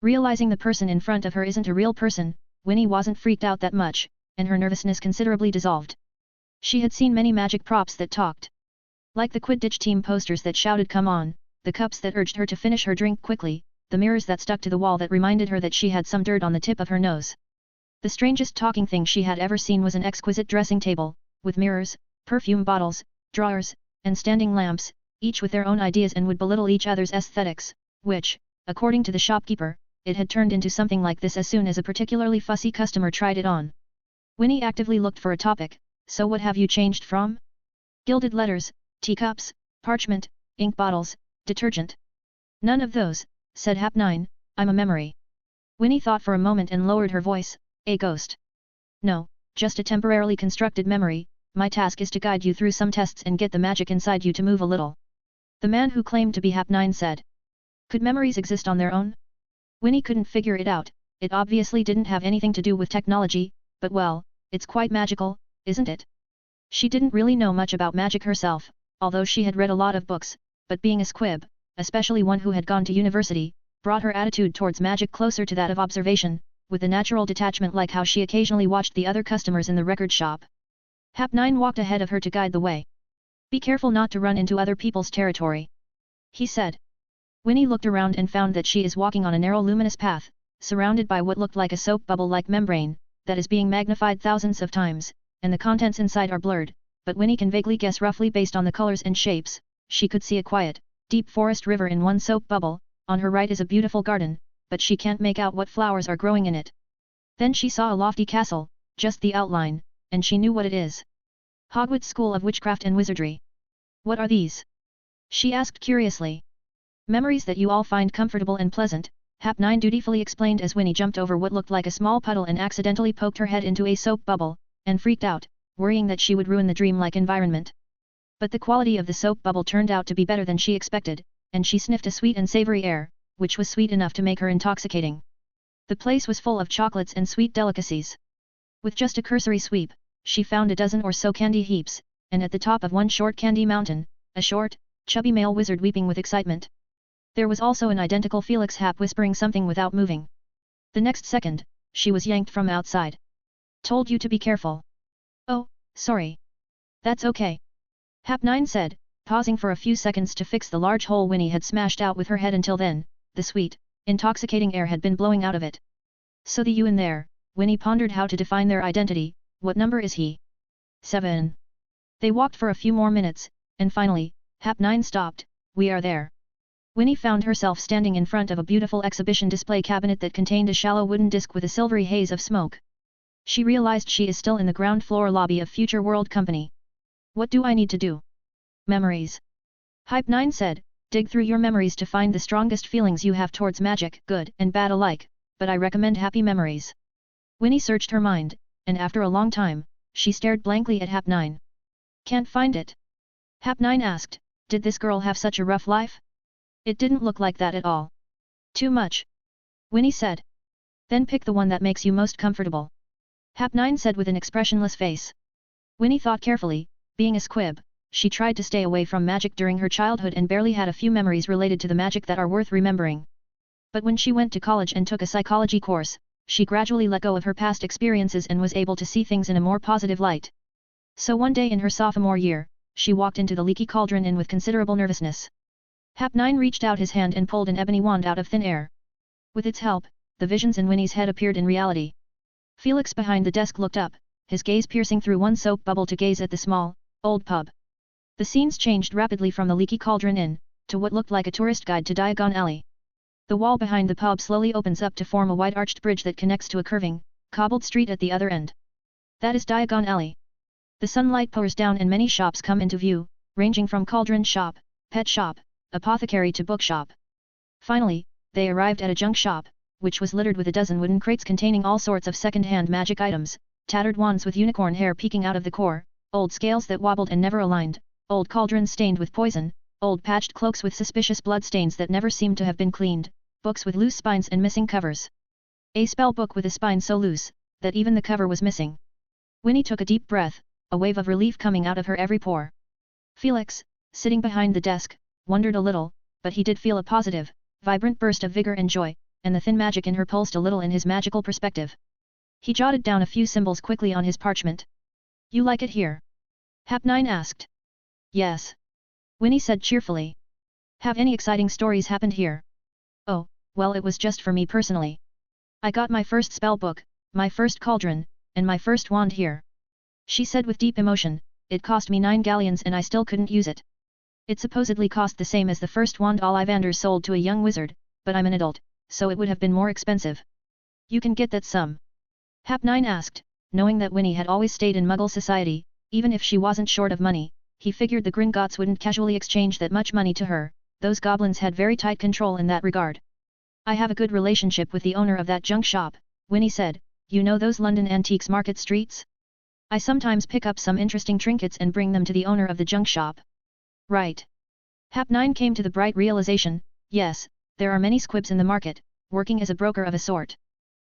Realizing the person in front of her isn't a real person, Winnie wasn't freaked out that much, and her nervousness considerably dissolved. She had seen many magic props that talked. Like the Quidditch team posters that shouted come on, the cups that urged her to finish her drink quickly, the mirrors that stuck to the wall that reminded her that she had some dirt on the tip of her nose. The strangest talking thing she had ever seen was an exquisite dressing table, with mirrors, perfume bottles, drawers, and standing lamps, each with their own ideas and would belittle each other's aesthetics, which, according to the shopkeeper, it had turned into something like this as soon as a particularly fussy customer tried it on. Winnie actively looked for a topic. So what have you changed from? Gilded letters, teacups, parchment, ink bottles, detergent. None of those, said Hap 9, I'm a memory. Winnie thought for a moment and lowered her voice, a ghost. No, just a temporarily constructed memory. My task is to guide you through some tests and get the magic inside you to move a little. The man who claimed to be Hap 9 said. Could memories exist on their own? Winnie couldn't figure it out. It obviously didn't have anything to do with technology, but well, it's quite magical, isn't it? She didn't really know much about magic herself, although she had read a lot of books, but being a squib, especially one who had gone to university, brought her attitude towards magic closer to that of observation, with a natural detachment like how she occasionally watched the other customers in the record shop. Hap 9 walked ahead of her to guide the way. Be careful not to run into other people's territory, he said. Winnie looked around and found that she is walking on a narrow luminous path, surrounded by what looked like a soap bubble-like membrane, that is being magnified thousands of times, and the contents inside are blurred, but Winnie can vaguely guess roughly based on the colors and shapes. She could see a quiet, deep forest river in one soap bubble. On her right is a beautiful garden, but she can't make out what flowers are growing in it. Then she saw a lofty castle, just the outline, and she knew what it is. Hogwarts School of Witchcraft and Wizardry. What are these? She asked curiously. Memories that you all find comfortable and pleasant, Hap 9 dutifully explained as Winnie jumped over what looked like a small puddle and accidentally poked her head into a soap bubble, and freaked out, worrying that she would ruin the dreamlike environment. But the quality of the soap bubble turned out to be better than she expected, and she sniffed a sweet and savory air, which was sweet enough to make her intoxicating. The place was full of chocolates and sweet delicacies. With just a cursory sweep, she found a dozen or so candy heaps, and at the top of one short candy mountain, a short, chubby male wizard weeping with excitement. There was also an identical Felix Hap whispering something without moving. The next second, she was yanked from outside. Told you to be careful. Oh, sorry. That's okay. Hap 9 said, pausing for a few seconds to fix the large hole Winnie had smashed out with her head. Until then, the sweet, intoxicating air had been blowing out of it. So the you in there, Winnie pondered how to define their identity. What number is he? 7. They walked for a few more minutes, and finally, Hap 9 stopped. We are there. Winnie found herself standing in front of a beautiful exhibition display cabinet that contained a shallow wooden disc with a silvery haze of smoke. She realized she is still in the ground floor lobby of Future World Company. What do I need to do? Memories. Hype 9 said, dig through your memories to find the strongest feelings you have towards magic, good and bad alike, but I recommend happy memories. Winnie searched her mind, and after a long time, she stared blankly at Hap 9. Can't find it? Hap 9 asked, did this girl have such a rough life? It didn't look like that at all. Too much. Winnie said. Then pick the one that makes you most comfortable. Hap 9 said with an expressionless face. Winnie thought carefully, being a squib, she tried to stay away from magic during her childhood and barely had a few memories related to the magic that are worth remembering. But when she went to college and took a psychology course, she gradually let go of her past experiences and was able to see things in a more positive light. So one day in her sophomore year, she walked into the Leaky Cauldron Inn with considerable nervousness. Hap 9 reached out his hand and pulled an ebony wand out of thin air. With its help, the visions in Winnie's head appeared in reality. Felix behind the desk looked up, his gaze piercing through one soap bubble to gaze at the small, old pub. The scenes changed rapidly from the Leaky Cauldron Inn, to what looked like a tourist guide to Diagon Alley. The wall behind the pub slowly opens up to form a wide arched bridge that connects to a curving, cobbled street at the other end. That is Diagon Alley. The sunlight pours down and many shops come into view, ranging from cauldron shop, pet shop, apothecary to bookshop. Finally, they arrived at a junk shop, which was littered with a dozen wooden crates containing all sorts of second-hand magic items, tattered wands with unicorn hair peeking out of the core, old scales that wobbled and never aligned, old cauldrons stained with poison, old patched cloaks with suspicious blood stains that never seemed to have been cleaned, books with loose spines and missing covers. A spell book with a spine so loose, that even the cover was missing. Winnie took a deep breath, a wave of relief coming out of her every pore. Felix, sitting behind the desk, wondered a little, but he did feel a positive, vibrant burst of vigor and joy, and the thin magic in her pulsed a little in his magical perspective. He jotted down a few symbols quickly on his parchment. You like it here? Hap 9 asked. Yes. Winnie said cheerfully. Have any exciting stories happened here? Oh, well, it was just for me personally. I got my first spell book, my first cauldron, and my first wand here. She said with deep emotion, it cost me 9 galleons and I still couldn't use it. It supposedly cost the same as the first wand Ollivander sold to a young wizard, but I'm an adult, so it would have been more expensive. You can get that sum? Hap 9 asked, knowing that Winnie had always stayed in Muggle society, even if she wasn't short of money. He figured the Gringotts wouldn't casually exchange that much money to her, those goblins had very tight control in that regard. I have a good relationship with the owner of that junk shop, Winnie said, you know those London antiques market streets? I sometimes pick up some interesting trinkets and bring them to the owner of the junk shop. Right. Hap 9 came to the bright realization, yes, there are many squibs in the market, working as a broker of a sort.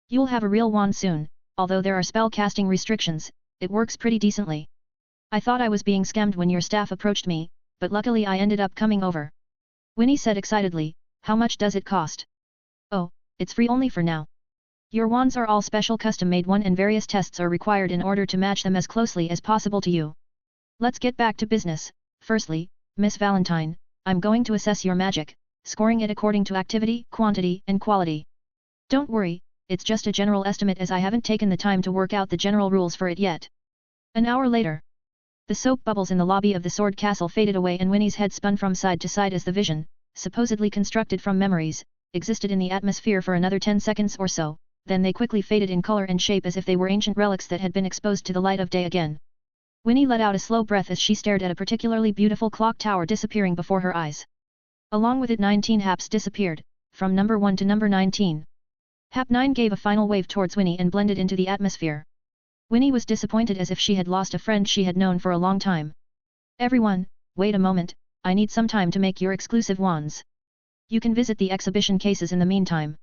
You'll have a real wand soon, although there are spell casting restrictions, it works pretty decently. I thought I was being scammed when your staff approached me, but luckily I ended up coming over. Winnie said excitedly, how much does it cost? Oh, it's free only for now. Your wands are all special custom-made one and various tests are required in order to match them as closely as possible to you. Let's get back to business. Firstly, Miss Valentine, I'm going to assess your magic, scoring it according to activity, quantity, and quality. Don't worry, it's just a general estimate as I haven't taken the time to work out the general rules for it yet. An hour later. The soap bubbles in the lobby of the Sword Castle faded away and Winnie's head spun from side to side as the vision, supposedly constructed from memories, existed in the atmosphere for another 10 seconds or so, then they quickly faded in color and shape as if they were ancient relics that had been exposed to the light of day again. Winnie let out a slow breath as she stared at a particularly beautiful clock tower disappearing before her eyes. Along with it 19 haps disappeared, from number 1 to number 19. Hap 9 gave a final wave towards Winnie and blended into the atmosphere. Winnie was disappointed as if she had lost a friend she had known for a long time. Everyone, wait a moment, I need some time to make your exclusive wands. You can visit the exhibition cases in the meantime.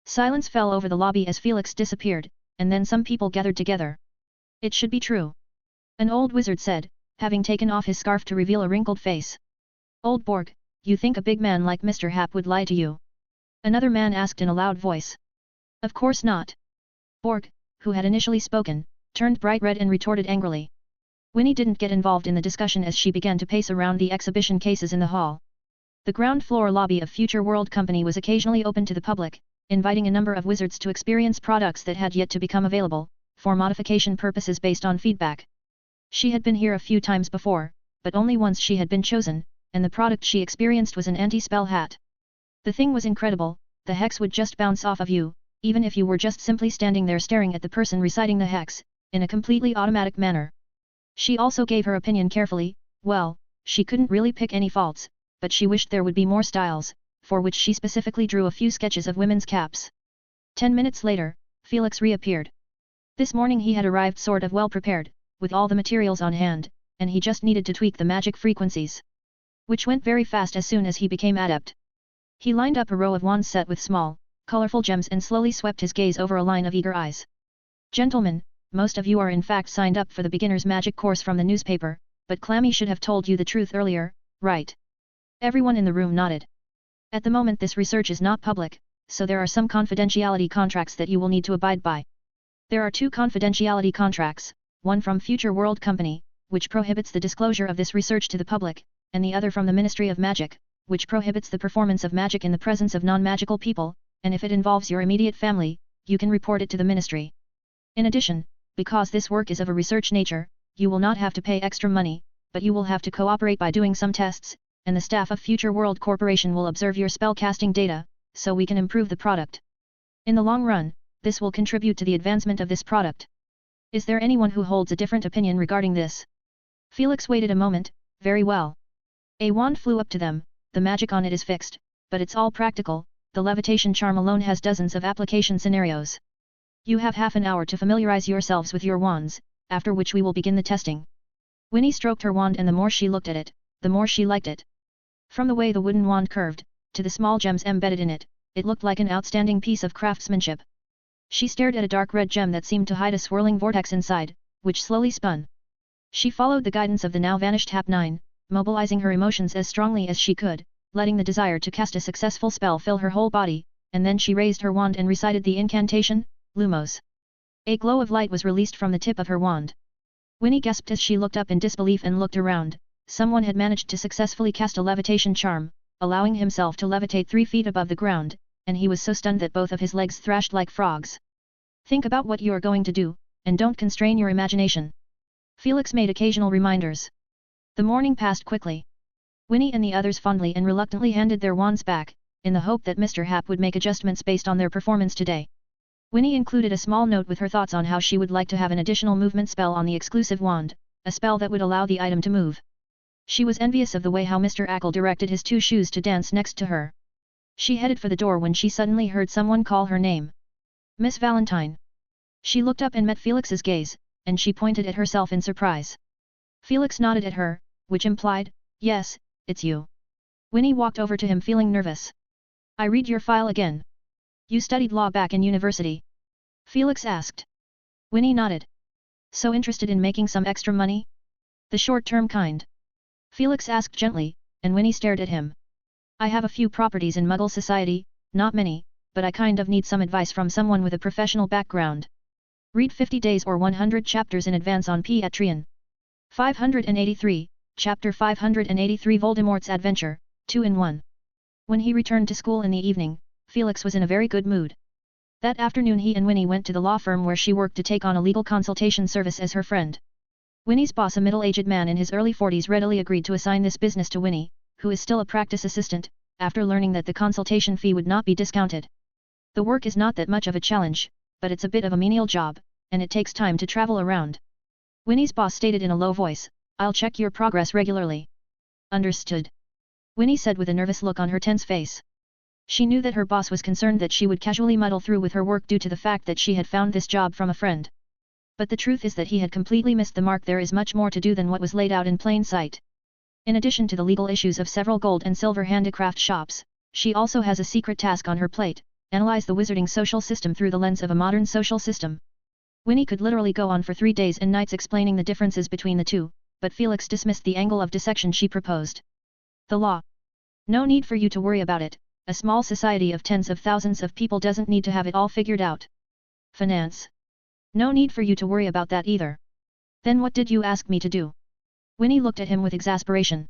Silence fell over the lobby as Felix disappeared, and then some people gathered together. It should be true. An old wizard said, having taken off his scarf to reveal a wrinkled face. Old Borg, you think a big man like Mr. Hap would lie to you? Another man asked in a loud voice. Of course not. Borg, who had initially spoken, turned bright red and retorted angrily. Winnie didn't get involved in the discussion as she began to pace around the exhibition cases in the hall. The ground floor lobby of Future World Company was occasionally open to the public, inviting a number of wizards to experience products that had yet to become available, for modification purposes based on feedback. She had been here a few times before, but only once she had been chosen, and the product she experienced was an anti-spell hat. The thing was incredible, the hex would just bounce off of you, even if you were just simply standing there staring at the person reciting the hex, in a completely automatic manner. She also gave her opinion carefully. Well, she couldn't really pick any faults, but she wished there would be more styles, for which she specifically drew a few sketches of women's caps. 10 minutes later, Felix reappeared. This morning he had arrived sort of well prepared, with all the materials on hand, and he just needed to tweak the magic frequencies, which went very fast as soon as he became adept. He lined up a row of wands set with small, colorful gems and slowly swept his gaze over a line of eager eyes. Gentlemen, most of you are in fact signed up for the beginner's magic course from the newspaper, but Clammy should have told you the truth earlier, right? Everyone in the room nodded. At the moment this research is not public, so there are some confidentiality contracts that you will need to abide by. There are 2 confidentiality contracts, one from Future World Company, which prohibits the disclosure of this research to the public, and the other from the Ministry of Magic, which prohibits the performance of magic in the presence of non-magical people, and if it involves your immediate family, you can report it to the Ministry. In addition, because this work is of a research nature, you will not have to pay extra money, but you will have to cooperate by doing some tests, and the staff of Future World Corporation will observe your spellcasting data, so we can improve the product. In the long run, this will contribute to the advancement of this product. Is there anyone who holds a different opinion regarding this? Felix waited a moment. Very well. A wand flew up to them, the magic on it is fixed, but it's all practical, the levitation charm alone has dozens of application scenarios. You have half an hour to familiarize yourselves with your wands, after which we will begin the testing. Winnie stroked her wand and the more she looked at it, the more she liked it. From the way the wooden wand curved, to the small gems embedded in it, it looked like an outstanding piece of craftsmanship. She stared at a dark red gem that seemed to hide a swirling vortex inside, which slowly spun. She followed the guidance of the now vanished Hap 9, mobilizing her emotions as strongly as she could, letting the desire to cast a successful spell fill her whole body, and then she raised her wand and recited the incantation, Lumos. A glow of light was released from the tip of her wand. Winnie gasped as she looked up in disbelief and looked around. Someone had managed to successfully cast a levitation charm, allowing himself to levitate 3 feet above the ground, and he was so stunned that both of his legs thrashed like frogs. Think about what you are going to do, and don't constrain your imagination. Felix made occasional reminders. The morning passed quickly. Winnie and the others fondly and reluctantly handed their wands back, in the hope that Mr. Hap would make adjustments based on their performance today. Winnie included a small note with her thoughts on how she would like to have an additional movement spell on the exclusive wand, a spell that would allow the item to move. She was envious of the way how Mr. Ackle directed his 2 shoes to dance next to her. She headed for the door when she suddenly heard someone call her name. Miss Valentine. She looked up and met Felix's gaze, and she pointed at herself in surprise. Felix nodded at her, which implied, yes, it's you. Winnie walked over to him feeling nervous. I read your file again. You studied law back in university? Felix asked. Winnie nodded. So interested in making some extra money? The short-term kind? Felix asked gently, and Winnie stared at him. I have a few properties in Muggle society, not many, but I kind of need some advice from someone with a professional background. Read 50 days or 100 chapters in advance on Patreon. 583, Chapter 583 Voldemort's Adventure, 2-in-1. When he returned to school in the evening, Felix was in a very good mood. That afternoon he and Winnie went to the law firm where she worked to take on a legal consultation service as her friend. Winnie's boss, a middle-aged man in his early 40s, readily agreed to assign this business to Winnie, who is still a practice assistant, after learning that the consultation fee would not be discounted. The work is not that much of a challenge, but it's a bit of a menial job, and it takes time to travel around. Winnie's boss stated in a low voice, I'll check your progress regularly. Understood. Winnie said with a nervous look on her tense face. She knew that her boss was concerned that she would casually muddle through with her work due to the fact that she had found this job from a friend. But the truth is that he had completely missed the mark. There is much more to do than what was laid out in plain sight. In addition to the legal issues of several gold and silver handicraft shops, she also has a secret task on her plate, analyze the wizarding social system through the lens of a modern social system. Winnie could literally go on for 3 days and nights explaining the differences between the two, but Felix dismissed the angle of dissection she proposed. The law. No need for you to worry about it, a small society of tens of thousands of people doesn't need to have it all figured out. Finance. No need for you to worry about that either. Then what did you ask me to do? Winnie looked at him with exasperation.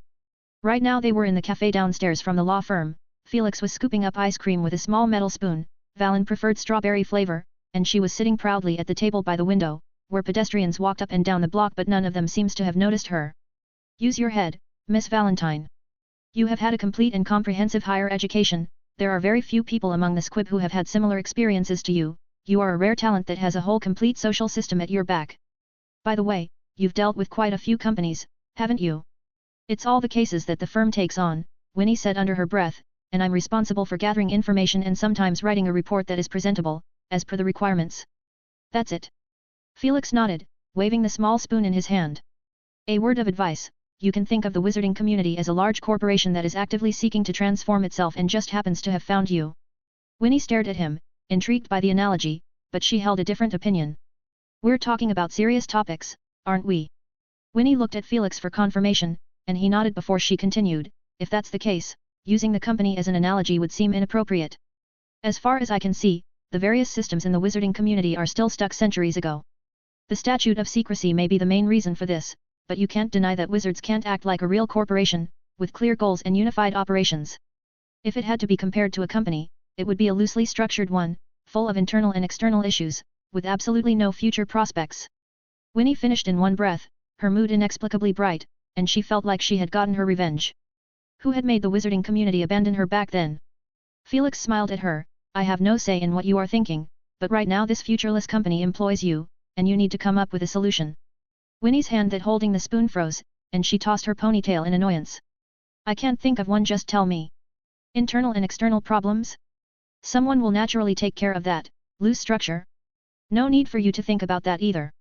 Right now they were in the cafe downstairs from the law firm. Felix was scooping up ice cream with a small metal spoon. Valen preferred strawberry flavor, and she was sitting proudly at the table by the window, where pedestrians walked up and down the block but none of them seems to have noticed her. Use your head, Miss Valentine. You have had a complete and comprehensive higher education, there are very few people among the squib who have had similar experiences to you, you are a rare talent that has a whole complete social system at your back. By the way, you've dealt with quite a few companies, haven't you? It's all the cases that the firm takes on, Winnie said under her breath, and I'm responsible for gathering information and sometimes writing a report that is presentable, as per the requirements. That's it. Felix nodded, waving the small spoon in his hand. A word of advice, you can think of the wizarding community as a large corporation that is actively seeking to transform itself and just happens to have found you. Winnie stared at him, intrigued by the analogy, but she held a different opinion. We're talking about serious topics, aren't we? Winnie looked at Felix for confirmation, and he nodded before she continued, if that's the case, using the company as an analogy would seem inappropriate. As far as I can see, the various systems in the wizarding community are still stuck centuries ago. The statute of secrecy may be the main reason for this, but you can't deny that wizards can't act like a real corporation, with clear goals and unified operations. If it had to be compared to a company, it would be a loosely structured one, full of internal and external issues, with absolutely no future prospects. Winnie finished in one breath, her mood inexplicably bright, and she felt like she had gotten her revenge. Who had made the wizarding community abandon her back then? Felix smiled at her, I have no say in what you are thinking, but right now this futureless company employs you, and you need to come up with a solution. Winnie's hand that holding the spoon froze, and she tossed her ponytail in annoyance. I can't think of one, just tell me. Internal and external problems? Someone will naturally take care of that, loose structure. No need for you to think about that either.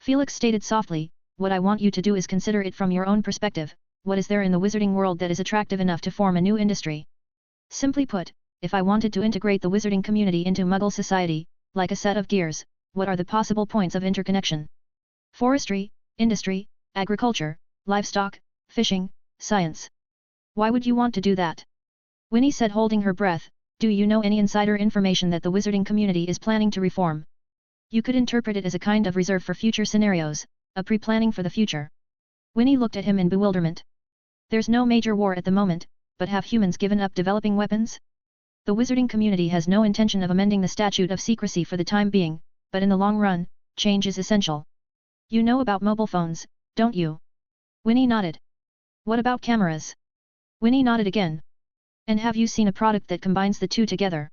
Felix stated softly, what I want you to do is consider it from your own perspective, what is there in the wizarding world that is attractive enough to form a new industry? Simply put, if I wanted to integrate the wizarding community into Muggle society, like a set of gears, what are the possible points of interconnection? Forestry, industry, agriculture, livestock, fishing, science. Why would you want to do that? Winnie said holding her breath, do you know any insider information that the wizarding community is planning to reform? You could interpret it as a kind of reserve for future scenarios, a pre-planning for the future. Winnie looked at him in bewilderment. There's no major war at the moment, but have humans given up developing weapons? The wizarding community has no intention of amending the statute of secrecy for the time being, but in the long run, change is essential. You know about mobile phones, don't you? Winnie nodded. What about cameras? Winnie nodded again. And have you seen a product that combines the two together?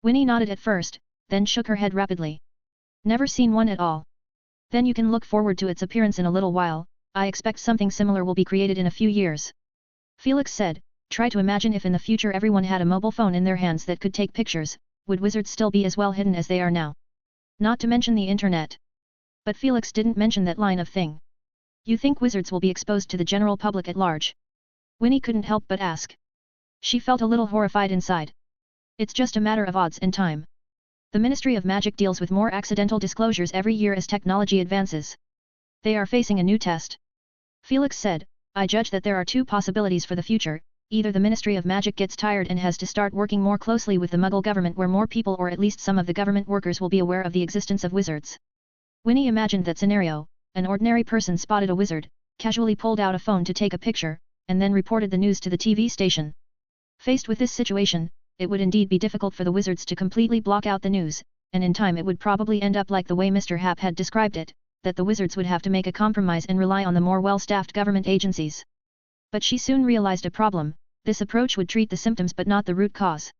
Winnie nodded at first, then shook her head rapidly. Never seen one at all. Then you can look forward to its appearance in a little while, I expect something similar will be created in a few years. Felix said, try to imagine if in the future everyone had a mobile phone in their hands that could take pictures, would wizards still be as well hidden as they are now? Not to mention the internet. But Felix didn't mention that line of thing. You think wizards will be exposed to the general public at large? Winnie couldn't help but ask. She felt a little horrified inside. It's just a matter of odds and time. The Ministry of Magic deals with more accidental disclosures every year as technology advances. They are facing a new test. Felix said, I judge that there are two possibilities for the future, either the Ministry of Magic gets tired and has to start working more closely with the Muggle government where more people or at least some of the government workers will be aware of the existence of wizards. Winnie imagined that scenario, an ordinary person spotted a wizard, casually pulled out a phone to take a picture, and then reported the news to the TV station. Faced with this situation, it would indeed be difficult for the wizards to completely block out the news, and in time it would probably end up like the way Mr. Happ had described it, that the wizards would have to make a compromise and rely on the more well-staffed government agencies. But she soon realized a problem, this approach would treat the symptoms but not the root cause.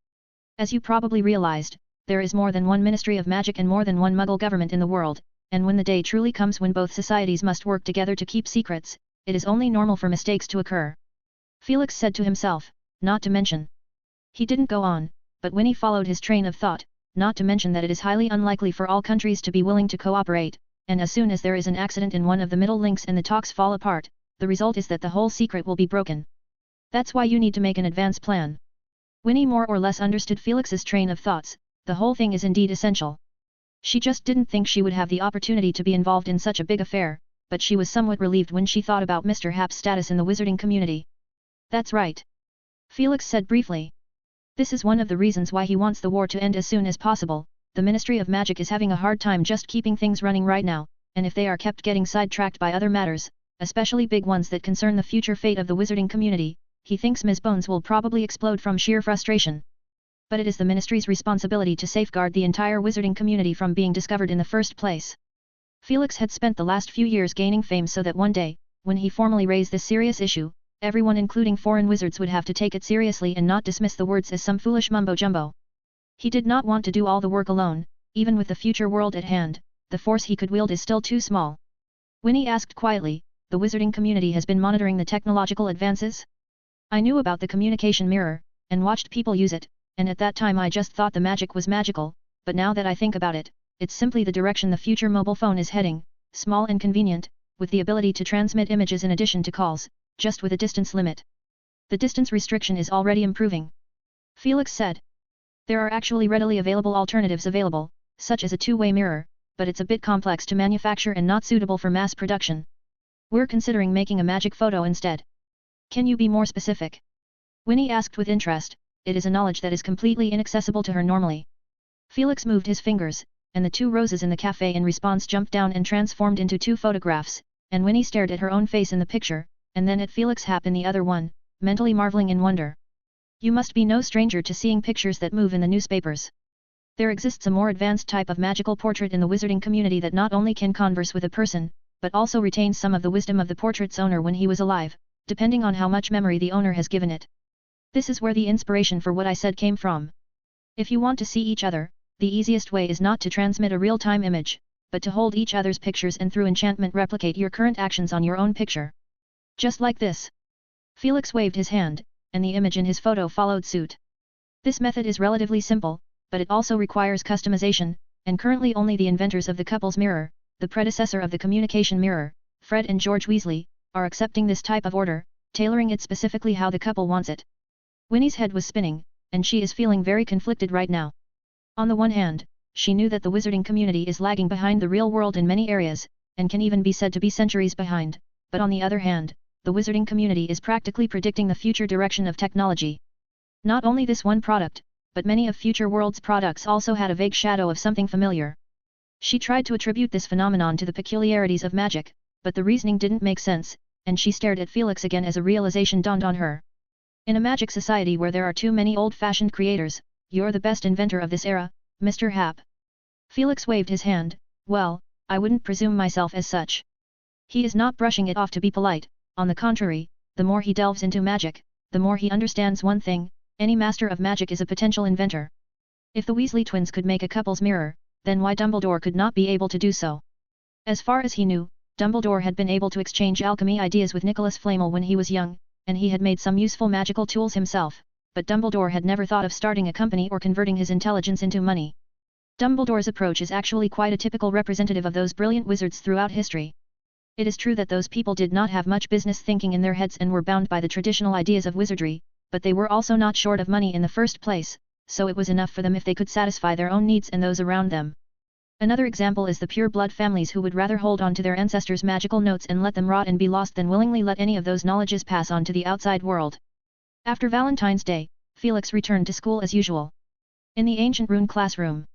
As you probably realized, there is more than one Ministry of Magic and more than one Muggle government in the world, and when the day truly comes when both societies must work together to keep secrets, it is only normal for mistakes to occur. Felix said to himself, not to mention. He didn't go on, but Winnie followed his train of thought, not to mention that it is highly unlikely for all countries to be willing to cooperate, and as soon as there is an accident in one of the middle links and the talks fall apart, the result is that the whole secret will be broken. That's why you need to make an advance plan. Winnie more or less understood Felix's train of thoughts, the whole thing is indeed essential. She just didn't think she would have the opportunity to be involved in such a big affair, but she was somewhat relieved when she thought about Mr. Happ's status in the wizarding community. That's right. Felix said briefly. This is one of the reasons why he wants the war to end as soon as possible. The Ministry of Magic is having a hard time just keeping things running right now, and if they are kept getting sidetracked by other matters, especially big ones that concern the future fate of the wizarding community, he thinks Ms. Bones will probably explode from sheer frustration. But it is the Ministry's responsibility to safeguard the entire wizarding community from being discovered in the first place. Felix had spent the last few years gaining fame so that one day, when he formally raised this serious issue, everyone including foreign wizards would have to take it seriously and not dismiss the words as some foolish mumbo-jumbo. He did not want to do all the work alone, even with the future world at hand, the force he could wield is still too small. Winnie asked quietly, the wizarding community has been monitoring the technological advances? I knew about the communication mirror, and watched people use it, and at that time I just thought the magic was magical, but now that I think about it, it's simply the direction the future mobile phone is heading, small and convenient, with the ability to transmit images in addition to calls, just with a distance limit. The distance restriction is already improving. Felix said. There are actually readily available alternatives available, such as a two-way mirror, but it's a bit complex to manufacture and not suitable for mass production. We're considering making a magic photo instead. Can you be more specific? Winnie asked with interest. It is a knowledge that is completely inaccessible to her normally. Felix moved his fingers, and the two roses in the cafe in response jumped down and transformed into two photographs, and Winnie stared at her own face in the picture, and then at Felix Happ in the other one, mentally marveling in wonder. You must be no stranger to seeing pictures that move in the newspapers. There exists a more advanced type of magical portrait in the wizarding community that not only can converse with a person, but also retains some of the wisdom of the portrait's owner when he was alive, depending on how much memory the owner has given it. This is where the inspiration for what I said came from. If you want to see each other, the easiest way is not to transmit a real-time image, but to hold each other's pictures and through enchantment replicate your current actions on your own picture. Just like this. Felix waved his hand, and the image in his photo followed suit. This method is relatively simple, but it also requires customization, and currently only the inventors of the couple's mirror, the predecessor of the communication mirror, Fred and George Weasley, are accepting this type of order, tailoring it specifically how the couple wants it. Winnie's head was spinning, and she is feeling very conflicted right now. On the one hand, she knew that the wizarding community is lagging behind the real world in many areas, and can even be said to be centuries behind, but on the other hand, the wizarding community is practically predicting the future direction of technology. Not only this one product, but many of future world's products also had a vague shadow of something familiar. She tried to attribute this phenomenon to the peculiarities of magic, but the reasoning didn't make sense, and she stared at Felix again as a realization dawned on her. In a magic society where there are too many old-fashioned creators, you're the best inventor of this era, Mr. Happ. Felix waved his hand. Well, I wouldn't presume myself as such. He is not brushing it off to be polite, on the contrary, the more he delves into magic, the more he understands one thing, any master of magic is a potential inventor. If the Weasley twins could make a couple's mirror, then why Dumbledore could not be able to do so? As far as he knew, Dumbledore had been able to exchange alchemy ideas with Nicholas Flamel when he was young, and he had made some useful magical tools himself, but Dumbledore had never thought of starting a company or converting his intelligence into money. Dumbledore's approach is actually quite a typical representative of those brilliant wizards throughout history. It is true that those people did not have much business thinking in their heads and were bound by the traditional ideas of wizardry, but they were also not short of money in the first place, so it was enough for them if they could satisfy their own needs and those around them. Another example is the pure-blood families who would rather hold on to their ancestors' magical notes and let them rot and be lost than willingly let any of those knowledges pass on to the outside world. After Valentine's Day, Felix returned to school as usual. In the ancient Rune classroom.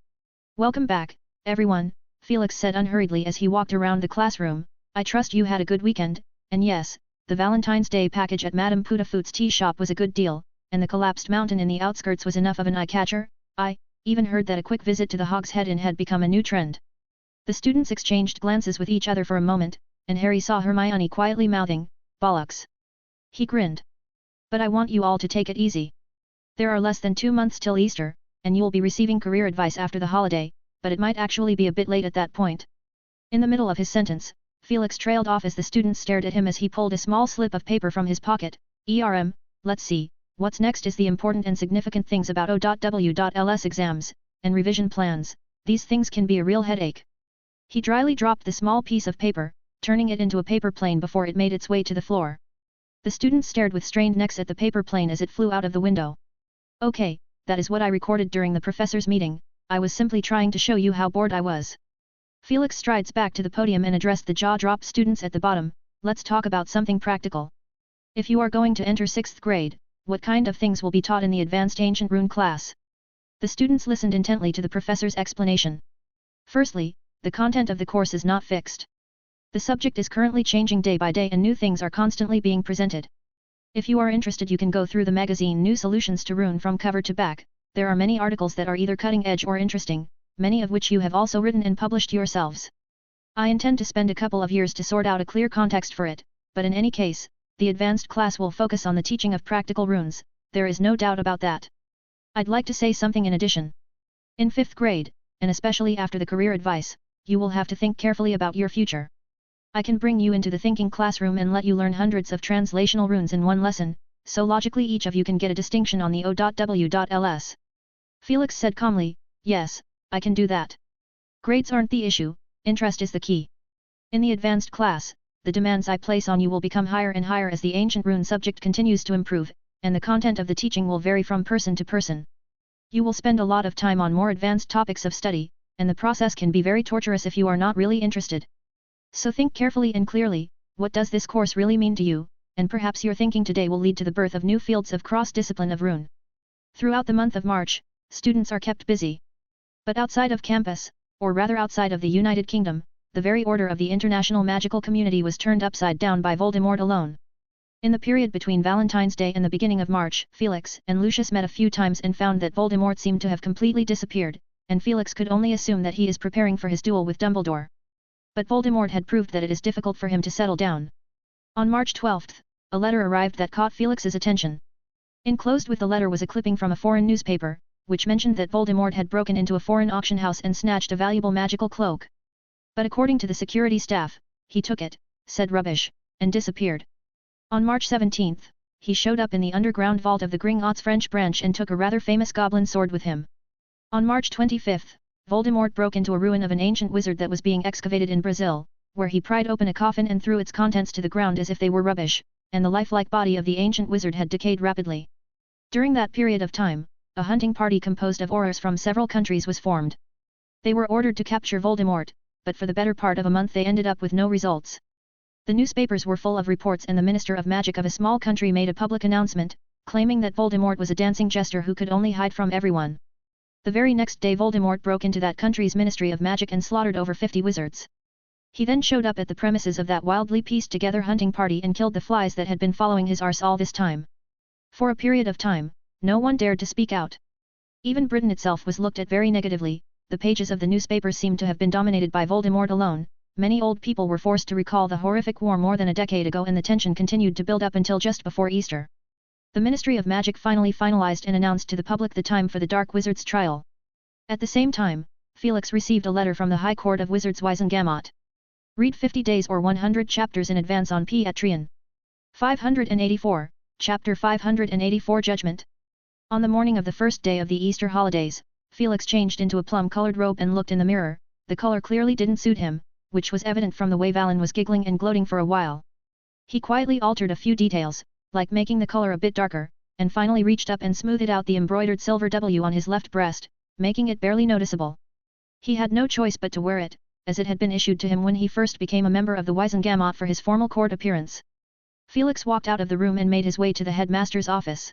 Welcome back, everyone, Felix said unhurriedly as he walked around the classroom. I trust you had a good weekend, and yes, the Valentine's Day package at Madame Putafoot's tea shop was a good deal, and the collapsed mountain in the outskirts was enough of an eye-catcher. I even heard that a quick visit to the Hog's Head Inn had become a new trend. The students exchanged glances with each other for a moment, and Harry saw Hermione quietly mouthing, "Bollocks." He grinned. "But I want you all to take it easy. There are less than 2 months till Easter, and you'll be receiving career advice after the holiday, but it might actually be a bit late at that point." In the middle of his sentence, Felix trailed off as the students stared at him as he pulled a small slip of paper from his pocket. Let's see, what's next is the important and significant things about O.W.Ls exams, and revision plans. These things can be a real headache. He dryly dropped the small piece of paper, turning it into a paper plane before it made its way to the floor. The students stared with strained necks at the paper plane as it flew out of the window. "Okay, that is what I recorded during the professor's meeting. I was simply trying to show you how bored I was. Felix strides back to the podium and addressed the jaw-dropped students at the bottom. Let's talk about something practical. If you are going to enter 6th grade, what kind of things will be taught in the Advanced Ancient Rune class? The students listened intently to the professor's explanation. Firstly, the content of the course is not fixed. The subject is currently changing day by day and new things are constantly being presented. If you are interested, you can go through the magazine New Solutions to Rune from cover to back. There are many articles that are either cutting edge or interesting, many of which you have also written and published yourselves. I intend to spend a couple of years to sort out a clear context for it, but in any case, the advanced class will focus on the teaching of practical runes, there is no doubt about that. I'd like to say something in addition. In 5th grade, and especially after the career advice, you will have to think carefully about your future. I can bring you into the thinking classroom and let you learn hundreds of translational runes in one lesson, so logically each of you can get a distinction on the O.W.Ls. Felix said calmly, yes, I can do that. Grades aren't the issue, interest is the key. In the advanced class, the demands I place on you will become higher and higher as the ancient rune subject continues to improve, and the content of the teaching will vary from person to person. You will spend a lot of time on more advanced topics of study, and the process can be very torturous if you are not really interested. So think carefully and clearly, what does this course really mean to you, and perhaps your thinking today will lead to the birth of new fields of cross-discipline of rune. Throughout the month of March, students are kept busy. But outside of campus, or rather outside of the United Kingdom, the very order of the international magical community was turned upside down by Voldemort alone. In the period between Valentine's Day and the beginning of March, Felix and Lucius met a few times and found that Voldemort seemed to have completely disappeared, and Felix could only assume that he is preparing for his duel with Dumbledore. But Voldemort had proved that it is difficult for him to settle down. On March 12, a letter arrived that caught Felix's attention. Enclosed with the letter was a clipping from a foreign newspaper, which mentioned that Voldemort had broken into a foreign auction house and snatched a valuable magical cloak. But according to the security staff, he took it, said rubbish, and disappeared. On March 17, he showed up in the underground vault of the Gringotts French branch and took a rather famous goblin sword with him. On March 25, Voldemort broke into a ruin of an ancient wizard that was being excavated in Brazil, where he pried open a coffin and threw its contents to the ground as if they were rubbish, and the lifelike body of the ancient wizard had decayed rapidly. During that period of time, a hunting party composed of aurors from several countries was formed. They were ordered to capture Voldemort, but for the better part of a month they ended up with no results. The newspapers were full of reports and the Minister of Magic of a small country made a public announcement, claiming that Voldemort was a dancing jester who could only hide from everyone. The very next day Voldemort broke into that country's Ministry of Magic and slaughtered over 50 wizards. He then showed up at the premises of that wildly pieced-together hunting party and killed the flies that had been following his arse all this time. For a period of time, no one dared to speak out. Even Britain itself was looked at very negatively, the pages of the newspapers seemed to have been dominated by Voldemort alone, many old people were forced to recall the horrific war more than a decade ago and the tension continued to build up until just before Easter. The Ministry of Magic finally finalized and announced to the public the time for the Dark Wizard's trial. At the same time, Felix received a letter from the High Court of Wizards Wiesengamot. Read 50 days or 100 chapters in advance on Patreon. 584, Chapter 584 Judgment. On the morning of the first day of the Easter holidays, Felix changed into a plum-colored robe and looked in the mirror. The color clearly didn't suit him, which was evident from the way Valen was giggling and gloating for a while. He quietly altered a few details, like making the color a bit darker, and finally reached up and smoothed out the embroidered silver W on his left breast, making it barely noticeable. He had no choice but to wear it, as it had been issued to him when he first became a member of the Wiesengamot for his formal court appearance. Felix walked out of the room and made his way to the headmaster's office.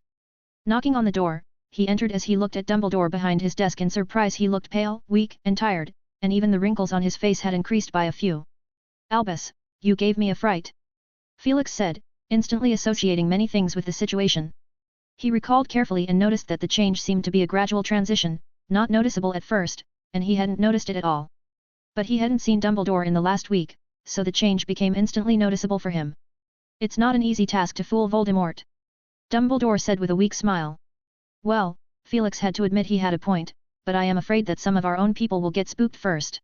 Knocking on the door, he entered. As he looked at Dumbledore behind his desk in surprise, he looked pale, weak, and tired, and even the wrinkles on his face had increased by a few. "Albus, you gave me a fright," Felix said, instantly associating many things with the situation. He recalled carefully and noticed that the change seemed to be a gradual transition, not noticeable at first, and he hadn't noticed it at all. But he hadn't seen Dumbledore in the last week, so the change became instantly noticeable for him. "It's not an easy task to fool Voldemort," Dumbledore said with a weak smile. Well, Felix had to admit he had a point, but I am afraid that some of our own people will get spooked first.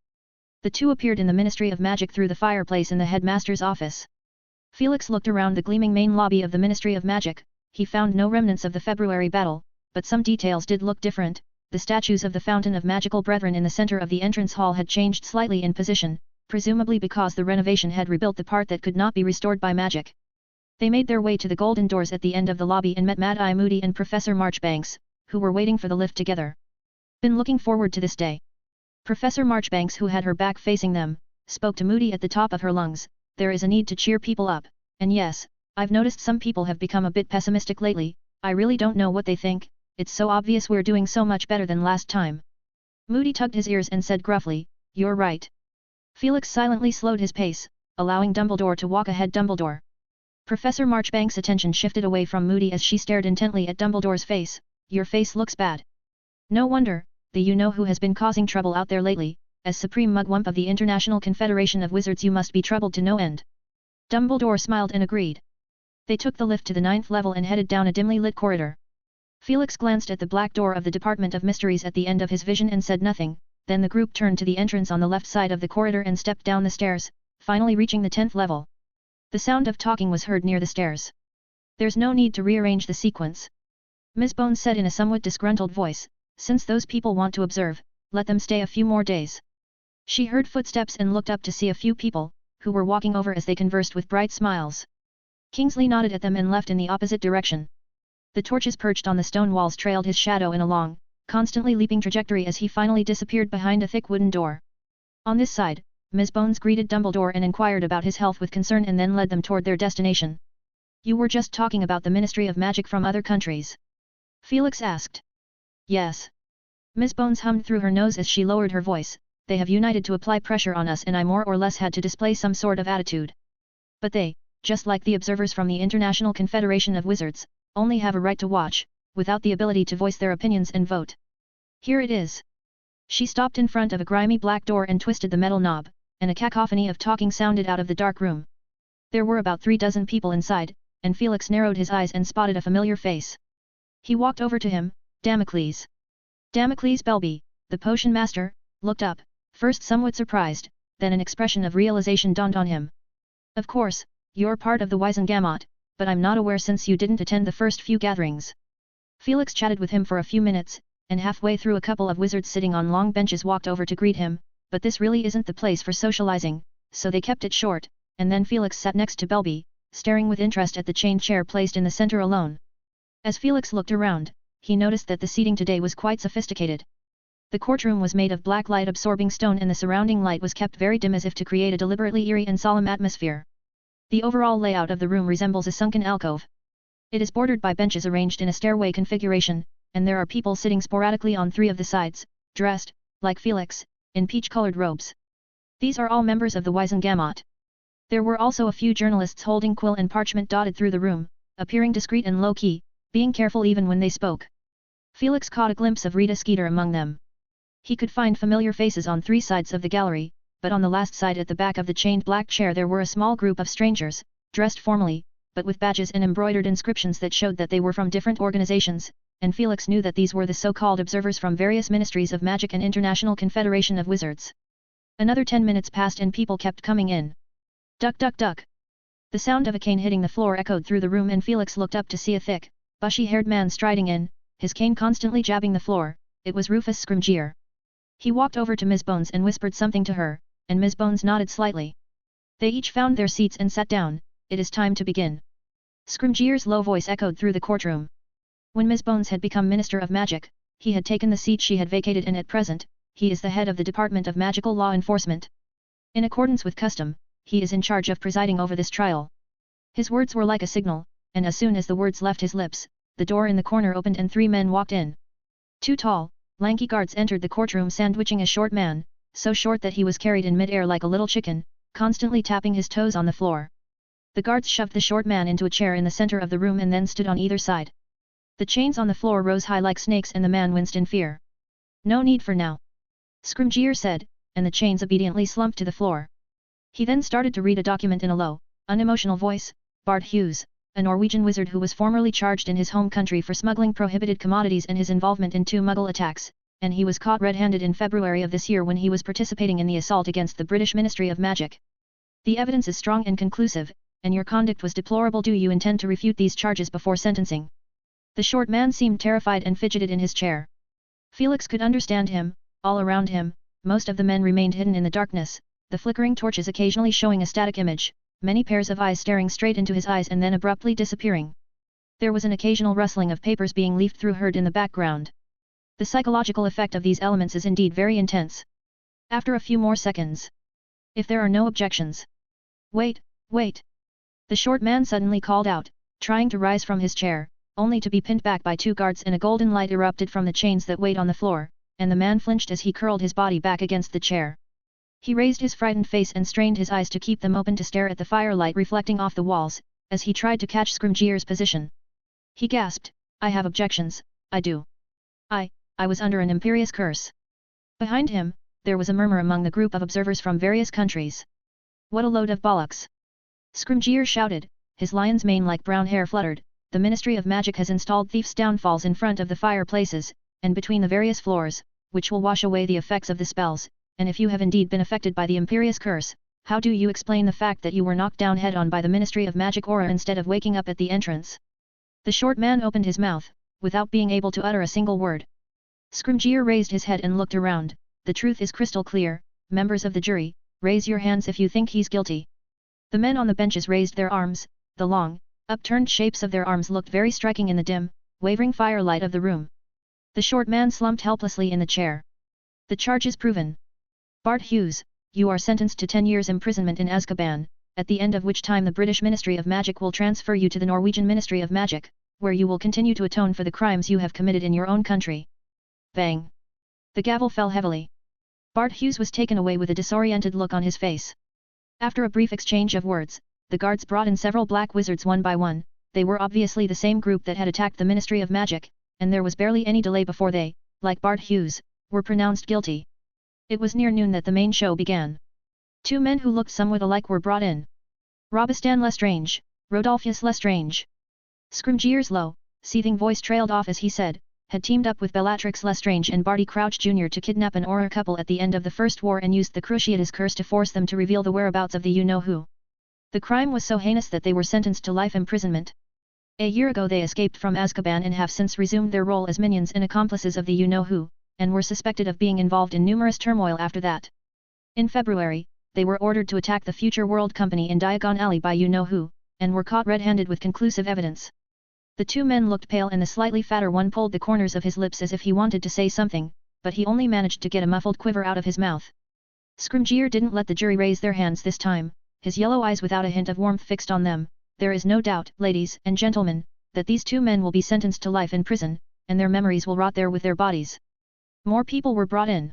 The two appeared in the Ministry of Magic through the fireplace in the headmaster's office. Felix looked around the gleaming main lobby of the Ministry of Magic. He found no remnants of the February battle, but some details did look different. The statues of the Fountain of Magical Brethren in the center of the entrance hall had changed slightly in position, presumably because the renovation had rebuilt the part that could not be restored by magic. They made their way to the golden doors at the end of the lobby and met Mad-Eye Moody and Professor Marchbanks, who were waiting for the lift together. Been looking forward to this day. Professor Marchbanks, who had her back facing them, spoke to Moody at the top of her lungs. There is a need to cheer people up, and yes, I've noticed some people have become a bit pessimistic lately. I really don't know what they think, it's so obvious we're doing so much better than last time. Moody tugged his ears and said gruffly, "You're right." Felix silently slowed his pace, allowing Dumbledore to walk ahead. Dumbledore. Professor Marchbanks' attention shifted away from Moody as she stared intently at Dumbledore's face. "Your face looks bad." "No wonder, the you-know-who has been causing trouble out there lately. As Supreme Mugwump of the International Confederation of Wizards you must be troubled to no end." Dumbledore smiled and agreed. They took the lift to the 9th level and headed down a dimly lit corridor. Felix glanced at the black door of the Department of Mysteries at the end of his vision and said nothing, then the group turned to the entrance on the left side of the corridor and stepped down the stairs, finally reaching the 10th level. The sound of talking was heard near the stairs. "There's no need to rearrange the sequence," Ms. Bones said in a somewhat disgruntled voice. "Since those people want to observe, let them stay a few more days." She heard footsteps and looked up to see a few people, who were walking over as they conversed with bright smiles. Kingsley nodded at them and left in the opposite direction. The torches perched on the stone walls trailed his shadow in a long, constantly leaping trajectory as he finally disappeared behind a thick wooden door. On this side, Ms. Bones greeted Dumbledore and inquired about his health with concern and then led them toward their destination. "You were just talking about the Ministry of Magic from other countries?" Felix asked. "Yes." Ms. Bones hummed through her nose as she lowered her voice. "They have united to apply pressure on us and I more or less had to display some sort of attitude. But they, just like the observers from the International Confederation of Wizards, only have a right to watch, without the ability to voice their opinions and vote. Here it is." She stopped in front of a grimy black door and twisted the metal knob, and a cacophony of talking sounded out of the dark room. There were about 36 people inside, and Felix narrowed his eyes and spotted a familiar face. He walked over to him. Damocles. Damocles Belby, the potion master, looked up, first somewhat surprised, then an expression of realization dawned on him. "Of course, you're part of the Wizengamot, but I'm not aware since you didn't attend the first few gatherings." Felix chatted with him for a few minutes, and halfway through a couple of wizards sitting on long benches walked over to greet him, but this really isn't the place for socializing, so they kept it short, and then Felix sat next to Belby, staring with interest at the chained chair placed in the center alone. As Felix looked around, he noticed that the seating today was quite sophisticated. The courtroom was made of black light-absorbing stone and the surrounding light was kept very dim as if to create a deliberately eerie and solemn atmosphere. The overall layout of the room resembles a sunken alcove. It is bordered by benches arranged in a stairway configuration, and there are people sitting sporadically on 3 of the sides, dressed, like Felix, in peach-colored robes. These are all members of the Wizengamot. There were also a few journalists holding quill and parchment dotted through the room, appearing discreet and low-key, being careful even when they spoke. Felix caught a glimpse of Rita Skeeter among them. He could find familiar faces on 3 sides of the gallery, but on the last side at the back of the chained black chair there were a small group of strangers, dressed formally, but with badges and embroidered inscriptions that showed that they were from different organizations, and Felix knew that these were the so-called observers from various ministries of magic and International Confederation of Wizards. Another 10 minutes passed and people kept coming in. Duck duck duck. The sound of a cane hitting the floor echoed through the room and Felix looked up to see a thick, bushy-haired man striding in, his cane constantly jabbing the floor. It was Rufus Scrimgeour. He walked over to Ms. Bones and whispered something to her, and Ms. Bones nodded slightly. They each found their seats and sat down. "It is time to begin." Scrimgeour's low voice echoed through the courtroom. When Ms. Bones had become Minister of Magic, he had taken the seat she had vacated and at present, he is the head of the Department of Magical Law Enforcement. In accordance with custom, he is in charge of presiding over this trial. His words were like a signal, and as soon as the words left his lips, the door in the corner opened and 3 men walked in. 2 tall, lanky guards entered the courtroom sandwiching a short man, so short that he was carried in mid-air like a little chicken, constantly tapping his toes on the floor. The guards shoved the short man into a chair in the center of the room and then stood on either side. The chains on the floor rose high like snakes and the man winced in fear. "No need for now," Scrimgeour said, and the chains obediently slumped to the floor. He then started to read a document in a low, unemotional voice. Bard Hughes, a Norwegian wizard who was formerly charged in his home country for smuggling prohibited commodities and his involvement in 2 Muggle attacks, and he was caught red-handed in February of this year when he was participating in the assault against the British Ministry of Magic. The evidence is strong and conclusive, and your conduct was deplorable. Do you intend to refute these charges before sentencing? The short man seemed terrified and fidgeted in his chair. Felix could understand him. All around him, most of the men remained hidden in the darkness, the flickering torches occasionally showing a static image, many pairs of eyes staring straight into his eyes and then abruptly disappearing. There was an occasional rustling of papers being leafed through heard in the background. The psychological effect of these elements is indeed very intense. After a few more seconds. If there are no objections. Wait, wait. The short man suddenly called out, trying to rise from his chair, only to be pinned back by two guards, and a golden light erupted from the chains that weighed on the floor, and the man flinched as he curled his body back against the chair. He raised his frightened face and strained his eyes to keep them open to stare at the firelight reflecting off the walls, as he tried to catch Scrimgeour's position. He gasped, I have objections, I do. I was under an imperious curse. Behind him, there was a murmur among the group of observers from various countries. What a load of bollocks! Scrimgeour shouted, his lion's mane like brown hair fluttered. The Ministry of Magic has installed thieves' downfalls in front of the fireplaces, and between the various floors, which will wash away the effects of the spells, and if you have indeed been affected by the imperious curse, how do you explain the fact that you were knocked down head-on by the Ministry of Magic aura instead of waking up at the entrance? The short man opened his mouth, without being able to utter a single word. Scrimgeour raised his head and looked around. The truth is crystal clear, members of the jury, raise your hands if you think he's guilty. The men on the benches raised their arms. The long, upturned shapes of their arms looked very striking in the dim, wavering firelight of the room. The short man slumped helplessly in the chair. The charge is proven. Bart Hughes, you are sentenced to 10 years imprisonment in Azkaban, at the end of which time the British Ministry of Magic will transfer you to the Norwegian Ministry of Magic, where you will continue to atone for the crimes you have committed in your own country. Bang! The gavel fell heavily. Bart Hughes was taken away with a disoriented look on his face. After a brief exchange of words, the guards brought in several black wizards one by one. They were obviously the same group that had attacked the Ministry of Magic, and there was barely any delay before they, like Bart Hughes, were pronounced guilty. It was near noon that the main show began. Two men who looked somewhat alike were brought in. Robistan Lestrange, Rodolphus Lestrange. Scrimgeour's low, seething voice trailed off as he said, had teamed up with Bellatrix Lestrange and Barty Crouch Jr. to kidnap an Auror couple at the end of the First War and used the Cruciatus curse to force them to reveal the whereabouts of the you-know-who. The crime was so heinous that they were sentenced to life imprisonment. A year ago they escaped from Azkaban and have since resumed their role as minions and accomplices of the you-know-who, and were suspected of being involved in numerous turmoil after that. In February, they were ordered to attack the Future World Company in Diagon Alley by you-know-who, and were caught red-handed with conclusive evidence. The two men looked pale and the slightly fatter one pulled the corners of his lips as if he wanted to say something, but he only managed to get a muffled quiver out of his mouth. Scrimgeour didn't let the jury raise their hands this time, his yellow eyes without a hint of warmth fixed on them. There is no doubt, ladies and gentlemen, that these two men will be sentenced to life in prison, and their memories will rot there with their bodies. More people were brought in.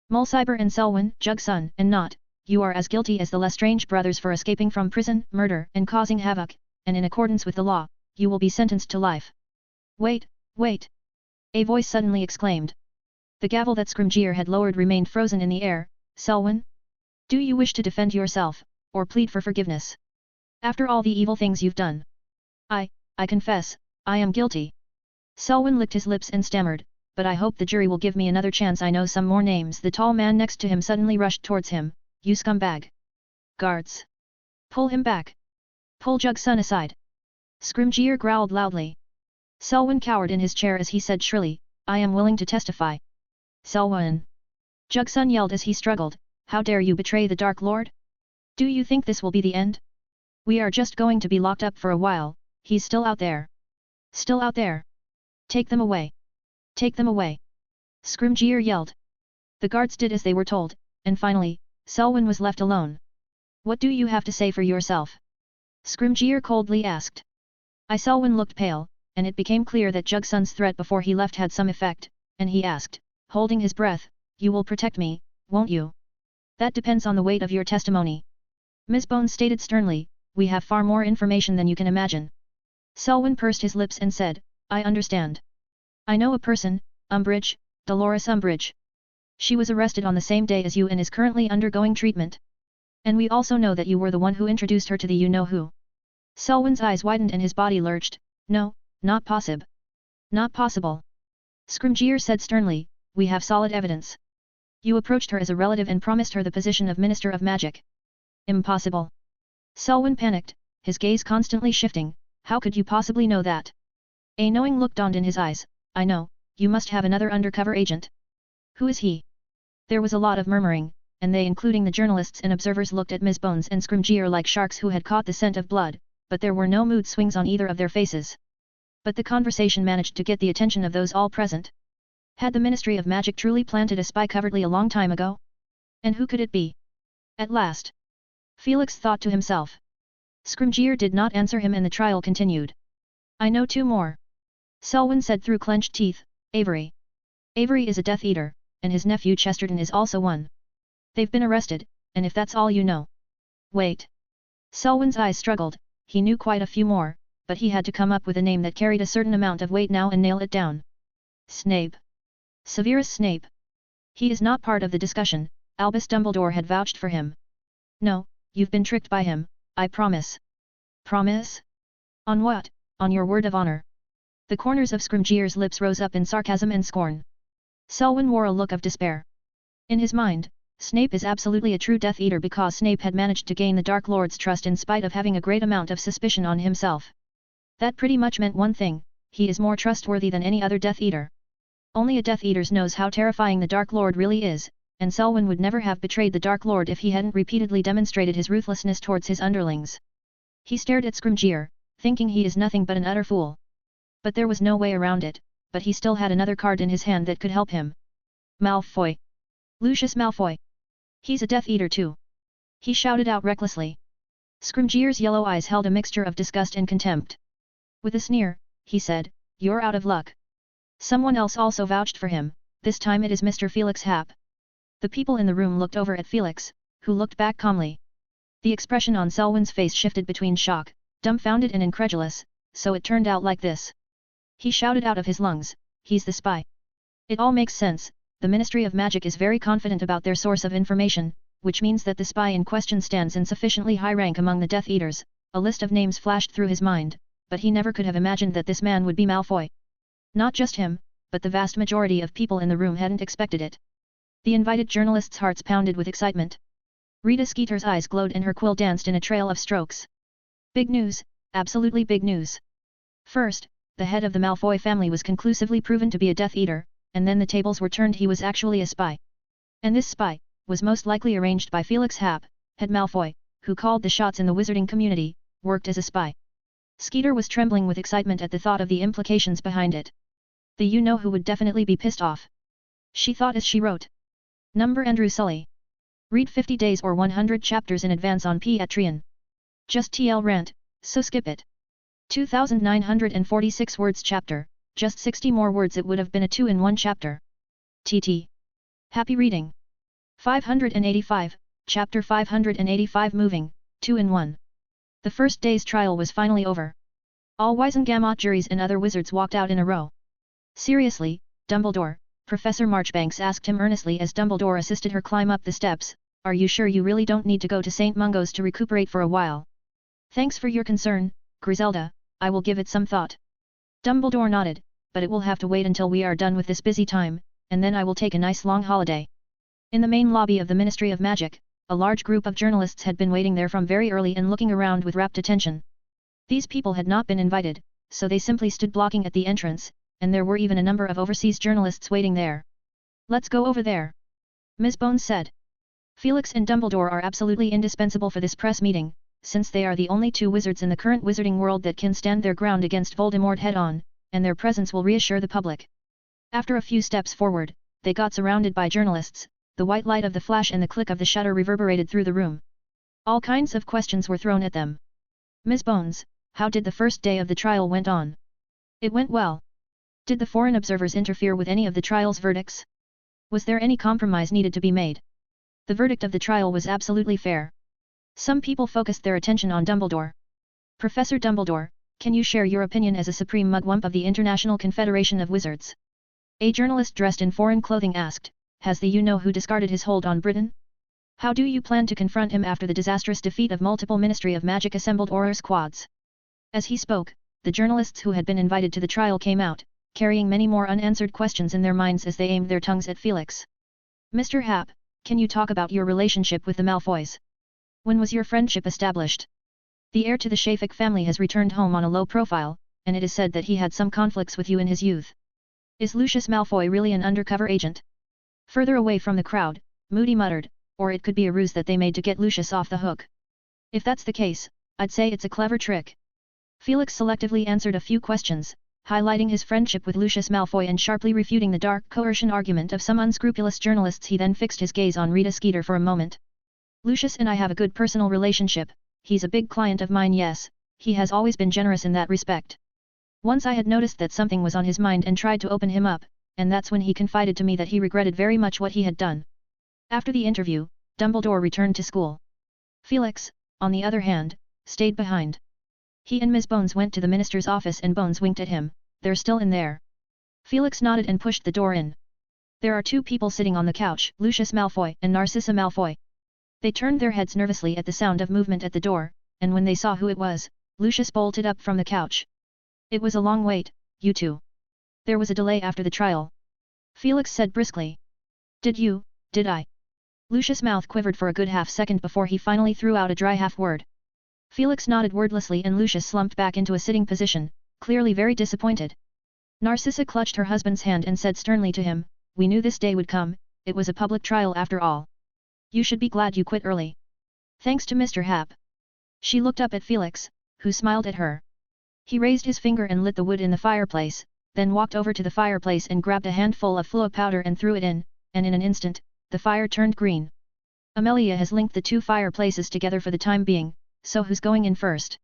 Mulciber and Selwyn, Jugsun, and Not, you are as guilty as the Lestrange brothers for escaping from prison, murder, and causing havoc, and in accordance with the law, you will be sentenced to life. Wait, wait! A voice suddenly exclaimed. The gavel that Scrimgeour had lowered remained frozen in the air. Selwyn? Do you wish to defend yourself, or plead for forgiveness? After all the evil things you've done. I confess, I am guilty. Selwyn licked his lips and stammered, but I hope the jury will give me another chance. I know some more names. The tall man next to him suddenly rushed towards him. You scumbag! Guards! Pull him back! Pull Jugsun aside! Scrimgeour growled loudly. Selwyn cowered in his chair as he said shrilly, I am willing to testify. Selwyn! Jugsun yelled as he struggled, how dare you betray the Dark Lord? Do you think this will be the end? We are just going to be locked up for a while. He's still out there. Still out there. Take them away. Take them away. Scrimgeour yelled. The guards did as they were told, and finally, Selwyn was left alone. What do you have to say for yourself? Scrimgeour coldly asked. Selwyn looked pale, and it became clear that Jugsun's threat before he left had some effect, and he asked, holding his breath, you will protect me, won't you? That depends on the weight of your testimony. Ms. Bones stated sternly, we have far more information than you can imagine. Selwyn pursed his lips and said, I understand. I know a person, Umbridge, Dolores Umbridge. She was arrested on the same day as you and is currently undergoing treatment. And we also know that you were the one who introduced her to the you-know-who. Selwyn's eyes widened and his body lurched. No, not possible. Not possible. Scrimgeour said sternly, we have solid evidence. You approached her as a relative and promised her the position of Minister of Magic. Impossible. Selwyn panicked, his gaze constantly shifting, how could you possibly know that? A knowing look dawned in his eyes, I know, you must have another undercover agent. Who is he? There was a lot of murmuring, and they including the journalists and observers looked at Ms. Bones and Scrimgeour like sharks who had caught the scent of blood, but there were no mood swings on either of their faces. But the conversation managed to get the attention of those all present. Had the Ministry of Magic truly planted a spy covertly a long time ago? And who could it be? At last, Felix thought to himself. Scrimgeour did not answer him and the trial continued. I know two more. Selwyn said through clenched teeth, Avery. Avery is a Death Eater, and his nephew Chesterton is also one. They've been arrested, and if that's all you know. Wait. Selwyn's eyes struggled, he knew quite a few more, but he had to come up with a name that carried a certain amount of weight now and nail it down. Snape. Severus Snape. He is not part of the discussion, Albus Dumbledore had vouched for him. No, you've been tricked by him, I promise. Promise? On what? On your word of honor. The corners of Scrimgeour's lips rose up in sarcasm and scorn. Selwyn wore a look of despair. In his mind, Snape is absolutely a true Death Eater because Snape had managed to gain the Dark Lord's trust in spite of having a great amount of suspicion on himself. That pretty much meant one thing, he is more trustworthy than any other Death Eater. Only a Death Eater knows how terrifying the Dark Lord really is, and Selwyn would never have betrayed the Dark Lord if he hadn't repeatedly demonstrated his ruthlessness towards his underlings. He stared at Scrimgeour, thinking he is nothing but an utter fool. But there was no way around it, but he still had another card in his hand that could help him. Malfoy. Lucius Malfoy. He's a Death Eater too. He shouted out recklessly. Scrimgeour's yellow eyes held a mixture of disgust and contempt. With a sneer, he said, You're out of luck. Someone else also vouched for him, this time it is Mr. Felix Happ. The people in the room looked over at Felix, who looked back calmly. The expression on Selwyn's face shifted between shock, dumbfounded and incredulous, so it turned out like this. He shouted out of his lungs, he's the spy. It all makes sense, the Ministry of Magic is very confident about their source of information, which means that the spy in question stands in sufficiently high rank among the Death Eaters. A list of names flashed through his mind, but he never could have imagined that this man would be Malfoy. Not just him, but the vast majority of people in the room hadn't expected it. The invited journalists' hearts pounded with excitement. Rita Skeeter's eyes glowed and her quill danced in a trail of strokes. Big news, absolutely big news. First, the head of the Malfoy family was conclusively proven to be a Death Eater, and then the tables were turned, he was actually a spy. And this spy was most likely arranged by Felix Happ, head Malfoy, who called the shots in the wizarding community, worked as a spy. Skeeter was trembling with excitement at the thought of the implications behind it. The you-know-who would definitely be pissed off. She thought as she wrote. Number Andrew Sully. Read 50 days or 100 chapters in advance on Patreon. Just TL rant, so skip it. 2,946 words chapter, just 60 more words it would have been a 2-in-1 chapter. TT. Happy reading. 585, chapter 585 moving, 2-in-1. The first day's trial was finally over. All Wisengamot juries and other wizards walked out in a row. Seriously, Dumbledore, Professor Marchbanks asked him earnestly as Dumbledore assisted her climb up the steps, are you sure you really don't need to go to St. Mungo's to recuperate for a while? Thanks for your concern, Griselda, I will give it some thought. Dumbledore nodded, but it will have to wait until we are done with this busy time, and then I will take a nice long holiday. In the main lobby of the Ministry of Magic, a large group of journalists had been waiting there from very early and looking around with rapt attention. These people had not been invited, so they simply stood blocking at the entrance, and there were even a number of overseas journalists waiting there. Let's go over there. Ms. Bones said. Felix and Dumbledore are absolutely indispensable for this press meeting, since they are the only two wizards in the current wizarding world that can stand their ground against Voldemort head-on, and their presence will reassure the public. After a few steps forward, they got surrounded by journalists, the white light of the flash and the click of the shutter reverberated through the room. All kinds of questions were thrown at them. Ms. Bones, how did the first day of the trial went on? It went well. Did the foreign observers interfere with any of the trial's verdicts? Was there any compromise needed to be made? The verdict of the trial was absolutely fair. Some people focused their attention on Dumbledore. Professor Dumbledore, can you share your opinion as a supreme mugwump of the International Confederation of Wizards? A journalist dressed in foreign clothing asked, has the you-know-who discarded his hold on Britain? How do you plan to confront him after the disastrous defeat of multiple Ministry of Magic assembled Auror squads? As he spoke, the journalists who had been invited to the trial came out, carrying many more unanswered questions in their minds as they aimed their tongues at Felix. Mr. Happ, can you talk about your relationship with the Malfoys? When was your friendship established? The heir to the Shafik family has returned home on a low profile, and it is said that he had some conflicts with you in his youth. Is Lucius Malfoy really an undercover agent? Further away from the crowd, Moody muttered, or it could be a ruse that they made to get Lucius off the hook. If that's the case, I'd say it's a clever trick. Felix selectively answered a few questions, highlighting his friendship with Lucius Malfoy and sharply refuting the dark coercion argument of some unscrupulous journalists. He then fixed his gaze on Rita Skeeter for a moment. Lucius and I have a good personal relationship, he's a big client of mine. Yes, he has always been generous in that respect. Once I had noticed that something was on his mind and tried to open him up, and that's when he confided to me that he regretted very much what he had done. After the interview, Dumbledore returned to school. Felix, on the other hand, stayed behind. He and Ms. Bones went to the minister's office and Bones winked at him. They're still in there. Felix nodded and pushed the door in. There are two people sitting on the couch, Lucius Malfoy and Narcissa Malfoy. They turned their heads nervously at the sound of movement at the door, and when they saw who it was, Lucius bolted up from the couch. It was a long wait, you two. There was a delay after the trial. Felix said briskly. Did I? Lucius' mouth quivered for a good half-second before he finally threw out a dry half-word. Felix nodded wordlessly and Lucius slumped back into a sitting position, clearly very disappointed. Narcissa clutched her husband's hand and said sternly to him, "We knew this day would come, it was a public trial after all. You should be glad you quit early. Thanks to Mr. Happ." She looked up at Felix, who smiled at her. He raised his finger and lit the wood in the fireplace, then walked over to the fireplace and grabbed a handful of fluo powder and threw it in, and in an instant, the fire turned green. Amelia has linked the two fireplaces together for the time being, so who's going in first?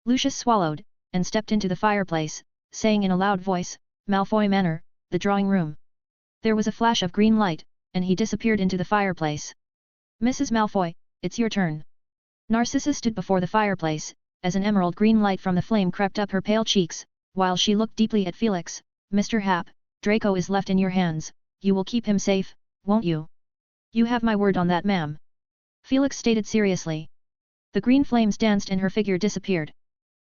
Lucius swallowed, and stepped into the fireplace, saying in a loud voice, "Malfoy Manor, the drawing room." There was a flash of green light, and he disappeared into the fireplace. "Mrs. Malfoy, it's your turn." Narcissa stood before the fireplace, as an emerald green light from the flame crept up her pale cheeks, while she looked deeply at Felix. "Mr. Happ, Draco is left in your hands, you will keep him safe, won't you?" "You have my word on that, ma'am," Felix stated seriously. The green flames danced and her figure disappeared.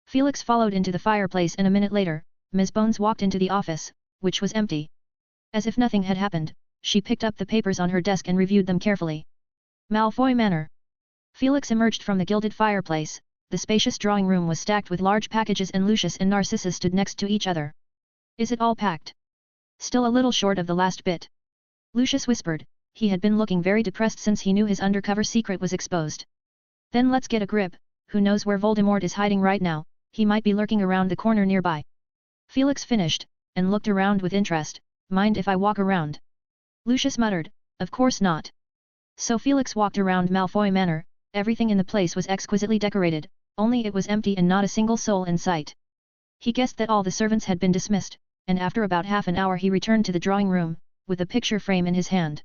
Felix followed into the fireplace and a minute later, Ms. Bones walked into the office, which was empty. As if nothing had happened, she picked up the papers on her desk and reviewed them carefully. Malfoy Manor. Felix emerged from the gilded fireplace. The spacious drawing room was stacked with large packages and Lucius and Narcissa stood next to each other. "Is it all packed?" "Still a little short of the last bit," Lucius whispered. He had been looking very depressed since he knew his undercover secret was exposed. "Then let's get a grip, who knows where Voldemort is hiding right now, he might be lurking around the corner nearby." Felix finished, and looked around with interest. "Mind if I walk around?" Lucius muttered, "Of course not." So Felix walked around Malfoy Manor. Everything in the place was exquisitely decorated, only it was empty and not a single soul in sight. He guessed that all the servants had been dismissed, and after about half an hour he returned to the drawing room, with a picture frame in his hand.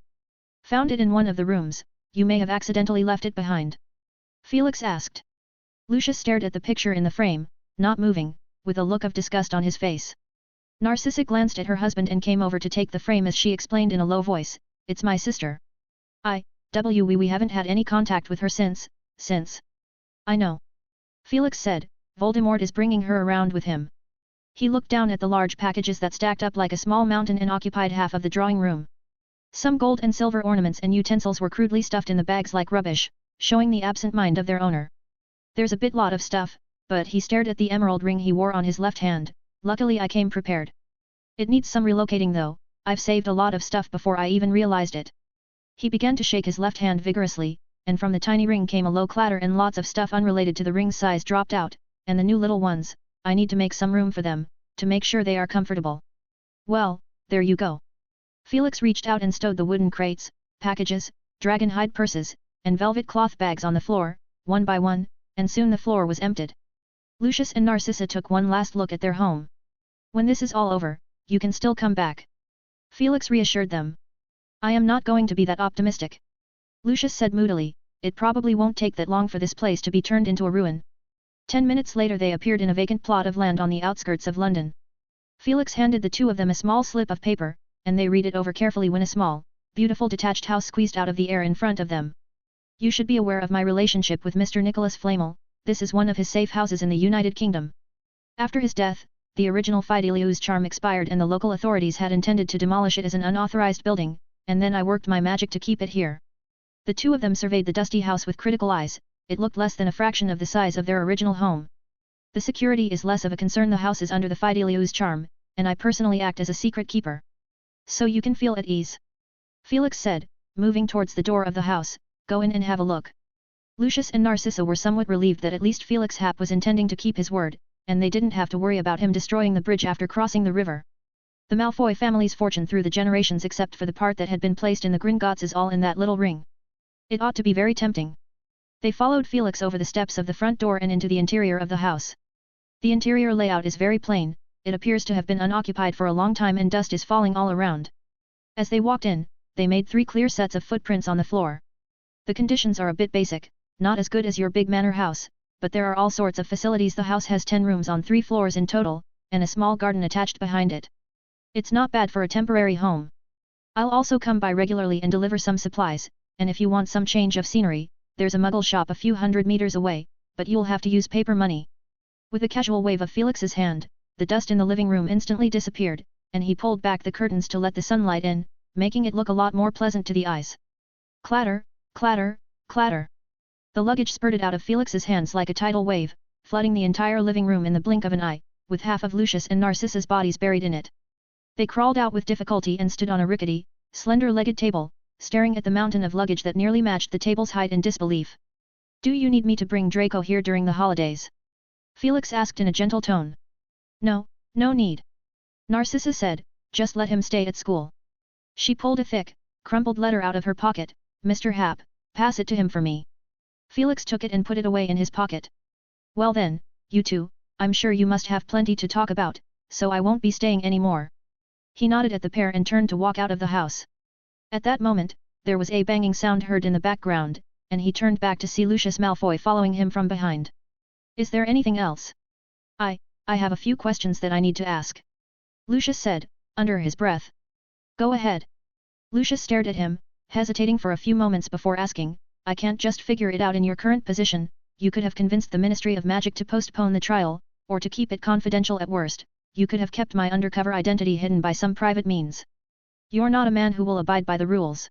"Found it in one of the rooms, you may have accidentally left it behind?" Felix asked. Lucius stared at the picture in the frame, not moving, with a look of disgust on his face. Narcissa glanced at her husband and came over to take the frame as she explained in a low voice, "It's my sister. We haven't had any contact with her since. I know." Felix said, "Voldemort is bringing her around with him." He looked down at the large packages that stacked up like a small mountain and occupied half of the drawing room. Some gold and silver ornaments and utensils were crudely stuffed in the bags like rubbish, showing the absent mind of their owner. "There's a bit lot of stuff," but he stared at the emerald ring he wore on his left hand. "Luckily I came prepared. It needs some relocating though, I've saved a lot of stuff before I even realized it." He began to shake his left hand vigorously, and from the tiny ring came a low clatter and lots of stuff unrelated to the ring's size dropped out, "And the new little ones, I need to make some room for them, to make sure they are comfortable." "Well, there you go." Felix reached out and stowed the wooden crates, packages, dragon hide purses, and velvet cloth bags on the floor, one by one, and soon the floor was emptied. Lucius and Narcissa took one last look at their home. "When this is all over, you can still come back," Felix reassured them. "I am not going to be that optimistic," Lucius said moodily. "It probably won't take that long for this place to be turned into a ruin." 10 minutes later they appeared in a vacant plot of land on the outskirts of London. Felix handed the two of them a small slip of paper, and they read it over carefully when a small, beautiful detached house squeezed out of the air in front of them. "You should be aware of my relationship with Mr. Nicholas Flamel. This is one of his safe houses in the United Kingdom. After his death, the original Fidelius charm expired and the local authorities had intended to demolish it as an unauthorized building, and then I worked my magic to keep it here." The two of them surveyed the dusty house with critical eyes. It looked less than a fraction of the size of their original home. "The security is less of a concern. The house is under the Fidelius charm, and I personally act as a secret keeper. So you can feel at ease," Felix said, moving towards the door of the house. "Go in and have a look." Lucius and Narcissa were somewhat relieved that at least Felix Happ was intending to keep his word, and they didn't have to worry about him destroying the bridge after crossing the river. The Malfoy family's fortune through the generations except for the part that had been placed in the Gringotts is all in that little ring. It ought to be very tempting. They followed Felix over the steps of the front door and into the interior of the house. The interior layout is very plain, it appears to have been unoccupied for a long time and dust is falling all around. As they walked in, they made 3 clear sets of footprints on the floor. The conditions are a bit basic, not as good as your big manor house, but there are all sorts of facilities. The house has 10 rooms on 3 floors in total, and a small garden attached behind it. It's not bad for a temporary home. I'll also come by regularly and deliver some supplies, and if you want some change of scenery, there's a muggle shop a few hundred meters away, but you'll have to use paper money. With a casual wave of Felix's hand, the dust in the living room instantly disappeared, and he pulled back the curtains to let the sunlight in, making it look a lot more pleasant to the eyes. Clatter, clatter, clatter. The luggage spurted out of Felix's hands like a tidal wave, flooding the entire living room in the blink of an eye, with half of Lucius and Narcissa's bodies buried in it. They crawled out with difficulty and stood on a rickety, slender-legged table, staring at the mountain of luggage that nearly matched the table's height in disbelief. "Do you need me to bring Draco here during the holidays?" Felix asked in a gentle tone. "No, no need," Narcissa said, "just let him stay at school." She pulled a thick, crumpled letter out of her pocket. "Mr. Happ, pass it to him for me." Felix took it and put it away in his pocket. "Well then, you two, I'm sure you must have plenty to talk about, so I won't be staying any more." He nodded at the pair and turned to walk out of the house. At that moment, there was a banging sound heard in the background, and he turned back to see Lucius Malfoy following him from behind. "Is there anything else?" I have a few questions that I need to ask," Lucius said, under his breath. "Go ahead." Lucius stared at him, hesitating for a few moments before asking, "I can't just figure it out in your current position. You could have convinced the Ministry of Magic to postpone the trial, or to keep it confidential at worst. You could have kept my undercover identity hidden by some private means. You're not a man who will abide by the rules.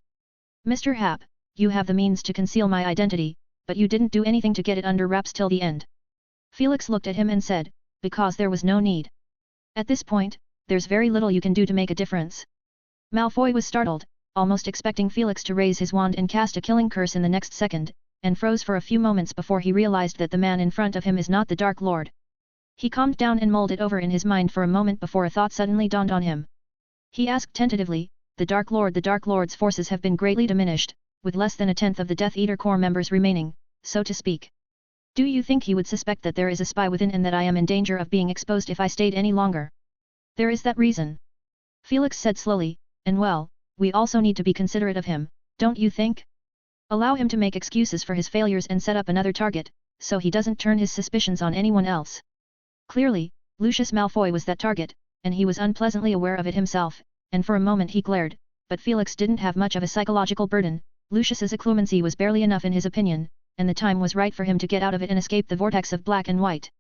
Mr. Happ, you have the means to conceal my identity, but you didn't do anything to get it under wraps till the end." Felix looked at him and said, "Because there was no need. At this point, there's very little you can do to make a difference." Malfoy was startled, almost expecting Felix to raise his wand and cast a killing curse in the next second, and froze for a few moments before he realized that the man in front of him is not the Dark Lord. He calmed down and mulled it over in his mind for a moment before a thought suddenly dawned on him. He asked tentatively, "The Dark Lord's forces have been greatly diminished, with less than a tenth of the Death Eater Corps members remaining, so to speak. Do you think he would suspect that there is a spy within and that I am in danger of being exposed if I stayed any longer?" "There is that reason," Felix said slowly, "and well, we also need to be considerate of him, don't you think? Allow him to make excuses for his failures and set up another target, so he doesn't turn his suspicions on anyone else." Clearly, Lucius Malfoy was that target, and he was unpleasantly aware of it himself, and for a moment he glared, but Felix didn't have much of a psychological burden. Lucius's occlumency was barely enough in his opinion, and the time was right for him to get out of it and escape the vortex of black and white.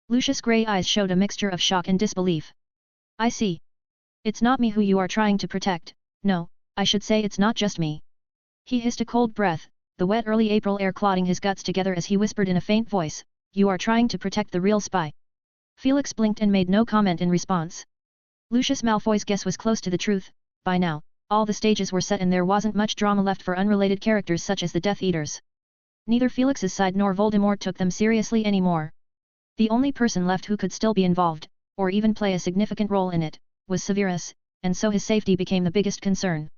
Lucius' grey eyes showed a mixture of shock and disbelief. "I see. It's not me who you are trying to protect. No, I should say it's not just me." He hissed a cold breath, the wet early April air clotting his guts together as he whispered in a faint voice, "You are trying to protect the real spy." Felix blinked and made no comment in response. Lucius Malfoy's guess was close to the truth. By now, all the stages were set and there wasn't much drama left for unrelated characters such as the Death Eaters. Neither Felix's side nor Voldemort took them seriously anymore. The only person left who could still be involved, or even play a significant role in it, was Severus, and so his safety became the biggest concern.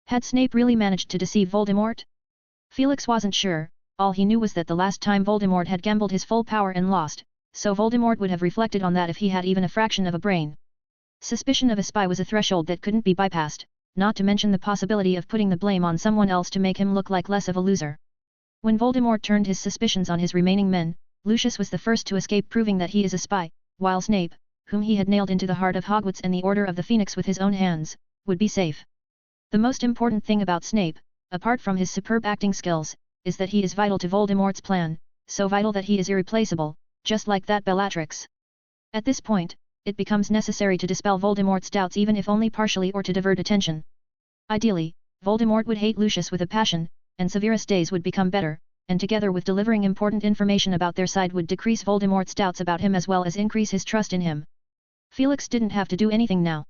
Had Snape really managed to deceive Voldemort? Felix wasn't sure. All he knew was that the last time Voldemort had gambled his full power and lost, so Voldemort would have reflected on that if he had even a fraction of a brain. Suspicion of a spy was a threshold that couldn't be bypassed, not to mention the possibility of putting the blame on someone else to make him look like less of a loser. When Voldemort turned his suspicions on his remaining men, Lucius was the first to escape proving that he is a spy, while Snape, whom he had nailed into the heart of Hogwarts and the Order of the Phoenix with his own hands, would be safe. The most important thing about Snape, apart from his superb acting skills, is that he is vital to Voldemort's plan, so vital that he is irreplaceable, just like that Bellatrix. At this point, it becomes necessary to dispel Voldemort's doubts even if only partially or to divert attention. Ideally, Voldemort would hate Lucius with a passion, and Severus' days would become better, and together with delivering important information about their side would decrease Voldemort's doubts about him as well as increase his trust in him. Felix didn't have to do anything now.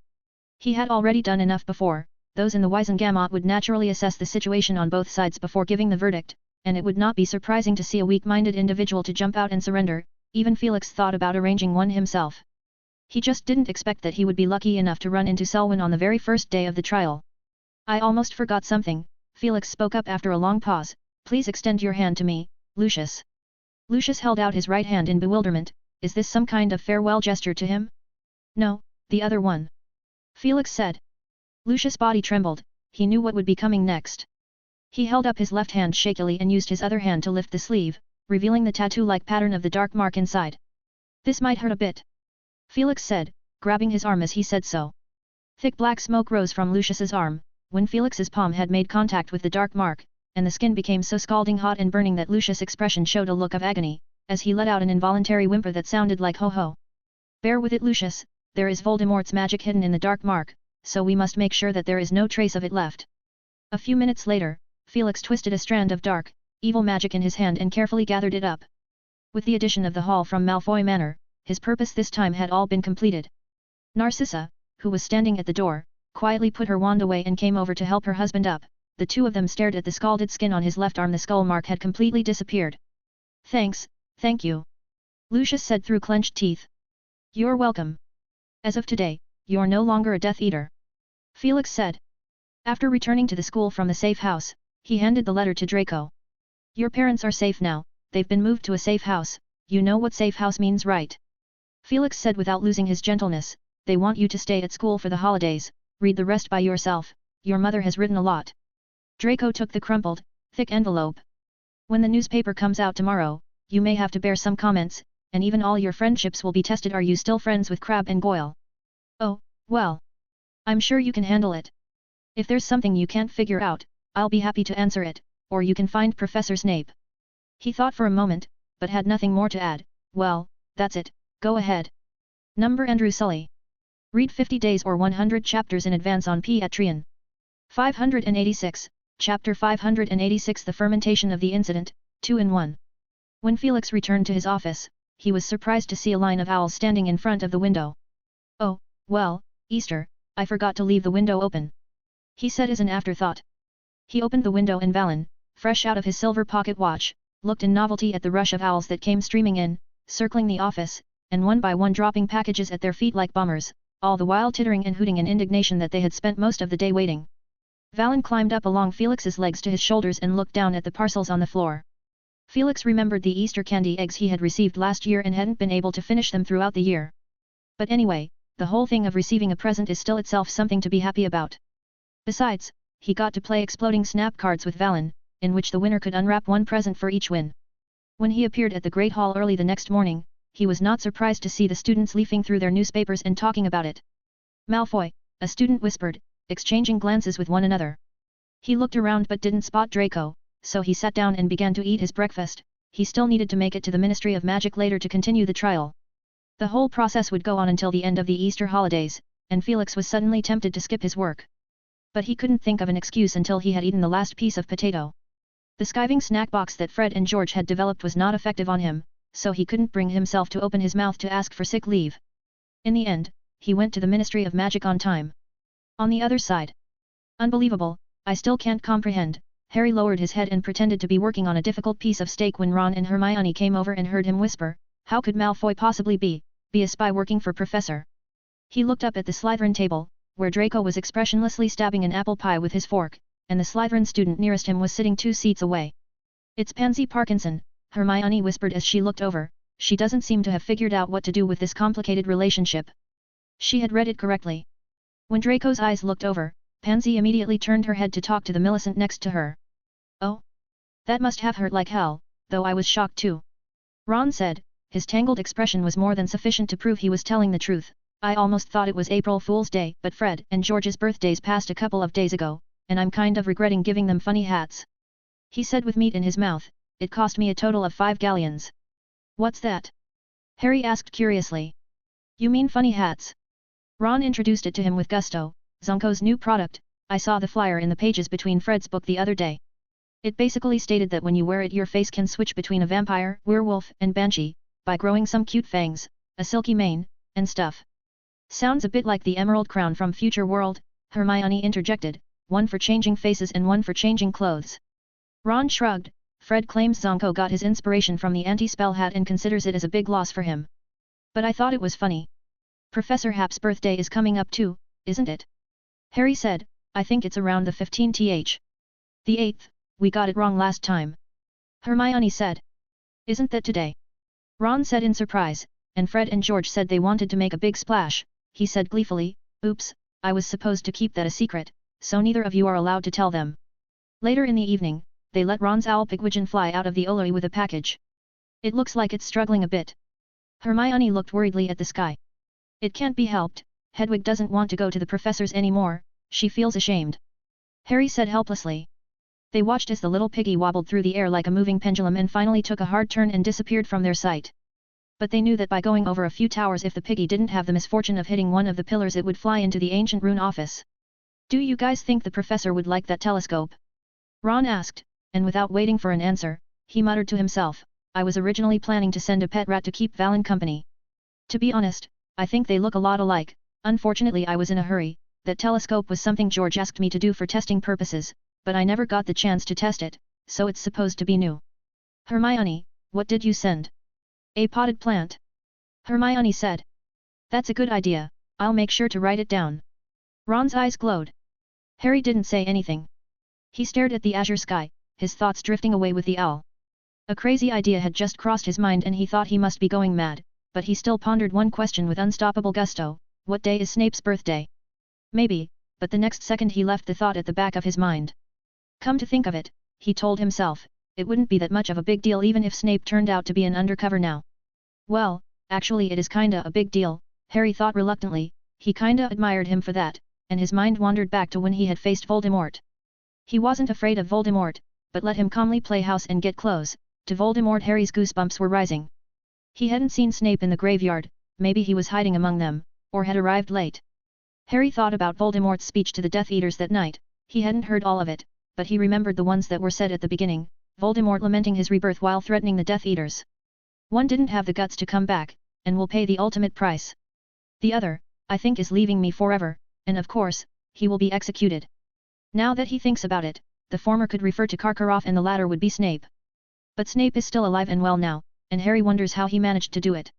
He had already done enough before. Those in the Wisengamot would naturally assess the situation on both sides before giving the verdict, and it would not be surprising to see a weak-minded individual to jump out and surrender, even Felix thought about arranging one himself. He just didn't expect that he would be lucky enough to run into Selwyn on the very first day of the trial. I almost forgot something, Felix spoke up after a long pause, please extend your hand to me, Lucius. Lucius held out his right hand in bewilderment, is this some kind of farewell gesture to him? No, the other one. Felix said. Lucius' body trembled, he knew what would be coming next. He held up his left hand shakily and used his other hand to lift the sleeve, revealing the tattoo-like pattern of the dark mark inside. This might hurt a bit. Felix said, grabbing his arm as he said so. Thick black smoke rose from Lucius's arm, when Felix's palm had made contact with the dark mark, and the skin became so scalding hot and burning that Lucius' expression showed a look of agony, as he let out an involuntary whimper that sounded like ho-ho. Bear with it, Lucius, there is Voldemort's magic hidden in the dark mark, so we must make sure that there is no trace of it left. A few minutes later, Felix twisted a strand of dark, evil magic in his hand and carefully gathered it up. With the addition of the hall from Malfoy Manor, his purpose this time had all been completed. Narcissa, who was standing at the door, quietly put her wand away and came over to help her husband up. The two of them stared at the scalded skin on his left arm. The skull mark had completely disappeared. Thanks, thank you. Lucius said through clenched teeth. You're welcome. As of today, you're no longer a Death Eater. Felix said. After returning to the school from the safe house, he handed the letter to Draco. Your parents are safe now, they've been moved to a safe house, you know what safe house means, right? Felix said without losing his gentleness, they want you to stay at school for the holidays, read the rest by yourself, your mother has written a lot. Draco took the crumpled, thick envelope. When the newspaper comes out tomorrow, you may have to bear some comments, and even all your friendships will be tested. Are you still friends with Crabbe and Goyle? Oh, well. I'm sure you can handle it. If there's something you can't figure out, I'll be happy to answer it, or you can find Professor Snape. He thought for a moment, but had nothing more to add. Well, that's it, go ahead. Number Andrew Sully. Read 50 days or 100 chapters in advance on Patreon. 586, Chapter 586. The fermentation of the incident, 2 in 1. When Felix returned to his office, he was surprised to see a line of owls standing in front of the window. Oh, well, Easter, I forgot to leave the window open. He said as an afterthought. He opened the window and Valen, fresh out of his silver pocket watch, looked in novelty at the rush of owls that came streaming in, circling the office, and one by one dropping packages at their feet like bombers, all the while tittering and hooting in indignation that they had spent most of the day waiting. Valen climbed up along Felix's legs to his shoulders and looked down at the parcels on the floor. Felix remembered the Easter candy eggs he had received last year and hadn't been able to finish them throughout the year. But anyway, the whole thing of receiving a present is still itself something to be happy about. Besides, he got to play exploding snap cards with Valen, in which the winner could unwrap one present for each win. When he appeared at the Great Hall early the next morning, he was not surprised to see the students leafing through their newspapers and talking about it. Malfoy, a student whispered, exchanging glances with one another. He looked around but didn't spot Draco, so he sat down and began to eat his breakfast. He still needed to make it to the Ministry of Magic later to continue the trial. The whole process would go on until the end of the Easter holidays, and Felix was suddenly tempted to skip his work. But he couldn't think of an excuse until he had eaten the last piece of potato. The skiving snack box that Fred and George had developed was not effective on him, so he couldn't bring himself to open his mouth to ask for sick leave. In the end, he went to the Ministry of Magic on time. On the other side. Unbelievable, I still can't comprehend. Harry lowered his head and pretended to be working on a difficult piece of steak when Ron and Hermione came over and heard him whisper, how could Malfoy possibly be a spy working for Professor? He looked up at the Slytherin table, where Draco was expressionlessly stabbing an apple pie with his fork, and the Slytherin student nearest him was sitting 2 seats away. It's Pansy Parkinson, Hermione whispered as she looked over, she doesn't seem to have figured out what to do with this complicated relationship. She had read it correctly. When Draco's eyes looked over, Pansy immediately turned her head to talk to the Millicent next to her. Oh? That must have hurt like hell, though I was shocked too. Ron said, his tangled expression was more than sufficient to prove he was telling the truth. I almost thought it was April Fool's Day, but Fred and George's birthdays passed a couple of days ago, and I'm kind of regretting giving them funny hats. He said with meat in his mouth, it cost me a total of 5 galleons. What's that? Harry asked curiously. You mean funny hats? Ron introduced it to him with gusto, Zunko's new product. I saw the flyer in the pages between Fred's book the other day. It basically stated that when you wear it your face can switch between a vampire, werewolf, and banshee, by growing some cute fangs, a silky mane, and stuff. Sounds a bit like the Emerald Crown from Future World, Hermione interjected, one for changing faces and one for changing clothes. Ron shrugged, Fred claims Zonko got his inspiration from the anti-spell hat and considers it as a big loss for him. But I thought it was funny. Professor Hap's birthday is coming up too, isn't it? Harry said, I think it's around the 15th. The 8th, we got it wrong last time. Hermione said. Isn't that today? Ron said in surprise, and Fred and George said they wanted to make a big splash. He said gleefully, oops, I was supposed to keep that a secret, so neither of you are allowed to tell them. Later in the evening, they let Ron's owl Pigwidgeon fly out of the Oloi with a package. It looks like it's struggling a bit. Hermione looked worriedly at the sky. It can't be helped, Hedwig doesn't want to go to the professors anymore, she feels ashamed. Harry said helplessly. They watched as the little piggy wobbled through the air like a moving pendulum and finally took a hard turn and disappeared from their sight. But they knew that by going over a few towers, if the piggy didn't have the misfortune of hitting one of the pillars, it would fly into the ancient Rune office. Do you guys think the professor would like that telescope? Ron asked, and without waiting for an answer, he muttered to himself, I was originally planning to send a pet rat to keep Valen company. To be honest, I think they look a lot alike. Unfortunately I was in a hurry. That telescope was something George asked me to do for testing purposes, but I never got the chance to test it, so it's supposed to be new. Hermione, what did you send? A potted plant. Hermione said. That's a good idea, I'll make sure to write it down. Ron's eyes glowed. Harry didn't say anything. He stared at the azure sky, his thoughts drifting away with the owl. A crazy idea had just crossed his mind and he thought he must be going mad, but he still pondered one question with unstoppable gusto, what day is Snape's birthday? Maybe, but the next second he left the thought at the back of his mind. Come to think of it, he told himself, it wouldn't be that much of a big deal even if Snape turned out to be an undercover now. Well, actually it is kinda a big deal, Harry thought reluctantly, he kinda admired him for that, and his mind wandered back to when he had faced Voldemort. He wasn't afraid of Voldemort, but let him calmly play house and get close. To Voldemort, Harry's goosebumps were rising. He hadn't seen Snape in the graveyard, maybe he was hiding among them, or had arrived late. Harry thought about Voldemort's speech to the Death Eaters that night. He hadn't heard all of it, but he remembered the ones that were said at the beginning, Voldemort lamenting his rebirth while threatening the Death Eaters. One didn't have the guts to come back, and will pay the ultimate price. The other, I think, is leaving me forever, and of course, he will be executed. Now that he thinks about it, the former could refer to Karkaroff and the latter would be Snape. But Snape is still alive and well now, and Harry wonders how he managed to do it.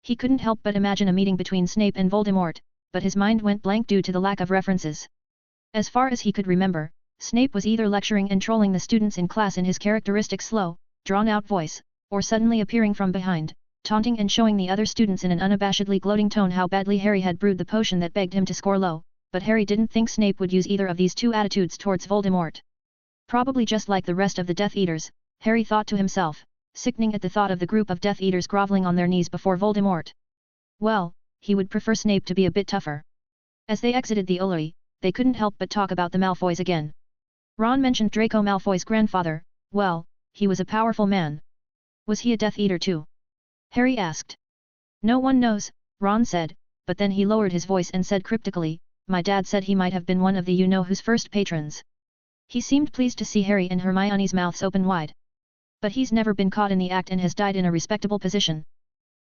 He couldn't help but imagine a meeting between Snape and Voldemort, but his mind went blank due to the lack of references. As far as he could remember, Snape was either lecturing and trolling the students in class in his characteristic slow, drawn-out voice, or suddenly appearing from behind, taunting and showing the other students in an unabashedly gloating tone how badly Harry had brewed the potion that begged him to score low, but Harry didn't think Snape would use either of these two attitudes towards Voldemort. Probably just like the rest of the Death Eaters, Harry thought to himself, sickening at the thought of the group of Death Eaters groveling on their knees before Voldemort. Well, he would prefer Snape to be a bit tougher. As they exited the Oloi, they couldn't help but talk about the Malfoys again. Ron mentioned Draco Malfoy's grandfather. Well, he was a powerful man. Was he a Death Eater too? Harry asked. No one knows, Ron said, but then he lowered his voice and said cryptically, my dad said he might have been one of the you-know-who's first patrons. He seemed pleased to see Harry and Hermione's mouths open wide. But he's never been caught in the act and has died in a respectable position.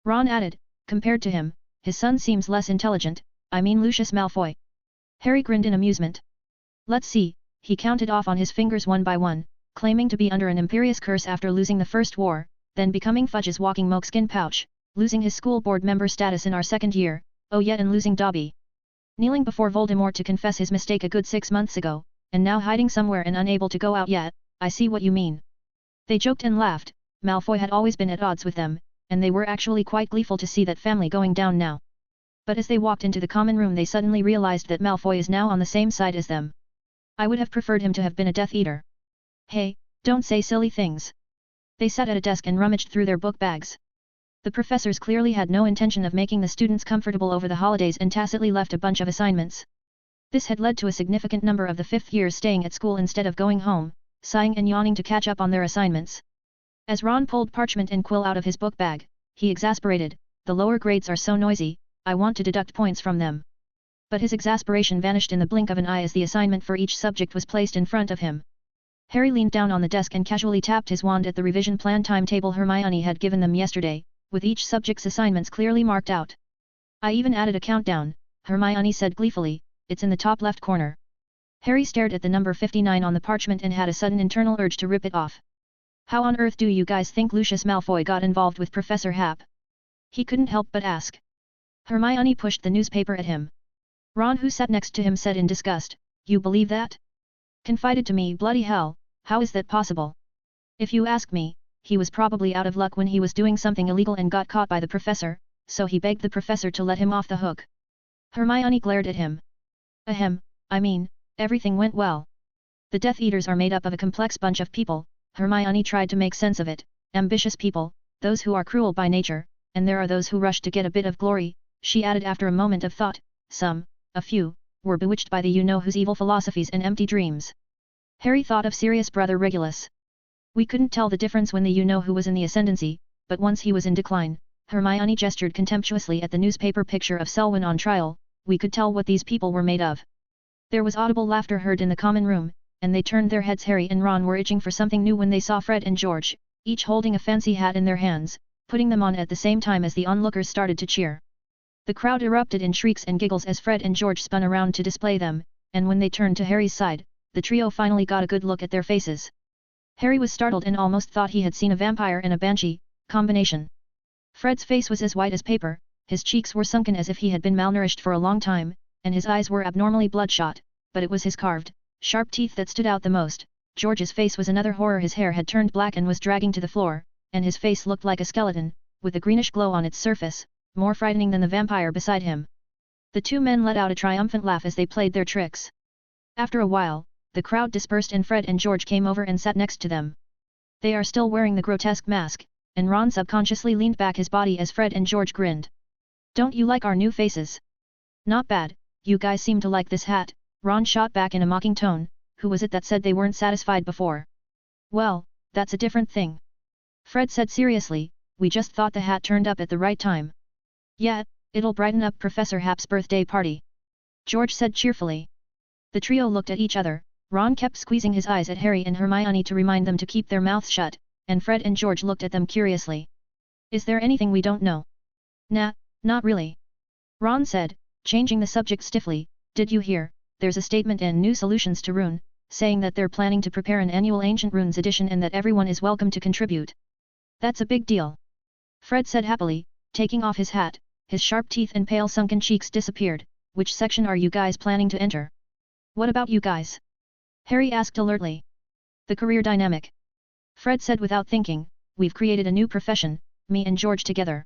Ron added, compared to him, his son seems less intelligent, I mean Lucius Malfoy. Harry grinned in amusement. Let's see, he counted off on his fingers one by one, claiming to be under an imperious curse after losing the First War, then becoming Fudge's walking moleskin pouch, losing his school board member status in our second year, oh yeah, and losing Dobby. Kneeling before Voldemort to confess his mistake a good 6 months ago, and now hiding somewhere and unable to go out yet, I see what you mean. They joked and laughed. Malfoy had always been at odds with them, and they were actually quite gleeful to see that family going down now. But as they walked into the common room they suddenly realized that Malfoy is now on the same side as them. I would have preferred him to have been a Death Eater. Hey, don't say silly things. They sat at a desk and rummaged through their book bags. The professors clearly had no intention of making the students comfortable over the holidays and tacitly left a bunch of assignments. This had led to a significant number of the fifth years staying at school instead of going home, sighing and yawning to catch up on their assignments. As Ron pulled parchment and quill out of his book bag, he exasperated, the lower grades are so noisy, I want to deduct points from them. But his exasperation vanished in the blink of an eye as the assignment for each subject was placed in front of him. Harry leaned down on the desk and casually tapped his wand at the revision plan timetable Hermione had given them yesterday, with each subject's assignments clearly marked out. I even added a countdown, Hermione said gleefully, it's in the top left corner. Harry stared at the number 59 on the parchment and had a sudden internal urge to rip it off. How on earth do you guys think Lucius Malfoy got involved with Professor Hap? He couldn't help but ask. Hermione pushed the newspaper at him. Ron, who sat next to him, said in disgust, "You believe that? Confided to me, bloody hell, how is that possible? If you ask me, he was probably out of luck when he was doing something illegal and got caught by the professor, so he begged the professor to let him off the hook." Hermione glared at him. Ahem, I mean, everything went well. The Death Eaters are made up of a complex bunch of people, Hermione tried to make sense of it, ambitious people, those who are cruel by nature, and there are those who rush to get a bit of glory, she added after a moment of thought, a few, were bewitched by the you-know-whose evil philosophies and empty dreams. Harry thought of Sirius Brother Regulus. We couldn't tell the difference when the you-know-who was in the ascendancy, but once he was in decline, Hermione gestured contemptuously at the newspaper picture of Selwyn on trial, we could tell what these people were made of. There was audible laughter heard in the common room, and they turned their heads. Harry and Ron were itching for something new when they saw Fred and George, each holding a fancy hat in their hands, putting them on at the same time as the onlookers started to cheer. The crowd erupted in shrieks and giggles as Fred and George spun around to display them, and when they turned to Harry's side, the trio finally got a good look at their faces. Harry was startled and almost thought he had seen a vampire and a banshee combination. Fred's face was as white as paper, his cheeks were sunken as if he had been malnourished for a long time, and his eyes were abnormally bloodshot, but it was his carved, sharp teeth that stood out the most. George's face was another horror. His hair had turned black and was dragging to the floor, and his face looked like a skeleton, with a greenish glow on its surface, more frightening than the vampire beside him. The two men let out a triumphant laugh as they played their tricks. After a while, the crowd dispersed and Fred and George came over and sat next to them. They are still wearing the grotesque mask, and Ron subconsciously leaned back his body as Fred and George grinned. "Don't you like our new faces? Not bad, you guys seem to like this hat," Ron shot back in a mocking tone. Who was it that said they weren't satisfied before? "Well, that's a different thing," Fred said seriously, "we just thought the hat turned up at the right time." "Yeah, it'll brighten up Professor Hap's birthday party," George said cheerfully. The trio looked at each other. Ron kept squeezing his eyes at Harry and Hermione to remind them to keep their mouths shut, and Fred and George looked at them curiously. "Is there anything we don't know?" "Nah, not really," Ron said, changing the subject stiffly. "Did you hear, there's a statement in New Solutions to Rune, saying that they're planning to prepare an annual Ancient Runes edition and that everyone is welcome to contribute." "That's a big deal," Fred said happily, taking off his hat. His sharp teeth and pale sunken cheeks disappeared. "Which section are you guys planning to enter?" "What about you guys?" Harry asked alertly. "The career dynamic," Fred said without thinking. "We've created a new profession, me and George together.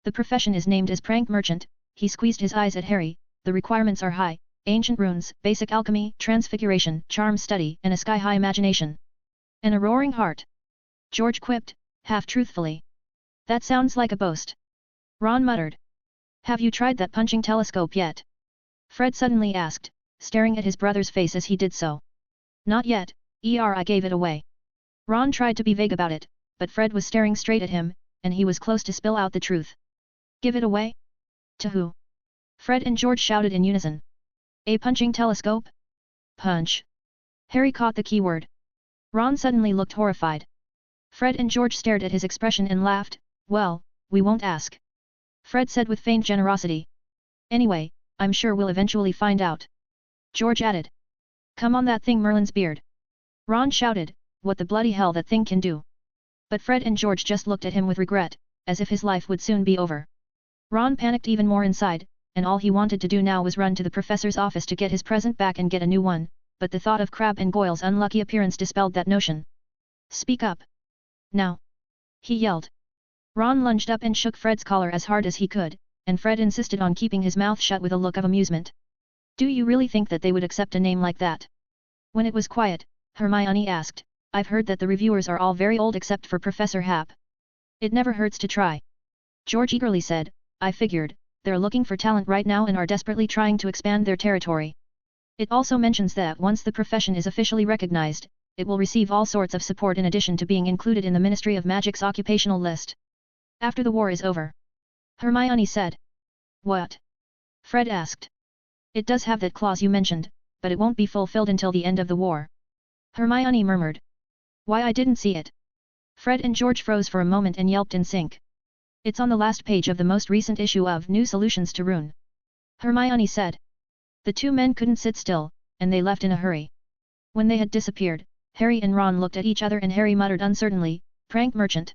The profession is named as Prank Merchant." He squeezed his eyes at Harry. "The requirements are high. Ancient runes, basic alchemy, transfiguration, charm study, and a sky-high imagination. And a roaring heart," George quipped, half-truthfully. "That sounds like a boast," Ron muttered. "Have you tried that punching telescope yet?" Fred suddenly asked, staring at his brother's face as he did so. "Not yet, I gave it away." Ron tried to be vague about it, but Fred was staring straight at him, and he was close to spill out the truth. "Give it away? To who?" Fred and George shouted in unison. "A punching telescope?" "Punch." Harry caught the key word. Ron suddenly looked horrified. Fred and George stared at his expression and laughed. "Well, we won't ask," Fred said with faint generosity. "Anyway, I'm sure we'll eventually find out," George added. "Come on, that thing, Merlin's beard!" Ron shouted, "What the bloody hell that thing can do?" But Fred and George just looked at him with regret, as if his life would soon be over. Ron panicked even more inside, and all he wanted to do now was run to the professor's office to get his present back and get a new one, but the thought of Crabbe and Goyle's unlucky appearance dispelled that notion. "Speak up! Now!" he yelled. Ron lunged up and shook Fred's collar as hard as he could, and Fred insisted on keeping his mouth shut with a look of amusement. "Do you really think that they would accept a name like that?" When it was quiet, Hermione asked, "I've heard that the reviewers are all very old except for Professor Hap." "It never hurts to try," George eagerly said. "I figured, they're looking for talent right now and are desperately trying to expand their territory. It also mentions that once the profession is officially recognized, it will receive all sorts of support in addition to being included in the Ministry of Magic's occupational list. After the war is over," Hermione said. "What?" Fred asked. "It does have that clause you mentioned, but it won't be fulfilled until the end of the war," Hermione murmured. "Why, I didn't see it." Fred and George froze for a moment and yelped in sync. "It's on the last page of the most recent issue of New Solutions to Rune," Hermione said. The two men couldn't sit still, and they left in a hurry. When they had disappeared, Harry and Ron looked at each other and Harry muttered uncertainly, prank merchant.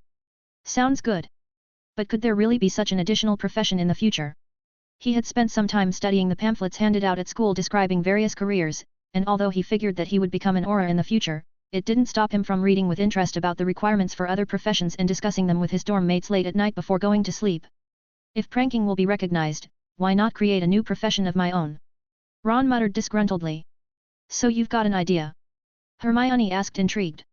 Sounds good. But could there really be such an additional profession in the future? He had spent some time studying the pamphlets handed out at school describing various careers, and although he figured that he would become an aura in the future, it didn't stop him from reading with interest about the requirements for other professions and discussing them with his dorm mates late at night before going to sleep. If pranking will be recognized, why not create a new profession of my own? Ron muttered disgruntledly. So you've got an idea? Hermione asked intrigued.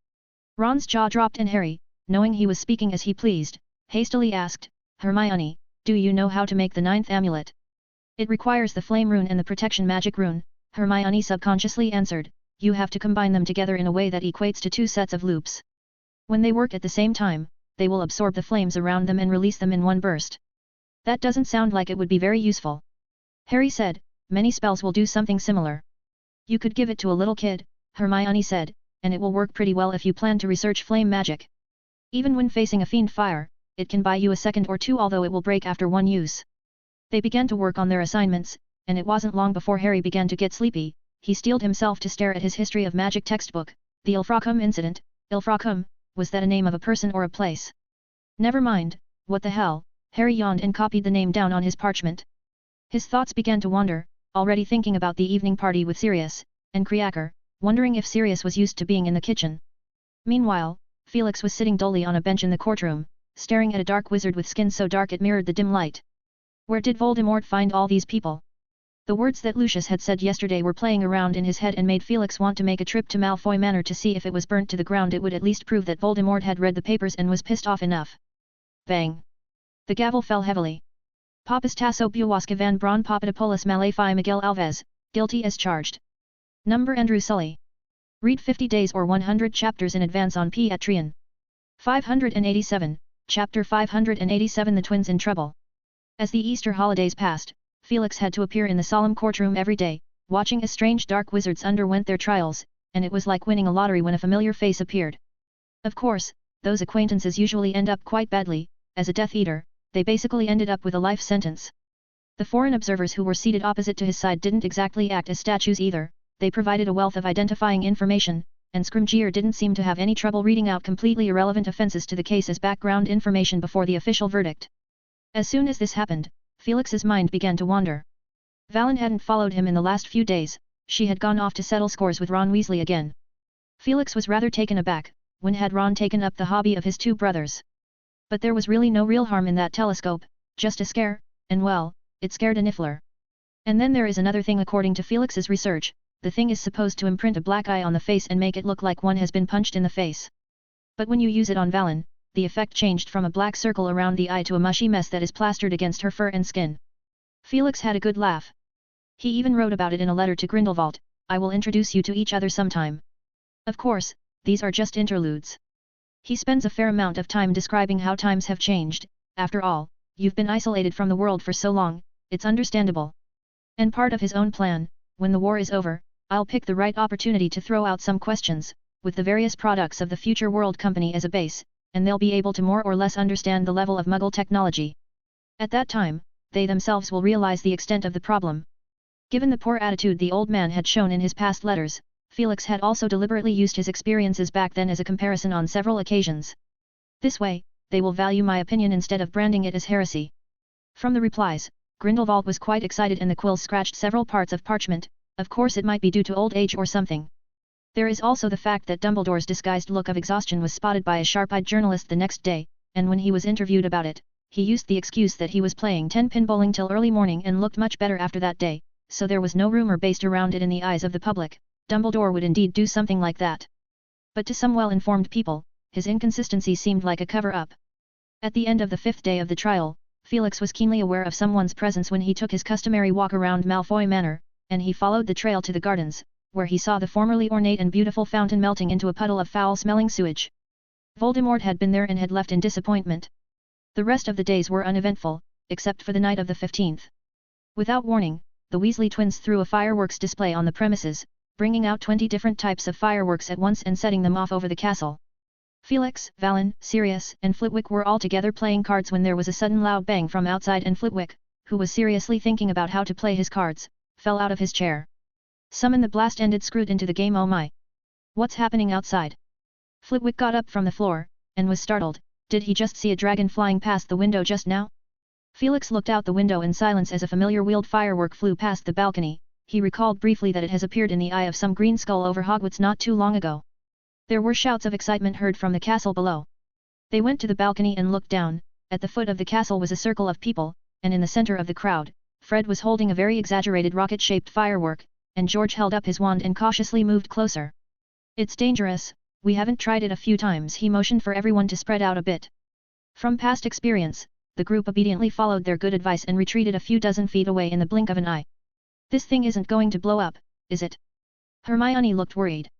Ron's jaw dropped and Harry, knowing he was speaking as he pleased, hastily asked, Hermione, do you know how to make the 9th amulet? It requires the flame rune and the protection magic rune, Hermione subconsciously answered. You have to combine them together in a way that equates to 2 sets of loops. When they work at the same time, they will absorb the flames around them and release them in one burst. That doesn't sound like it would be very useful. Harry said, many spells will do something similar. You could give it to a little kid, Hermione said, and it will work pretty well if you plan to research flame magic. Even when facing a fiend fire, it can buy you a second or two although it will break after one use. They began to work on their assignments, and it wasn't long before Harry began to get sleepy. He steeled himself to stare at his history of magic textbook. The Ilfracombe incident. Ilfracombe, was that a name of a person or a place? Never mind, what the hell, Harry yawned and copied the name down on his parchment. His thoughts began to wander, already thinking about the evening party with Sirius, and Creaker, wondering if Sirius was used to being in the kitchen. Meanwhile, Felix was sitting dully on a bench in the courtroom, staring at a dark wizard with skin so dark it mirrored the dim light. Where did Voldemort find all these people? The words that Lucius had said yesterday were playing around in his head and made Felix want to make a trip to Malfoy Manor to see if it was burnt to the ground. It would at least prove that Voldemort had read the papers and was pissed off enough. Bang! The gavel fell heavily. Papas Tasso Buwaska van Braun Papadopoulos Malafi Miguel Alves, guilty as charged. Number Andrew Sully. Read 50 days or 100 chapters in advance on Patreon. 587, Chapter 587 The Twins in Trouble. As the Easter holidays passed, Felix had to appear in the solemn courtroom every day, watching as strange dark wizards underwent their trials, and it was like winning a lottery when a familiar face appeared. Of course, those acquaintances usually end up quite badly. As a Death Eater, they basically ended up with a life sentence. The foreign observers who were seated opposite to his side didn't exactly act as statues either. They provided a wealth of identifying information, and Scrimgeour didn't seem to have any trouble reading out completely irrelevant offences to the case as background information before the official verdict. As soon as this happened, Felix's mind began to wander. Valen hadn't followed him in the last few days. She had gone off to settle scores with Ron Weasley again. Felix was rather taken aback. When had Ron taken up the hobby of his 2 brothers? But there was really no real harm in that telescope, just a scare, and well, it scared a Niffler. And then there is another thing according to Felix's research. The thing is supposed to imprint a black eye on the face and make it look like one has been punched in the face. But when you use it on Valen, the effect changed from a black circle around the eye to a mushy mess that is plastered against her fur and skin. Felix had a good laugh. He even wrote about it in a letter to Grindelwald. I will introduce you to each other sometime. Of course, these are just interludes. He spends a fair amount of time describing how times have changed. After all, you've been isolated from the world for so long, it's understandable. And part of his own plan, when the war is over, I'll pick the right opportunity to throw out some questions, with the various products of the Future World Company as a base, and they'll be able to more or less understand the level of Muggle technology. At that time, they themselves will realize the extent of the problem. Given the poor attitude the old man had shown in his past letters, Felix had also deliberately used his experiences back then as a comparison on several occasions. This way, they will value my opinion instead of branding it as heresy. From the replies, Grindelwald was quite excited and the quills scratched several parts of parchment. Of course it might be due to old age or something. There is also the fact that Dumbledore's disguised look of exhaustion was spotted by a sharp-eyed journalist the next day, and when he was interviewed about it, he used the excuse that he was playing 10-pin bowling till early morning and looked much better after that day, so there was no rumor based around it in the eyes of the public. Dumbledore would indeed do something like that. But to some well-informed people, his inconsistency seemed like a cover-up. At the end of the 5th day of the trial, Felix was keenly aware of someone's presence when he took his customary walk around Malfoy Manor, and he followed the trail to the gardens, where he saw the formerly ornate and beautiful fountain melting into a puddle of foul-smelling sewage. Voldemort had been there and had left in disappointment. The rest of the days were uneventful, except for the night of the 15th. Without warning, the Weasley twins threw a fireworks display on the premises, bringing out 20 different types of fireworks at once and setting them off over the castle. Felix, Valen, Sirius, and Flitwick were all together playing cards when there was a sudden loud bang from outside and Flitwick, who was seriously thinking about how to play his cards, fell out of his chair. Summon the blast ended screwed into the game, oh my. What's happening outside? Flitwick got up from the floor, and was startled. Did he just see a dragon flying past the window just now? Felix looked out the window in silence as a familiar wheeled firework flew past the balcony. He recalled briefly that it has appeared in the eye of some green skull over Hogwarts not too long ago. There were shouts of excitement heard from the castle below. They went to the balcony and looked down. At the foot of the castle was a circle of people, and in the center of the crowd, Fred was holding a very exaggerated rocket-shaped firework, and George held up his wand and cautiously moved closer. It's dangerous, we haven't tried it a few times. He motioned for everyone to spread out a bit. From past experience, the group obediently followed their good advice and retreated a few dozen feet away in the blink of an eye. This thing isn't going to blow up, is it? Hermione looked worried.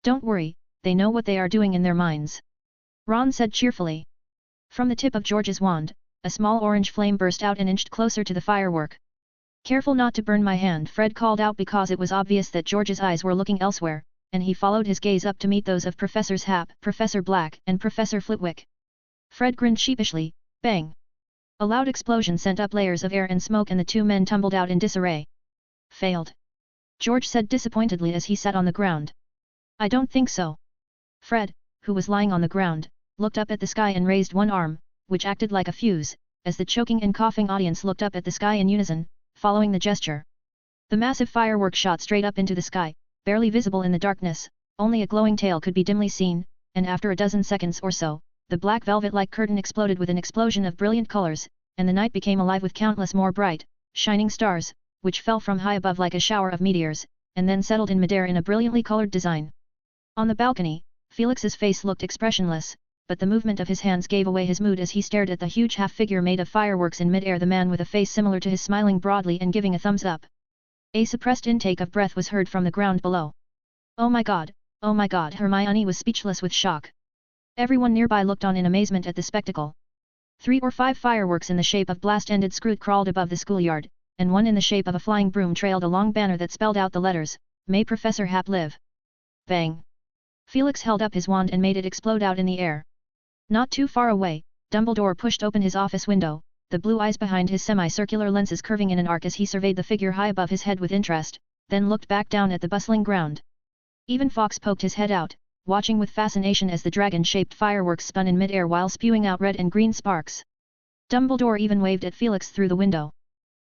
Don't worry, they know what they are doing in their minds. Ron said cheerfully. From the tip of George's wand, a small orange flame burst out and inched closer to the firework. Careful not to burn my hand, Fred called out because it was obvious that George's eyes were looking elsewhere, and he followed his gaze up to meet those of Professors Hap, Professor Black, and Professor Flitwick. Fred grinned sheepishly. Bang! A loud explosion sent up layers of air and smoke and the two men tumbled out in disarray. Failed. George said disappointedly as he sat on the ground. I don't think so. Fred, who was lying on the ground, looked up at the sky and raised one arm, which acted like a fuse, as the choking and coughing audience looked up at the sky in unison, following the gesture. The massive firework shot straight up into the sky, barely visible in the darkness, only a glowing tail could be dimly seen, and after a dozen seconds or so, the black velvet-like curtain exploded with an explosion of brilliant colors, and the night became alive with countless more bright, shining stars, which fell from high above like a shower of meteors, and then settled in midair in a brilliantly colored design. On the balcony, Felix's face looked expressionless, but the movement of his hands gave away his mood as he stared at the huge half-figure made of fireworks in mid-air, the man with a face similar to his smiling broadly and giving a thumbs up. A suppressed intake of breath was heard from the ground below. Oh my god, Hermione was speechless with shock. Everyone nearby looked on in amazement at the spectacle. 3 or 5 fireworks in the shape of blast-ended screws crawled above the schoolyard, and one in the shape of a flying broom trailed a long banner that spelled out the letters, May Professor Hap live. Bang! Felix held up his wand and made it explode out in the air. Not too far away, Dumbledore pushed open his office window, the blue eyes behind his semi-circular lenses curving in an arc as he surveyed the figure high above his head with interest, then looked back down at the bustling ground. Even Fawkes poked his head out, watching with fascination as the dragon-shaped fireworks spun in mid-air while spewing out red and green sparks. Dumbledore even waved at Felix through the window.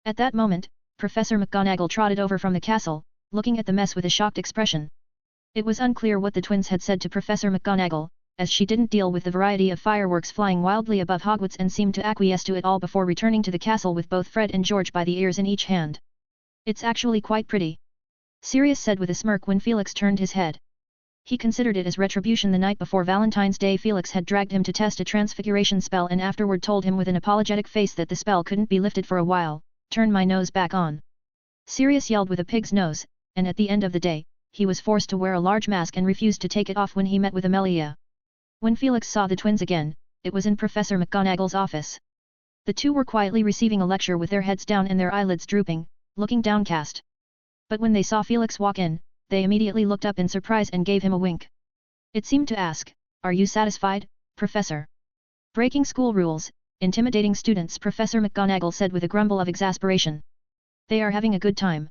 At that moment, Professor McGonagall trotted over from the castle, looking at the mess with a shocked expression. It was unclear what the twins had said to Professor McGonagall, as she didn't deal with the variety of fireworks flying wildly above Hogwarts and seemed to acquiesce to it all before returning to the castle with both Fred and George by the ears in each hand. It's actually quite pretty, Sirius said with a smirk when Felix turned his head. He considered it as retribution the night before Valentine's Day. Felix had dragged him to test a transfiguration spell and afterward told him with an apologetic face that the spell couldn't be lifted for a while. Turn my nose back on. Sirius yelled with a pig's nose, and at the end of the day, he was forced to wear a large mask and refused to take it off when he met with Amelia. When Felix saw the twins again, it was in Professor McGonagall's office. The two were quietly receiving a lecture with their heads down and their eyelids drooping, looking downcast. But when they saw Felix walk in, they immediately looked up in surprise and gave him a wink. It seemed to ask, "Are you satisfied, Professor?" Breaking school rules, intimidating students, Professor McGonagall said with a grumble of exasperation. They are having a good time.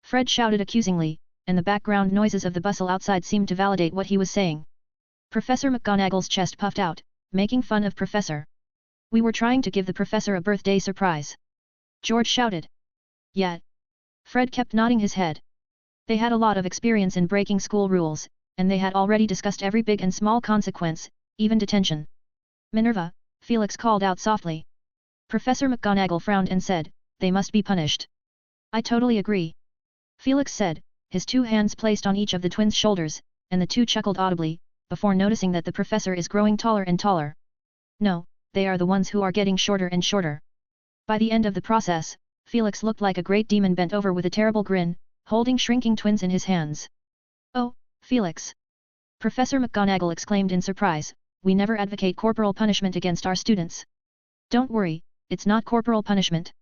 Fred shouted accusingly, and the background noises of the bustle outside seemed to validate what he was saying. Professor McGonagall's chest puffed out, making fun of Professor. We were trying to give the professor a birthday surprise. George shouted. Yet. Fred kept nodding his head. They had a lot of experience in breaking school rules, and they had already discussed every big and small consequence, even detention. Minerva, Felix called out softly. Professor McGonagall frowned and said, they must be punished. I totally agree. Felix said, his 2 hands placed on each of the twins' shoulders, and the two chuckled audibly, before noticing that the professor is growing taller and taller. No, they are the ones who are getting shorter and shorter. By the end of the process, Felix looked like a great demon bent over with a terrible grin, holding shrinking twins in his hands. Oh, Felix! Professor McGonagall exclaimed in surprise, we never advocate corporal punishment against our students. Don't worry, it's not corporal punishment.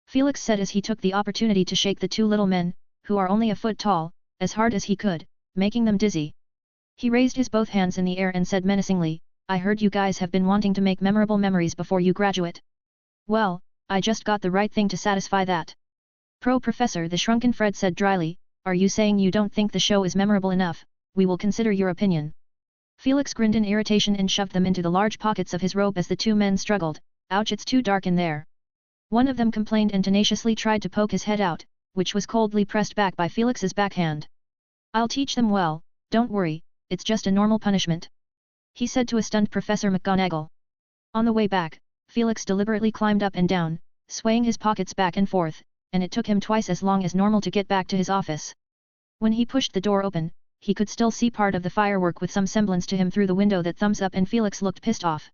Felix said as he took the opportunity to shake the 2 little men, who are only a foot tall, as hard as he could, making them dizzy. He raised his both hands in the air and said menacingly, I heard you guys have been wanting to make memorable memories before you graduate. Well, I just got the right thing to satisfy that. Professor, the shrunken Fred said dryly, are you saying you don't think the show is memorable enough, we will consider your opinion. Felix grinned in irritation and shoved them into the large pockets of his robe as the two men struggled. Ouch, it's too dark in there. One of them complained and tenaciously tried to poke his head out, which was coldly pressed back by Felix's backhand. I'll teach them well, don't worry, it's just a normal punishment, he said to a stunned Professor McGonagall. On the way back, Felix deliberately climbed up and down, swaying his pockets back and forth, and it took him twice as long as normal to get back to his office. When he pushed the door open, he could still see part of the firework with some semblance to him through the window. That thumbs up and Felix looked pissed off.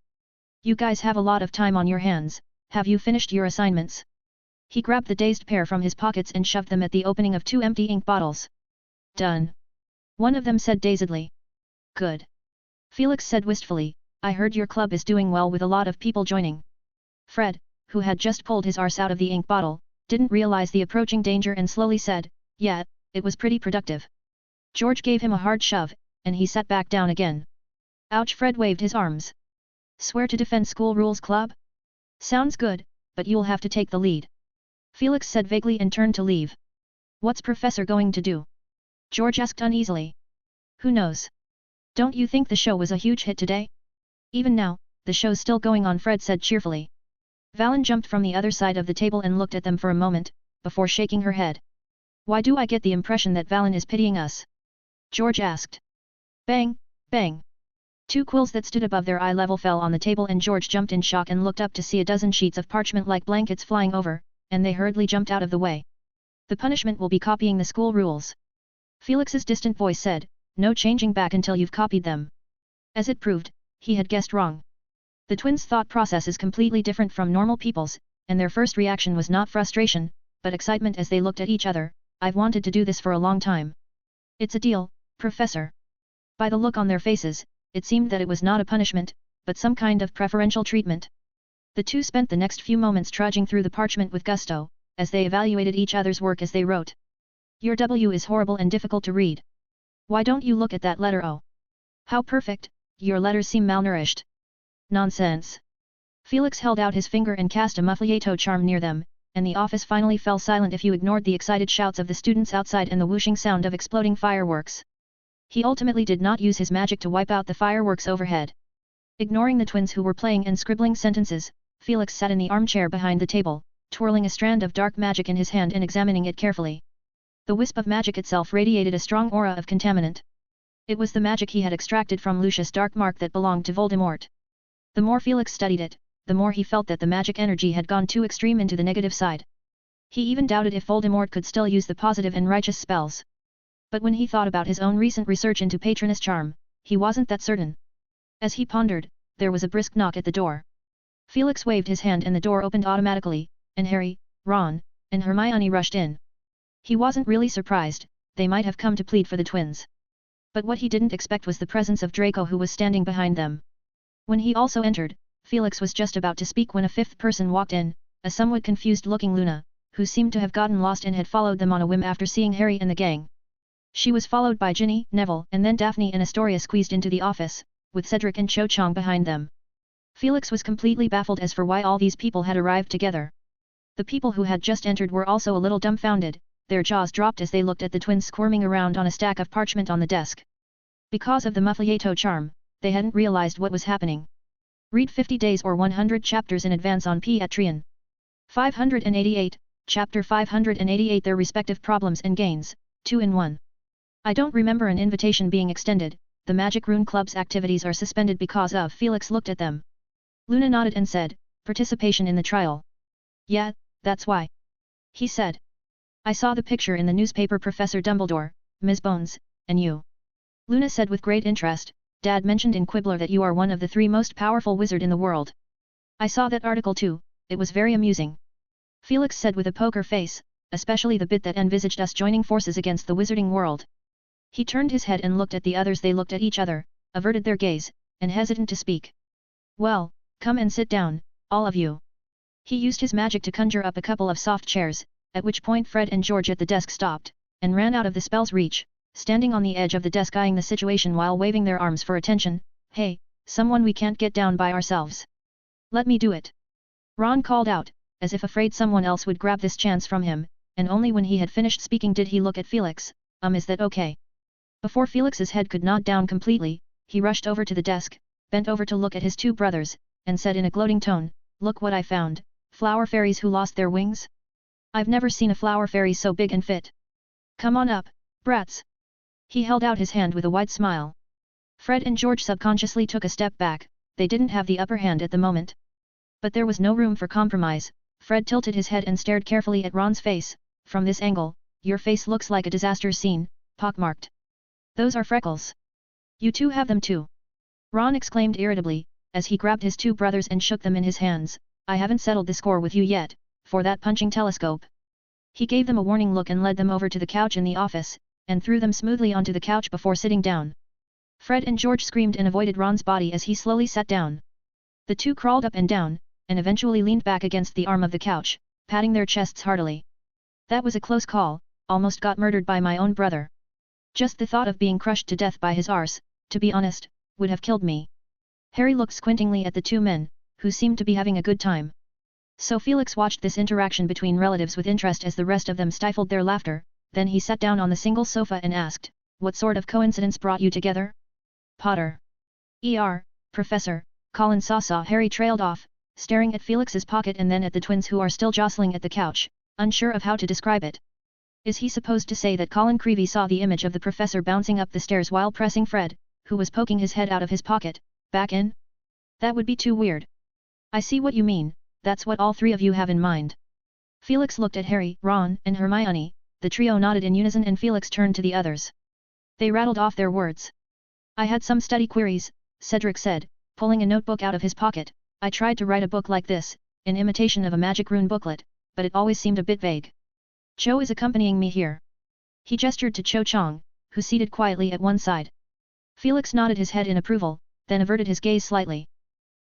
You guys have a lot of time on your hands, have you finished your assignments? He grabbed the dazed pair from his pockets and shoved them at the opening of 2 empty ink bottles. Done. One of them said dazedly. Good. Felix said wistfully, I heard your club is doing well with a lot of people joining. Fred, who had just pulled his arse out of the ink bottle, didn't realize the approaching danger and slowly said, yeah, it was pretty productive. George gave him a hard shove, and he sat back down again. Ouch, Fred waved his arms. Swear to defend school rules club? Sounds good, but you'll have to take the lead. Felix said vaguely and turned to leave. What's Professor going to do? George asked uneasily. Who knows? Don't you think the show was a huge hit today? Even now, the show's still going on, Fred said cheerfully. Valen jumped from the other side of the table and looked at them for a moment, before shaking her head. Why do I get the impression that Valen is pitying us? George asked. Bang, bang. 2 quills that stood above their eye level fell on the table and George jumped in shock and looked up to see a dozen sheets of parchment like blankets flying over, and they hurriedly jumped out of the way. The punishment will be copying the school rules. Felix's distant voice said, no changing back until you've copied them. As it proved, he had guessed wrong. The twins' thought process is completely different from normal people's, and their first reaction was not frustration, but excitement as they looked at each other. I've wanted to do this for a long time. It's a deal, Professor. By the look on their faces, it seemed that it was not a punishment, but some kind of preferential treatment. The two spent the next few moments trudging through the parchment with gusto, as they evaluated each other's work as they wrote. Your W is horrible and difficult to read. Why don't you look at that letter O? How perfect, your letters seem malnourished. Nonsense. Felix held out his finger and cast a mufflieto charm near them, and the office finally fell silent if you ignored the excited shouts of the students outside and the whooshing sound of exploding fireworks. He ultimately did not use his magic to wipe out the fireworks overhead. Ignoring the twins who were playing and scribbling sentences, Felix sat in the armchair behind the table, twirling a strand of dark magic in his hand and examining it carefully. The wisp of magic itself radiated a strong aura of contaminant. It was the magic he had extracted from Lucius' dark mark that belonged to Voldemort. The more Felix studied it, the more he felt that the magic energy had gone too extreme into the negative side. He even doubted if Voldemort could still use the positive and righteous spells. But when he thought about his own recent research into Patronus charm, he wasn't that certain. As he pondered, there was a brisk knock at the door. Felix waved his hand and the door opened automatically, and Harry, Ron, and Hermione rushed in. He wasn't really surprised, they might have come to plead for the twins. But what he didn't expect was the presence of Draco, who was standing behind them. When he also entered, Felix was just about to speak when a fifth person walked in, a somewhat confused-looking Luna, who seemed to have gotten lost and had followed them on a whim after seeing Harry and the gang. She was followed by Ginny, Neville, and then Daphne and Astoria squeezed into the office, with Cedric and Cho Chang behind them. Felix was completely baffled as for why all these people had arrived together. The people who had just entered were also a little dumbfounded, their jaws dropped as they looked at the twins squirming around on a stack of parchment on the desk. Because of the mufflieto charm, they hadn't realized what was happening. Read 50 days or 100 chapters in advance on Patreon. 588, Chapter 588 Their respective problems and gains, 2 in 1. I don't remember an invitation being extended, the Magic Rune Club's activities are suspended because of. Felix looked at them. Luna nodded and said, participation in the trial. Yeah, that's why. He said. I saw the picture in the newspaper. Professor Dumbledore, Ms. Bones, and you. Luna said with great interest, Dad mentioned in Quibbler that you are one of the 3 most powerful wizard in the world. I saw that article too, it was very amusing. Felix said with a poker face, especially the bit that envisaged us joining forces against the wizarding world. He turned his head and looked at the others. They looked at each other, averted their gaze, and hesitant to speak. Well, come and sit down, all of you. He used his magic to conjure up a couple of soft chairs, at which point Fred and George at the desk stopped, and ran out of the spell's reach, standing on the edge of the desk eyeing the situation while waving their arms for attention. Hey, someone, we can't get down by ourselves. Let me do it. Ron called out, as if afraid someone else would grab this chance from him, and only when he had finished speaking did he look at Felix. Is that okay? Before Felix's head could nod down completely, he rushed over to the desk, bent over to look at his two brothers, and said in a gloating tone, "Look what I found, flower fairies who lost their wings? I've never seen a flower fairy so big and fit. Come on up, brats." He held out his hand with a wide smile. Fred and George subconsciously took a step back, they didn't have the upper hand at the moment. But there was no room for compromise. Fred tilted his head and stared carefully at Ron's face. "From this angle, your face looks like a disaster scene, pockmarked. Those are freckles. You two have them too." Ron exclaimed irritably, as he grabbed his two brothers and shook them in his hands. "I haven't settled the score with you yet, for that punching telescope." He gave them a warning look and led them over to the couch in the office, and threw them smoothly onto the couch before sitting down. Fred and George screamed and avoided Ron's body as he slowly sat down. The two crawled up and down, and eventually leaned back against the arm of the couch, patting their chests heartily. "That was a close call, almost got murdered by my own brother. Just the thought of being crushed to death by his arse, to be honest, would have killed me." Harry looked squintingly at the two men, who seemed to be having a good time. So Felix watched this interaction between relatives with interest as the rest of them stifled their laughter, then he sat down on the single sofa and asked, "What sort of coincidence brought you together?" "Potter." Professor," Colin saw Harry trailed off, staring at Felix's pocket and then at the twins who are still jostling at the couch, unsure of how to describe it. Is he supposed to say that Colin Creevy saw the image of the professor bouncing up the stairs while pressing Fred, who was poking his head out of his pocket, back in? That would be too weird. "I see what you mean, that's what all three of you have in mind." Felix looked at Harry, Ron, and Hermione. The trio nodded in unison and Felix turned to the others. They rattled off their words. "I had some study queries," Cedric said, pulling a notebook out of his pocket. "I tried to write a book like this, in imitation of a magic rune booklet, but it always seemed a bit vague. Cho is accompanying me here." He gestured to Cho Chang, who seated quietly at one side. Felix nodded his head in approval, then averted his gaze slightly.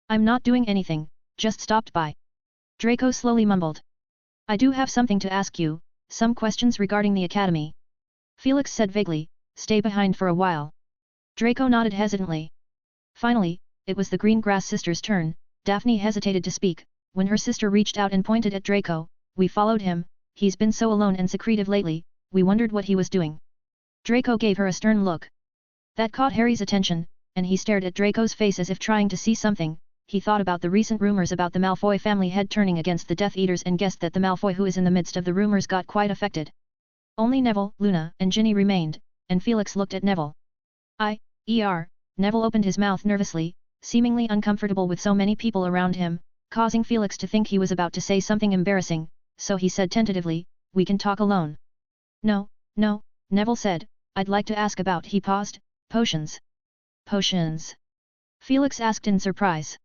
"I'm not doing anything, just stopped by." Draco slowly mumbled. "I do have something to ask you, some questions regarding the academy." Felix said vaguely, "Stay behind for a while." Draco nodded hesitantly. Finally, it was the Green Grass sisters' turn. Daphne hesitated to speak, when her sister reached out and pointed at Draco. "We followed him, he's been so alone and secretive lately, we wondered what he was doing." Draco gave her a stern look. That caught Harry's attention, and he stared at Draco's face as if trying to see something. He thought about the recent rumors about the Malfoy family head turning against the Death Eaters and guessed that the Malfoy who is in the midst of the rumors got quite affected. Only Neville, Luna, and Ginny remained, and Felix looked at Neville. Neville opened his mouth nervously, seemingly uncomfortable with so many people around him, causing Felix to think he was about to say something embarrassing, so he said tentatively, "We can talk alone." No, Neville said, "I'd like to ask about," he paused, "potions." "Potions?" Felix asked in surprise.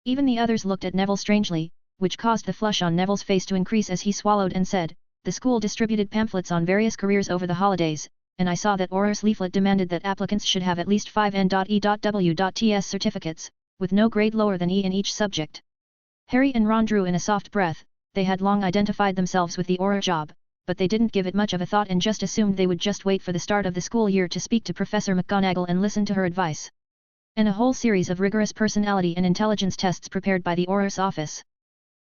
Even the others looked at Neville strangely, which caused the flush on Neville's face to increase as he swallowed and said, "The school distributed pamphlets on various careers over the holidays, and I saw that Auror's leaflet demanded that applicants should have at least 5 N.E.W.Ts certificates, with no grade lower than E in each subject." Harry and Ron drew in a soft breath. They had long identified themselves with the Auror job, but they didn't give it much of a thought and just assumed they would just wait for the start of the school year to speak to Professor McGonagall and listen to her advice. And a whole series of rigorous personality and intelligence tests prepared by the Auror's office.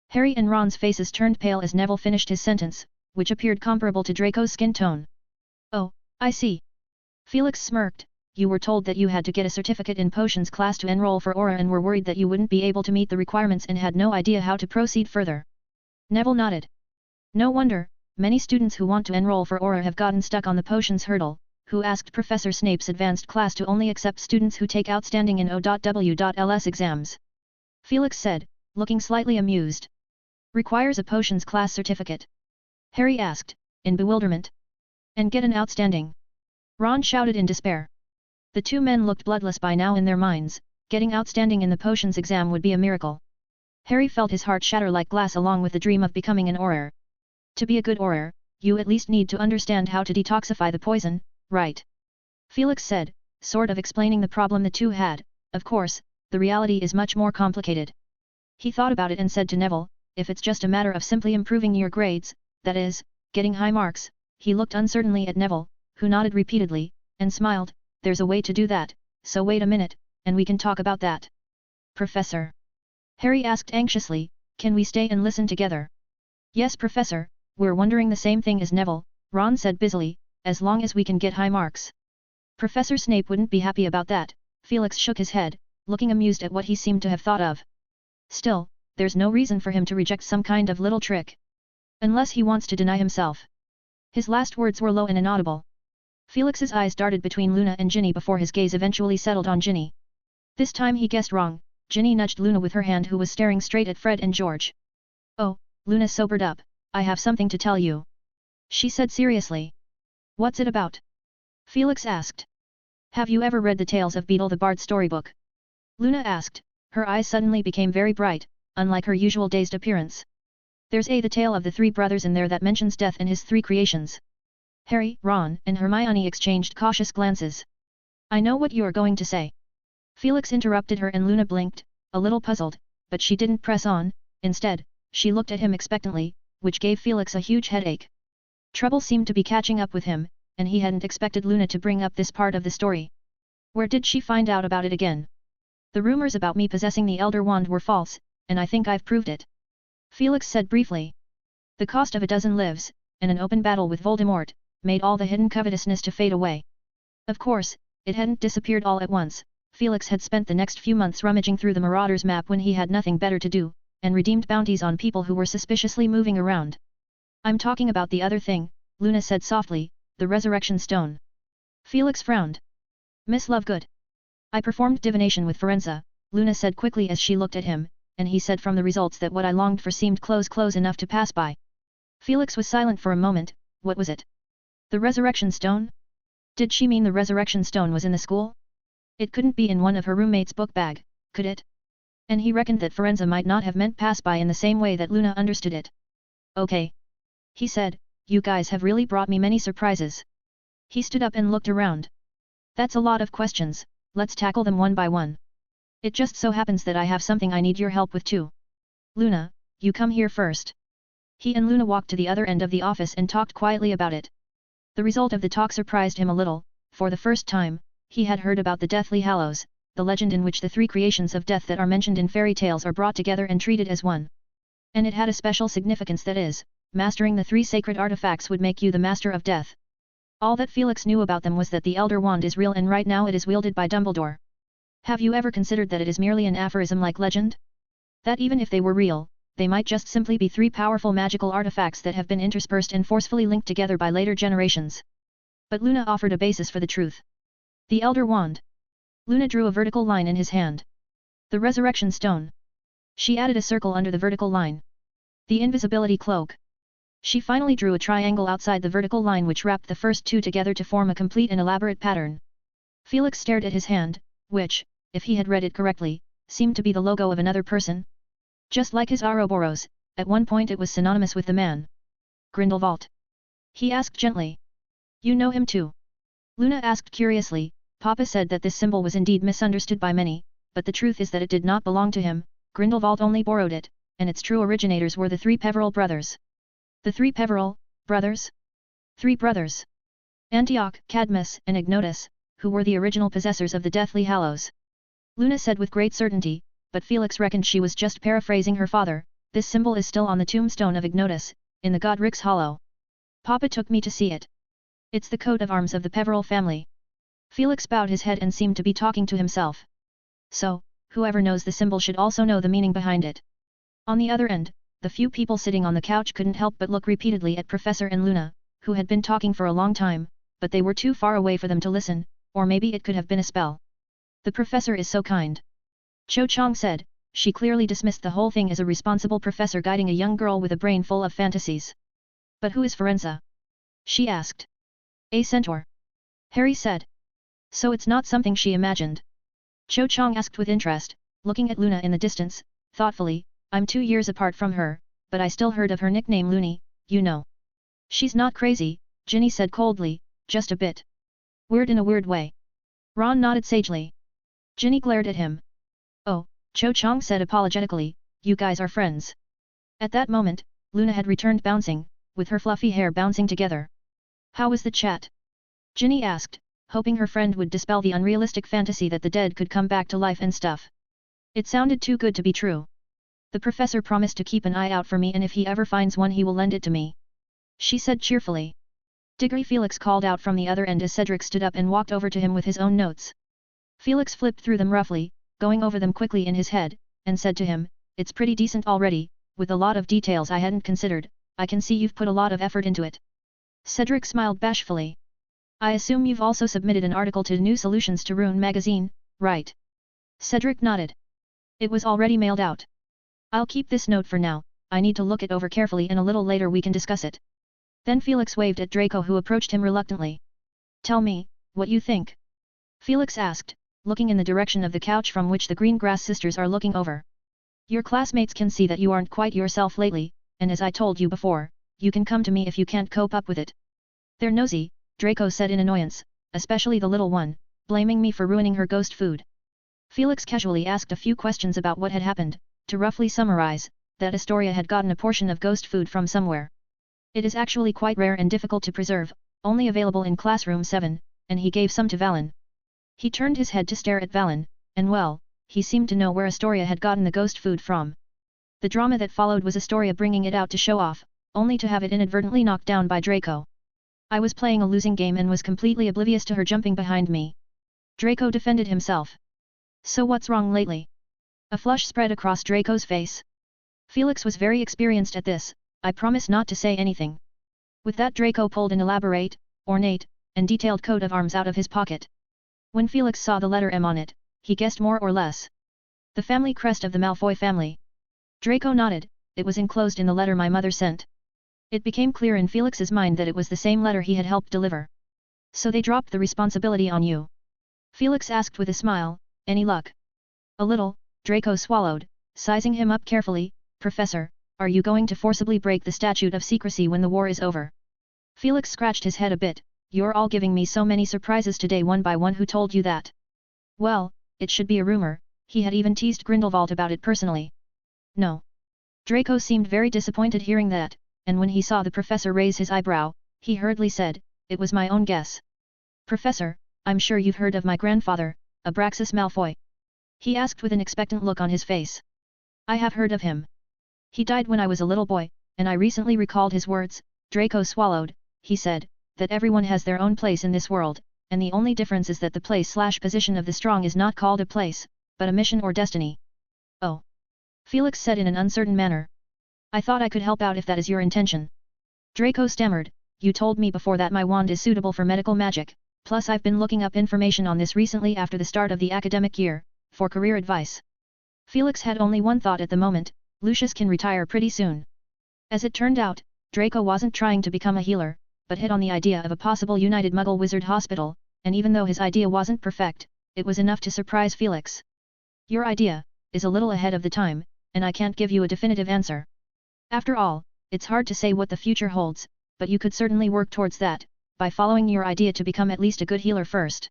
Harry and Ron's faces turned pale as Neville finished his sentence, which appeared comparable to Draco's skin tone. "Oh, I see." Felix smirked. "You were told that you had to get a certificate in potions class to enroll for Auror and were worried that you wouldn't be able to meet the requirements and had no idea how to proceed further." Neville nodded. "No wonder, many students who want to enroll for Auror have gotten stuck on the potions hurdle, who asked Professor Snape's advanced class to only accept students who take outstanding in O.W.Ls exams." Felix said, looking slightly amused. "Requires a potions class certificate?" Harry asked, in bewilderment. "And get an outstanding?" Ron shouted in despair. The two men looked bloodless by now in their minds. Getting outstanding in the potions exam would be a miracle. Harry felt his heart shatter like glass along with the dream of becoming an Auror. To be a good Auror, you at least need to understand how to detoxify the poison, right? Felix said, sort of explaining the problem the two had. Of course, the reality is much more complicated. He thought about it and said to Neville, "If it's just a matter of simply improving your grades, that is, getting high marks," he looked uncertainly at Neville, who nodded repeatedly, and smiled, "There's a way to do that, so wait a minute, and we can talk about that." "Professor?" Harry asked anxiously, "Can we stay and listen together?" "Yes, Professor, we're wondering the same thing as Neville," Ron said busily, "as long as we can get high marks." Professor Snape wouldn't be happy about that, Felix shook his head, looking amused at what he seemed to have thought of. Still, there's no reason for him to reject some kind of little trick. Unless he wants to deny himself. His last words were low and inaudible. Felix's eyes darted between Luna and Ginny before his gaze eventually settled on Ginny. This time he guessed wrong. Ginny nudged Luna with her hand, who was staring straight at Fred and George. "Oh," Luna sobered up, "I have something to tell you," she said seriously. "What's it about?" Felix asked. "Have you ever read the Tales of Beedle the Bard storybook?" Luna asked. Her eyes suddenly became very bright, unlike her usual dazed appearance. "There's the tale of the three brothers in there that mentions death and his three creations." Harry, Ron, and Hermione exchanged cautious glances. "I know what you are going to say." Felix interrupted her and Luna blinked, a little puzzled, but she didn't press on. Instead, she looked at him expectantly, which gave Felix a huge headache. Trouble seemed to be catching up with him, and he hadn't expected Luna to bring up this part of the story. Where did she find out about it again? "The rumors about me possessing the Elder Wand were false, and I think I've proved it," Felix said briefly. "The cost of a dozen lives, and an open battle with Voldemort, made all the hidden covetousness to fade away." Of course, it hadn't disappeared all at once. Felix had spent the next few months rummaging through the Marauders map when he had nothing better to do, and redeemed bounties on people who were suspiciously moving around. "I'm talking about the other thing," Luna said softly, "the Resurrection Stone." Felix frowned. "Miss Lovegood." "I performed divination with Forenza," Luna said quickly as she looked at him, and he said from the results that what I longed for seemed close enough to pass by. Felix was silent for a moment. What was it? The Resurrection Stone? Did she mean the Resurrection Stone was in the school? It couldn't be in one of her roommate's book bag, could it? And he reckoned that Forenza might not have meant pass by in the same way that Luna understood it. "Okay," he said, "you guys have really brought me many surprises." He stood up and looked around. "That's a lot of questions, let's tackle them one by one. It just so happens that I have something I need your help with too. Luna, you come here first." He and Luna walked to the other end of the office and talked quietly about it. The result of the talk surprised him a little. For the first time, he had heard about the Deathly Hallows, the legend in which the three creations of death that are mentioned in fairy tales are brought together and treated as one. And it had a special significance, that is, mastering the three sacred artifacts would make you the master of death. All that Felix knew about them was that the Elder Wand is real and right now it is wielded by Dumbledore. Have you ever considered that it is merely an aphorism-like legend? That even if they were real, they might just simply be three powerful magical artifacts that have been interspersed and forcefully linked together by later generations. But Luna offered a basis for the truth. The Elder Wand. Luna drew a vertical line in his hand. The Resurrection Stone. She added a circle under the vertical line. The Invisibility Cloak. She finally drew a triangle outside the vertical line which wrapped the first two together to form a complete and elaborate pattern. Felix stared at his hand, which, if he had read it correctly, seemed to be the logo of another person. Just like his Ouroboros, at one point it was synonymous with the man. "Grindelwald?" he asked gently. "You know him too?" Luna asked curiously. "Papa said that this symbol was indeed misunderstood by many, but the truth is that it did not belong to him. Grindelwald only borrowed it, and its true originators were the three Peverell brothers." "The three Peverell brothers?" "Three brothers. Antioch, Cadmus, and Ignotus, who were the original possessors of the Deathly Hallows," Luna said with great certainty, but Felix reckoned she was just paraphrasing her father. "This symbol is still on the tombstone of Ignotus, in the Godric's Hollow. Papa took me to see it. It's the coat of arms of the Peverell family." Felix bowed his head and seemed to be talking to himself. "So, whoever knows the symbol should also know the meaning behind it." On the other end, the few people sitting on the couch couldn't help but look repeatedly at Professor and Luna, who had been talking for a long time, but they were too far away for them to listen, or maybe it could have been a spell. "The professor is so kind," Cho Chang said. She clearly dismissed the whole thing as a responsible professor guiding a young girl with a brain full of fantasies. "But who is Forenza?" she asked. "A centaur," Harry said. "So it's not something she imagined?" Cho Chang asked with interest, looking at Luna in the distance, thoughtfully. "I'm 2 years apart from her, but I still heard of her nickname Loony, you know." "She's not crazy," Ginny said coldly, "just a bit weird in a weird way." Ron nodded sagely. Ginny glared at him. "Oh," Cho Chang said apologetically, "you guys are friends." At that moment, Luna had returned bouncing, with her fluffy hair bouncing together. "How was the chat?" Ginny asked, hoping her friend would dispel the unrealistic fantasy that the dead could come back to life and stuff. "It sounded too good to be true. The professor promised to keep an eye out for me and if he ever finds one he will lend it to me," she said cheerfully. Diggory, Felix called out from the other end as Cedric stood up and walked over to him with his own notes. Felix flipped through them roughly, going over them quickly in his head, and said to him, "It's pretty decent already, with a lot of details I hadn't considered. I can see you've put a lot of effort into it." Cedric smiled bashfully. "I assume you've also submitted an article to New Solutions to Rune magazine, right?" Cedric nodded. "It was already mailed out. I'll keep this note for now, I need to look it over carefully and a little later we can discuss it." Then Felix waved at Draco, who approached him reluctantly. "Tell me, what you think?" Felix asked, looking in the direction of the couch from which the Green Grass sisters are looking over. "Your classmates can see that you aren't quite yourself lately, and as I told you before, you can come to me if you can't cope up with it." "They're nosy," Draco said in annoyance, "especially the little one, blaming me for ruining her ghost food." Felix casually asked a few questions about what had happened, to roughly summarize, that Astoria had gotten a portion of ghost food from somewhere. "It is actually quite rare and difficult to preserve, only available in classroom 7, and he gave some to Valen." He turned his head to stare at Valen, and well, he seemed to know where Astoria had gotten the ghost food from. The drama that followed was Astoria bringing it out to show off, only to have it inadvertently knocked down by Draco. "I was playing a losing game and was completely oblivious to her jumping behind me." Draco defended himself. "So what's wrong lately?" A flush spread across Draco's face. Felix was very experienced at this. "I promise not to say anything." With that, Draco pulled an elaborate, ornate, and detailed coat of arms out of his pocket. When Felix saw the letter M on it, he guessed more or less. The family crest of the Malfoy family. Draco nodded. "It was enclosed in the letter my mother sent." It became clear in Felix's mind that it was the same letter he had helped deliver. "So they dropped the responsibility on you?" Felix asked with a smile. "Any luck?" "A little," Draco swallowed, sizing him up carefully. "Professor, are you going to forcibly break the statute of secrecy when the war is over?" Felix scratched his head a bit. "You're all giving me so many surprises today. One by one, who told you that?" "Well, it should be a rumor." He had even teased Grindelwald about it personally. "No." Draco seemed very disappointed hearing that, and when he saw the professor raise his eyebrow, he hurriedly said, "It was my own guess." "Professor, I'm sure you've heard of my grandfather, Abraxas Malfoy?" he asked with an expectant look on his face. "I have heard of him. He died when I was a little boy, and I recently recalled his words." Draco swallowed. He said, "That everyone has their own place in this world, and the only difference is that the place/position of the strong is not called a place, but a mission or destiny." "Oh," Felix said in an uncertain manner. "I thought I could help out if that is your intention." Draco stammered, "You told me before that my wand is suitable for medical magic, plus I've been looking up information on this recently after the start of the academic year, for career advice." Felix had only one thought at the moment: Lucius can retire pretty soon. As it turned out, Draco wasn't trying to become a healer, but hit on the idea of a possible United Muggle Wizard Hospital, and even though his idea wasn't perfect, it was enough to surprise Felix. "Your idea is a little ahead of the time, and I can't give you a definitive answer. After all, it's hard to say what the future holds, but you could certainly work towards that, by following your idea to become at least a good healer first.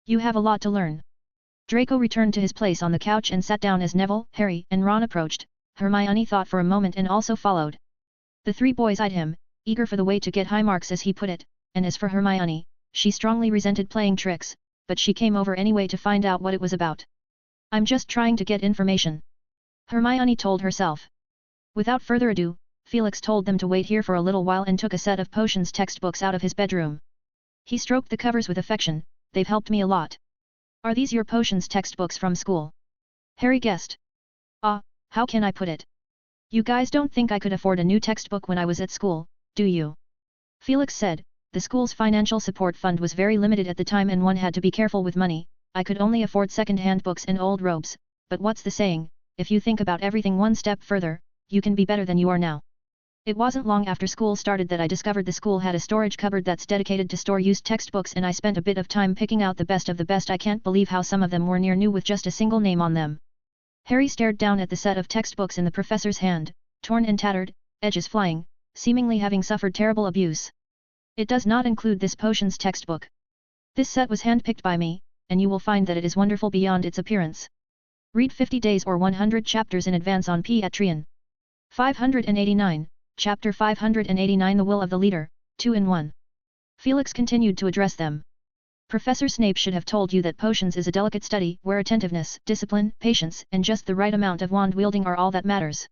You have a lot to learn." Draco returned to his place on the couch and sat down as Neville, Harry, and Ron approached. Hermione thought for a moment and also followed. The three boys eyed him, eager for the way to get high marks as he put it, and as for Hermione, she strongly resented playing tricks, but she came over anyway to find out what it was about. "I'm just trying to get information," Hermione told herself. Without further ado, Felix told them to wait here for a little while and took a set of potions textbooks out of his bedroom. He stroked the covers with affection. "They've helped me a lot." "Are these your potions textbooks from school?" Harry guessed. How can I put it? You guys don't think I could afford a new textbook when I was at school, do you?" Felix said. "The school's financial support fund was very limited at the time and one had to be careful with money. I could only afford second-hand books and old robes, but what's the saying, if you think about everything one step further, you can be better than you are now." It wasn't long after school started that I discovered the school had a storage cupboard that's dedicated to store used textbooks, and I spent a bit of time picking out the best of the best. I can't believe how some of them were near new with just a single name on them." Harry stared down at the set of textbooks in the professor's hand, torn and tattered, edges flying, seemingly having suffered terrible abuse. "It does not include this potions textbook. This set was handpicked by me, and you will find that it is wonderful beyond its appearance. Read 50 days or 100 chapters in advance on Patreon." 589, Chapter 589 The Will of the Leader, 2-in-1. Felix continued to address them. "Professor Snape should have told you that potions is a delicate study where attentiveness, discipline, patience, and just the right amount of wand wielding are all that matters.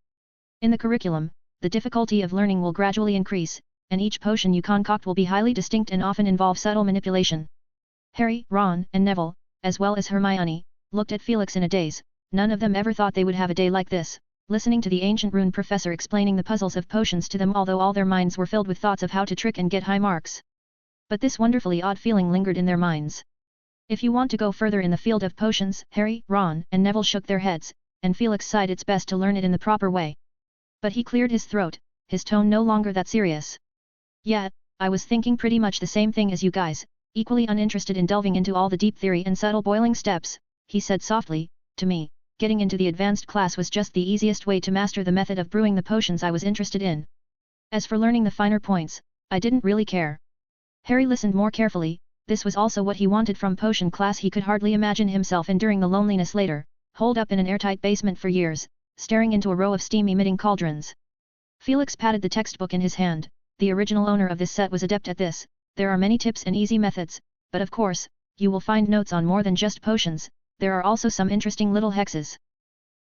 In the curriculum, the difficulty of learning will gradually increase, and each potion you concoct will be highly distinct and often involve subtle manipulation. Harry, Ron, and Neville, as well as Hermione, looked at Felix in a daze. None of them ever thought they would have a day like this, listening to the ancient rune professor explaining the puzzles of potions to them, although all their minds were filled with thoughts of how to trick and get high marks. But this wonderfully odd feeling lingered in their minds. If you want to go further in the field of potions, Harry, Ron, and Neville shook their heads, and Felix sighed it's best to learn it in the proper way. But he cleared his throat, his tone no longer that serious. Yeah, I was thinking pretty much the same thing as you guys, equally uninterested in delving into all the deep theory and subtle boiling steps, he said softly. To me, getting into the advanced class was just the easiest way to master the method of brewing the potions I was interested in. As for learning the finer points, I didn't really care. Harry listened more carefully. This was also what he wanted from potion class. He could hardly imagine himself enduring the loneliness later, holed up in an airtight basement for years, staring into a row of steam-emitting cauldrons. Felix patted the textbook in his hand. The original owner of this set was adept at this. There are many tips and easy methods, but of course, you will find notes on more than just potions. There are also some interesting little hexes.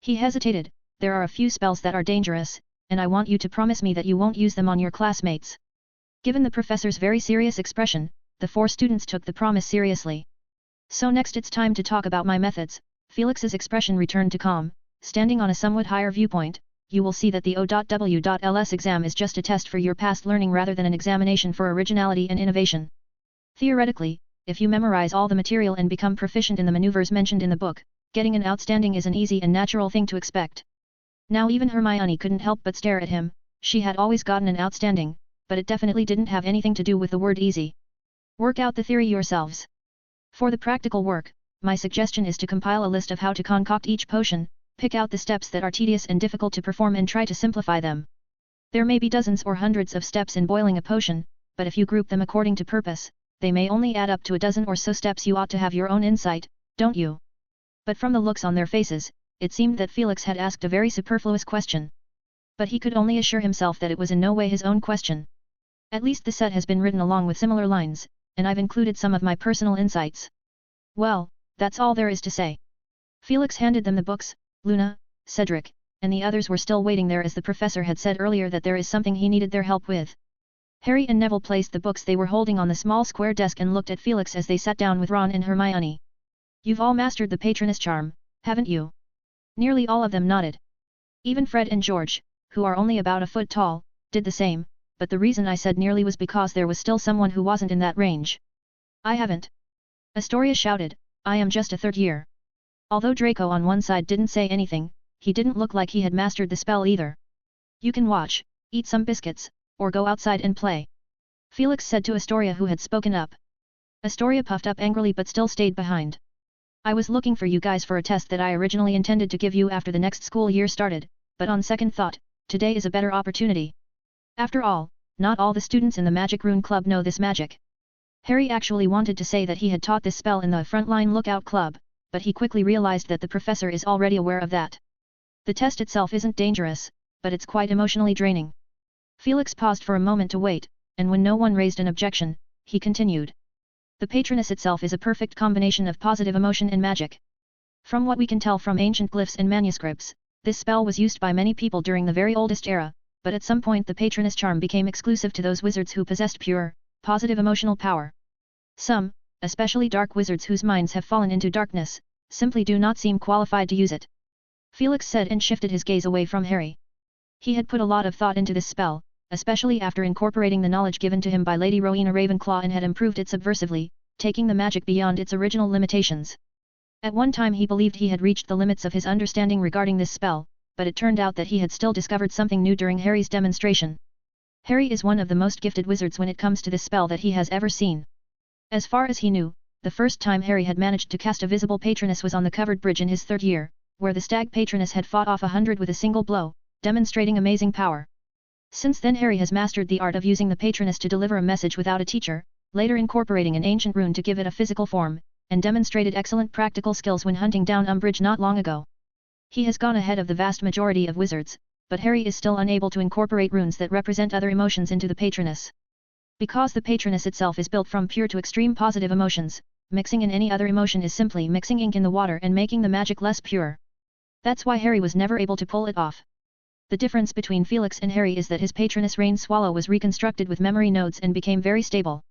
He hesitated. There are a few spells that are dangerous, and I want you to promise me that you won't use them on your classmates. Given the professor's very serious expression, the 4 students took the promise seriously. So next it's time to talk about my methods. Felix's expression returned to calm. Standing on a somewhat higher viewpoint, you will see that the O.W.Ls exam is just a test for your past learning rather than an examination for originality and innovation. Theoretically, if you memorize all the material and become proficient in the maneuvers mentioned in the book, getting an outstanding is an easy and natural thing to expect. Now even Hermione couldn't help but stare at him. She had always gotten an outstanding, but it definitely didn't have anything to do with the word easy. Work out the theory yourselves. For the practical work, my suggestion is to compile a list of how to concoct each potion, pick out the steps that are tedious and difficult to perform and try to simplify them. There may be dozens or hundreds of steps in boiling a potion, but if you group them according to purpose, they may only add up to a dozen or so steps. You ought to have your own insight, don't you? But from the looks on their faces, it seemed that Felix had asked a very superfluous question. But he could only assure himself that it was in no way his own question. At least the set has been written along with similar lines, and I've included some of my personal insights. Well, that's all there is to say. Felix handed them the books. Luna, Cedric, and the others were still waiting there as the professor had said earlier that there is something he needed their help with. Harry and Neville placed the books they were holding on the small square desk and looked at Felix as they sat down with Ron and Hermione. You've all mastered the Patroness charm, haven't you? Nearly all of them nodded. Even Fred and George, who are only about a foot tall, did the same, but the reason I said nearly was because there was still someone who wasn't in that range. I haven't. Astoria shouted, I am just a third year. Although Draco on one side didn't say anything, he didn't look like he had mastered the spell either. You can watch, eat some biscuits, or go outside and play. Felix said to Astoria, who had spoken up. Astoria puffed up angrily but still stayed behind. I was looking for you guys for a test that I originally intended to give you after the next school year started, but on second thought, today is a better opportunity. After all, not all the students in the Magic Rune Club know this magic. Harry actually wanted to say that he had taught this spell in the Frontline Lookout Club, but he quickly realized that the professor is already aware of that. The test itself isn't dangerous, but it's quite emotionally draining. Felix paused for a moment to wait, and when no one raised an objection, he continued. The Patroness itself is a perfect combination of positive emotion and magic. From what we can tell from ancient glyphs and manuscripts, this spell was used by many people during the very oldest era, but at some point the Patroness charm became exclusive to those wizards who possessed pure, positive emotional power. Some, especially dark wizards whose minds have fallen into darkness, simply do not seem qualified to use it. Felix said and shifted his gaze away from Harry. He had put a lot of thought into this spell, especially after incorporating the knowledge given to him by Lady Rowena Ravenclaw, and had improved it subversively, taking the magic beyond its original limitations. At one time he believed he had reached the limits of his understanding regarding this spell, but it turned out that he had still discovered something new during Harry's demonstration. Harry is one of the most gifted wizards when it comes to this spell that he has ever seen. As far as he knew, the first time Harry had managed to cast a visible Patroness was on the covered bridge in his third year, where the stag Patroness had fought off 100 with a single blow, demonstrating amazing power. Since then Harry has mastered the art of using the Patroness to deliver a message without a teacher, later incorporating an ancient rune to give it a physical form, and demonstrated excellent practical skills when hunting down Umbridge not long ago. He has gone ahead of the vast majority of wizards, but Harry is still unable to incorporate runes that represent other emotions into the Patroness. Because the Patroness itself is built from pure to extreme positive emotions, mixing in any other emotion is simply mixing ink in the water and making the magic less pure. That's why Harry was never able to pull it off. The difference between Felix and Harry is that his patroness Rain Swallow was reconstructed with memory nodes and became very stable.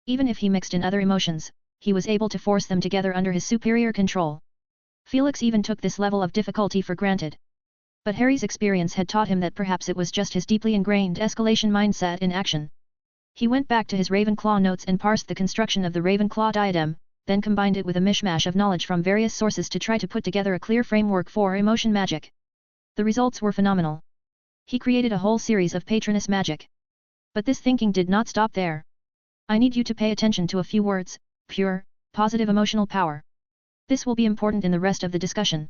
Even if he mixed in other emotions, he was able to force them together under his superior control. Felix even took this level of difficulty for granted. But Harry's experience had taught him that perhaps it was just his deeply ingrained escalation mindset in action. He went back to his Ravenclaw notes and parsed the construction of the Ravenclaw diadem, then combined it with a mishmash of knowledge from various sources to try to put together a clear framework for emotion magic. The results were phenomenal. He created a whole series of patroness magic. But this thinking did not stop there. I need you to pay attention to a few words: pure, positive emotional power. This will be important in the rest of the discussion.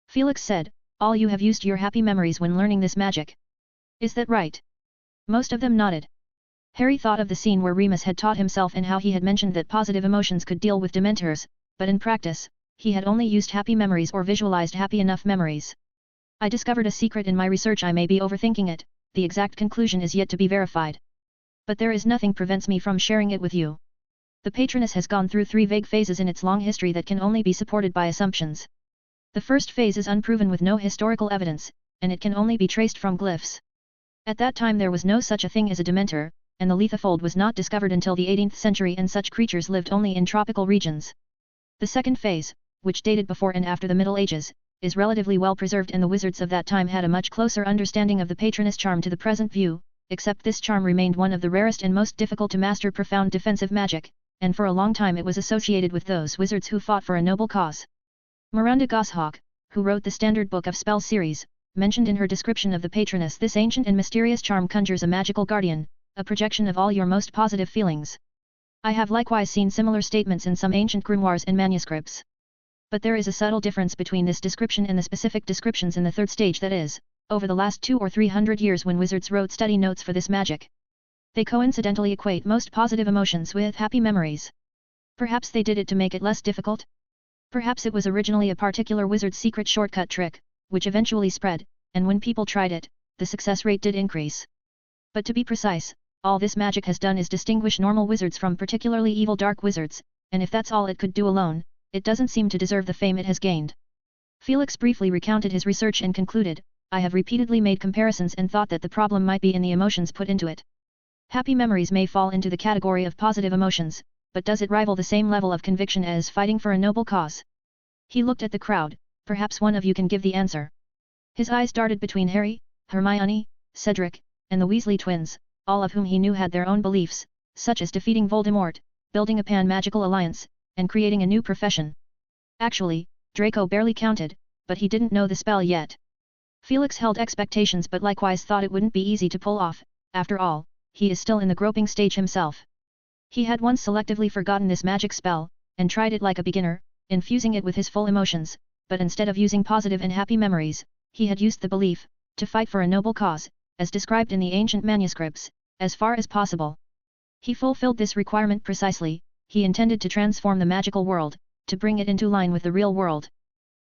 Felix said, all you have used your happy memories when learning this magic. Is that right? Most of them nodded. Harry thought of the scene where Remus had taught himself and how he had mentioned that positive emotions could deal with Dementors, but in practice, he had only used happy memories or visualized happy enough memories. I discovered a secret in my research. I may be overthinking it, the exact conclusion is yet to be verified. But there is nothing prevents me from sharing it with you. The patroness has gone through 3 vague phases in its long history that can only be supported by assumptions. The first phase is unproven with no historical evidence, and it can only be traced from glyphs. At that time there was no such a thing as a Dementor, and the Lethafold was not discovered until the 18th century, and such creatures lived only in tropical regions. The second phase, which dated before and after the Middle Ages, is relatively well preserved, and the wizards of that time had a much closer understanding of the patroness charm to the present view, except this charm remained one of the rarest and most difficult to master profound defensive magic, and for a long time it was associated with those wizards who fought for a noble cause. Miranda Goshawk, who wrote the Standard Book of Spells series, mentioned in her description of the patroness, this ancient and mysterious charm conjures a magical guardian, a projection of all your most positive feelings. I have likewise seen similar statements in some ancient grimoires and manuscripts. But there is a subtle difference between this description and the specific descriptions in the third stage, that is, over the last 200 or 300 years when wizards wrote study notes for this magic. They coincidentally equate most positive emotions with happy memories. Perhaps they did it to make it less difficult? Perhaps it was originally a particular wizard's secret shortcut trick, which eventually spread, and when people tried it, the success rate did increase. But to be precise, all this magic has done is distinguish normal wizards from particularly evil dark wizards, and if that's all it could do alone, it doesn't seem to deserve the fame it has gained. Felix briefly recounted his research and concluded, I have repeatedly made comparisons and thought that the problem might be in the emotions put into it. Happy memories may fall into the category of positive emotions, but does it rival the same level of conviction as fighting for a noble cause? He looked at the crowd. Perhaps one of you can give the answer. His eyes darted between Harry, Hermione, Cedric, and the Weasley twins, all of whom he knew had their own beliefs, such as defeating Voldemort, building a pan-magical alliance, and creating a new profession. Actually, Draco barely counted, but he didn't know the spell yet. Felix held expectations but likewise thought it wouldn't be easy to pull off. After all, he is still in the groping stage himself. He had once selectively forgotten this magic spell, and tried it like a beginner, infusing it with his full emotions, but instead of using positive and happy memories, he had used the belief, to fight for a noble cause, as described in the ancient manuscripts, as far as possible. He fulfilled this requirement precisely. He intended to transform the magical world, to bring it into line with the real world.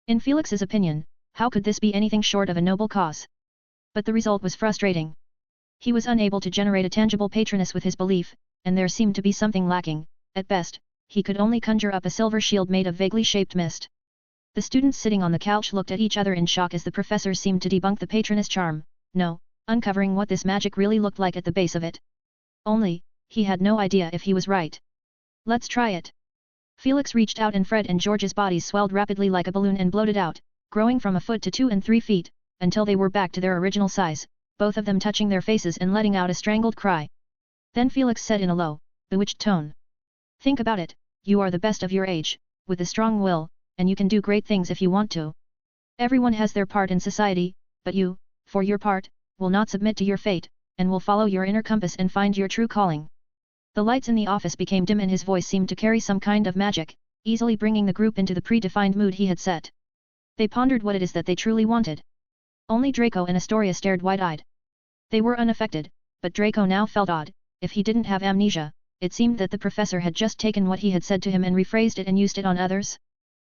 In Felix's opinion, how could this be anything short of a noble cause? But the result was frustrating. He was unable to generate a tangible patroness with his belief, and there seemed to be something lacking. At best, he could only conjure up a silver shield made of vaguely shaped mist. The students sitting on the couch looked at each other in shock as the professor seemed to debunk the patroness charm, uncovering what this magic really looked like at the base of it. Only, he had no idea if he was right. Let's try it. Felix reached out and Fred and George's bodies swelled rapidly like a balloon and bloated out, growing from a foot to 2 and 3 feet, until they were back to their original size, both of them touching their faces and letting out a strangled cry. Then Felix said in a low, bewitched tone. Think about it, you are the best of your age, with a strong will, and you can do great things if you want to. Everyone has their part in society, but you, for your part, will not submit to your fate, and will follow your inner compass and find your true calling. The lights in the office became dim and his voice seemed to carry some kind of magic, easily bringing the group into the predefined mood he had set. They pondered what it is that they truly wanted. Only Draco and Astoria stared wide-eyed. They were unaffected, but Draco now felt odd. If he didn't have amnesia, it seemed that the professor had just taken what he had said to him and rephrased it and used it on others.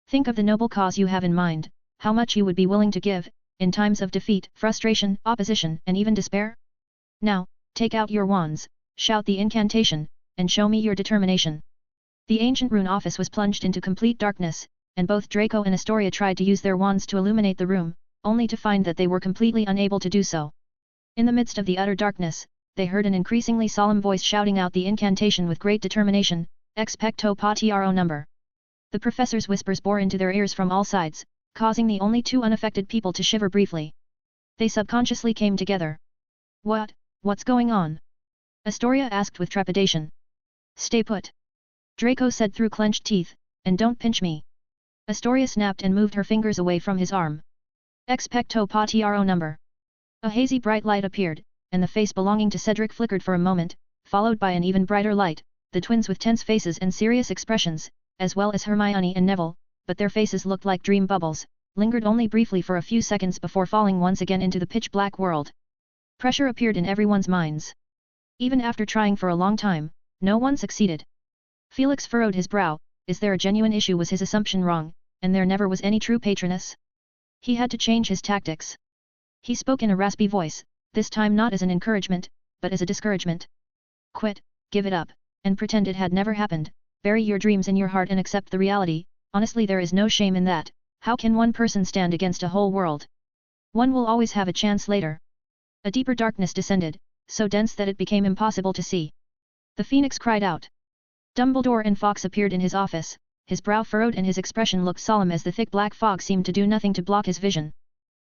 Think of the noble cause you have in mind, how much you would be willing to give, in times of defeat, frustration, opposition, and even despair? Now, take out your wands, shout the incantation, and show me your determination. The ancient Rune office was plunged into complete darkness, and both Draco and Astoria tried to use their wands to illuminate the room, only to find that they were completely unable to do so. In the midst of the utter darkness, they heard an increasingly solemn voice shouting out the incantation with great determination, expecto patronum number. The professor's whispers bore into their ears from all sides, causing the only two unaffected people to shiver briefly. They subconsciously came together. What's going on? Astoria asked with trepidation. Stay put. Draco said through clenched teeth, and don't pinch me. Astoria snapped and moved her fingers away from his arm. Expecto patronum number. A hazy bright light appeared, and the face belonging to Cedric flickered for a moment, followed by an even brighter light, the twins with tense faces and serious expressions, as well as Hermione and Neville, but their faces looked like dream bubbles, lingered only briefly for a few seconds before falling once again into the pitch-black world. Pressure appeared in everyone's minds. Even after trying for a long time, no one succeeded. Felix furrowed his brow. Is there a genuine issue? Was his assumption wrong, and there never was any true patroness? He had to change his tactics. He spoke in a raspy voice, this time not as an encouragement, but as a discouragement. Quit, give it up, and pretend it had never happened. Bury your dreams in your heart and accept the reality. Honestly, there is no shame in that. How can one person stand against a whole world? One will always have a chance later. A deeper darkness descended, so dense that it became impossible to see. The Phoenix cried out. Dumbledore and Fawkes appeared in his office, his brow furrowed and his expression looked solemn as the thick black fog seemed to do nothing to block his vision.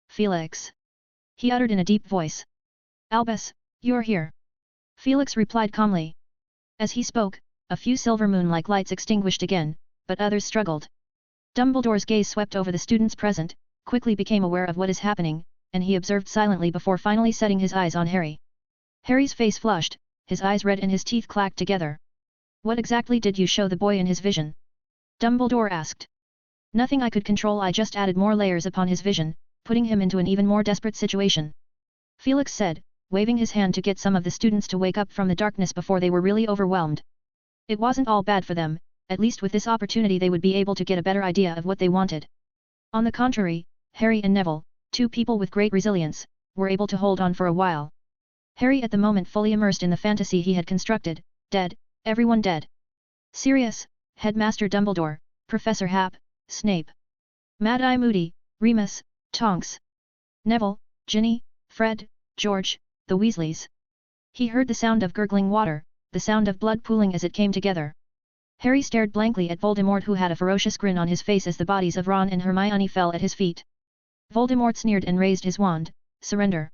Felix. He uttered in a deep voice. Albus, you're here. Felix replied calmly. As he spoke, a few silver moon-like lights extinguished again, but others struggled. Dumbledore's gaze swept over the students present, quickly became aware of what is happening, and he observed silently before finally setting his eyes on Harry. Harry's face flushed, his eyes red and his teeth clacked together. What exactly did you show the boy in his vision? Dumbledore asked. Nothing I could control. I just added more layers upon his vision, putting him into an even more desperate situation. Felix said, waving his hand to get some of the students to wake up from the darkness before they were really overwhelmed. It wasn't all bad for them, at least with this opportunity they would be able to get a better idea of what they wanted. On the contrary, Harry and Neville, two people with great resilience, were able to hold on for a while. Harry at the moment fully immersed in the fantasy he had constructed, dead, everyone dead. Sirius, Headmaster Dumbledore, Professor Hap, Snape. Mad-Eye Moody, Remus, Tonks. Neville, Ginny, Fred, George, the Weasleys. He heard the sound of gurgling water, the sound of blood pooling as it came together. Harry stared blankly at Voldemort, who had a ferocious grin on his face as the bodies of Ron and Hermione fell at his feet. Voldemort sneered and raised his wand. Surrender.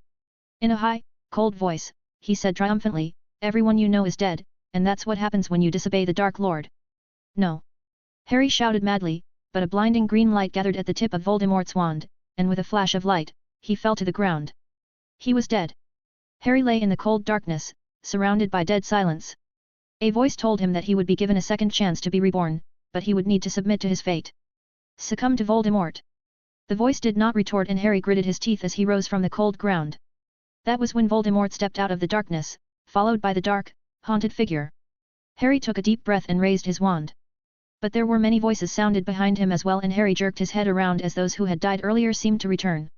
In a high, cold voice, he said triumphantly, everyone you know is dead, and that's what happens when you disobey the Dark Lord. No. Harry shouted madly, but a blinding green light gathered at the tip of Voldemort's wand, and with a flash of light, he fell to the ground. He was dead. Harry lay in the cold darkness, surrounded by dead silence. A voice told him that he would be given a second chance to be reborn, but he would need to submit to his fate. Succumb to Voldemort. The voice did not retort, and Harry gritted his teeth as he rose from the cold ground. That was when Voldemort stepped out of the darkness, followed by the dark, haunted figure. Harry took a deep breath and raised his wand. But there were many voices sounded behind him as well, and Harry jerked his head around as those who had died earlier seemed to return.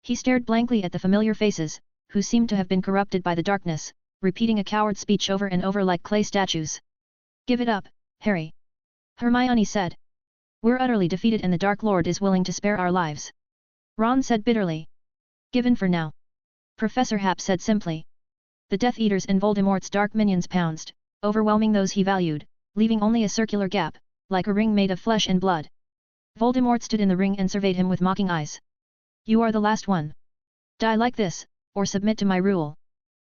He stared blankly at the familiar faces, who seemed to have been corrupted by the darkness, repeating a coward speech over and over like clay statues. Give it up, Harry. Hermione said. We're utterly defeated and the Dark Lord is willing to spare our lives. Ron said bitterly. Given for now. Professor Hap said simply. The Death Eaters and Voldemort's dark minions pounced, overwhelming those he valued, leaving only a circular gap, like a ring made of flesh and blood. Voldemort stood in the ring and surveyed him with mocking eyes. You are the last one. Die like this, or submit to my rule.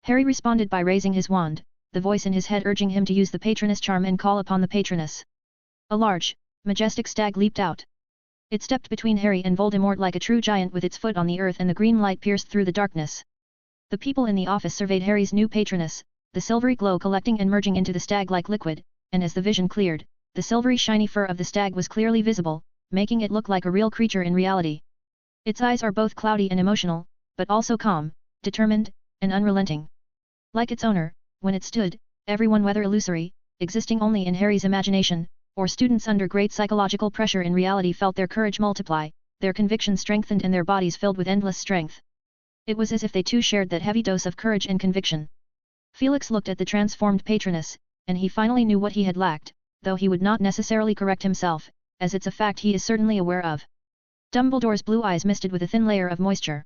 Harry responded by raising his wand, the voice in his head urging him to use the Patroness charm and call upon the Patroness. A large, majestic stag leaped out. It stepped between Harry and Voldemort like a true giant with its foot on the earth, and the green light pierced through the darkness. The people in the office surveyed Harry's new Patroness, the silvery glow collecting and merging into the stag like liquid, and as the vision cleared, the silvery shiny fur of the stag was clearly visible, making it look like a real creature in reality. Its eyes are both cloudy and emotional, but also calm, determined, and unrelenting. Like its owner, when it stood, everyone, whether illusory, existing only in Harry's imagination, or students under great psychological pressure in reality, felt their courage multiply, their conviction strengthened and their bodies filled with endless strength. It was as if they too shared that heavy dose of courage and conviction. Felix looked at the transformed Patroness, and he finally knew what he had lacked, though he would not necessarily correct himself, as it's a fact he is certainly aware of. Dumbledore's blue eyes misted with a thin layer of moisture.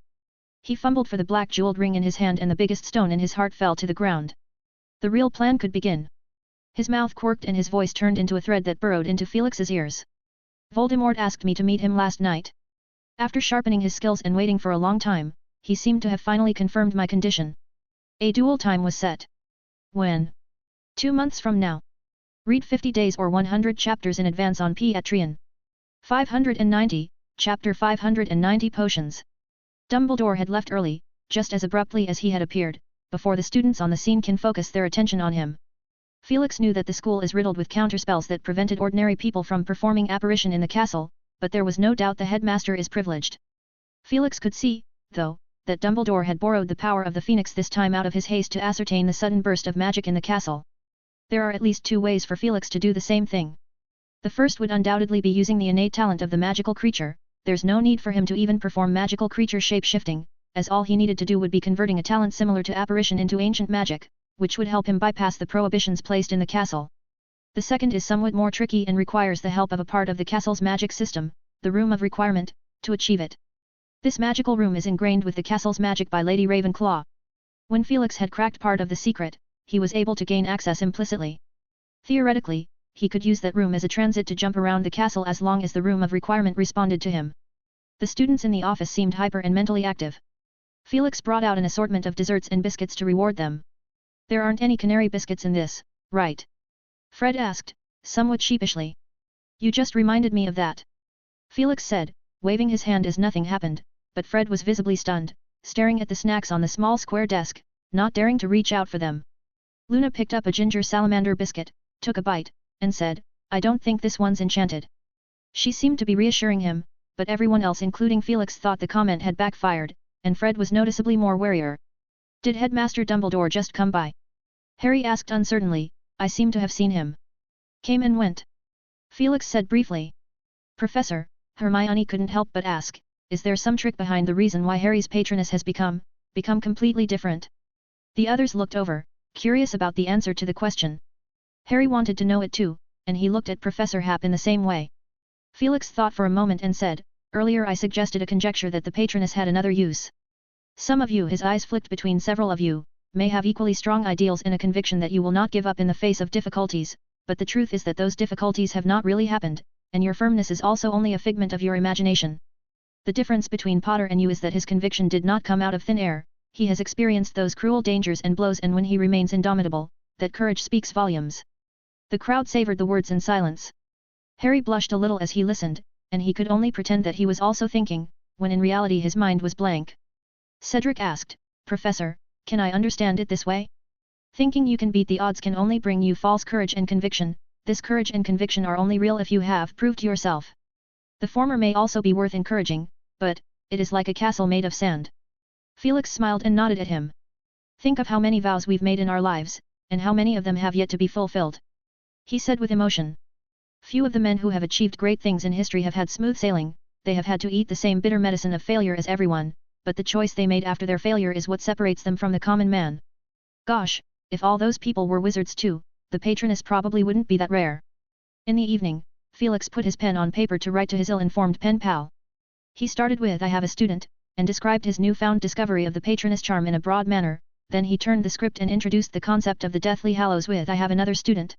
He fumbled for the black jeweled ring in his hand and the biggest stone in his heart fell to the ground. The real plan could begin. His mouth quirked and his voice turned into a thread that burrowed into Felix's ears. Voldemort asked me to meet him last night. After sharpening his skills and waiting for a long time, he seemed to have finally confirmed my condition. A duel time was set. When? 2 months from now. Read 50 days or 100 chapters in advance on Patreon. 590, Chapter 590 Potions. Dumbledore had left early, just as abruptly as he had appeared, before the students on the scene can focus their attention on him. Felix knew that the school is riddled with counterspells that prevented ordinary people from performing apparition in the castle, but there was no doubt the headmaster is privileged. Felix could see, though, that Dumbledore had borrowed the power of the Phoenix this time out of his haste to ascertain the sudden burst of magic in the castle. There are at least 2 ways for Felix to do the same thing. The first would undoubtedly be using the innate talent of the magical creature. There's no need for him to even perform magical creature shape-shifting, as all he needed to do would be converting a talent similar to apparition into ancient magic, which would help him bypass the prohibitions placed in the castle. The second is somewhat more tricky and requires the help of a part of the castle's magic system, the Room of Requirement, to achieve it. This magical room is ingrained with the castle's magic by Lady Ravenclaw. When Felix had cracked part of the secret, he was able to gain access implicitly. Theoretically, he could use that room as a transit to jump around the castle as long as the Room of Requirement responded to him. The students in the office seemed hyper and mentally active. Felix brought out an assortment of desserts and biscuits to reward them. There aren't any canary biscuits in this, right? Fred asked, somewhat sheepishly. You just reminded me of that. Felix said, waving his hand as nothing happened, but Fred was visibly stunned, staring at the snacks on the small square desk, not daring to reach out for them. Luna picked up a ginger salamander biscuit, took a bite, and said, I don't think this one's enchanted. She seemed to be reassuring him, but everyone else including Felix thought the comment had backfired, and Fred was noticeably more warier. Did Headmaster Dumbledore just come by? Harry asked uncertainly, I seem to have seen him. Came and went. Felix said briefly. Professor, Hermione couldn't help but ask, is there some trick behind the reason why Harry's patroness has become completely different? The others looked over, curious about the answer to the question. Harry wanted to know it too, and he looked at Professor Happ in the same way. Felix thought for a moment and said, earlier I suggested a conjecture that the patroness had another use. Some of you, his eyes flicked between several of you, may have equally strong ideals and a conviction that you will not give up in the face of difficulties, but the truth is that those difficulties have not really happened, and your firmness is also only a figment of your imagination. The difference between Potter and you is that his conviction did not come out of thin air, he has experienced those cruel dangers and blows, and when he remains indomitable, that courage speaks volumes. The crowd savored the words in silence. Harry blushed a little as he listened, and he could only pretend that he was also thinking, when in reality his mind was blank. Cedric asked, Professor, can I understand it this way? Thinking you can beat the odds can only bring you false courage and conviction. This courage and conviction are only real if you have proved yourself. The former may also be worth encouraging, but it is like a castle made of sand. Felix smiled and nodded at him. Think of how many vows we've made in our lives, and how many of them have yet to be fulfilled. He said with emotion. Few of the men who have achieved great things in history have had smooth sailing, they have had to eat the same bitter medicine of failure as everyone, but the choice they made after their failure is what separates them from the common man. Gosh, if all those people were wizards too, the patroness probably wouldn't be that rare. In the evening, Felix put his pen on paper to write to his ill-informed pen pal. He started with I have a student, and described his newfound discovery of the patroness charm in a broad manner, then he turned the script and introduced the concept of the Deathly Hallows with I have another student.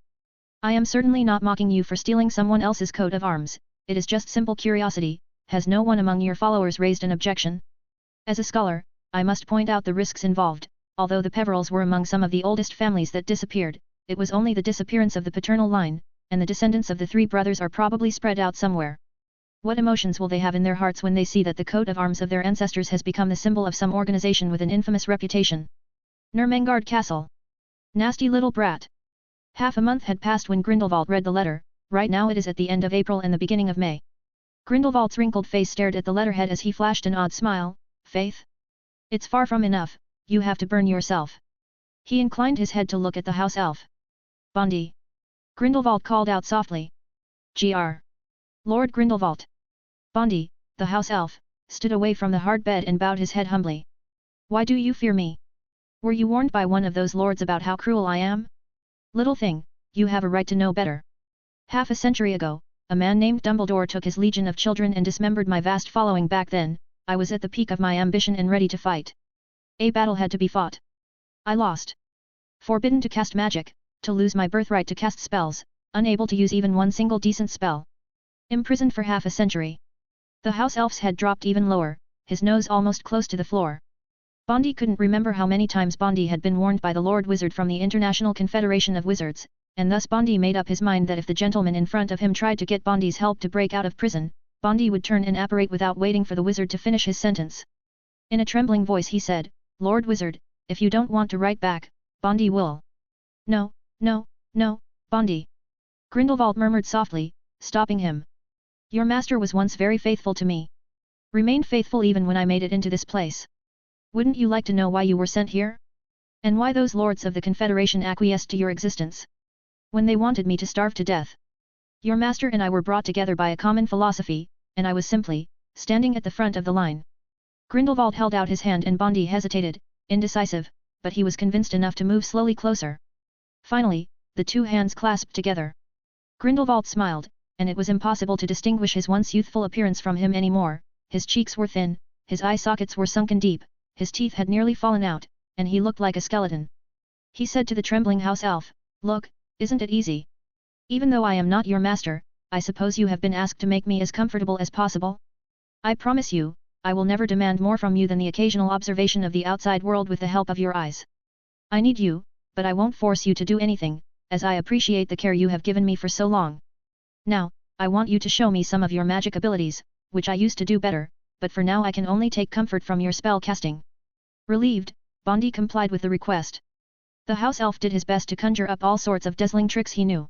I am certainly not mocking you for stealing someone else's coat of arms, it is just simple curiosity. Has no one among your followers raised an objection? As a scholar, I must point out the risks involved. Although the Peverills were among some of the oldest families that disappeared, it was only the disappearance of the paternal line, and the descendants of the 3 brothers are probably spread out somewhere. What emotions will they have in their hearts when they see that the coat of arms of their ancestors has become the symbol of some organization with an infamous reputation? Nermengard Castle. Nasty little brat. Half a month had passed when Grindelwald read the letter. Right now it is at the end of April and the beginning of May. Grindelwald's wrinkled face stared at the letterhead as he flashed an odd smile. Faith? It's far from enough, you have to burn yourself. He inclined his head to look at the house elf. Bondi. Grindelwald called out softly. Gr. Lord Grindelwald. Bondi, the house elf, stood away from the hard bed and bowed his head humbly. Why do you fear me? Were you warned by one of those lords about how cruel I am? Little thing, you have a right to know better. Half a century ago, a man named Dumbledore took his legion of children and dismembered my vast following back then. I was at the peak of my ambition and ready to fight. A battle had to be fought. I lost. Forbidden to cast magic, to lose my birthright to cast spells, unable to use even one single decent spell. Imprisoned for half a century. The house elf's head dropped even lower, his nose almost close to the floor. Bondi couldn't remember how many times Bondi had been warned by the Lord Wizard from the International Confederation of Wizards, and thus Bondi made up his mind that if the gentleman in front of him tried to get Bondi's help to break out of prison, Bondi would turn and apparate without waiting for the wizard to finish his sentence. In a trembling voice he said, "Lord Wizard, if you don't want to write back, Bondi will." "No, no, no, Bondi." Grindelwald murmured softly, stopping him. "Your master was once very faithful to me. Remained faithful even when I made it into this place. Wouldn't you like to know why you were sent here? And why those lords of the Confederation acquiesced to your existence? When they wanted me to starve to death. Your master and I were brought together by a common philosophy, and I was simply standing at the front of the line." Grindelwald held out his hand and Bondi hesitated, indecisive, but he was convinced enough to move slowly closer. Finally, the two hands clasped together. Grindelwald smiled, and it was impossible to distinguish his once youthful appearance from him anymore. His cheeks were thin, his eye sockets were sunken deep, his teeth had nearly fallen out, and he looked like a skeleton. He said to the trembling house elf, "Look, isn't it easy? Even though I am not your master, I suppose you have been asked to make me as comfortable as possible? I promise you, I will never demand more from you than the occasional observation of the outside world with the help of your eyes. I need you, but I won't force you to do anything, as I appreciate the care you have given me for so long. Now, I want you to show me some of your magic abilities, which I used to do better, but for now I can only take comfort from your spell casting." Relieved, Bondi complied with the request. The house elf did his best to conjure up all sorts of dazzling tricks he knew.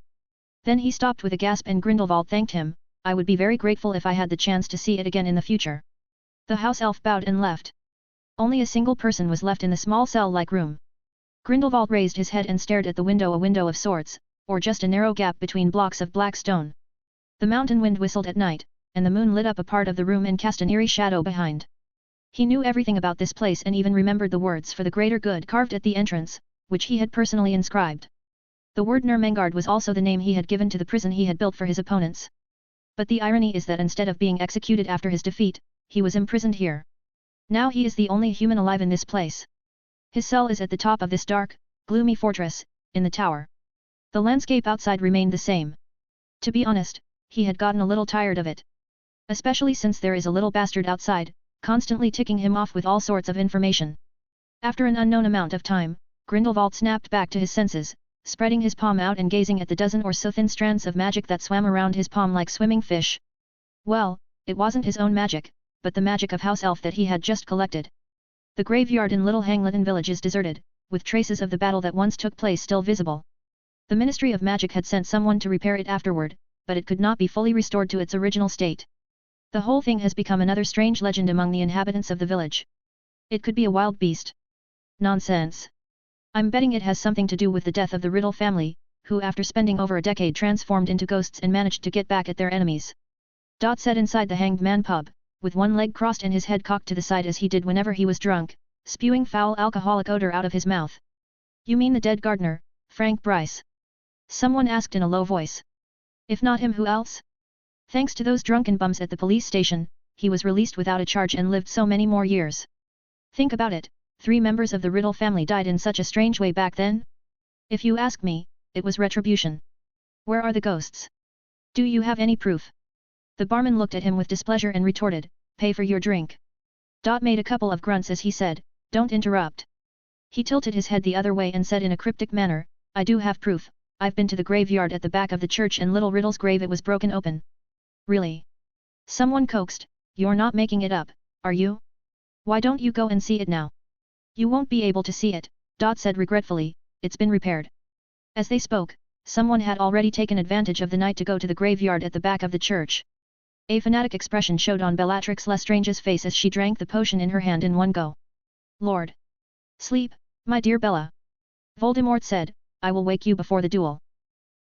Then he stopped with a gasp and Grindelwald thanked him. "I would be very grateful if I had the chance to see it again in the future." The house elf bowed and left. Only a single person was left in the small cell-like room. Grindelwald raised his head and stared at the window, a window of sorts, or just a narrow gap between blocks of black stone. The mountain wind whistled at night, and the moon lit up a part of the room and cast an eerie shadow behind. He knew everything about this place and even remembered the words "for the greater good" carved at the entrance, which he had personally inscribed. The word Nermengard was also the name he had given to the prison he had built for his opponents. But the irony is that instead of being executed after his defeat, he was imprisoned here. Now he is the only human alive in this place. His cell is at the top of this dark, gloomy fortress, in the tower. The landscape outside remained the same. To be honest, he had gotten a little tired of it. Especially since there is a little bastard outside, constantly ticking him off with all sorts of information. After an unknown amount of time, Grindelwald snapped back to his senses, spreading his palm out and gazing at the dozen or so thin strands of magic that swam around his palm like swimming fish. Well, it wasn't his own magic, but the magic of House Elf that he had just collected. The graveyard in Little Hangleton village is deserted, with traces of the battle that once took place still visible. The Ministry of Magic had sent someone to repair it afterward, but it could not be fully restored to its original state. The whole thing has become another strange legend among the inhabitants of the village. It could be a wild beast. Nonsense. I'm betting it has something to do with the death of the Riddle family, who after spending over a decade transformed into ghosts and managed to get back at their enemies. Dot said inside the Hanged Man pub, with one leg crossed and his head cocked to the side as he did whenever he was drunk, spewing foul alcoholic odor out of his mouth. "You mean the dead gardener, Frank Bryce?" someone asked in a low voice. "If not him, who else? Thanks to those drunken bums at the police station, he was released without a charge and lived so many more years. Think about it, 3 members of the Riddle family died in such a strange way back then? If you ask me, it was retribution. Where are the ghosts? Do you have any proof?" The barman looked at him with displeasure and retorted, "Pay for your drink." Dot made a couple of grunts as he said, "Don't interrupt." He tilted his head the other way and said in a cryptic manner, "I do have proof. I've been to the graveyard at the back of the church and Little Riddle's grave. It was broken open." "Really?" someone coaxed, "You're not making it up, are you? Why don't you go and see it now?" "You won't be able to see it," Dot said regretfully, "it's been repaired." As they spoke, someone had already taken advantage of the night to go to the graveyard at the back of the church. A fanatic expression showed on Bellatrix Lestrange's face as she drank the potion in her hand in one go. "Lord! Sleep, my dear Bella," Voldemort said, "I will wake you before the duel."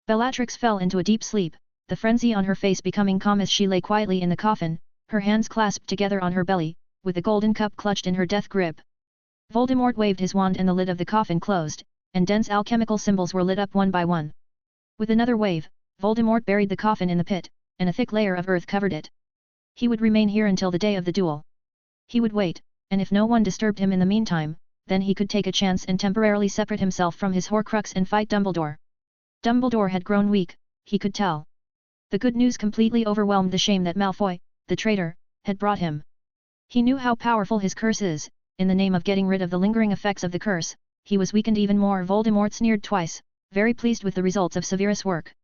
Bellatrix fell into a deep sleep, the frenzy on her face becoming calm as she lay quietly in the coffin, her hands clasped together on her belly, with the golden cup clutched in her death grip. Voldemort waved his wand and the lid of the coffin closed, and dense alchemical symbols were lit up one by one. With another wave, Voldemort buried the coffin in the pit, and a thick layer of earth covered it. He would remain here until the day of the duel. He would wait, and if no one disturbed him in the meantime, then he could take a chance and temporarily separate himself from his Horcrux and fight Dumbledore. Dumbledore had grown weak, he could tell. The good news completely overwhelmed the shame that Malfoy, the traitor, had brought him. He knew how powerful his curse is. In the name of getting rid of the lingering effects of the curse, he was weakened even more. Voldemort sneered twice, very pleased with the results of Severus' work.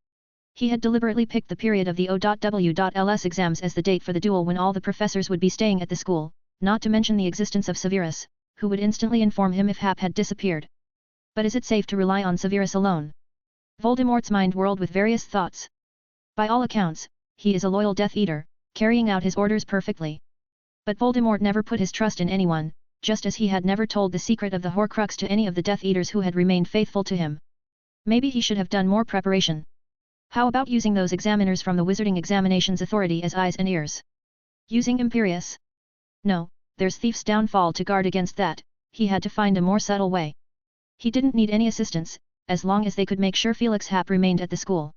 He had deliberately picked the period of the O.W.Ls exams as the date for the duel when all the professors would be staying at the school, not to mention the existence of Severus, who would instantly inform him if Hap had disappeared. But is it safe to rely on Severus alone? Voldemort's mind whirled with various thoughts. By all accounts, he is a loyal Death Eater, carrying out his orders perfectly. But Voldemort never put his trust in anyone, just as he had never told the secret of the Horcrux to any of the Death Eaters who had remained faithful to him. Maybe he should have done more preparation. How about using those examiners from the Wizarding Examinations Authority as eyes and ears? Using Imperius? No, there's Thief's Downfall to guard against that. He had to find a more subtle way. He didn't need any assistance, as long as they could make sure Felix Hap remained at the school.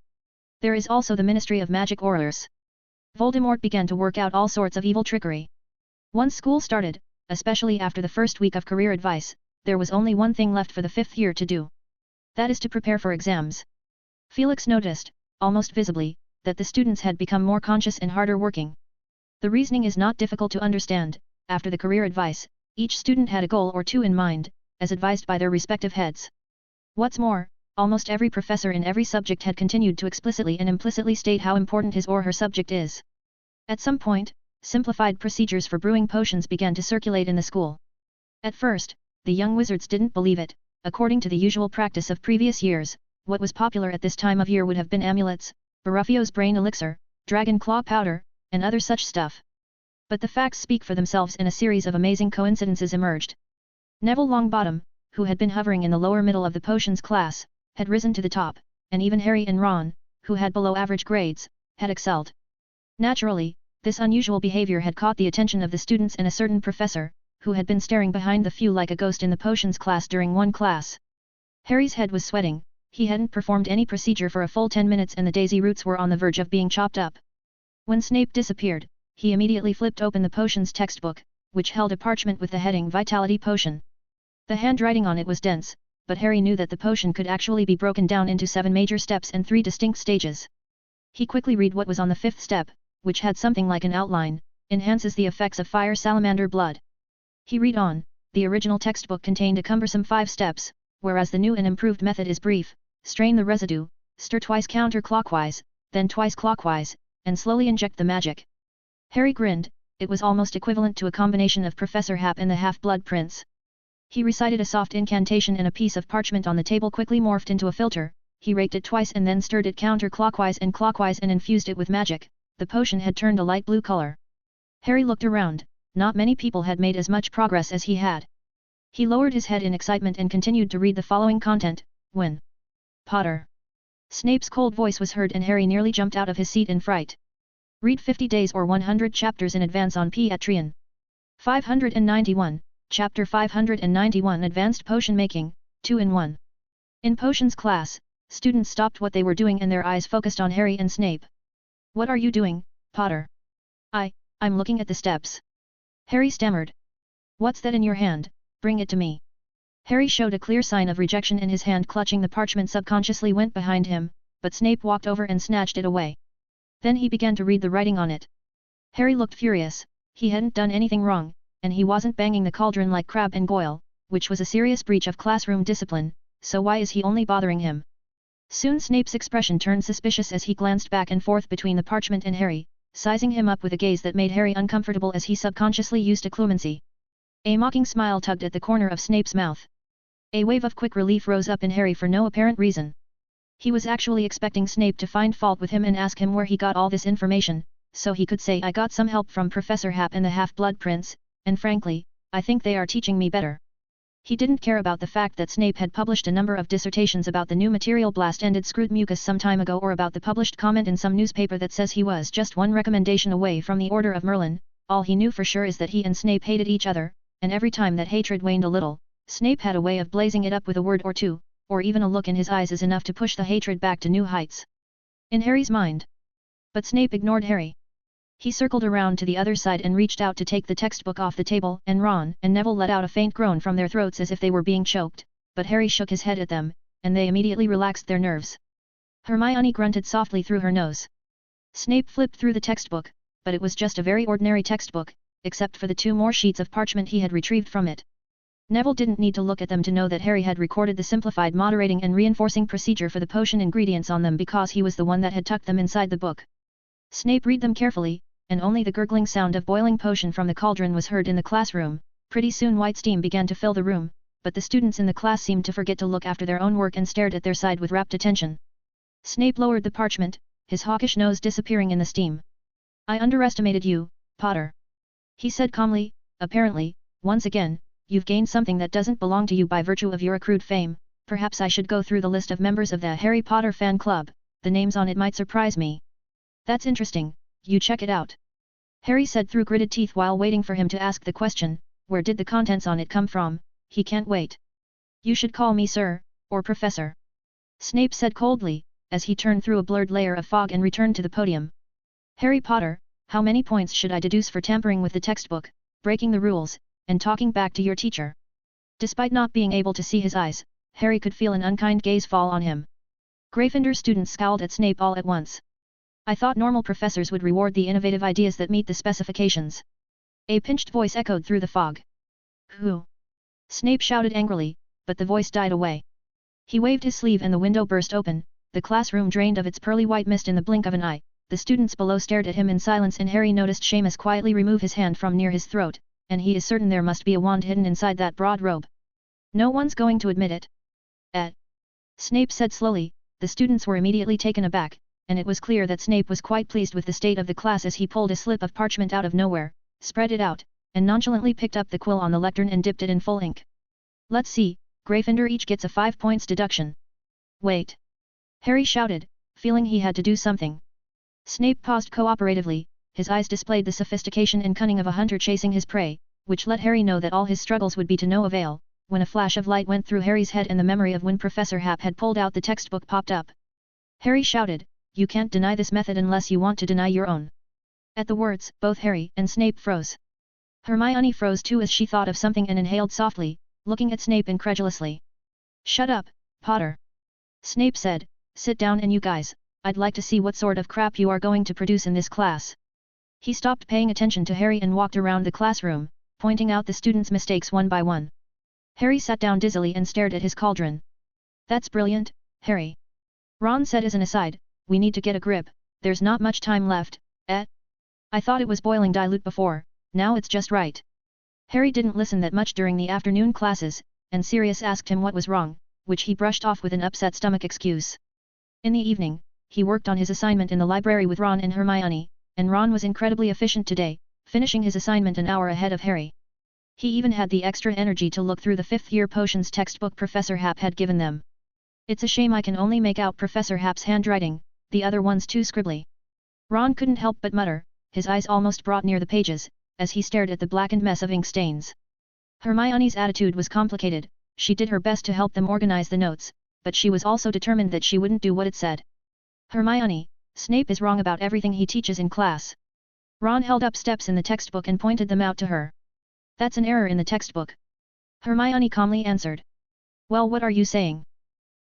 There is also the Ministry of Magic Horrors. Voldemort began to work out all sorts of evil trickery. Once school started, especially after the first week of career advice, there was only one thing left for the 5th year to do. That is to prepare for exams. Felix noticed, almost visibly, that the students had become more conscious and harder working. The reasoning is not difficult to understand. After the career advice, each student had a goal or two in mind, as advised by their respective heads. What's more, almost every professor in every subject had continued to explicitly and implicitly state how important his or her subject is. At some point, simplified procedures for brewing potions began to circulate in the school. At first, the young wizards didn't believe it. According to the usual practice of previous years, what was popular at this time of year would have been amulets, Baruffio's brain elixir, dragon claw powder, and other such stuff. But the facts speak for themselves and a series of amazing coincidences emerged. Neville Longbottom, who had been hovering in the lower middle of the potions class, had risen to the top, and even Harry and Ron, who had below average grades, had excelled. Naturally, this unusual behavior had caught the attention of the students and a certain professor, who had been staring behind the few like a ghost in the potions class during one class. Harry's head was sweating. He hadn't performed any procedure for a full 10 minutes and the daisy roots were on the verge of being chopped up. When Snape disappeared, he immediately flipped open the potions textbook, which held a parchment with the heading Vitality Potion. The handwriting on it was dense, but Harry knew that the potion could actually be broken down into 7 major steps and 3 distinct stages. He quickly read what was on the 5th step, which had something like an outline, enhances the effects of fire salamander blood. He read on. The original textbook contained a cumbersome 5 steps, whereas the new and improved method is brief: strain the residue, stir twice counterclockwise, then twice clockwise, and slowly inject the magic. Harry grinned. It was almost equivalent to a combination of Professor Hap and the Half-Blood Prince. He recited a soft incantation and a piece of parchment on the table quickly morphed into a filter. He raked it twice and then stirred it counterclockwise and clockwise and infused it with magic. The potion had turned a light blue color. Harry looked around. Not many people had made as much progress as he had. He lowered his head in excitement and continued to read the following content. When Potter. Snape's cold voice was heard and Harry nearly jumped out of his seat in fright. Read 50 days or 100 chapters in advance on Patreon. 591, Chapter 591 Advanced Potion Making, 2-in-1. In Potions class, students stopped what they were doing and their eyes focused on Harry and Snape. What are you doing, Potter? I'm looking at the steps. Harry stammered. What's that in your hand? Bring it to me. Harry showed a clear sign of rejection and his hand clutching the parchment subconsciously went behind him, but Snape walked over and snatched it away. Then he began to read the writing on it. Harry looked furious. He hadn't done anything wrong, and he wasn't banging the cauldron like Crabbe and Goyle, which was a serious breach of classroom discipline, so why is he only bothering him? Soon Snape's expression turned suspicious as he glanced back and forth between the parchment and Harry, sizing him up with a gaze that made Harry uncomfortable as he subconsciously used a clemency. A mocking smile tugged at the corner of Snape's mouth. A wave of quick relief rose up in Harry for no apparent reason. He was actually expecting Snape to find fault with him and ask him where he got all this information, so he could say I got some help from Professor Hap and the Half-Blood Prince, and frankly, I think they are teaching me better. He didn't care about the fact that Snape had published a number of dissertations about the new material blast-ended screwed mucus some time ago or about the published comment in some newspaper that says he was just one recommendation away from the Order of Merlin. All he knew for sure is that he and Snape hated each other, and every time that hatred waned a little, Snape had a way of blazing it up with a word or two, or even a look in his eyes is enough to push the hatred back to new heights. In Harry's mind, But Snape ignored Harry. He circled around to the other side and reached out to take the textbook off the table, and Ron and Neville let out a faint groan from their throats as if they were being choked, but Harry shook his head at them, and they immediately relaxed their nerves. Hermione grunted softly through her nose. Snape flipped through the textbook, but it was just a very ordinary textbook, except for the 2 more sheets of parchment he had retrieved from it. Neville didn't need to look at them to know that Harry had recorded the simplified moderating and reinforcing procedure for the potion ingredients on them because he was the one that had tucked them inside the book. Snape read them carefully, and only the gurgling sound of boiling potion from the cauldron was heard in the classroom. Pretty soon white steam began to fill the room, but the students in the class seemed to forget to look after their own work and stared at their side with rapt attention. Snape lowered the parchment, his hawkish nose disappearing in the steam. "I underestimated you, Potter," he said calmly. "Apparently, once again, you've gained something that doesn't belong to you by virtue of your accrued fame. Perhaps I should go through the list of members of the Harry Potter fan club, the names on it might surprise me." "That's interesting, you check it out," Harry said through gritted teeth while waiting for him to ask the question, "Where did the contents on it come from? He can't wait." "You should call me sir, or professor," Snape said coldly, as he turned through a blurred layer of fog and returned to the podium. "Harry Potter, how many points should I deduce for tampering with the textbook, breaking the rules, and talking back to your teacher?" Despite not being able to see his eyes, Harry could feel an unkind gaze fall on him. Gryffindor students scowled at Snape all at once. "I thought normal professors would reward the innovative ideas that meet the specifications." A pinched voice echoed through the fog. "Who?" Snape shouted angrily, but the voice died away. He waved his sleeve and the window burst open, the classroom drained of its pearly white mist in the blink of an eye. The students below stared at him in silence and Harry noticed Seamus quietly remove his hand from near his throat, and he is certain there must be a wand hidden inside that broad robe. "No one's going to admit it." Snape said slowly. The students were immediately taken aback, and it was clear that Snape was quite pleased with the state of the class as he pulled a slip of parchment out of nowhere, spread it out, and nonchalantly picked up the quill on the lectern and dipped it in full ink. "Let's see, Gryffindor each gets a 5 points deduction." "Wait!" Harry shouted, feeling he had to do something. Snape paused cooperatively, his eyes displayed the sophistication and cunning of a hunter chasing his prey, which let Harry know that all his struggles would be to no avail, when a flash of light went through Harry's head and the memory of when Professor Hap had pulled out the textbook popped up. Harry shouted, "You can't deny this method unless you want to deny your own." At the words, both Harry and Snape froze. Hermione froze too as she thought of something and inhaled softly, looking at Snape incredulously. "Shut up, Potter," Snape said. "Sit down and you guys, I'd like to see what sort of crap you are going to produce in this class." He stopped paying attention to Harry and walked around the classroom, pointing out the students' mistakes one by one. Harry sat down dizzily and stared at his cauldron. "That's brilliant, Harry," Ron said as an aside. "We need to get a grip, there's not much time left, I thought it was boiling dilute before, now it's just right." Harry didn't listen that much during the afternoon classes, and Sirius asked him what was wrong, which he brushed off with an upset stomach excuse. In the evening, he worked on his assignment in the library with Ron and Hermione, and Ron was incredibly efficient today, finishing his assignment an hour ahead of Harry. He even had the extra energy to look through the 5th-year potions textbook Professor Hap had given them. "It's a shame I can only make out Professor Hap's handwriting, the other one's too scribbly." Ron couldn't help but mutter, his eyes almost brought near the pages, as he stared at the blackened mess of ink stains. Hermione's attitude was complicated. She did her best to help them organize the notes, but she was also determined that she wouldn't do what it said. "Hermione, Snape is wrong about everything he teaches in class." Ron held up steps in the textbook and pointed them out to her. "That's an error in the textbook," Hermione calmly answered. "Well, what are you saying?"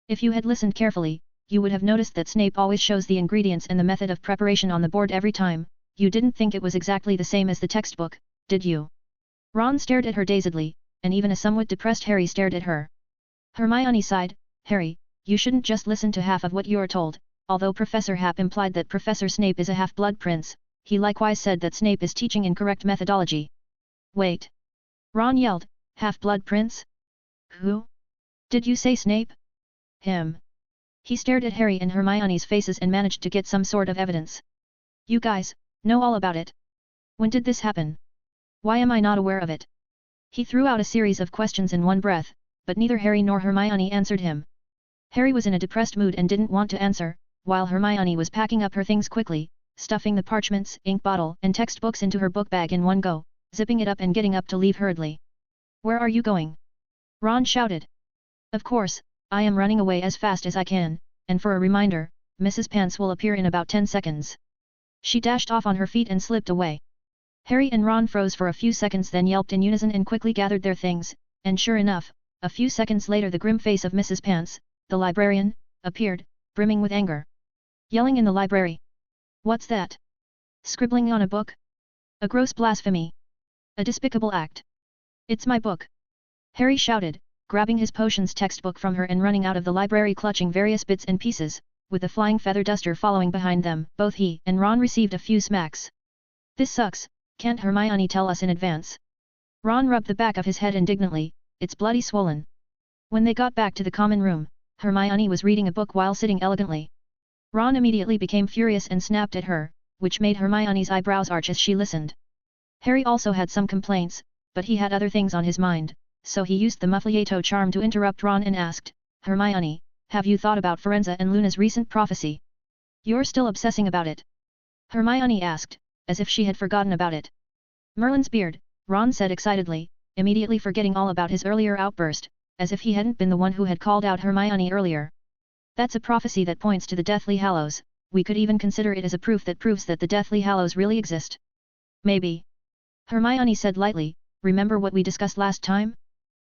"If you had listened carefully, you would have noticed that Snape always shows the ingredients and the method of preparation on the board every time. You didn't think it was exactly the same as the textbook, did you?" Ron stared at her dazedly, and even a somewhat depressed Harry stared at her. Hermione sighed, "Harry, you shouldn't just listen to half of what you're told." Although Professor Hap implied that Professor Snape is a half-blood prince, he likewise said that Snape is teaching incorrect methodology. "Wait!" Ron yelled, "Half-blood prince? Who? Did you say Snape?" "Him." He stared at Harry and Hermione's faces and managed to get some sort of evidence. "You guys, know all about it. When did this happen? Why am I not aware of it?" He threw out a series of questions in one breath, but neither Harry nor Hermione answered him. Harry was in a depressed mood and didn't want to answer, while Hermione was packing up her things quickly, stuffing the parchments, ink bottle, and textbooks into her book bag in one go, zipping it up and getting up to leave hurriedly. "Where are you going?" Ron shouted. "Of course, I am running away as fast as I can, and for a reminder, Mrs. Pants will appear in about 10 seconds. She dashed off on her feet and slipped away. Harry and Ron froze for a few seconds, then yelped in unison and quickly gathered their things, and sure enough, a few seconds later the grim face of Mrs. Pants, the librarian, appeared, brimming with anger. Yelling in the library. What's that? Scribbling on a book? A gross blasphemy. A despicable act. It's my book. Harry shouted, grabbing his potions textbook from her and running out of the library clutching various bits and pieces, with the flying feather duster following behind them. Both he and Ron received a few smacks. This sucks, can't Hermione tell us in advance? Ron rubbed the back of his head indignantly, it's bloody swollen. When they got back to the common room, Hermione was reading a book while sitting elegantly. Ron immediately became furious and snapped at her, which made Hermione's eyebrows arch as she listened. Harry also had some complaints, but he had other things on his mind, so he used the Muffliato charm to interrupt Ron and asked, Hermione, have you thought about Firenze and Luna's recent prophecy? You're still obsessing about it? Hermione asked, as if she had forgotten about it. Merlin's beard, Ron said excitedly, immediately forgetting all about his earlier outburst, as if he hadn't been the one who had called out Hermione earlier. That's a prophecy that points to the Deathly Hallows, we could even consider it as a proof that proves that the Deathly Hallows really exist. Maybe. Hermione said lightly, remember what we discussed last time?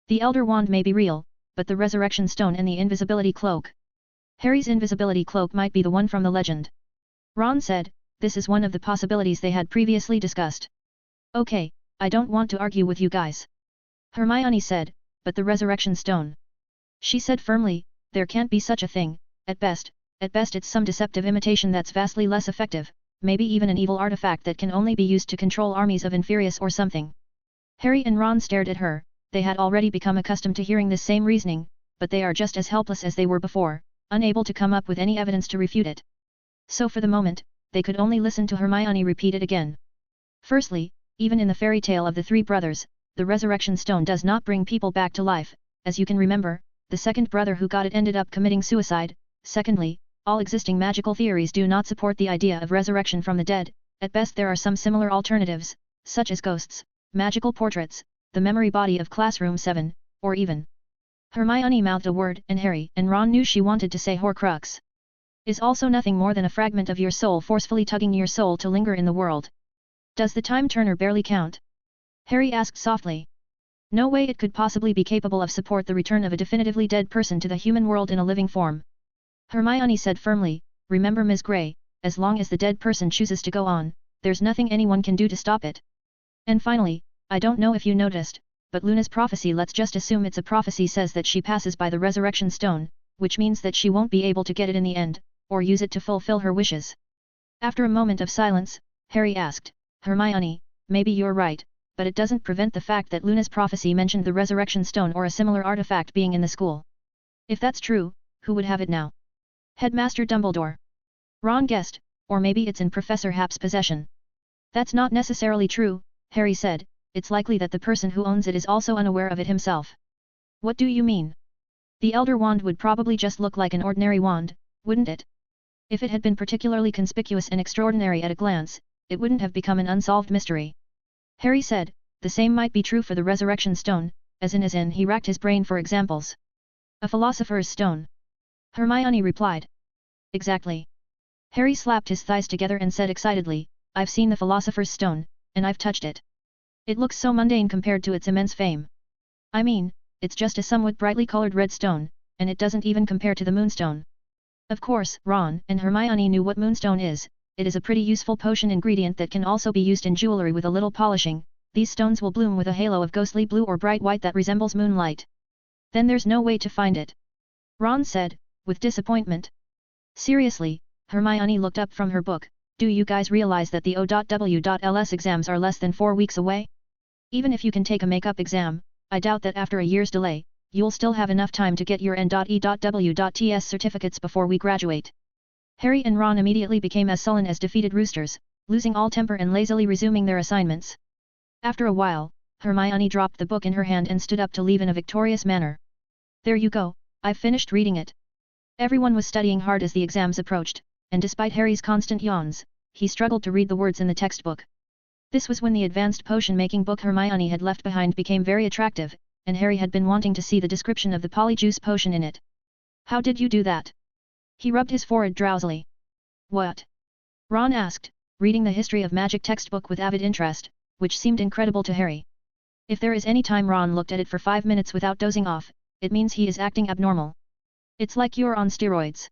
The Elder Wand may be real, but the Resurrection Stone and the Invisibility Cloak. Harry's invisibility cloak might be the one from the legend. Ron said, this is one of the possibilities they had previously discussed. Okay, I don't want to argue with you guys. Hermione said, but the Resurrection Stone. She said firmly, there can't be such a thing, at best it's some deceptive imitation that's vastly less effective, maybe even an evil artifact that can only be used to control armies of Inferius or something. Harry and Ron stared at her, they had already become accustomed to hearing this same reasoning, but they are just as helpless as they were before, unable to come up with any evidence to refute it. So for the moment, they could only listen to Hermione repeat it again. Firstly, even in the fairy tale of the three brothers, the Resurrection Stone does not bring people back to life, as you can remember, the second brother who got it ended up committing suicide. Secondly, all existing magical theories do not support the idea of resurrection from the dead, at best there are some similar alternatives, such as ghosts, magical portraits, the memory body of Classroom 7, or even. Hermione mouthed a word and Harry and Ron knew she wanted to say Horcrux. Is also nothing more than a fragment of your soul forcefully tugging your soul to linger in the world. Does the time turner barely count? Harry asked softly. No way it could possibly be capable of support the return of a definitively dead person to the human world in a living form. Hermione said firmly, remember Ms. Grey, as long as the dead person chooses to go on, there's nothing anyone can do to stop it. And finally, I don't know if you noticed, but Luna's prophecy, let's just assume it's a prophecy, says that she passes by the Resurrection Stone, which means that she won't be able to get it in the end, or use it to fulfill her wishes. After a moment of silence, Harry asked, Hermione, maybe you're right, but it doesn't prevent the fact that Luna's prophecy mentioned the Resurrection Stone or a similar artifact being in the school. If that's true, who would have it now? Headmaster Dumbledore. Ron guessed, or maybe it's in Professor Hap's possession. That's not necessarily true, Harry said, it's likely that the person who owns it is also unaware of it himself. What do you mean? The Elder Wand would probably just look like an ordinary wand, wouldn't it? If it had been particularly conspicuous and extraordinary at a glance, it wouldn't have become an unsolved mystery. Harry said, the same might be true for the Resurrection Stone, as in he racked his brain for examples. A philosopher's stone. Hermione replied. Exactly. Harry slapped his thighs together and said excitedly, I've seen the Philosopher's Stone, and I've touched it. It looks so mundane compared to its immense fame. I mean, it's just a somewhat brightly colored red stone, and it doesn't even compare to the Moonstone. Of course, Ron and Hermione knew what Moonstone is. It is a pretty useful potion ingredient that can also be used in jewelry with a little polishing. These stones will bloom with a halo of ghostly blue or bright white that resembles moonlight. Then there's no way to find it. Ron said, with disappointment. Seriously, Hermione looked up from her book, do you guys realize that the O.W.Ls exams are less than 4 weeks away? Even if you can take a makeup exam, I doubt that after a year's delay, you'll still have enough time to get your N.E.W.Ts certificates before we graduate. Harry and Ron immediately became as sullen as defeated roosters, losing all temper and lazily resuming their assignments. After a while, Hermione dropped the book in her hand and stood up to leave in a victorious manner. There you go, I've finished reading it. Everyone was studying hard as the exams approached, and despite Harry's constant yawns, he struggled to read the words in the textbook. This was when the advanced potion-making book Hermione had left behind became very attractive, and Harry had been wanting to see the description of the polyjuice potion in it. How did you do that? He rubbed his forehead drowsily. What? Ron asked, reading the history of magic textbook with avid interest, which seemed incredible to Harry. If there is any time Ron looked at it for 5 minutes without dozing off, it means he is acting abnormal. It's like you're on steroids.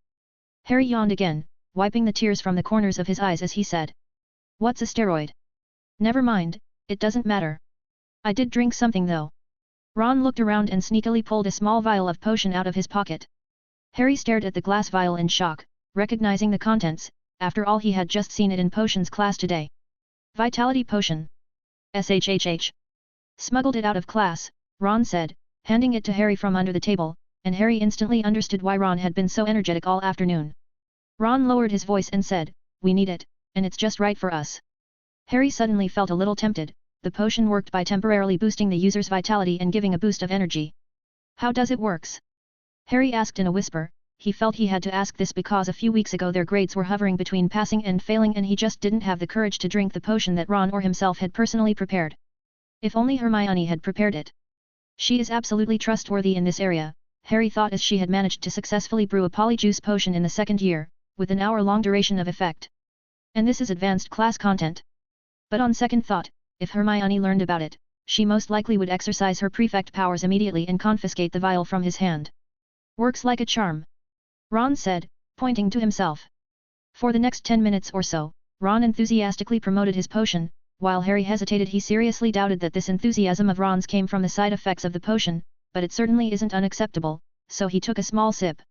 Harry yawned again, wiping the tears from the corners of his eyes as he said. What's a steroid? Never mind, it doesn't matter. I did drink something though. Ron looked around and sneakily pulled a small vial of potion out of his pocket. Harry stared at the glass vial in shock, recognizing the contents, after all he had just seen it in potions class today. Vitality potion. SHHH. Smuggled it out of class, Ron said, handing it to Harry from under the table, and Harry instantly understood why Ron had been so energetic all afternoon. Ron lowered his voice and said, we need it, and it's just right for us. Harry suddenly felt a little tempted. The potion worked by temporarily boosting the user's vitality and giving a boost of energy. How does it works? Harry asked in a whisper. He felt he had to ask this because a few weeks ago their grades were hovering between passing and failing and he just didn't have the courage to drink the potion that Ron or himself had personally prepared. If only Hermione had prepared it. She is absolutely trustworthy in this area, Harry thought as she had managed to successfully brew a polyjuice potion in the second year, with an hour-long duration of effect. And this is advanced class content. But on second thought, if Hermione learned about it, she most likely would exercise her prefect powers immediately and confiscate the vial from his hand. Works like a charm. Ron said, pointing to himself. For the next 10 minutes or so, Ron enthusiastically promoted his potion. While Harry hesitated, he seriously doubted that this enthusiasm of Ron's came from the side effects of the potion, but it certainly isn't unacceptable, so he took a small sip.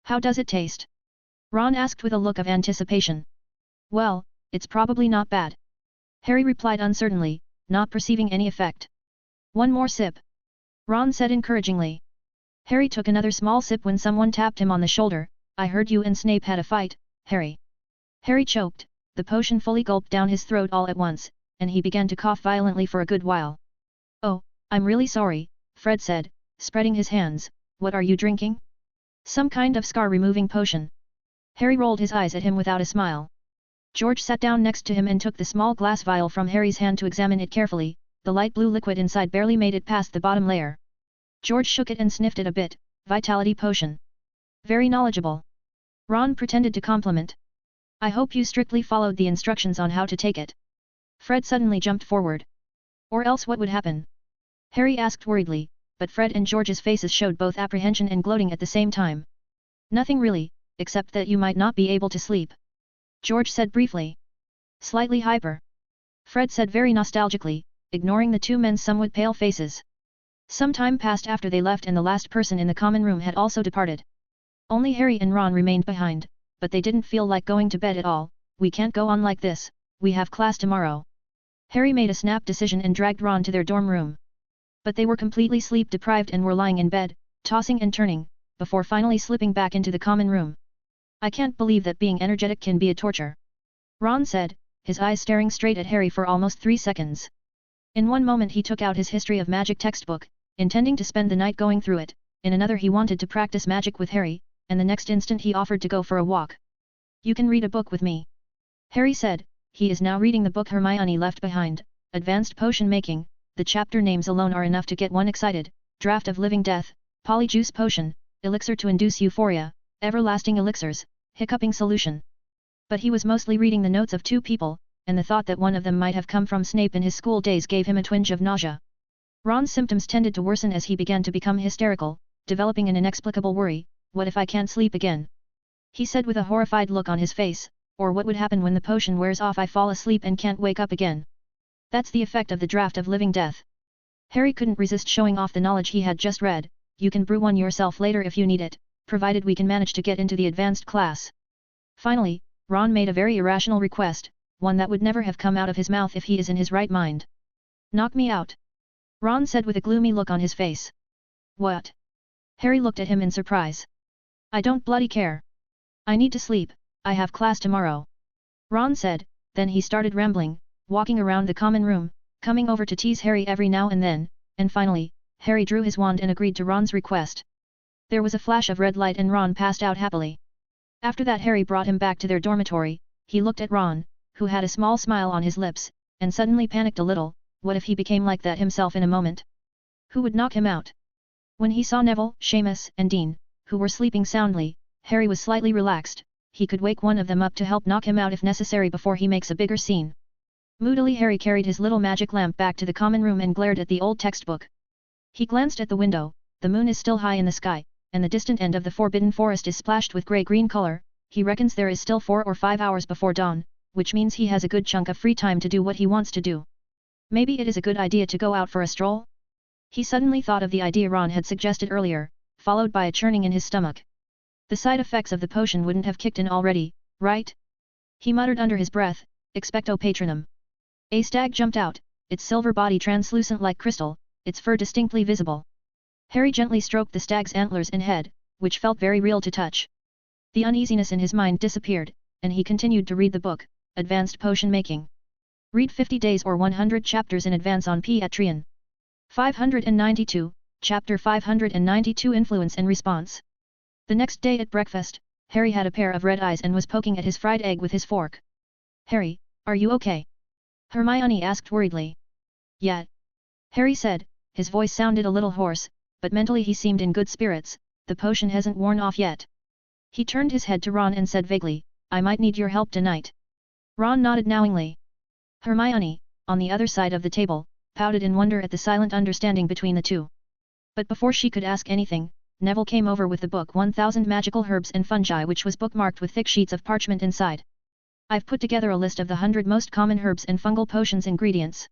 How does it taste? Ron asked with a look of anticipation. Well, it's probably not bad. Harry replied uncertainly, not perceiving any effect. One more sip. Ron said encouragingly. Harry took another small sip when someone tapped him on the shoulder. I heard you and Snape had a fight, Harry. Harry choked, the potion fully gulped down his throat all at once, and he began to cough violently for a good while. Oh, I'm really sorry, Fred said, spreading his hands. What are you drinking? Some kind of scar-removing potion. Harry rolled his eyes at him without a smile. George sat down next to him and took the small glass vial from Harry's hand to examine it carefully. The light blue liquid inside barely made it past the bottom layer. George shook it and sniffed it a bit. Vitality potion. Very knowledgeable. Ron pretended to compliment. I hope you strictly followed the instructions on how to take it. Fred suddenly jumped forward. Or else what would happen? Harry asked worriedly, but Fred and George's faces showed both apprehension and gloating at the same time. Nothing really, except that you might not be able to sleep. George said briefly. Slightly hyper. Fred said very nostalgically, ignoring the two men's somewhat pale faces. Some time passed after they left and the last person in the common room had also departed. Only Harry and Ron remained behind, but they didn't feel like going to bed at all. We can't go on like this, we have class tomorrow. Harry made a snap decision and dragged Ron to their dorm room. But they were completely sleep-deprived and were lying in bed, tossing and turning, before finally slipping back into the common room. I can't believe that being energetic can be a torture. Ron said, his eyes staring straight at Harry for almost 3 seconds. In one moment he took out his history of magic textbook, intending to spend the night going through it, in another he wanted to practice magic with Harry, and the next instant he offered to go for a walk. You can read a book with me. Harry said, he is now reading the book Hermione left behind, Advanced Potion Making. The chapter names alone are enough to get one excited. Draft of Living Death, Polyjuice Potion, Elixir to Induce Euphoria, Everlasting Elixirs, Hiccuping Solution. But he was mostly reading the notes of 2 people, and the thought that one of them might have come from Snape in his school days gave him a twinge of nausea. Ron's symptoms tended to worsen as he began to become hysterical, developing an inexplicable worry. What if I can't sleep again? He said with a horrified look on his face, or what would happen when the potion wears off? I fall asleep and can't wake up again. That's the effect of the Draft of Living Death. Harry couldn't resist showing off the knowledge he had just read. You can brew one yourself later if you need it, provided we can manage to get into the advanced class. Finally, Ron made a very irrational request, one that would never have come out of his mouth if he is in his right mind. Knock me out. Ron said with a gloomy look on his face. What? Harry looked at him in surprise. I don't bloody care. I need to sleep, I have class tomorrow. Ron said, then he started rambling, walking around the common room, coming over to tease Harry every now and then, and finally, Harry drew his wand and agreed to Ron's request. There was a flash of red light and Ron passed out happily. After that Harry brought him back to their dormitory. He looked at Ron, who had a small smile on his lips, and suddenly panicked a little. What if he became like that himself in a moment? Who would knock him out? When he saw Neville, Seamus, and Dean, who were sleeping soundly, Harry was slightly relaxed. he could wake one of them up to help knock him out if necessary before he makes a bigger scene. Moodily Harry carried his little magic lamp back to the common room and glared at the old textbook. He glanced at the window. The moon is still high in the sky, and the distant end of the forbidden forest is splashed with grey-green color. He reckons there is still 4 or 5 hours before dawn, which means he has a good chunk of free time to do what he wants to do. Maybe it is a good idea to go out for a stroll? He suddenly thought of the idea Ron had suggested earlier, followed by a churning in his stomach. The side effects of the potion wouldn't have kicked in already, right? He muttered under his breath, expecto patronum. A stag jumped out, its silver body translucent like crystal, its fur distinctly visible. Harry gently stroked the stag's antlers and head, which felt very real to touch. The uneasiness in his mind disappeared, and he continued to read the book, Advanced Potion Making. Read 50 days or 100 chapters in advance on Patreon. 592, Chapter 592 Influence and Response. The next day at breakfast, Harry had a pair of red eyes and was poking at his fried egg with his fork. "Harry, are you okay?" Hermione asked worriedly. "Yeah," Harry said, his voice sounded a little hoarse, but mentally he seemed in good spirits. "The potion hasn't worn off yet." He turned his head to Ron and said vaguely, "I might need your help tonight." Ron nodded knowingly. Hermione, on the other side of the table, pouted in wonder at the silent understanding between the two. But before she could ask anything, Neville came over with the book 1000 Magical Herbs and Fungi, which was bookmarked with thick sheets of parchment inside. "I've put together a list of the 100 most common herbs and fungal potions ingredients,"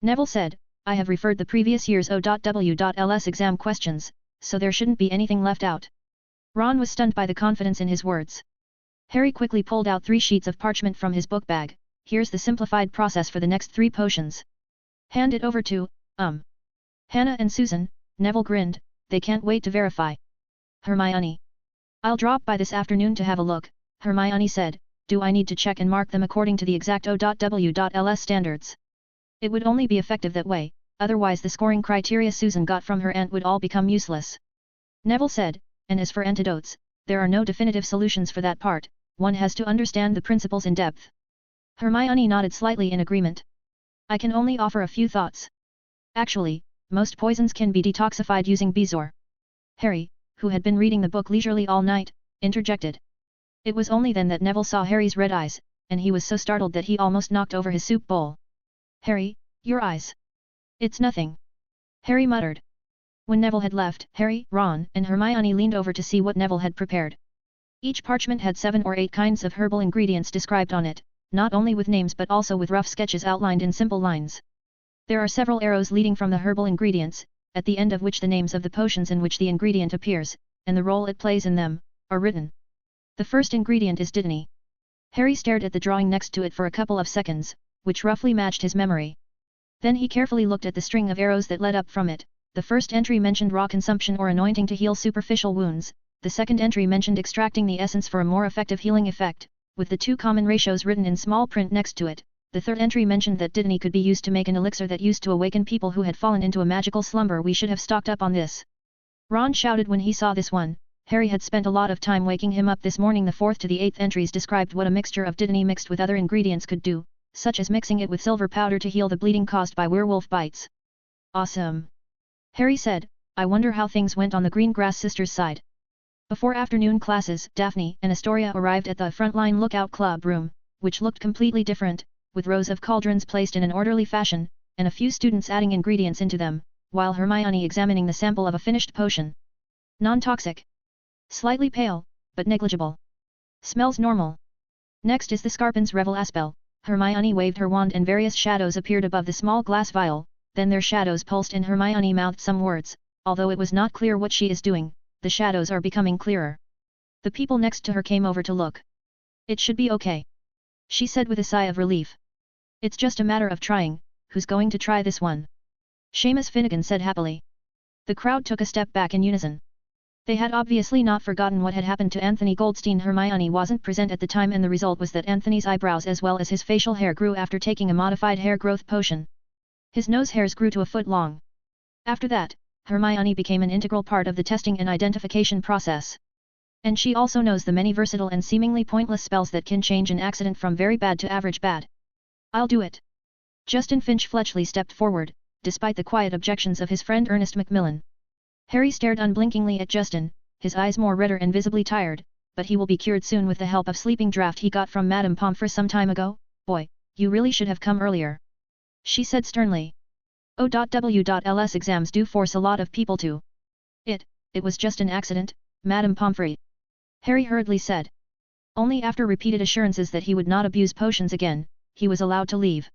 Neville said. "I have referred the previous year's O.W.Ls exam questions, so there shouldn't be anything left out." Ron was stunned by the confidence in his words. Harry quickly pulled out 3 sheets of parchment from his book bag. "Here's the simplified process for the next 3 potions. Hand it over to, Hannah and Susan." Neville grinned. "They can't wait to verify." "Hermione. I'll drop by this afternoon to have a look," Hermione said. "Do I need to check and mark them according to the exact O.W.Ls standards?" "It would only be effective that way, otherwise the scoring criteria Susan got from her aunt would all become useless," Neville said. "And as for antidotes, there are no definitive solutions for that part. One has to understand the principles in depth." Hermione nodded slightly in agreement. "I can only offer a few thoughts. Actually, most poisons can be detoxified using Bezoar." Harry, who had been reading the book leisurely all night, interjected. It was only then that Neville saw Harry's red eyes, and he was so startled that he almost knocked over his soup bowl. "Harry, your eyes." "It's nothing," Harry muttered. When Neville had left, Harry, Ron, and Hermione leaned over to see what Neville had prepared. Each parchment had 7 or 8 kinds of herbal ingredients described on it, not only with names but also with rough sketches outlined in simple lines. There are several arrows leading from the herbal ingredients, at the end of which the names of the potions in which the ingredient appears, and the role it plays in them, are written. The first ingredient is dittany. Harry stared at the drawing next to it for a couple of seconds, which roughly matched his memory. Then he carefully looked at the string of arrows that led up from it. The first entry mentioned raw consumption or anointing to heal superficial wounds, the second entry mentioned extracting the essence for a more effective healing effect, with the 2 common ratios written in small print next to it. The third entry mentioned that dittany could be used to make an elixir that used to awaken people who had fallen into a magical slumber. "We should have stocked up on this," Ron shouted when he saw this one. Harry had spent a lot of time waking him up this morning. The 4th to the 8th entries described what a mixture of dittany mixed with other ingredients could do, such as mixing it with silver powder to heal the bleeding caused by werewolf bites. "Awesome," Harry said. "I wonder how things went on the Greengrass sisters' side." Before afternoon classes, Daphne and Astoria arrived at the Frontline Lookout Club room, which looked completely different, with rows of cauldrons placed in an orderly fashion, and a few students adding ingredients into them, while Hermione examining the sample of a finished potion. "Non-toxic. Slightly pale, but negligible. Smells normal." "Next is the Scarpins Revel Aspel." Hermione waved her wand and various shadows appeared above the small glass vial, then their shadows pulsed and Hermione mouthed some words. Although it was not clear what she is doing, the shadows are becoming clearer. The people next to her came over to look. "It should be okay," she said with a sigh of relief. "It's just a matter of trying. Who's going to try this one?" Seamus Finnegan said happily. The crowd took a step back in unison. They had obviously not forgotten what had happened to Anthony Goldstein. Hermione wasn't present at the time and the result was that Anthony's eyebrows as well as his facial hair grew after taking a modified hair growth potion. His nose hairs grew to a foot long. After that, Hermione became an integral part of the testing and identification process. And she also knows the many versatile and seemingly pointless spells that can change an accident from very bad to average bad. "I'll do it." Justin Finch Fletchley stepped forward, despite the quiet objections of his friend Ernest Macmillan. Harry stared unblinkingly at Justin, his eyes more redder and visibly tired, but he will be cured soon with the help of sleeping draught he got from Madame Pomfrey some time ago. Boy, you really should have come earlier. She said sternly. O.W.Ls exams do force a lot of people to. It was just an accident, Madame Pomfrey. Harry hurriedly said. Only after repeated assurances that he would not abuse potions again, he was allowed to leave.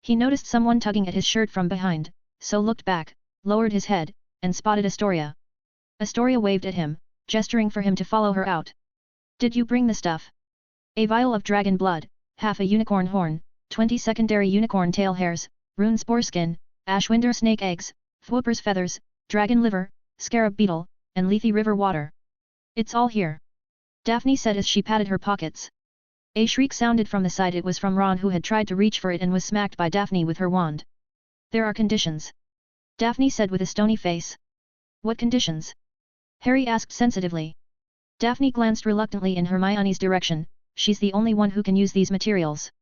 He noticed someone tugging at his shirt from behind, so looked back, lowered his head, and spotted Astoria. Astoria waved at him, gesturing for him to follow her out. Did you bring the stuff? A vial of dragon blood, half a unicorn horn, 20 secondary unicorn tail hairs, rune spore skin, ashwinder snake eggs, thwooper's feathers, dragon liver, scarab beetle, and lethe river water. It's all here. Daphne said as she patted her pockets. A shriek sounded from the side. It was from Ron, who had tried to reach for it and was smacked by Daphne with her wand. There are conditions. Daphne said with a stony face. What conditions? Harry asked sensitively. Daphne glanced reluctantly in Hermione's direction. She's the only one who can use these materials.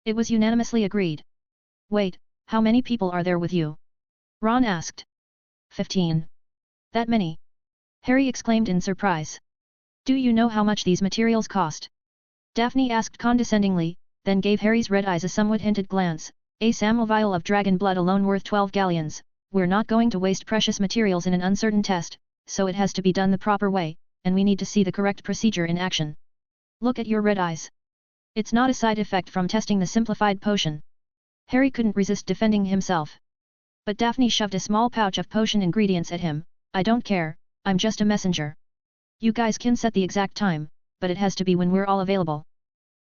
It was unanimously agreed. Wait, how many people are there with you? Ron asked. 15. That many? Harry exclaimed in surprise. Do you know how much these materials cost? Daphne asked condescendingly, then gave Harry's red eyes a somewhat hinted glance. A sample vial of dragon blood alone worth 12 galleons. We're not going to waste precious materials in an uncertain test, so it has to be done the proper way, and we need to see the correct procedure in action. Look at your red eyes. It's not a side effect from testing the simplified potion. Harry couldn't resist defending himself. But Daphne shoved a small pouch of potion ingredients at him. I don't care, I'm just a messenger. You guys can set the exact time, but it has to be when we're all available.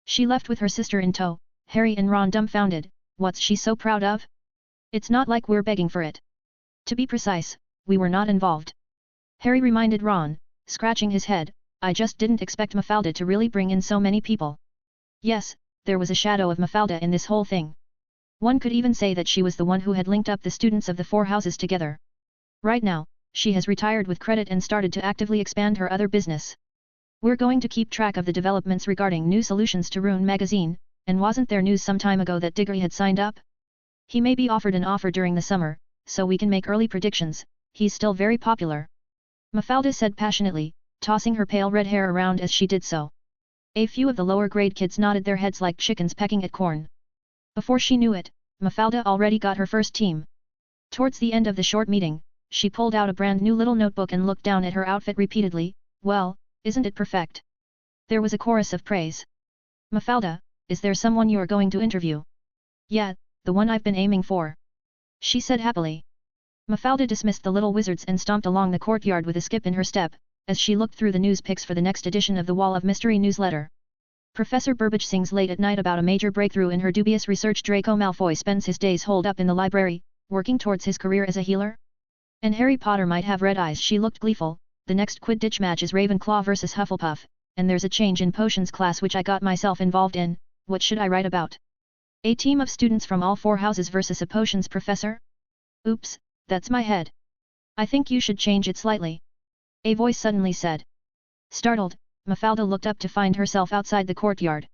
She left with her sister in tow, Harry and Ron dumbfounded. What's she so proud of? It's not like we're begging for it. To be precise, we were not involved. Harry reminded Ron, scratching his head. I just didn't expect Mafalda to really bring in so many people. Yes, there was a shadow of Mafalda in this whole thing. One could even say that she was the one who had linked up the students of the four houses together. Right now, she has retired with credit and started to actively expand her other business. We're going to keep track of the developments regarding new solutions to Rune magazine, and wasn't there news some time ago that Diggory had signed up? He may be offered an offer during the summer, so we can make early predictions. He's still very popular. Mafalda said passionately, tossing her pale red hair around as she did so. A few of the lower grade kids nodded their heads like chickens pecking at corn. Before she knew it, Mafalda already got her first team. Towards the end of the short meeting, she pulled out a brand new little notebook and looked down at her outfit repeatedly. Well, isn't it perfect? There was a chorus of praise. Mafalda, is there someone you are going to interview? Yeah, the one I've been aiming for. She said happily. Mafalda dismissed the little wizards and stomped along the courtyard with a skip in her step, as she looked through the news pics for the next edition of the Wall of Mystery newsletter. Professor Burbage sings late at night about a major breakthrough in her dubious research. Draco Malfoy spends his days holed up in the library, working towards his career as a healer. And Harry Potter might have red eyes. She looked gleeful. The next Quidditch match is Ravenclaw versus Hufflepuff, and there's a change in potions class which I got myself involved in. What should I write about? A team of students from all four houses versus a potions professor? Oops, that's my head. I think you should change it slightly. A voice suddenly said. Startled, Mafalda looked up to find herself outside the courtyard.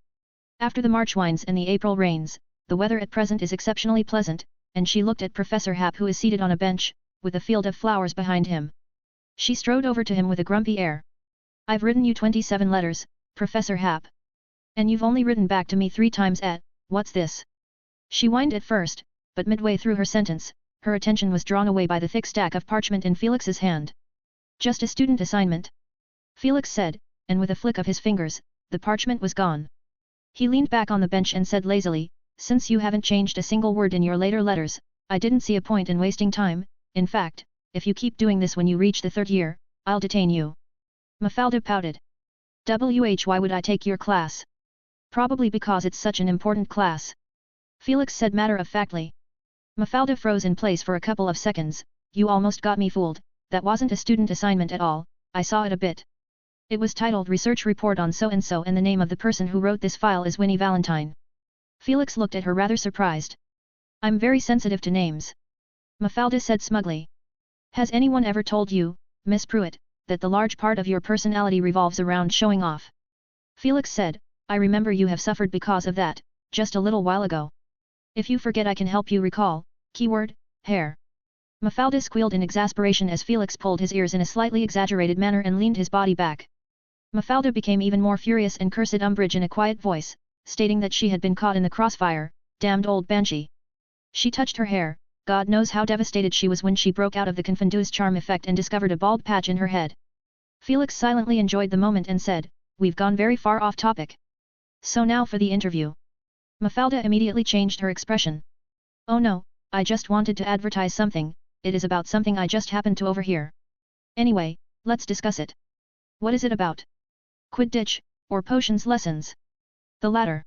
After the March winds and the April rains, the weather at present is exceptionally pleasant, and she looked at Professor Hap, who is seated on a bench, with a field of flowers behind him. She strode over to him with a grumpy air. I've written you 27 letters, Professor Hap. And you've only written back to me 3 times. What's this? She whined at first, but midway through her sentence, her attention was drawn away by the thick stack of parchment in Felix's hand. Just a student assignment? Felix said, and with a flick of his fingers, the parchment was gone. He leaned back on the bench and said lazily, since you haven't changed a single word in your later letters, I didn't see a point in wasting time. In fact, if you keep doing this when you reach the 3rd year, I'll detain you. Mafalda pouted. Why would I take your class? Probably because it's such an important class. Felix said matter-of-factly. Mafalda froze in place for a couple of seconds. You almost got me fooled. That wasn't a student assignment at all. I saw it a bit. It was titled Research Report on So-and-so, and the name of the person who wrote this file is Winnie Valentine. Felix looked at her rather surprised. I'm very sensitive to names. Mafalda said smugly. Has anyone ever told you, Miss Pruitt, that the large part of your personality revolves around showing off? Felix said, I remember you have suffered because of that, just a little while ago. If you forget, I can help you recall. Keyword, hair. Mafalda squealed in exasperation as Felix pulled his ears in a slightly exaggerated manner and leaned his body back. Mafalda became even more furious and cursed Umbridge in a quiet voice, stating that she had been caught in the crossfire, damned old banshee. She touched her hair, God knows how devastated she was when she broke out of the Confundu's charm effect and discovered a bald patch in her head. Felix silently enjoyed the moment and said, "We've gone very far off topic. So now for the interview." Mafalda immediately changed her expression. "Oh no, I just wanted to advertise something, it is about something I just happened to overhear. Anyway, let's discuss it. What is it about? Quidditch, or potions lessons?" "The latter."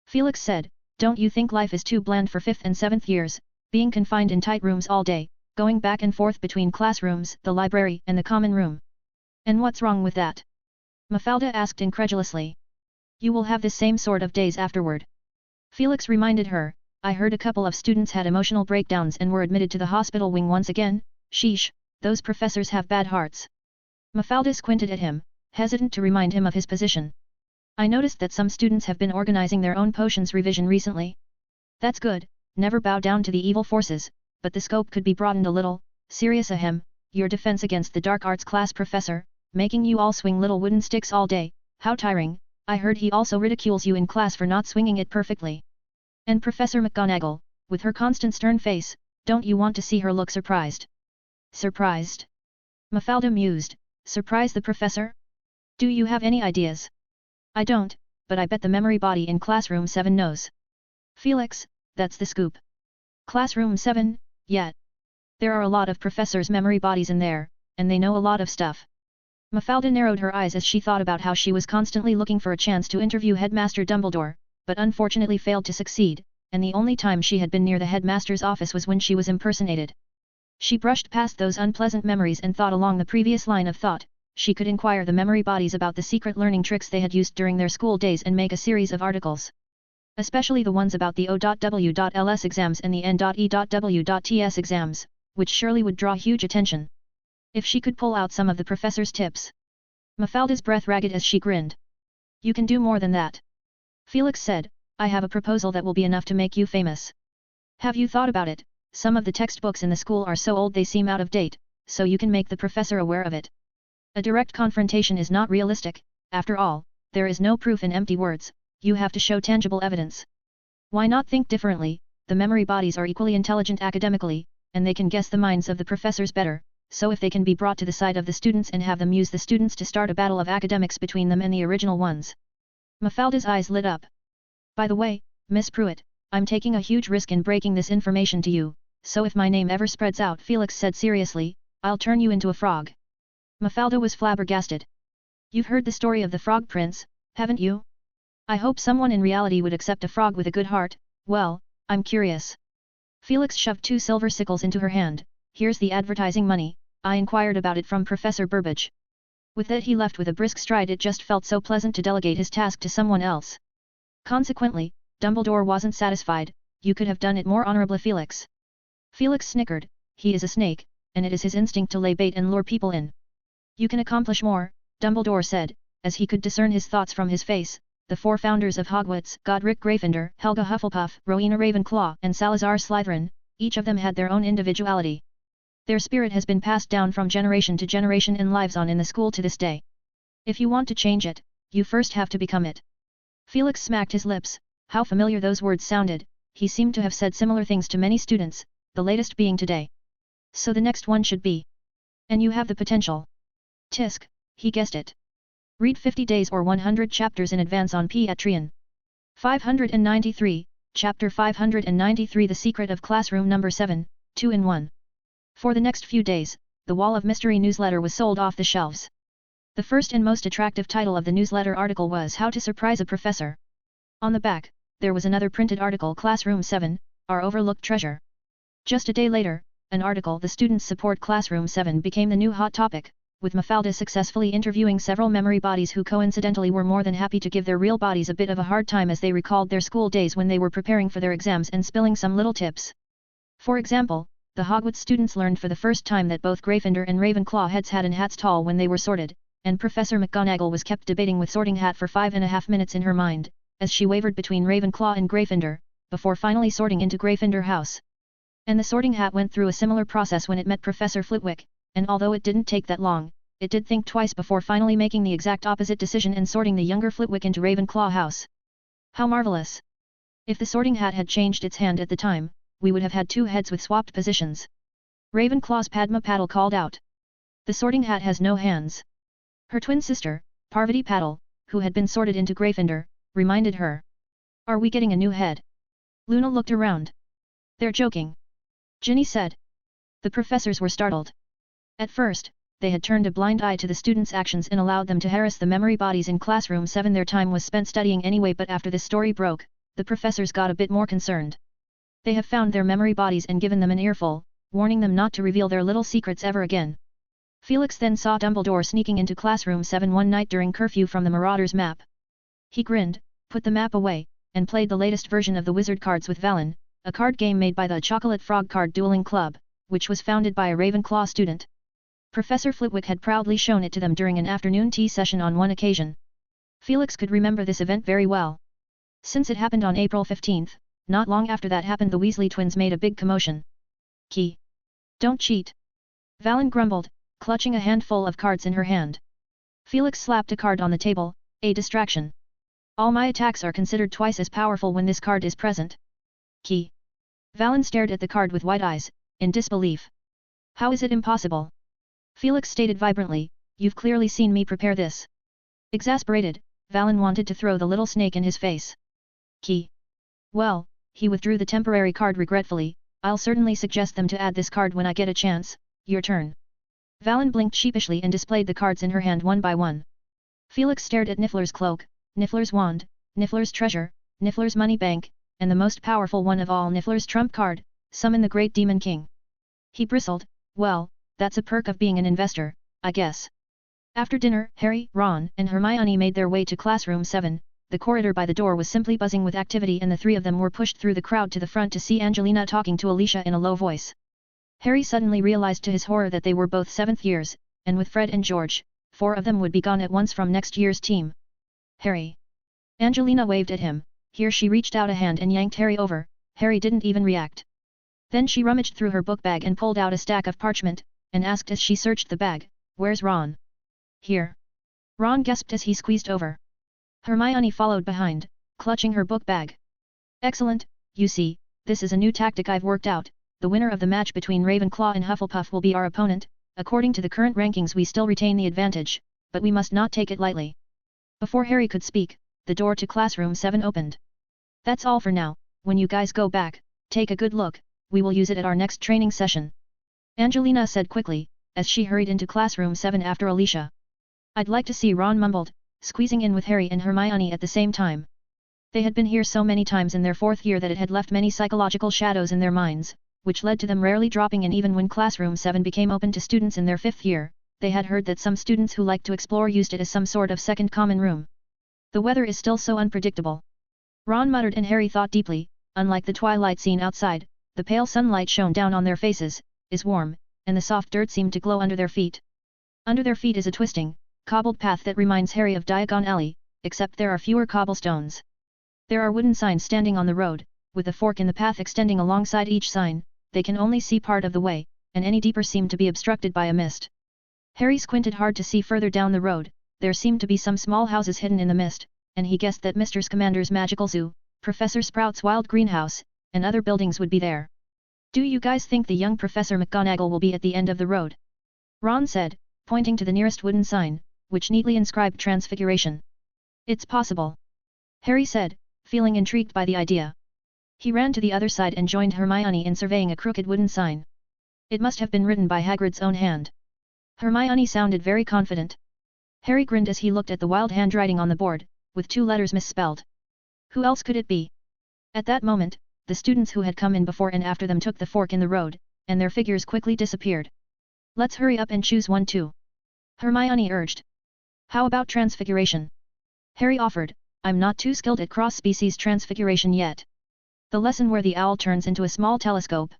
Felix said, "Don't you think life is too bland for 5th and 7th years, being confined in tight rooms all day, going back and forth between classrooms, the library and the common room? And what's wrong with that?" Mafalda asked incredulously. "You will have this same sort of days afterward." Felix reminded her, "I heard a couple of students had emotional breakdowns and were admitted to the hospital wing once again, sheesh, those professors have bad hearts." Mafalda squinted at him, hesitant to remind him of his position. "I noticed that some students have been organizing their own potions revision recently." "That's good, never bow down to the evil forces, but the scope could be broadened a little. Serious ahem, your defense against the dark arts class professor, making you all swing little wooden sticks all day, how tiring. I heard he also ridicules you in class for not swinging it perfectly. And Professor McGonagall, with her constant stern face, don't you want to see her look surprised?" "Surprised?" Mafalda mused, "surprise the professor? Do you have any ideas?" "I don't, but I bet the memory body in classroom 7 knows." "Felix, that's the scoop." "Classroom 7, yeah. There are a lot of professors' memory bodies in there, and they know a lot of stuff." Mafalda narrowed her eyes as she thought about how she was constantly looking for a chance to interview Headmaster Dumbledore, but unfortunately failed to succeed, and the only time she had been near the headmaster's office was when she was impersonated. She brushed past those unpleasant memories and thought along the previous line of thought. She could inquire the memory bodies about the secret learning tricks they had used during their school days and make a series of articles. Especially the ones about the O.W.Ls exams and the N.E.W.Ts exams, which surely would draw huge attention. If she could pull out some of the professor's tips. Mafalda's breath ragged as she grinned. "You can do more than that." Felix said, "I have a proposal that will be enough to make you famous. Have you thought about it? Some of the textbooks in the school are so old they seem out of date, so you can make the professor aware of it. A direct confrontation is not realistic, after all, there is no proof in empty words, you have to show tangible evidence. Why not think differently? The memory bodies are equally intelligent academically, and they can guess the minds of the professors better, so if they can be brought to the side of the students and have them use the students to start a battle of academics between them and the original ones." Mafalda's eyes lit up. "By the way, Miss Pruitt, I'm taking a huge risk in breaking this information to you, so if my name ever spreads out," Felix said seriously, "I'll turn you into a frog." Mafalda was flabbergasted. "You've heard the story of the Frog Prince, haven't you? I hope someone in reality would accept a frog with a good heart. Well, I'm curious." Felix shoved 2 silver sickles into her hand. "Here's the advertising money, I inquired about it from Professor Burbage." With that he left with a brisk stride. It just felt so pleasant to delegate his task to someone else. Consequently, Dumbledore wasn't satisfied. "You could have done it more honorably, Felix." Felix snickered. He is a snake, and it is his instinct to lay bait and lure people in. "You can accomplish more," Dumbledore said, as he could discern his thoughts from his face. "The 4 founders of Hogwarts, Godric Gryffindor, Helga Hufflepuff, Rowena Ravenclaw and Salazar Slytherin, each of them had their own individuality. Their spirit has been passed down from generation to generation and lives on in the school to this day. If you want to change it, you first have to become it." Felix smacked his lips. How familiar those words sounded. He seemed to have said similar things to many students, the latest being today. "So the next one should be. And you have the potential." Tisk, he guessed it. Read 50 days or 100 chapters in advance on Patreon. 593, Chapter 593 The Secret of Classroom Number 7, 2-in-1. For the next few days, the Wall of Mystery newsletter was sold off the shelves. The first and most attractive title of the newsletter article was How to Surprise a Professor. On the back, there was another printed article, Classroom 7, Our Overlooked Treasure. Just a day later, an article, The Students Support Classroom 7, became the new hot topic, with Mafalda successfully interviewing several memory bodies who coincidentally were more than happy to give their real bodies a bit of a hard time as they recalled their school days when they were preparing for their exams and spilling some little tips. For example, the Hogwarts students learned for the first time that both Gryffindor and Ravenclaw heads had an hats tall when they were sorted, and Professor McGonagall was kept debating with Sorting Hat for 5.5 minutes in her mind, as she wavered between Ravenclaw and Gryffindor, before finally sorting into Gryffindor House. And the Sorting Hat went through a similar process when it met Professor Flitwick, and although it didn't take that long, it did think twice before finally making the exact opposite decision and sorting the younger Flitwick into Ravenclaw House. How marvelous! If the sorting hat had changed its hand at the time, we would have had two heads with swapped positions. Ravenclaw's Padma Patil called out. The sorting hat has no hands. Her twin sister, Parvati Patil, who had been sorted into Gryffindor, reminded her. Are we getting a new head? Luna looked around. They're joking. Ginny said. The professors were startled. At first, they had turned a blind eye to the students' actions and allowed them to harass the memory bodies in classroom 7. Their time was spent studying anyway, but after this story broke, the professors got a bit more concerned. They have found their memory bodies and given them an earful, warning them not to reveal their little secrets ever again. Felix then saw Dumbledore sneaking into classroom 7 one night during curfew from the Marauders map. He grinned, put the map away, and played the latest version of the Wizard cards with Valen, a card game made by the Chocolate Frog Card Dueling Club, which was founded by a Ravenclaw student. Professor Flitwick had proudly shown it to them during an afternoon tea session on one occasion. Felix could remember this event very well. Since it happened on April 15th, not long after that happened, the Weasley twins made a big commotion. Key. Don't cheat. Valen grumbled, clutching a handful of cards in her hand. Felix slapped a card on the table, a distraction. All my attacks are considered twice as powerful when this card is present. Key. Valen stared at the card with wide eyes, in disbelief. How is it impossible? Felix stated vibrantly, you've clearly seen me prepare this. Exasperated, Valen wanted to throw the little snake in his face. Key. Well, he withdrew the temporary card regretfully, I'll certainly suggest them to add this card when I get a chance, your turn. Valen blinked sheepishly and displayed the cards in her hand one by one. Felix stared at Niffler's cloak, Niffler's wand, Niffler's treasure, Niffler's money bank, and the most powerful one of all, Niffler's trump card, summon the Great Demon King. He bristled, well, that's a perk of being an investor, I guess. After dinner, Harry, Ron, and Hermione made their way to classroom 7, the corridor by the door was simply buzzing with activity and the three of them were pushed through the crowd to the front to see Angelina talking to Alicia in a low voice. Harry suddenly realized to his horror that they were both 7th years, and with Fred and George, 4 of them would be gone at once from next year's team. Harry. Angelina waved at him, here she reached out a hand and yanked Harry over, Harry didn't even react. Then she rummaged through her book bag and pulled out a stack of parchment, and asked as she searched the bag, where's Ron? Here. Ron gasped as he squeezed over. Hermione followed behind, clutching her book bag. Excellent, you see, this is a new tactic I've worked out, the winner of the match between Ravenclaw and Hufflepuff will be our opponent, according to the current rankings we still retain the advantage, but we must not take it lightly. Before Harry could speak, the door to classroom 7 opened. That's all for now, when you guys go back, take a good look, we will use it at our next training session. Angelina said quickly, as she hurried into classroom 7 after Alicia. I'd like to see, Ron mumbled, squeezing in with Harry and Hermione at the same time. They had been here so many times in their 4th year that it had left many psychological shadows in their minds, which led to them rarely dropping in. Even when classroom 7 became open to students in their 5th year, they had heard that some students who liked to explore used it as some sort of second common room. The weather is still so unpredictable. Ron muttered, and Harry thought deeply, unlike the twilight scene outside, the pale sunlight shone down on their faces, is warm, and the soft dirt seemed to glow under their feet. Under their feet is a twisting, cobbled path that reminds Harry of Diagon Alley, except there are fewer cobblestones. There are wooden signs standing on the road, with a fork in the path extending alongside each sign. They can only see part of the way, and any deeper seemed to be obstructed by a mist. Harry squinted hard to see further down the road. There seemed to be some small houses hidden in the mist, and he guessed that Mr. Scamander's magical zoo, Professor Sprout's wild greenhouse, and other buildings would be there. Do you guys think the young Professor McGonagall will be at the end of the road? Ron said, pointing to the nearest wooden sign, which neatly inscribed Transfiguration. It's possible. Harry said, feeling intrigued by the idea. He ran to the other side and joined Hermione in surveying a crooked wooden sign. It must have been written by Hagrid's own hand. Hermione sounded very confident. Harry grinned as he looked at the wild handwriting on the board, with 2 letters misspelled. Who else could it be? At that moment, the students who had come in before and after them took the fork in the road, and their figures quickly disappeared. Let's hurry up and choose one too. Hermione urged. How about Transfiguration? Harry offered, I'm not too skilled at cross-species transfiguration yet. The lesson where the owl turns into a small telescope.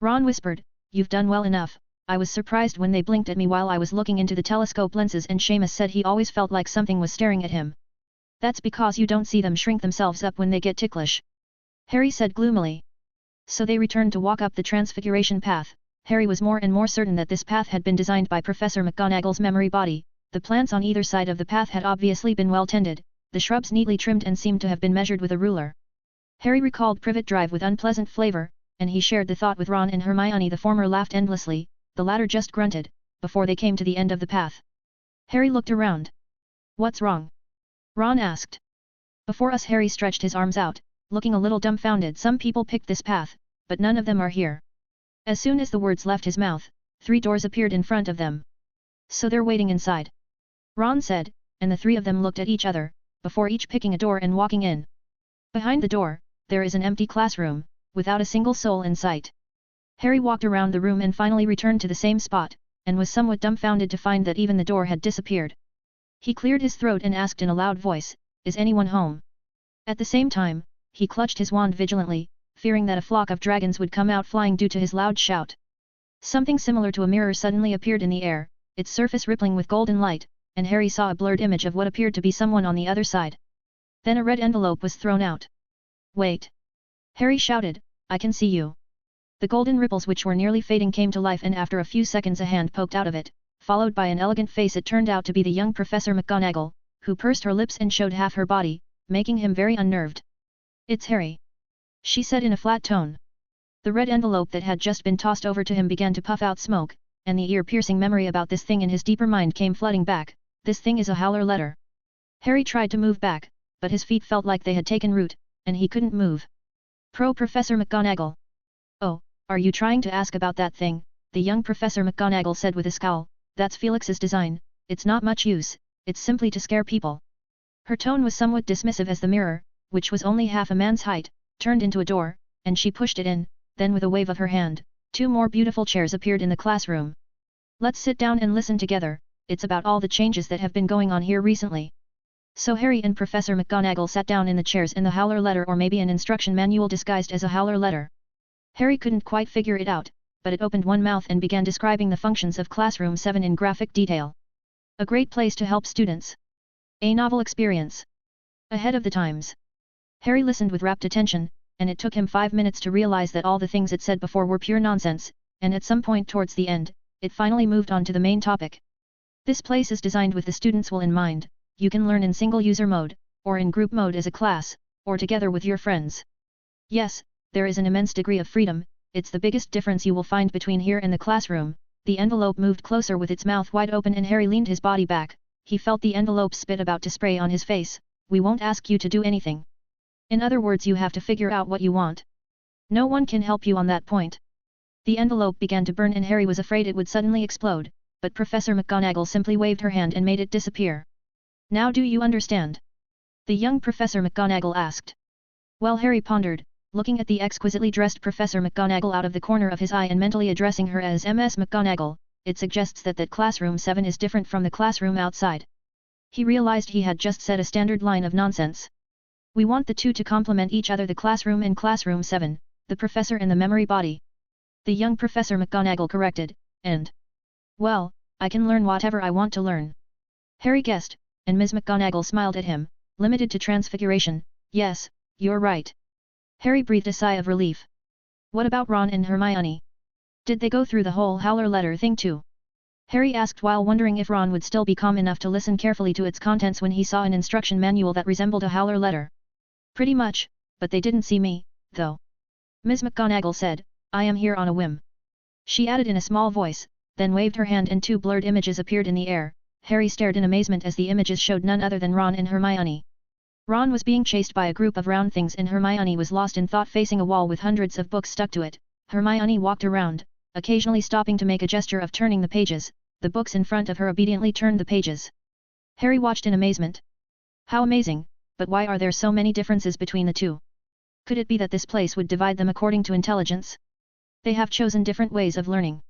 Ron whispered, you've done well enough. I was surprised when they blinked at me while I was looking into the telescope lenses, and Seamus said he always felt like something was staring at him. That's because you don't see them shrink themselves up when they get ticklish. Harry said gloomily. So they returned to walk up the Transfiguration path, Harry was more and more certain that this path had been designed by Professor McGonagall's memory body. The plants on either side of the path had obviously been well tended, the shrubs neatly trimmed and seemed to have been measured with a ruler. Harry recalled Privet Drive with unpleasant flavor, and he shared the thought with Ron and Hermione. The former laughed endlessly, the latter just grunted, before they came to the end of the path. Harry looked around. "What's wrong?" Ron asked. "Before us." Harry stretched his arms out, looking a little dumbfounded. "Some people picked this path, but none of them are here." As soon as the words left his mouth, 3 doors appeared in front of them. "So they're waiting inside," Ron said, and the 3 of them looked at each other, before each picking a door and walking in. Behind the door, there is an empty classroom, without a single soul in sight. Harry walked around the room and finally returned to the same spot, and was somewhat dumbfounded to find that even the door had disappeared. He cleared his throat and asked in a loud voice, "Is anyone home?" At the same time, he clutched his wand vigilantly, fearing that a flock of dragons would come out flying due to his loud shout. Something similar to a mirror suddenly appeared in the air, its surface rippling with golden light, and Harry saw a blurred image of what appeared to be someone on the other side. Then a red envelope was thrown out. "Wait!" Harry shouted, "I can see you." The golden ripples which were nearly fading came to life, and after a few seconds a hand poked out of it, followed by an elegant face. It turned out to be the young Professor McGonagall, who pursed her lips and showed half her body, making him very unnerved. "It's Harry," she said in a flat tone. The red envelope that had just been tossed over to him began to puff out smoke, and the ear-piercing memory about this thing in his deeper mind came flooding back. "This thing is a Howler letter." Harry tried to move back, but his feet felt like they had taken root, and he couldn't move. Professor McGonagall. "Oh, are you trying to ask about that thing?" the young Professor McGonagall said with a scowl. "That's Felix's design, it's not much use, it's simply to scare people." Her tone was somewhat dismissive as the mirror, which was only half a man's height, turned into a door, and she pushed it in. Then with a wave of her hand, 2 more beautiful chairs appeared in the classroom. "Let's sit down and listen together, it's about all the changes that have been going on here recently." So Harry and Professor McGonagall sat down in the chairs. In the Howler letter, or maybe an instruction manual disguised as a Howler letter. Harry couldn't quite figure it out, but it opened one mouth and began describing the functions of Classroom 7 in graphic detail. A great place to help students. A novel experience. Ahead of the times. Harry listened with rapt attention, and it took him 5 minutes to realize that all the things it said before were pure nonsense, and at some point towards the end, it finally moved on to the main topic. This place is designed with the students' will in mind. You can learn in single-user mode, or in group mode as a class, or together with your friends. Yes, there is an immense degree of freedom, it's the biggest difference you will find between here and the classroom. The envelope moved closer with its mouth wide open, and Harry leaned his body back. He felt the envelope spit about to spray on his face. "We won't ask you to do anything. In other words, you have to figure out what you want. No one can help you on that point." The envelope began to burn and Harry was afraid it would suddenly explode, but Professor McGonagall simply waved her hand and made it disappear. "Now do you understand?" the young Professor McGonagall asked. Well, Harry pondered, looking at the exquisitely dressed Professor McGonagall out of the corner of his eye and mentally addressing her as Ms. McGonagall. It suggests that Classroom 7 is different from the classroom outside. He realized he had just said a standard line of nonsense. "We want the two to complement each other, the classroom and Classroom 7, the professor and the memory body," the young Professor McGonagall corrected, "and, well, I can learn whatever I want to learn." Harry guessed, and Ms. McGonagall smiled at him. "Limited to transfiguration, yes, you're right." Harry breathed a sigh of relief. "What about Ron and Hermione? Did they go through the whole Howler letter thing too?" Harry asked while wondering if Ron would still be calm enough to listen carefully to its contents when he saw an instruction manual that resembled a Howler letter. "Pretty much, but they didn't see me, though," Ms. McGonagall said. "I am here on a whim." She added in a small voice, then waved her hand and 2 blurred images appeared in the air. Harry stared in amazement as the images showed none other than Ron and Hermione. Ron was being chased by a group of round things and Hermione was lost in thought facing a wall with hundreds of books stuck to it. Hermione walked around, occasionally stopping to make a gesture of turning the pages. The books in front of her obediently turned the pages. Harry watched in amazement. How amazing, but why are there so many differences between the two? Could it be that this place would divide them according to intelligence? They have chosen different ways of learning.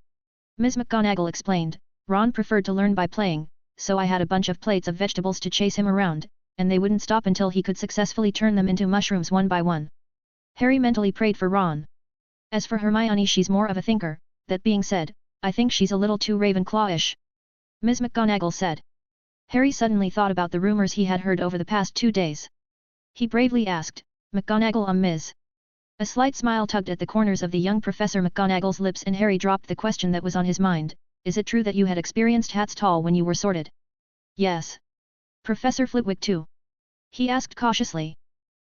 Ms. McGonagall explained. Ron preferred to learn by playing, so I had a bunch of plates of vegetables to chase him around, and they wouldn't stop until he could successfully turn them into mushrooms one by one. Harry mentally prayed for Ron. As for Hermione, she's more of a thinker. That being said, I think she's a little too Ravenclaw-ish, Ms. McGonagall said. Harry suddenly thought about the rumors he had heard over the past 2 days. He bravely asked, McGonagall, Ms. A slight smile tugged at the corners of the young Professor McGonagall's lips and Harry dropped the question that was on his mind. Is it true that you had experienced Hat's Tall when you were sorted? Yes. Professor Flitwick too? He asked cautiously.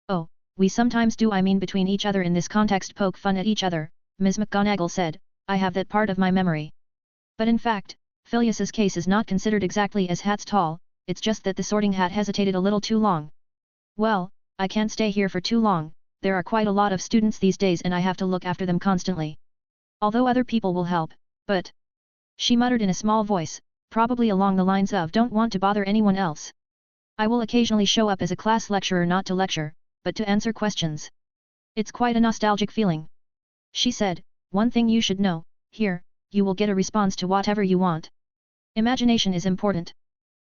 Oh, we sometimes do. I mean between each other in this context poke fun at each other, Ms. McGonagall said. I have that part of my memory. But in fact, Phileas's case is not considered exactly as Hat's Tall, it's just that the Sorting Hat hesitated a little too long. Well, I can't stay here for too long, there are quite a lot of students these days and I have to look after them constantly. Although other people will help, but... She muttered in a small voice, probably along the lines of don't want to bother anyone else. I will occasionally show up as a class lecturer not to lecture, but to answer questions. It's quite a nostalgic feeling. She said, one thing you should know, here, you will get a response to whatever you want. Imagination is important.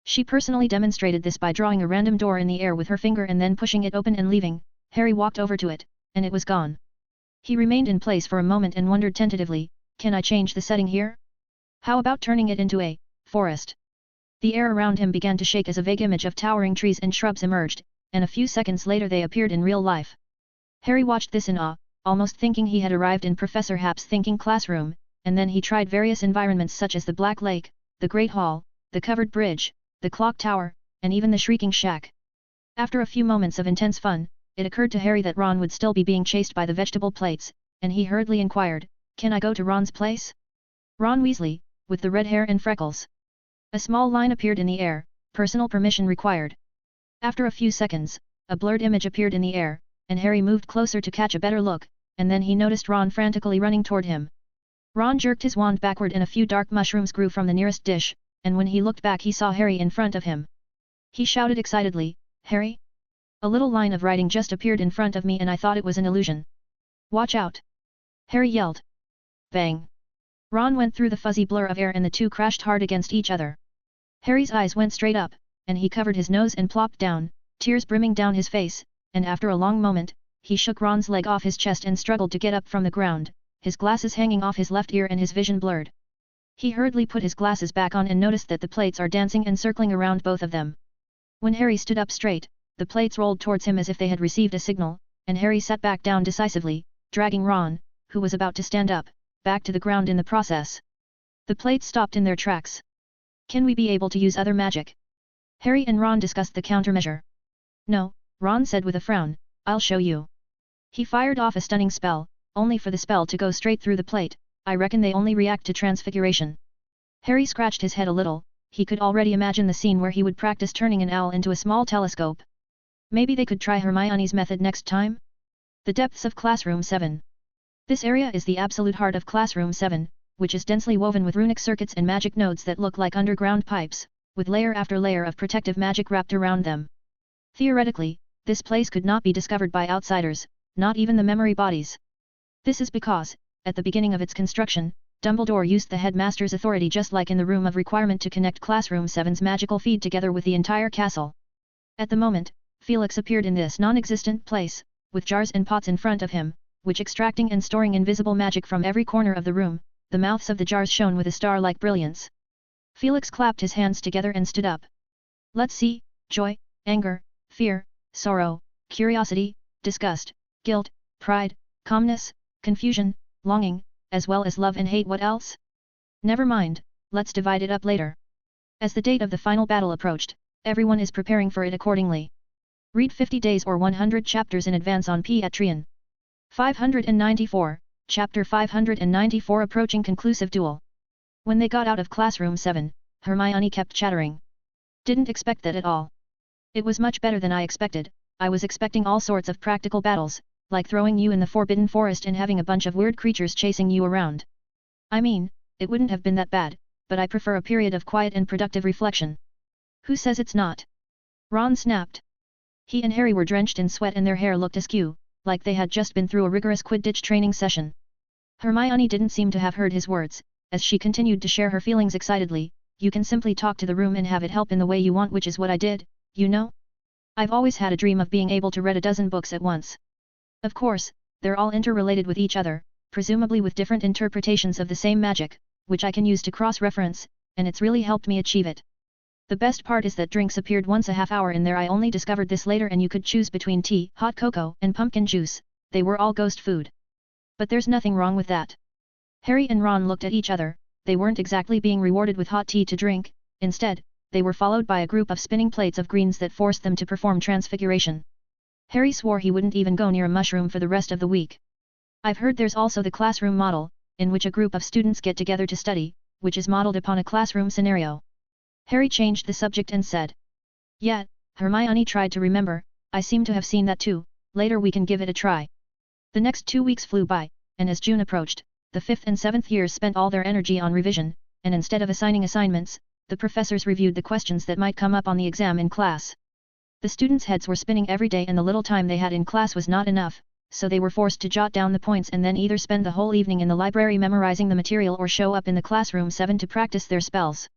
She personally demonstrated this by drawing a random door in the air with her finger and then pushing it open and leaving. Harry walked over to it, and it was gone. He remained in place for a moment and wondered tentatively, can I change the setting here? How about turning it into a forest? The air around him began to shake as a vague image of towering trees and shrubs emerged, and a few seconds later they appeared in real life. Harry watched this in awe, almost thinking he had arrived in Professor Happ's thinking classroom, and then he tried various environments such as the Black Lake, the Great Hall, the Covered Bridge, the Clock Tower, and even the Shrieking Shack. After a few moments of intense fun, it occurred to Harry that Ron would still be being chased by the vegetable plates, and he hurriedly inquired, can I go to Ron's place? Ron Weasley, with the red hair and freckles. A small line appeared in the air, personal permission required. After a few seconds, a blurred image appeared in the air, and Harry moved closer to catch a better look, and then he noticed Ron frantically running toward him. Ron jerked his wand backward and a few dark mushrooms grew from the nearest dish, and when he looked back he saw Harry in front of him. He shouted excitedly, Harry? A little line of writing just appeared in front of me and I thought it was an illusion. Watch out! Harry yelled. Bang! Ron went through the fuzzy blur of air and the two crashed hard against each other. Harry's eyes went straight up, and he covered his nose and plopped down, tears brimming down his face, and after a long moment, he shook Ron's leg off his chest and struggled to get up from the ground, his glasses hanging off his left ear and his vision blurred. He hurriedly put his glasses back on and noticed that the plates are dancing and circling around both of them. When Harry stood up straight, the plates rolled towards him as if they had received a signal, and Harry sat back down decisively, dragging Ron, who was about to stand up, back to the ground in the process. The plates stopped in their tracks. Can we be able to use other magic? Harry and Ron discussed the countermeasure. No, Ron said with a frown, I'll show you. He fired off a stunning spell, only for the spell to go straight through the plate. I reckon they only react to transfiguration. Harry scratched his head a little, he could already imagine the scene where he would practice turning an owl into a small telescope. Maybe they could try Hermione's method next time? The depths of Classroom 7. This area is the absolute heart of Classroom 7, which is densely woven with runic circuits and magic nodes that look like underground pipes, with layer after layer of protective magic wrapped around them. Theoretically, this place could not be discovered by outsiders, not even the memory bodies. This is because, at the beginning of its construction, Dumbledore used the headmaster's authority just like in the Room of Requirement to connect Classroom 7's magical feed together with the entire castle. At the moment, Felix appeared in this non-existent place, with jars and pots in front of him, which extracting and storing invisible magic from every corner of the room, the mouths of the jars shone with a star-like brilliance. Felix clapped his hands together and stood up. Let's see, joy, anger, fear, sorrow, curiosity, disgust, guilt, pride, calmness, confusion, longing, as well as love and hate. What else? Never mind, let's divide it up later. As the date of the final battle approached, everyone is preparing for it accordingly. Read 50 days or 100 chapters in advance on Patreon. 594, Chapter 594 Approaching Conclusive Duel. When they got out of Classroom 7, Hermione kept chattering. Didn't expect that at all. It was much better than I expected. I was expecting all sorts of practical battles, like throwing you in the Forbidden Forest and having a bunch of weird creatures chasing you around. I mean, it wouldn't have been that bad, but I prefer a period of quiet and productive reflection. Who says it's not? Ron snapped. He and Harry were drenched in sweat and their hair looked askew, like they had just been through a rigorous Quidditch training session. Hermione didn't seem to have heard his words, as she continued to share her feelings excitedly. You can simply talk to the room and have it help in the way you want, which is what I did, you know? I've always had a dream of being able to read a dozen books at once. Of course, they're all interrelated with each other, presumably with different interpretations of the same magic, which I can use to cross-reference, and it's really helped me achieve it. The best part is that drinks appeared once a half hour in there. I only discovered this later, and you could choose between tea, hot cocoa, and pumpkin juice. they were all ghost food. But there's nothing wrong with that. Harry and Ron looked at each other, they weren't exactly being rewarded with hot tea to drink, instead, they were followed by a group of spinning plates of greens that forced them to perform transfiguration. Harry swore he wouldn't even go near a mushroom for the rest of the week. I've heard there's also the classroom model, in which a group of students get together to study, which is modeled upon a classroom scenario. Harry changed the subject and said. Yeah, Hermione tried to remember, I seem to have seen that too, later we can give it a try. The next 2 weeks flew by, and as June approached, the 5th and 7th years spent all their energy on revision, and instead of assigning assignments, the professors reviewed the questions that might come up on the exam in class. The students' heads were spinning every day and the little time they had in class was not enough, so they were forced to jot down the points and then either spend the whole evening in the library memorizing the material or show up in the classroom 7 to practice their spells.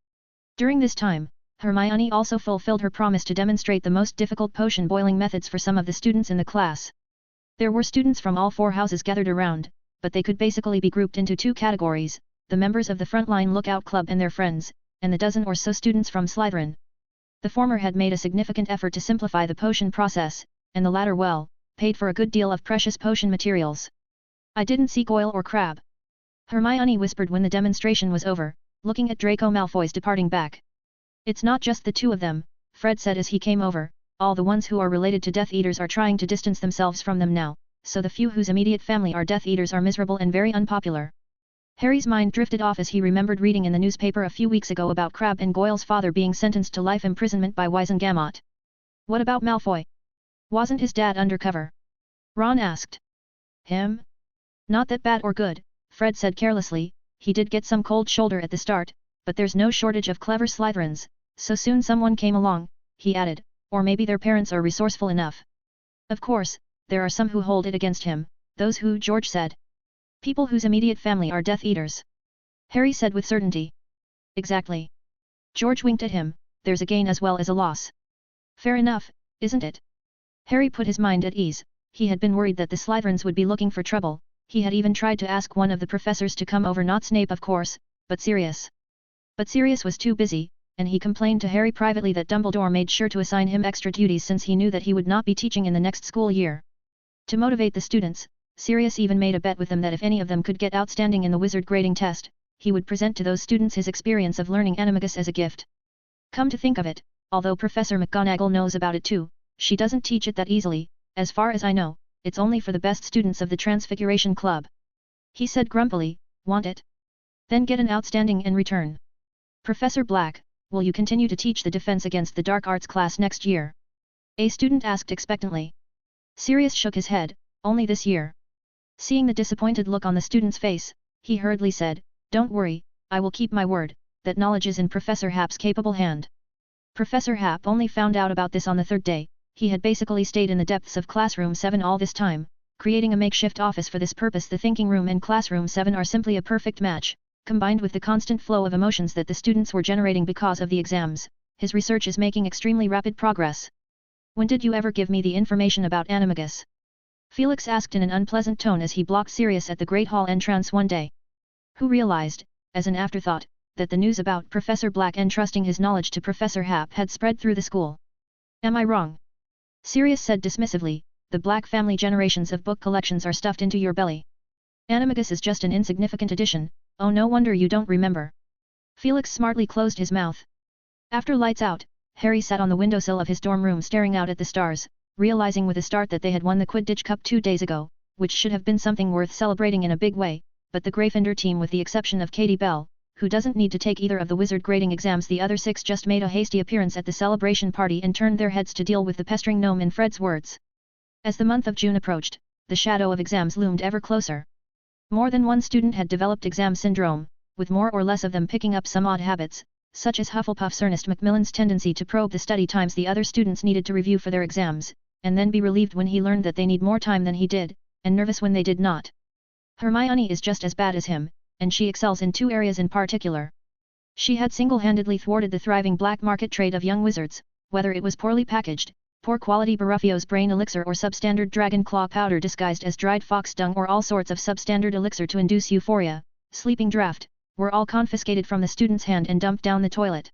During this time, Hermione also fulfilled her promise to demonstrate the most difficult potion boiling methods for some of the students in the class. There were students from all 4 houses gathered around, but they could basically be grouped into 2 categories, the members of the Frontline Lookout Club and their friends, and the dozen or so students from Slytherin. The former had made a significant effort to simplify the potion process, and the latter paid for a good deal of precious potion materials. I didn't see Goyle or Crabbe. Hermione whispered when the demonstration was over, looking at Draco Malfoy's departing back. It's not just the 2 of them, Fred said as he came over, all the ones who are related to Death Eaters are trying to distance themselves from them now, so the few whose immediate family are Death Eaters are miserable and very unpopular. Harry's mind drifted off as he remembered reading in the newspaper a few weeks ago about Crabbe and Goyle's father being sentenced to life imprisonment by Wizengamot. What about Malfoy? Wasn't his dad undercover? Ron asked. Him? Not that bad or good, Fred said carelessly, he did get some cold shoulder at the start, but there's no shortage of clever Slytherins, so soon someone came along, he added, or maybe their parents are resourceful enough. Of course, there are some who hold it against him, those who, George said. People whose immediate family are Death Eaters. Harry said with certainty. Exactly. George winked at him, there's a gain as well as a loss. Fair enough, isn't it? Harry put his mind at ease, he had been worried that the Slytherins would be looking for trouble, he had even tried to ask one of the professors to come over, not Snape of course, but Sirius. But Sirius was too busy, and he complained to Harry privately that Dumbledore made sure to assign him extra duties since he knew that he would not be teaching in the next school year. To motivate the students, Sirius even made a bet with them that if any of them could get outstanding in the wizard grading test, he would present to those students his experience of learning Animagus as a gift. Come to think of it, although Professor McGonagall knows about it too, she doesn't teach it that easily, as far as I know, it's only for the best students of the Transfiguration Club. He said grumpily, want it? Then get an outstanding in return. Professor Black, will you continue to teach the Defense Against the Dark Arts class next year? A student asked expectantly. Sirius shook his head, only this year. Seeing the disappointed look on the student's face, he hurriedly said, don't worry, I will keep my word, that knowledge is in Professor Happ's capable hand. Professor Happ only found out about this on the 3rd day, he had basically stayed in the depths of Classroom 7 all this time, creating a makeshift office for this purpose. The thinking room and Classroom 7 are simply a perfect match, combined with the constant flow of emotions that the students were generating because of the exams, his research is making extremely rapid progress. When did you ever give me the information about Animagus? Felix asked in an unpleasant tone as he blocked Sirius at the Great Hall entrance one day. Who realized, as an afterthought, that the news about Professor Black entrusting his knowledge to Professor Happ had spread through the school. Am I wrong? Sirius said dismissively, the Black family generations of book collections are stuffed into your belly. Animagus is just an insignificant addition, oh no wonder you don't remember. Felix smartly closed his mouth. After lights out, Harry sat on the windowsill of his dorm room staring out at the stars, realizing with a start that they had won the Quidditch Cup 2 days ago, which should have been something worth celebrating in a big way, but the Gryffindor team with the exception of Katie Bell, who doesn't need to take either of the wizard grading exams, the other 6 just made a hasty appearance at the celebration party and turned their heads to deal with the pestering gnome in Fred's words. As the month of June approached, the shadow of exams loomed ever closer. More than one student had developed exam syndrome, with more or less of them picking up some odd habits, such as Hufflepuff's Ernest Macmillan's tendency to probe the study times the other students needed to review for their exams, and then be relieved when he learned that they need more time than he did, and nervous when they did not. Hermione is just as bad as him, and she excels in 2 areas in particular. She had single-handedly thwarted the thriving black market trade of young wizards, whether it was poorly packaged, poor quality Baruffio's brain elixir or substandard dragon claw powder disguised as dried fox dung or all sorts of substandard elixir to induce euphoria, sleeping draught, were all confiscated from the student's hand and dumped down the toilet.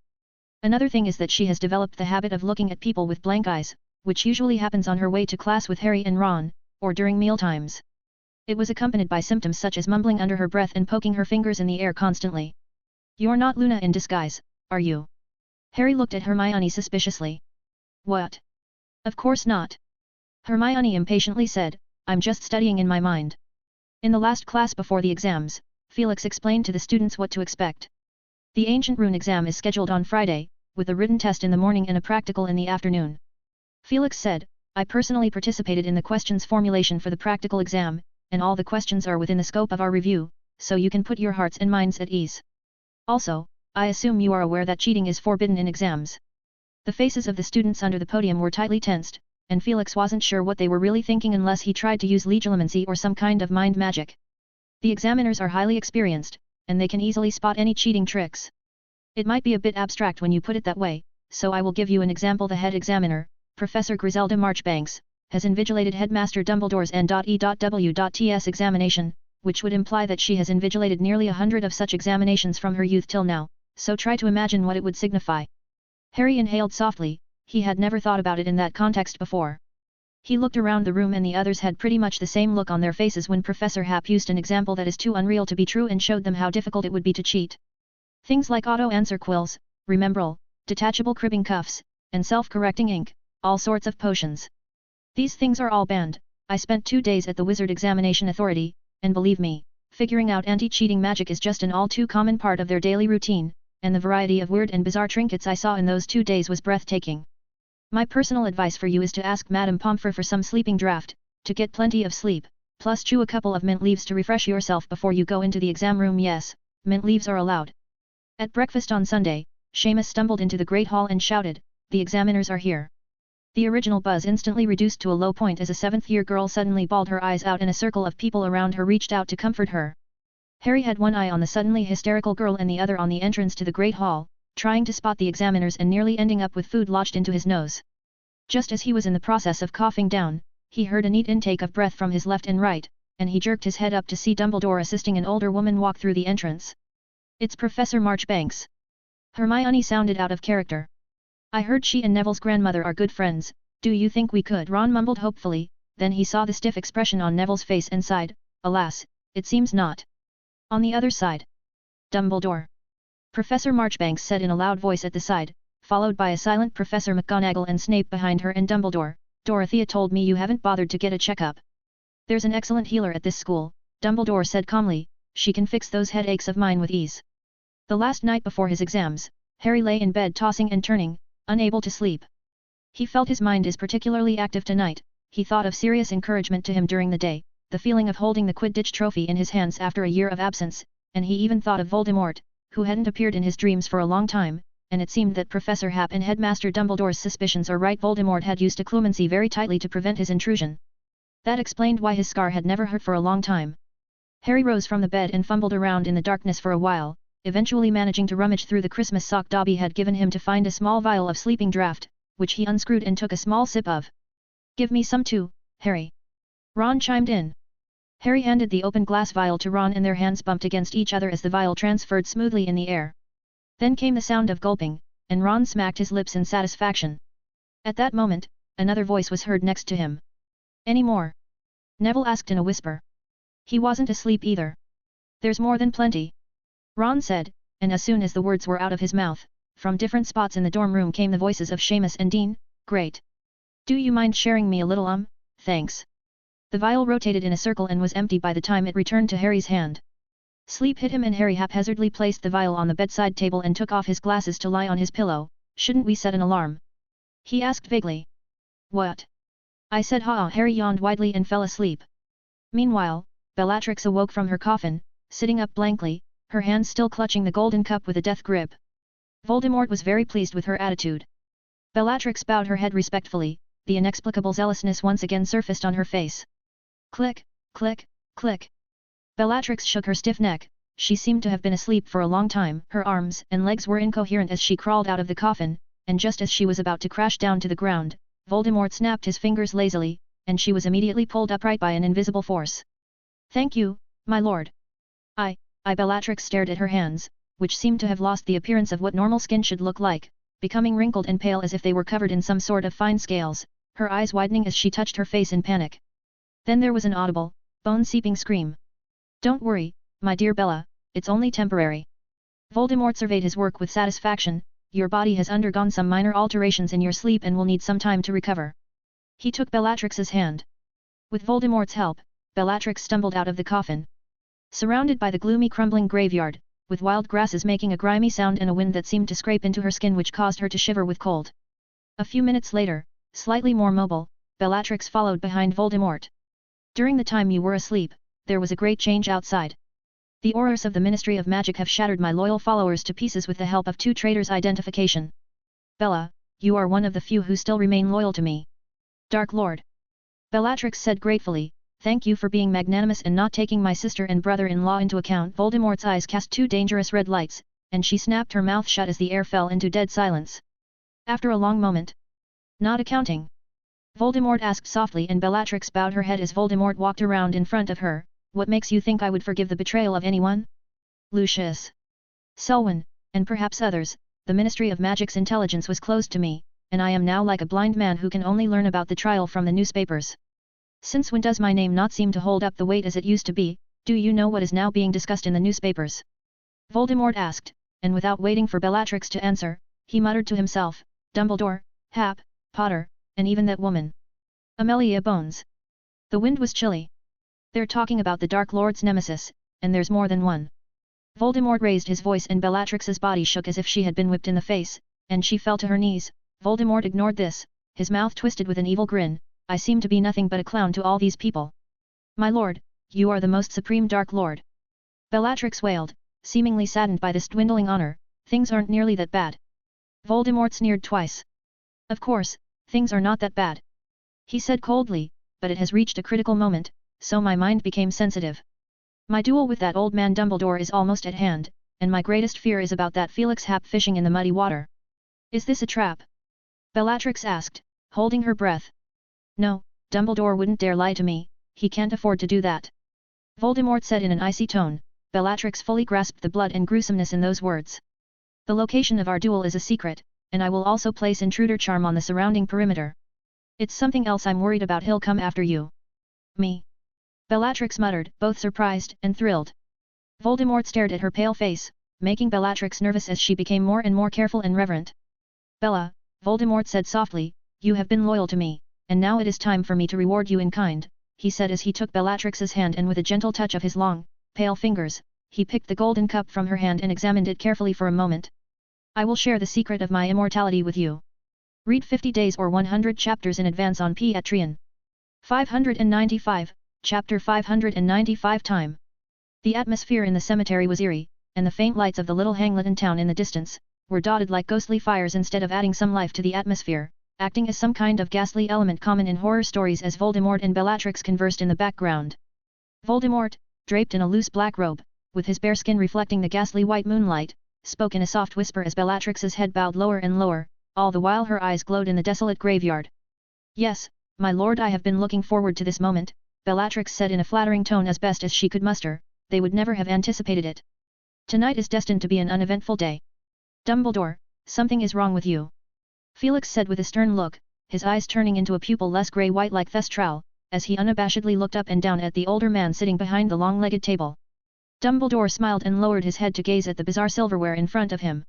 Another thing is that she has developed the habit of looking at people with blank eyes, which usually happens on her way to class with Harry and Ron, or during mealtimes. It was accompanied by symptoms such as mumbling under her breath and poking her fingers in the air constantly. "You're not Luna in disguise, are you?" Harry looked at Hermione suspiciously. "What? Of course not." Hermione impatiently said, "I'm just studying in my mind." In the last class before the exams, Felix explained to the students what to expect. The ancient rune exam is scheduled on Friday, with a written test in the morning and a practical in the afternoon. Felix said, "I personally participated in the questions formulation for the practical exam, and all the questions are within the scope of our review, so you can put your hearts and minds at ease. Also, I assume you are aware that cheating is forbidden in exams." The faces of the students under the podium were tightly tensed, and Felix wasn't sure what they were really thinking unless he tried to use legilimency or some kind of mind magic. The examiners are highly experienced, and they can easily spot any cheating tricks. It might be a bit abstract when you put it that way, so I will give you an example. The head examiner, Professor Griselda Marchbanks, has invigilated Headmaster Dumbledore's N.E.W.T.S. examination, which would imply that she has invigilated nearly 100 of such examinations from her youth till now, so try to imagine what it would signify. Harry inhaled softly, he had never thought about it in that context before. He looked around the room and the others had pretty much the same look on their faces when Professor Happ used an example that is too unreal to be true and showed them how difficult it would be to cheat. Things like auto-answer quills, remembrall, detachable cribbing cuffs, and self-correcting ink, all sorts of potions. These things are all banned. I spent 2 days at the Wizard Examination Authority, and believe me, figuring out anti-cheating magic is just an all too common part of their daily routine, and the variety of weird and bizarre trinkets I saw in those 2 days was breathtaking. My personal advice for you is to ask Madame Pomfrey for some sleeping draught, to get plenty of sleep, plus chew a couple of mint leaves to refresh yourself before you go into the exam room. Yes, mint leaves are allowed. At breakfast on Sunday, Seamus stumbled into the Great Hall and shouted, "The examiners are here." The original buzz instantly reduced to a low point as a 7th-year girl suddenly bawled her eyes out and a circle of people around her reached out to comfort her. Harry had one eye on the suddenly hysterical girl and the other on the entrance to the Great Hall, trying to spot the examiners and nearly ending up with food lodged into his nose. Just as he was in the process of coughing down, he heard a neat intake of breath from his left and right, and he jerked his head up to see Dumbledore assisting an older woman walk through the entrance. "It's Professor Marchbanks." Hermione sounded out of character. "I heard she and Neville's grandmother are good friends, do you think we could?" Ron mumbled hopefully, then he saw the stiff expression on Neville's face and sighed, "Alas, it seems not." On the other side. "Dumbledore." Professor Marchbanks said in a loud voice at the side, followed by a silent Professor McGonagall and Snape behind her and Dumbledore. "Dorothea told me you haven't bothered to get a checkup." "There's an excellent healer at this school," Dumbledore said calmly, "she can fix those headaches of mine with ease." The last night before his exams, Harry lay in bed tossing and turning, unable to sleep. He felt his mind is particularly active tonight. He thought of serious encouragement to him during the day, the feeling of holding the Quidditch trophy in his hands after a year of absence, and he even thought of Voldemort, who hadn't appeared in his dreams for a long time, and it seemed that Professor Happ and Headmaster Dumbledore's suspicions are right. Voldemort had used occlumency very tightly to prevent his intrusion. That explained why his scar had never hurt for a long time. Harry rose from the bed and fumbled around in the darkness for a while, eventually managing to rummage through the Christmas sock Dobby had given him to find a small vial of sleeping draught, which he unscrewed and took a small sip of. "Give me some too, Harry." Ron chimed in. Harry handed the open glass vial to Ron and their hands bumped against each other as the vial transferred smoothly in the air. Then came the sound of gulping, and Ron smacked his lips in satisfaction. At that moment, another voice was heard next to him. "Any more?" Neville asked in a whisper. He wasn't asleep either. "There's more than plenty," Ron said, and as soon as the words were out of his mouth, from different spots in the dorm room came the voices of Seamus and Dean. "Great. Do you mind sharing me a little? Thanks." The vial rotated in a circle and was empty by the time it returned to Harry's hand. Sleep hit him and Harry haphazardly placed the vial on the bedside table and took off his glasses to lie on his pillow. "Shouldn't we set an alarm?" he asked vaguely. "What?" I said. "Ha!" Harry yawned widely and fell asleep. Meanwhile, Bellatrix awoke from her coffin, sitting up blankly, her hands still clutching the golden cup with a death grip. Voldemort was very pleased with her attitude. Bellatrix bowed her head respectfully, the inexplicable zealousness once again surfaced on her face. Click, click, click. Bellatrix shook her stiff neck. She seemed to have been asleep for a long time. Her arms and legs were incoherent as she crawled out of the coffin, and just as she was about to crash down to the ground, Voldemort snapped his fingers lazily, and she was immediately pulled upright by an invisible force. "Thank you, my lord." I Bellatrix stared at her hands, which seemed to have lost the appearance of what normal skin should look like, becoming wrinkled and pale as if they were covered in some sort of fine scales, her eyes widening as she touched her face in panic. Then there was an audible, bone-seeping scream. Don't worry, my dear Bella, it's only temporary. Voldemort surveyed his work with satisfaction. Your body has undergone some minor alterations in your sleep and will need some time to recover. He took Bellatrix's hand. With Voldemort's help, Bellatrix stumbled out of the coffin. Surrounded by the gloomy crumbling graveyard, with wild grasses making a grimy sound and a wind that seemed to scrape into her skin which caused her to shiver with cold. A few minutes later, slightly more mobile, Bellatrix followed behind Voldemort. During the time you were asleep, there was a great change outside. The Aurors of the Ministry of Magic have shattered my loyal followers to pieces with the help of 2 traitors' identification. Bella, you are one of the few who still remain loyal to me. Dark Lord. Bellatrix said gratefully, thank you for being magnanimous and not taking my sister and brother-in-law into account. Voldemort's eyes cast 2 dangerous red lights, and she snapped her mouth shut as the air fell into dead silence. After a long moment. Not accounting? Voldemort asked softly, and Bellatrix bowed her head as Voldemort walked around in front of her. What makes you think I would forgive the betrayal of anyone? Lucius, Selwyn, and perhaps others. The Ministry of Magic's intelligence was closed to me, and I am now like a blind man who can only learn about the trial from the newspapers. Since when does my name not seem to hold up the weight as it used to be? Do you know what is now being discussed in the newspapers? Voldemort asked, and without waiting for Bellatrix to answer, he muttered to himself, Dumbledore, Hap, Potter, and even that woman. Amelia Bones. The wind was chilly. They're talking about the Dark Lord's nemesis, and there's more than one. Voldemort raised his voice and Bellatrix's body shook as if she had been whipped in the face, and she fell to her knees. Voldemort ignored this, his mouth twisted with an evil grin. I seem to be nothing but a clown to all these people. My lord, you are the most supreme Dark Lord. Bellatrix wailed, seemingly saddened by this dwindling honor. Things aren't nearly that bad. Voldemort sneered twice. Of course, things are not that bad. He said coldly, but it has reached a critical moment, so my mind became sensitive. My duel with that old man Dumbledore is almost at hand, and my greatest fear is about that Felix Hap fishing in the muddy water. Is this a trap? Bellatrix asked, holding her breath. No, Dumbledore wouldn't dare lie to me, he can't afford to do that. Voldemort said in an icy tone. Bellatrix fully grasped the blood and gruesomeness in those words. The location of our duel is a secret, and I will also place intruder charm on the surrounding perimeter. It's something else I'm worried about. He'll come after you. Me? Bellatrix muttered, both surprised and thrilled. Voldemort stared at her pale face, making Bellatrix nervous as she became more and more careful and reverent. Bella, Voldemort said softly, you have been loyal to me, and now it is time for me to reward you in kind, he said as he took Bellatrix's hand and with a gentle touch of his long, pale fingers, he picked the golden cup from her hand and examined it carefully for a moment. I will share the secret of my immortality with you. Read 50 days or 100 chapters in advance on Patreon. 595, Chapter 595 Time. The atmosphere in the cemetery was eerie, and the faint lights of the little hamlet and town in the distance, were dotted like ghostly fires instead of adding some life to the atmosphere, acting as some kind of ghastly element common in horror stories as Voldemort and Bellatrix conversed in the background. Voldemort, draped in a loose black robe, with his bare skin reflecting the ghastly white moonlight, spoke in a soft whisper as Bellatrix's head bowed lower and lower, all the while her eyes glowed in the desolate graveyard. Yes, my lord, I have been looking forward to this moment, Bellatrix said in a flattering tone as best as she could muster. They would never have anticipated it. Tonight is destined to be an uneventful day. Dumbledore, something is wrong with you. Felix said with a stern look, his eyes turning into a pupil less grey-white like Thestral, as he unabashedly looked up and down at the older man sitting behind the long-legged table. Dumbledore smiled and lowered his head to gaze at the bizarre silverware in front of him.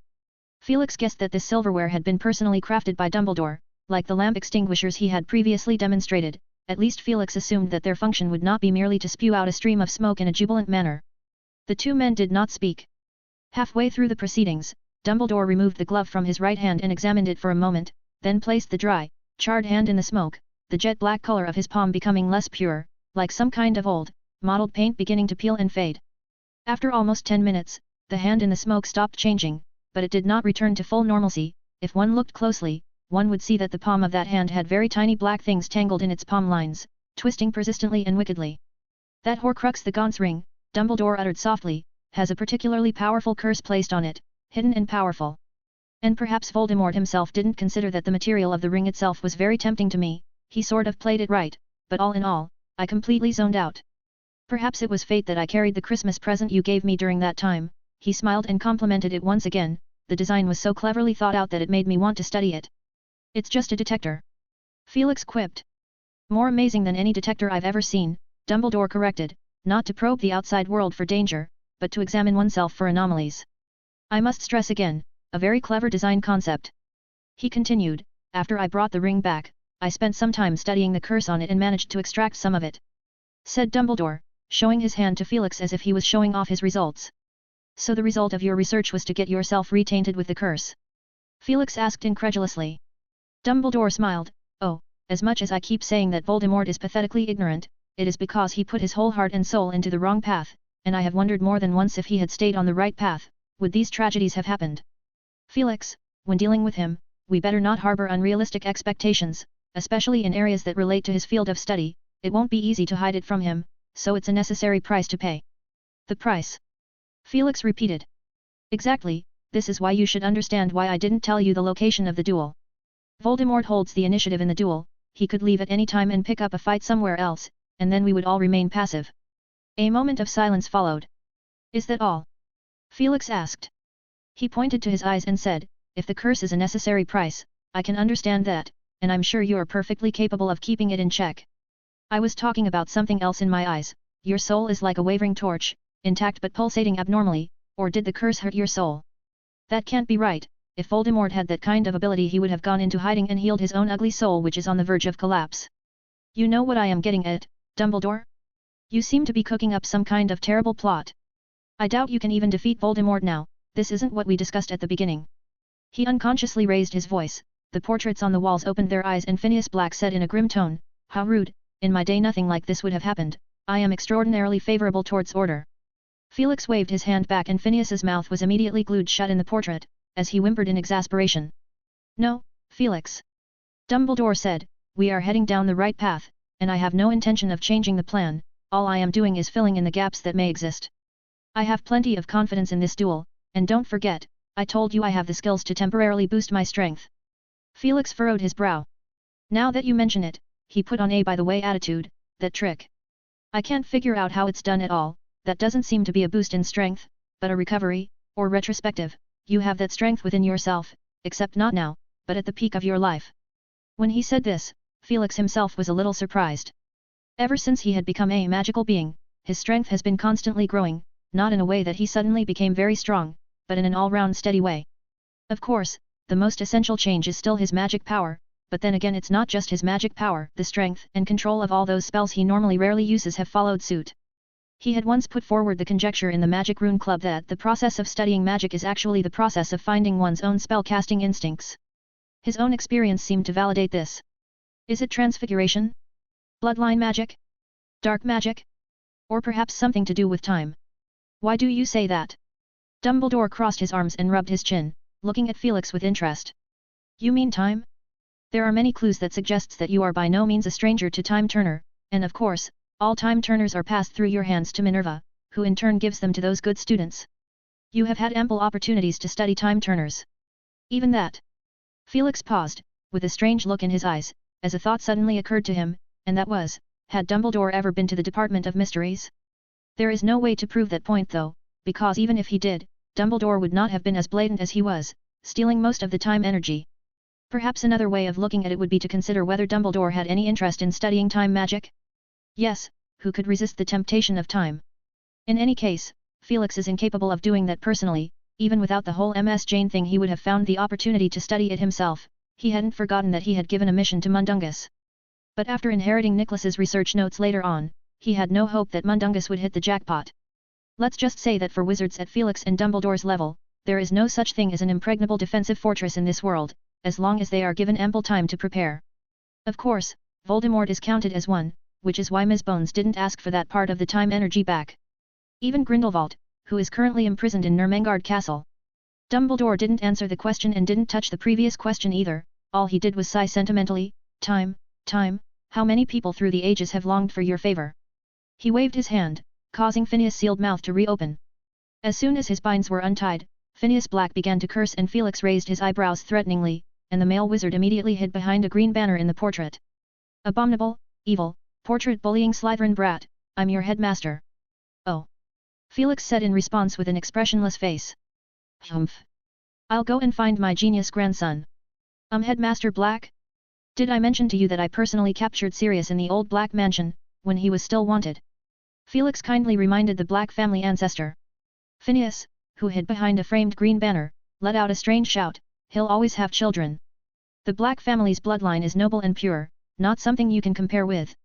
Felix guessed that this silverware had been personally crafted by Dumbledore, like the lamp extinguishers he had previously demonstrated. At least Felix assumed that their function would not be merely to spew out a stream of smoke in a jubilant manner. The two men did not speak. Halfway through the proceedings, Dumbledore removed the glove from his right hand and examined it for a moment, then placed the dry, charred hand in the smoke, the jet-black color of his palm becoming less pure, like some kind of old, mottled paint beginning to peel and fade. After almost 10 minutes, the hand in the smoke stopped changing, but it did not return to full normalcy. If one looked closely, one would see that the palm of that hand had very tiny black things tangled in its palm lines, twisting persistently and wickedly. That Horcrux, the Gaunt's ring, Dumbledore uttered softly, has a particularly powerful curse placed on it, hidden and powerful. And perhaps Voldemort himself didn't consider that the material of the ring itself was very tempting to me. He sort of played it right, but all in all, I completely zoned out. Perhaps it was fate that I carried the Christmas present you gave me during that time. He smiled and complimented it once again. The design was so cleverly thought out that it made me want to study it. It's just a detector. Felix quipped. More amazing than any detector I've ever seen, Dumbledore corrected, not to probe the outside world for danger, but to examine oneself for anomalies. I must stress again, a very clever design concept. He continued, after I brought the ring back, I spent some time studying the curse on it and managed to extract some of it. Said Dumbledore, showing his hand to Felix as if he was showing off his results. So the result of your research was to get yourself retainted with the curse? Felix asked incredulously. Dumbledore smiled, oh, as much as I keep saying that Voldemort is pathetically ignorant, it is because he put his whole heart and soul into the wrong path, and I have wondered more than once if he had stayed on the right path, would these tragedies have happened? Felix, when dealing with him, we better not harbor unrealistic expectations, especially in areas that relate to his field of study. It won't be easy to hide it from him, so it's a necessary price to pay. The price? Felix repeated. Exactly, this is why you should understand why I didn't tell you the location of the duel. Voldemort holds the initiative in the duel, he could leave at any time and pick up a fight somewhere else, and then we would all remain passive. A moment of silence followed. Is that all? Felix asked. He pointed to his eyes and said, if the curse is a necessary price, I can understand that, and I'm sure you are perfectly capable of keeping it in check. I was talking about something else in my eyes. Your soul is like a wavering torch, intact but pulsating abnormally, or did the curse hurt your soul? That can't be right. If Voldemort had that kind of ability he would have gone into hiding and healed his own ugly soul which is on the verge of collapse. You know what I am getting at, Dumbledore? You seem to be cooking up some kind of terrible plot. I doubt you can even defeat Voldemort now, this isn't what we discussed at the beginning. He unconsciously raised his voice, the portraits on the walls opened their eyes and Phineas Black said in a grim tone, how rude, in my day nothing like this would have happened, I am extraordinarily favorable towards order. Felix waved his hand back and Phineas's mouth was immediately glued shut in the portrait, as he whimpered in exasperation. No, Felix. Dumbledore said, we are heading down the right path, and I have no intention of changing the plan, all I am doing is filling in the gaps that may exist. I have plenty of confidence in this duel, and don't forget, I told you I have the skills to temporarily boost my strength. Felix furrowed his brow. Now that you mention it, he put on a by the way attitude, that trick. I can't figure out how it's done at all, that doesn't seem to be a boost in strength, but a recovery, or retrospective. You have that strength within yourself, except not now, but at the peak of your life. When he said this, Felix himself was a little surprised. Ever since he had become a magical being, his strength has been constantly growing, not in a way that he suddenly became very strong, but in an all-round steady way. Of course, the most essential change is still his magic power, but then again it's not just his magic power, the strength and control of all those spells he normally rarely uses have followed suit. He had once put forward the conjecture in the Magic Rune Club that the process of studying magic is actually the process of finding one's own spell-casting instincts. His own experience seemed to validate this. Is it transfiguration? Bloodline magic? Dark magic? Or perhaps something to do with time? Why do you say that? Dumbledore crossed his arms and rubbed his chin, looking at Felix with interest. You mean time? There are many clues that suggests that you are by no means a stranger to Time Turner, and of course, all Time Turners are passed through your hands to Minerva, who in turn gives them to those good students. You have had ample opportunities to study Time Turners. Even that. Felix paused, with a strange look in his eyes, as a thought suddenly occurred to him, and that was, had Dumbledore ever been to the Department of Mysteries? There is no way to prove that point though, because even if he did, Dumbledore would not have been as blatant as he was, stealing most of the time energy. Perhaps another way of looking at it would be to consider whether Dumbledore had any interest in studying time magic? Yes, who could resist the temptation of time? In any case, Felix is incapable of doing that personally, even without the whole MS Jane thing he would have found the opportunity to study it himself. He hadn't forgotten that he had given a mission to Mundungus. But after inheriting Nicholas's research notes later on, he had no hope that Mundungus would hit the jackpot. Let's just say that for wizards at Felix and Dumbledore's level, there is no such thing as an impregnable defensive fortress in this world, as long as they are given ample time to prepare. Of course, Voldemort is counted as one, which is why Ms. Bones didn't ask for that part of the time energy back. Even Grindelwald, who is currently imprisoned in Ermengarde Castle. Dumbledore didn't answer the question and didn't touch the previous question either, all he did was sigh sentimentally, time, how many people through the ages have longed for your favor? He waved his hand, causing Phineas' sealed mouth to reopen. As soon as his binds were untied, Phineas Black began to curse and Felix raised his eyebrows threateningly, and the male wizard immediately hid behind a green banner in the portrait. Abominable, evil, portrait bullying Slytherin brat, I'm your headmaster. Oh. Felix said in response with an expressionless face. Humph. I'll go and find my genius grandson. Headmaster Black? Did I mention to you that I personally captured Sirius in the old Black Mansion, when he was still wanted? Felix kindly reminded the Black family ancestor. Phineas, who hid behind a framed green banner, let out a strange shout, he'll always have children. The Black family's bloodline is noble and pure, not something you can compare with.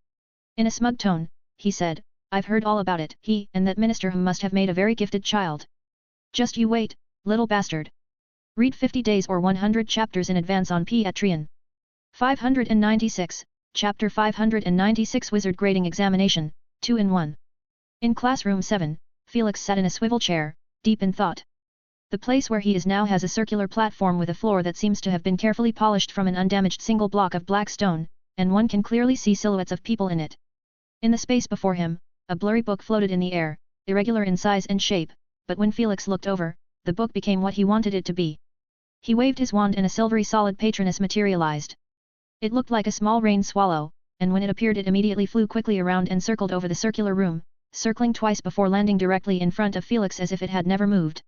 In a smug tone, he said, I've heard all about it. He and that minister must have made a very gifted child. Just you wait, little bastard. Read 50 days or 100 chapters in advance on Patreon. 596, Chapter 596 Wizard Grading Examination, 2 in 1. In Classroom 7, Felix sat in a swivel chair, deep in thought. The place where he is now has a circular platform with a floor that seems to have been carefully polished from an undamaged single block of black stone, and one can clearly see silhouettes of people in it. In the space before him, a blurry book floated in the air, irregular in size and shape, but when Felix looked over, the book became what he wanted it to be. He waved his wand and a silvery solid patronus materialized. It looked like a small rain swallow, and when it appeared it immediately flew quickly around and circled over the circular room, circling twice before landing directly in front of Felix as if it had never moved.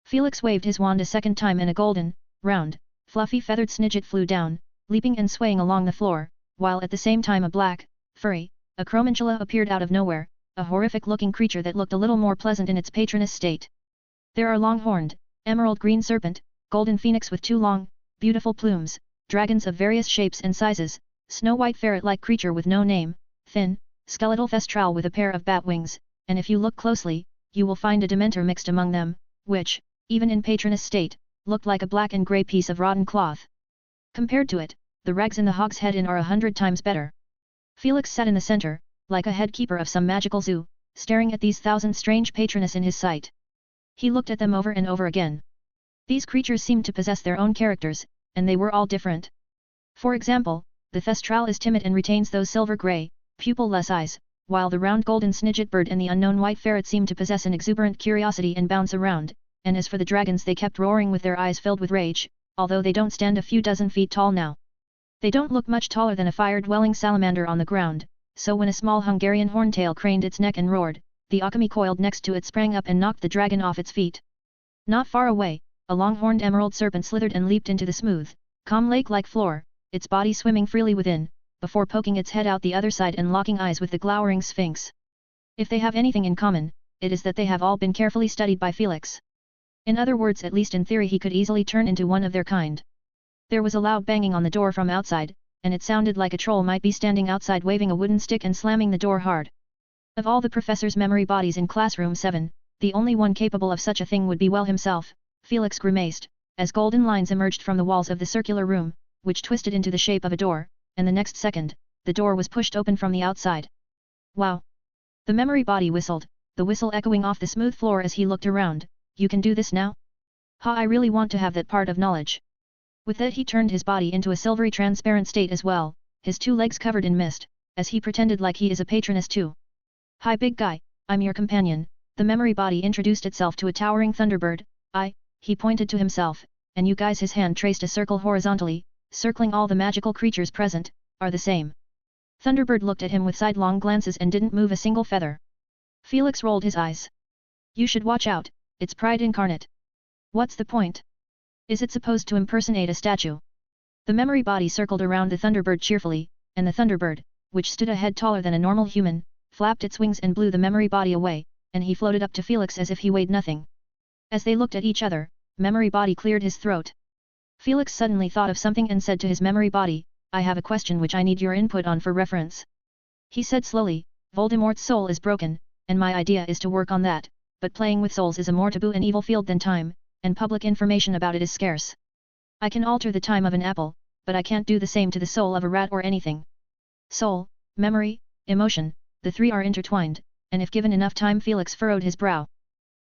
Felix waved his wand a second time and a golden, round, fluffy feathered snidget flew down, leaping and swaying along the floor, while at the same time a black, furry, acromantula appeared out of nowhere, a horrific-looking creature that looked a little more pleasant in its patronus state. There are long-horned, emerald green serpent, golden phoenix with two long, beautiful plumes, dragons of various shapes and sizes, snow-white ferret-like creature with no name, thin, skeletal thestral with a pair of bat wings, and if you look closely, you will find a dementor mixed among them, which, even in patronus state, looked like a black and grey piece of rotten cloth. Compared to it, the rags in the Hog's Head Inn are 100 times better. Felix sat in the center, like a head keeper of some magical zoo, staring at these thousand strange patronus in his sight. He looked at them over and over again. These creatures seemed to possess their own characters, and they were all different. For example, the thestral is timid and retains those silver-grey, pupil-less eyes, while the round golden snidget bird and the unknown white ferret seem to possess an exuberant curiosity and bounce around, and as for the dragons they kept roaring with their eyes filled with rage, although they don't stand a few dozen feet tall now. They don't look much taller than a fire-dwelling salamander on the ground, so when a small Hungarian horntail craned its neck and roared, the Akami coiled next to it sprang up and knocked the dragon off its feet. Not far away, a long-horned emerald serpent slithered and leaped into the smooth, calm lake-like floor, its body swimming freely within, before poking its head out the other side and locking eyes with the glowering sphinx. If they have anything in common, it is that they have all been carefully studied by Felix. In other words, at least in theory, he could easily turn into one of their kind. There was a loud banging on the door from outside, and it sounded like a troll might be standing outside waving a wooden stick and slamming the door hard. Of all the professor's memory bodies in Classroom 7, the only one capable of such a thing would be well himself, Felix grimaced, as golden lines emerged from the walls of the circular room, which twisted into the shape of a door, and the next second, the door was pushed open from the outside. Wow! The memory body whistled, the whistle echoing off the smooth floor as he looked around. You can do this now? Ha! I really want to have that part of knowledge. With that he turned his body into a silvery transparent state as well, his two legs covered in mist, as he pretended like he is a patronus too. Hi big guy, I'm your companion, the memory body introduced itself to a towering thunderbird. He pointed to himself, and you guys, his hand traced a circle horizontally, circling all the magical creatures present, are the same. Thunderbird looked at him with sidelong glances and didn't move a single feather. Felix rolled his eyes. You should watch out, it's pride incarnate. What's the point? Is it supposed to impersonate a statue? The memory body circled around the Thunderbird cheerfully, and the Thunderbird, which stood a head taller than a normal human, flapped its wings and blew the memory body away, and he floated up to Felix as if he weighed nothing. As they looked at each other, memory body cleared his throat. Felix suddenly thought of something and said to his memory body, I have a question which I need your input on for reference. He said slowly, Voldemort's soul is broken, and my idea is to work on that, but playing with souls is a more taboo and evil field than time, and public information about it is scarce. I can alter the time of an apple, but I can't do the same to the soul of a rat or anything. Soul, memory, emotion, the three are intertwined, and if given enough time. Felix furrowed his brow.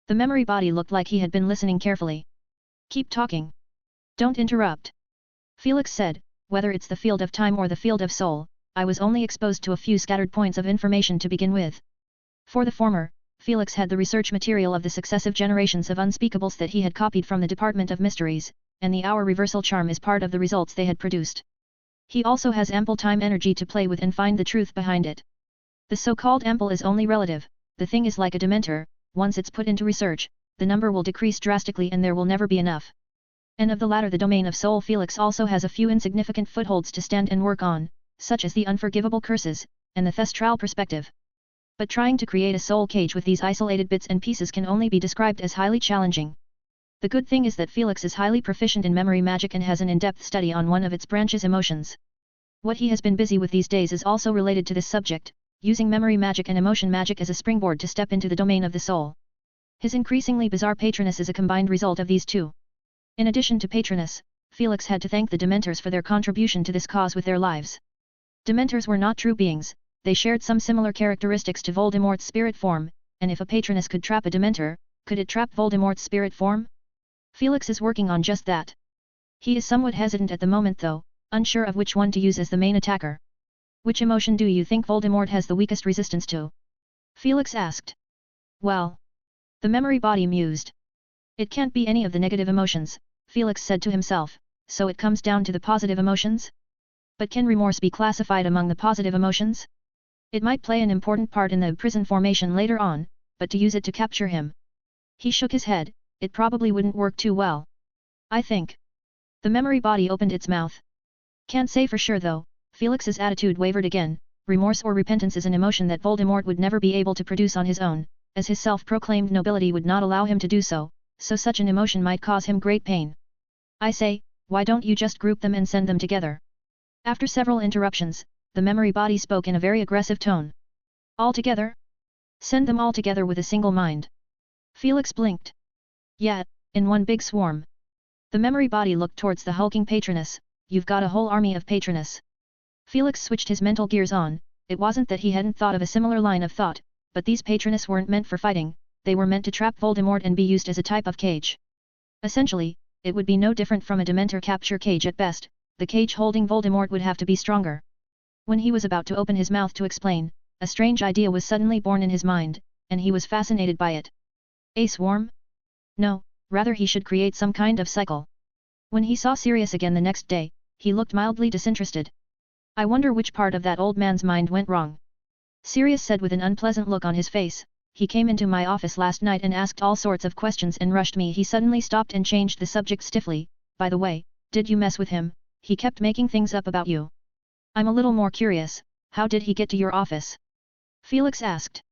The memory body looked like he had been listening carefully. Keep talking. Don't interrupt. Felix said, whether it's the field of time or the field of soul, I was only exposed to a few scattered points of information to begin with. For the former, Felix had the research material of the successive generations of unspeakables that he had copied from the Department of Mysteries, and the hour reversal charm is part of the results they had produced. He also has ample time energy to play with and find the truth behind it. The so-called ample is only relative, the thing is like a dementor, once it's put into research, the number will decrease drastically and there will never be enough. And of the latter, the domain of soul, Felix also has a few insignificant footholds to stand and work on, such as the unforgivable curses, and the thestral perspective. But trying to create a soul cage with these isolated bits and pieces can only be described as highly challenging. The good thing is that Felix is highly proficient in memory magic and has an in-depth study on one of its branches, emotions. What he has been busy with these days is also related to this subject, using memory magic and emotion magic as a springboard to step into the domain of the soul. His increasingly bizarre Patroness is a combined result of these two. In addition to Patroness, Felix had to thank the Dementors for their contribution to this cause with their lives. Dementors were not true beings, they shared some similar characteristics to Voldemort's spirit form, and if a Patroness could trap a Dementor, could it trap Voldemort's spirit form? Felix is working on just that. He is somewhat hesitant at the moment though, unsure of which one to use as the main attacker. Which emotion do you think Voldemort has the weakest resistance to? Felix asked. Well. The memory body mused. It can't be any of the negative emotions, Felix said to himself, so it comes down to the positive emotions? But can remorse be classified among the positive emotions? It might play an important part in the prison formation later on, but to use it to capture him. He shook his head, it probably wouldn't work too well. I think. The memory body opened its mouth. Can't say for sure though, Felix's attitude wavered again. Remorse or repentance is an emotion that Voldemort would never be able to produce on his own, as his self-proclaimed nobility would not allow him to do so, so such an emotion might cause him great pain. I say, why don't you just group them and send them together? After several interruptions, the memory body spoke in a very aggressive tone. All together? Send them all together with a single mind. Felix blinked. Yeah, in one big swarm. The memory body looked towards the hulking Patroness. You've got a whole army of Patroness. Felix switched his mental gears on. It wasn't that he hadn't thought of a similar line of thought, but these Patroness weren't meant for fighting, they were meant to trap Voldemort and be used as a type of cage. Essentially, it would be no different from a Dementor capture cage at best, the cage holding Voldemort would have to be stronger. When he was about to open his mouth to explain, a strange idea was suddenly born in his mind, and he was fascinated by it. A swarm? No, rather he should create some kind of cycle. When he saw Sirius again the next day, he looked mildly disinterested. I wonder which part of that old man's mind went wrong. Sirius said with an unpleasant look on his face, he came into my office last night and asked all sorts of questions and rushed me. He suddenly stopped and changed the subject stiffly. By the way, did you mess with him? He kept making things up about you. I'm a little more curious, how did he get to your office? Felix asked.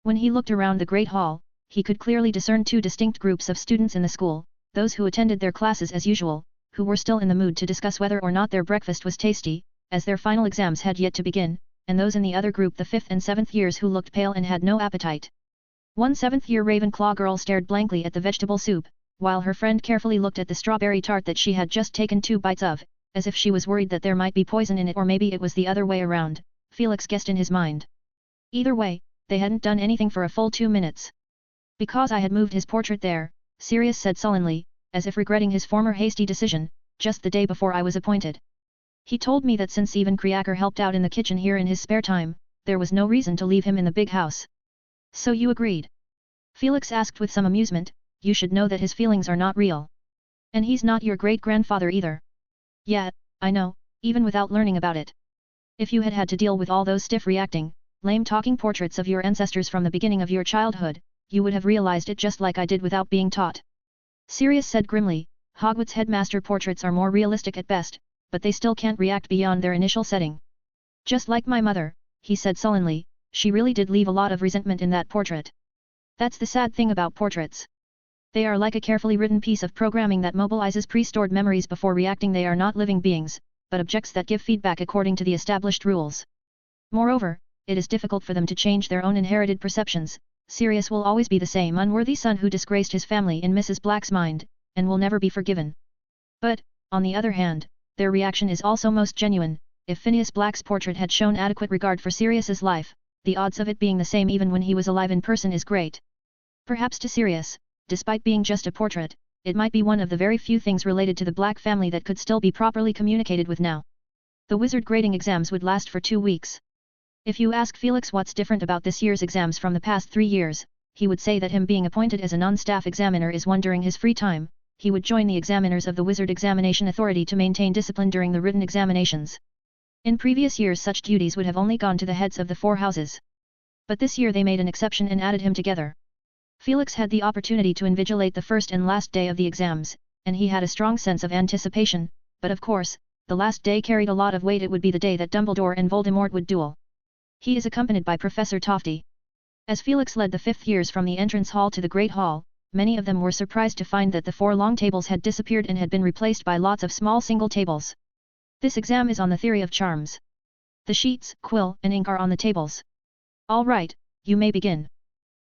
When he looked around the Great Hall, he could clearly discern two distinct groups of students in the school, those who attended their classes as usual, who were still in the mood to discuss whether or not their breakfast was tasty, as their final exams had yet to begin, and those in the other group, the 5th and 7th years, who looked pale and had no appetite. One 7th-year Ravenclaw girl stared blankly at the vegetable soup, while her friend carefully looked at the strawberry tart that she had just taken 2 bites of, as if she was worried that there might be poison in it, or maybe it was the other way around, Felix guessed in his mind. Either way, they hadn't done anything for a full 2 minutes. Because I had moved his portrait there, Sirius said sullenly, as if regretting his former hasty decision, just the day before I was appointed. He told me that since even Kriaker helped out in the kitchen here in his spare time, there was no reason to leave him in the big house. So you agreed? Felix asked with some amusement. You should know that his feelings are not real. And he's not your great-grandfather either. Yeah, I know, even without learning about it. If you had had to deal with all those stiff reacting, lame talking portraits of your ancestors from the beginning of your childhood, you would have realized it just like I did without being taught. Sirius said grimly, Hogwarts headmaster portraits are more realistic at best, but they still can't react beyond their initial setting. Just like my mother, he said sullenly, she really did leave a lot of resentment in that portrait. That's the sad thing about portraits. They are like a carefully written piece of programming that mobilizes pre-stored memories before reacting. They are not living beings, but objects that give feedback according to the established rules. Moreover, it is difficult for them to change their own inherited perceptions. Sirius will always be the same unworthy son who disgraced his family in Mrs. Black's mind, and will never be forgiven. But, on the other hand, their reaction is also most genuine. If Phineas Black's portrait had shown adequate regard for Sirius's life, the odds of it being the same even when he was alive in person is great. Perhaps to Sirius, despite being just a portrait, it might be one of the very few things related to the Black family that could still be properly communicated with now. The wizard grading exams would last for 2 weeks. If you ask Felix what's different about this year's exams from the past 3 years, he would say that him being appointed as a non-staff examiner is one during his free time. He would join the examiners of the Wizard Examination Authority to maintain discipline during the written examinations. In previous years such duties would have only gone to the heads of the 4 houses. But this year they made an exception and added him together. Felix had the opportunity to invigilate the first and last day of the exams, and he had a strong sense of anticipation, but of course, the last day carried a lot of weight. It would be the day that Dumbledore and Voldemort would duel. He is accompanied by Professor Tofty. As Felix led the fifth years from the entrance hall to the Great Hall, many of them were surprised to find that the 4 long tables had disappeared and had been replaced by lots of small single tables. This exam is on the theory of charms. The sheets, quill, and ink are on the tables. All right, you may begin.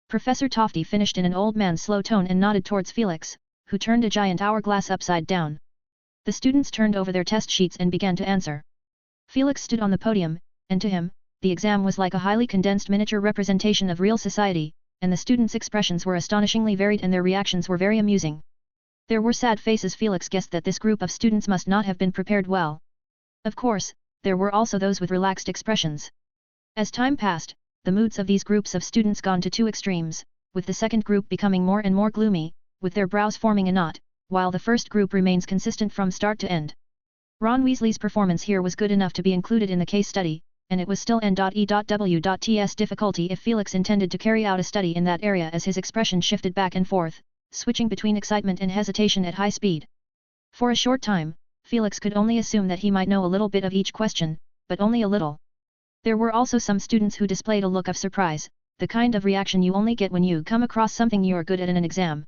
Professor Tofty finished in an old man's slow tone and nodded towards Felix, who turned a giant hourglass upside down. The students turned over their test sheets and began to answer. Felix stood on the podium, and to him, the exam was like a highly condensed miniature representation of real society, and the students' expressions were astonishingly varied and their reactions were very amusing. There were sad faces. Felix guessed that this group of students must not have been prepared well. Of course, there were also those with relaxed expressions. As time passed, the moods of these groups of students gone to 2 extremes, with the second group becoming more and more gloomy, with their brows forming a knot, while the first group remains consistent from start to end. Ron Weasley's performance here was good enough to be included in the case study, and it was still N.E.W.T's difficulty if Felix intended to carry out a study in that area, as his expression shifted back and forth, switching between excitement and hesitation at high speed. For a short time, Felix could only assume that he might know a little bit of each question, but only a little. There were also some students who displayed a look of surprise, the kind of reaction you only get when you come across something you are good at in an exam.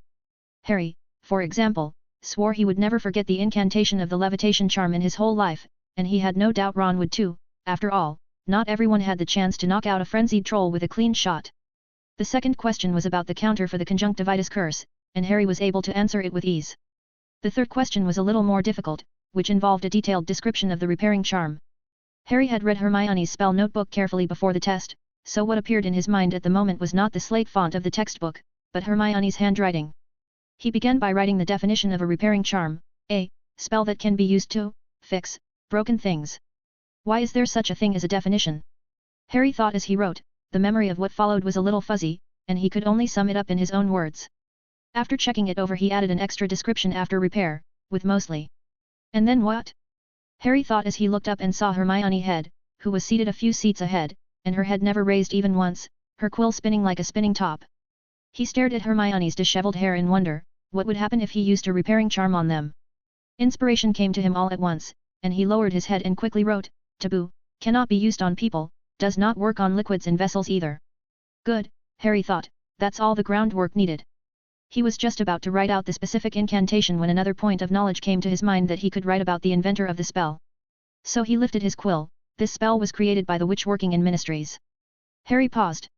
Harry, for example, swore he would never forget the incantation of the levitation charm in his whole life, and he had no doubt Ron would too. After all, not everyone had the chance to knock out a frenzied troll with a clean shot. The second question was about the counter for the conjunctivitis curse, and Harry was able to answer it with ease. The third question was a little more difficult, which involved a detailed description of the repairing charm. Harry had read Hermione's spell notebook carefully before the test, so what appeared in his mind at the moment was not the slate font of the textbook, but Hermione's handwriting. He began by writing the definition of a repairing charm: a spell that can be used to fix broken things. Why is there such a thing as a definition? Harry thought as he wrote. The memory of what followed was a little fuzzy, and he could only sum it up in his own words. After checking it over, he added an extra description after repair, with mostly. And then what? Harry thought as he looked up and saw Hermione Head, who was seated a few seats ahead, and her head never raised even once, her quill spinning like a spinning top. He stared at Hermione's disheveled hair in wonder. What would happen if he used a repairing charm on them? Inspiration came to him all at once, and he lowered his head and quickly wrote, "Taboo, cannot be used on people, does not work on liquids and vessels either." Good, Harry thought, that's all the groundwork needed. He was just about to write out the specific incantation when another point of knowledge came to his mind, that he could write about the inventor of the spell. So he lifted his quill. This spell was created by the witch working in ministries. Harry paused.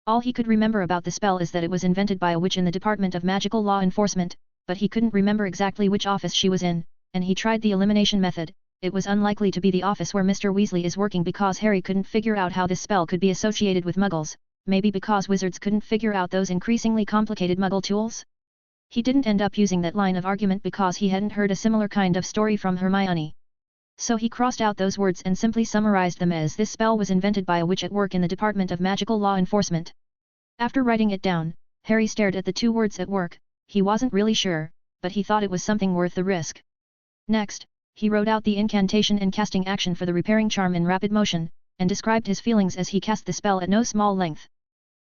All he could remember about the spell is that it was invented by a witch in the Department of Magical Law Enforcement, but he couldn't remember exactly which office she was in, and he tried the elimination method. It was unlikely to be the office where Mr. Weasley is working, because Harry couldn't figure out how this spell could be associated with muggles, maybe because wizards couldn't figure out those increasingly complicated muggle tools? He didn't end up using that line of argument because he hadn't heard a similar kind of story from Hermione. So he crossed out those words and simply summarized them as this spell was invented by a witch at work in the Department of Magical Law Enforcement. After writing it down, Harry stared at the 2 words at work. He wasn't really sure, but he thought it was something worth the risk. Next, he wrote out the incantation and casting action for the repairing charm in rapid motion, and described his feelings as he cast the spell at no small length.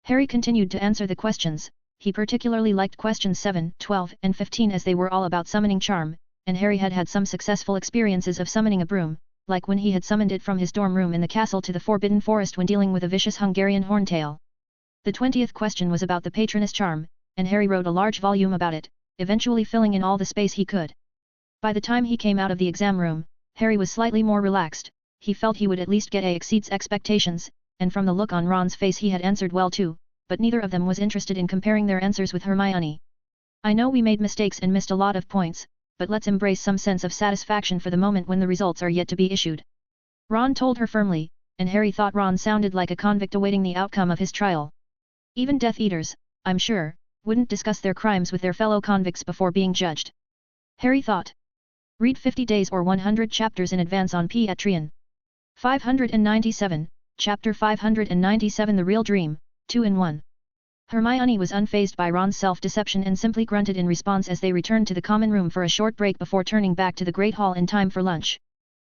Harry continued to answer the questions. He particularly liked questions 7, 12, and 15 as they were all about summoning charm, and Harry had had some successful experiences of summoning a broom, like when he had summoned it from his dorm room in the castle to the Forbidden Forest when dealing with a vicious Hungarian horntail. The 20th question was about the Patronus charm, and Harry wrote a large volume about it, eventually filling in all the space he could. By the time he came out of the exam room, Harry was slightly more relaxed. He felt he would at least get A exceeds expectations, and from the look on Ron's face he had answered well too, but neither of them was interested in comparing their answers with Hermione. "I know we made mistakes and missed a lot of points, but let's embrace some sense of satisfaction for the moment when the results are yet to be issued," Ron told her firmly, and Harry thought Ron sounded like a convict awaiting the outcome of his trial. Even Death Eaters, I'm sure, wouldn't discuss their crimes with their fellow convicts before being judged. Harry thought. Read 50 days or 100 chapters in advance on Patreon. 597, Chapter 597 The Real Dream, 2-in-1. Hermione was unfazed by Ron's self-deception and simply grunted in response as they returned to the common room for a short break before turning back to the Great Hall in time for lunch.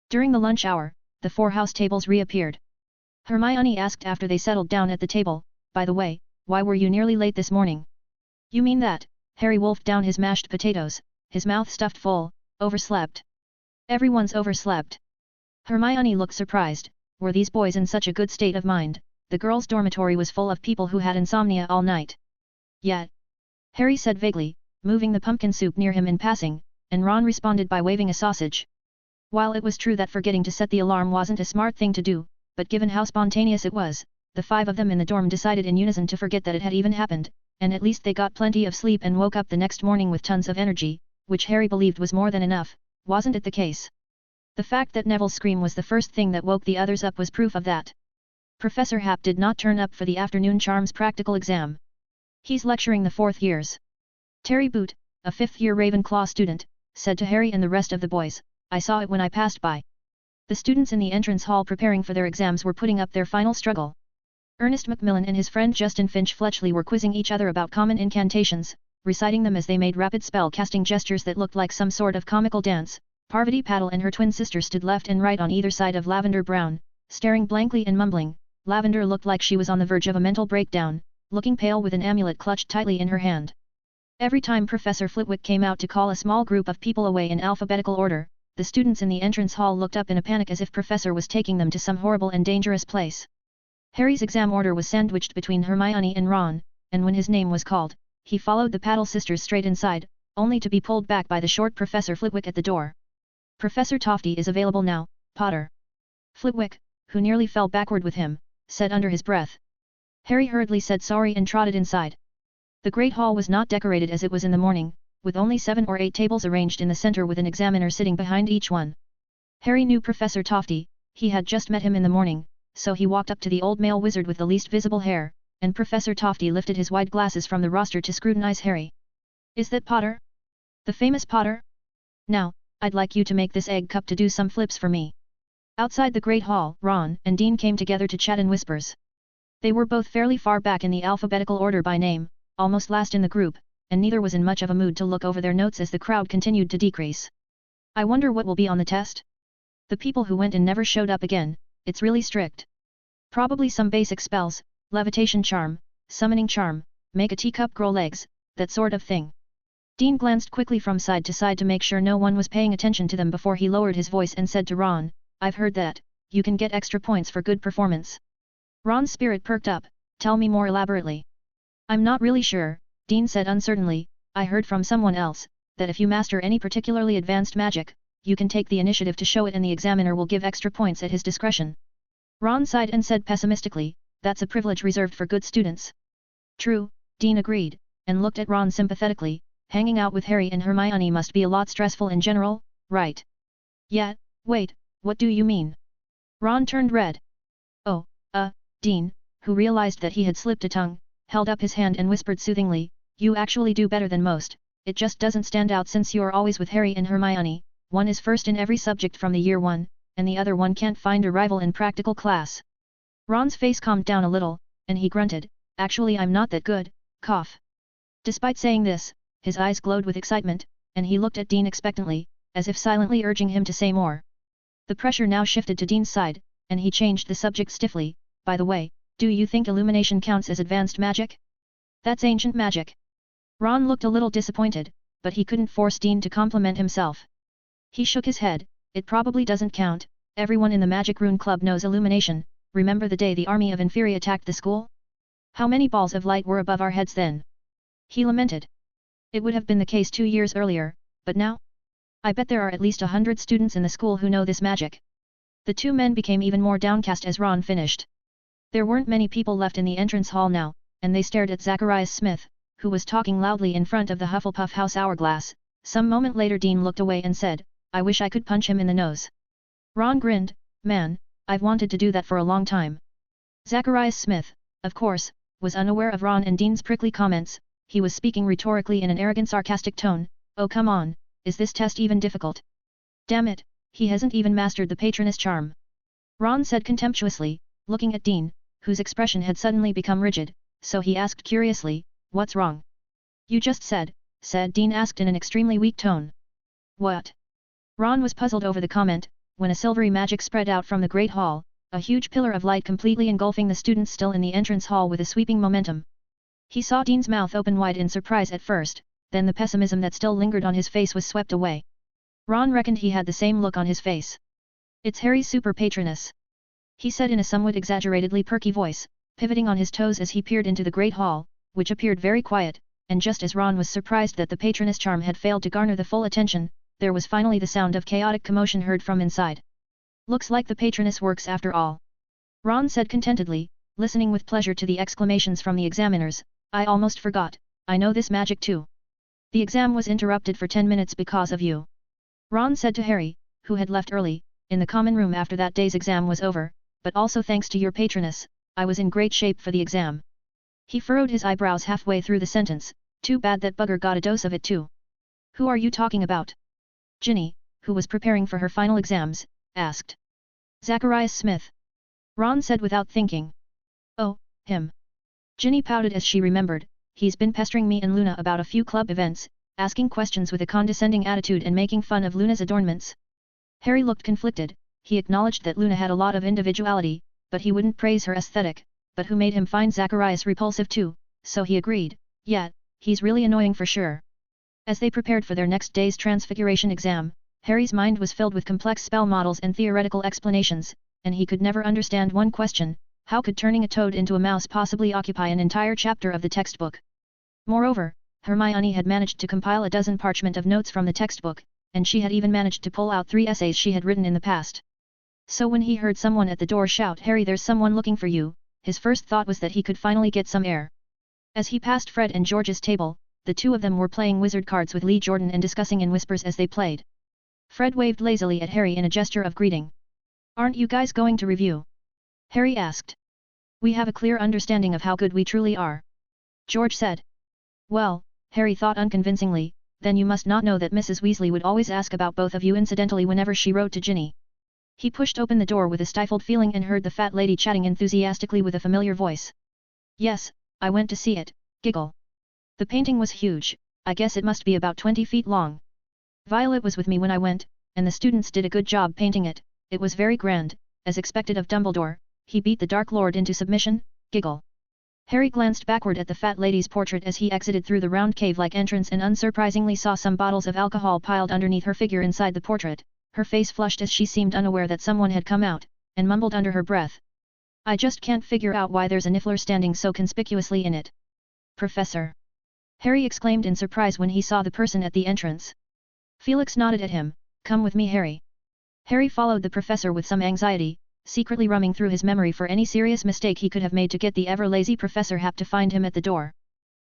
During the lunch hour, the 4 house tables reappeared. Hermione asked after they settled down at the table, "By the way, why were you nearly late this morning?" "You mean that?" Harry wolfed down his mashed potatoes. his mouth stuffed full, overslept. Everyone's overslept. Hermione looked surprised. Were these boys in such a good state of mind? The girls' dormitory was full of people who had insomnia all night. Yet, Harry said vaguely, moving the pumpkin soup near him in passing, and Ron responded by waving a sausage. While it was true that forgetting to set the alarm wasn't a smart thing to do, but given how spontaneous it was, the 5 of them in the dorm decided in unison to forget that it had even happened, and at least they got plenty of sleep and woke up the next morning with tons of energy, which Harry believed was more than enough. Wasn't it the case? The fact that Neville's scream was the first thing that woke the others up was proof of that. Professor Happ did not turn up for the afternoon charms practical exam. He's lecturing the 4th years. Terry Boot, a 5th-year Ravenclaw student, said to Harry and the rest of the boys, I saw it when I passed by. The students in the entrance hall preparing for their exams were putting up their final struggle. Ernest Macmillan and his friend Justin Finch Fletchley were quizzing each other about common incantations, reciting them as they made rapid spell-casting gestures that looked like some sort of comical dance. Parvati Patil and her twin sister stood left and right on either side of Lavender Brown, staring blankly and mumbling. Lavender looked like she was on the verge of a mental breakdown, looking pale with an amulet clutched tightly in her hand. Every time Professor Flitwick came out to call a small group of people away in alphabetical order, the students in the entrance hall looked up in a panic as if Professor was taking them to some horrible and dangerous place. Harry's exam order was sandwiched between Hermione and Ron, and when his name was called, he followed the Patil sisters straight inside, only to be pulled back by the short Professor Flitwick at the door. Professor Tofty is available now, Potter. Flitwick, who nearly fell backward with him, said under his breath. Harry hurriedly said sorry and trotted inside. The Great Hall was not decorated as it was in the morning, with only 7 or 8 tables arranged in the center with an examiner sitting behind each one. Harry knew Professor Tofty, he had just met him in the morning, so he walked up to the old male wizard with the least visible hair, and Professor Tofty lifted his wide glasses from the roster to scrutinize Harry. Is that Potter? The famous Potter? Now, I'd like you to make this egg cup to do some flips for me. Outside the Great Hall, Ron and Dean came together to chat in whispers. They were both fairly far back in the alphabetical order by name, almost last in the group, and neither was in much of a mood to look over their notes as the crowd continued to decrease. I wonder what will be on the test? The people who went and never showed up again, it's really strict. Probably some basic spells, levitation charm, summoning charm, make a teacup grow legs, that sort of thing. Dean glanced quickly from side to side to make sure no one was paying attention to them before he lowered his voice and said to Ron, I've heard that, you can get extra points for good performance. Ron's spirit perked up, tell me more elaborately. I'm not really sure, Dean said uncertainly, I heard from someone else, that if you master any particularly advanced magic, you can take the initiative to show it and the examiner will give extra points at his discretion. Ron sighed and said pessimistically, that's a privilege reserved for good students. True, Dean agreed, and looked at Ron sympathetically, hanging out with Harry and Hermione must be a lot stressful in general, right? Yeah, wait, what do you mean? Ron turned red. Oh, Dean, who realized that he had slipped a tongue, held up his hand and whispered soothingly, you actually do better than most, it just doesn't stand out since you're always with Harry and Hermione, one is first in every subject from the year 1, and the other one can't find a rival in practical class. Ron's face calmed down a little, and he grunted, actually I'm not that good, cough. Despite saying this, his eyes glowed with excitement, and he looked at Dean expectantly, as if silently urging him to say more. The pressure now shifted to Dean's side, and he changed the subject stiffly, by the way, do you think illumination counts as advanced magic? That's ancient magic. Ron looked a little disappointed, but he couldn't force Dean to compliment himself. He shook his head, it probably doesn't count, everyone in the Magic Rune Club knows illumination, remember the day the army of Inferi attacked the school? How many balls of light were above our heads then? He lamented. It would have been the case 2 years earlier, but now? I bet there are at least 100 students in the school who know this magic. The 2 men became even more downcast as Ron finished. There weren't many people left in the entrance hall now, and they stared at Zacharias Smith, who was talking loudly in front of the Hufflepuff House hourglass. Some moment later Dean looked away and said, I wish I could punch him in the nose. Ron grinned, man, I've wanted to do that for a long time. Zacharias Smith, of course, was unaware of Ron and Dean's prickly comments, he was speaking rhetorically in an arrogant sarcastic tone, oh come on, is this test even difficult? Damn it, he hasn't even mastered the patroness charm. Ron said contemptuously, looking at Dean, whose expression had suddenly become rigid, so he asked curiously, what's wrong? You just said Dean asked in an extremely weak tone. What? Ron was puzzled over the comment, when a silvery magic spread out from the Great Hall, a huge pillar of light completely engulfing the students still in the entrance hall with a sweeping momentum. He saw Dean's mouth open wide in surprise at first, then the pessimism that still lingered on his face was swept away. Ron reckoned he had the same look on his face. "It's Harry's super patroness," he said in a somewhat exaggeratedly perky voice, pivoting on his toes as he peered into the great hall, which appeared very quiet, and just as Ron was surprised that the patroness charm had failed to garner the full attention, there was finally the sound of chaotic commotion heard from inside. "Looks like the patroness works after all," Ron said contentedly, listening with pleasure to the exclamations from the examiners. "I almost forgot, I know this magic too. The exam was interrupted for 10 minutes because of you," Ron said to Harry, who had left early, in the common room after that day's exam was over, "but also thanks to your patroness, I was in great shape for the exam." He furrowed his eyebrows halfway through the sentence. "Too bad that bugger got a dose of it too." "Who are you talking about?" Ginny, who was preparing for her final exams, asked. "Zacharias Smith," Ron said without thinking. "Oh, him." Ginny pouted as she remembered. "He's been pestering me and Luna about a few club events, asking questions with a condescending attitude and making fun of Luna's adornments." Harry looked conflicted. He acknowledged that Luna had a lot of individuality, but he wouldn't praise her aesthetic. But who made him find Zacharias repulsive too? So he agreed, "Yeah, he's really annoying for sure." As they prepared for their next day's transfiguration exam, Harry's mind was filled with complex spell models and theoretical explanations, and he could never understand one question: how could turning a toad into a mouse possibly occupy an entire chapter of the textbook? Moreover, Hermione had managed to compile a dozen parchment of notes from the textbook, and she had even managed to pull out 3 essays she had written in the past. So when he heard someone at the door shout, "Harry, there's someone looking for you," his first thought was that he could finally get some air. As he passed Fred and George's table, the two of them were playing wizard cards with Lee Jordan and discussing in whispers as they played. Fred waved lazily at Harry in a gesture of greeting. "Aren't you guys going to review?" Harry asked. "We have a clear understanding of how good we truly are," George said. "Well," Harry thought unconvincingly, "then you must not know that Mrs. Weasley would always ask about both of you incidentally whenever she wrote to Ginny." He pushed open the door with a stifled feeling and heard the fat lady chatting enthusiastically with a familiar voice. "Yes, I went to see it," giggle. "The painting was huge, I guess it must be about 20 feet long. Violet was with me when I went, and the students did a good job painting it. It was very grand, as expected of Dumbledore. He beat the Dark Lord into submission," giggle. Harry glanced backward at the fat lady's portrait as he exited through the round cave-like entrance and unsurprisingly saw some bottles of alcohol piled underneath her figure inside the portrait. Her face flushed as she seemed unaware that someone had come out, and mumbled under her breath. "I just can't figure out why there's a niffler standing so conspicuously in it." "Professor!" Harry exclaimed in surprise when he saw the person at the entrance. Felix nodded at him. "Come with me, Harry." Harry followed the professor with some anxiety, secretly rumming through his memory for any serious mistake he could have made to get the ever-lazy Professor Hap to find him at the door.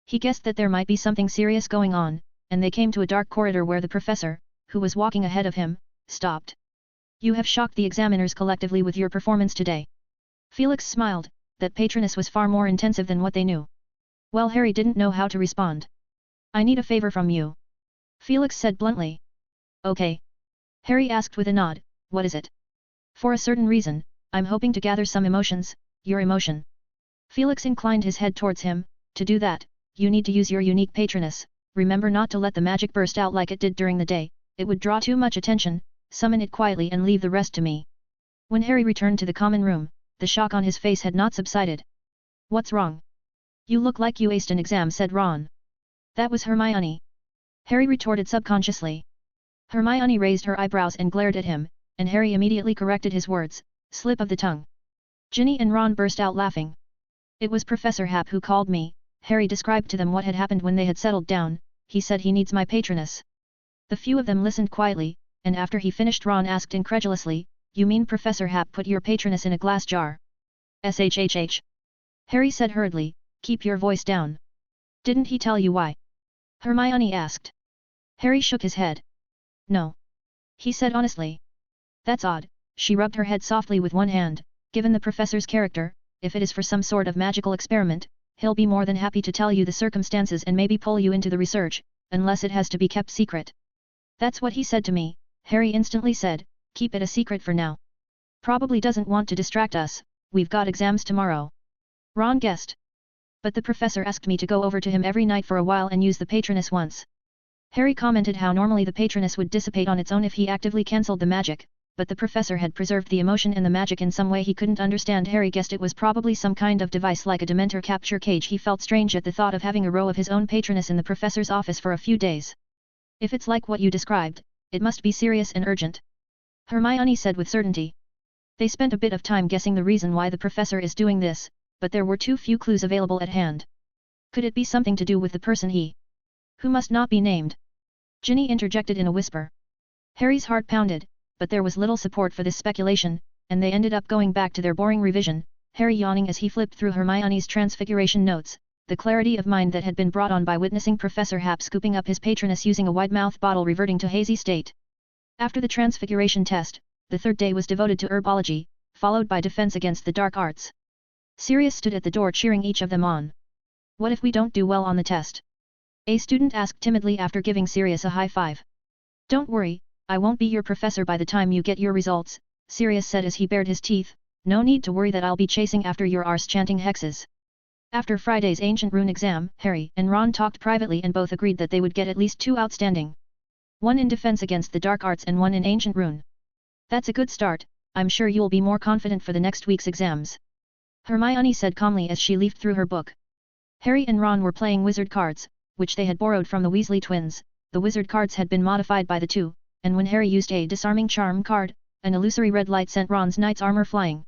He guessed that there might be something serious going on, and they came to a dark corridor where the professor, who was walking ahead of him, stopped. "You have shocked the examiners collectively with your performance today." Felix smiled. That patroness was far more intensive than what they knew. Well, Harry didn't know how to respond. "I need a favor from you," Felix said bluntly. "Okay." Harry asked with a nod. "What is it?" "For a certain reason, I'm hoping to gather some emotions, your emotion." Felix inclined his head towards him. "To do that, you need to use your unique patroness. Remember not to let the magic burst out like it did during the day, it would draw too much attention. Summon it quietly and leave the rest to me." When Harry returned to the common room, the shock on his face had not subsided. "What's wrong?" "You look like you aced an exam," said Ron. "That was Hermione," Harry retorted subconsciously. Hermione raised her eyebrows and glared at him, and Harry immediately corrected his words. Slip of the tongue. Ginny and Ron burst out laughing. "It was Professor Hap who called me." Harry described to them what had happened when they had settled down. "He said he needs my patroness." The few of them listened quietly, and after he finished Ron asked incredulously, "You mean Professor Hap put your patroness in a glass jar?" "Shhh. Harry said hurriedly, "keep your voice down." "Didn't he tell you why?" Hermione asked. Harry shook his head. "No," he said honestly. "That's odd." She rubbed her head softly with one hand. "Given the professor's character, if it is for some sort of magical experiment, he'll be more than happy to tell you the circumstances and maybe pull you into the research, unless it has to be kept secret." "That's what he said to me," Harry instantly said. "Keep it a secret for now. Probably doesn't want to distract us, we've got exams tomorrow." Ron guessed. "But the professor asked me to go over to him every night for a while and use the patroness once." Harry commented how normally the patroness would dissipate on its own if he actively cancelled the magic, but the professor had preserved the emotion and the magic in some way he couldn't understand. Harry guessed it was probably some kind of device like a Dementor capture cage. He felt strange at the thought of having a row of his own patroness in the professor's office for a few days. If it's like what you described, it must be serious and urgent, Hermione said with certainty. They spent a bit of time guessing the reason why the professor is doing this, but there were too few clues available at hand. Could it be something to do with the person who must not be named? Ginny interjected in a whisper. Harry's heart pounded, but there was little support for this speculation, and they ended up going back to their boring revision, Harry yawning as he flipped through Hermione's transfiguration notes, the clarity of mind that had been brought on by witnessing Professor Hap scooping up his patroness using a wide-mouthed bottle reverting to hazy state. After the transfiguration test, the third day was devoted to herbology, followed by defense against the dark arts. Sirius stood at the door cheering each of them on. What if we don't do well on the test? A student asked timidly after giving Sirius a high five. Don't worry, I won't be your professor by the time you get your results, Sirius said as he bared his teeth, no need to worry that I'll be chasing after your arse chanting hexes. After Friday's ancient rune exam, Harry and Ron talked privately and both agreed that they would get at least 2 outstanding. One in defense against the dark arts and one in ancient rune. That's a good start, I'm sure you'll be more confident for the next week's exams. Hermione said calmly as she leafed through her book. Harry and Ron were playing wizard cards, which they had borrowed from the Weasley twins. The wizard cards had been modified by the two, and when Harry used a disarming charm card, an illusory red light sent Ron's knight's armor flying.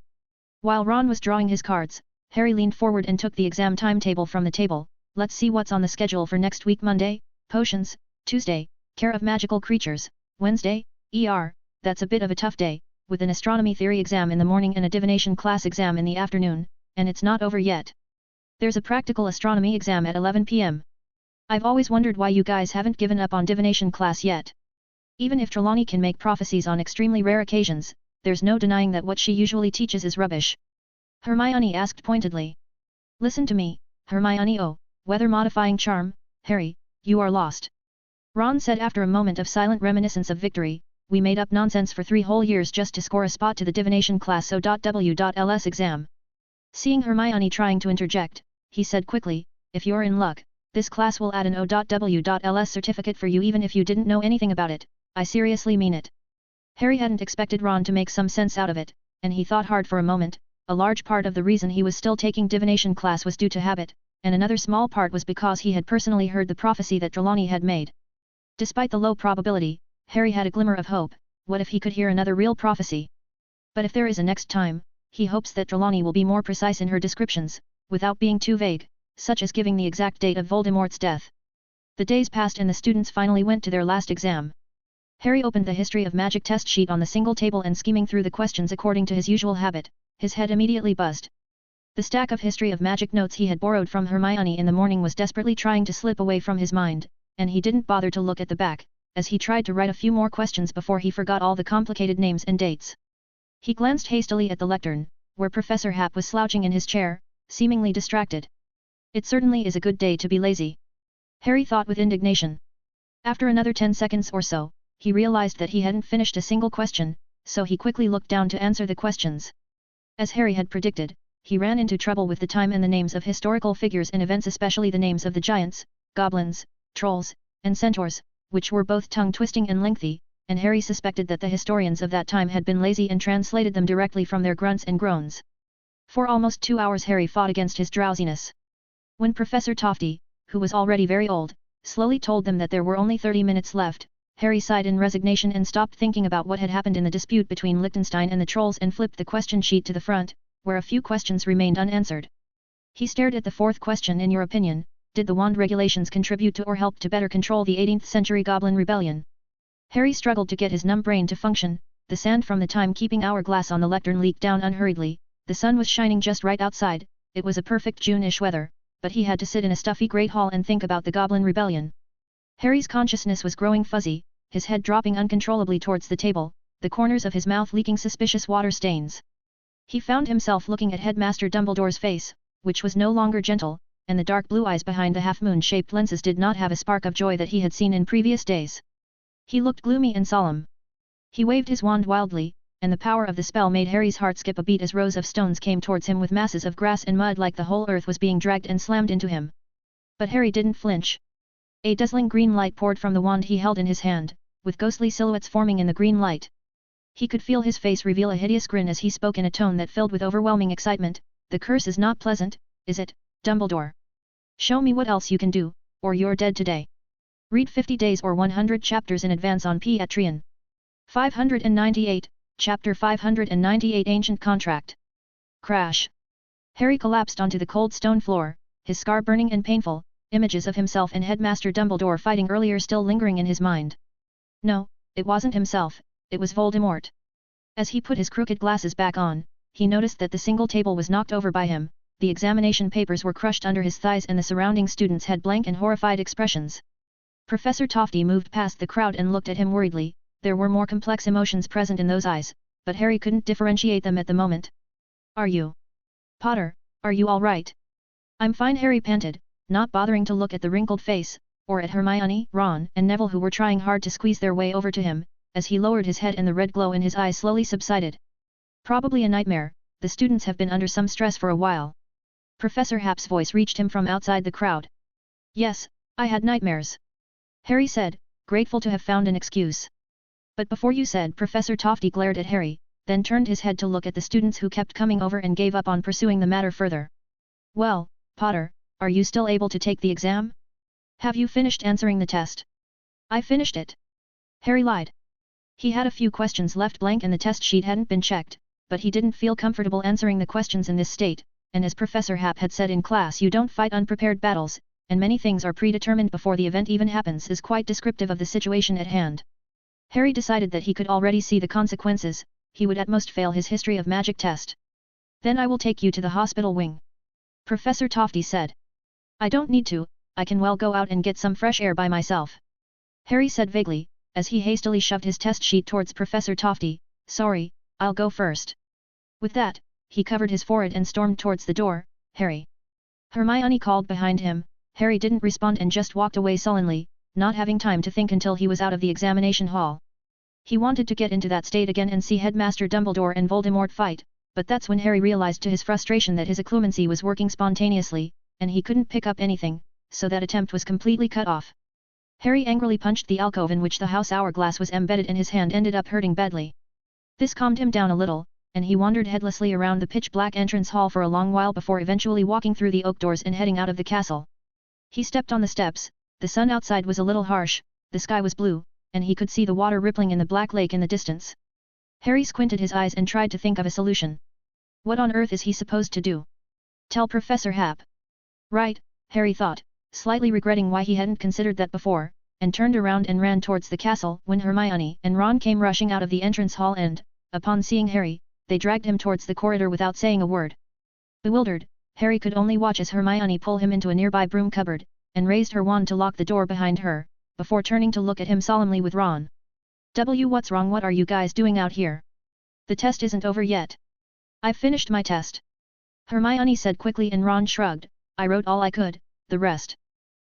While Ron was drawing his cards, Harry leaned forward and took the exam timetable from the table. Let's see what's on the schedule for next week. Monday, potions, Tuesday, care of magical creatures, Wednesday, that's a bit of a tough day, with an astronomy theory exam in the morning and a divination class exam in the afternoon, and it's not over yet. There's a practical astronomy exam at 11 p.m. I've always wondered why you guys haven't given up on divination class yet. Even if Trelawney can make prophecies on extremely rare occasions, there's no denying that what she usually teaches is rubbish. Hermione asked pointedly. Listen to me, Hermione. Oh, weather-modifying charm, Harry, you are lost. Ron said after a moment of silent reminiscence of victory, we made up nonsense for 3 whole years just to score a spot to the divination class O.W.Ls exam. Seeing Hermione trying to interject, he said quickly, if you're in luck, this class will add an O.W.Ls certificate for you even if you didn't know anything about it, I seriously mean it. Harry hadn't expected Ron to make some sense out of it, and he thought hard for a moment. A large part of the reason he was still taking divination class was due to habit, and another small part was because he had personally heard the prophecy that Trelawney had made. Despite the low probability, Harry had a glimmer of hope. What if he could hear another real prophecy? But if there is a next time, he hopes that Trelawney will be more precise in her descriptions, without being too vague, such as giving the exact date of Voldemort's death. The days passed and the students finally went to their last exam. Harry opened the History of Magic test sheet on the single table and skimming through the questions according to his usual habit, his head immediately buzzed. The stack of History of Magic notes he had borrowed from Hermione in the morning was desperately trying to slip away from his mind, and he didn't bother to look at the back, as he tried to write a few more questions before he forgot all the complicated names and dates. He glanced hastily at the lectern, where Professor Hap was slouching in his chair, seemingly distracted. It certainly is a good day to be lazy, Harry thought with indignation. After another 10 seconds or so, he realized that he hadn't finished a single question, so he quickly looked down to answer the questions. As Harry had predicted, he ran into trouble with the time and the names of historical figures and events, especially the names of the giants, goblins, trolls, and centaurs, which were both tongue-twisting and lengthy, and Harry suspected that the historians of that time had been lazy and translated them directly from their grunts and groans. For almost 2 hours Harry fought against his drowsiness. When Professor Tofty, who was already very old, slowly told them that there were only 30 minutes left, Harry sighed in resignation and stopped thinking about what had happened in the dispute between Liechtenstein and the trolls and flipped the question sheet to the front, where a few questions remained unanswered. He stared at the 4th question. In your opinion, did the wand regulations contribute to or help to better control the 18th century Goblin Rebellion? Harry struggled to get his numb brain to function. The sand from the time-keeping hourglass on the lectern leaked down unhurriedly, the sun was shining just right outside, it was a perfect June-ish weather, but he had to sit in a stuffy great hall and think about the Goblin Rebellion. Harry's consciousness was growing fuzzy, his head dropping uncontrollably towards the table, the corners of his mouth leaking suspicious water stains. He found himself looking at Headmaster Dumbledore's face, which was no longer gentle, and the dark blue eyes behind the half-moon-shaped lenses did not have a spark of joy that he had seen in previous days. He looked gloomy and solemn. He waved his wand wildly, and the power of the spell made Harry's heart skip a beat as rows of stones came towards him with masses of grass and mud like the whole earth was being dragged and slammed into him. But Harry didn't flinch. A dazzling green light poured from the wand he held in his hand, with ghostly silhouettes forming in the green light. He could feel his face reveal a hideous grin as he spoke in a tone that filled with overwhelming excitement. The curse is not pleasant, is it, Dumbledore? Show me what else you can do, or you're dead today. Read 50 days or 100 chapters in advance on Patreon. 598, Chapter 598 Ancient Contract. Crash. Harry collapsed onto the cold stone floor, his scar burning and painful, images of himself and Headmaster Dumbledore fighting earlier still lingering in his mind. No, it wasn't himself, it was Voldemort. As he put his crooked glasses back on, he noticed that the single table was knocked over by him, the examination papers were crushed under his thighs and the surrounding students had blank and horrified expressions. Professor Tofty moved past the crowd and looked at him worriedly. There were more complex emotions present in those eyes, but Harry couldn't differentiate them at the moment. Are you? Potter, are you all right? I'm fine, Harry panted, not bothering to look at the wrinkled face, or at Hermione, Ron, and Neville who were trying hard to squeeze their way over to him, as he lowered his head and the red glow in his eyes slowly subsided. Probably a nightmare, the students have been under some stress for a while. Professor Happ's voice reached him from outside the crowd. Yes, I had nightmares. Harry said, grateful to have found an excuse. But before you said, Professor Tofty glared at Harry, then turned his head to look at the students who kept coming over and gave up on pursuing the matter further. Well, Potter, are you still able to take the exam? Have you finished answering the test? I finished it. Harry lied. He had a few questions left blank and the test sheet hadn't been checked, but he didn't feel comfortable answering the questions in this state, and as Professor Happ had said in class, you don't fight unprepared battles, and many things are predetermined before the event even happens is quite descriptive of the situation at hand. Harry decided that he could already see the consequences, he would at most fail his history of magic test. Then I will take you to the hospital wing. Professor Tofty said. I don't need to, I can well go out and get some fresh air by myself. Harry said vaguely, as he hastily shoved his test sheet towards Professor Tofty. Sorry, I'll go first. With that, he covered his forehead and stormed towards the door. Harry. Hermione called behind him. Harry didn't respond and just walked away sullenly, not having time to think until he was out of the examination hall. He wanted to get into that state again and see Headmaster Dumbledore and Voldemort fight, but that's when Harry realized to his frustration that his occlumency was working spontaneously, and he couldn't pick up anything, so that attempt was completely cut off. Harry angrily punched the alcove in which the house hourglass was embedded and his hand ended up hurting badly. This calmed him down a little, and he wandered headlessly around the pitch-black entrance hall for a long while before eventually walking through the oak doors and heading out of the castle. He stepped on the steps. The sun outside was a little harsh, the sky was blue, and he could see the water rippling in the black lake in the distance. Harry squinted his eyes and tried to think of a solution. What on earth is he supposed to do? Tell Professor Happ. Right, Harry thought, slightly regretting why he hadn't considered that before, and turned around and ran towards the castle when Hermione and Ron came rushing out of the entrance hall and, upon seeing Harry, they dragged him towards the corridor without saying a word. Bewildered, Harry could only watch as Hermione pull him into a nearby broom cupboard, and raised her wand to lock the door behind her, before turning to look at him solemnly with Ron. What's wrong? What are you guys doing out here? The test isn't over yet. I've finished my test. Hermione said quickly and Ron shrugged. I wrote all I could, the rest.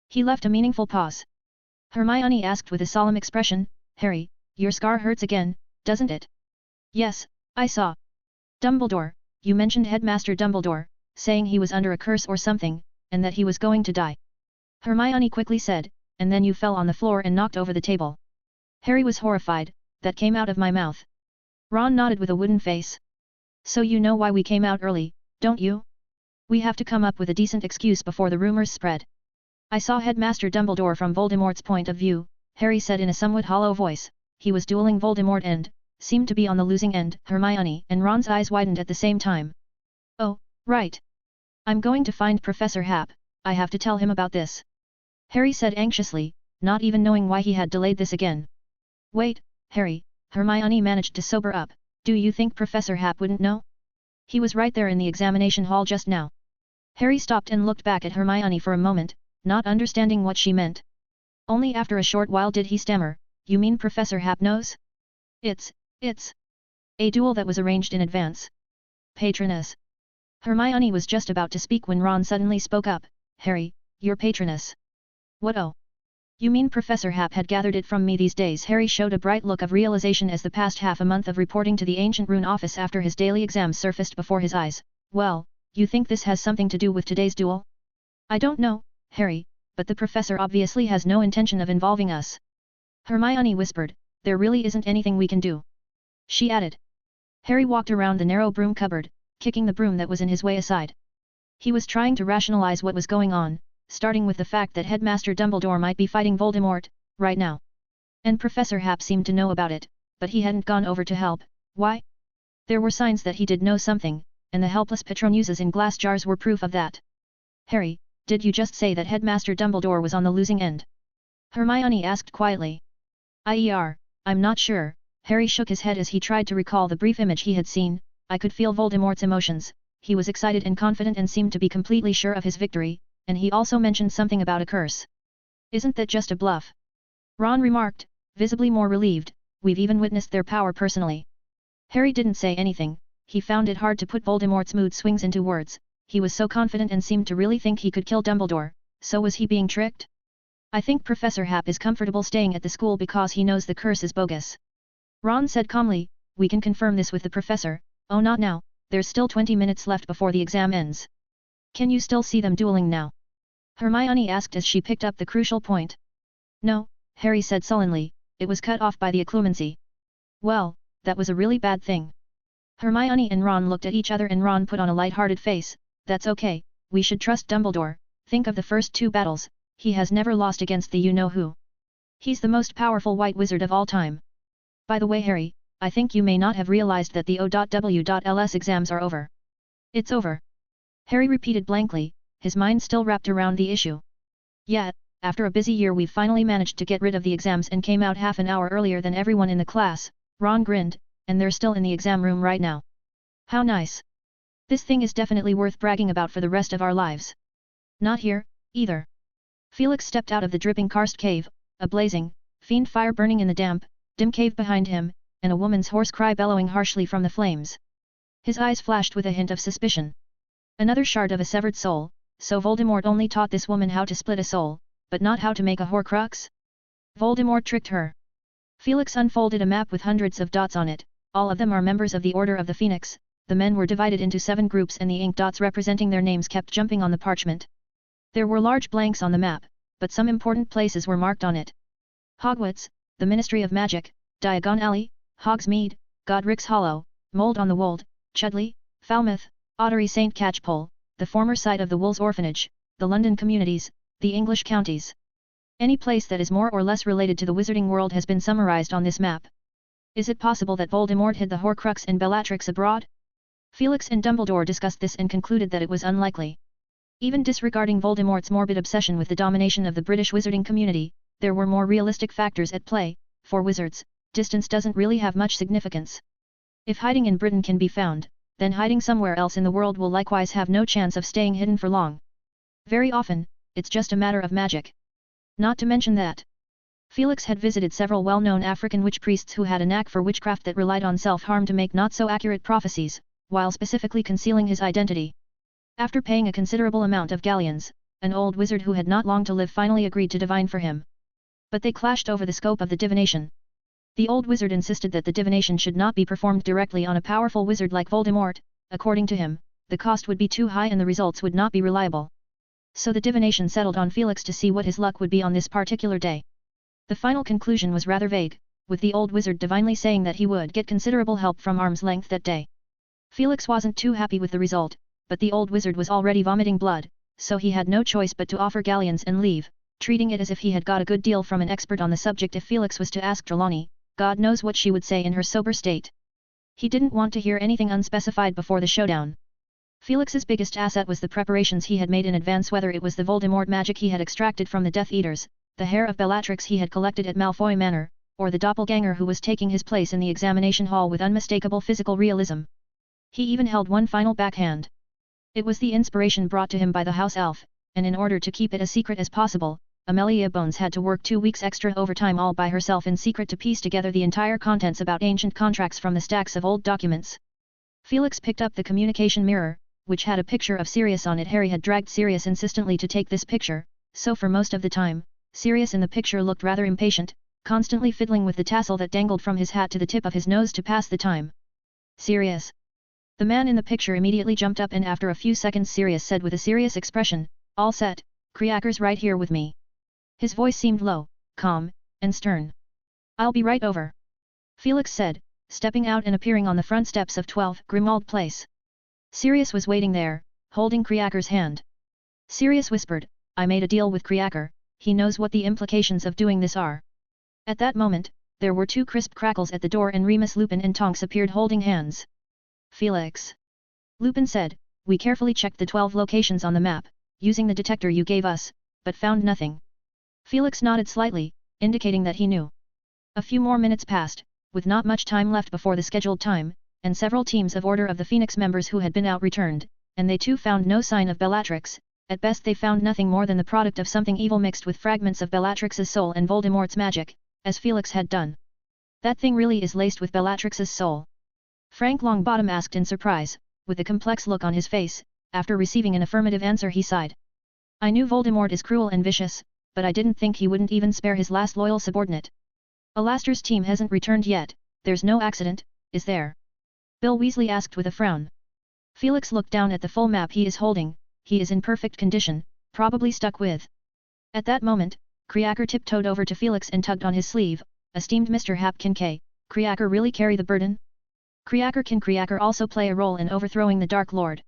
He left a meaningful pause. Hermione asked with a solemn expression, Harry, your scar hurts again, doesn't it? Yes, I saw. Dumbledore, you mentioned Headmaster Dumbledore, saying he was under a curse or something, and that he was going to die. Hermione quickly said, and then you fell on the floor and knocked over the table. Harry was horrified, that came out of my mouth. Ron nodded with a wooden face. So you know why we came out early, don't you? We have to come up with a decent excuse before the rumors spread. I saw Headmaster Dumbledore from Voldemort's point of view, Harry said in a somewhat hollow voice. He was dueling Voldemort and seemed to be on the losing end. Hermione and Ron's eyes widened at the same time. Oh, right. I'm going to find Professor Happ, I have to tell him about this. Harry said anxiously, not even knowing why he had delayed this again. Wait, Harry, Hermione managed to sober up, do you think Professor Happ wouldn't know? He was right there in the examination hall just now. Harry stopped and looked back at Hermione for a moment, not understanding what she meant. Only after a short while did he stammer, you mean Professor Happ knows? It's a duel that was arranged in advance. Patroness. Hermione was just about to speak when Ron suddenly spoke up, Harry, your patroness. What oh? You mean Professor Happ had gathered it from me these days? Harry showed a bright look of realization as the past half a month of reporting to the ancient Rune office after his daily exams surfaced before his eyes. Well, you think this has something to do with today's duel? I don't know, Harry, but the professor obviously has no intention of involving us. Hermione whispered, there really isn't anything we can do. she added. Harry walked around the narrow broom cupboard, kicking the broom that was in his way aside. He was trying to rationalize what was going on, starting with the fact that Headmaster Dumbledore might be fighting Voldemort, right now. And Professor Hap seemed to know about it, but he hadn't gone over to help. Why? There were signs that he did know something, and the helpless Patronuses in glass jars were proof of that. Harry, did you just say that Headmaster Dumbledore was on the losing end? Hermione asked quietly. I'm not sure. Harry shook his head as he tried to recall the brief image he had seen. I could feel Voldemort's emotions. He was excited and confident and seemed to be completely sure of his victory, and he also mentioned something about a curse. Isn't that just a bluff? Ron remarked, visibly more relieved. We've even witnessed their power personally. Harry didn't say anything. He found it hard to put Voldemort's mood swings into words. He was so confident and seemed to really think he could kill Dumbledore. So was he being tricked? I think Professor Hap is comfortable staying at the school because he knows the curse is bogus. Ron said calmly, we can confirm this with the professor. Oh, not now, there's still 20 minutes left before the exam ends. Can you still see them dueling now? Hermione asked as she picked up the crucial point. No, Harry said sullenly, it was cut off by the occlumency. Well, that was a really bad thing. Hermione and Ron looked at each other and Ron put on a light-hearted face. That's okay, we should trust Dumbledore. Think of the first 2 battles, he has never lost against the you-know-who. He's the most powerful white wizard of all time. By the way Harry, I think you may not have realized that the O.W.Ls exams are over. It's over. Harry repeated blankly, his mind still wrapped around the issue. Yeah, after a busy year we've finally managed to get rid of the exams and came out half an hour earlier than everyone in the class, Ron grinned, and they're still in the exam room right now. How nice. This thing is definitely worth bragging about for the rest of our lives. Not here, either. Felix stepped out of the dripping karst cave, a blazing, fiend fire burning in the damp, dim cave behind him, and a woman's hoarse cry bellowing harshly from the flames. His eyes flashed with a hint of suspicion. Another shard of a severed soul, so Voldemort only taught this woman how to split a soul, but not how to make a Horcrux? Voldemort tricked her. Felix unfolded a map with hundreds of dots on it, all of them are members of the Order of the Phoenix. The men were divided into 7 groups and the ink dots representing their names kept jumping on the parchment. There were large blanks on the map, but some important places were marked on it. Hogwarts, the Ministry of Magic, Diagon Alley, Hogsmeade, Godric's Hollow, Mold on the Wold, Chudley, Falmouth, Ottery St. Catchpole, the former site of the Wolves Orphanage, the London Communities, the English Counties. Any place that is more or less related to the wizarding world has been summarized on this map. Is it possible that Voldemort hid the Horcrux and Bellatrix abroad? Felix and Dumbledore discussed this and concluded that it was unlikely. Even disregarding Voldemort's morbid obsession with the domination of the British wizarding community, there were more realistic factors at play. For wizards, distance doesn't really have much significance. If hiding in Britain can be found, then hiding somewhere else in the world will likewise have no chance of staying hidden for long. Very often, it's just a matter of magic. Not to mention that Felix had visited several well-known African witch priests who had a knack for witchcraft that relied on self-harm to make not-so-accurate prophecies, while specifically concealing his identity. After paying a considerable amount of galleons, an old wizard who had not long to live finally agreed to divine for him. But they clashed over the scope of the divination. The old wizard insisted that the divination should not be performed directly on a powerful wizard like Voldemort. According to him, the cost would be too high and the results would not be reliable. So the divination settled on Felix to see what his luck would be on this particular day. The final conclusion was rather vague, with the old wizard divinely saying that he would get considerable help from arm's length that day. Felix wasn't too happy with the result, but the old wizard was already vomiting blood, so he had no choice but to offer galleons and leave, treating it as if he had got a good deal from an expert on the subject. If Felix was to ask Trelawney, God knows what she would say in her sober state. He didn't want to hear anything unspecified before the showdown. Felix's biggest asset was the preparations he had made in advance, whether it was the Voldemort magic he had extracted from the Death Eaters, the hair of Bellatrix he had collected at Malfoy Manor, or the doppelganger who was taking his place in the examination hall with unmistakable physical realism. He even held one final backhand. It was the inspiration brought to him by the house elf, and in order to keep it as secret as possible, Amelia Bones had to work 2 weeks extra overtime all by herself in secret to piece together the entire contents about ancient contracts from the stacks of old documents. Felix picked up the communication mirror, which had a picture of Sirius on it. Harry had dragged Sirius insistently to take this picture, so for most of the time, Sirius in the picture looked rather impatient, constantly fiddling with the tassel that dangled from his hat to the tip of his nose to pass the time. Sirius. The man in the picture immediately jumped up and after a few seconds Sirius said with a serious expression, "All set, Kriaker's right here with me." His voice seemed low, calm, and stern. "I'll be right over," Felix said, stepping out and appearing on the front steps of 12 Grimwald Place. Sirius was waiting there, holding Kriaker's hand. Sirius whispered, I made a deal with Kriaker, he knows what the implications of doing this are. At that moment, there were two crisp crackles at the door and Remus Lupin and Tonks appeared holding hands. Felix. Lupin said, we carefully checked the 12 locations on the map, using the detector you gave us, but found nothing. Felix nodded slightly, indicating that he knew. A few more minutes passed, with not much time left before the scheduled time, and several teams of Order of the Phoenix members who had been out returned, and they too found no sign of Bellatrix. At best they found nothing more than the product of something evil mixed with fragments of Bellatrix's soul and Voldemort's magic, as Felix had done. That thing really is laced with Bellatrix's soul? Frank Longbottom asked in surprise, with a complex look on his face. After receiving an affirmative answer he sighed. I knew Voldemort is cruel and vicious, but I didn't think he wouldn't even spare his last loyal subordinate. Alastair's team hasn't returned yet, there's no accident, is there? Bill Weasley asked with a frown. Felix looked down at the full map he is holding. He is in perfect condition, probably stuck with. At that moment, Kriaker tiptoed over to Felix and tugged on his sleeve. Esteemed Mr. Hapkin K, Kriaker really carry the burden? Kriaker, can Kriaker also play a role in overthrowing the Dark Lord?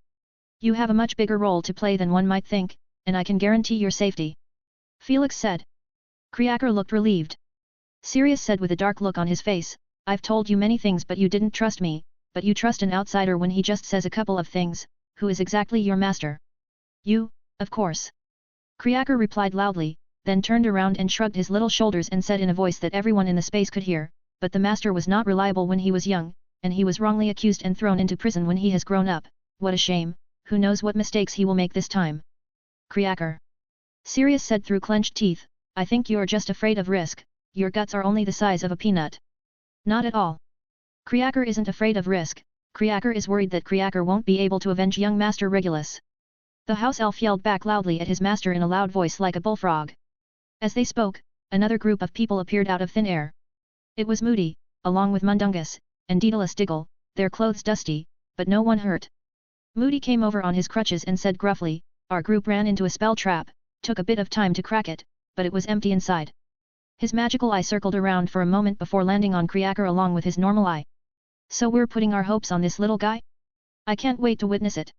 You have a much bigger role to play than one might think, and I can guarantee your safety. Felix said. Kriaker looked relieved. Sirius said with a dark look on his face, I've told you many things but you didn't trust me, but you trust an outsider when he just says a couple of things. Who is exactly your master? You, of course. Kriaker replied loudly, then turned around and shrugged his little shoulders and said in a voice that everyone in the space could hear, but the master was not reliable when he was young, and he was wrongly accused and thrown into prison when he has grown up. What a shame, who knows what mistakes he will make this time. Kriaker. Sirius said through clenched teeth, I think you're just afraid of risk, your guts are only the size of a peanut. Not at all. Kriaker isn't afraid of risk, Kriaker is worried that Kriaker won't be able to avenge young Master Regulus. The house elf yelled back loudly at his master in a loud voice like a bullfrog. As they spoke, another group of people appeared out of thin air. It was Moody, along with Mundungus, and Daedalus Diggle, their clothes dusty, but no one hurt. Moody came over on his crutches and said gruffly, our group ran into a spell trap, took a bit of time to crack it, but it was empty inside. His magical eye circled around for a moment before landing on Kriaker along with his normal eye. So we're putting our hopes on this little guy? I can't wait to witness it.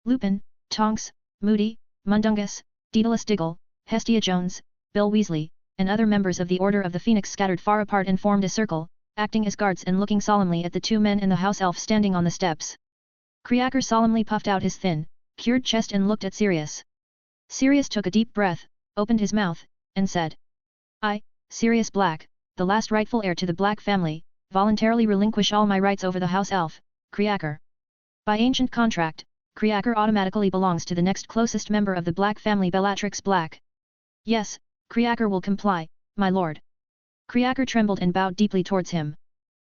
Lupin, Tonks, Moody, Mundungus, Daedalus Diggle, Hestia Jones, Bill Weasley, and other members of the Order of the Phoenix scattered far apart and formed a circle, acting as guards and looking solemnly at the two men and the house elf standing on the steps. Kriaker solemnly puffed out his thin, cured chest and looked at Sirius. Sirius took a deep breath, opened his mouth, and said, I, Sirius Black, the last rightful heir to the Black family, voluntarily relinquish all my rights over the house elf, Kriaker. By ancient contract, Kriaker automatically belongs to the next closest member of the Black family, Bellatrix Black. Yes, Kriaker will comply, my lord. Kriaker trembled and bowed deeply towards him.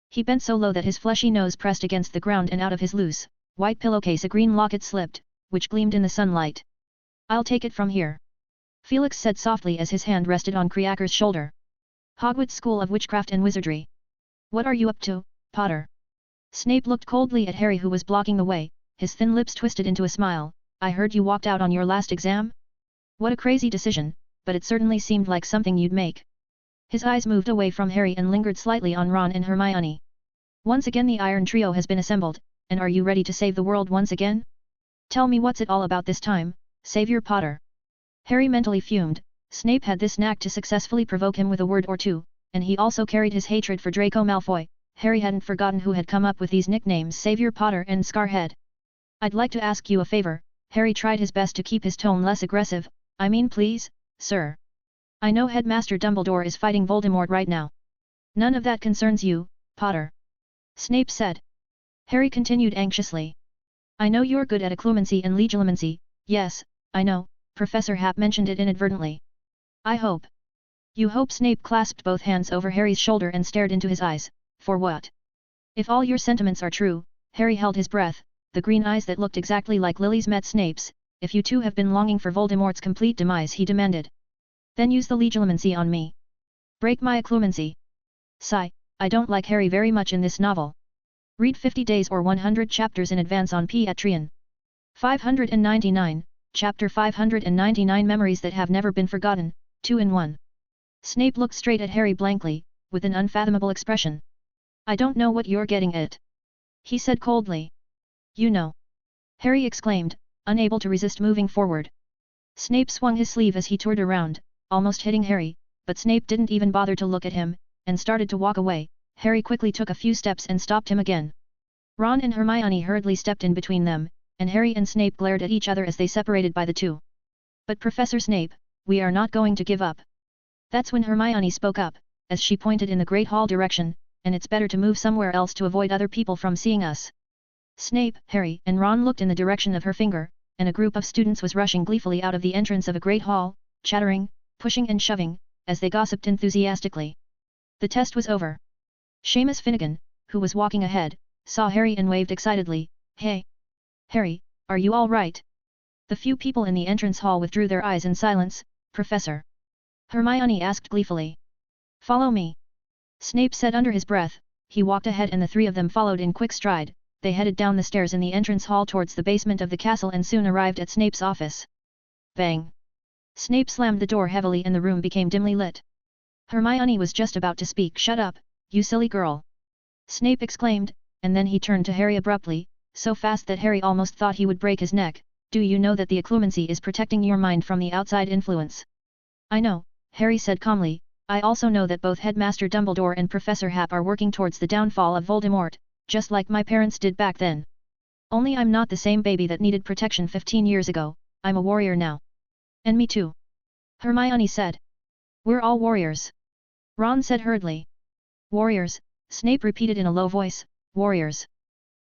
He bent so low that his fleshy nose pressed against the ground and out of his loose, white pillowcase a green locket slipped, which gleamed in the sunlight. I'll take it from here. Felix said softly as his hand rested on Kriaker's shoulder. Hogwarts School of Witchcraft and Wizardry. What are you up to, Potter? Snape looked coldly at Harry who was blocking the way, his thin lips twisted into a smile. I heard you walked out on your last exam? What a crazy decision, but it certainly seemed like something you'd make. His eyes moved away from Harry and lingered slightly on Ron and Hermione. Once again the Iron Trio has been assembled, and are you ready to save the world once again? Tell me what's it all about this time, Savior Potter. Harry mentally fumed. Snape had this knack to successfully provoke him with a word or two, and he also carried his hatred for Draco Malfoy. Harry hadn't forgotten who had come up with these nicknames Savior Potter and Scarhead. I'd like to ask you a favor. Harry tried his best to keep his tone less aggressive. I mean please, sir. I know Headmaster Dumbledore is fighting Voldemort right now. None of that concerns you, Potter. Snape said. Harry continued anxiously. I know you're good at occlumency and legilimency. Yes, I know, Professor Hap mentioned it inadvertently. I hope. You hope. Snape clasped both hands over Harry's shoulder and stared into his eyes. For what? If all your sentiments are true, Harry held his breath, the green eyes that looked exactly like lilies met Snape's. If you two have been longing for Voldemort's complete demise, he demanded. Then use the legilimency on me. Break my occlumency. Sigh, I don't like Harry very much in this novel. Read 50 days or 100 chapters in advance on Patreon. 599, Chapter 599 Memories that Have Never Been Forgotten, 2 in 1. Snape looked straight at Harry blankly, with an unfathomable expression. I don't know what you're getting at, he said coldly. You know. Harry exclaimed, unable to resist moving forward. Snape swung his sleeve as he toured around, almost hitting Harry, but Snape didn't even bother to look at him, and started to walk away. Harry quickly took a few steps and stopped him again. Ron and Hermione hurriedly stepped in between them, and Harry and Snape glared at each other as they separated by the two. But Professor Snape, we are not going to give up. That's when Hermione spoke up, as she pointed in the Great Hall direction, and it's better to move somewhere else to avoid other people from seeing us. Snape, Harry, and Ron looked in the direction of her finger, and a group of students was rushing gleefully out of the entrance of a great hall, chattering, pushing and shoving, as they gossiped enthusiastically. The test was over. Seamus Finnegan, who was walking ahead, saw Harry and waved excitedly, "Hey! Harry, are you all right?" The few people in the entrance hall withdrew their eyes in silence. "Professor?" Hermione asked gleefully. "Follow me," Snape said under his breath. He walked ahead and the three of them followed in quick stride. They headed down the stairs in the entrance hall towards the basement of the castle and soon arrived at Snape's office. Bang! Snape slammed the door heavily and the room became dimly lit. Hermione was just about to speak. "Shut up, you silly girl!" Snape exclaimed, and then he turned to Harry abruptly, so fast that Harry almost thought he would break his neck. "Do you know that the occlumency is protecting your mind from the outside influence?" "I know," Harry said calmly. "I also know that both Headmaster Dumbledore and Professor Hap are working towards the downfall of Voldemort, just like my parents did back then. Only I'm not the same baby that needed protection 15 years ago, I'm a warrior now." "And me too," Hermione said. "We're all warriors," Ron said hurriedly. "Warriors," Snape repeated in a low voice, "warriors."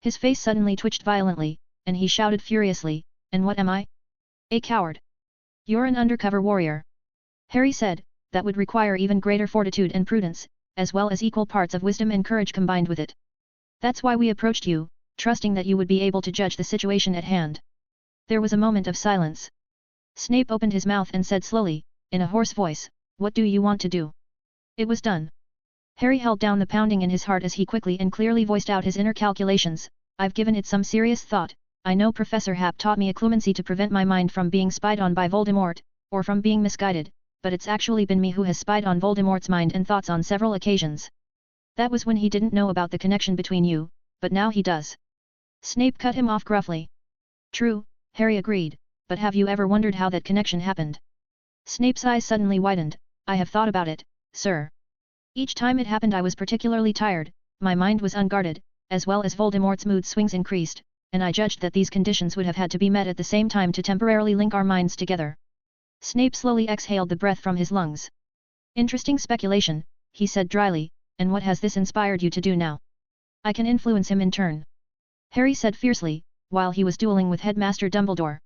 His face suddenly twitched violently, and he shouted furiously, "And what am I? A coward." "You're an undercover warrior," Harry said. "That would require even greater fortitude and prudence, as well as equal parts of wisdom and courage combined with it. That's why we approached you, trusting that you would be able to judge the situation at hand." There was a moment of silence. Snape opened his mouth and said slowly, in a hoarse voice, "What do you want to do?" It was done. Harry held down the pounding in his heart as he quickly and clearly voiced out his inner calculations. "I've given it some serious thought. I know Professor Hap taught me occlumency to prevent my mind from being spied on by Voldemort, or from being misguided, but it's actually been me who has spied on Voldemort's mind and thoughts on several occasions. That was when he didn't know about the connection between you, but now he does." Snape cut him off gruffly. "True," Harry agreed, "but have you ever wondered how that connection happened?" Snape's eyes suddenly widened. "I have thought about it, sir. Each time it happened I was particularly tired, my mind was unguarded, as well as Voldemort's mood swings increased, and I judged that these conditions would have had to be met at the same time to temporarily link our minds together." Snape slowly exhaled the breath from his lungs. "Interesting speculation," he said dryly, "and what has this inspired you to do now?" "I can influence him in turn," Harry said fiercely, "while he was dueling with Headmaster Dumbledore.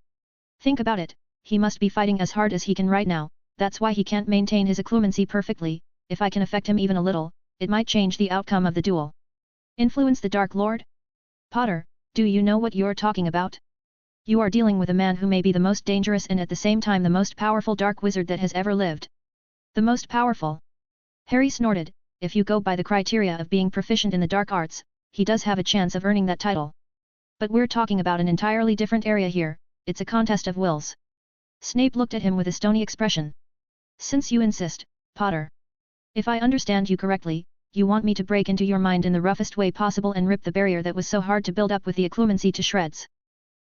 Think about it, he must be fighting as hard as he can right now, that's why he can't maintain his occlumency perfectly. If I can affect him even a little, it might change the outcome of the duel." "Influence the Dark Lord? Potter, do you know what you're talking about? You are dealing with a man who may be the most dangerous and at the same time the most powerful dark wizard that has ever lived." "The most powerful?" Harry snorted. "If you go by the criteria of being proficient in the dark arts, he does have a chance of earning that title. But we're talking about an entirely different area here, it's a contest of wills." Snape looked at him with a stony expression. "Since you insist, Potter. If I understand you correctly, you want me to break into your mind in the roughest way possible and rip the barrier that was so hard to build up with the occlumency to shreds."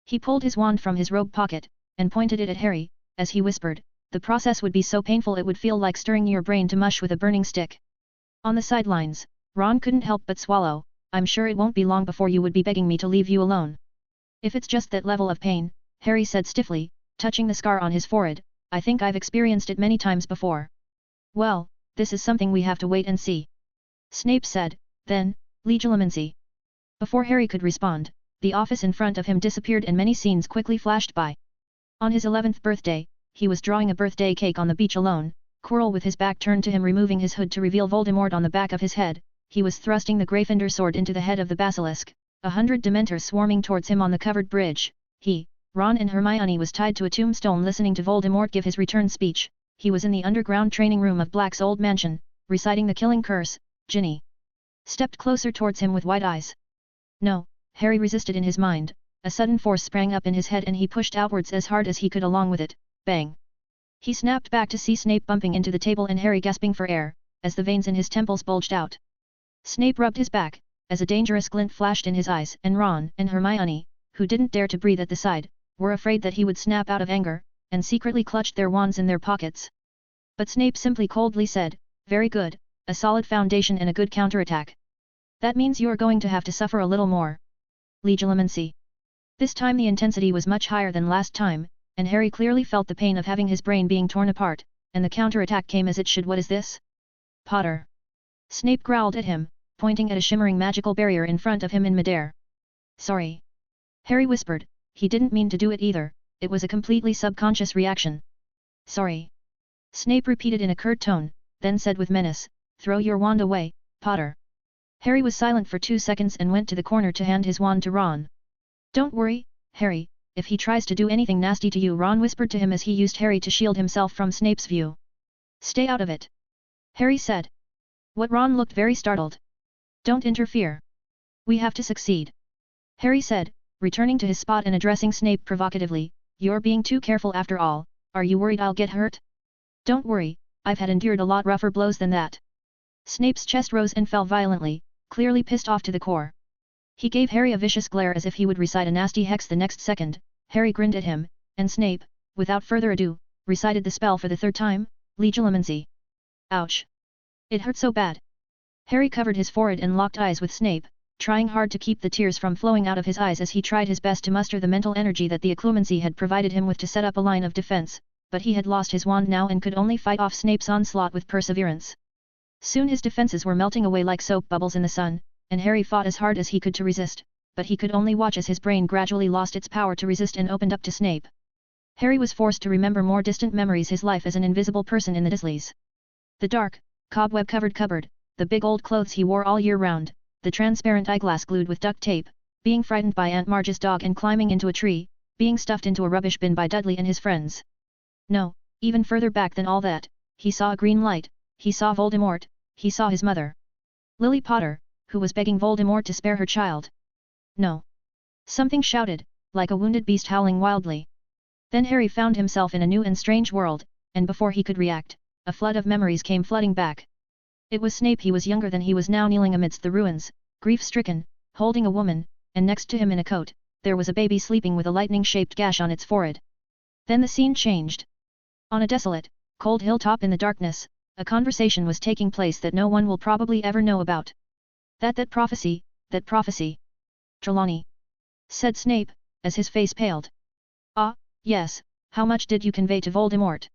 He pulled his wand from his robe pocket, and pointed it at Harry, as he whispered, "The process would be so painful it would feel like stirring your brain to mush with a burning stick." On the sidelines, Ron couldn't help but swallow. "I'm sure it won't be long before you would be begging me to leave you alone." "If it's just that level of pain," Harry said stiffly, touching the scar on his forehead, "I think I've experienced it many times before." "Well, this is something we have to wait and see," Snape said. Then, legilimency. Before Harry could respond, the office in front of him disappeared and many scenes quickly flashed by. On his 11th birthday, he was drawing a birthday cake on the beach alone, Quirrell with his back turned to him removing his hood to reveal Voldemort on the back of his head. He was thrusting the Gryffindor sword into the head of the basilisk, 100 Dementors swarming towards him on the covered bridge. Ron and Hermione was tied to a tombstone listening to Voldemort give his return speech. He was in the underground training room of Black's old mansion, reciting the killing curse. Ginny stepped closer towards him with wide eyes. "No," Harry resisted in his mind. A sudden force sprang up in his head and he pushed outwards as hard as he could along with it. Bang! He snapped back to see Snape bumping into the table and Harry gasping for air, as the veins in his temples bulged out. Snape rubbed his back, as a dangerous glint flashed in his eyes, and Ron and Hermione, who didn't dare to breathe at the side, were afraid that he would snap out of anger, and secretly clutched their wands in their pockets. But Snape simply coldly said, "Very good, a solid foundation and a good counterattack. That means you're going to have to suffer a little more. Legilimency." This time the intensity was much higher than last time, and Harry clearly felt the pain of having his brain being torn apart, and the counterattack came as it should. "What is this? Potter?" Snape growled at him, pointing at a shimmering magical barrier in front of him in midair. "Sorry." Harry whispered, he didn't mean to do it either, it was a completely subconscious reaction. "Sorry." Snape repeated in a curt tone, then said with menace, "Throw your wand away, Potter." Harry was silent for 2 seconds and went to the corner to hand his wand to Ron. "Don't worry, Harry, if he tries to do anything nasty to you," Ron whispered to him as he used Harry to shield himself from Snape's view. "Stay out of it," Harry said. What? Ron looked very startled. "Don't interfere. We have to succeed," Harry said, returning to his spot and addressing Snape provocatively, "You're being too careful after all, are you worried I'll get hurt?" "Don't worry, I've had endured a lot rougher blows than that." Snape's chest rose and fell violently, clearly pissed off to the core. He gave Harry a vicious glare as if he would recite a nasty hex the next second. Harry grinned at him, and Snape, without further ado, recited the spell for the 3rd time, Legilimency. Ouch! It hurt so bad. Harry covered his forehead and locked eyes with Snape, trying hard to keep the tears from flowing out of his eyes as he tried his best to muster the mental energy that the occlumency had provided him with to set up a line of defense, but he had lost his wand now and could only fight off Snape's onslaught with perseverance. Soon his defenses were melting away like soap bubbles in the sun, and Harry fought as hard as he could to resist, but he could only watch as his brain gradually lost its power to resist and opened up to Snape. Harry was forced to remember more distant memories, his life as an invisible person in the Dursleys. The dark, cobweb-covered cupboard, the big old clothes he wore all year round, the transparent eyeglass glued with duct tape, being frightened by Aunt Marge's dog and climbing into a tree, being stuffed into a rubbish bin by Dudley and his friends. No, even further back than all that, he saw a green light, he saw Voldemort, he saw his mother. Lily Potter, who was begging Voldemort to spare her child. "No!" Something shouted, like a wounded beast howling wildly. Then Harry found himself in a new and strange world, and before he could react, a flood of memories came flooding back. It was Snape. He was younger than he was now, kneeling amidst the ruins, grief-stricken, holding a woman, and next to him in a coat, there was a baby sleeping with a lightning-shaped gash on its forehead. Then the scene changed. On a desolate, cold hilltop in the darkness, a conversation was taking place that no one will probably ever know about. That prophecy, Trelawney," said Snape, as his face paled. "Ah, yes, how much did you convey to Voldemort?"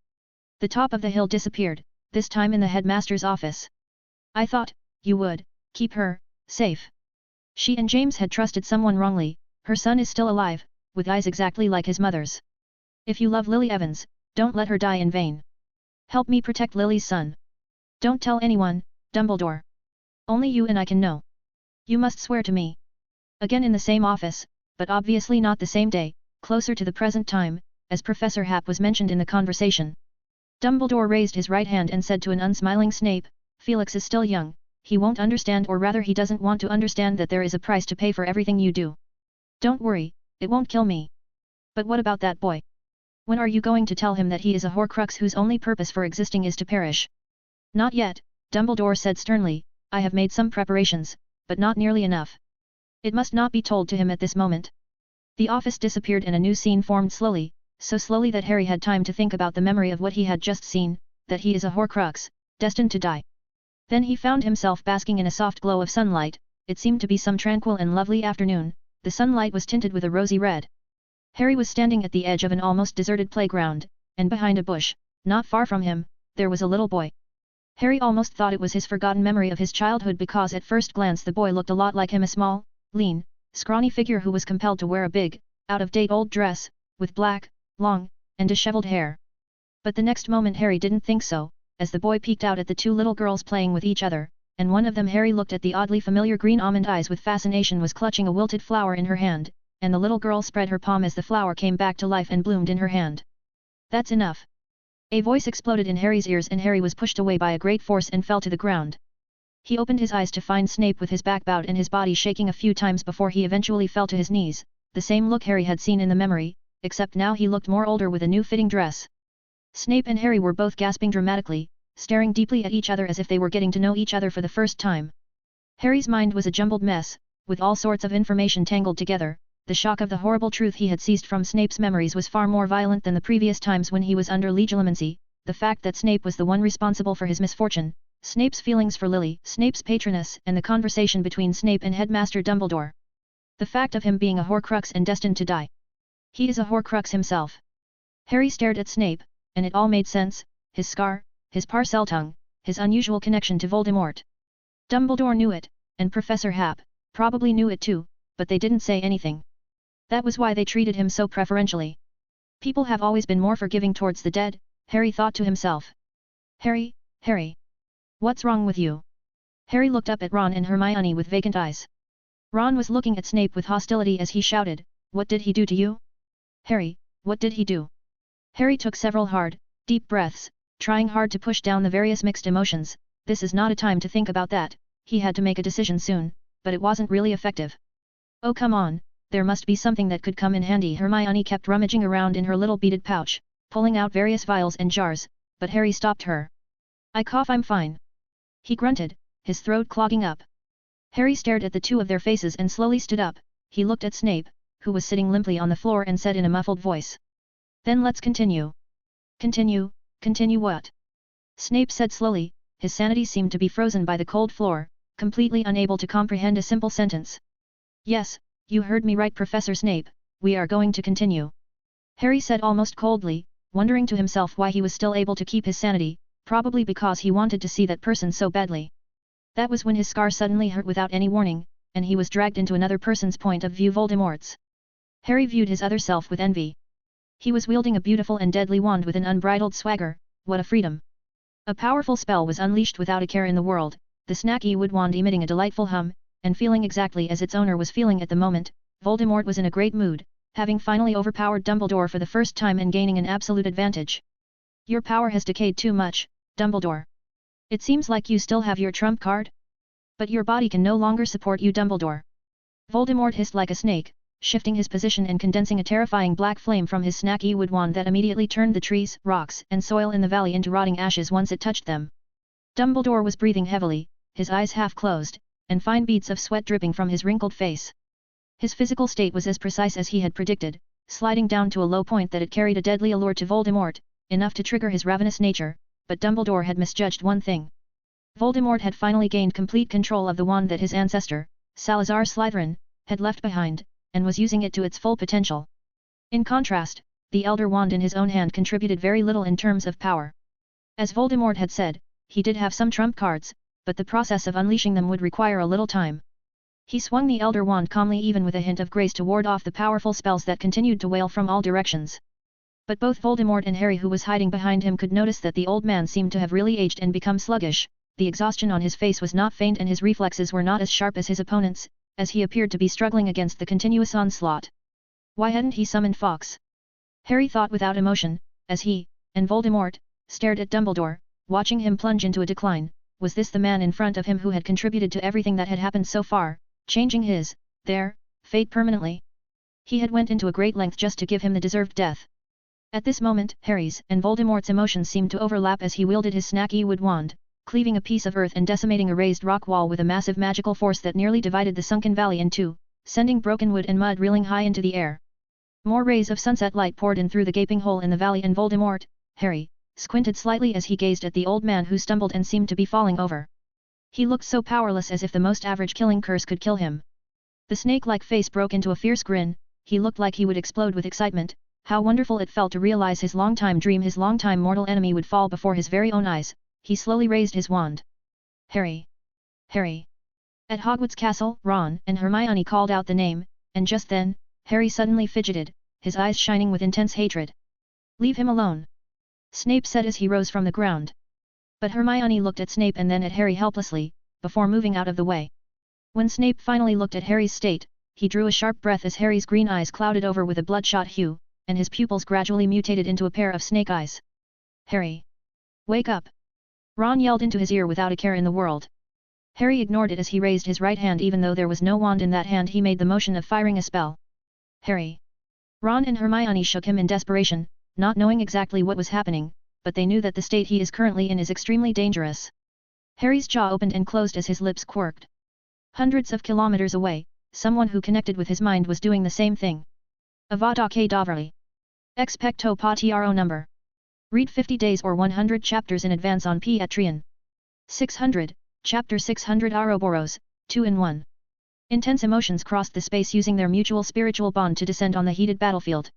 The top of the hill disappeared, this time in the headmaster's office. "I thought, you would, keep her, safe. She and James had trusted someone wrongly, her son is still alive, with eyes exactly like his mother's. If you love Lily Evans, don't let her die in vain. Help me protect Lily's son. Don't tell anyone, Dumbledore. Only you and I can know. You must swear to me." Again in the same office, but obviously not the same day, closer to the present time, as Professor Hap was mentioned in the conversation. Dumbledore raised his right hand and said to an unsmiling Snape, "Felix is still young, he won't understand, or rather he doesn't want to understand, that there is a price to pay for everything you do. Don't worry, it won't kill me. But what about that boy? When are you going to tell him that he is a Horcrux whose only purpose for existing is to perish?" "Not yet," Dumbledore said sternly, "I have made some preparations, but not nearly enough. It must not be told to him at this moment." The office disappeared and a new scene formed slowly, so slowly that Harry had time to think about the memory of what he had just seen, that he is a Horcrux, destined to die. Then he found himself basking in a soft glow of sunlight. It seemed to be some tranquil and lovely afternoon. The sunlight was tinted with a rosy red. Harry was standing at the edge of an almost deserted playground, and behind a bush, not far from him, there was a little boy. Harry almost thought it was his forgotten memory of his childhood, because at first glance the boy looked a lot like him, a small, lean, scrawny figure who was compelled to wear a big, out-of-date old dress, with black, long, and disheveled hair. But the next moment Harry didn't think so, as the boy peeked out at the two little girls playing with each other, and one of them, Harry looked at the oddly familiar green almond eyes with fascination, was clutching a wilted flower in her hand, and the little girl spread her palm as the flower came back to life and bloomed in her hand. "That's enough!" A voice exploded in Harry's ears, and Harry was pushed away by a great force and fell to the ground. He opened his eyes to find Snape with his back bowed and his body shaking a few times before he eventually fell to his knees, the same look Harry had seen in the memory, except now he looked more older with a new fitting dress. Snape and Harry were both gasping dramatically, staring deeply at each other as if they were getting to know each other for the first time. Harry's mind was a jumbled mess, with all sorts of information tangled together. The shock of the horrible truth he had seized from Snape's memories was far more violent than the previous times when he was under legilimency. The fact that Snape was the one responsible for his misfortune, Snape's feelings for Lily, Snape's patroness, and the conversation between Snape and Headmaster Dumbledore. The fact of him being a Horcrux and destined to die. He is a Horcrux himself. Harry stared at Snape, and it all made sense, his scar, his Parseltongue, his unusual connection to Voldemort. Dumbledore knew it, and Professor Hap probably knew it too, but they didn't say anything. That was why they treated him so preferentially. People have always been more forgiving towards the dead, Harry thought to himself. Harry, Harry. What's wrong with you? Harry looked up at Ron and Hermione with vacant eyes. Ron was looking at Snape with hostility as he shouted, "What did he do to you? Harry, what did he do?" Harry took several hard, deep breaths, trying hard to push down the various mixed emotions. This is not a time to think about that, he had to make a decision soon, but it wasn't really effective. Oh come on, there must be something that could come in handy. Hermione kept rummaging around in her little beaded pouch, pulling out various vials and jars, but Harry stopped her. "I cough, I'm fine." He grunted, his throat clogging up. Harry stared at the two of their faces and slowly stood up. He looked at Snape, who was sitting limply on the floor, and said in a muffled voice. "Then let's continue." "Continue? Continue what?" Snape said slowly, his sanity seemed to be frozen by the cold floor, completely unable to comprehend a simple sentence. "Yes, you heard me right, Professor Snape, we are going to continue." Harry said almost coldly, wondering to himself why he was still able to keep his sanity, probably because he wanted to see that person so badly. That was when his scar suddenly hurt without any warning, and he was dragged into another person's point of view, Voldemort's. Harry viewed his other self with envy. He was wielding a beautiful and deadly wand with an unbridled swagger. What a freedom! A powerful spell was unleashed without a care in the world, the snaky wood wand emitting a delightful hum, and feeling exactly as its owner was feeling at the moment. Voldemort was in a great mood, having finally overpowered Dumbledore for the first time and gaining an absolute advantage. "Your power has decayed too much, Dumbledore. It seems like you still have your trump card? But your body can no longer support you, Dumbledore." Voldemort hissed like a snake, shifting his position and condensing a terrifying black flame from his snaky wood wand that immediately turned the trees, rocks, and soil in the valley into rotting ashes once it touched them. Dumbledore was breathing heavily, his eyes half closed, and fine beads of sweat dripping from his wrinkled face. His physical state was as precise as he had predicted, sliding down to a low point that it carried a deadly allure to Voldemort, enough to trigger his ravenous nature, but Dumbledore had misjudged one thing. Voldemort had finally gained complete control of the wand that his ancestor, Salazar Slytherin, had left behind, and was using it to its full potential. In contrast, the Elder Wand in his own hand contributed very little in terms of power. As Voldemort had said, he did have some trump cards, but the process of unleashing them would require a little time. He swung the Elder Wand calmly, even with a hint of grace, to ward off the powerful spells that continued to wail from all directions. But both Voldemort and Harry, who was hiding behind him, could notice that the old man seemed to have really aged and become sluggish. The exhaustion on his face was not faint and his reflexes were not as sharp as his opponent's, as he appeared to be struggling against the continuous onslaught. Why hadn't he summoned Fawkes? Harry thought without emotion, as he, and Voldemort, stared at Dumbledore, watching him plunge into a decline. Was this the man in front of him who had contributed to everything that had happened so far, changing their fate permanently? He had went into a great length just to give him the deserved death. At this moment, Harry's and Voldemort's emotions seemed to overlap as he wielded his snaky wood wand, cleaving a piece of earth and decimating a raised rock wall with a massive magical force that nearly divided the sunken valley in two, sending broken wood and mud reeling high into the air. More rays of sunset light poured in through the gaping hole in the valley, and Voldemort, Harry, squinted slightly as he gazed at the old man who stumbled and seemed to be falling over. He looked so powerless, as if the most average killing curse could kill him. The snake-like face broke into a fierce grin. He looked like he would explode with excitement. How wonderful it felt to realize his long-time dream, his long-time mortal enemy, would fall before his very own eyes. He slowly raised his wand. "Harry! Harry!" At Hogwarts Castle, Ron and Hermione called out the name, and just then, Harry suddenly fidgeted, his eyes shining with intense hatred. "Leave him alone!" Snape said as he rose from the ground. But Hermione looked at Snape and then at Harry helplessly, before moving out of the way. When Snape finally looked at Harry's state, he drew a sharp breath as Harry's green eyes clouded over with a bloodshot hue, and his pupils gradually mutated into a pair of snake eyes. "Harry! Wake up!" Ron yelled into his ear without a care in the world. Harry ignored it as he raised his right hand. Even though there was no wand in that hand, he made the motion of firing a spell. "Harry!" Ron and Hermione shook him in desperation, not knowing exactly what was happening, but they knew that the state he is currently in is extremely dangerous. Harry's jaw opened and closed as his lips quirked. Hundreds of kilometers away, someone who connected with his mind was doing the same thing. Avada Kedavra. Expecto Patro number. Read 50 days or 100 chapters in advance on Patreon. 600, Chapter 600 Ouroboros, 2 in 1. Intense emotions crossed the space using their mutual spiritual bond to descend on the heated battlefield.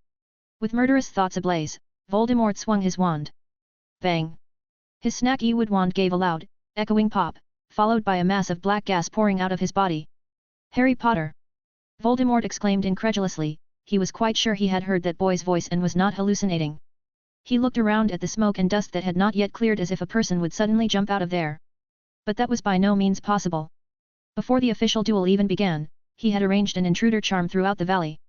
With murderous thoughts ablaze, Voldemort swung his wand. Bang! His snaky wood wand gave a loud, echoing pop, followed by a mass of black gas pouring out of his body. Harry Potter! Voldemort exclaimed incredulously. He was quite sure he had heard that boy's voice and was not hallucinating. He looked around at the smoke and dust that had not yet cleared as if a person would suddenly jump out of there. But that was by no means possible. Before the official duel even began, he had arranged an intruder charm throughout the valley.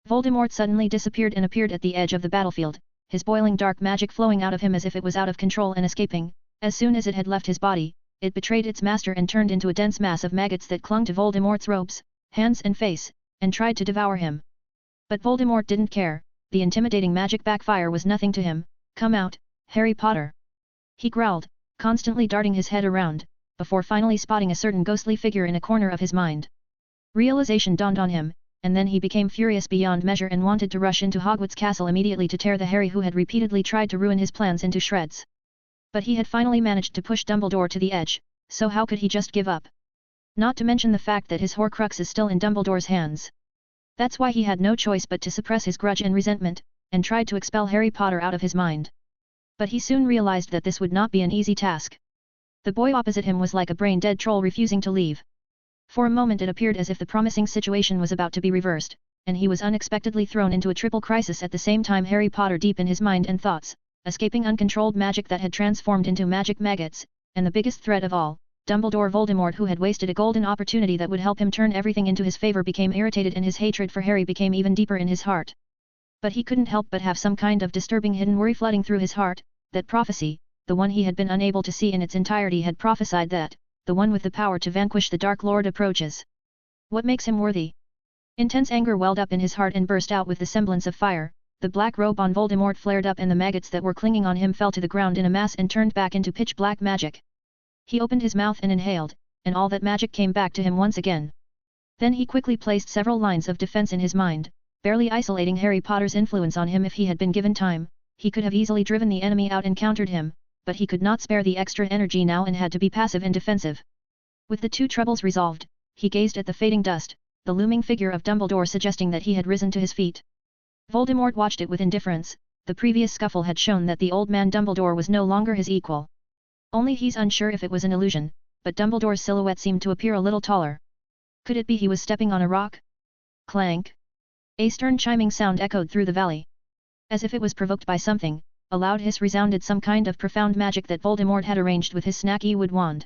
Voldemort suddenly disappeared and appeared at the edge of the battlefield, his boiling dark magic flowing out of him as if it was out of control and escaping. As soon as it had left his body, it betrayed its master and turned into a dense mass of maggots that clung to Voldemort's robes, hands and face, and tried to devour him. But Voldemort didn't care. The intimidating magic backfire was nothing to him. Come out, Harry Potter! He growled, constantly darting his head around, before finally spotting a certain ghostly figure in a corner of his mind. Realization dawned on him, and then he became furious beyond measure and wanted to rush into Hogwarts Castle immediately to tear the Harry who had repeatedly tried to ruin his plans into shreds. But he had finally managed to push Dumbledore to the edge, so how could he just give up? Not to mention the fact that his Horcrux is still in Dumbledore's hands. That's why he had no choice but to suppress his grudge and resentment, and tried to expel Harry Potter out of his mind. But he soon realized that this would not be an easy task. The boy opposite him was like a brain-dead troll refusing to leave. For a moment it appeared as if the promising situation was about to be reversed, and he was unexpectedly thrown into a triple crisis at the same time. Harry Potter deep in his mind and thoughts, escaping uncontrolled magic that had transformed into magic maggots, and the biggest threat of all, Dumbledore Voldemort, who had wasted a golden opportunity that would help him turn everything into his favor, became irritated and his hatred for Harry became even deeper in his heart. But he couldn't help but have some kind of disturbing hidden worry flooding through his heart. That prophecy, the one he had been unable to see in its entirety, had prophesied that, the one with the power to vanquish the Dark Lord approaches. What makes him worthy? Intense anger welled up in his heart and burst out with the semblance of fire. The black robe on Voldemort flared up and the maggots that were clinging on him fell to the ground in a mass and turned back into pitch black magic. He opened his mouth and inhaled, and all that magic came back to him once again. Then he quickly placed several lines of defense in his mind, barely isolating Harry Potter's influence on him. If he had been given time, he could have easily driven the enemy out and countered him, but he could not spare the extra energy now and had to be passive and defensive. With the two troubles resolved, he gazed at the fading dust, the looming figure of Dumbledore suggesting that he had risen to his feet. Voldemort watched it with indifference. The previous scuffle had shown that the old man Dumbledore was no longer his equal. Only he's unsure if it was an illusion, but Dumbledore's silhouette seemed to appear a little taller. Could it be he was stepping on a rock? Clank! A stern chiming sound echoed through the valley. As if it was provoked by something, a loud hiss resounded, some kind of profound magic that Voldemort had arranged with his snaky wood wand.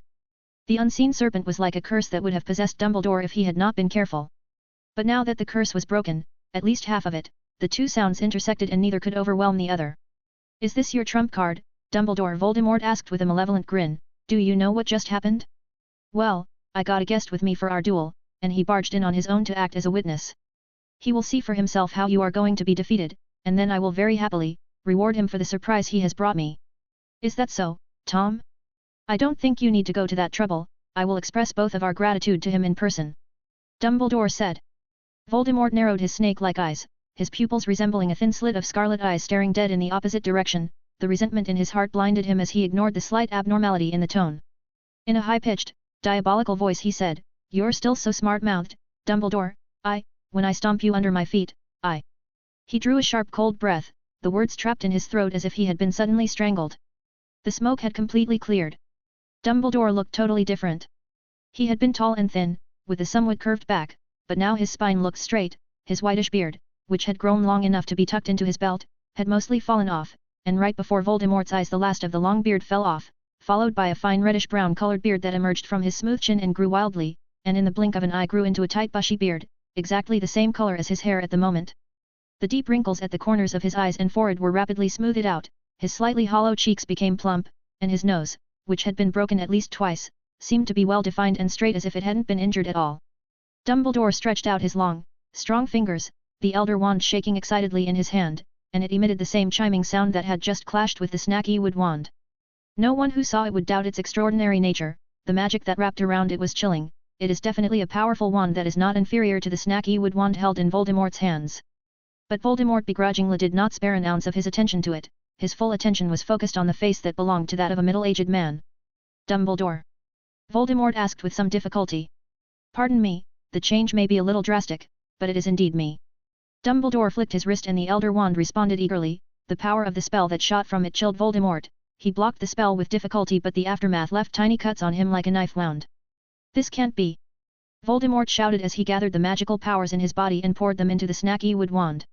The unseen serpent was like a curse that would have possessed Dumbledore if he had not been careful. But now that the curse was broken, at least half of it, the two sounds intersected and neither could overwhelm the other. Is this your trump card, Dumbledore? Voldemort asked with a malevolent grin. Do you know what just happened? Well, I got a guest with me for our duel, and he barged in on his own to act as a witness. He will see for himself how you are going to be defeated, and then I will very happily reward him for the surprise he has brought me. Is that so, Tom? I don't think you need to go to that trouble. I will express both of our gratitude to him in person. Dumbledore said. Voldemort narrowed his snake-like eyes, his pupils resembling a thin slit of scarlet eyes staring dead in the opposite direction. The resentment in his heart blinded him as he ignored the slight abnormality in the tone. In a high-pitched, diabolical voice he said, "You're still so smart-mouthed, Dumbledore. When I stomp you under my feet, He drew a sharp cold breath, the words trapped in his throat as if he had been suddenly strangled. The smoke had completely cleared. Dumbledore looked totally different. He had been tall and thin, with a somewhat curved back, but now his spine looked straight, his whitish beard, which had grown long enough to be tucked into his belt, had mostly fallen off, and right before Voldemort's eyes the last of the long beard fell off, followed by a fine reddish-brown colored beard that emerged from his smooth chin and grew wildly, and in the blink of an eye grew into a tight bushy beard, exactly the same color as his hair at the moment. The deep wrinkles at the corners of his eyes and forehead were rapidly smoothed out, his slightly hollow cheeks became plump, and his nose, which had been broken at least twice, seemed to be well defined and straight as if it hadn't been injured at all. Dumbledore stretched out his long, strong fingers, the Elder Wand shaking excitedly in his hand, and it emitted the same chiming sound that had just clashed with the snaky wood wand. No one who saw it would doubt its extraordinary nature. The magic that wrapped around it was chilling, it is definitely a powerful wand that is not inferior to the snaky wood wand held in Voldemort's hands. But Voldemort begrudgingly did not spare an ounce of his attention to it, his full attention was focused on the face that belonged to that of a middle-aged man. Dumbledore? Voldemort asked with some difficulty. Pardon me, the change may be a little drastic, but it is indeed me. Dumbledore flicked his wrist and the Elder Wand responded eagerly, the power of the spell that shot from it chilled Voldemort, he blocked the spell with difficulty but the aftermath left tiny cuts on him like a knife wound. This can't be! Voldemort shouted as he gathered the magical powers in his body and poured them into the snaky wood wand.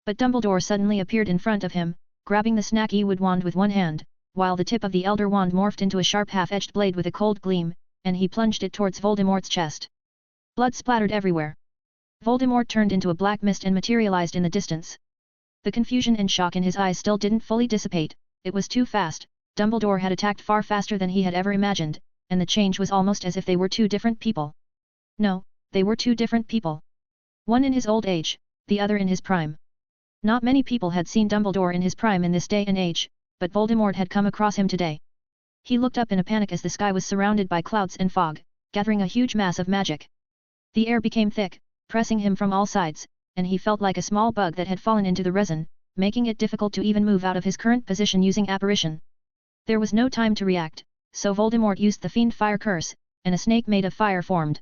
But Dumbledore suddenly appeared in front of him, grabbing the snaky wood wand with one hand, while the tip of the Elder Wand morphed into a sharp half-edged blade with a cold gleam, and he plunged it towards Voldemort's chest. Blood splattered everywhere. Voldemort turned into a black mist and materialized in the distance. The confusion and shock in his eyes still didn't fully dissipate, it was too fast, Dumbledore had attacked far faster than he had ever imagined, and the change was almost as if they were two different people. No, they were two different people. One in his old age, the other in his prime. Not many people had seen Dumbledore in his prime in this day and age, but Voldemort had come across him today. He looked up in a panic as the sky was surrounded by clouds and fog, gathering a huge mass of magic. The air became thick, pressing him from all sides, and he felt like a small bug that had fallen into the resin, making it difficult to even move out of his current position using apparition. There was no time to react, so Voldemort used the Fiend Fire Curse, and a snake made of fire formed.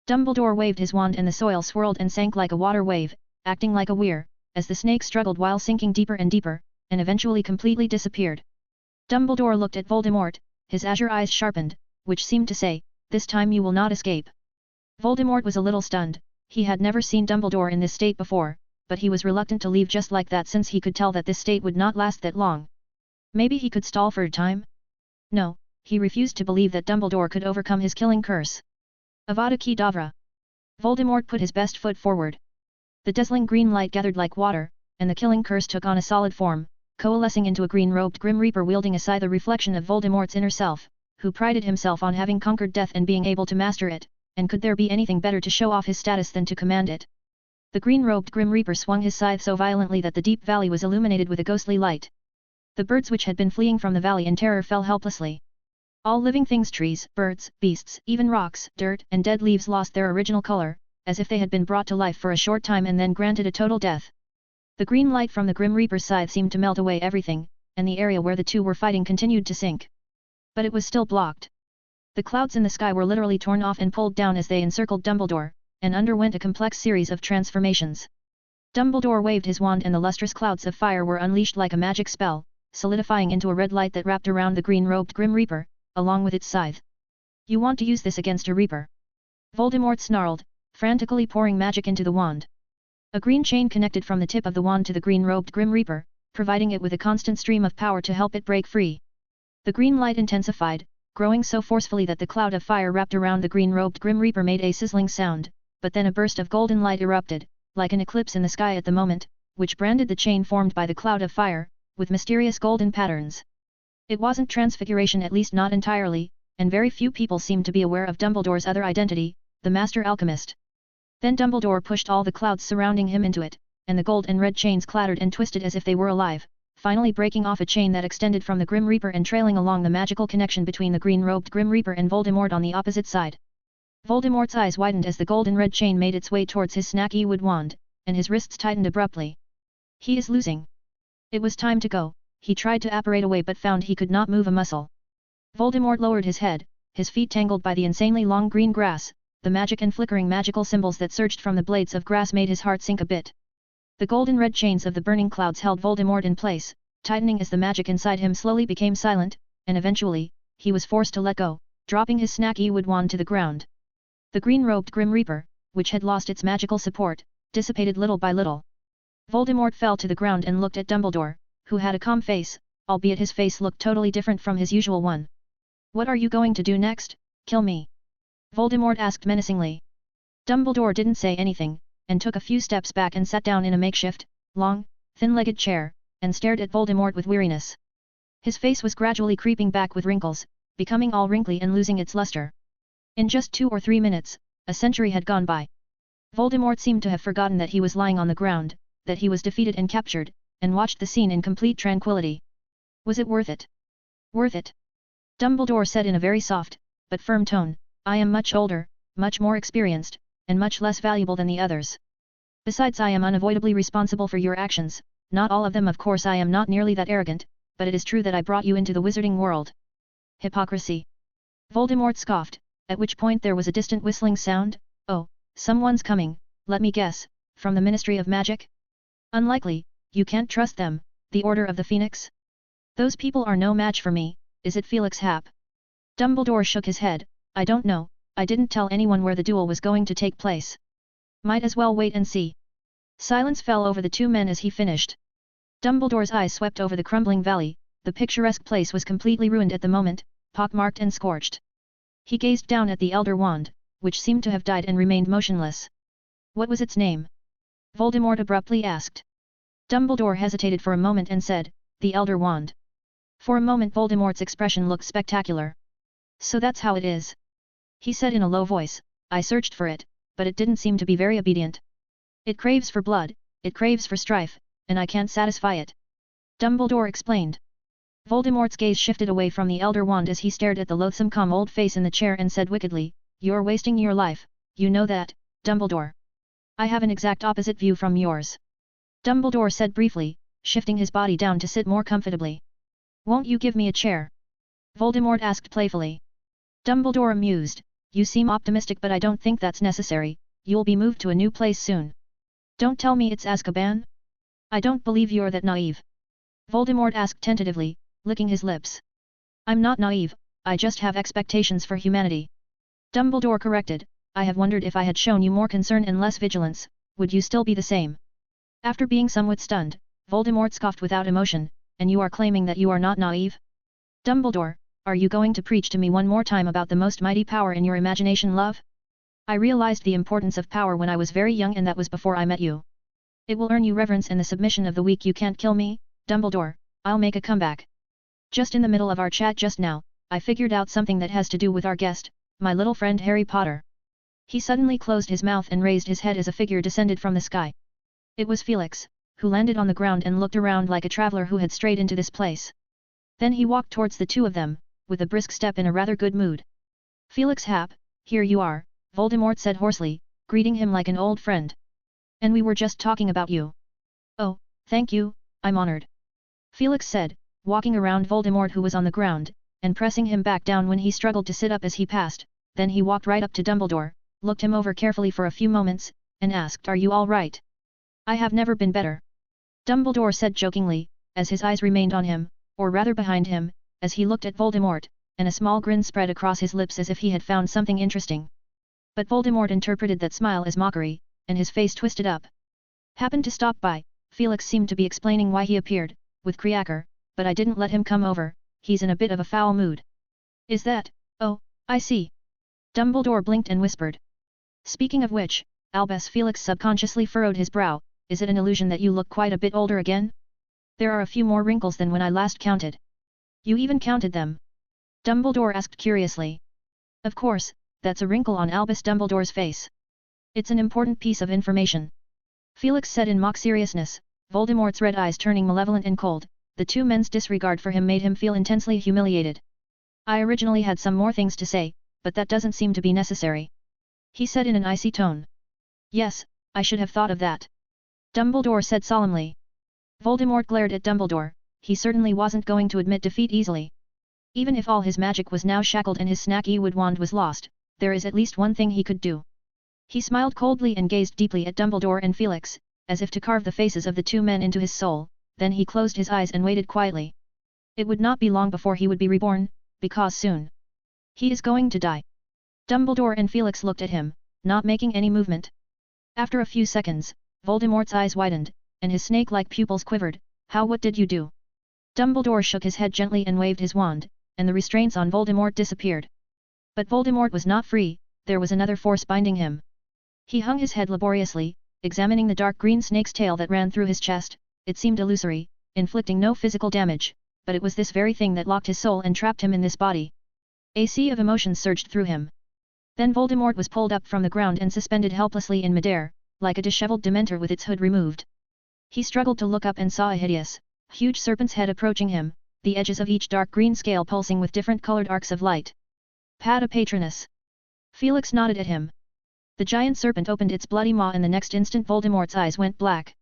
Dumbledore waved his wand and the soil swirled and sank like a water wave, acting like a weir, as the snake struggled while sinking deeper and deeper, and eventually completely disappeared. Dumbledore looked at Voldemort, his azure eyes sharpened, which seemed to say, "This time you will not escape." Voldemort was a little stunned, he had never seen Dumbledore in this state before, but he was reluctant to leave just like that since he could tell that this state would not last that long. Maybe he could stall for a time? No, he refused to believe that Dumbledore could overcome his killing curse. Avada Kedavra! Voldemort put his best foot forward. The dazzling green light gathered like water, and the killing curse took on a solid form, coalescing into a green-robed Grim Reaper wielding a scythe, a reflection of Voldemort's inner self, who prided himself on having conquered death and being able to master it, and could there be anything better to show off his status than to command it? The green-robed Grim Reaper swung his scythe so violently that the deep valley was illuminated with a ghostly light. The birds which had been fleeing from the valley in terror fell helplessly. All living things, trees, birds, beasts, even rocks, dirt, and dead leaves lost their original color, as if they had been brought to life for a short time and then granted a total death. The green light from the Grim Reaper's scythe seemed to melt away everything, and the area where the two were fighting continued to sink. But it was still blocked. The clouds in the sky were literally torn off and pulled down as they encircled Dumbledore, and underwent a complex series of transformations. Dumbledore waved his wand and the lustrous clouds of fire were unleashed like a magic spell, solidifying into a red light that wrapped around the green-robed Grim Reaper, along with its scythe. "You want to use this against a Reaper?" Voldemort snarled, frantically pouring magic into the wand. A green chain connected from the tip of the wand to the green-robed Grim Reaper, providing it with a constant stream of power to help it break free. The green light intensified, growing so forcefully that the cloud of fire wrapped around the green-robed Grim Reaper made a sizzling sound, but then a burst of golden light erupted, like an eclipse in the sky at the moment, which branded the chain formed by the cloud of fire, with mysterious golden patterns. It wasn't transfiguration, at least not entirely, and very few people seemed to be aware of Dumbledore's other identity, the Master Alchemist. Then Dumbledore pushed all the clouds surrounding him into it, and the gold and red chains clattered and twisted as if they were alive, finally breaking off a chain that extended from the Grim Reaper and trailing along the magical connection between the green-robed Grim Reaper and Voldemort on the opposite side. Voldemort's eyes widened as the golden red chain made its way towards his snaky wood wand, and his wrists tightened abruptly. He is losing. It was time to go. He tried to apparate away but found he could not move a muscle. Voldemort lowered his head, his feet tangled by the insanely long green grass, the magic and flickering magical symbols that surged from the blades of grass made his heart sink a bit. The golden red chains of the burning clouds held Voldemort in place, tightening as the magic inside him slowly became silent, and eventually, he was forced to let go, dropping his snaky wood wand to the ground. The green-robed Grim Reaper, which had lost its magical support, dissipated little by little. Voldemort fell to the ground and looked at Dumbledore, who had a calm face, albeit his face looked totally different from his usual one. "What are you going to do next? Kill me?" Voldemort asked menacingly. Dumbledore didn't say anything, and took a few steps back and sat down in a makeshift, long, thin-legged chair, and stared at Voldemort with weariness. His face was gradually creeping back with wrinkles, becoming all wrinkly and losing its luster. In just 2 or 3 minutes, a century had gone by. Voldemort seemed to have forgotten that he was lying on the ground, that he was defeated and captured, and watched the scene in complete tranquility. Was it worth it? Worth it? Dumbledore said in a very soft, but firm tone, "I am much older, much more experienced, and much less valuable than the others. Besides, I am unavoidably responsible for your actions, not all of them, of course. I am not nearly that arrogant, but it is true that I brought you into the wizarding world. Hypocrisy. Voldemort scoffed, at which point there was a distant whistling sound. Oh, someone's coming, let me guess, from the Ministry of Magic? Unlikely, you can't trust them, the Order of the Phoenix? Those people are no match for me, is it Felix Happ? Dumbledore shook his head. I don't know, I didn't tell anyone where the duel was going to take place. Might as well wait and see. Silence fell over the two men as he finished. Dumbledore's eyes swept over the crumbling valley. The picturesque place was completely ruined at the moment, pockmarked and scorched. He gazed down at the Elder Wand, which seemed to have died and remained motionless. What was its name? Voldemort abruptly asked. Dumbledore hesitated for a moment and said, the Elder Wand. For a moment Voldemort's expression looked spectacular. So that's how it is. He said in a low voice, I searched for it, but it didn't seem to be very obedient. It craves for blood, it craves for strife, and I can't satisfy it. Dumbledore explained. Voldemort's gaze shifted away from the Elder Wand as he stared at the loathsome calm old face in the chair and said wickedly, you're wasting your life, you know that, Dumbledore. I have an exact opposite view from yours. Dumbledore said briefly, shifting his body down to sit more comfortably. Won't you give me a chair? Voldemort asked playfully. Dumbledore amused, you seem optimistic, but I don't think that's necessary, you'll be moved to a new place soon. Don't tell me it's Azkaban? I don't believe you're that naive. Voldemort asked tentatively, licking his lips. I'm not naive, I just have expectations for humanity. Dumbledore corrected, I have wondered if I had shown you more concern and less vigilance, would you still be the same? After being somewhat stunned, Voldemort scoffed without emotion, and you are claiming that you are not naive? Dumbledore, are you going to preach to me one more time about the most mighty power in your imagination, love? I realized the importance of power when I was very young, and that was before I met you. It will earn you reverence and the submission of the weak. You can't kill me, Dumbledore, I'll make a comeback. Just in the middle of our chat just now, I figured out something that has to do with our guest, my little friend Harry Potter. He suddenly closed his mouth and raised his head as a figure descended from the sky. It was Felix, who landed on the ground and looked around like a traveler who had strayed into this place. Then he walked towards the two of them, with a brisk step in a rather good mood. Felix Happ, here you are, Voldemort said hoarsely, greeting him like an old friend. And we were just talking about you. Oh, thank you, I'm honored. Felix said, walking around Voldemort, who was on the ground, and pressing him back down when he struggled to sit up as he passed. Then he walked right up to Dumbledore, looked him over carefully for a few moments, and asked, are you all right? I have never been better. Dumbledore said jokingly, as his eyes remained on him, or rather behind him, as he looked at Voldemort, and a small grin spread across his lips as if he had found something interesting. But Voldemort interpreted that smile as mockery, and his face twisted up. Happened to stop by, Felix seemed to be explaining why he appeared, with Creaker, but I didn't let him come over, he's in a bit of a foul mood. Is that? Oh, I see. Dumbledore blinked and whispered. Speaking of which, Albus, Felix subconsciously furrowed his brow, is it an illusion that you look quite a bit older again? There are a few more wrinkles than when I last counted. You even counted them? Dumbledore asked curiously. Of course, that's a wrinkle on Albus Dumbledore's face. It's an important piece of information. Felix said in mock seriousness, Voldemort's red eyes turning malevolent and cold. The two men's disregard for him made him feel intensely humiliated. I originally had some more things to say, but that doesn't seem to be necessary. He said in an icy tone. Yes, I should have thought of that. Dumbledore said solemnly. Voldemort glared at Dumbledore, he certainly wasn't going to admit defeat easily. Even if all his magic was now shackled and his snaky wood wand was lost, there is at least one thing he could do. He smiled coldly and gazed deeply at Dumbledore and Felix, as if to carve the faces of the two men into his soul, then he closed his eyes and waited quietly. It would not be long before he would be reborn, because soon he is going to die. Dumbledore and Felix looked at him, not making any movement. After a few seconds, Voldemort's eyes widened, and his snake-like pupils quivered. What did you do? Dumbledore shook his head gently and waved his wand, and the restraints on Voldemort disappeared. But Voldemort was not free, there was another force binding him. He hung his head laboriously, examining the dark green snake's tail that ran through his chest. It seemed illusory, inflicting no physical damage, but it was this very thing that locked his soul and trapped him in this body. A sea of emotions surged through him. Then Voldemort was pulled up from the ground and suspended helplessly in midair, like a disheveled dementor with its hood removed. He struggled to look up and saw a hideous, huge serpent's head approaching him, the edges of each dark green scale pulsing with different colored arcs of light. Pata Patronus. Felix nodded at him. The giant serpent opened its bloody maw and the next instant Voldemort's eyes went black.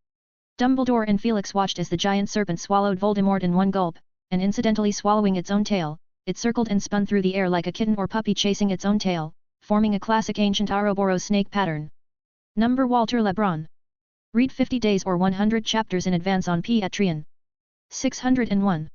Dumbledore and Felix watched as the giant serpent swallowed Voldemort in one gulp, and incidentally swallowing its own tail, it circled and spun through the air like a kitten or puppy chasing its own tail, forming a classic ancient Ouroboros snake pattern. Number Walter Lebron. Read 50 days or 100 chapters in advance on Patreon. 601.